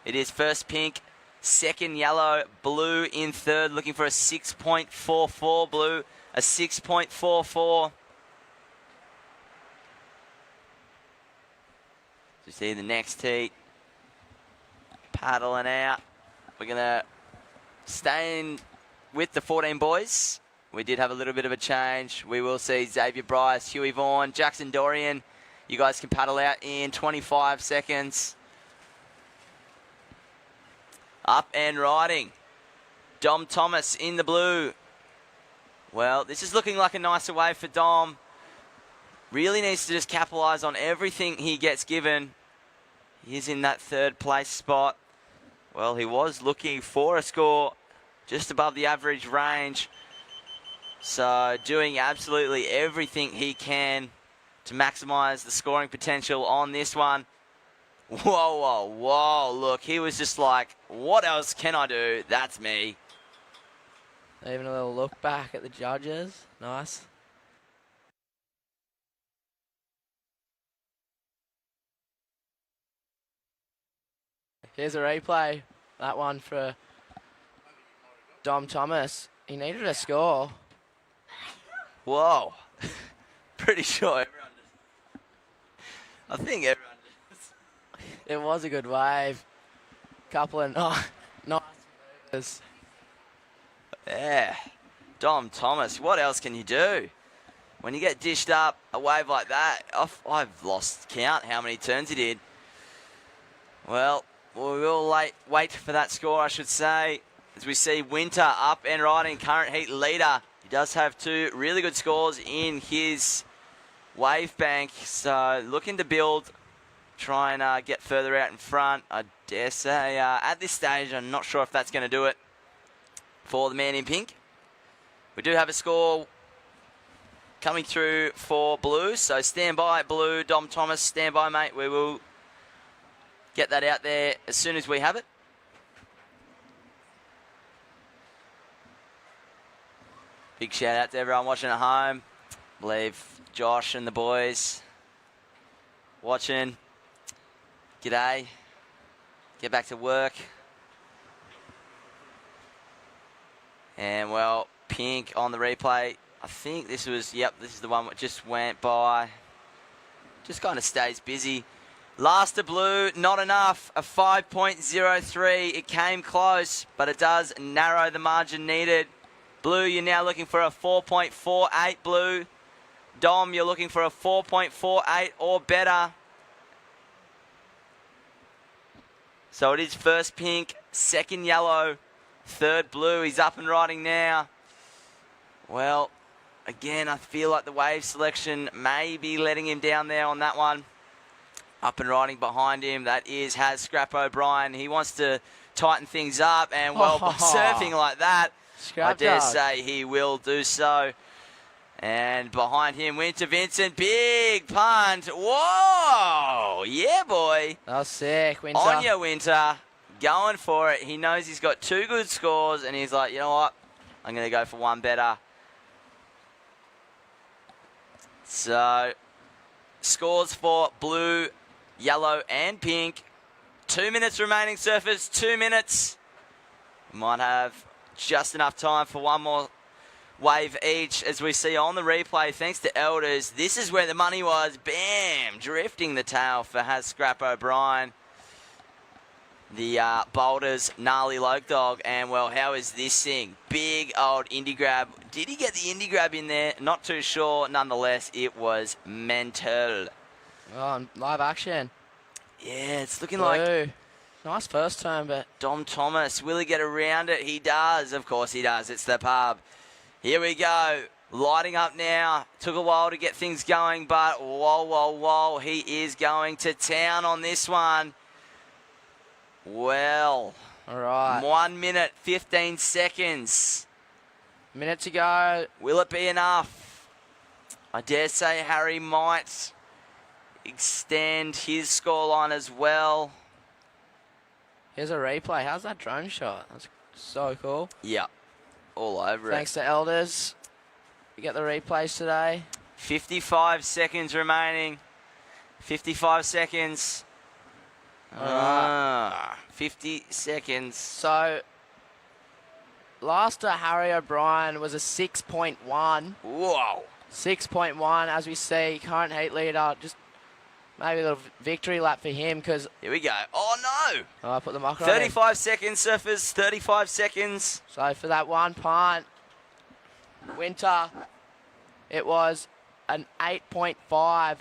It is first pink, second yellow, blue in third. Looking for a 6.44 blue. A 6.44. You see the next heat. Paddling out. We're going to stay in with the 14 boys. We did have a little bit of a change. We will see Xavier Bryce, Huey Vaughan, Jackson Dorian. You guys can paddle out in 25 seconds. Up and riding. Dom Thomas in the blue. Well, this is looking like a nicer wave for Dom. Really needs to just capitalise on everything he gets given. He's in that third place spot. Well, he was looking for a score just above the average range. So doing absolutely everything he can to maximise the scoring potential on this one. Whoa, whoa, whoa. Look, he was just like, what else can I do? That's me. Even a little look back at the judges. Nice. Here's a replay. That one for Dom Thomas. He needed a score. Whoa. Pretty sure everyone I think everyone It was a good wave. Couple of nice moves. Yeah. Dom Thomas, what else can you do? When you get dished up a wave like that, I've lost count how many turns he did. Well, we will wait for that score, I should say. As we see Winter up and riding, current heat leader. He does have 2 really good scores in his wave bank. So looking to build, try and get further out in front. I dare say at this stage, I'm not sure if that's going to do it for the man in pink. We do have a score coming through for Blue. So stand by, Blue. Dom Thomas, stand by, mate. We will get that out there as soon as we have it. Big shout out to everyone watching at home. I believe Josh and the boys watching. G'day. Get back to work. And, well, pink on the replay. I think this was, yep, this is the one that just went by. Just kind of stays busy. Last to Blue, not enough. A 5.03. It came close, but it does narrow the margin needed. Blue, you're now looking for a 4.48, Blue. Dom, you're looking for a 4.48 or better. So it is first pink, second yellow, third blue. He's up and riding now. Well, again, I feel like the wave selection may be letting him down there on that one. Up and riding behind him, that is Has Scrap O'Brien. He wants to tighten things up, and, well, by surfing like that, I dare say he will do so. And behind him, Winter Vincent, big punt. Whoa! Yeah, boy. That was sick, Winter. On your Winter, going for it. He knows he's got 2 good scores, and he's like, you know what? I'm going to go for one better. So, scores for Blue, yellow, and pink. 2 minutes remaining, surfers. 2 minutes. Might have just enough time for one more wave each, as we see on the replay. Thanks to Elders, this is where the money was. Bam! Drifting the tail for Has Scrap O'Brien. The Boulders gnarly Loke Dog. And, well, how is this thing? Big old indie grab. Did he get the indie grab in there? Not too sure. Nonetheless, it was mental. Oh, live action. Yeah, it's looking Blue. like... Nice first turn, but... Dom Thomas, will he get around it? He does. Of course he does. It's the pub. Here we go. Lighting up now. Took a while to get things going, but whoa. He is going to town on this one. Well. All right. 1 minute, 15 seconds. Minute to go. Will it be enough? I dare say Harry might extend his scoreline as well. Here's a replay. How's that drone shot? That's so cool. Yeah. All over it. Thanks to Elders. You get the replays today. 55 seconds remaining. 55 seconds. 50 seconds. So, last to Harry O'Brien was a 6.1. Whoa. 6.1, as we see, current heat leader. Just maybe a little victory lap for him, because... Here we go. Oh, no. Oh, I put the mucker on 35 seconds, surfers. 35 seconds. So, for that one punt, Winter, it was an 8.5.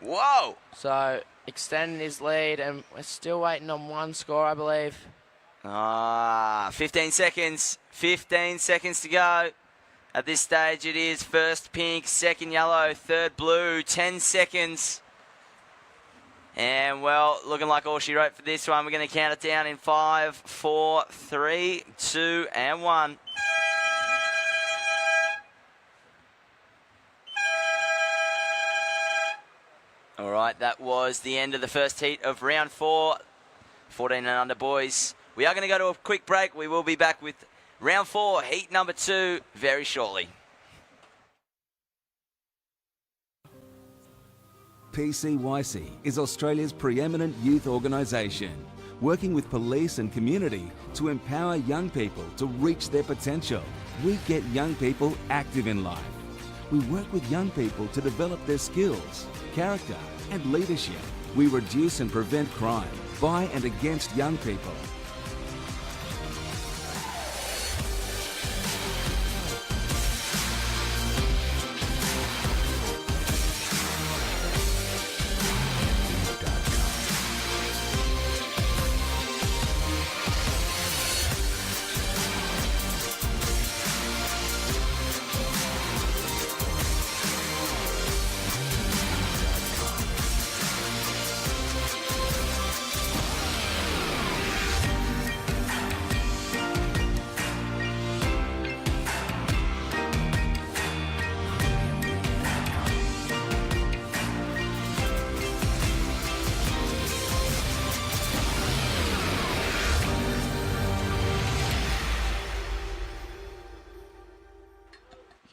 Whoa. So, extending his lead, and we're still waiting on one score, I believe. 15 seconds. 15 seconds to go. At this stage, it is first pink, second yellow, third blue. 10 seconds. And, well, looking like all she wrote for this one. We're going to count it down in 5, 4, 3, 2, and 1. All right, that was the end of the first heat of round 4. 14 and under boys. We are going to go to a quick break. We will be back with round 4, heat number 2, very shortly. PCYC is Australia's preeminent youth organisation, working with police and community to empower young people to reach their potential. We get young people active in life. We work with young people to develop their skills, character and leadership. We reduce and prevent crime by and against young people.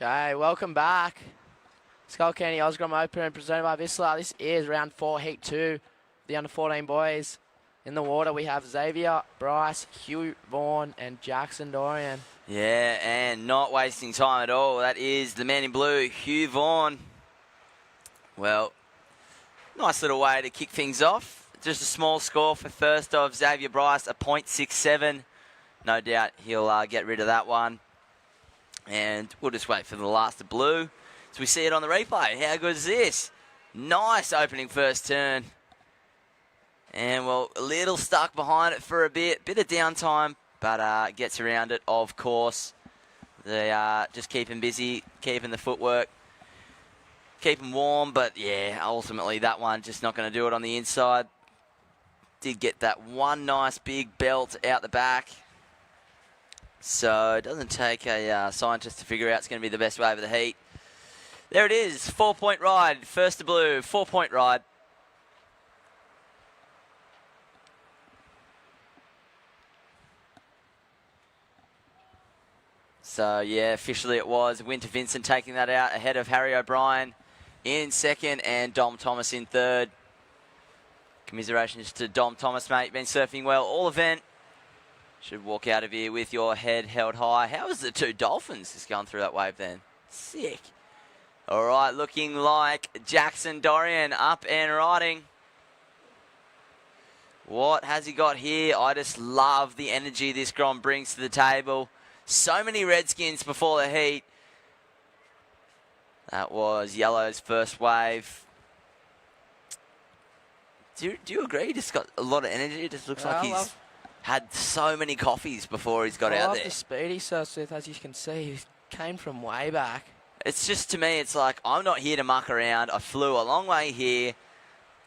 Okay, welcome back. Skullcandy OzGrom Open presented by Vissla. This is round 4, heat 2. The under-14 boys. In the water, we have Xavier, Bryce, Hugh Vaughan, and Jackson Dorian. Yeah, and not wasting time at all. That is the man in blue, Hugh Vaughan. Well, nice little way to kick things off. Just a small score for first of Xavier Bryce, a .67. No doubt he'll get rid of that one. And we'll just wait for the last of blue. So we see it on the replay. How good is this? Nice opening first turn. And, well, a little stuck behind it for a bit. Bit of downtime, but gets around it, of course. They just keeping busy, keeping the footwork, keeping warm. But, yeah, ultimately that one just not going to do it on the inside. Did get that one nice big belt out the back. So it doesn't take a scientist to figure out it's going to be the best wave of the heat. There it is, 4-point ride. First to blue, 4-point ride. So, yeah, officially it was Winter Vincent taking that out ahead of Harry O'Brien in second and Dom Thomas in third. Commiserations to Dom Thomas, mate. Been surfing well all event. Should walk out of here with your head held high. How was the two Dolphins just going through that wave then? Sick. All right, looking like Jackson Dorian up and riding. What has he got here? I just love the energy this Grom brings to the table. So many Redskins before the heat. That was Yellow's first wave. Do you agree? He just got a lot of energy. It just looks like he's had so many coffees before he's got out there. The speed he surfs with, as you can see, he came from way back. It's just, to me, it's like, I'm not here to muck around. I flew a long way here.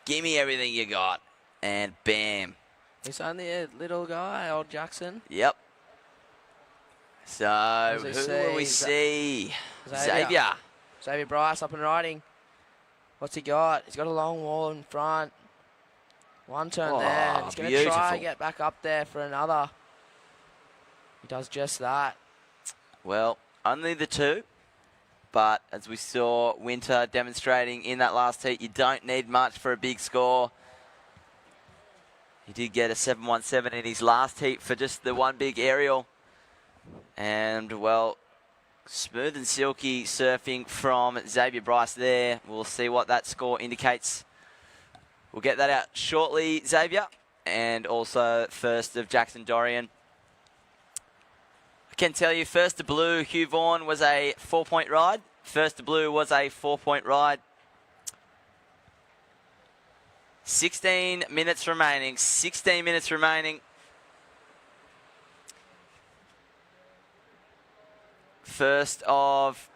Give me everything you got. And bam. He's only a little guy, old Jackson. Yep. So, who will we see? Xavier. Xavier Bryce up and riding. What's he got? He's got a long wall in front. One turn there. And he's going to try and get back up there for another. He does just that. Well, only the two. But as we saw Winter demonstrating in that last heat, you don't need much for a big score. He did get a 7.17 in his last heat for just the one big aerial. And, well, smooth and silky surfing from Xavier Bryce there. We'll see what that score indicates. We'll get that out shortly, Xavier. And also first of Jackson Dorian. I can tell you, first to blue, Hugh Vaughan was a 4-point ride. First to blue was a 4-point ride. 16 minutes remaining. 16 minutes remaining. First of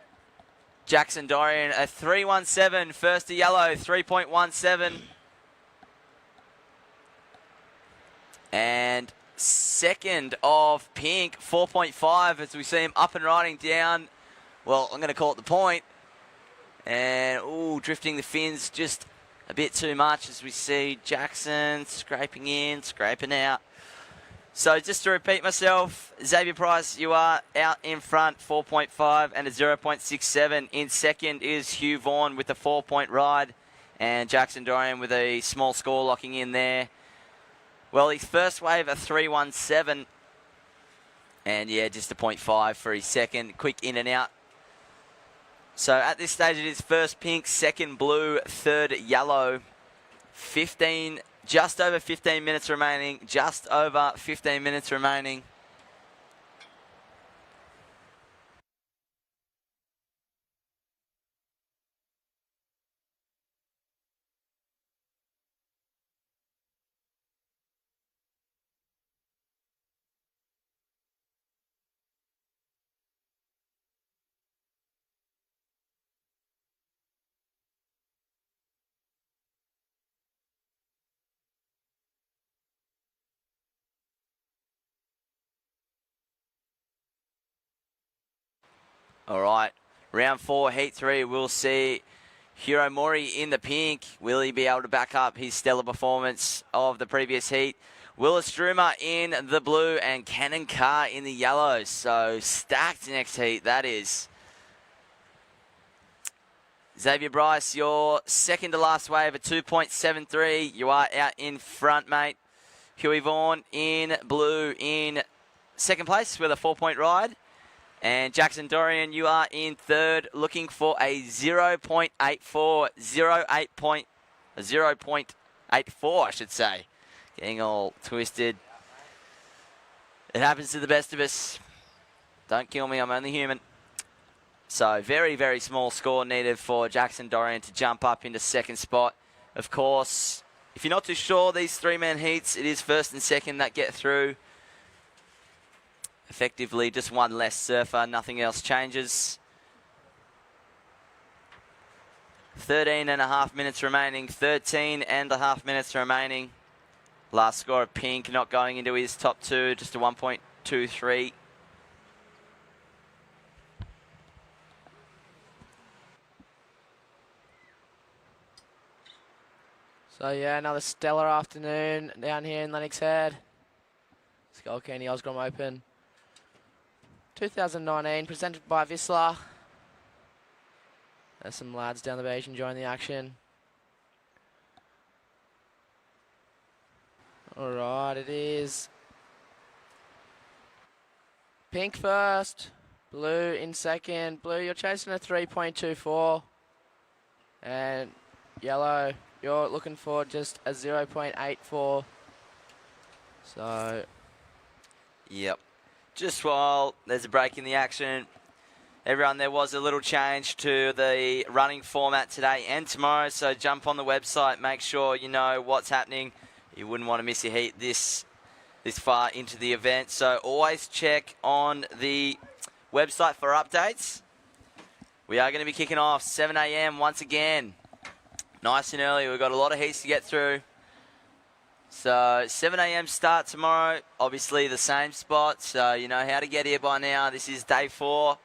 Jackson Dorian, a 3.17. First to yellow, 3.17. And second of pink, 4.5, as we see him up and riding down. Well, I'm going to call it the point. And, ooh, drifting the fins just a bit too much as we see Jackson scraping in, scraping out. So just to repeat myself, Xavier Bryce, you are out in front, 4.5 and a 0.67. In second is Hugh Vaughan with a 4-point ride. And Jackson Dorian with a small score locking in there. Well, his first wave, a 3.17. And, yeah, just a 0.5 for his second. Quick in and out. So, at this stage, it is first pink, second blue, third yellow. 15, just over 15 minutes remaining. Just over 15 minutes remaining. All right, round 4, heat 3, we'll see Hiro Mori in the pink. Will he be able to back up his stellar performance of the previous heat? Willis Struma in the blue and Cannon Carr in the yellow. So stacked next heat, that is. Xavier Bryce, your second to last wave at 2.73. You are out in front, mate. Huey Vaughan in blue in second place with a 4-point ride. And Jackson Dorian, you are in third, looking for a 0.84, 0.84, I should say. Getting all twisted. It happens to the best of us. Don't kill me, I'm only human. So very, very small score needed for Jackson Dorian to jump up into second spot. Of course, if you're not too sure, these three-man heats, it is first and second that get through. Effectively, just one less surfer, nothing else changes. 13.5 minutes remaining, 13.5 minutes remaining. Last score of Pink not going into his top two, just a 1.23. So yeah, another stellar afternoon down here in Lennox Head. Skullcandy OzGrom Open 2019, presented by Vissla. There's some lads down the beach enjoying the action. Alright, it is Pink first, Blue in second. Blue, you're chasing a 3.24. And Yellow, you're looking for just a 0.84. So, yep. Just while there's a break in the action, everyone, there was a little change to the running format today and tomorrow. So jump on the website, make sure you know what's happening. You wouldn't want to miss your heat this far into the event. So always check on the website for updates. We are going to be kicking off 7 a.m. once again. Nice and early. We've got a lot of heats to get through. So 7 a.m. start tomorrow. Obviously the same spot, so you know how to get here by now. This is day 4.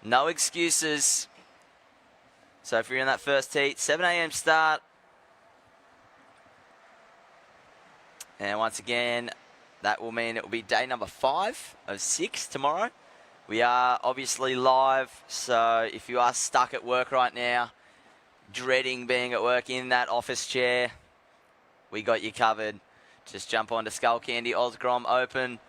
No excuses. So if you're in that first heat, 7 a.m. start. And once again, that will mean it will be day number 5 of 6 tomorrow. We are obviously live, so if you are stuck at work right now, dreading being at work in that office chair, we got you covered. Just jump onto Skullcandy OzGrom Open.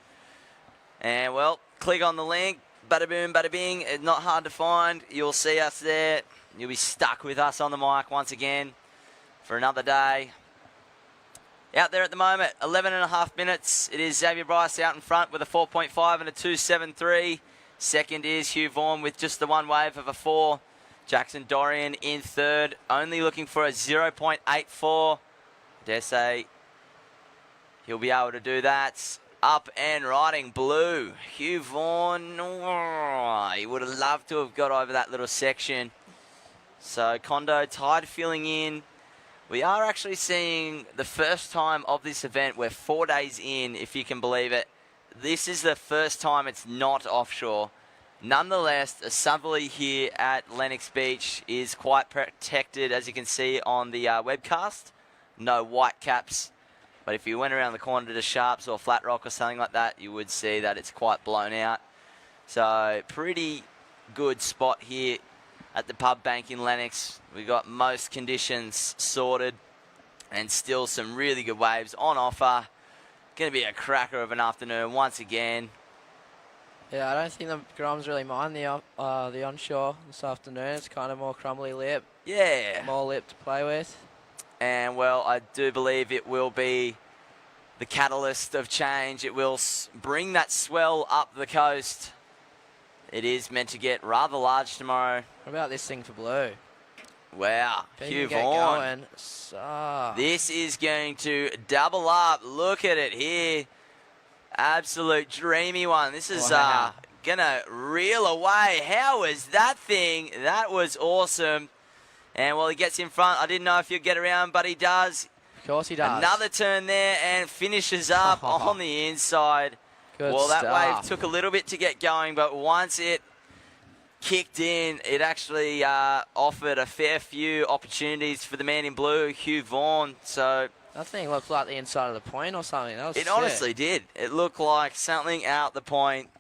And, well, click on the link. Bada boom, bada bing. It's not hard to find. You'll see us there. You'll be stuck with us on the mic once again for another day. Out there at the moment, 11.5 minutes. It is Xavier Bryce out in front with a 4.5 and a 2.73. Second is Hugh Vaughan with just the one wave of a 4. Jackson Dorian in third, only looking for a 0.84. Dare say he'll be able to do that. Up and riding blue. Hugh Vaughan, oh, he would have loved to have got over that little section. So Kondo Tide filling in. We are actually seeing the first time of this event. We're 4 days in, if you can believe it. This is the first time it's not offshore. Nonetheless, a southerly here at Lennox Beach is quite protected, as you can see on the webcast. No white caps. But if you went around the corner to the Sharps or Flat Rock or something like that, you would see that it's quite blown out. So, pretty good spot here at the pub bank in Lennox. We've got most conditions sorted and still some really good waves on offer. Going to be a cracker of an afternoon once again. yeah, I don't think the Groms really mind the onshore this afternoon. It's kind of more crumbly lip. Yeah. More lip to play with. And, well, I do believe it will be the catalyst of change. It will bring that swell up the coast. It is meant to get rather large tomorrow. What about this thing for blue? Wow, If Hugh you can get Vaughan. going, so This is going to double up. Look at it here. Absolute dreamy one. This is Wow. going to reel away. How was that thing? That was awesome. And while he gets in front, I didn't know if he'd get around, but he does. Of course he does. Another turn there and finishes up on the inside. Good well, that stuff. wave took a little bit to get going, but once it kicked in, it actually offered a fair few opportunities for the man in blue, Hugh Vaughan. So That thing looked like the inside of the point or something. That was it sick. honestly did. It looked like something out the point.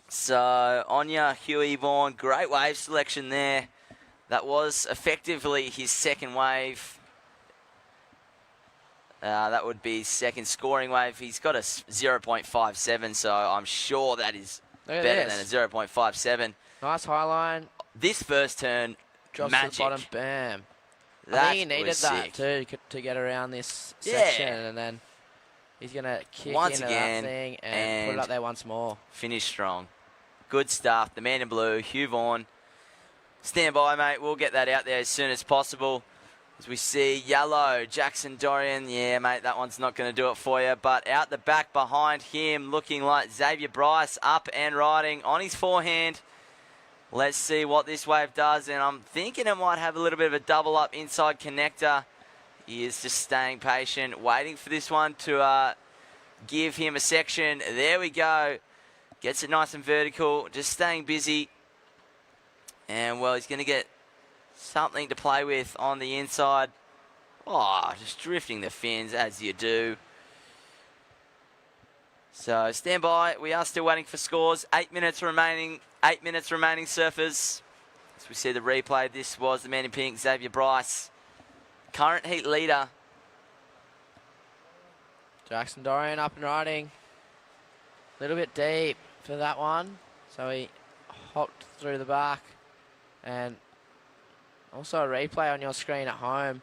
So, Anya, Huey Vaughan, great wave selection there. That was effectively his second wave. That would be second scoring wave. He's got a 0.57, so I'm sure that is better than a 0.57. Nice high line. This first turn, Drops magic. to the bottom, bam. I That think he needed was that sick. too to get around this section, and then he's going to kick Once into again, that thing and put it up there once more. Finish strong. Good stuff. The man in blue, Hugh Vaughan. Stand by, mate. We'll get that out there as soon as possible. As we see yellow, Jackson Dorian. Yeah, mate, that one's not going to do it for you. But out the back behind him, looking like Xavier Bryce, up and riding on his forehand. Let's see what this wave does. And I'm thinking it might have a little bit of a double up inside connector. He is just staying patient, waiting for this one to give him a section. There we go. Gets it nice and vertical, just staying busy. And, well, he's going to get something to play with on the inside. Oh, just drifting the fins as you do. So stand by. We are still waiting for scores. 8 minutes remaining. 8 minutes remaining, surfers. As we see the replay, this was the man in pink, Xavier Bryce. Current heat leader. Jackson Dorian up and riding. A little bit deep for that one. So he hopped through the back. And also a replay on your screen at home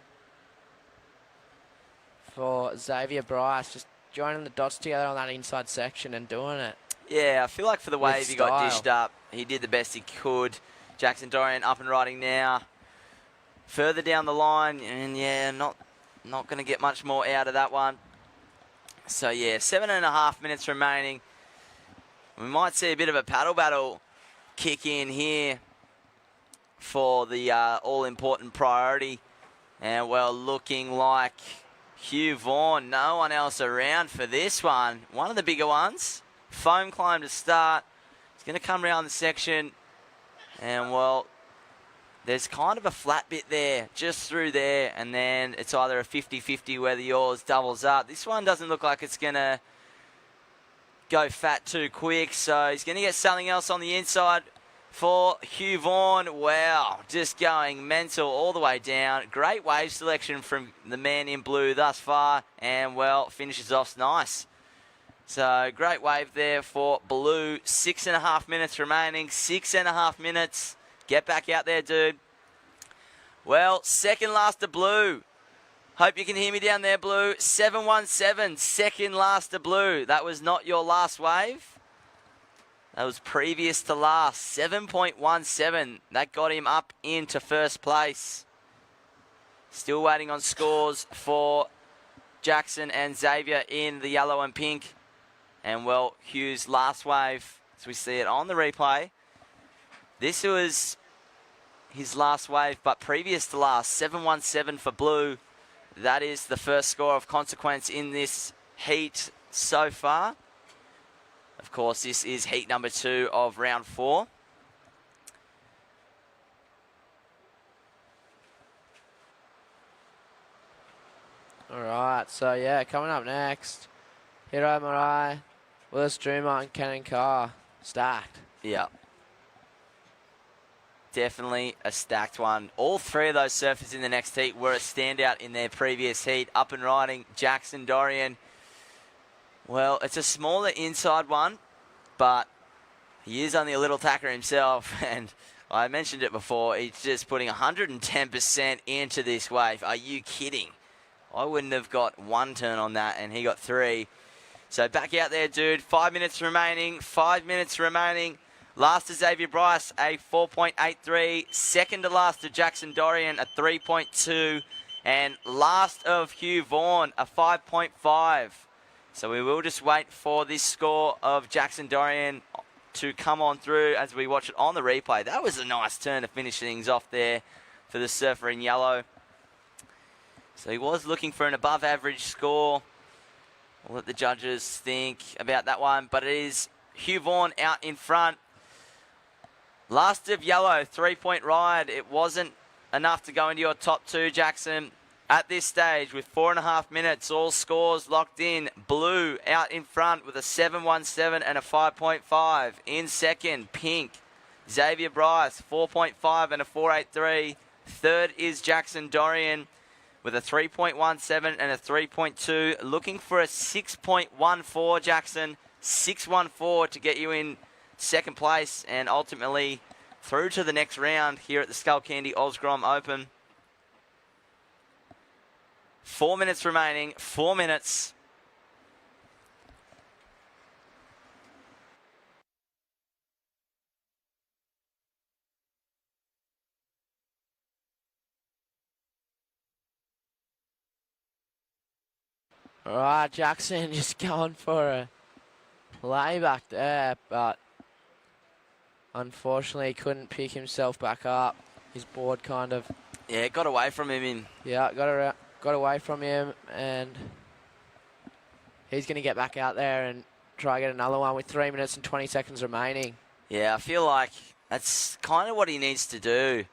for Xavier Bryce, just joining the dots together on that inside section and doing it. Yeah, I feel like for the With wave he got style. dished up, he did the best he could. Jackson Dorian up and riding now. Further down the line, and yeah, not going to get much more out of that one. So yeah, 7.5 minutes remaining. We might see a bit of a paddle battle kick in here for the all-important priority. And, well, looking like Hugh Vaughan, no one else around for this one. One of the bigger ones. Foam climb to start. He's going to come around the section. And, well, there's kind of a flat bit there, just through there. And then it's either a 50-50 whether yours doubles up. This one doesn't look like it's going to go fat too quick. So he's going to get something else on the inside for Hugh Vaughan. Wow, just going mental all the way down. Great wave selection from the man in blue thus far. And, well, finishes off nice. So, great wave there for blue. 6.5 minutes remaining. 6.5 minutes. Get back out there, dude. Well, second last to blue. Hope you can hear me down there, blue. 717, second last to blue. That was not your last wave. That was previous to last. 7.17. That got him up into first place. Still waiting on scores for Jackson and Xavier in the yellow and pink. And, well, Hugh's last wave, as we see it on the replay. This was his last wave, but previous to last, 717 for blue. That is the first score of consequence in this heat so far. Of course, this is heat number 2 of round 4. All right, so yeah, coming up next, Hiro Marai, Willis Dreamer, and Cannon Carr, stacked. Yeah. Definitely a stacked one. All three of those surfers in the next heat were a standout in their previous heat. Up and riding, Jackson Dorian. Well, it's a smaller inside one, but he is only a little tacker himself, and I mentioned it before, he's just putting 110% into this wave. Are you kidding? I wouldn't have got one turn on that, and he got 3. So back out there, dude. 5 minutes remaining. 5 minutes remaining. Last to Xavier Bryce, a 4.83. Second to last to Jackson Dorian, a 3.2. And last of Hugh Vaughan, a 5.5. So we will just wait for this score of Jackson Dorian to come on through as we watch it on the replay. That was a nice turn to finish things off there for the surfer in yellow. So he was looking for an above average score. We'll let the judges think about that one. But it is Hugh Vaughan out in front. Last of yellow, 3-point ride. It wasn't enough to go into your top 2, Jackson. At this stage, with 4.5 minutes, all scores locked in. Blue out in front with a 7.17 and a 5.5. In second, pink, Xavier Bryce, 4.5 and a 4.83. Third is Jackson Dorian with a 3.17 and a 3.2. Looking for a 6.14, Jackson. 6.14 to get you in second place and ultimately through to the next round here at the Skullcandy OzGrom Open. 4 minutes remaining. 4 minutes. All right, Jackson just going for a layback there, but unfortunately couldn't pick himself back up. His board kind of... Yeah, it got away from him. Yeah, got away from him, and he's going to get back out there and try get another one with 3 minutes and 20 seconds remaining. Yeah, I feel like that's kind of what he needs to do,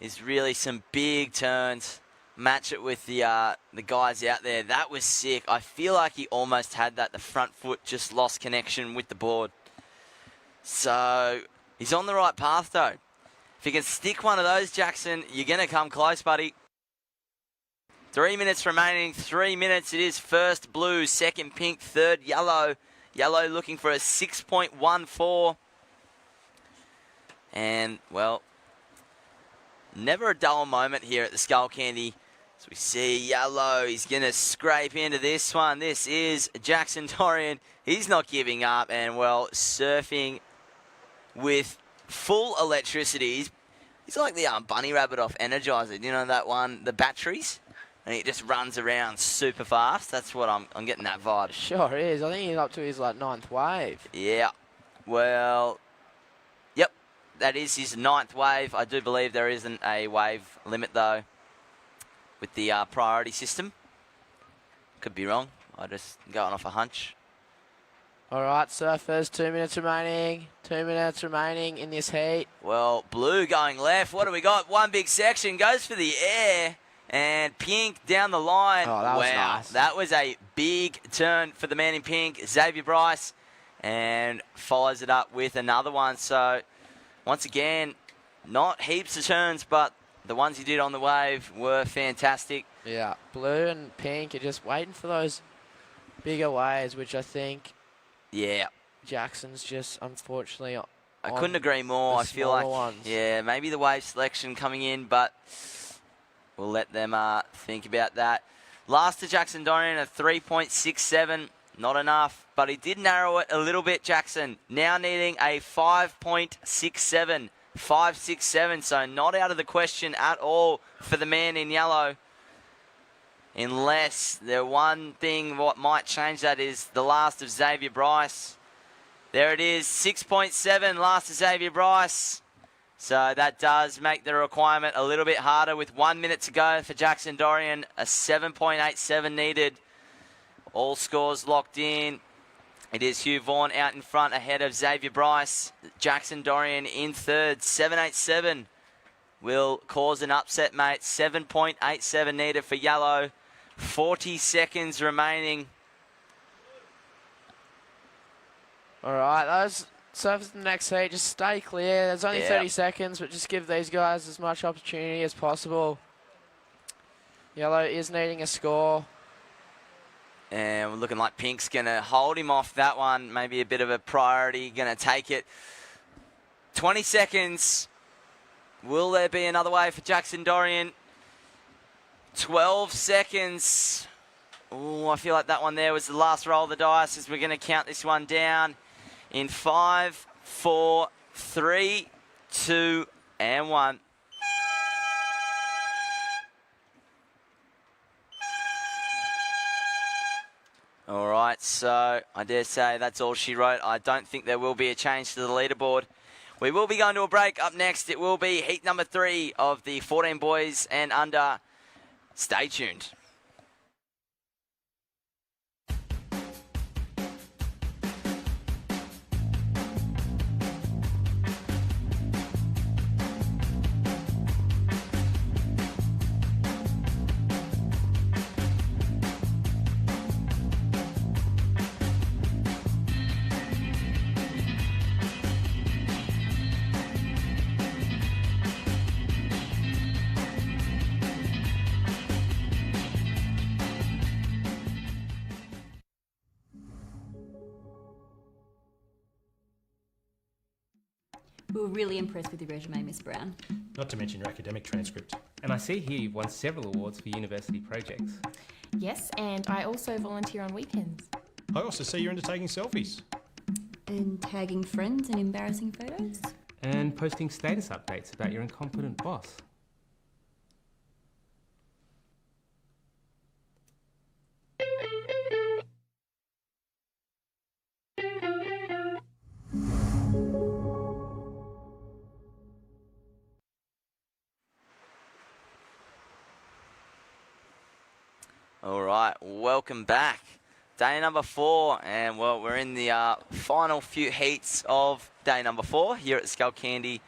is really some big turns. Match it with the guys out there. That was sick. I feel like he almost had that. The front foot just lost connection with the board. So he's on the right path, though. If you can stick one of those, Jackson, you're going to come close, buddy. 3 minutes remaining. 3 minutes. It is first blue, second pink, third yellow. Yellow looking for a 6.14. And, well, never a dull moment here at the Skullcandy. So we see yellow. He's going to scrape into this one. This is Jackson Dorian. He's not giving up and, well, surfing with full electricity. He's like the bunny rabbit off Energizer. You know that one, the batteries? And he just runs around super fast. That's what I'm getting that vibe. Sure is. I think he's up to his ninth wave. Yeah. Well, yep. That is his ninth wave. I do believe there isn't a wave limit, though, with the priority system. Could be wrong. I'm just going off a hunch. All right, surfers, 2 minutes remaining. 2 minutes remaining in this heat. Well, blue going left. What do we got? One big section goes for the air. And pink down the line. Oh, that was wow. nice. That was a big turn for the man in pink, Xavier Bryce. And follows it up with another one. So, once again, not heaps of turns, but the ones he did on the wave were fantastic. Yeah, blue and pink are just waiting for those bigger waves, which I think Jackson's just unfortunately I couldn't agree more. I feel like, ones. yeah, maybe the wave selection coming in, but we'll let them think about that. Last to Jackson Dorian, a 3.67. Not enough, but he did narrow it a little bit, Jackson. Now needing a 5.67. 5.67, so not out of the question at all for the man in yellow. Unless the one thing what might change that is the last of Xavier Bryce. There it is, 6.7, last of Xavier Bryce. So that does make the requirement a little bit harder with 1 minute to go for Jackson Dorian. A 7.87 needed. All scores locked in. It is Hugh Vaughan out in front ahead of Xavier Bryce. Jackson Dorian in third. 7.87 will cause an upset, mate. 7.87 needed for yellow. 40 seconds remaining. All right, those surfers in the next heat, just stay clear. There's only 30 seconds, but just give these guys as much opportunity as possible. Yellow is needing a score. And we're looking like pink's going to hold him off that one. Maybe a bit of a priority. Going to take it. 20 seconds. Will there be another wave for Jackson Dorian? 12 seconds. Oh, I feel like that one there was the last roll of the dice as we're going to count this one down in 5, 4, 3, 2, and 1. All right, so I dare say that's all she wrote. I don't think there will be a change to the leaderboard. We will be going to a break. Up next, it will be heat number 3 of the 14 boys and under. Stay tuned. We were really impressed with your resume, Miss Brown. Not to mention your academic transcript. And I see here you've won several awards for university projects. Yes, and I also volunteer on weekends. I also see you're into taking selfies. And tagging friends in embarrassing photos? And posting status updates about your incompetent boss. All right, welcome back. Day number 4, and well, we're in the final few heats of day number 4 here at the Skullcandy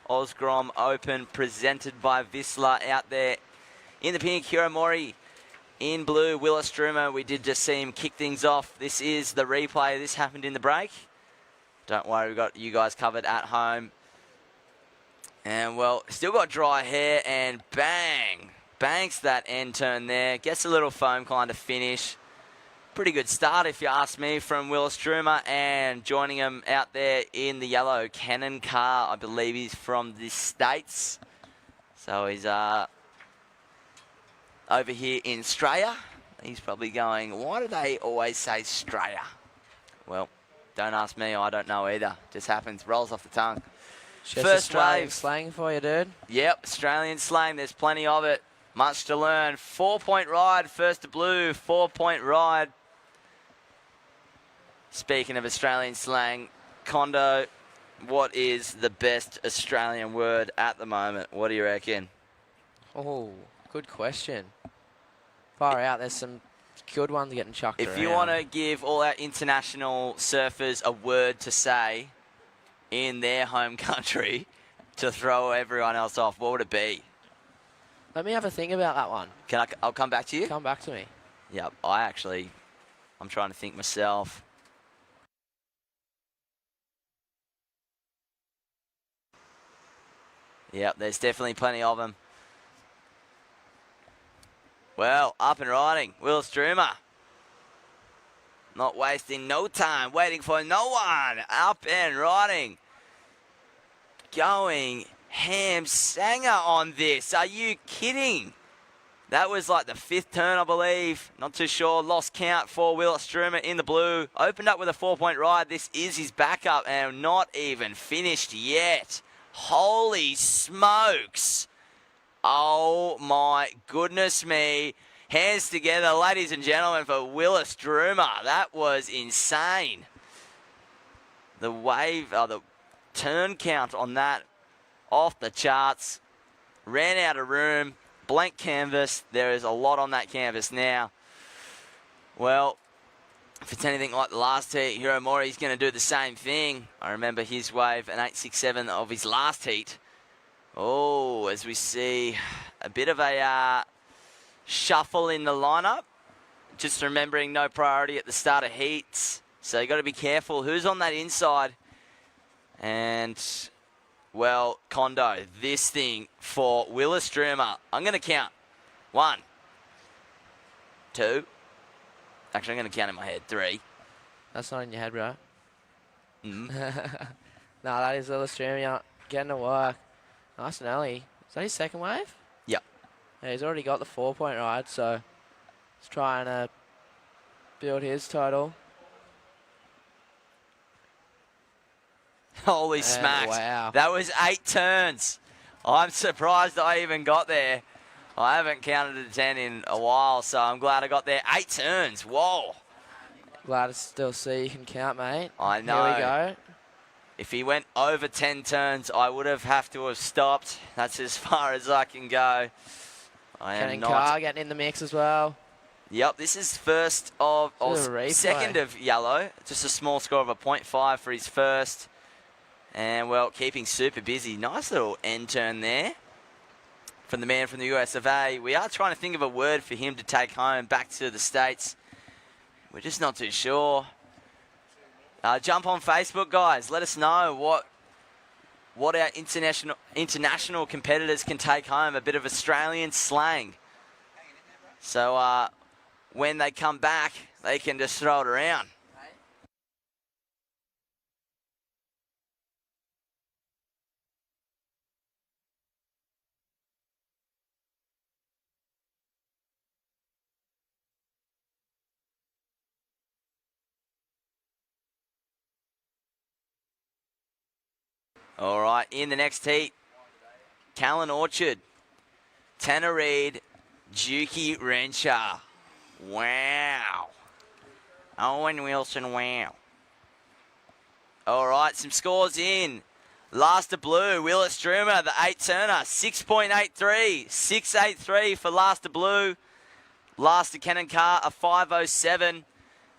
OzGrom Open, presented by Vissla. Out there in the pink, Hiramori. In blue, Willis Strummer. We did just see him kick things off. This is the replay. This happened in the break. Don't worry, we've got you guys covered at home. And well, still got dry hair, and bang! Banks that end turn there. Gets a little foam kind of finish. Pretty good start, if you ask me, from Will Strummer. And joining him out there in the yellow, Cannon Carr. I believe he's from the States. So he's over here in Australia. He's probably going, why do they always say Australia? Well, don't ask me. I don't know either. Just happens. Rolls off the tongue. Just First Australian wave. slang for you, dude. Yep, Australian slang. There's plenty of it. Much to learn. 4-point ride, first to blue, 4-point ride. Speaking of Australian slang, Kondo, what is the best Australian word at the moment? What do you reckon? Oh, good question. Far out, there's some good ones getting chucked If around. you want to give all our international surfers a word to say in their home country to throw everyone else off, what would it be? Let me have a think about that one. I'll come back to you? Come back to me. Yep, I'm trying to think myself. Yep, there's definitely plenty of them. Well, up and riding, Will Strummer. Not wasting no time, waiting for no one. Up and riding. Going ham sanger on this. Are you kidding? That was like the 5th turn, I believe. Not too sure. Lost count for Will Strummer in the blue. Opened up with a 4-point ride. This is his backup and not even finished yet. Holy smokes. Oh my goodness me. Hands together, ladies and gentlemen, for Willis Strummer. That was insane. The the turn count on that, off the charts. Ran out of room. Blank canvas. There is a lot on that canvas now. Well, if it's anything like the last heat, Hiramori's going to do the same thing. I remember his wave, an 8.67 of his last heat. Oh, as we see a bit of a shuffle in the lineup. Just remembering no priority at the start of heats. So you got to be careful who's on that inside. And, well, Kondo, this thing for Willis Strummer. I'm going to count. 1, 2. Actually, I'm going to count in my head. 3. That's not in your head, bro. Mm. No, that is Willis Strummer getting to work. Nice and early. Is that his second wave? Yep. Yeah, he's already got the 4-point ride, so he's trying to build his total. Holy smacks. Wow. That was 8 turns. I'm surprised I even got there. I haven't counted to 10 in a while, so I'm glad I got there. 8 turns. Whoa. Glad to still see you can count, mate. I know. Here we go. If he went over 10 turns, I would have to have stopped. That's as far as I can go. I am Cannon not. Carr getting in the mix as well. Yep, this is first of, or Bit of a replay. second of yellow. Just a small score of a 0.5 for his first. And, well, keeping super busy. Nice little end turn there from the man from the US of A. We are trying to think of a word for him to take home back to the States. We're just not too sure. Jump on Facebook, guys. Let us know what our international competitors can take home. A bit of Australian slang. So when they come back, they can just throw it around. All right, in the next heat, Callan Orchard, Tanner Reid, Juki Renshaw. Wow. Owen Wilson, wow. All right, some scores in. Last of Blue, Willis Stroomer, the 8-turner, 6.83. 6.83 for Last of Blue. Last of Cannon Carr, a 5.07.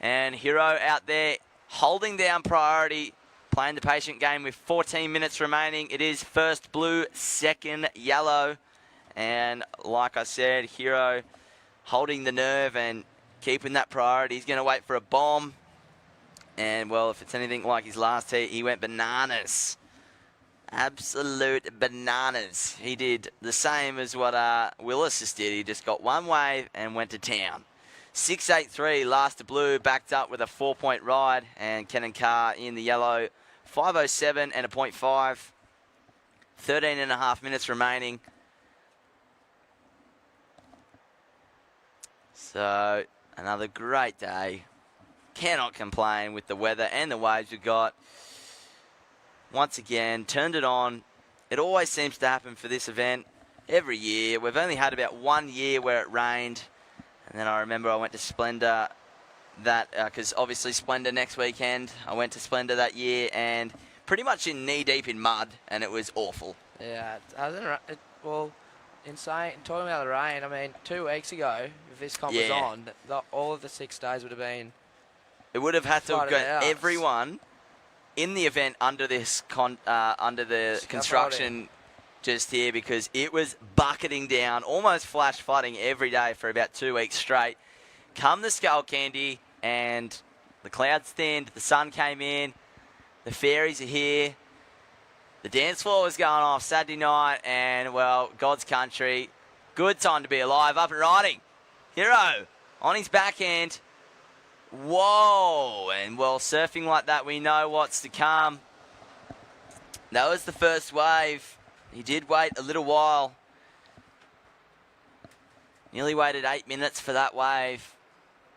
And Hero out there holding down priority, playing the patient game with 14 minutes remaining. It is first blue, second yellow. And like I said, Hero holding the nerve and keeping that priority. He's going to wait for a bomb. And, well, if it's anything like his last heat, he went bananas. Absolute bananas. He did the same as what Willis just did. He just got one wave and went to town. 6.83, Last of Blue, backed up with a 4-point ride. And Ken and Carr in the yellow, 5.07 and a 0.5. 13 and a half minutes remaining. So, another great day. Cannot complain with the weather and the waves we've got. Once again, turned it on. It always seems to happen for this event every year. We've only had about 1 year where it rained. And then I remember I went to Splendor because obviously Splendor next weekend. I went to Splendor that year and pretty much in knee-deep in mud, and it was awful. Yeah, well, talking about the rain, I mean, 2 weeks ago, if this comp was on, all of the 6 days would have been... It would have had to have got out. everyone in the event under this under the construction just here, because it was bucketing down, almost flash flooding every day for about 2 weeks straight. Come the Skullcandy, and the clouds thinned, the sun came in, the fairies are here, the dance floor was going off Saturday night, and, well, God's country, good time to be alive, up and riding. Hero on his backhand. Whoa, and well, surfing like that, we know what's to come. That was the first wave. He did wait a little while. Nearly waited 8 minutes for that wave.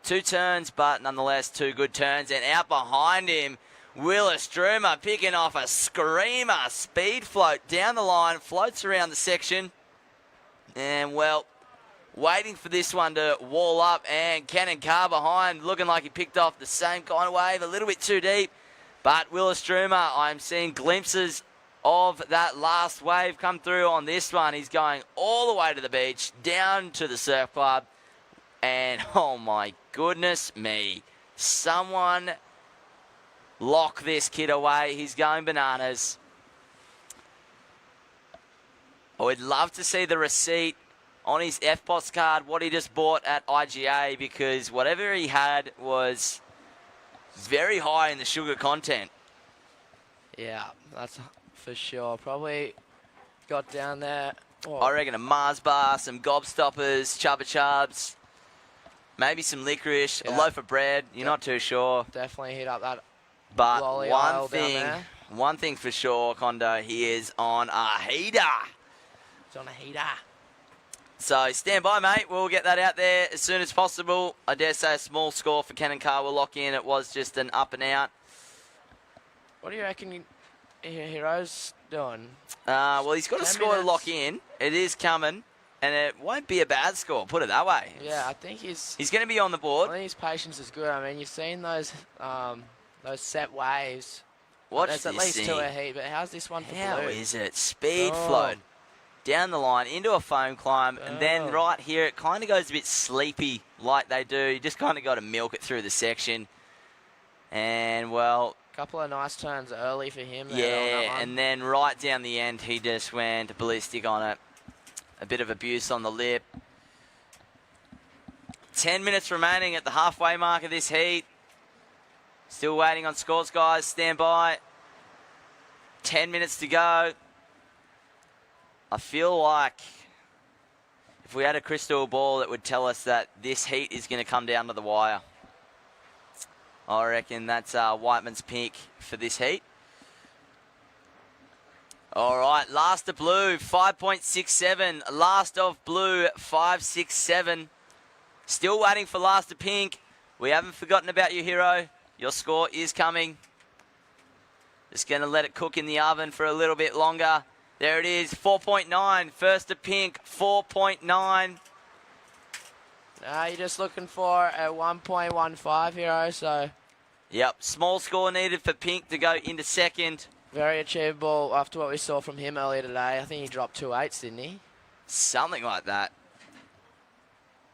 2 turns, but nonetheless 2 good turns. And out behind him, Willis Stroomer picking off a screamer. Speed float down the line, floats around the section. And, well, waiting for this one to wall up, and Cannon Carr behind, looking like he picked off the same kind of wave, a little bit too deep. But Willis Stroomer, I'm seeing glimpses of that last wave come through on this one. He's going all the way to the beach, down to the surf club, and oh my goodness me, someone lock this kid away. He's going bananas. I would love to see the receipt on his FPOS card, what he just bought at IGA, because whatever he had was very high in the sugar content. Yeah, that's for sure. Probably got down there. Oh. I reckon a Mars bar, some gobstoppers, Chubba Chubs, maybe some licorice, a loaf of bread. You're not too sure. Definitely hit up that but lolly aisle down there. One thing for sure, Kondo, he is on a heater. He's on a heater. So stand by, mate. We'll get that out there as soon as possible. I dare say a small score for Cannon Carr will lock in. It was just an up and out. What do you reckon Hero's doing? Well, he's got a score to lock in. It is coming, and it won't be a bad score, put it that way. Yeah, I think he's going to be on the board. I think his patience is good. I mean, you've seen those set waves. Watch There's this at least thing. 2 a heat, but how's this one for How blue? is it? Speed float down the line into a foam climb, and then right here it kind of goes a bit sleepy like they do. You just kind of got to milk it through the section. And, well, couple of nice turns early for him. Yeah, and then right down the end, he just went ballistic on it. A bit of abuse on the lip. 10 minutes remaining at the halfway mark of this heat. Still waiting on scores, guys. Stand by. 10 minutes to go. I feel like if we had a crystal ball, it would tell us that this heat is going to come down to the wire. I reckon that's Whiteman's pick for this heat. All right, Last of Blue, 5.67. Last of Blue, 5.67. Still waiting for Last of Pink. We haven't forgotten about you, Hero. Your score is coming. Just going to let it cook in the oven for a little bit longer. There it is, 4.9. First to Pink, 4.9. You're just looking for a 1.15 Hero, so... Yep, small score needed for Pink to go into second. Very achievable after what we saw from him earlier today. I think he dropped 2.8s, didn't he? Something like that.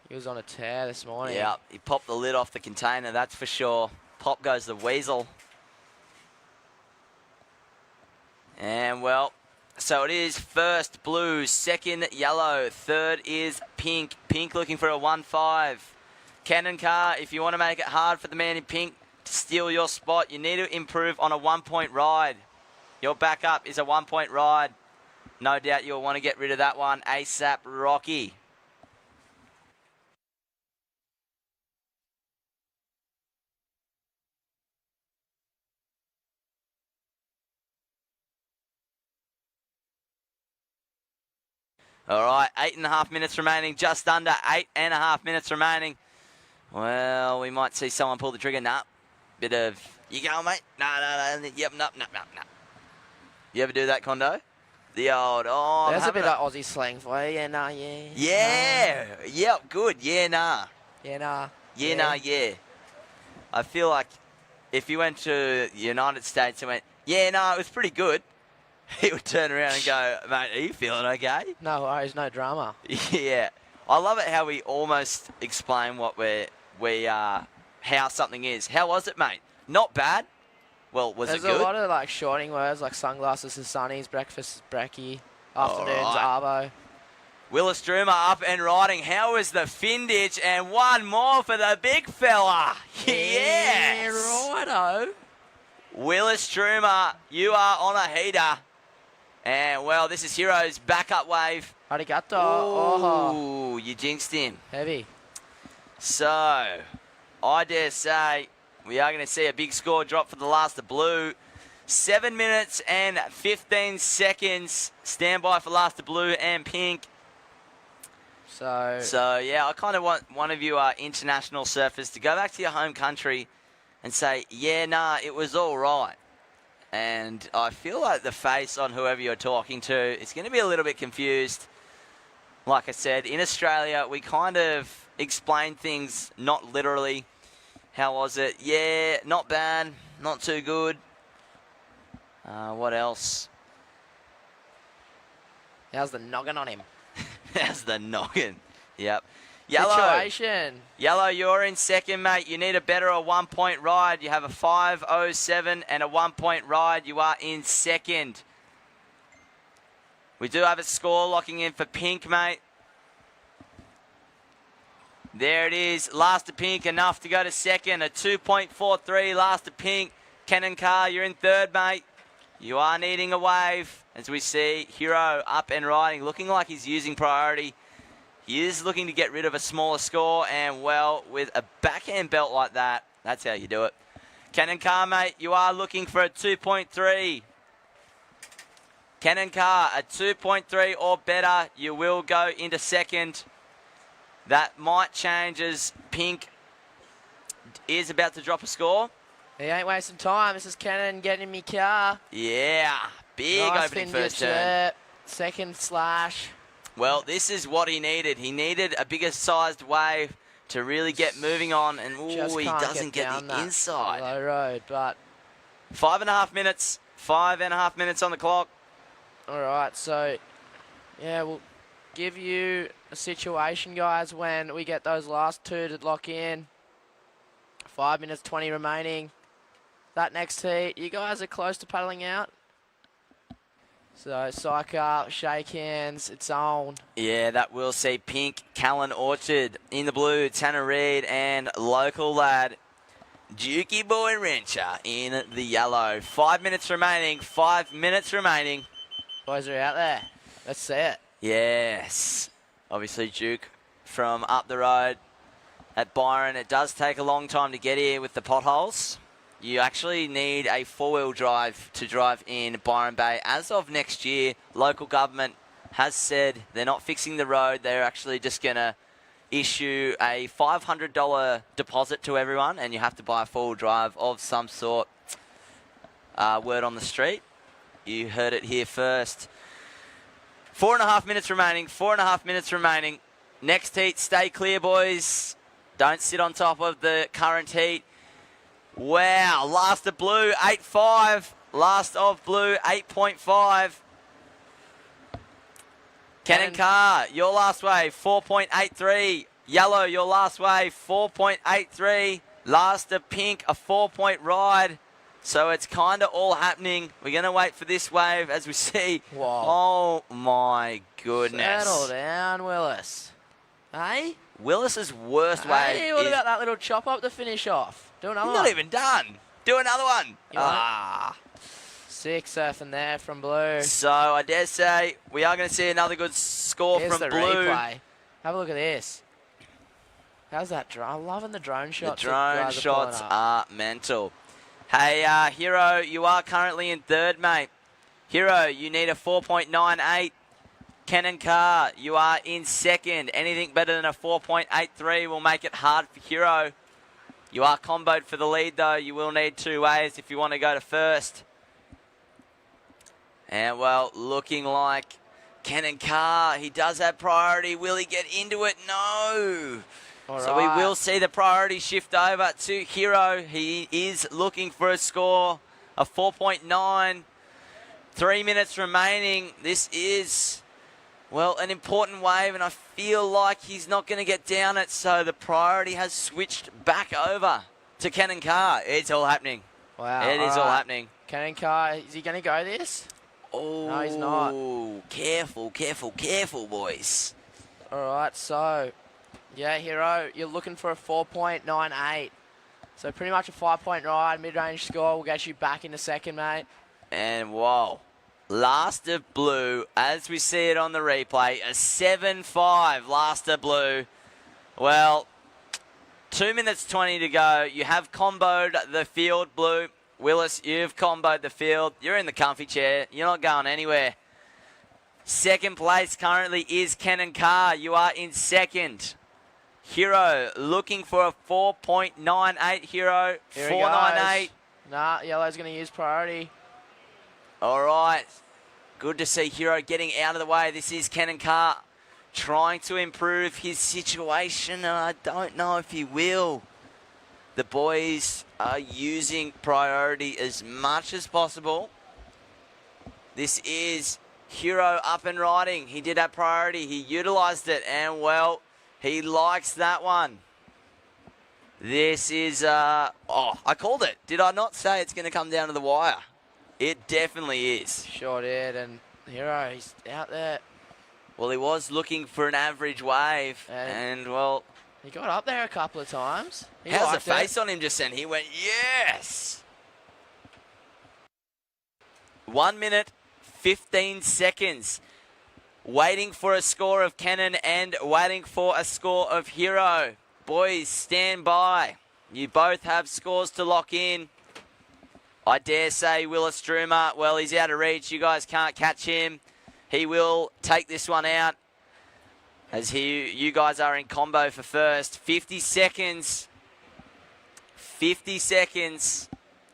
He was on a tear this morning. Yeah, he popped the lid off the container, that's for sure. Pop goes the weasel. And, well, so it is first blue, second yellow, third is pink. Pink looking for a 1.5. Cannon Car, if you want to make it hard for the man in pink to steal your spot, you need to improve on a 1-point ride. Your backup is a 1-point ride. No doubt you'll want to get rid of that one ASAP Rocky. All right, 8.5 minutes remaining, just under 8.5 minutes remaining. Well, we might see someone pull the trigger. Nah, bit of, you go, mate? No, yep, no. You ever do that, Condo? The old, There's a bit of Aussie slang for you. Yeah, nah, yeah. Yeah, nah. Yep, good. Yeah, nah. Yeah, nah. Yeah, nah, yeah. I feel like if you went to the United States and went, yeah, nah, it was pretty good, he would turn around and go, mate, are you feeling okay? No worries, no drama. Yeah. I love it how we almost explain what how something is. How was it, mate? Not bad. Well, was it good? There's a lot of like shorting words like sunglasses is sunnies, breakfast is brekkie, afternoons arvo. Willis Droomer up and riding. How was the Finditch? And one more for the big fella. Yes. Yeah, righto. Willis Droomer, you are on a heater. And, well, this is Hero's backup wave. Arigato. Oh, you jinxed him. Heavy. So, I dare say we are going to see a big score drop for the last of blue. 7 minutes and 15 seconds. Stand by for last of blue and pink. So yeah, I kind of want one of you international surfers to go back to your home country and say, yeah, nah, it was all right. And I feel like the face on whoever you're talking to is going to be a little bit confused. Like I said, in Australia, we kind of explain things not literally. How was it? Yeah, not bad, not too good. What else? How's the noggin on him? How's the noggin? Yep. Yellow. Situation. Yellow, you're in second, mate. You need a better 1-point ride. You have a 5.07 and a 1-point ride. You are in second. We do have a score locking in for pink, mate. There it is. Last to pink, enough to go to second. A 2.43 last to pink. Cannon Car, you're in third, mate. You are needing a wave. As we see, Hero up and riding, looking like he's using priority. He is looking to get rid of a smaller score, and, well, with a backhand belt like that, that's how you do it. Cannon Car, mate, you are looking for a 2.3. Cannon Car, a 2.3 or better. You will go into second. That might change as Pink is about to drop a score. He ain't wasting time. This is Cannon getting me car. Yeah, big nice opening first turn. Second slash. Well, this is what he needed. He needed a bigger sized wave to really get moving on, and ooh, he doesn't get the inside. Low road, but 5.5 minutes. 5.5 minutes on the clock. All right, so yeah, we'll give you a situation, guys, when we get those last two to lock in. 5 minutes 20 remaining. That next heat, you guys are close to paddling out. So, psych up, shake hands, it's on. Yeah, that will see Pink, Callan Orchard in the blue, Tanner Reid, and local lad, Dukey Boy Wrencher in the yellow. 5 minutes remaining, 5 minutes remaining. Boys are out there. Let's see it. Yes. Obviously, Duke from up the road at Byron. It does take a long time to get here with the potholes. You actually need a four-wheel drive to drive in Byron Bay. As of next year, local government has said they're not fixing the road. They're actually just going to issue a $500 deposit to everyone, and you have to buy a four-wheel drive of some sort. word on the street. You heard it here first. 4.5 minutes remaining. 4.5 minutes remaining. Next heat, stay clear, boys. Don't sit on top of the current heat. Wow, last of blue, 8.5. Last of blue, 8.5. Cannon Car, your last wave, 4.83. Yellow, your last wave, 4.83. Last of pink, a 4-point ride. So it's kind of all happening. We're going to wait for this wave as we see. Whoa. Oh, my goodness. Settle down, Willis. Hey? Willis's worst wave Hey, what is... about that little chop up to finish off? Do another He's one. not even done. Do another one. You want it? 6 surfing there from blue. So I dare say we are going to see another good score Here's from the blue. replay. Have a look at this. How's that drone? I'm loving the drone shots. The that drone guys shots are are mental. Hey, Hero, you are currently in third, mate. Hero, you need a 4.98. Cannon Car, you are in second. Anything better than a 4.83 will make it hard for Hero. You are comboed for the lead, though. You will need 2 waves if you want to go to first. And, well, looking like Cannon Car, he does have priority. Will he get into it? No. So we will see the priority shift over to Hero. He is looking for a score of 4.9. 3 minutes remaining. This is, well, an important wave, and I feel like he's not going to get down it. So the priority has switched back over to Cannon Car. It's all happening. Wow. It is all happening. Cannon Car, is he going to go this? Oh, no, he's not. Careful, careful, careful, boys. All right, so, yeah, Hero, you're looking for a 4.98. So pretty much a 5-point ride, mid-range score. We'll get you back in a second, mate. And, whoa, last of blue, as we see it on the replay, a 7.5 last of blue. Well, 2 minutes 20 to go. You have comboed the field, blue. Willis, you've comboed the field. You're in the comfy chair. You're not going anywhere. Second place currently is Cannon Car. You are in second. Hero looking for a 4.98. Hero, 4.98. Nah, Yellow's going to use priority. All right. Good to see Hero getting out of the way. This is Cannon Car trying to improve his situation, and I don't know if he will. The boys are using priority as much as possible. This is Hero up and riding. He did have priority. He utilised it, and, well, he likes that one. This is, I called it. Did I not say it's going to come down to the wire? It definitely is. Sure did, and Hero, he's out there. Well, he was looking for an average wave, and well... He got up there a couple of times. How's the face on him just then? He went, yes! 1 minute, 15 seconds. Waiting for a score of Cannon and waiting for a score of Hero. Boys, stand by. You both have scores to lock in. I dare say Willis Droomer, well, he's out of reach. You guys can't catch him. He will take this one out as you guys are in combo for first. 50 seconds. 50 seconds.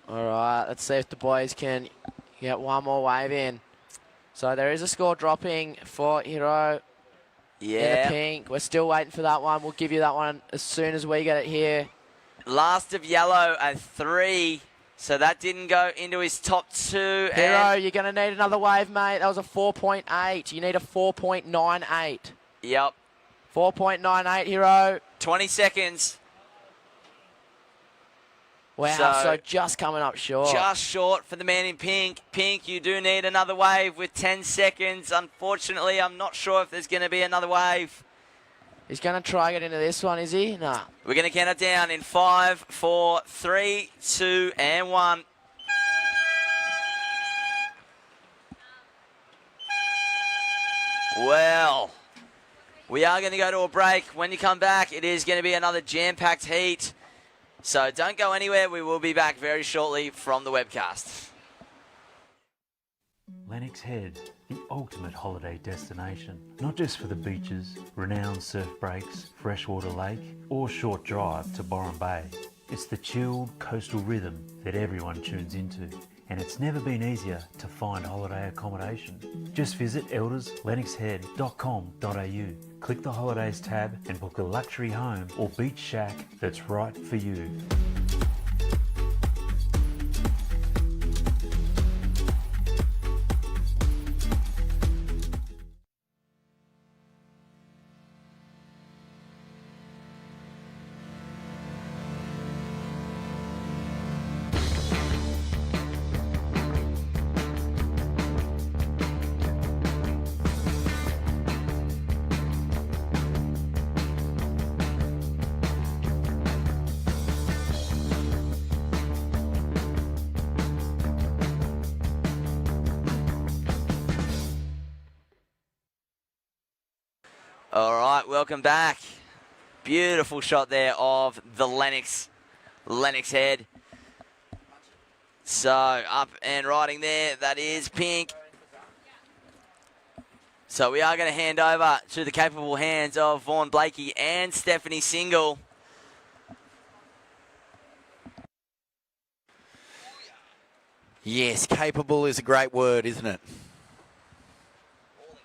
All right, let's see if the boys can get one more wave in. So there is a score dropping for Hero in the pink. We're still waiting for that one. We'll give you that one as soon as we get it here. Last of yellow, a 3. So that didn't go into his top 2. Hero, you're going to need another wave, mate. That was a 4.8. You need a 4.98. Yep. 4.98, Hero. 20 seconds. Wow, so just coming up short. Just short for the man in pink. Pink, you do need another wave with 10 seconds. Unfortunately, I'm not sure if there's going to be another wave. He's going to try get into this one, is he? Nah. We're going to count it down in 5, 4, 3, 2, and 1. Well, we are going to go to a break. When you come back, it is going to be another jam-packed heat. So don't go anywhere. We will be back very shortly from the webcast. Lennox Head, the ultimate holiday destination. Not just for the beaches, renowned surf breaks, freshwater lake, or short drive to Byron Bay. It's the chilled coastal rhythm that everyone tunes into. and it's never been easier to find holiday accommodation. Just visit elderslennoxhead.com.au, click the holidays tab and book a luxury home or beach shack that's right for you. All right, welcome back. Beautiful shot there of the Lennox head. So up and riding there, that is Pink. So we are going to hand over to the capable hands of Vaughn Blakey and Stephanie Single. Yes, capable is a great word, isn't it?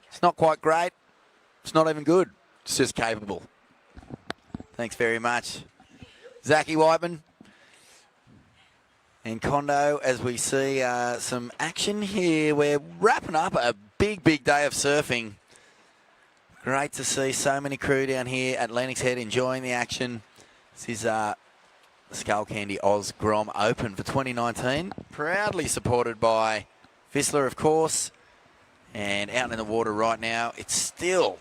It's not quite great. It's not even good. It's just capable. Thanks very much. Zachy Whiteman and Kondo, as we see some action here. We're wrapping up a big day of surfing. Great to see so many crew down here at Lennox Head enjoying the action. This is the Skullcandy OzGrom Open for 2019. Proudly supported by Vissla, of course. And out in the water right now, it's still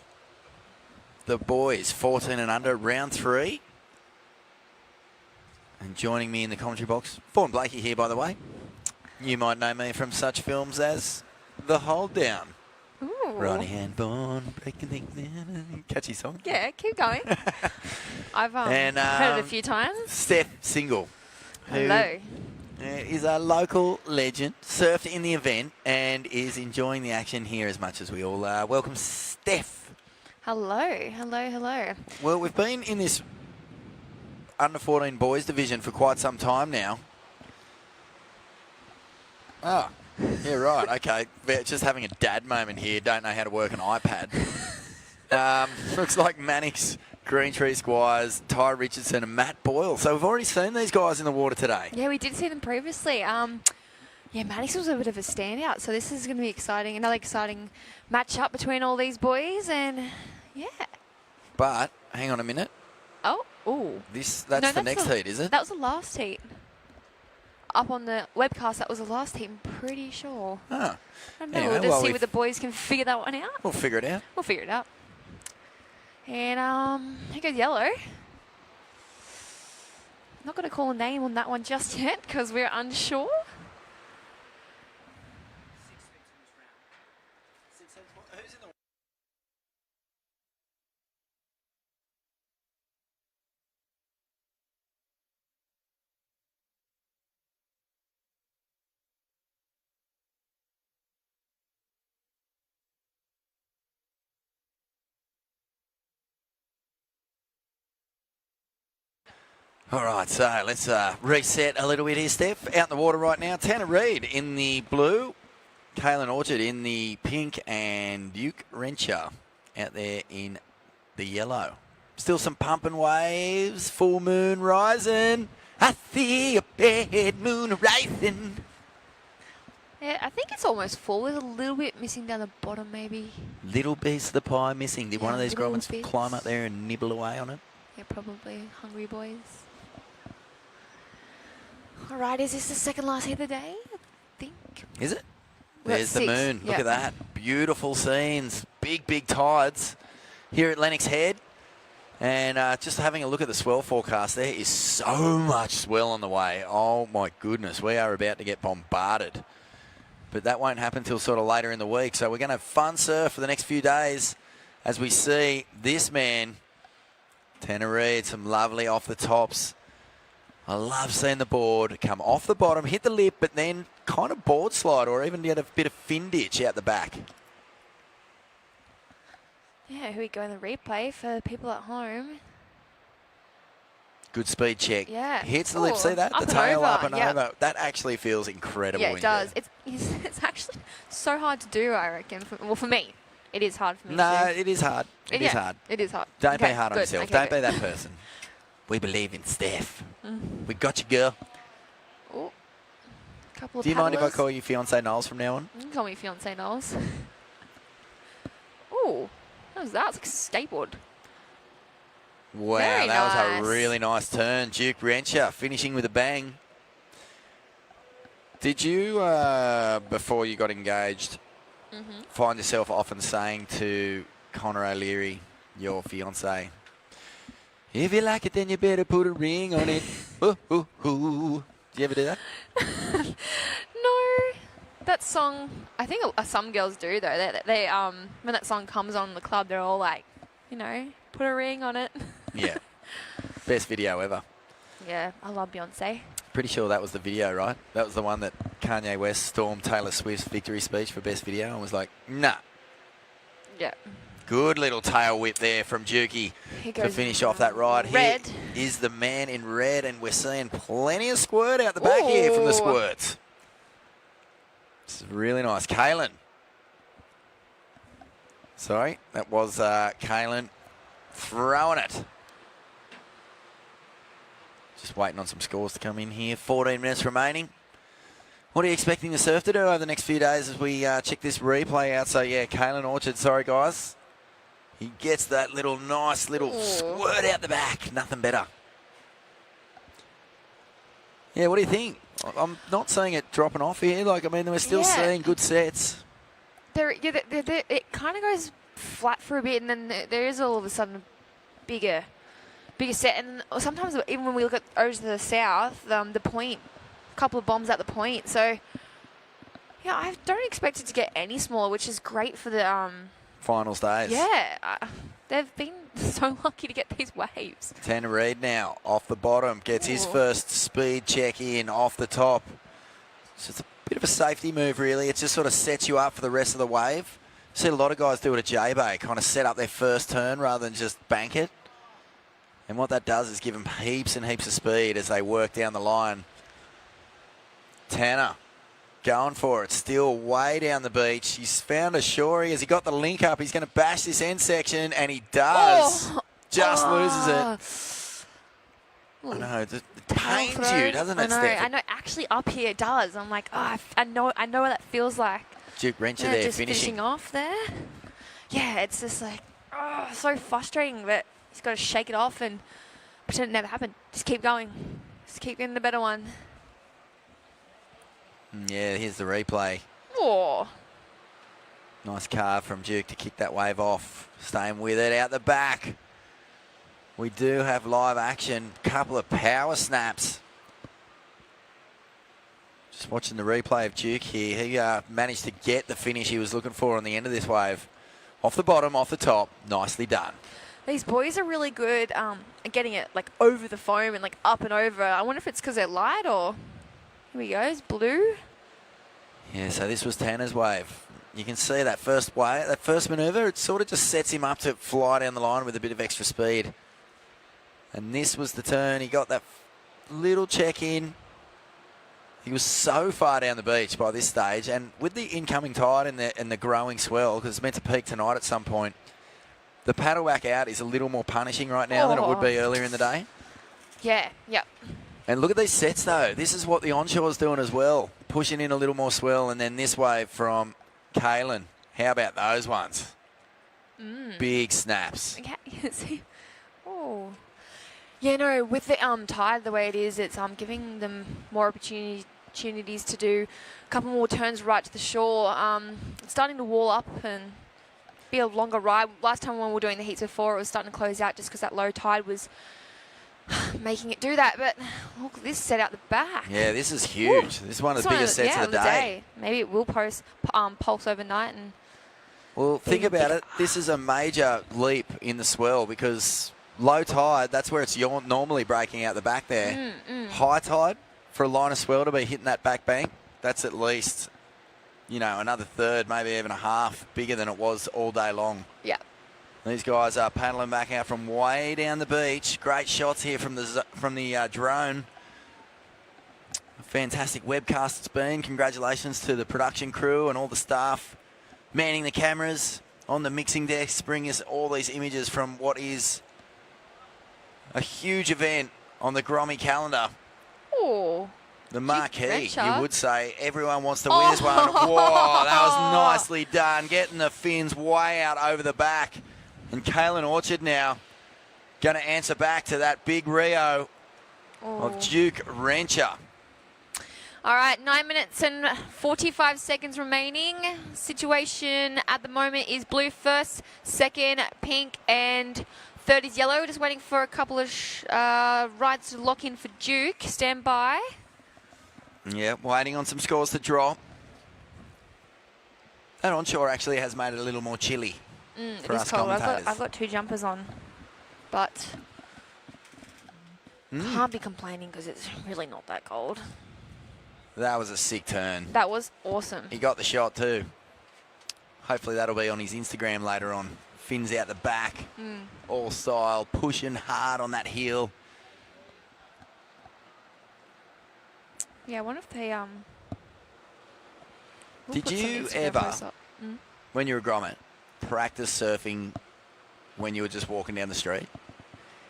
the boys, 14 and under, round 3. And joining me in the commentary box, Vaughn Blakey here, by the way. You might know me from such films as The Hold Down. Ooh. Righty hand, Vaughn, breaking things down. Catchy song. Yeah, keep going. I've heard it a few times. Steph Single. Hello. Is a local legend, surfed in the event, and is enjoying the action here as much as we all are. Welcome, Steph. Hello. Well, we've been in this under 14 boys division for quite some time now. Oh, yeah, right. Okay. We're just having a dad moment here. Don't know how to work an iPad. Looks like Mannix, Green Tree Squires, Ty Richardson and Matt Boyle. So we've already seen these guys in the water today. Yeah, we did see them previously. Yeah, Maddox was a bit of a standout, so this is going to be exciting. Another exciting match-up between all these boys, and yeah. But, hang on a minute. Oh, ooh. That's the next heat, is it? That was the last heat. Up on the webcast, that was the last heat, I'm pretty sure. Oh. I don't know, Anyway, we'll just see whether the boys can figure that one out. We'll figure it out. We'll figure it out. And here goes yellow. Not going to call a name on that one just yet because we're unsure. All right, so let's reset a little bit here, Steph. Out in the water right now, Tanner Reid in the blue, Kaylin Orchard in the pink, and Duke Rencher out there in the yellow. Still some pumping waves, full moon rising. I see a bad moon rising. Yeah, I think it's almost full. There's a little bit missing down the bottom, maybe. Little piece of the pie missing. Did one of these little grommets bits. climb up there and nibble away on it? Yeah, probably. Hungry boys. All right, is this the second last heat of the day? I think. Is it? We're at There's the 6. moon. Look Yeah. at that. Beautiful scenes. Big tides here at Lennox Head. And just having a look at the swell forecast, there is so much swell on the way. Oh, my goodness. We are about to get bombarded. But that won't happen until sort of later in the week. So we're going to have fun surf for the next few days as we see this man, Tanner Reid, some lovely off the tops. I love seeing the board come off the bottom, hit the lip, but then kind of board slide or even get a bit of fin ditch out the back. Yeah, here we go in the replay for people at home. Good speed check. Yeah. Hits the lip. Ooh, See that? up The and tail over, up and yeah. over. That actually feels incredible. Yeah, it in does. there. It's actually so hard to do, I reckon. For me, it is hard for me No, to do. it is hard. It is hard. It is hard. Don't Okay, be hard on good. yourself. Okay, Don't good. be that person. We believe in Steph. We got you, girl. Ooh. Couple of Do you mind if I paddlers. call you fiance Knowles from now on? You can call me fiance Knowles. Ooh, what was that? It's like a skateboard. Wow, Very that was nice. a really nice turn. Duke Rencher finishing with a bang. Did you, before you got engaged, find yourself often saying to Connor O'Leary, your fiance, if you like it, then you better put a ring on it. Ooh, ooh, ooh. Do you ever do that? No, that song. I think some girls do though. They when that song comes on in the club, they're all like, you know, put a ring on it. Yeah. Best video ever. Yeah, I love Beyonce. Pretty sure that was the video, right? That was the one that Kanye West stormed Taylor Swift's victory speech for best video and was like, nah. Yeah. Good little tail whip there from Dukey Here to goes finish off that ride. red. Here is the man in red, and we're seeing plenty of squirt out the back here from the Ooh. squirts. It's really nice. Kaylin. Sorry, that was Kaylin throwing it. Just waiting on some scores to come in here. 14 minutes remaining. What are you expecting the surf to do over the next few days as we check this replay out? So, yeah, Kaylin Orchard, sorry, guys. He gets that little nice little squirt out the back. Nothing better. Yeah, what do you think? I'm not seeing it dropping off here. Like, I mean, we're still seeing good sets. It kind of goes flat for a bit, and then there is all of a sudden a bigger set. And sometimes even when we look at over to the south, the point, a couple of bombs at the point. So, yeah, I don't expect it to get any smaller, which is great for the Finals days. Yeah, they've been so lucky to get these waves. Tanner Reid now off the bottom. Gets his first speed check in off the top. So it's a bit of a safety move, really. It just sort of sets you up for the rest of the wave. See a lot of guys do it at J-Bay, kind of set up their first turn rather than just bank it. And what that does is give them heaps and heaps of speed as they work down the line. Tanner going for it, still way down the beach. He's found a shorey. Has he got the link up? He's going to bash this end section, and he does. Just loses it. I know, it pains you, doesn't it, Steph? I know. Actually, up here it does. I'm like, I know what that feels like. Duke Rencher there just finishing off there. Yeah, it's just like, so frustrating, but he's got to shake it off and pretend it never happened. Just keep going. Just keep getting the better one. Yeah, here's the replay. Oh. Nice carve from Duke to kick that wave off. Staying with it out the back. We do have live action. Couple of power snaps. Just watching the replay of Duke here. He managed to get the finish he was looking for on the end of this wave. Off the bottom, off the top. Nicely done. These boys are really good at getting it like over the foam and like up and over. I wonder if it's because they're light or... Here we go, it's blue. Yeah, so this was Tanner's wave. You can see that first wave, that first manoeuvre, it sort of just sets him up to fly down the line with a bit of extra speed. And this was the turn. He got that little check-in. He was so far down the beach by this stage, and with the incoming tide and the growing swell, because it's meant to peak tonight at some point, the paddle back out is a little more punishing right now than it would be earlier in the day. Yeah, yep. And look at these sets, though. This is what the onshore's doing as well. Pushing in a little more swell, and then this wave from Kaylin. How about those ones? Big snaps. Okay. Oh. Yeah, no, with the tide the way it is, it's giving them more opportunities to do a couple more turns right to the shore. It's starting to wall up and be a longer ride. Last time when we were doing the heats before, it was starting to close out just because that low tide was making it do that. But look at this set out the back. Yeah, this is huge. This is one of the biggest sets of the day. Maybe it will pulse overnight. And well, think about it. This is a major leap in the swell because low tide, that's where it's normally breaking out the back there. High tide, for a line of swell to be hitting that back bank, that's at least, you know, another third, maybe even a half bigger than it was all day long. Yeah. These guys are paddling back out from way down the beach. Great shots here from the drone. A fantastic webcast it's been. Congratulations to the production crew and all the staff manning the cameras on the mixing decks, bringing us all these images from what is a huge event on the Grommy calendar. Oh. The marquee, you would say. Everyone wants to win this one. Whoa, that was nicely done. Getting the fins way out over the back. And Kaylin Orchard now going to answer back to that big Rio of Duke Rencher. All right, 9 minutes and 45 seconds remaining. Situation at the moment is blue first, second pink, and third is yellow. Just waiting for a couple of rides to lock in for Duke. Stand by. Yeah, waiting on some scores to drop. That onshore actually has made it a little more chilly for us commentators. I've got 2 jumpers on, but can't be complaining because it's really not that cold. That was a sick turn. That was awesome. He got the shot too. Hopefully that'll be on his Instagram later on. Fins out the back, all style, pushing hard on that heel. Yeah, I wonder if they Did you ever, when you were a grommet, practice surfing when you were just walking down the street?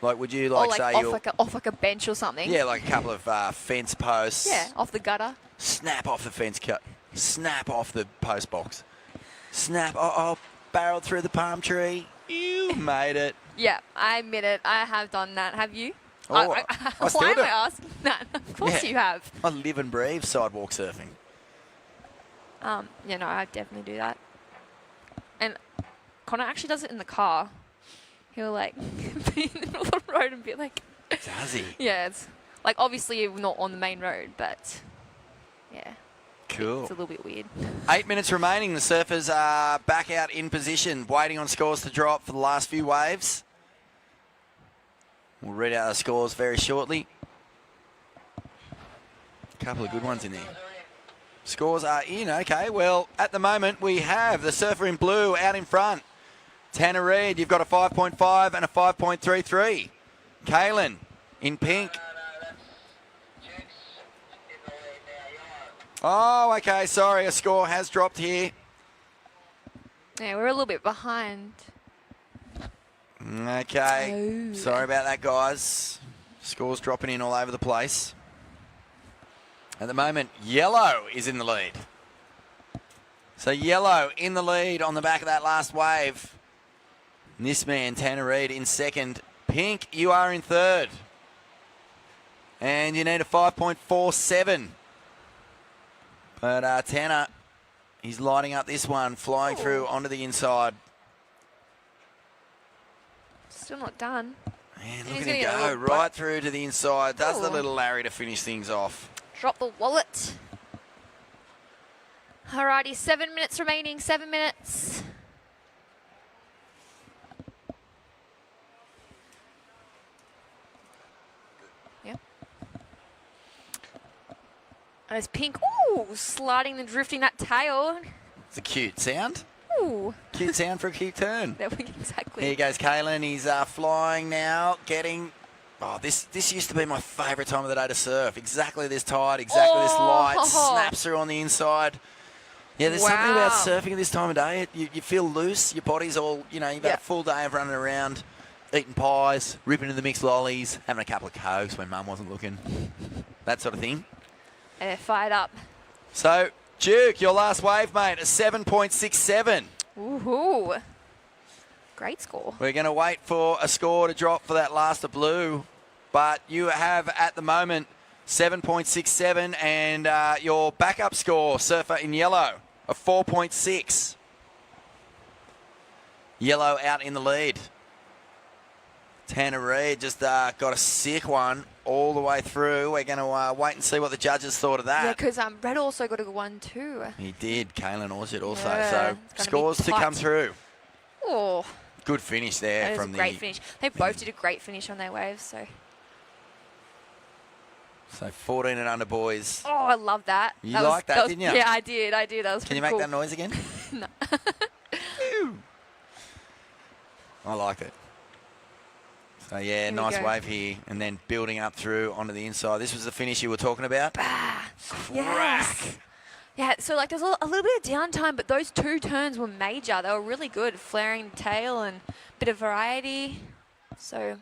Like, would you say you off like a bench or something? Yeah, like a couple of fence posts. Yeah, off the gutter. Snap off the fence cut. Snap off the post box. Snap. Barreled through the palm tree. You made it. Yeah, I admit it. I have done that. Have you? I still why do. am I asking that? Of course you have. I live and breathe sidewalk surfing. Yeah, no, I definitely do that. And Connor actually does it in the car. He'll like be in the middle of the road and be like... Does he? Yeah, it's like obviously not on the main road, but yeah. Cool. It's a little bit weird. 8 minutes remaining. The surfers are back out in position, waiting on scores to drop for the last few waves. We'll read out the scores very shortly. A couple of good ones in there. Scores are in. Okay, well, at the moment we have the surfer in blue out in front. Tanner Reid, you've got a 5.5 and a 5.33. Kaylin in pink. Oh, okay, sorry, a score has dropped here. Yeah, we're a little bit behind. Okay, sorry about that, guys. Scores dropping in all over the place. At the moment, yellow is in the lead. So yellow in the lead on the back of that last wave. And this man, Tanner Reid, in second. Pink, you are in third. And you need a 5.47. But Tanner, he's lighting up this one, flying through onto the inside. Still not done. Man, look at him go right through to the inside. Does the little Larry to finish things off. Drop the wallet. Alrighty, 7 minutes remaining. 7 minutes. Yeah. And it's Pink. Ooh, sliding and drifting that tail. It's a cute sound. Ooh. Cute sound for a cute turn. Exactly. Here goes Kaylin. He's flying now, getting... Oh, this used to be my favourite time of the day to surf. Exactly this tide, exactly this light. Snaps through on the inside. Yeah, there's something about surfing at this time of day. You feel loose. Your body's all, you've had a full day of running around, eating pies, ripping into the mixed lollies, having a couple of cokes when Mum wasn't looking. That sort of thing. And they're fired up. So, Duke, your last wave, mate, a 7.67. Woohoo. Great score. We're going to wait for a score to drop for that last of blue. But you have, at the moment, 7.67 and your backup score, surfer in yellow, a 4.6. Yellow out in the lead. Tanner Reid just got a sick one all the way through. We're going to wait and see what the judges thought of that. Yeah, because Red also got a good one too. He did. Kaylin Orchard also. Yeah, so scores to come through. Oh. Good finish there. That is a great finish. They both did a great finish on their waves. So 14 and under boys. Oh, I love that. You liked that, didn't you? Yeah, I did. That was Can you pretty make cool. that noise again? No. I like it. So, yeah, nice wave here. And then building up through onto the inside. This was the finish you were talking about. Yes. Yeah, so like there's a little bit of downtime, but those 2 turns were major. They were really good. Flaring tail and a bit of variety. So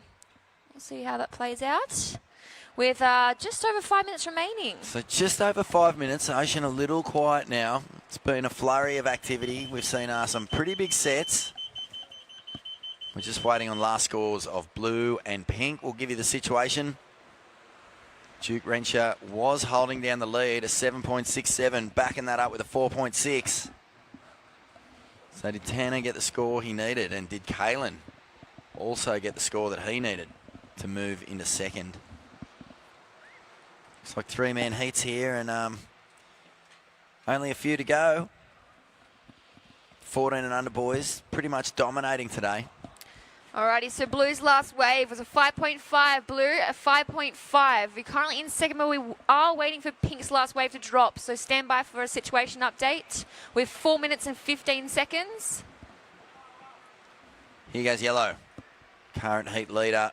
we'll see how that plays out. With just over 5 minutes remaining. So just over 5 minutes. Ocean a little quiet now. It's been a flurry of activity. We've seen some pretty big sets. We're just waiting on last scores of blue and pink. We'll give you the situation. Duke Renshaw was holding down the lead, a 7.67, backing that up with a 4.6. So did Tanner get the score he needed, and did Kalen also get the score that he needed to move into second? Looks like 3-man heats here, and only a few to go. 14 and under boys, pretty much dominating today. Alrighty, so Blue's last wave was a 5.5. Blue, a 5.5. We're currently in second, but we are waiting for Pink's last wave to drop. So stand by for a situation update with 4 minutes and 15 seconds. Here goes yellow. Current heat leader,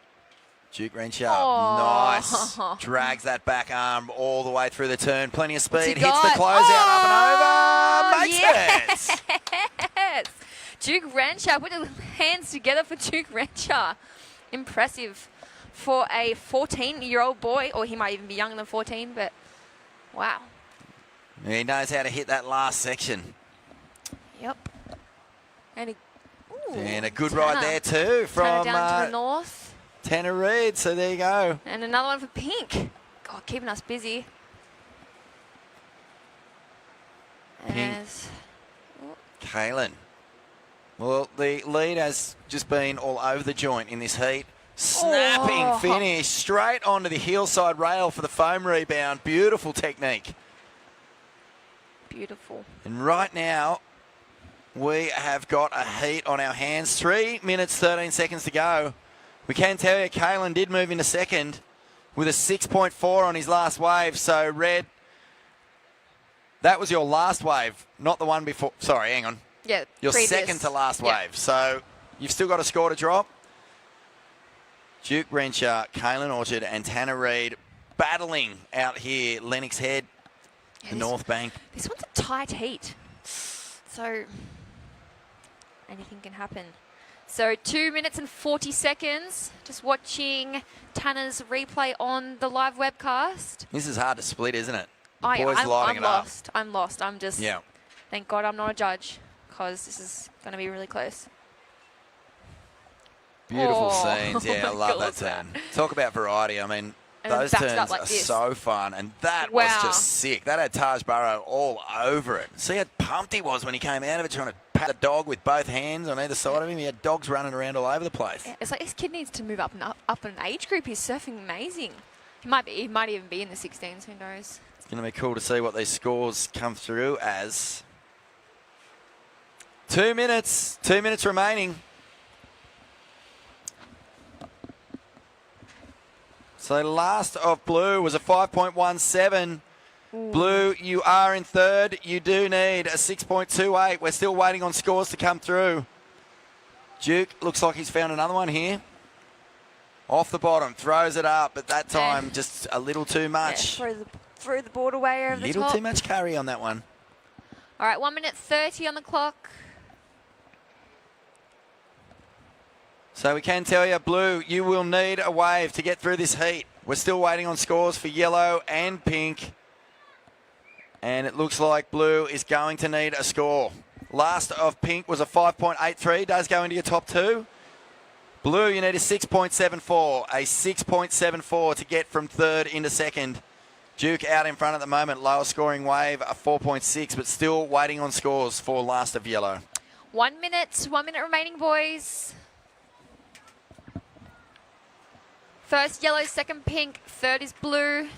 Duke Renshaw. Nice. Drags that back arm all the way through the turn. Plenty of speed. Hits the closeout up and over. Makes it. Yes. Duke Renshaw, put the hands together for Duke Renshaw. Impressive for a 14-year-old boy, or he might even be younger than 14, but wow. He knows how to hit that last section. Yep. And a good ride there too from down to the north. Tanner Reid, so there you go. And another one for Pink. God, keeping us busy. Pink. Kalen. Well, the lead has just been all over the joint in this heat. Snapping finish straight onto the heel side rail for the foam rebound. Beautiful technique. Beautiful. And right now, we have got a heat on our hands. 3 minutes, 13 seconds to go. We can tell you Kalen did move into second with a 6.4 on his last wave. So, Red, that was your last wave, not the one before. Sorry, hang on. Yeah, your previous. second to last wave. So you've still got a score to drop. Duke Renshaw, Kalen Orchard and Tanner Reid battling out here. Lennox Head, the North Bank. This one's a tight heat. So anything can happen. So 2 minutes and 40 seconds. Just watching Tanner's replay on the live webcast. This is hard to split, isn't it? I'm lighting lost. it up. I'm lost. I'm just, yeah. Thank God I'm not a judge, because this is going to be really close. Beautiful scenes. Yeah, I love that turn. Talk about variety. I mean, And those then backs turns up like are this. so fun. And that was just sick. That had Taj Burrow all over it. See how pumped he was when he came out of it, trying to pat the dog with both hands on either side of him. He had dogs running around all over the place. Yeah, it's like this kid needs to move up an age group. He's surfing amazing. He might even be in the 16s. Who knows? It's going to be cool to see what these scores come through as. 2 minutes. 2 minutes remaining. So last of Blue was a 5.17. Blue, you are in third. You do need a 6.28. We're still waiting on scores to come through. Duke looks like he's found another one here. Off the bottom, throws it up, but that time just a little too much. Yeah, through the borderway over the top. Little too much carry on that one. All right, 1 minute 30 on the clock. So we can tell you, Blue, you will need a wave to get through this heat. We're still waiting on scores for yellow and pink. And it looks like Blue is going to need a score. Last of pink was a 5.83. Does go into your top two. Blue, you need a 6.74. A 6.74 to get from third into second. Duke out in front at the moment. Lower scoring wave, a 4.6, but still waiting on scores for last of yellow. 1 minute. 1 minute remaining, boys. First yellow, second pink, third is blue.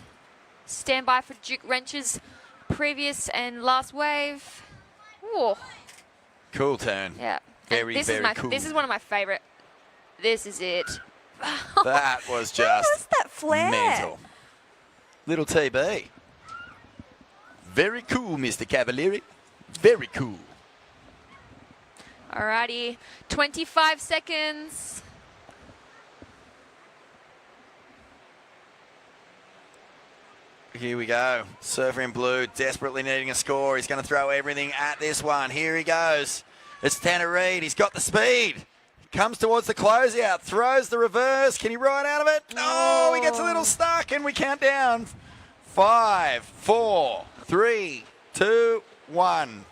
Stand by for Duke Renshaw's previous and last wave. Ooh. Cool turn. Yeah. Very cool. This is one of my favourite. This is it. That was just Where was that flare? mental. Little TB. Very cool, Mr. Cavalieri. Very cool. Alrighty, 25 seconds. Here we go. Surfer in blue, desperately needing a score. He's going to throw everything at this one. Here he goes. It's Tanner Reid. He's got the speed. Comes towards the closeout, throws the reverse. Can he ride out of it? No, he gets a little stuck, and we count down. 5, 4, 3, 2, 1.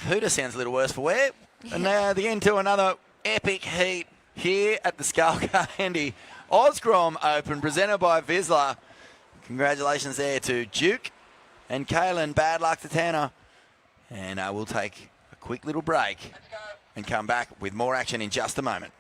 Hooter sounds a little worse for wear. And now the end to another epic heat here at the Skullcandy OzGrom Open, presented by Vissla. Congratulations there to Duke and Kaylin. Bad luck to Tanner. And we'll take a quick little break and come back with more action in just a moment.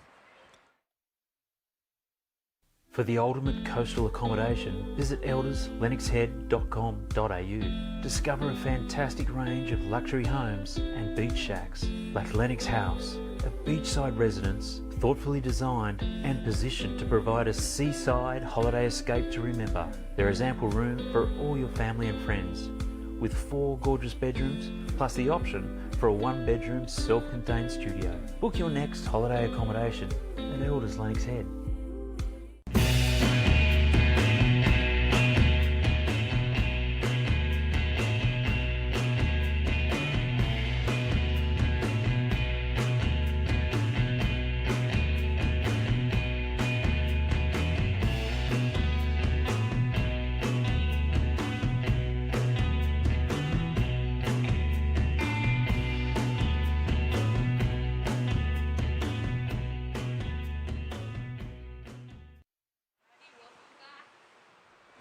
For the ultimate coastal accommodation, visit elderslennoxhead.com.au. Discover a fantastic range of luxury homes and beach shacks like Lennox House, a beachside residence thoughtfully designed and positioned to provide a seaside holiday escape to remember. There is ample room for all your family and friends, with 4 gorgeous bedrooms plus the option for a 1-bedroom self-contained studio. Book your next holiday accommodation at Elders Lennox Head.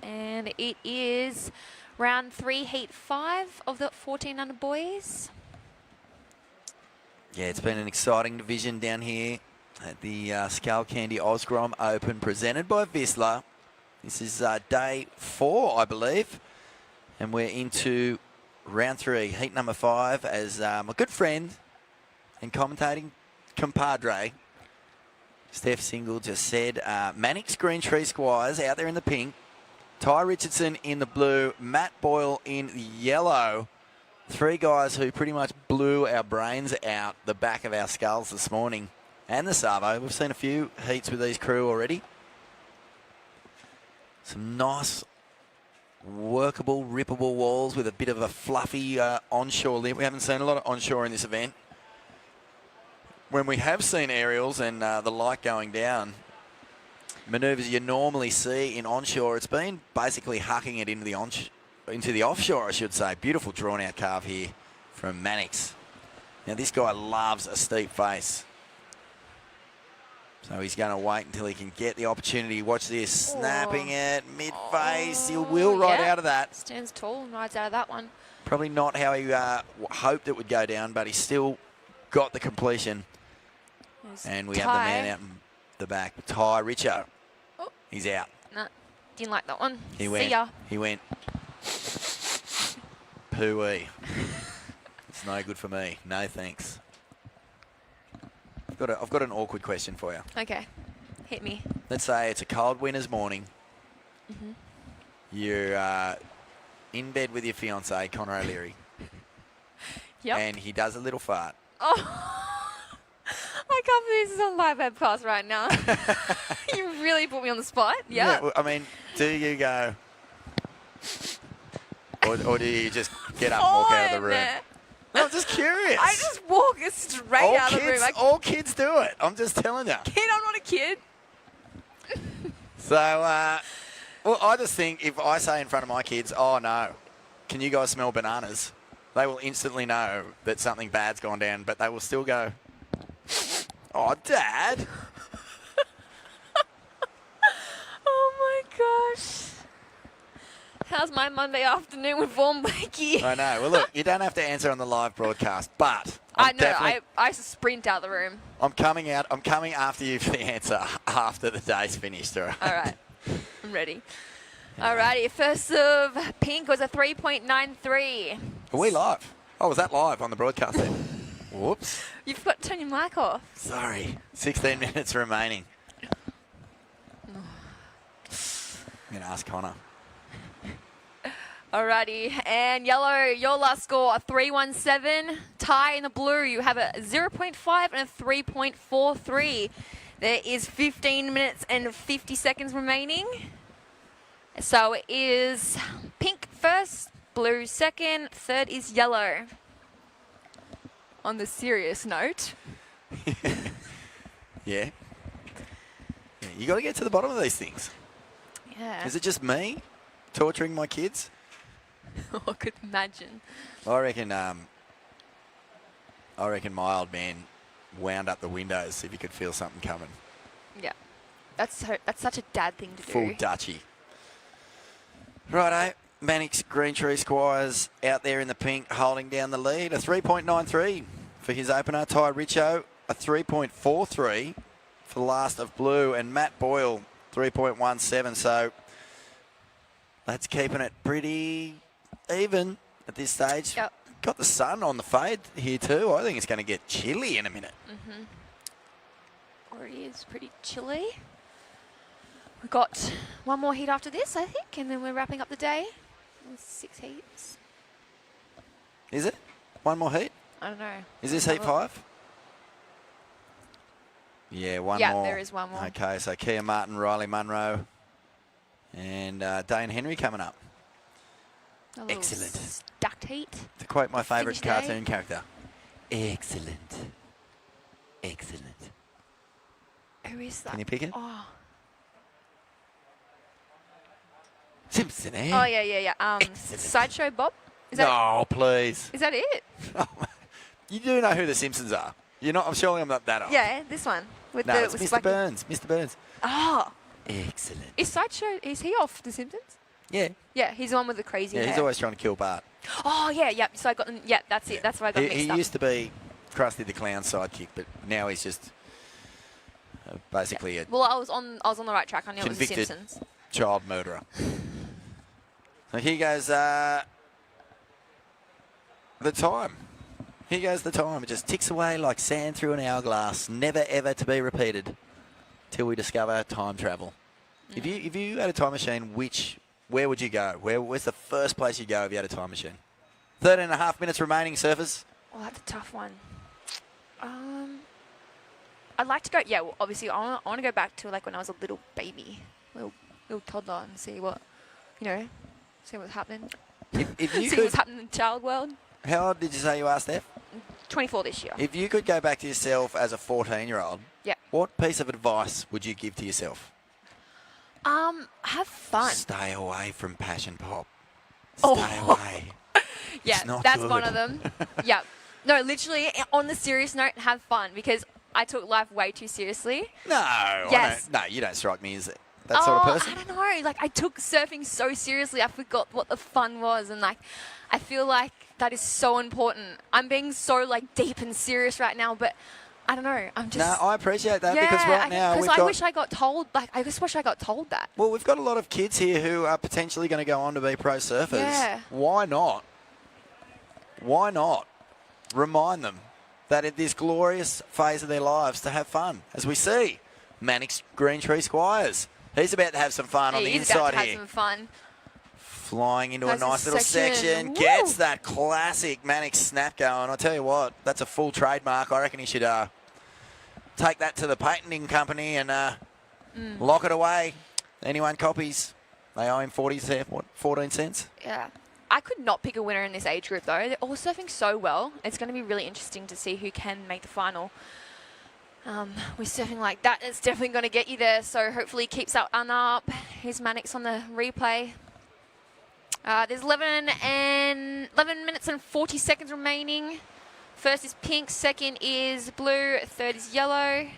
And it is round 3, heat 5 of the 14 under boys. Yeah, it's been an exciting division down here at the Skullcandy OzGrom Open, presented by Vissla. This is day 4, I believe. And we're into round 3, heat number 5, as my good friend and commentating compadre, Steph Single, just said. Mannix Green Tree Squires out there in the pink. Ty Richardson in the blue, Matt Boyle in the yellow. 3 guys who pretty much blew our brains out the back of our skulls this morning. And the Savo. We've seen a few heats with these crew already. Some nice, workable, rippable walls with a bit of a fluffy onshore lip. We haven't seen a lot of onshore in this event. When we have seen aerials and the light going down, manoeuvres you normally see in onshore, it's been basically hucking it into the offshore, I should say. Beautiful drawn out carve here from Mannix. Now this guy loves a steep face, so he's going to wait until he can get the opportunity. Watch this, snapping it mid face. He will ride out of that. Stands tall and rides out of that one. Probably not how he hoped it would go down, but he still got the completion. And we have the man out in the back, Ty Richo. He's out. No, didn't like that one. He went. See ya. He went. Pooey. It's no good for me. No thanks. I've got an awkward question for you. Okay, hit me. Let's say it's a cold winter's morning. Mm-hmm. You're in bed with your fiance, Connor O'Leary. Yep. And he does a little fart. Oh. I can't believe this is on live webcast right now. You really put me on the spot. Yep. Yeah. Well, I mean, do you go, or do you just get up and walk out of the room? No, I'm just curious. I just walk straight out of the room. All kids do it. I'm just telling you. Kid, I'm not a kid. So, well, I just think if I say in front of my kids, oh no, can you guys smell bananas? They will instantly know that something bad's gone down, but they will still go, oh, Dad. Oh, my gosh. How's my Monday afternoon with warm blankie? I know. Well, look, you don't have to answer on the live broadcast, but I know. I sprint out the room. I'm coming out. I'm coming after you for the answer after the day's finished. All right. All right. I'm ready. Alrighty. First of pink was a 3.93. Are we live? Oh, was that live on the broadcast then? Whoops. You've got to turn your mic off. Sorry. 16 minutes remaining. I'm going to ask Connor. Alrighty, and yellow, your last score, a 317. Tie in the blue, you have a 0.5 and a 3.43. There is 15 minutes and 50 seconds remaining. So it is pink first, blue second, third is yellow. On the serious note. Yeah. You got to get to the bottom of these things. Yeah. Is it just me torturing my kids? I could imagine. I reckon my old man wound up the windows if he could feel something coming. Yeah. That's such a dad thing to do. Full Dutchy. Righto. Mannix Green Tree Squires out there in the pink holding down the lead. A 3.93 for his opener. Ty Richo, a 3.43 for the last of blue. And Matt Boyle, 3.17. So that's keeping it pretty even at this stage. Yep. Got the sun on the fade here too. I think it's going to get chilly in a minute. Already is pretty chilly. We've got one more heat after this, I think, and then we're wrapping up the day with 6 heats. Is it? One more heat? I don't know. Is this heat 5? Yeah, one more. Yeah, there is one more. Okay, so Kia Martin, Riley Munro, and Dane Henry coming up. A little Excellent. Stacked heat. To quote my favourite Finish day. cartoon character. Excellent. Excellent. Who is that? Can you pick it? Oh, Simpson, eh? oh yeah. Sideshow Bob? Is that No, please. Is that it? You do know who the Simpsons are. You're not. I'm surely I'm not that old. Yeah, this one. With No, the it's with Mr. Spiky. Burns. Mr. Burns. Oh, Excellent. is Sideshow? Is he off The Simpsons? Yeah. Yeah, he's the one with the crazy Yeah, hair. he's always trying to kill Bart. Oh yeah. So I got. Yeah, that's it. That's why I got He mixed up. used to be Krusty the Clown's sidekick, but now he's just basically a Well, I was on the right track. I knew it was The convicted Simpsons. child murderer. So here goes the time. Here goes the time. It just ticks away like sand through an hourglass, never ever to be repeated, till we discover time travel. If you had a time machine, where would you go? Where's the first place you'd go if you had a time machine? 13 and a half minutes remaining, surfers. Oh, that's a tough one. I'd like to go. Yeah, well, obviously, I want to go back to like when I was a little baby, little toddler, and see what, see what's happening. If you See could, what's happening in the child world. how old did you say you are, Steph? 24 this year. If you could go back to yourself as a 14-year-old, Yeah. what piece of advice would you give to yourself? Have fun. Stay away from passion pop. Oh. Stay away. Yeah, It's not that's good. one of them. Yeah. No, literally, on the serious note, have fun, because I took life way too seriously. No, Yes. no, you don't strike me as that sort of person. I don't know. Like, I took surfing so seriously, I forgot what the fun was, and like, I feel like that is so important. I'm being so like deep and serious right now, but I don't know. I'm just. No, I appreciate that because right now we've got. I wish I got told. Like, I just wish I got told that. Well, we've got a lot of kids here who are potentially going to go on to be pro surfers. Yeah. Why not? Why not remind them that in this glorious phase of their lives to have fun, as we see Mannix Green Tree Squires. He's about to have some fun on the He's about inside to have here. some fun. Flying into a Has a nice little section. Woo! Gets that classic Mannix snap going. I'll tell you what, that's a full trademark. I reckon he should take that to the patenting company and lock it away. Anyone copies, they owe him 14 cents? Yeah. I could not pick a winner in this age group, though. They're all surfing so well. It's going to be really interesting to see who can make the final. With surfing like that, it's definitely going to get you there. So hopefully he keeps that one up. Here's Mannix on the replay. There's 11 minutes and 40 seconds remaining. First is pink, second is blue, third is yellow.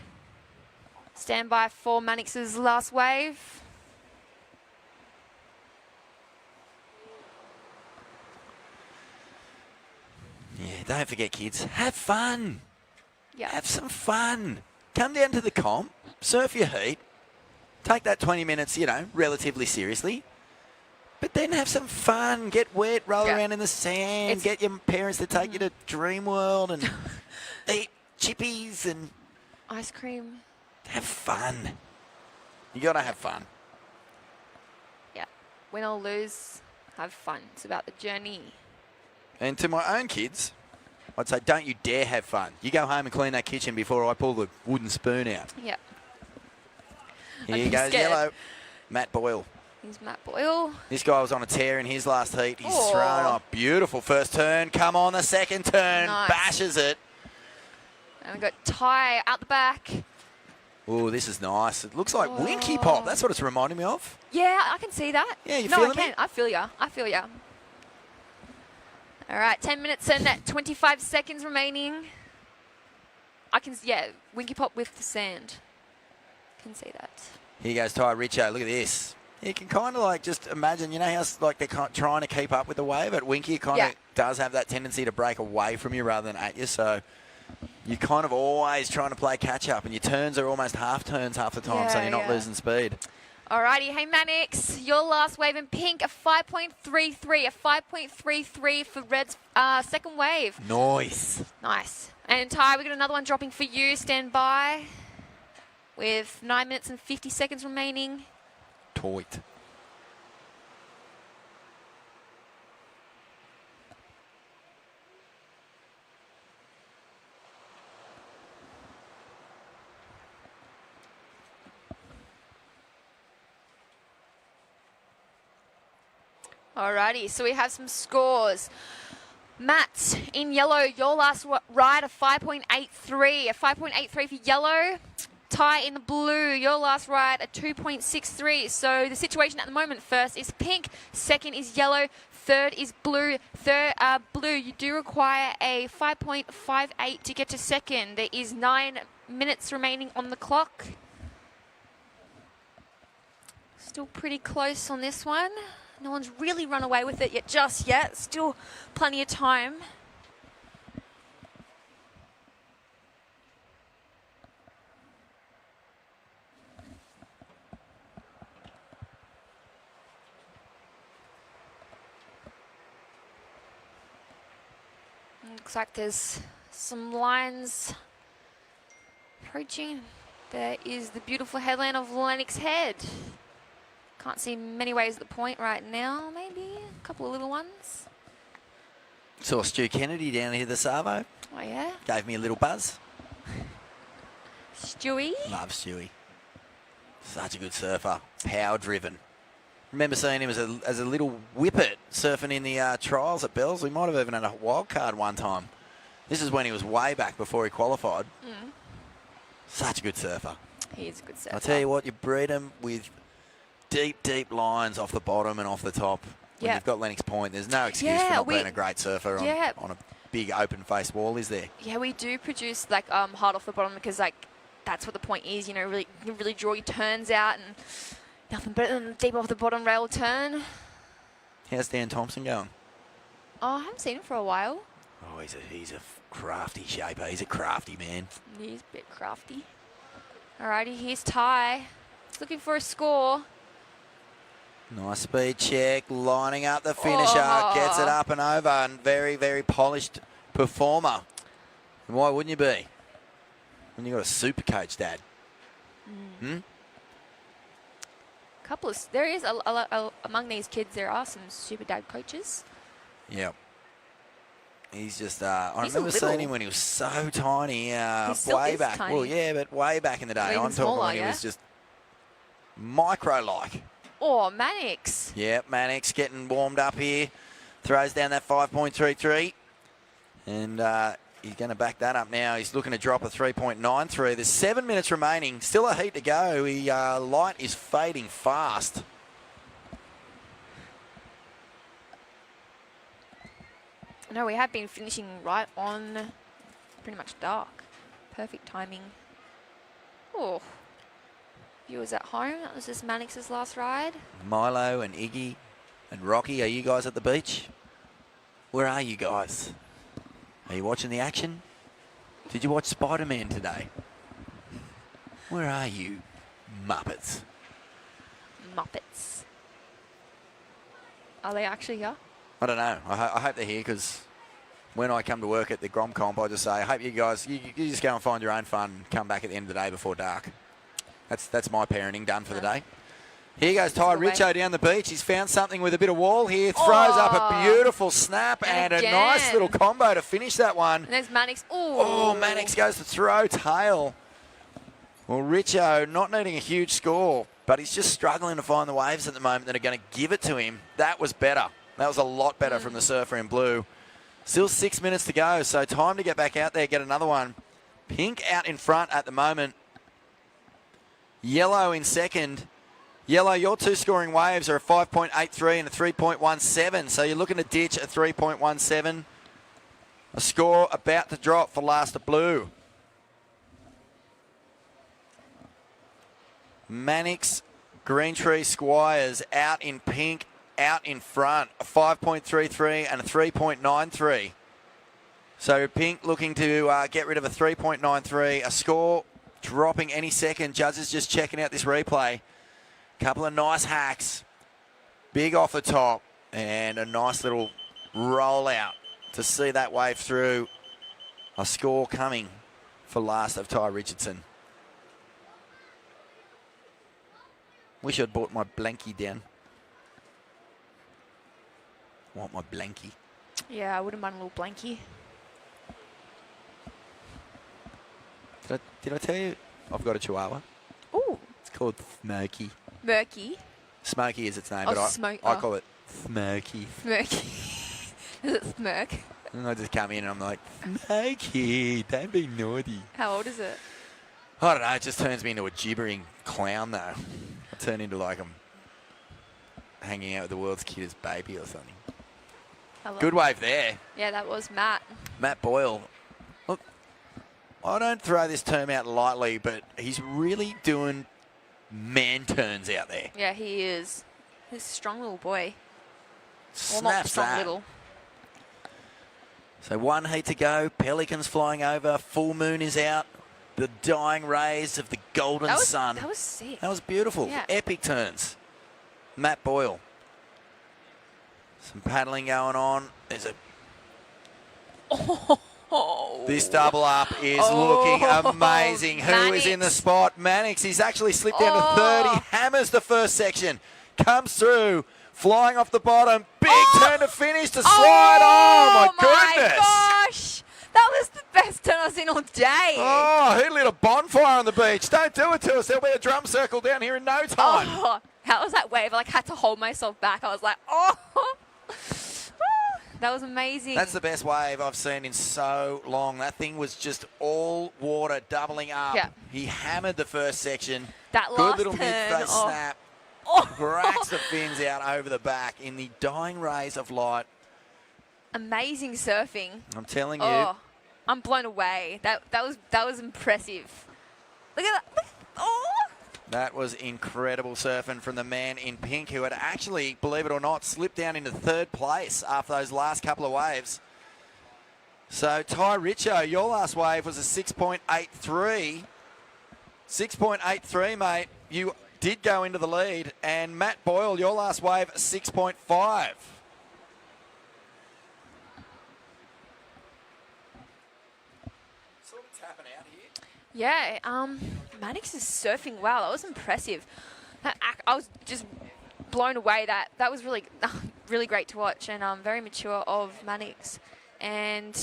Stand by for Mannix's last wave. Yeah, don't forget, kids, have fun. Yeah. Have some fun. Come down to the comp, surf your heat, take that 20 minutes, relatively seriously. But then have some fun. Get wet, roll around in the sand, get your parents to take you to Dream World and eat chippies and ice cream. Have fun. You got to have fun. Yeah. Win or lose, Have fun. It's about the journey. And to my own kids, I'd say, don't you dare have fun. You go home and clean that kitchen before I pull the wooden spoon out. Yep. Here goes yellow. Matt Boyle. Here's Matt Boyle. This guy was on a tear in his last heat. He's Oh. thrown off. Beautiful first turn. Come on, the second turn. Nice. Bashes it. And we've got Ty out the back. Oh, this is nice. It looks like Winky Pop. That's what it's reminding me of. Yeah, I can see that. Yeah, you no, feeling I can. me? I feel ya. I feel ya. All right, 10 minutes and 25 seconds remaining. Winky Pop with the sand. Can see that. Here goes Ty Richo. Look at this. You can kind of like just imagine, you know how like they're trying to keep up with the wave, but Winky kind of does have that tendency to break away from you rather than at you. So you're kind of always trying to play catch up, and your turns are almost half turns half the time, so you're not losing speed. Alrighty, hey Mannix, your last wave in pink, a 5.33, a 5.33 for Red's second wave. Nice. Nice. And Ty, we got another one dropping for you. Stand by. With 9 minutes and 50 seconds remaining. Toit. Alrighty, so we have some scores. Matt, in yellow, your last ride, a 5.83. A 5.83 for yellow. Ty in the blue, your last ride, a 2.63. So the situation at the moment, first is pink, second is yellow, third is blue. Blue, you do require a 5.58 to get to second. There is 9 minutes remaining on the clock. Still pretty close on this one. No one's really run away with it just yet. Still plenty of time. Looks like there's some lines approaching. There is the beautiful headland of Lennox Head. Can't see many ways at the point right now. Maybe a couple of little ones. Saw Stu Kennedy down here, the Savo. Oh, yeah? Gave me a little buzz. Stewie. Love Stewie. Such a good surfer. Power driven. Remember seeing him as a little whippet surfing in the trials at Bells. We might have even had a wild card one time. This is when he was way back before he qualified. Such a good surfer. He is a good surfer. I'll tell you what, you breed him with deep, deep lines off the bottom and off the top. When you've got Lennox Point, there's no excuse for not being a great surfer on a big open-faced wall, is there? Yeah, we do produce like hard off the bottom because like that's what the point is. You know, really draw your turns out and nothing better than a deep off the bottom rail turn. How's Dan Thompson going? Oh, I haven't seen him for a while. Oh, he's a crafty shaper. He's a crafty man. He's a bit crafty. Alrighty, here's Ty. He's looking for a score. Nice speed check, lining up the finisher, gets it up and over, and very, very polished performer. And why wouldn't you be? When you got a super coach, Dad. There is among these kids, there are some super dad coaches. Yeah. He's just, I remember seeing him when he was so tiny, way back. Tiny. Well, yeah, but way back in the day. Even I'm talking when he was just micro-like. Oh, Mannix. Yeah, Mannix getting warmed up here. Throws down that 5.33. And he's going to back that up now. He's looking to drop a 3.93. There's 7 minutes remaining. Still a heat to go. Light is fading fast. No, we have been finishing right on pretty much dark. Perfect timing. Oh. Viewers at home, that was just Mannix's last ride. Milo and Iggy and Rocky, are you guys at the beach? Where are you guys? Are you watching the action? Did you watch Spider-Man today? Where are you, Muppets? Muppets. Are they actually here? I don't know. I hope they're here because when I come to work at the Grom Comp, I just say, I hope you guys, you just go and find your own fun and come back at the end of the day before dark. That's my parenting done for the day. Here goes Ty Good way. Richo down the beach. He's found something with a bit of wall here. Throws up a beautiful snap and a nice little combo to finish that one. And there's Mannix. Oh, Mannix goes to throw tail. Well, Richo not needing a huge score, but he's just struggling to find the waves at the moment that are going to give it to him. That was better. That was a lot better from the surfer in blue. Still 6 minutes to go, so time to get back out there, get another one. Pink out in front at the moment. Yellow in second. Yellow, your two scoring waves are a 5.83 and a 3.17, so you're looking to ditch a 3.17. A score about to drop for last of blue. Mannix, Green Tree, Squires out in pink, out in front, a 5.33 and a 3.93. So Pink looking to get rid of a 3.93, a score dropping any second. Judges just checking out this replay. Couple of nice hacks, big off the top, and a nice little rollout to see that wave through. A score coming for last of Ty Richardson. Wish I'd brought my blankie down. Want my blankie. Yeah, I wouldn't mind a little blankie. Did I tell you I've got a chihuahua? Ooh. It's called Smokey. Murky. Smokey is its name, Oh, but I oh. call it Smokey. Smirky. Is it smirk? And I just come in and I'm like, Smokey, don't be naughty. How old is it? I don't know, it just turns me into a gibbering clown though. I turn into like I'm hanging out with the world's cutest baby or something. Good wave there. Yeah, that was Matt. Matt Boyle. Look, I don't throw this term out lightly, but he's really doing man turns out there. Yeah, he is. He's a strong little boy. Well, Snaps not strong that. little. So one heat to go. Pelicans flying over. Full moon is out. The dying rays of the golden sun. That was sick. That was beautiful. Yeah. Epic turns. Matt Boyle. Some paddling going on. There's a... This double up is looking amazing. Who is in the spot? Mannix. He's actually slipped down to 30. Hammers the first section. Comes through. Flying off the bottom. Big turn to finish to slide. Oh, my goodness. Gosh. That was the best turn I've seen all day. Oh, he lit a bonfire on the beach. Don't do it to us. There'll be a drum circle down here in no time. Oh, how was that wave? I had to hold myself back. I was like, oh. That was amazing. That's the best wave I've seen in so long. That thing was just all water doubling up. Yeah. He hammered the first section. That Good last little turn. mid-face snap. Cracks the fins out over the back in the dying rays of light. Amazing surfing. I'm telling you. Oh, I'm blown away. That was impressive. Look at that. Oh. That was incredible surfing from the man in pink who had actually, believe it or not, slipped down into third place after those last couple of waves. So Ty Richo, your last wave was a 6.83. 6.83, mate. You did go into the lead. And Matt Boyle, your last wave, 6.5. Sort of tapping out here. Yeah, Mannix is surfing well. That was impressive. I was just blown away. That was really, really great to watch, and very mature of Mannix. And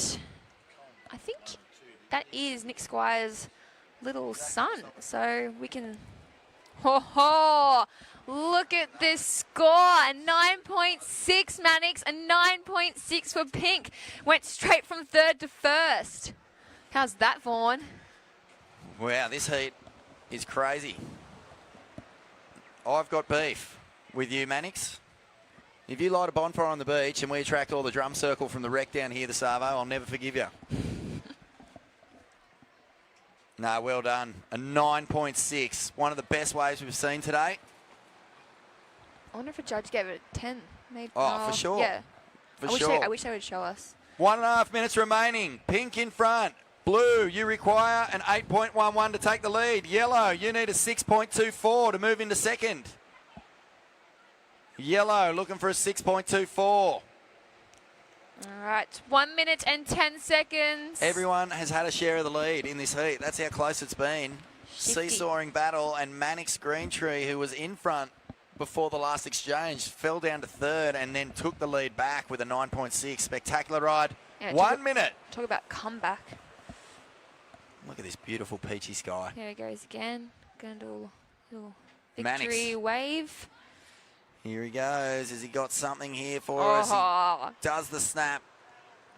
I think that is Nick Squire's little son. So we can. Ho! Look at this score. A 9.6 Mannix, a 9.6 for Pink. Went straight from third to first. How's that, Vaughn? Wow, this heat is crazy. I've got beef with you, Mannix. If you light a bonfire on the beach and we attract all the drum circle from the wreck down here, the Savo, I'll never forgive you. No, well done. A 9.6. One of the best waves we've seen today. I wonder if a judge gave it a 10. Maybe. Oh, for sure. Yeah. For sure. I wish they would show us. 1.5 minutes remaining. Pink in front. Blue, you require an 8.11 to take the lead. Yellow, you need a 6.24 to move into second. Yellow looking for a 6.24. All right, 1 minute and 10 seconds. Everyone has had a share of the lead in this heat. That's how close it's been. Shifty. Seesawing battle, and Mannix Greentree, who was in front before the last exchange. Fell down to third and then took the lead back with a 9.6. Spectacular ride. Yeah, 1 minute. Talk about comeback. Look at this beautiful peachy sky. There he goes again. Going to do a little Mannix. victory wave. Here he goes. Has he got something here for us? He does the snap.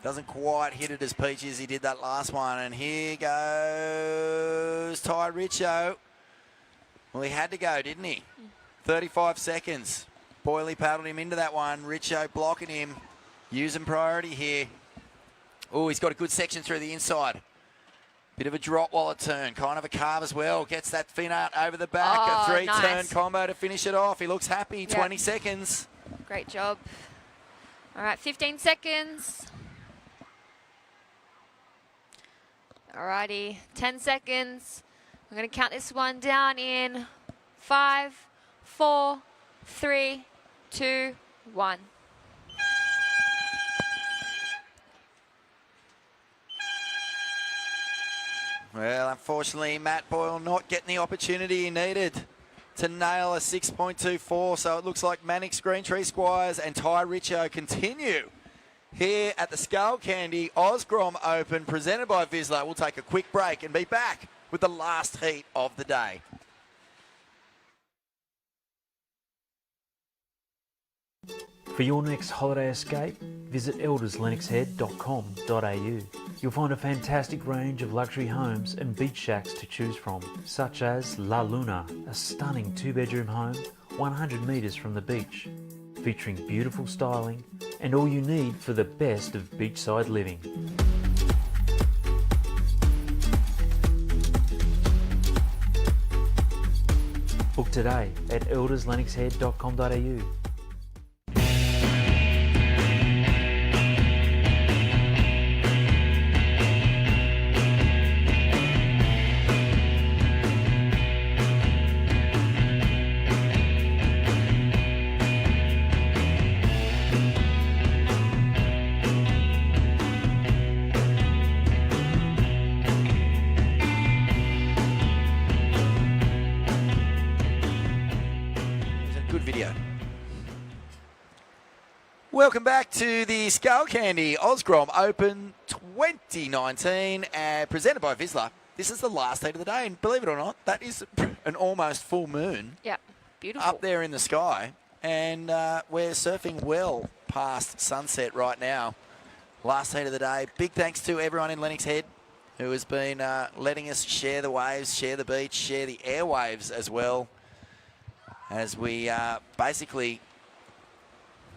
Doesn't quite hit it as peachy as he did that last one. And here goes Ty Richo. Well, he had to go, didn't he? 35 seconds. Boyley paddled him into that one. Richo blocking him. Using priority here. Oh, he's got a good section through the inside. Bit of a drop while it turned. Kind of a carve as well. Gets that fin out over the back. Oh, a three-turn nice. combo to finish it off. He looks happy. Yep. 20 seconds. Great job. All right, 15 seconds. Alrighty, 10 seconds. I'm going to count this one down in 5, 4, 3, 2, 1. Well, unfortunately, Matt Boyle not getting the opportunity he needed to nail a 6.24. So it looks like Mannix, Green Tree Squires and Ty Richo continue here at the Skullcandy OzGrom Open presented by Vissla. We'll take a quick break and be back with the last heat of the day. For your next holiday escape, visit elderslennoxhead.com.au. You'll find a fantastic range of luxury homes and beach shacks to choose from, such as La Luna, a stunning 2-bedroom home 100 metres from the beach, featuring beautiful styling and all you need for the best of beachside living. Book today at elderslennoxhead.com.au. Welcome back to the Skullcandy OzGrom Open 2019, presented by Vissla. This is the last heat of the day, and believe it or not, that is an almost full moon. Yep, beautiful. Up there in the sky, and we're surfing well past sunset right now. Last heat of the day. Big thanks to everyone in Lennox Head who has been letting us share the waves, share the beach, share the airwaves as well, as we basically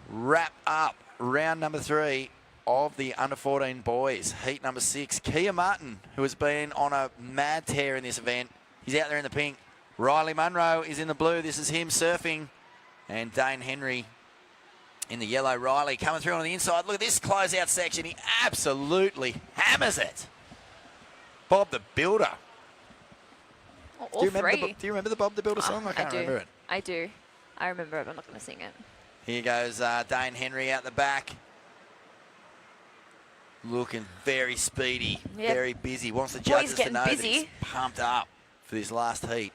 wrap up round number 3 of the under-14 boys. Heat number 6. Kia Martin, who has been on a mad tear in this event. He's out there in the pink. Riley Munro is in the blue. This is him surfing. And Dane Henry in the yellow. Riley coming through on the inside. Look at this closeout section. He absolutely hammers it. Bob the Builder. All three. Do you remember the Bob the Builder song? I can't remember it. I do. I remember it, but I'm not going to sing it. Here goes Dane Henry out the back. Looking very speedy, very busy. Wants the judges to know that he's pumped up for this last heat.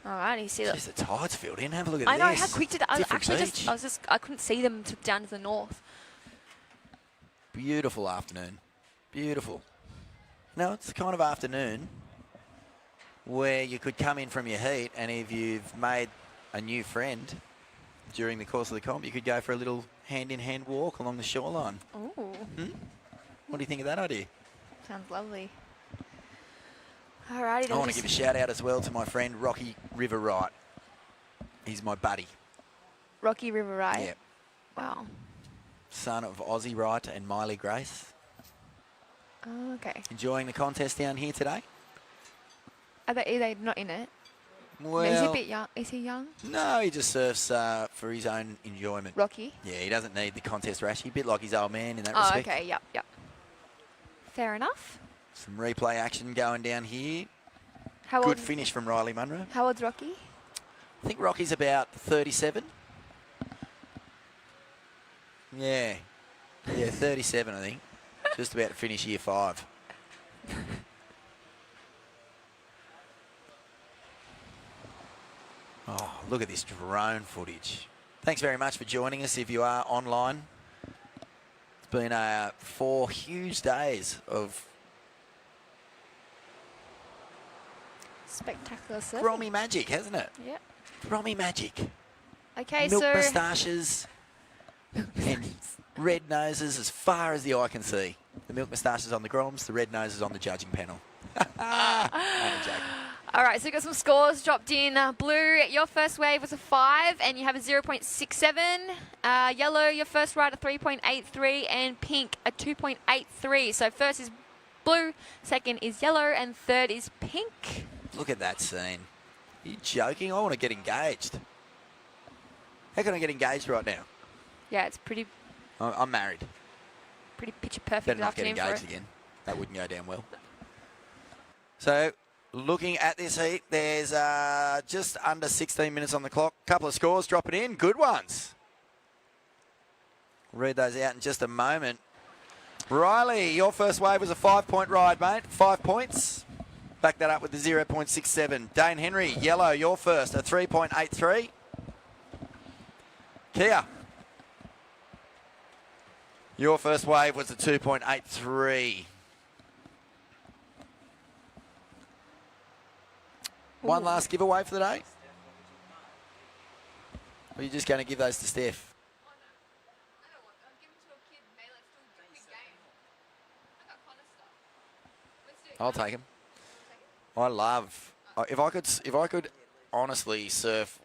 All right, you see that? Jeez, the tide's filled in. Have a look at I this. know how quick did I actually beach. I couldn't see them down to the north. Beautiful afternoon. Beautiful. No, it's the kind of afternoon where you could come in from your heat, and if you've made a new friend during the course of the comp, you could go for a little hand-in-hand walk along the shoreline. Ooh. What do you think of that idea? Sounds lovely. Alrighty, I want to give a shout out as well to my friend Rocky River Wright. He's my buddy. Rocky River Wright. Yeah. Wow. Son of Ozzy Wright and Miley Grace. Oh, okay. Enjoying the contest down here today? Are they not in it? Well, is he a bit young? Is he young? No, he just surfs for his own enjoyment. Rocky? Yeah, he doesn't need the contest rash. He's a bit like his old man in that Oh, respect. okay. Yep. Fair enough. Some replay action going down here. How Good old? finish from Riley Munro. How old's Rocky? I think Rocky's about 37. Yeah. Yeah, 37, I think. Just about to finish year 5. Oh, look at this drone footage. Thanks very much for joining us if you are online. It's been 4 huge days of Spectacular surfing. Grommy magic, hasn't it? Yep. Grommy magic. Okay, Milk so moustaches and red noses as far as the eye can see. The milk moustaches on the Groms, the red noses on the judging panel. all right, so we got some scores dropped in. Blue, your first wave was a 5, and you have a 0.67. Yellow, your first ride a 3.83, and pink a 2.83. So first is blue, second is yellow, and third is pink. Look at that scene. Are you joking? I want to get engaged. How can I get engaged right now? Yeah, it's pretty I'm married. picture perfect Better not get afternoon for engaged it. again. That wouldn't go down well. So, looking at this heat, there's just under 16 minutes on the clock. Couple of scores dropping in. Good ones. Read those out in just a moment. Riley, your first wave was a 5-point ride, mate. 5 points. Back that up with the 0.67. Dane Henry, yellow, your first, a 3.83. Kia, your first wave was a 2.83. One last giveaway for the day? Or are you just going to give those to Steph? I'll take him. I love. If I could honestly surf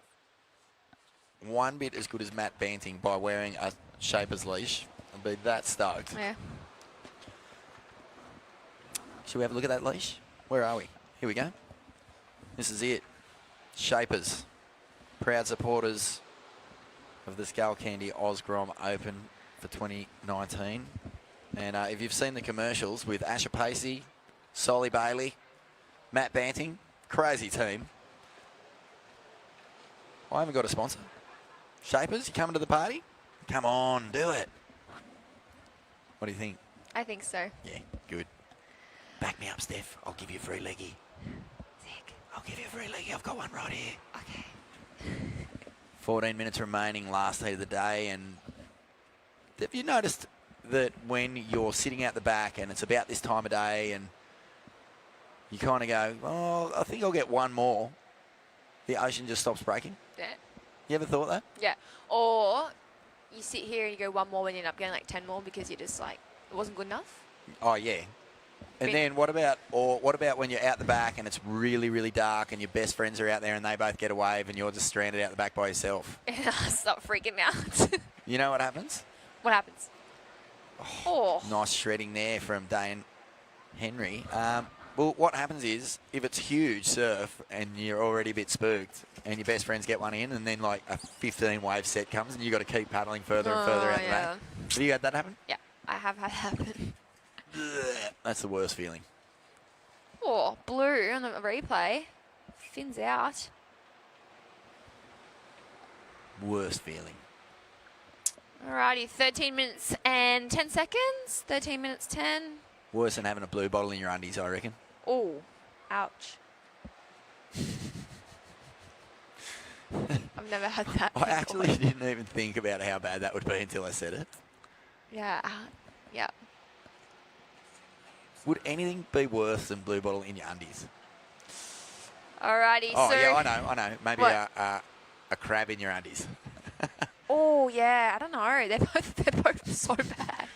one bit as good as Matt Banting by wearing a Shaper's leash, I'd be that stoked. Yeah. Should we have a look at that leash? Where are we? Here we go. This is it. Shapers, proud supporters of the Skullcandy OzGrom Open for 2019. And if you've seen the commercials with Asher Pacey, Solly Bailey, Matt Banting, crazy team. I haven't got a sponsor. Shapers, you coming to the party? Come on, do it. What do you think? I think so. Yeah, good. Back me up, Steph. I'll give you a free leggy. Sick. I'll give you a free leggy. I've got one right here. Okay. 14 minutes remaining, last heat of the day. And have you noticed that when you're sitting out the back and it's about this time of day and you kind of go, oh, I think I'll get one more, the ocean just stops breaking? Yeah. You ever thought that? Yeah. Or you sit here and you go one more when you end up getting like 10 more because you're just like, it wasn't good enough. Oh, yeah. And then what about when you're out the back and it's really, really dark and your best friends are out there and they both get a wave and you're just stranded out the back by yourself? Stop freaking out. You know what happens? What happens? Oh. Nice shredding there from Dane Henry. Well, what happens is, if it's huge surf and you're already a bit spooked and your best friends get one in and then like a 15 wave set comes and you've got to keep paddling further and further out the back. Have you had that happen? Yeah, I have had happen. That's the worst feeling. Oh, blue on the replay. Fins out. Worst feeling. Alrighty, 13 minutes and 10 seconds. 13 minutes 10. Worse than having a blue bottle in your undies, I reckon. Oh, ouch. I've never had that. I actually didn't even think about how bad that would be until I said it. Yeah, yeah. Would anything be worse than blue bottle in your undies? Alrighty, Oh, so... yeah, I know. Maybe a crab in your undies. Oh, yeah, I don't know. They're both so bad.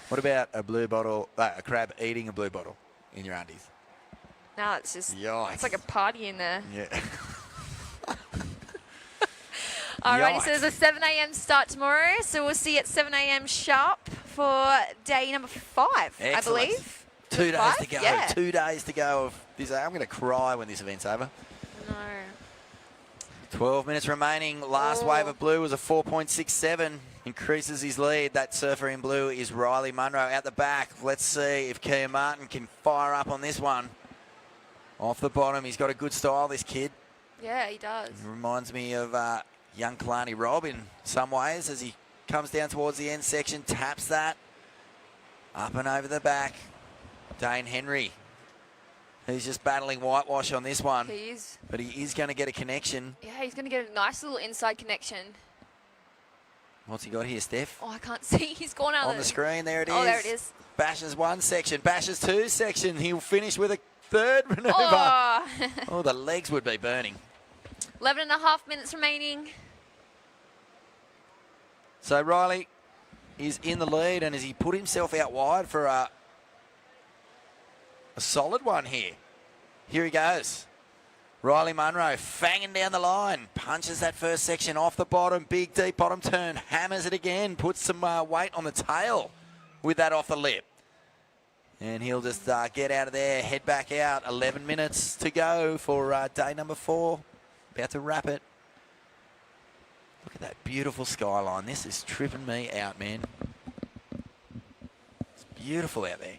What about a blue bottle, a crab eating a blue bottle in your undies? No, it's just... Yikes. It's like a party in there. Yeah. Alrighty, so there's a 7 a.m. start tomorrow, so we'll see you at 7 a.m. sharp for day number 5, Excellent. I believe. 2 days 5? to go. Yeah. 2 days to go of this. I'm going to cry when this event's over. No. 12 minutes remaining. Last wave of blue was a 4.67. Increases his lead. That surfer in blue is Riley Munro out the back. Let's see if Kia Martin can fire up on this one. Off the bottom, he's got a good style, this kid. Yeah, he does. He reminds me of young Kalani Rob in some ways as he comes down towards the end section, taps that. Up and over the back. Dane Henry He's just battling whitewash on this one. He is. But he is going to get a connection. Yeah, he's going to get a nice little inside connection. What's he got here, Steph? Oh, I can't see. He's gone out On the screen, there it is. Oh, there it is. Bashes one section, Bashes two section. He'll finish with a third maneuver. Oh. Oh, the legs would be burning. 11.5 minutes remaining. So Riley is in the lead, and has he put himself out wide for a solid one here? Here he goes. Riley Munro fanging down the line, punches that first section off the bottom, big deep bottom turn, hammers it again, puts some weight on the tail with that off the lip. And he'll just get out of there, head back out. 11 minutes to go for day number 4. About to wrap it. Look at that beautiful skyline. This is tripping me out, man. It's beautiful out there.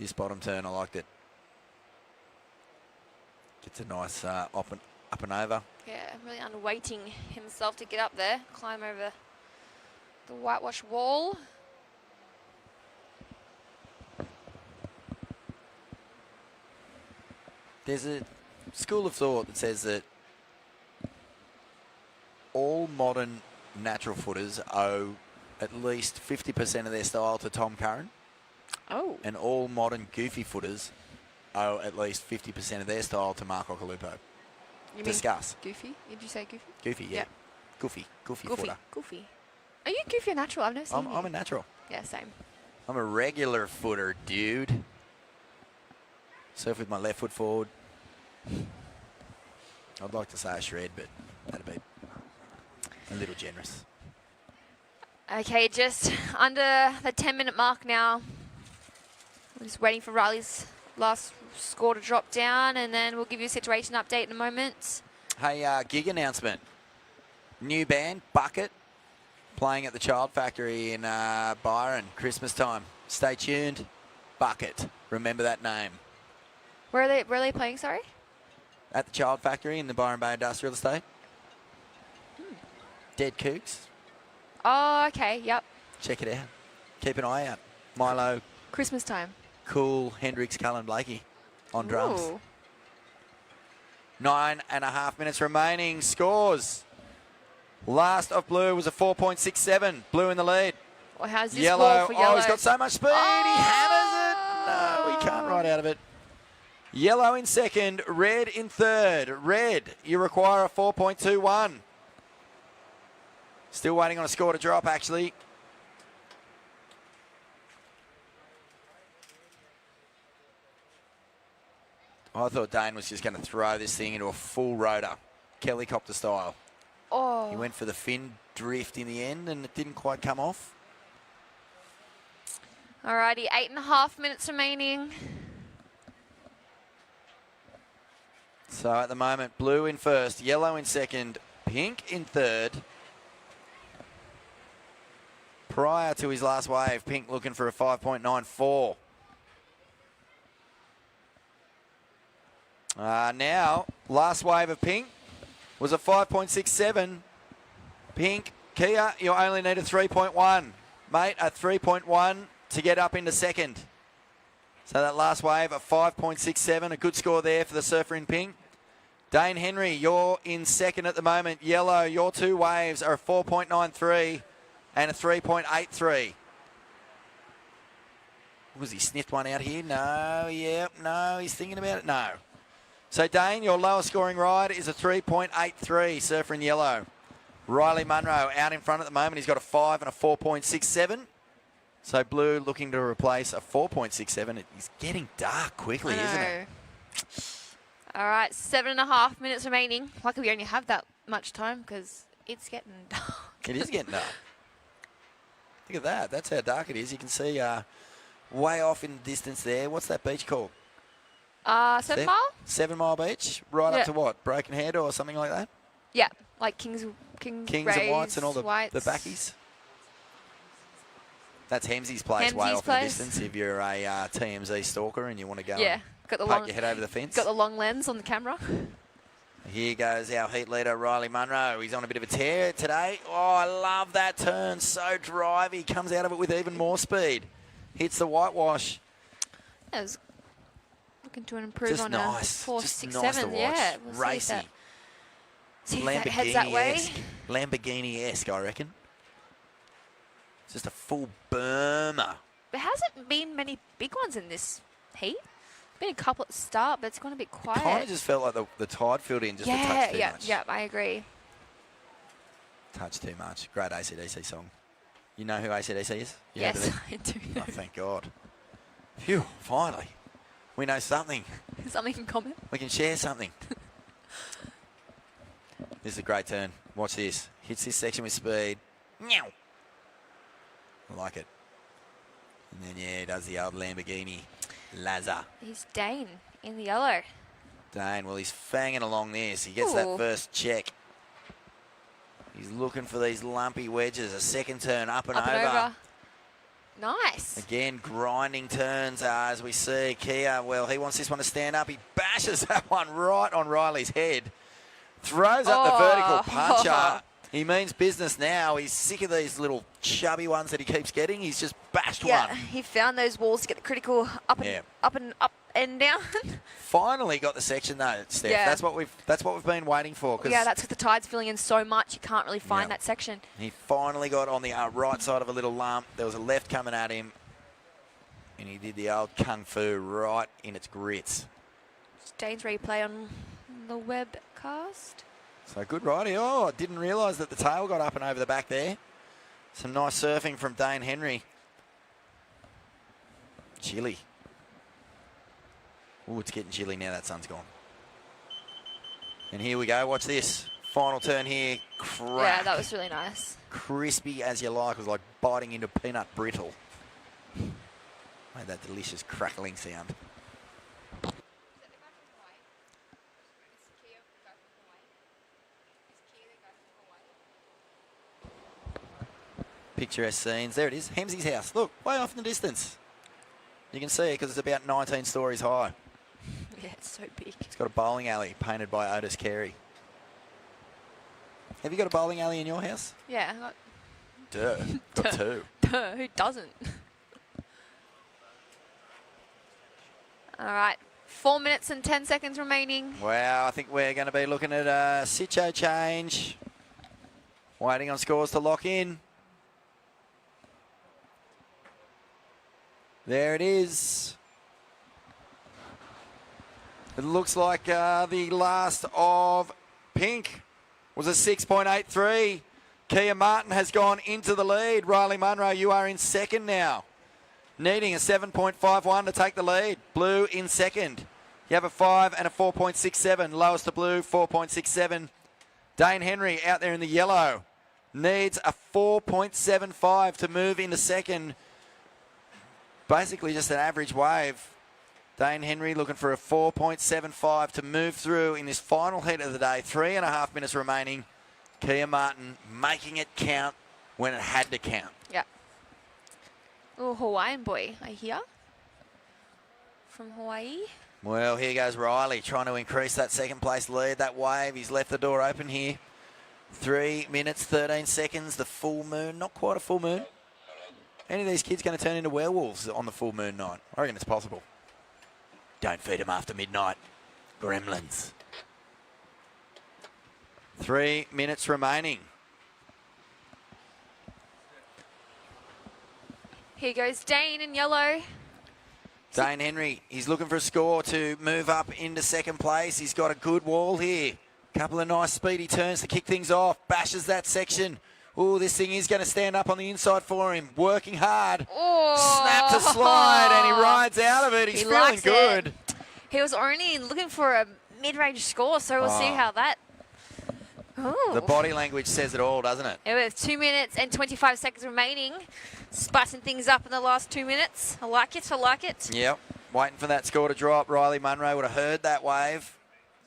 This bottom turn, I liked it. Gets a nice up and over. Yeah, really unweighting himself to get up there. Climb over the whitewash wall. There's a school of thought that says that all modern natural footers owe at least 50% of their style to Tom Curran. Oh. And all modern goofy footers owe at least 50% of their style to Mark Occhilupo. You Discuss. Mean goofy? Did you say goofy? Goofy, yeah. Yep. Goofy footer. Goofy. Are you goofy or natural? I've never seen you. I'm a natural. Yeah, same. I'm a regular footer, dude. Surf with my left foot forward. I'd like to say a shred, but that'd be a little generous. Okay, just under the 10-minute mark now. We're just waiting for Riley's last score to drop down, and then we'll give you a situation update in a moment. Hey, gig announcement. New band, Bucket, playing at the Child Factory in Byron, Christmas time. Stay tuned. Bucket. Remember that name. Where are they playing, sorry? At the Child Factory in the Byron Bay Industrial Estate. Dead Kooks. Oh, okay, yep. Check it out. Keep an eye out. Milo, Christmas time. Cool, Hendricks, Cullen, Blakey on drums. Ooh. 9.5 minutes remaining. Scores. Last of Blue was a 4.67. Blue in the lead. Well, how's this Yellow. score for Yellow? Oh, he's got so much speed. He hammers it. No, he can't ride out of it. Yellow in second. Red in third. Red, you require a 4.21. Still waiting on a score to drop, actually. I thought Dane was just going to throw this thing into a full rotor, helicopter style. Oh. He went for the fin drift in the end, and it didn't quite come off. Alrighty, 8.5 minutes remaining. So at the moment, Blue in first, Yellow in second, Pink in third. Prior to his last wave, Pink looking for a 5.94. Now, last wave of Pink was a 5.67. Pink, Kia, you only need a 3.1. Mate, a 3.1 to get up into second. So that last wave, a 5.67, a good score there for the surfer in Pink. Dane Henry, you're in second at the moment. Yellow, your two waves are a 4.93 and a 3.83. Was he sniffed one out here? No, yep, no, he's thinking about it, no. So Dane, your lowest scoring ride is a 3.83, surfer in yellow. Riley Munro out in front at the moment. He's got a 5 and a 4.67. So Blue looking to replace a 4.67. It's getting dark quickly, isn't it? All right, 7.5 minutes remaining. Luckily, we only have that much time because it's getting dark. It is getting dark. Look at that. That's how dark it is. You can see way off in the distance there. What's that beach called? 7 Mile? 7 Mile Beach. Right up to what? Broken Head or something like that? Yeah, like Kings Kings Rays, and Whites and all the backies. That's Hemsey's place, way off in the distance. If you're a TMZ stalker and you want to go and poke your head over the fence. Got the long lens on the camera. Here goes our heat leader, Riley Munro. He's on a bit of a tear today. Oh, I love that turn. So drivey. Comes out of it with even more speed. Hits the whitewash. I was looking to improve Just on nice. a 4, Just 6, nice 7. to watch. Yeah, we'll Racy. see if that heads that way. Lamborghini-esque, I reckon. Just a full Burma. There hasn't been many big ones in this heat. Been a couple at the start, but it's gone a bit quiet. Kind of just felt like the tide filled in just a touch too much. Yeah, I agree. Touch too much. Great AC/DC song. You know who AC/DC is? You heard of Yes, them? I do know. Oh, thank God. Phew, finally. We know something. Something in common. We can share something. This is a great turn. Watch this. Hits this section with speed. Meow. I like it. And then, yeah, does the old Lamborghini. Lazar. He's Dane in the yellow. Dane, well, he's fanging along this. He gets that Ooh. first check. He's looking for these lumpy wedges. A second turn, up and Up over. and over. Nice. Again, grinding turns as we see. Kia, well, he wants this one to stand up. He bashes that one right on Riley's head. Throws up the vertical puncher. He means business now. He's sick of these little chubby ones that he keeps getting. He's just bashed Yeah, one. he found those walls to get the critical up and down. Finally got the section though, Steph. Yeah. That's what we've been waiting for. 'Cause Yeah, that's because the tide's filling in so much, you can't really find Yeah. that section. he finally got on the right side of a little lump. There was a left coming at him, and he did the old kung fu right in its grits. Dane's replay on the webcast. So good riding. Oh, I didn't realise that the tail got up and over the back there. Some nice surfing from Dane Henry. Chilly. Oh, it's getting chilly now that sun's gone. And here we go. Watch this. Final turn here. Crack. Yeah, that was really nice. Crispy as you like. It was like biting into peanut brittle. Made that delicious crackling sound. Picturesque scenes. There it is. Hemsey's house. Look, way off in the distance. You can see it because it's about 19 stories high. Yeah, it's so big. It's got a bowling alley painted by Otis Carey. Have you got a bowling alley in your house? Yeah, I got Duh. Got two. Duh, who doesn't? All right, 4 minutes and 10 seconds remaining. Wow, I think we're going to be looking at a Sitcho change. Waiting on scores to lock in. There it is. It looks like the last of Pink was a 6.83. Kia Martin has gone into the lead. Riley Munro, you are in second now. Needing a 7.51 to take the lead. Blue in second. You have a 5 and a 4.67. Lowest to blue, 4.67. Dane Henry out there in the yellow. Needs a 4.75 to move into second. Basically just an average wave. Dane Henry looking for a 4.75 to move through in this final heat of the day. 3.5 minutes remaining. Kia Martin making it count when it had to count. Yeah. Oh, Hawaiian boy, I hear. From Hawaii. Well, here goes Riley trying to increase that second place lead. That wave, he's left the door open here. 3 minutes, 13 seconds. The full moon, not quite a full moon. Any of these kids going to turn into werewolves on the full moon night? I reckon it's possible. Don't feed them after midnight. Gremlins. 3 minutes remaining. Here goes Dane in yellow. Dane Henry, he's looking for a score to move up into second place. He's got a good wall here. Couple of nice speedy turns to kick things off. Bashes that section. Oh, this thing is going to stand up on the inside for him. Working hard. Oh. Snap to slide, and he rides out of it. He's feeling likes good. it. He was only looking for a mid-range score, so we'll see how that... Ooh. The body language says it all, doesn't it? With 2 minutes and 25 seconds remaining. Spicing things up in the last 2 minutes. I like it, I like it. Yep. Waiting for that score to drop. Riley Munro would have heard that wave.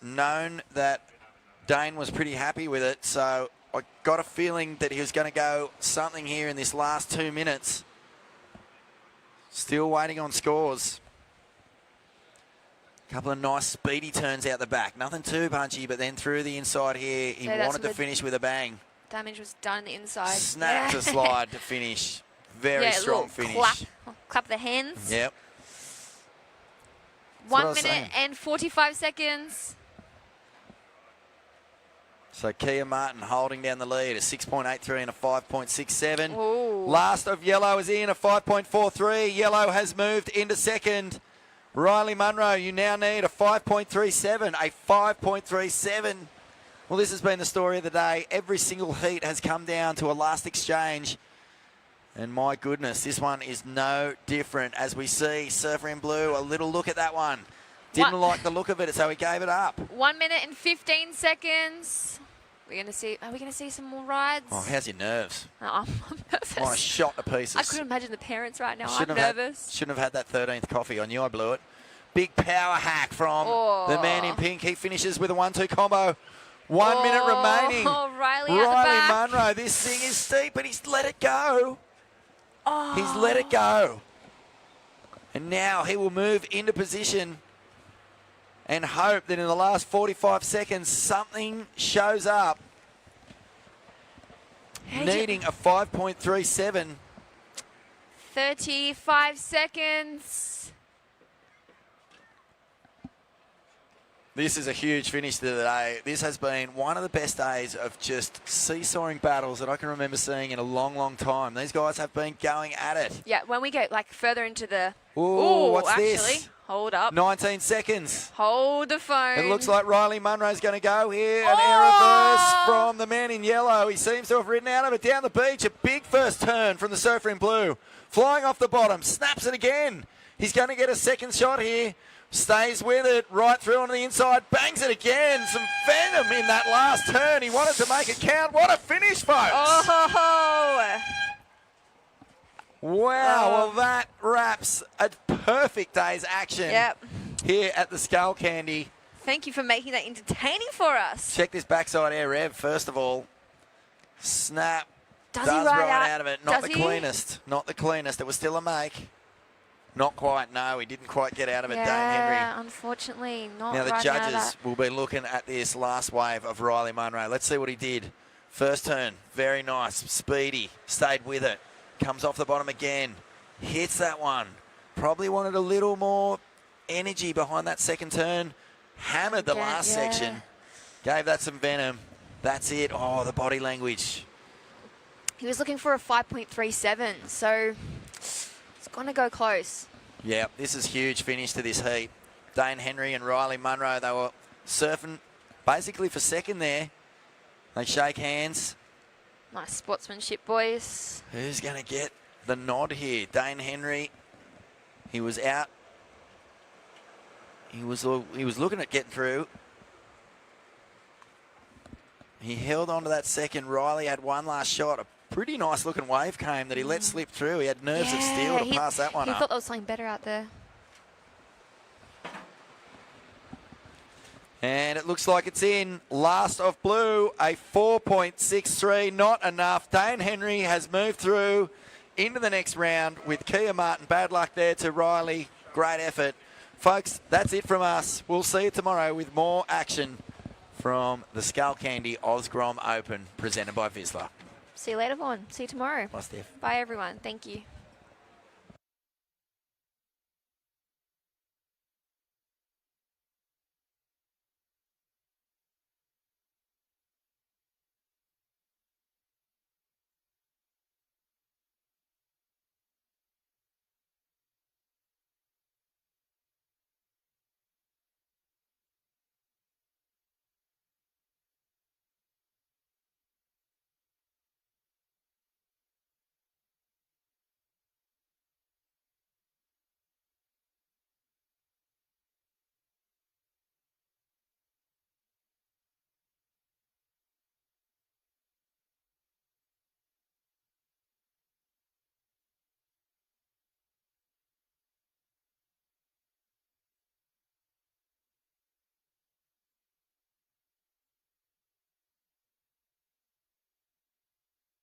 Known that Dane was pretty happy with it, so I got a feeling that he was going to go something here in this last 2 minutes. Still waiting on scores. Couple of nice speedy turns out the back. Nothing too punchy, but then through the inside here, he So that's wanted to the finish with a bang. Damage was done on the inside. Snap to slide to finish. Very yeah, strong little finish. Clap the hands. Yep. what I 1 was minute saying. and 45 seconds. So Kia Martin holding down the lead, a 6.83 and a 5.67. Ooh. Last of Yellow is in, a 5.43. Yellow has moved into second. Riley Munro, you now need a 5.37, a 5.37. Well, this has been the story of the day. Every single heat has come down to a last exchange. And my goodness, this one is no different. As we see, Surfer in Blue, a little look at that one. Didn't like the look of it, so he gave it up. 1 minute and 15 seconds. Are we gonna see some more rides? Oh, how's your nerves? Oh, I'm nervous. Oh, shot to pieces. I couldn't imagine the parents right now. I'm Shouldn't nervous. have had that 13th coffee. I knew I blew it. Big power hack from the man in pink. He finishes with a 1-2 combo. 1 minute remaining. Oh, Riley at the back. Munro. This thing is steep, but he's let it go. Oh. He's let it go. And now he will move into position and hope that in the last 45 seconds something shows up. Needing a 5.37. 35 seconds. This is a huge finish to the day. This has been one of the best days of just seesawing battles that I can remember seeing in a long, long time. These guys have been going at it. Yeah, when we go like further into the... Ooh, what's actually, this? Hold up. 19 seconds. Hold the phone. It looks like Riley Munro's going to go here. An air reverse from the man in yellow. He seems to have ridden out of it down the beach. A big first turn from the Surfer in Blue. Flying off the bottom. Snaps it again. He's going to get a second shot here. Stays with it. Right through on the inside. Bangs it again. Some venom in that last turn. He wanted to make it count. What a finish, folks. Oh! Wow, well that wraps a perfect day's action here at the Skullcandy. Thank you for making that entertaining for us. Check this backside air rev, first of all. Snap. Does he ride out of it. Not the cleanest. Not the cleanest. It was still a make. Not quite, no. He didn't quite get out of it, Dane Henry. Yeah, unfortunately, not Now the riding out of judges that. will be looking at this last wave of Riley Munro. Let's see what he did. First turn, very nice, speedy, stayed with it. Comes off the bottom again, hits that one. Probably wanted a little more energy behind that second turn. Hammered the last section. Gave that some venom. That's it. Oh, the body language. He was looking for a 5.37, so it's going to go close. Yeah, this is huge finish to this heat. Dane Henry and Riley Munro, they were surfing basically for second there. They shake hands. Nice sportsmanship, boys. Who's going to get the nod here? Dane Henry. He was out. He was looking at getting through. He held on to that second. Riley had one last shot. A pretty nice looking wave came that he let slip through. He had nerves of steel to pass that one He up. thought there was something better out there. And it looks like it's in. Last of Blue, a 4.63. Not enough. Dane Henry has moved through into the next round with Kia Martin. Bad luck there to Riley. Great effort. Folks, that's it from us. We'll see you tomorrow with more action from the Skullcandy OzGrom Open presented by Vissla. See you later, Vaughn. See you tomorrow. Bye, Steph. Bye, everyone. Thank you.